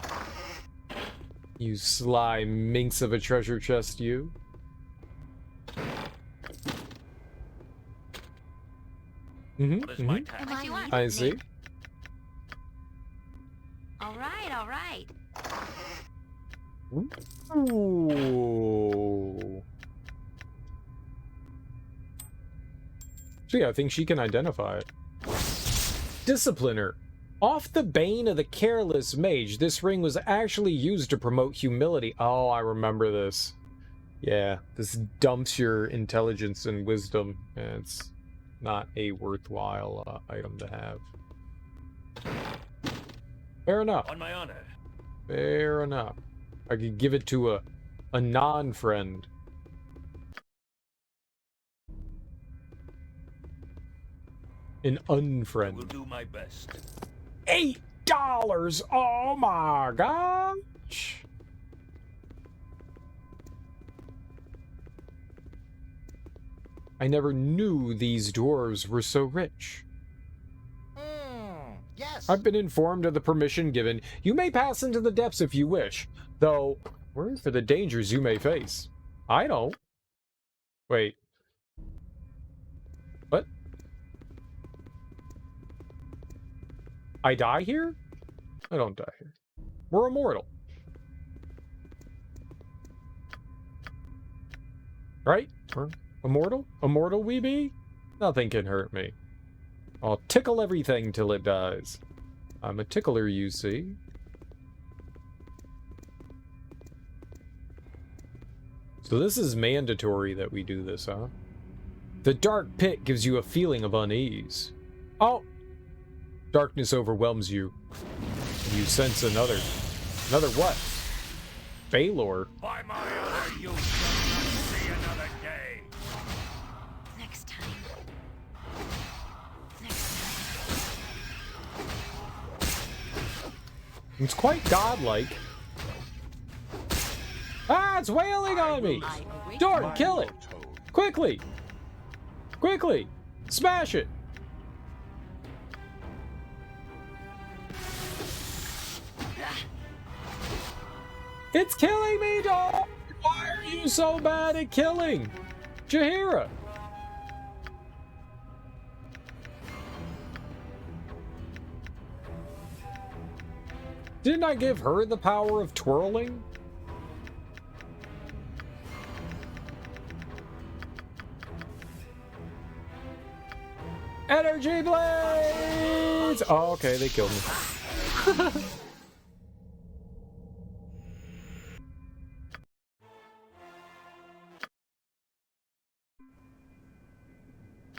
You sly minx of a treasure chest, you. What you want? I see. All right. Ooh. Gee, I think she can identify it. Discipliner. Off the bane of the careless mage, this ring was actually used to promote humility. Oh, I remember this. Yeah, this dumps your intelligence and wisdom. And it's not a worthwhile item to have. Fair enough. On my honor. Fair enough. I could give it to a non-friend. An unfriend. Will do my best. $8! Oh my gosh! I never knew these dwarves were so rich. Yes, I've been informed of the permission given. You may pass into the depths if you wish, though worry for the dangers you may face. I don't. Wait. What? I die here? I don't die here. We're immortal. Right? We're immortal? Immortal we be? Nothing can hurt me. I'll tickle everything till it dies. I'm a tickler, you see. So this is mandatory that we do this, huh? The dark pit gives you a feeling of unease. Oh! Darkness overwhelms you. You sense another. Another what? Baldur. By my honor, you shall not see another day. Next time. It's quite godlike. Ah, it's wailing on me! Dorn, kill it! Quickly! Quickly! Smash it! It's killing me, Dorn! Why are you so bad at killing? Jahiera! Didn't I give her the power of twirling? Energy blades! Oh, okay, they killed me.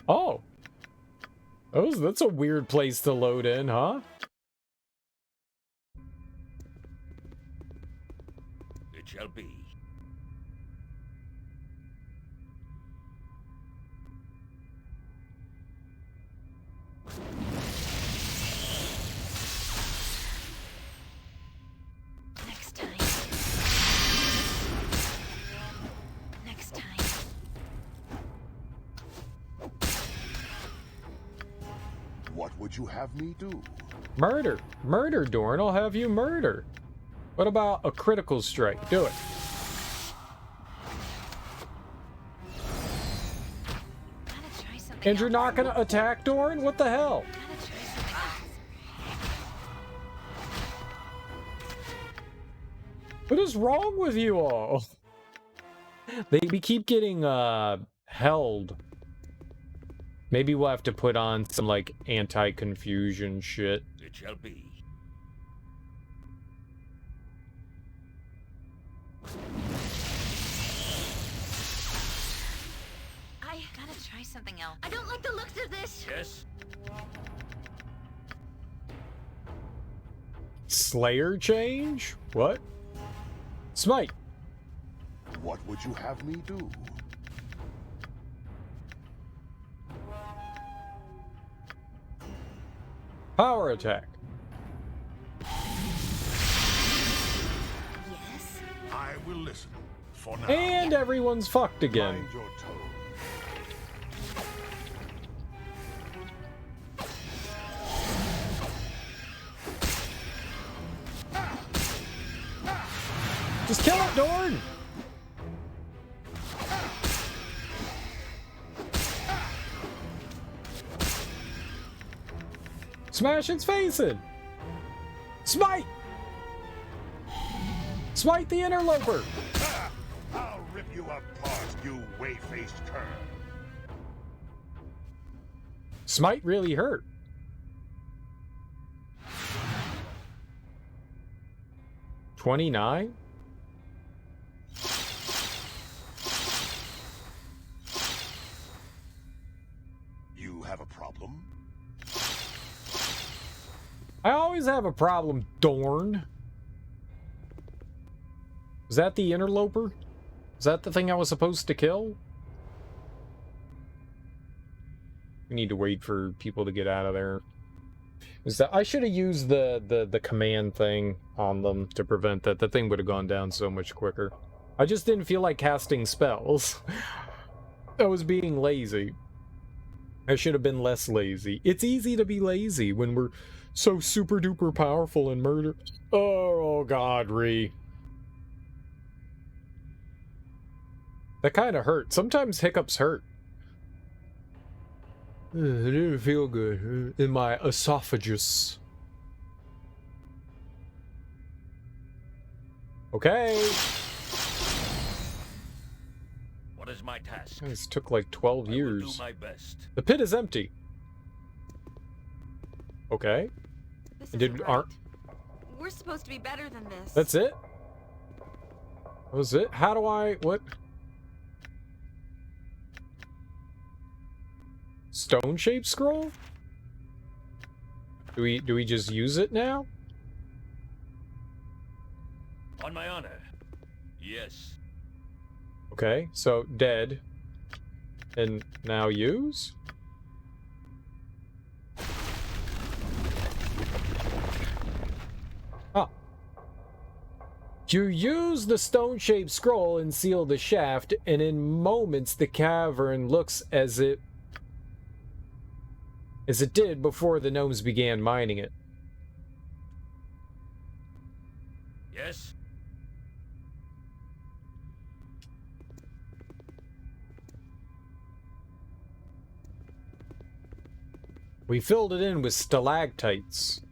Oh. That's a weird place to load in, huh? It shall be. Next time. Next time. What would you have me do? Murder. Murder, Dorn. I'll have you murder. What about a critical strike? Do it. And you're not gonna attack, Dorn? What the hell? What is wrong with you all? We keep getting held. Maybe we'll have to put on some like anti-confusion shit. It shall be. I gotta try something else. I don't like the looks of this. Yes. Slayer change? What? Smite. What would you have me do? Power attack. Yes. I will listen. For now. And everyone's fucked again. Mind your tone. Just kill it, Dorn! Smash its face in! Smite! Smite the interloper! I'll rip you apart, you whey-faced cur. Smite really hurt. $29? You have a problem? I always have a problem, Dorn. Was that the interloper? Is that the thing I was supposed to kill? We need to wait for people to get out of there. Is that I should have used the command thing on them to prevent that. The thing would have gone down so much quicker. I just didn't feel like casting spells. I was being lazy. I should have been less lazy. It's easy to be lazy when we're so super duper powerful in murder. Oh god, Ree. That kind of hurt. Sometimes hiccups hurt. It didn't feel good in my esophagus. Okay. What is my task? This took like 12 I years. will do my best. The pit is empty. Okay. This And isn't did right. We're supposed to be better than this. That's it? That was it? How do I... What? Stone-shaped scroll? Do we just use it now? On my honor. Yes. Okay, so dead. And now use? Ah. You use the stone-shaped scroll and seal the shaft, and in moments the cavern looks as it did before the gnomes began mining it. Yes. We filled it in with stalactites.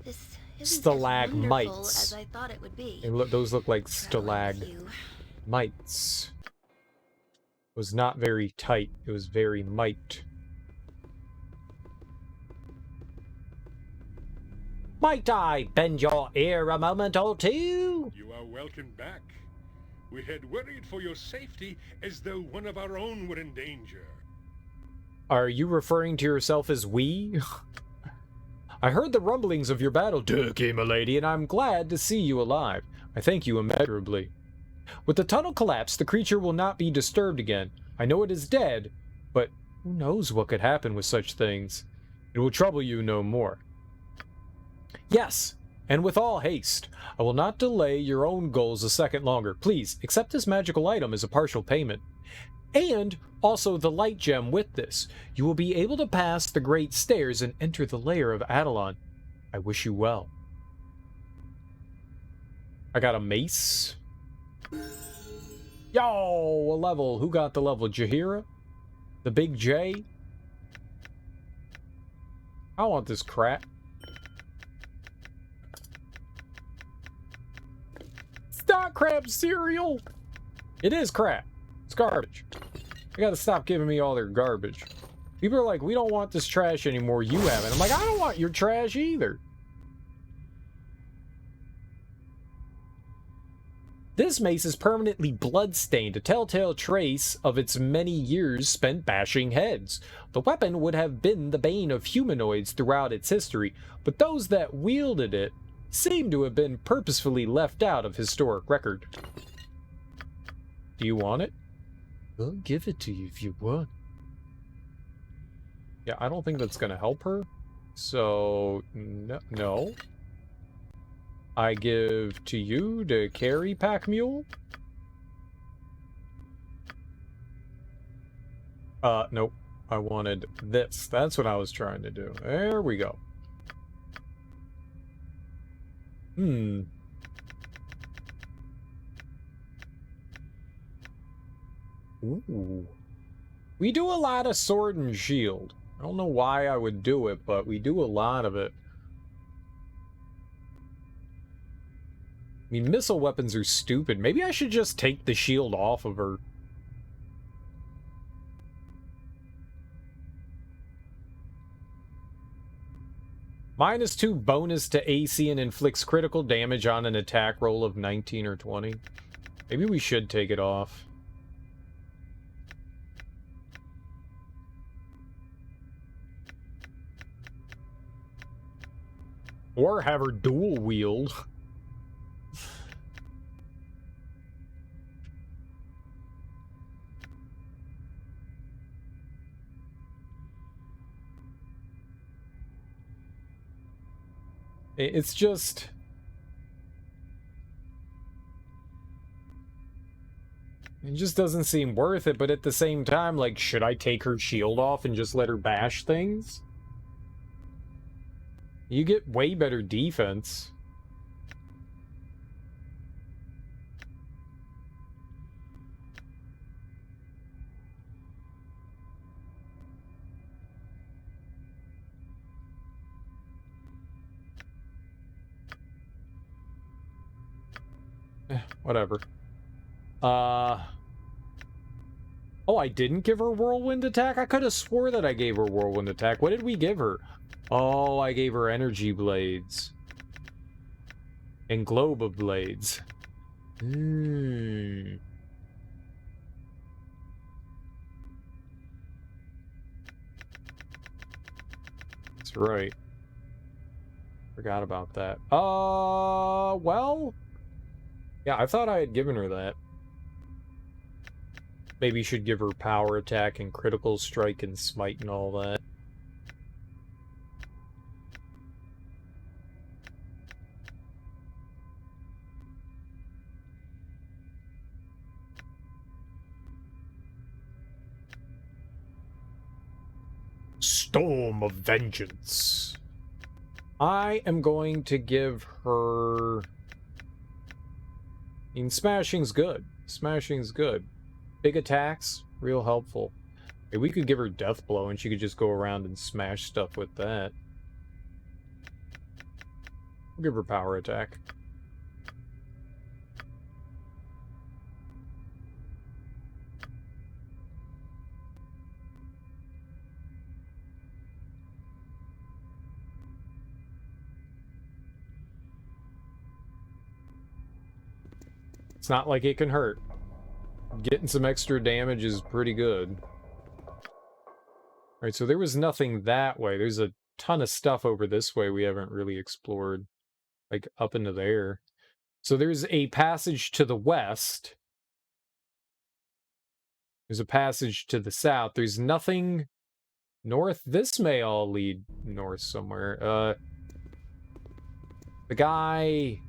This isn't as Stalagmites. wonderful as I thought it would be. And look, those look like stalagmites. It was not very tight. It was very might. Might I bend your ear a moment or two? You are welcome back. We had worried for your safety as though one of our own were in danger. Are you referring to yourself as we? I heard the rumblings of your battle, Turkey, milady, and I'm glad to see you alive. I thank you immeasurably. With the tunnel collapsed, the creature will not be disturbed again. I know it is dead, but who knows what could happen with such things. It will trouble you no more. Yes, and with all haste. I will not delay your own goals a second longer. Please, accept this magical item as a partial payment. And also the light gem with this. You will be able to pass the great stairs and enter the lair of Adelon. I wish you well. I got a mace. Yo, a level. Who got the level? Jahiera? The big J? I want this crap. It's not crab cereal. It is crap. It's garbage. I gotta stop giving me all their garbage. People are like, we don't want this trash anymore. You have it. I'm like, I don't want your trash either. This mace is permanently blood-stained, a telltale trace of its many years spent bashing heads. The weapon would have been the bane of humanoids throughout its history, but those that wielded it seem to have been purposefully left out of historic record. Do you want it? We'll give it to you if you want. Yeah, I don't think that's gonna help her. So, no. I give to you to carry pack mule. Nope. I wanted this. That's what I was trying to do. There we go. Ooh. We do a lot of sword and shield. I don't know why I would do it, but we do a lot of it. I mean, missile weapons are stupid. Maybe I should just take the shield off of her. -2 bonus to AC and inflicts critical damage on an attack roll of 19 or 20. Maybe we should take it off. Or have her dual wield. It's just... It just doesn't seem worth it, but at the same time, like, should I take her shield off and just let her bash things? You get way better defense. Whatever. Oh, I didn't give her whirlwind attack? I could have swore that I gave her whirlwind attack. What did we give her? Oh, I gave her energy blades. And globe of blades. That's right. Forgot about that. Well... yeah, I thought I had given her that. Maybe you should give her power attack and critical strike and smite and all that. Storm of Vengeance. I am going to give her... I mean, smashing's good. Smashing's good. Big attacks, real helpful. Hey, we could give her death blow and she could just go around and smash stuff with that. We'll give her power attack. It's not like it can hurt. Getting some extra damage is pretty good. Alright, so there was nothing that way. There's a ton of stuff over this way we haven't really explored. Like, up into there. So there's a passage to the west. There's a passage to the south. There's nothing north. This may all lead north somewhere. The guy...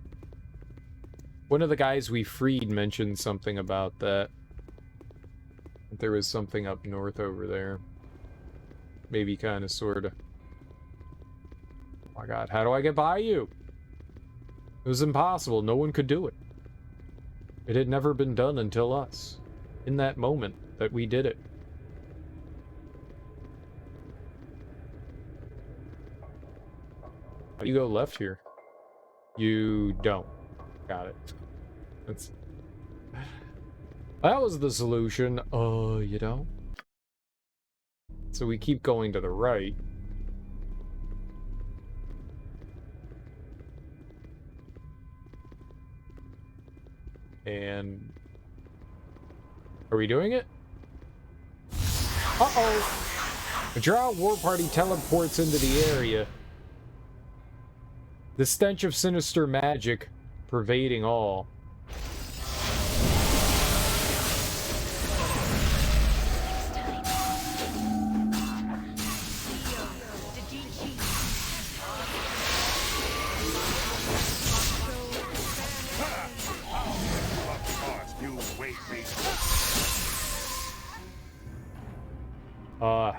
one of the guys we freed mentioned something about that. There was something up north over there. Maybe kind of, sort of. Oh my god, how do I get by you? It was impossible. No one could do it. It had never been done until us. In that moment that we did it. You go left here. You don't. Got it. That's... that was the solution. Oh, you don't? So we keep going to the right. And... are we doing it? Uh-oh! A Drow war party teleports into the area. The stench of sinister magic pervading all.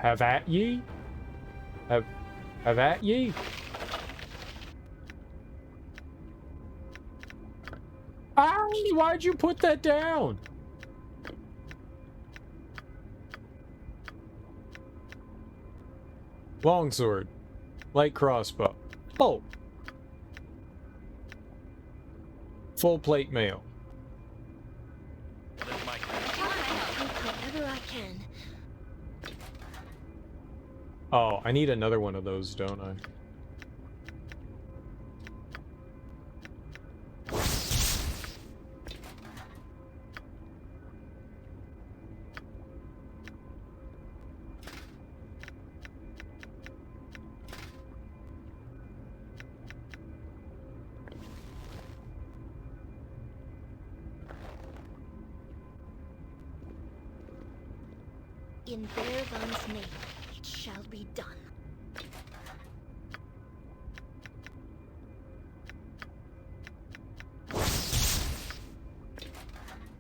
Have at ye? Have at ye? Why'd you put that down? Longsword. Light crossbow. Oh. Full plate mail. Whatever I can. Oh, I need another one of those, don't I? In Bearvan's name, it shall be done.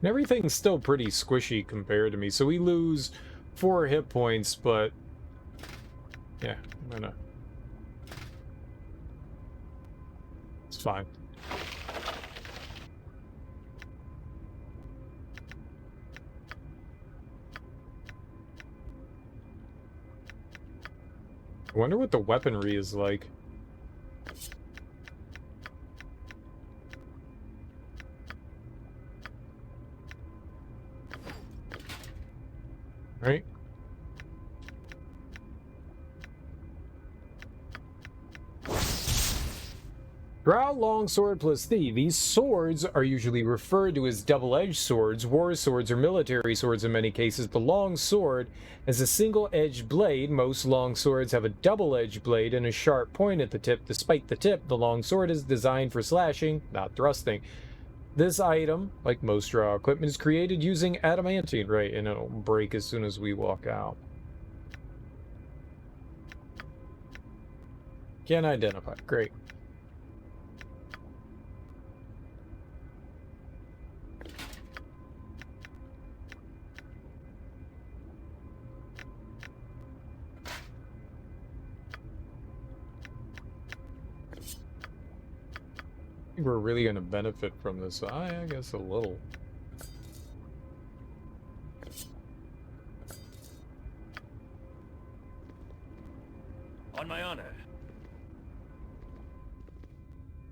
And everything's still pretty squishy compared to me. So we lose 4 hit points, but yeah, I'm gonna... It's fine. I wonder what the weaponry is like. Right? Drow longsword plus thief. These swords are usually referred to as double-edged swords, war swords, or military swords in many cases. The long sword has a single-edged blade. Most long swords have a double-edged blade and a sharp point at the tip. Despite the tip, the long sword is designed for slashing, not thrusting. This item, like most Drow equipment, is created using adamantine, right? And it'll break as soon as we walk out. Can't identify. Great. We're really going to benefit from this. I guess a little. On my honor.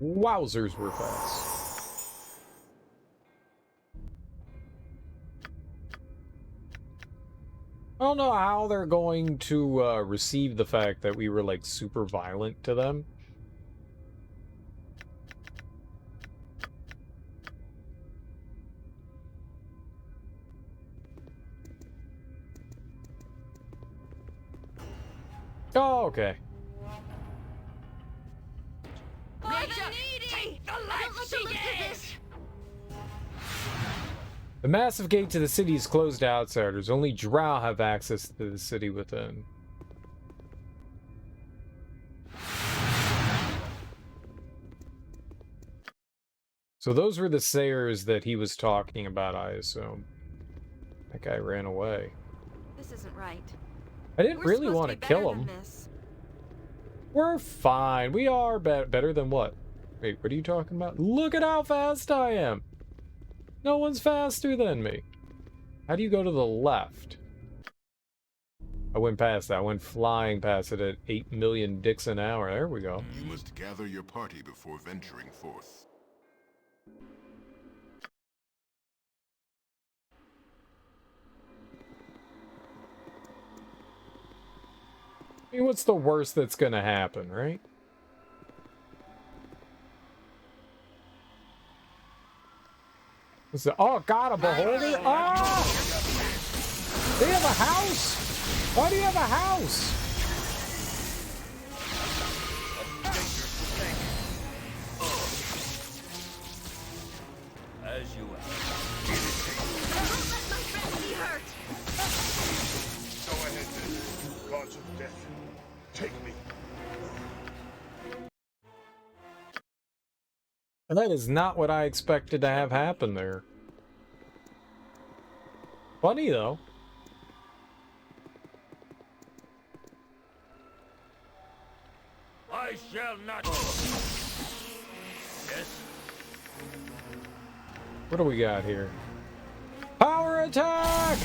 Wowzers, we're fast. I don't know how they're going to receive the fact that we were like super violent to them. Oh, okay. For the needy! The massive gate to the city is closed to outsiders. Only Drow have access to the city within. So those were the Sayers that he was talking about, I assume. That guy ran away. This isn't right. I didn't really want to kill him. We're fine. We are better than what? Wait, what are you talking about? Look at how fast I am. No one's faster than me. How do you go to the left? I went past that. I went flying past it at 8 million dicks an hour. There we go. You must gather your party before venturing forth. I mean, what's the worst that's gonna happen, right? What's the, oh, God, a beholder? Oh! They have a house? Why do you have a house? As you are. Don't let my friend be hurt! Go ahead, then. Gods of death, take me. And that is not what I expected to have happen there. Funny, though. I shall not. Yes. What do we got here? Power attack!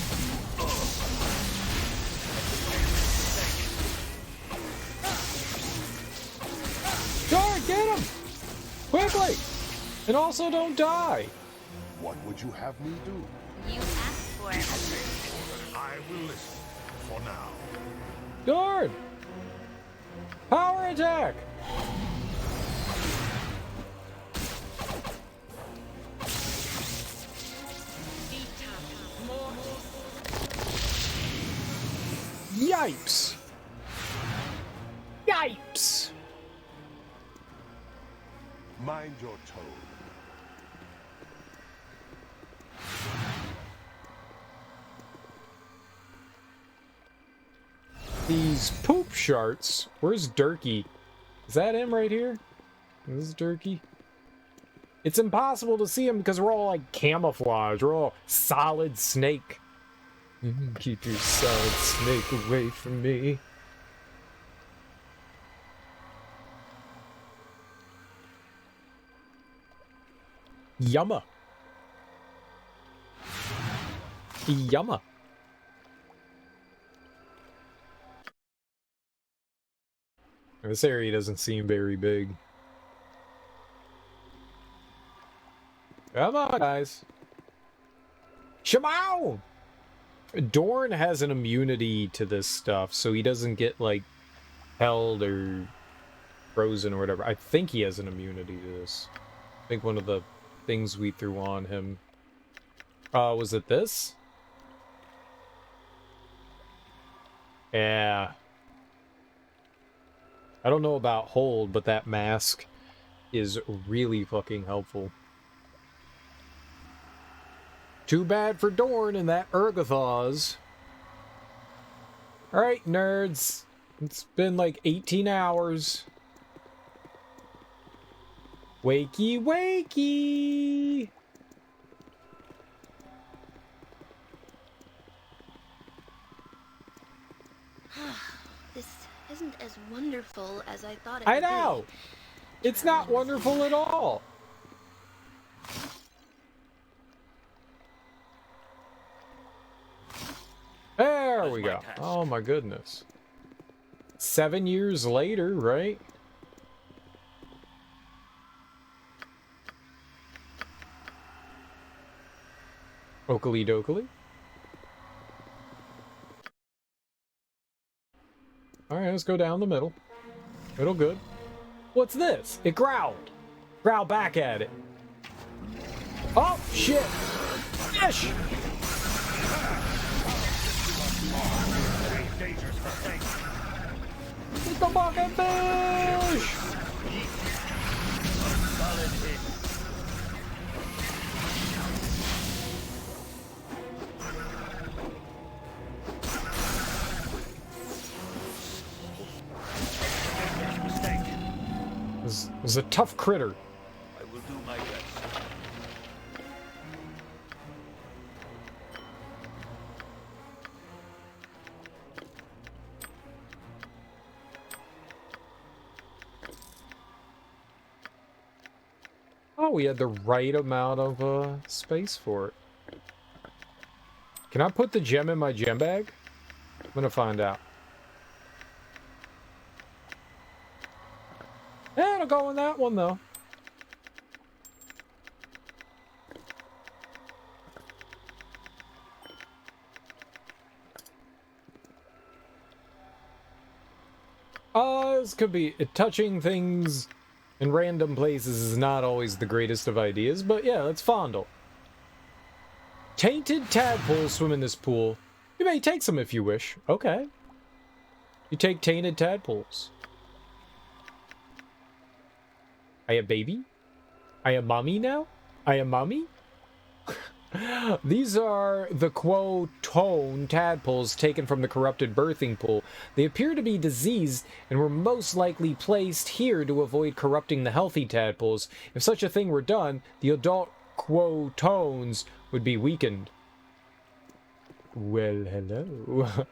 Dorn, get him! Quickly! And also don't die! What would you have me do? You asked for it. I will listen for now. Dorn! Power attack! Yipes! Yipes! Mind your tone. These poop sharts. Where's Durkee? Is that him right here? This is Durkee. It's impossible to see them because we're all like camouflage. We're all solid snake. Keep your solid snake away from me. Yumma. Yumma. This area doesn't seem very big. Come on, guys. Shamao! Dorn has an immunity to this stuff, so he doesn't get, like, held or frozen or whatever. I think he has an immunity to this. I think one of the things we threw on him. Was it this? Yeah. I don't know about hold, but that mask is really fucking helpful. Too bad for Dorn and that Ergothos. Alright, nerds. It's been like 18 hours. Wakey, wakey! This isn't as wonderful as I thought it would be. I know! It's not wonderful at all! There we go. Oh my goodness. 7 years later, right? Oakley dokley. Alright, let's go down the middle. Middle good. What's this? It growled. Growl back at it. Oh, shit! Fish! It's the fucking fish! This is a tough critter. I will do my best. Oh, we had the right amount of space for it. Can I put the gem in my gem bag? I'm gonna find out. Yeah, it'll go in that one though. This could be touching things in random places is not always the greatest of ideas, but yeah, let's fondle. Tainted tadpoles swim in this pool. You may take some if you wish. Okay. You take tainted tadpoles. I a baby? I a mommy now? I a mommy? These are the Quo-Tone tadpoles taken from the corrupted birthing pool. They appear to be diseased and were most likely placed here to avoid corrupting the healthy tadpoles. If such a thing were done, the adult Quo-Tones would be weakened. Well, hello.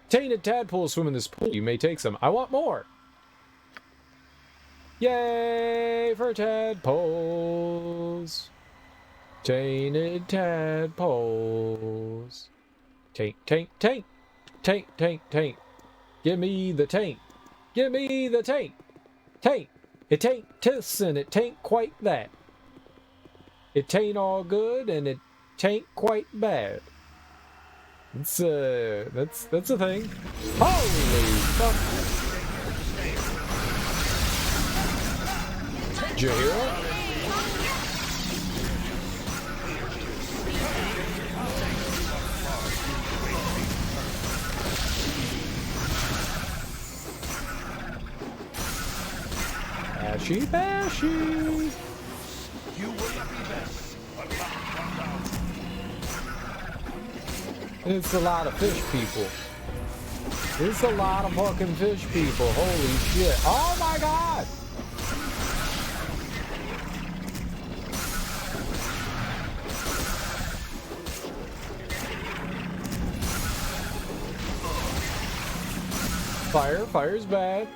Tainted tadpoles swim in this pool. You may take some. I want more. Yay for tadpoles. Tainted tadpoles. Taint, taint, taint. Taint, taint, taint. Give me the taint. Give me the taint. Taint. It taint this and it taint quite that. It taint all good and it taint quite bad. It's that's a thing. Holy fuck. Jahiera? Bashy, bashy. You will not be best. It's a lot of fish people. It's a lot of fucking fish people. Holy shit. Oh my god! Fire's bad.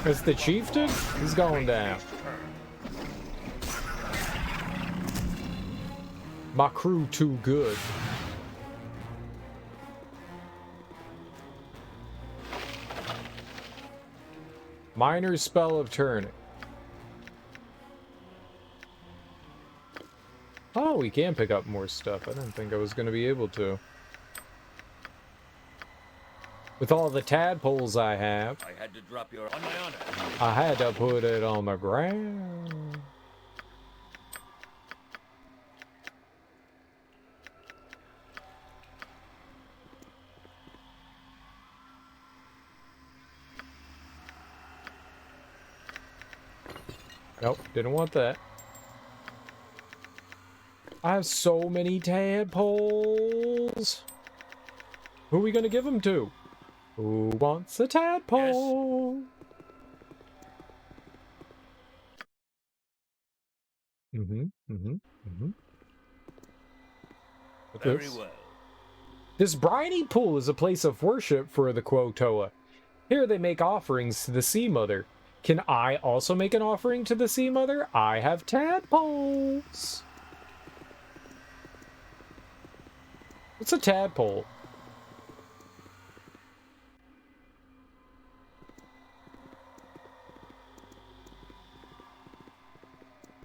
It's the chieftain? He's going down. My crew too good. Minor spell of turning. Oh, we can pick up more stuff. I didn't think I was going to be able to. With all the tadpoles I have, I had to drop your on my honor. I had to put it on the ground. Nope, didn't want that. I have so many tadpoles. Who are we gonna give them to? Who wants a tadpole? Yes. Very well. This briny pool is a place of worship for the Quotoa. Here they make offerings to the Sea Mother. Can I also make an offering to the Sea Mother? I have tadpoles. What's a tadpole?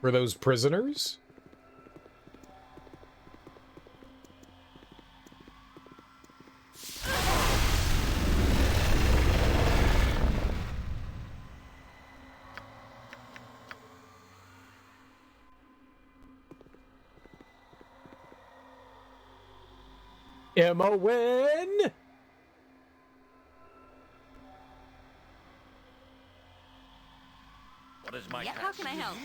Were those prisoners? Emma win! What is my Yeah, how can I help?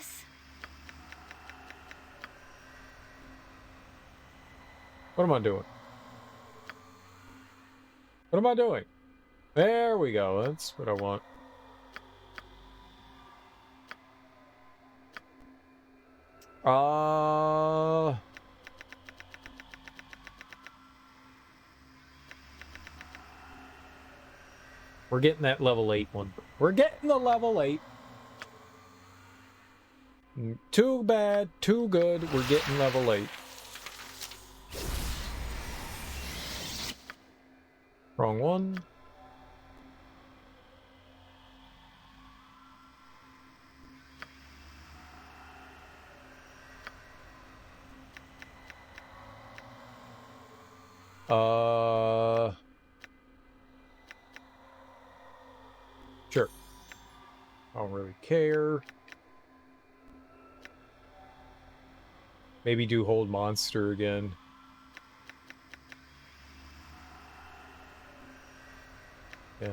What am I doing? What am I doing? There we go. That's what I want. We're getting that level 8 one. We're getting the level 8. Too bad, too good. We're getting level 8. Wrong one. Sure. I don't really care. Maybe do hold monster again. Yeah.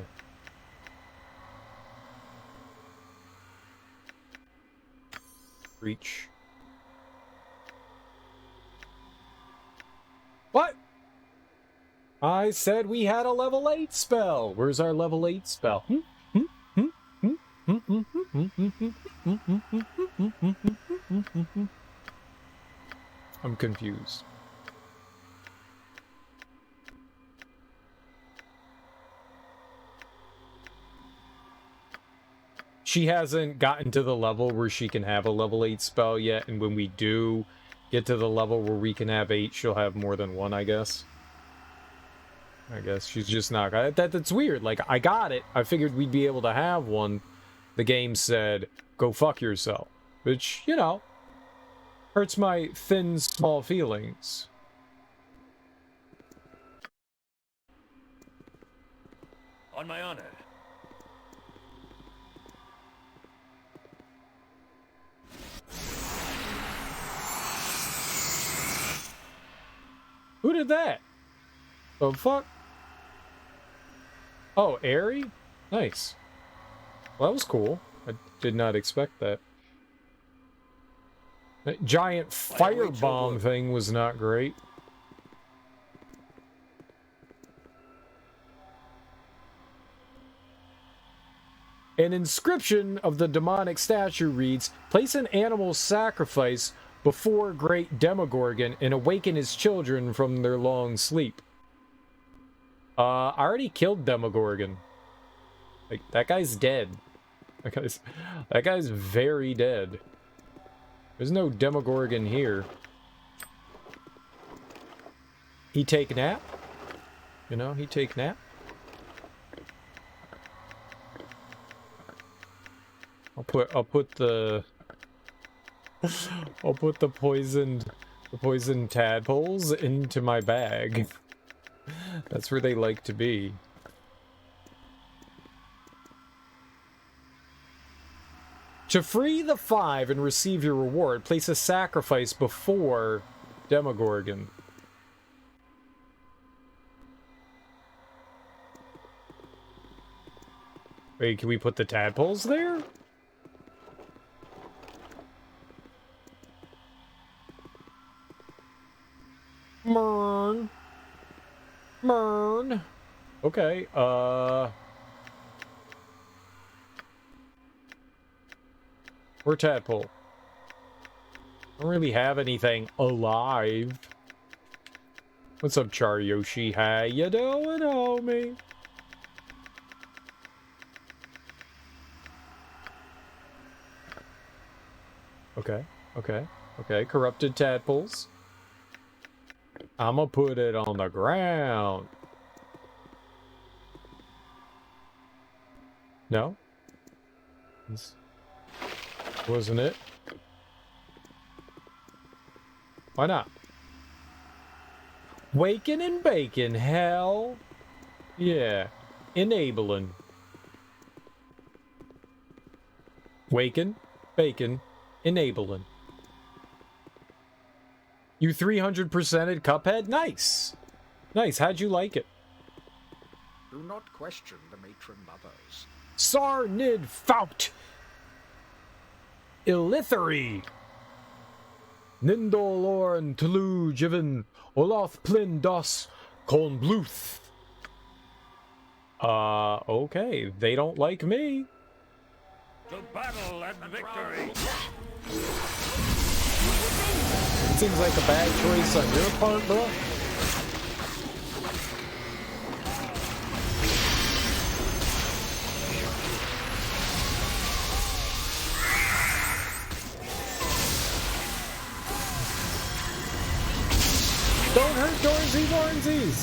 Reach. What? I said we had a level 8 spell. Where's our level 8 spell? I'm confused. She hasn't gotten to the level where she can have a level 8 spell yet, and when we do get to the level where we can have 8, she'll have more than one, I guess. I guess she's just not. That's weird. Like, I got it. I figured we'd be able to have one. The game said, go fuck yourself. Which, you know, hurts my thin, small feelings. On my honor. Who did that? The fuck? Oh, Airy? Nice. Well, that was cool. I did not expect that. That giant firebomb thing was not great. An inscription of the demonic statue reads, place an animal sacrifice before great Demogorgon and awaken his children from their long sleep. I already killed Demogorgon. Like, that guy's dead. That guy's very dead. There's no Demogorgon here. He take nap? You know, he take nap? I'll put the poisoned tadpoles into my bag. That's where they like to be. To free the 5 and receive your reward, place a sacrifice before Demogorgon. Wait, can we put the tadpoles there? Mern. Okay, We're tadpole. Don't really have anything alive. What's up, Char Yoshi? How you doing, homie? Okay. Corrupted tadpoles. I'ma put it on the ground. No? This wasn't it? Why not? Waking and bacon, hell. Yeah. Enabling. Waking, bacon, enabling. You 300%ed Cuphead? Nice! Nice, how'd you like it? Do not question the matron mothers. Sar Nid Faut! Illithary! Nindolorn Tlu Jiven Olaf Plin Dos Kon Bluth. Okay, they don't like me. To battle and victory! Seems like a bad choice on your part, bro. Don't hurt Dornsies!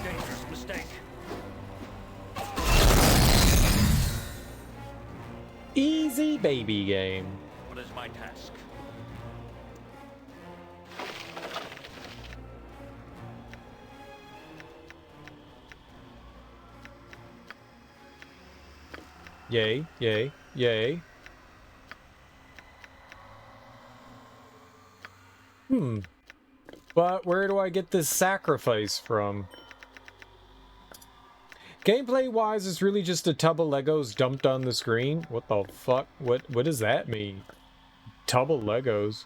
Dangerous mistake. Easy baby game. What is my task? Yay, yay, yay. But where do I get this sacrifice from? Gameplay-wise, it's really just a tub of Legos dumped on the screen. What the fuck? What does that mean? Tub of Legos?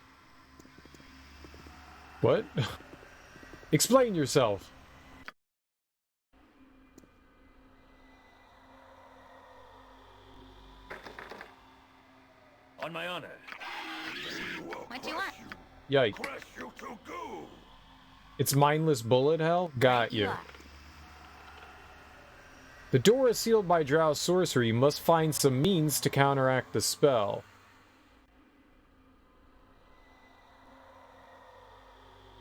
What? Explain yourself. On my honor. What do you want? Yikes. It's mindless bullet hell? Got you. The door is sealed by Drow's sorcery. You must find some means to counteract the spell.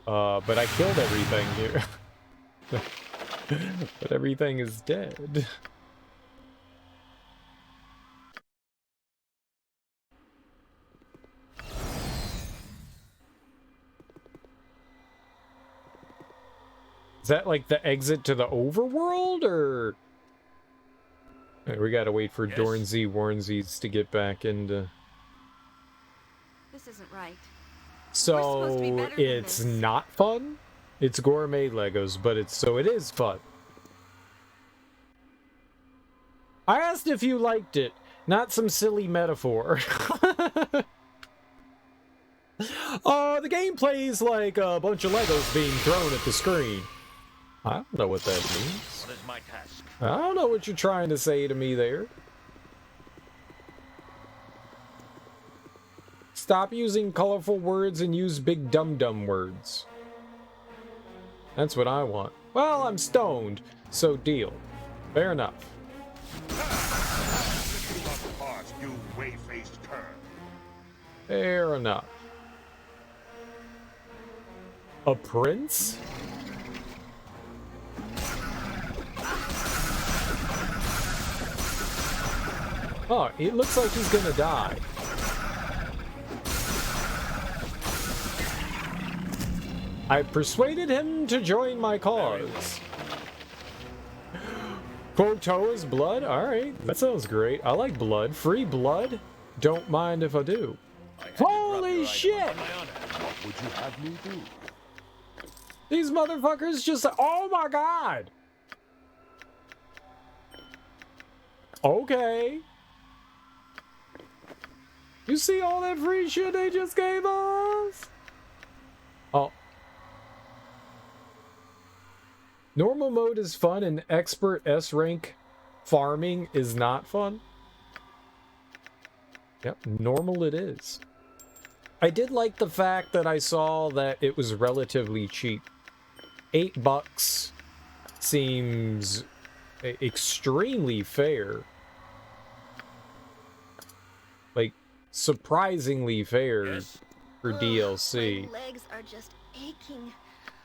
But I killed everything here. But everything is dead. Is that like the exit to the overworld, or... Right, we gotta wait for Dornsy Warnsies to get back into... This isn't right. So, it's not fun? It's gourmet Legos, but it is fun. I asked if you liked it, not some silly metaphor. The game plays like a bunch of Legos being thrown at the screen. I don't know what that means. What is my task? I don't know what you're trying to say to me there. Stop using colorful words and use big dum-dum words. That's what I want. Well, I'm stoned, so deal. Fair enough. Apart, you whey-faced cur. Fair enough. A prince? Oh, it looks like he's gonna die. I persuaded him to join my cause. Quotoa's blood? Alright, that sounds great. I like blood. Free blood? Don't mind if I do. Holy shit! What would you have me do? These motherfuckers just... Oh my god! Okay. You see all that free shit they just gave us? Oh. Normal mode is fun and expert S rank farming is not fun. Yep, normal it is. I did like the fact that I saw that it was relatively cheap. $8 seems extremely fair. Like, surprisingly fair for DLC. My legs are just aching.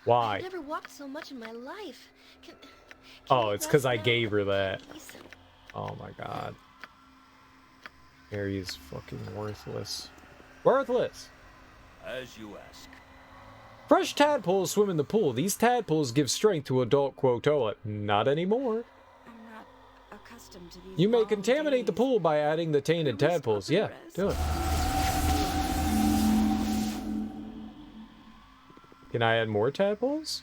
Why? I've never walked so much in my life. Oh, it's because I gave her that. Oh my god. Harry is fucking worthless. Worthless! As you ask. Fresh tadpoles swim in the pool. These tadpoles give strength to adult Quotoa. Not anymore. I'm not accustomed to these. You may contaminate the pool by adding the tainted tadpoles. Yeah, do it. Can I add more tadpoles?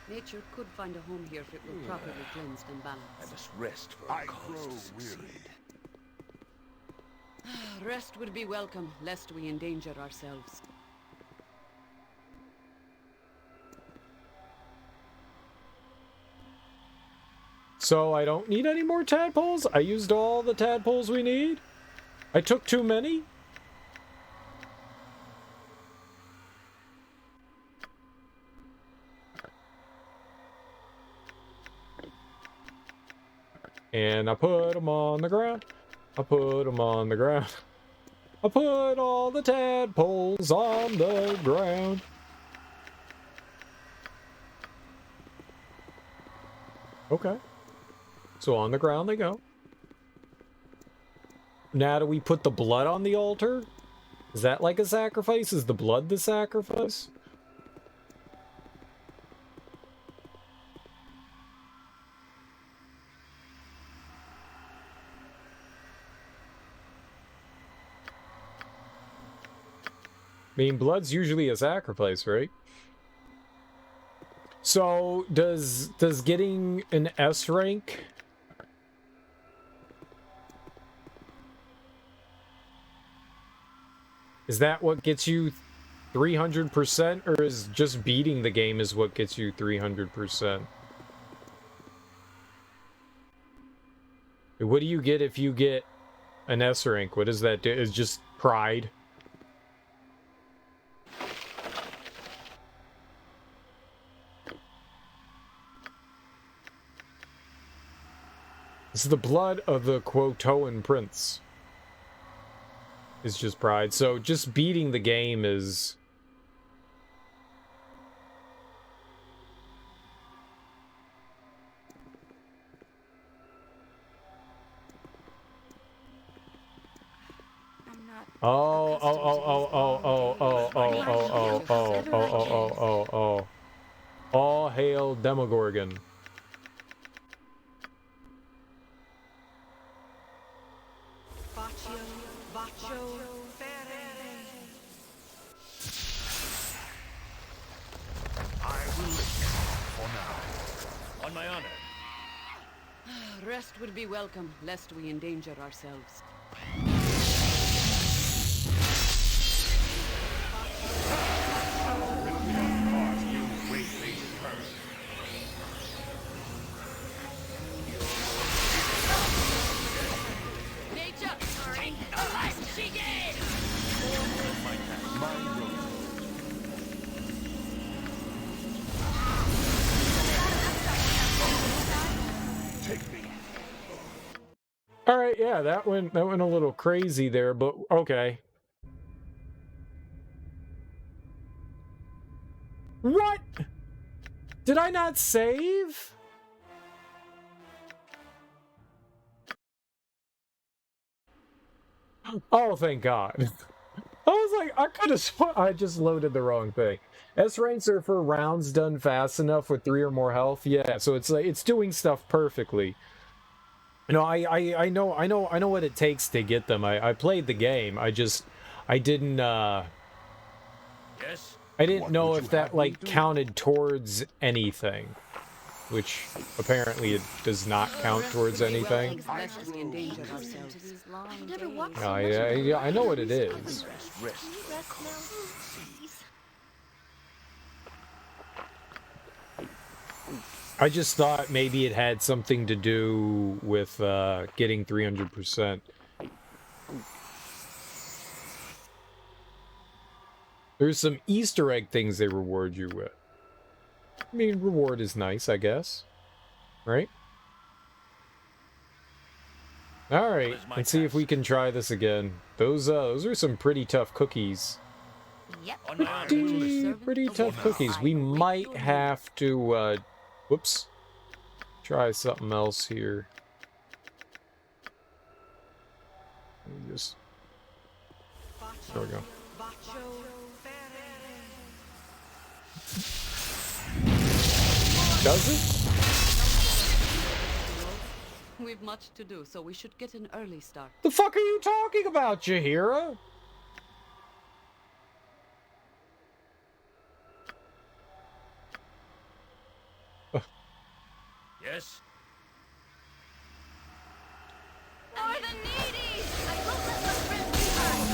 Nature could find a home here if it were properly cleansed and balanced. I must rest for a cause to succeed. Rest would be welcome, lest we endanger ourselves. So I don't need any more tadpoles? I used all the tadpoles we need? I took too many? And I put them on the ground. I put them on the ground. I put all the tadpoles on the ground. Okay. So on the ground they go. Now do we put the blood on the altar? Is that like a sacrifice? Is the blood the sacrifice? I mean, blood's usually a sacrifice, right? So, does getting an S rank... Is that what gets you 300%? Or is just beating the game is what gets you 300%? What do you get if you get an S rank? What does that do? It's just pride? This is the blood of the Quotoan prince. It's just pride. So just beating the game is... Oh. All hail Demogorgon. On my honor. Rest would be welcome, lest we endanger ourselves. You Take me. All right, yeah, that went a little crazy there, but okay. What? Did I not save? Oh, thank God. I was like, I could have I just loaded the wrong thing. S ranks are for rounds done fast enough with 3 or more health. Yeah, so it's like it's doing stuff perfectly. You know, I know what it takes to get them. I played the game. I didn't Yes? I didn't know if that like counted towards anything, which apparently it does not count towards anything. I know what it is. I just thought maybe it had something to do with getting 300%. There's some Easter egg things they reward you with. I mean, reward is nice, I guess. Right? Alright, let's see if we can try this again. Those are some pretty tough cookies. Yep. Pretty tough cookies. We might have to, whoops. Try something else here. Let me just... There we go. Does it? We've much to do, so we should get an early start. The fuck are you talking about, Jahiera? Yes? For the needy! I won't let my friends be hurt!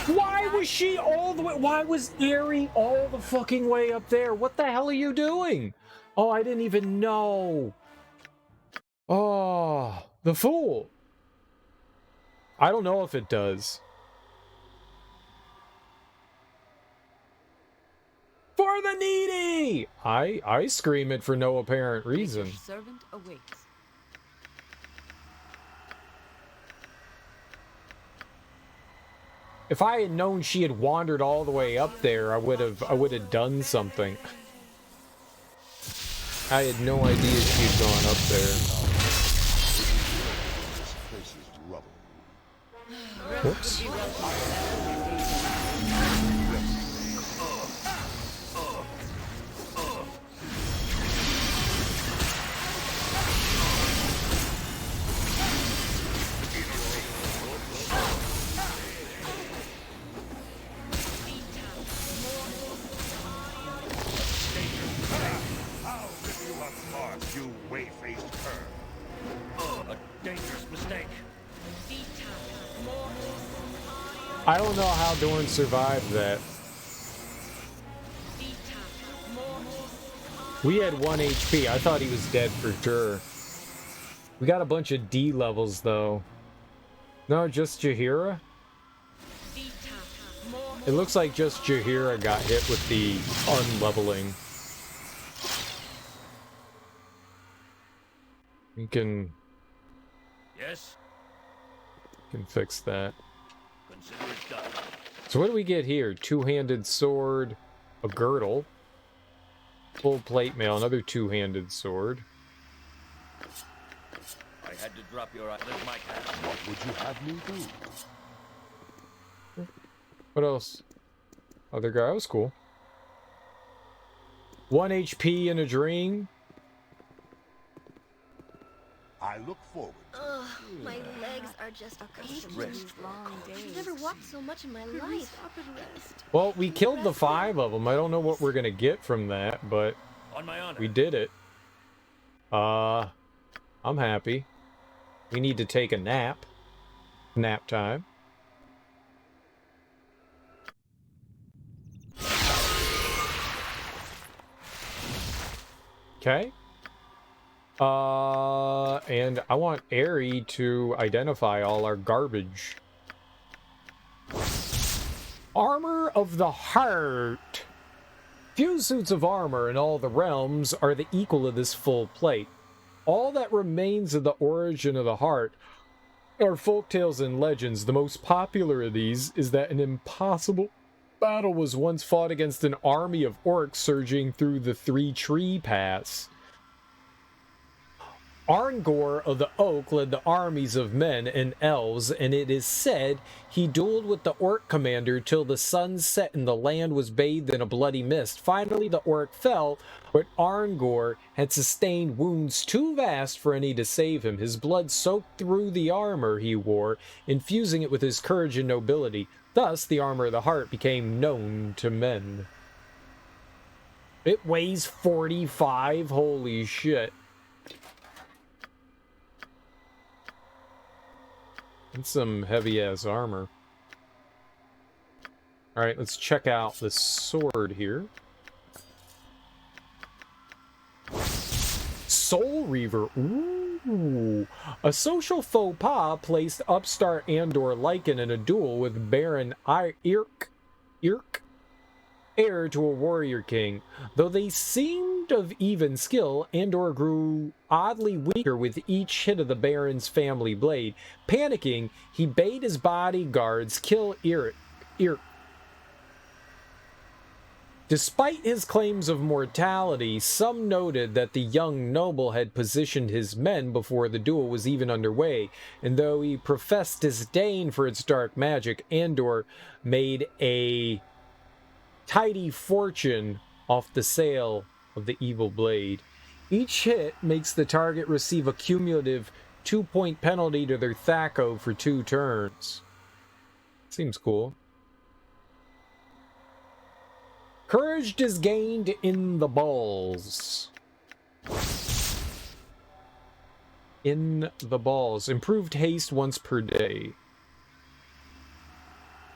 Why was she all the way? Why was Eri all the fucking way up there? What the hell are you doing? Oh, I didn't even know. Oh, the fool. I don't know if it does. For the needy! I scream it for no apparent reason. Servant awaits. If I had known she had wandered all the way up there, I would have done something. I had no idea she had gone up there. Whoops. You way-faced cur. A dangerous mistake. I don't know how Dorn survived that. We had 1 HP. I thought he was dead for sure. We got a bunch of D levels though. No, just Jahiera? It looks like just Jahiera got hit with the unleveling. We can... Yes? Can fix that. Consider it done. So what do we get here? Two-handed sword, a girdle, full plate mail, another two-handed sword. I had to drop your eye. There's my cat. What would you have me do? What else? Other guy, that was cool. 1 HP in a dream. I look forward. Ugh, my legs are just aching. I've never walked so much in my life. Well, we killed the 5 of them. I don't know what we're gonna get from that, but On my honor. we did it. I'm happy. We need to take a nap. Nap time. Okay. And I want Aerie to identify all our garbage. Armor of the Heart. Few suits of armor in all the realms are the equal of this full plate. All that remains of the origin of the heart are folktales and legends. The most popular of these is that an impossible battle was once fought against an army of orcs surging through the Three Tree Pass. Arngor of the Oak led the armies of men and elves, and it is said he dueled with the orc commander till the sun set and the land was bathed in a bloody mist. Finally, the orc fell, but Arngor had sustained wounds too vast for any to save him. His blood soaked through the armor he wore, infusing it with his courage and nobility. Thus, the armor of the heart became known to men. It weighs 45? Holy shit. It's some heavy-ass armor. Alright, let's check out the sword here. Soul Reaver. Ooh. A social faux pas placed upstart Andor Lycan in a duel with Baron Irk, heir to a warrior king. Though they seemed of even skill, Andor grew oddly weaker with each hit of the Baron's family blade. Panicking, he bade his bodyguards kill Irk. Despite his claims of mortality, some noted that the young noble had positioned his men before the duel was even underway, and though he professed disdain for its dark magic, Andor made a tidy fortune off the sale of the evil blade. Each hit makes the target receive a cumulative 2-point penalty to their Thaco for 2 turns. Seems cool. Courage is gained in the balls. In the balls. Improved haste once per day.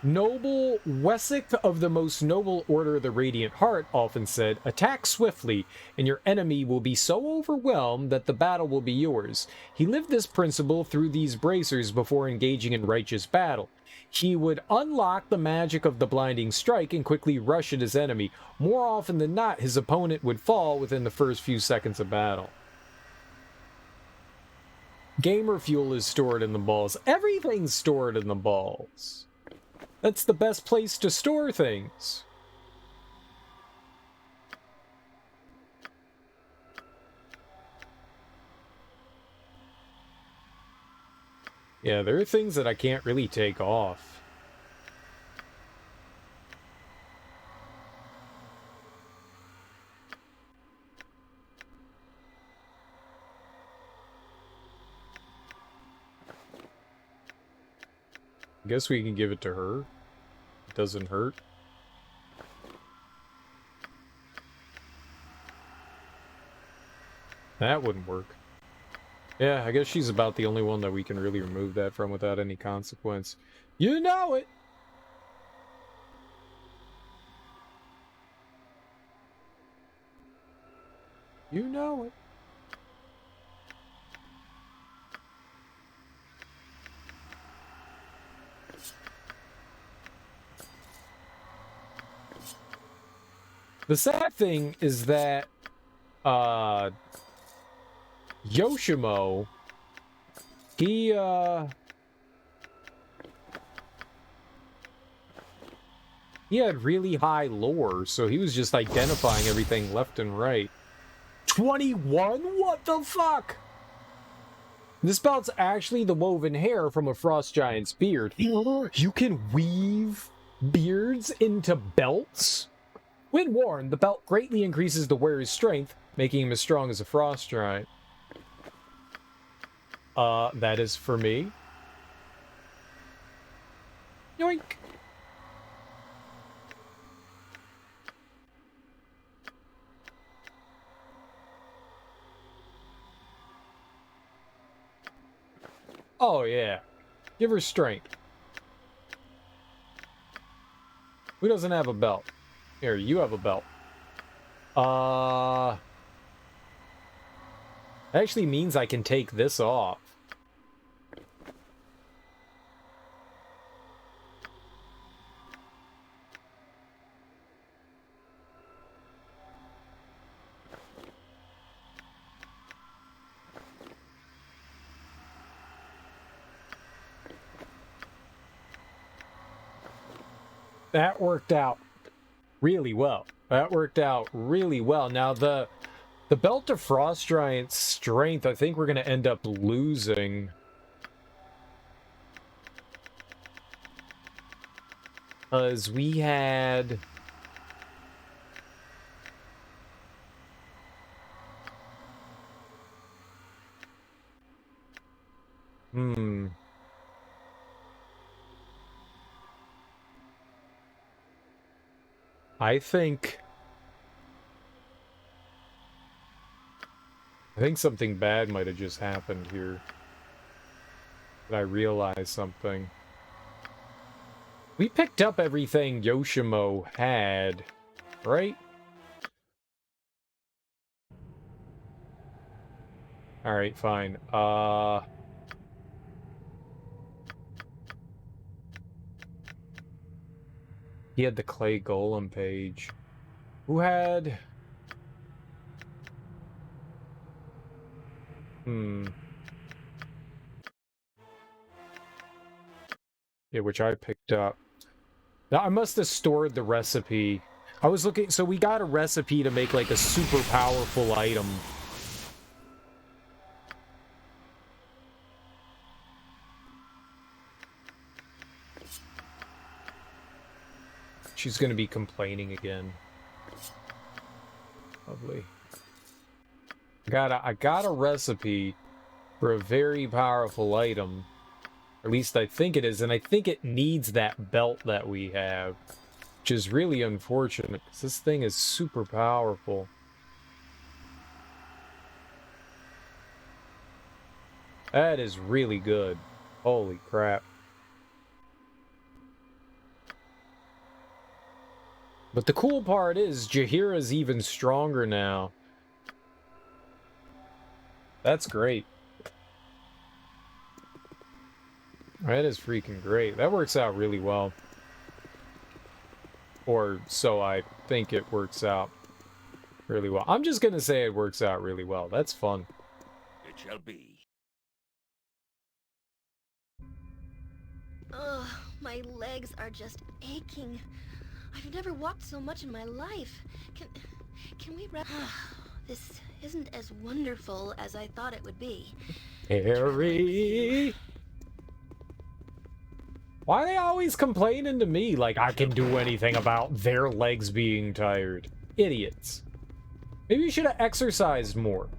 Noble Wessex of the most noble order of the Radiant Heart often said, attack swiftly, and your enemy will be so overwhelmed that the battle will be yours. He lived this principle through these bracers before engaging in righteous battle. He would unlock the magic of the blinding strike and quickly rush at his enemy. More often than not, his opponent would fall within the first few seconds of battle. Gamer fuel is stored in the balls. Everything's stored in the balls. That's the best place to store things. Yeah, there are things that I can't really take off. I guess we can give it to her. It doesn't hurt. That wouldn't work. Yeah, I guess she's about the only one that we can really remove that from without any consequence. You know it! You know it. The sad thing is that, Yoshimo, he had really high lore, so he was just identifying everything left and right. 21? What the fuck? This belt's actually the woven hair from a frost giant's beard. You can weave beards into belts? When worn, the belt greatly increases the wearer's strength, making him as strong as a frost giant. That is for me. Yoink! Oh, yeah. Give her strength. Who doesn't have a belt? Here, you have a belt. That actually means I can take this off. That worked out really well. That worked out really well. Now, the Belt of Frost Giant's strength, I think we're going to end up losing. Because we had... I think something bad might have just happened here. Did I realize something? We picked up everything Yoshimo had, right? Alright, fine. He had the clay golem page. Who had... Yeah, which I picked up. Now, I must have stored the recipe. I was looking... So we got a recipe to make, like, a super powerful item. She's gonna be complaining again. Lovely. I got a recipe for a very powerful item. Or at least I think it is, and I think it needs that belt that we have. Which is really unfortunate, because this thing is super powerful. That is really good. Holy crap. But the cool part is, Jahiera's even stronger now. That's great. That is freaking great. That works out really well. Or so I think it works out really well. I'm just gonna say it works out really well. That's fun. It shall be. Ugh, my legs are just aching. I've never walked so much in my life. Can we wrap... This isn't as wonderful as I thought it would be. Harry! Why are they always complaining to me like I can do anything about their legs being tired? Idiots. Maybe you should have exercised more.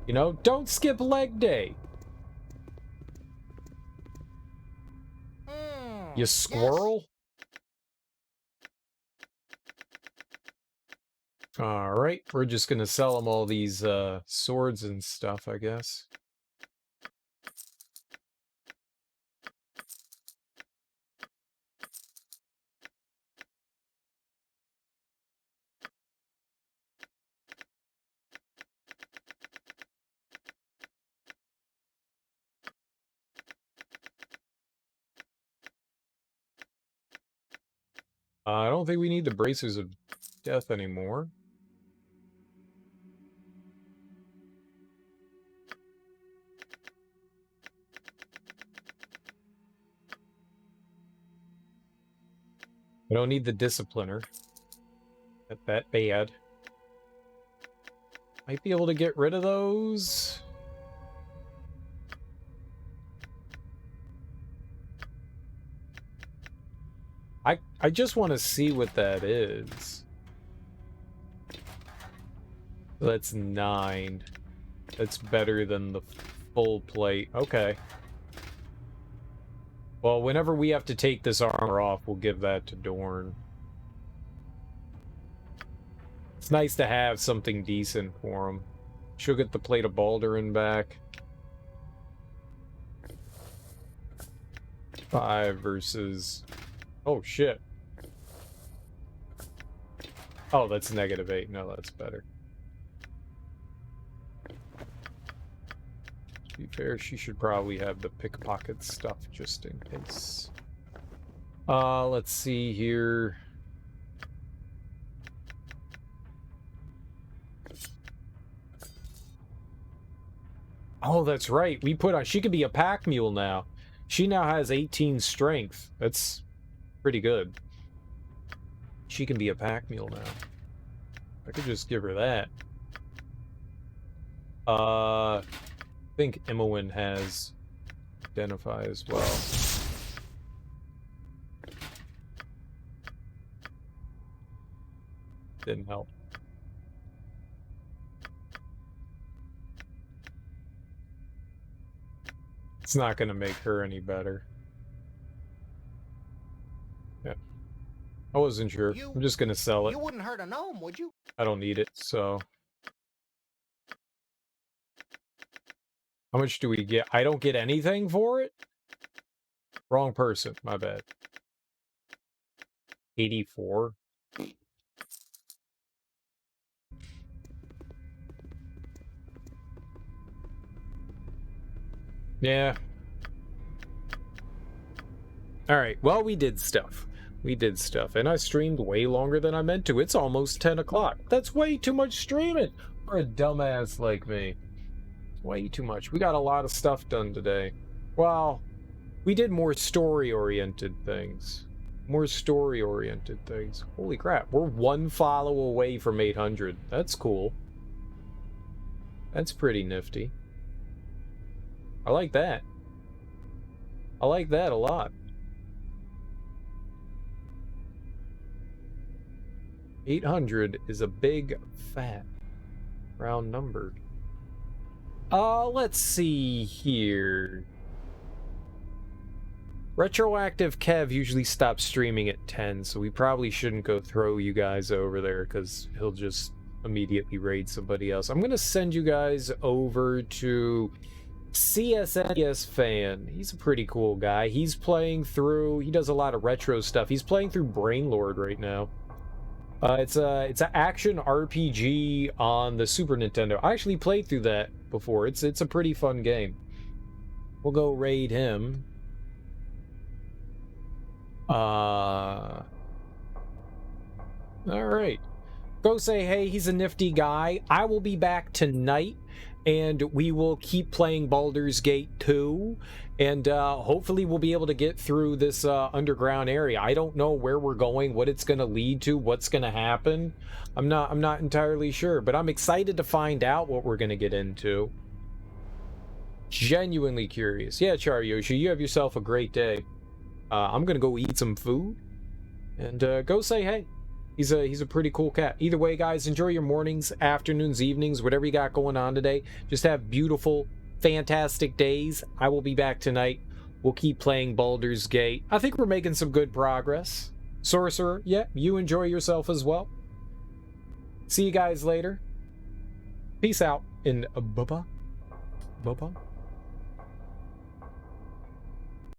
You know, don't skip leg day. You squirrel? Alright, we're just gonna sell them all these swords and stuff, I guess. I don't think we need the Bracers of Death anymore. We don't need the Discipliner. Not that bad. Might be able to get rid of those. I just want to see what that is. That's 9. That's better than the full plate. Okay. Well, whenever we have to take this armor off, we'll give that to Dorn. It's nice to have something decent for him. She'll get the plate of Baldur back. 5 versus... Oh, shit. Oh, that's -8. No, that's better. To be fair, she should probably have the pickpocket stuff just in case. Let's see here. Oh, that's right. We put on... She could be a pack mule now. She now has 18 strength. That's pretty good. She can be a pack mule now. I could just give her that. I think Imowen has identify as well. Didn't help. It's not going to make her any better. Yeah. I wasn't sure. I'm just going to sell it. You wouldn't hurt a gnome, would you? I don't need it, so... How much do we get? I don't get anything for it? Wrong person. My bad. 84? Yeah. Alright, well, we did stuff. We did stuff, and I streamed way longer than I meant to. It's almost 10 o'clock. That's way too much streaming for a dumbass like me. Way too much. We got a lot of stuff done today. Well, we did more story-oriented things. More story-oriented things. Holy crap, we're one follow away from 800. That's cool. That's pretty nifty. I like that. I like that a lot. 800 is a big, fat, round number. Let's see here. Retroactive Kev usually stops streaming at 10, so we probably shouldn't go throw you guys over there, because he'll just immediately somebody else. I'm gonna send you guys over to CSNES Fan. He's a pretty cool guy. He's playing through, he does a lot of retro stuff. He's playing through Brainlord right now. It's an action RPG on the Super Nintendo. I actually played through that before. It's a pretty fun game. We'll go raid him. All right. Go say hey, he's a nifty guy. I will be back tonight, and we will keep playing Baldur's Gate 2, and hopefully we'll be able to get through this underground area. I don't know where we're going, what it's going to lead to, what's going to happen. I'm not entirely sure, but I'm excited to find out what we're going to get into. Genuinely curious. Yeah, Charyoshi, you have yourself a great day. I'm going to go eat some food, and go say hey. He's a pretty cool cat. Either way, guys, enjoy your mornings, afternoons, evenings, whatever you got going on today. Just have beautiful, fantastic days. I will be back tonight. We'll keep playing Baldur's Gate. I think we're making some good progress. Sorcerer, yeah, you enjoy yourself as well. See you guys later. Peace out, and bye-bye. Bye-bye.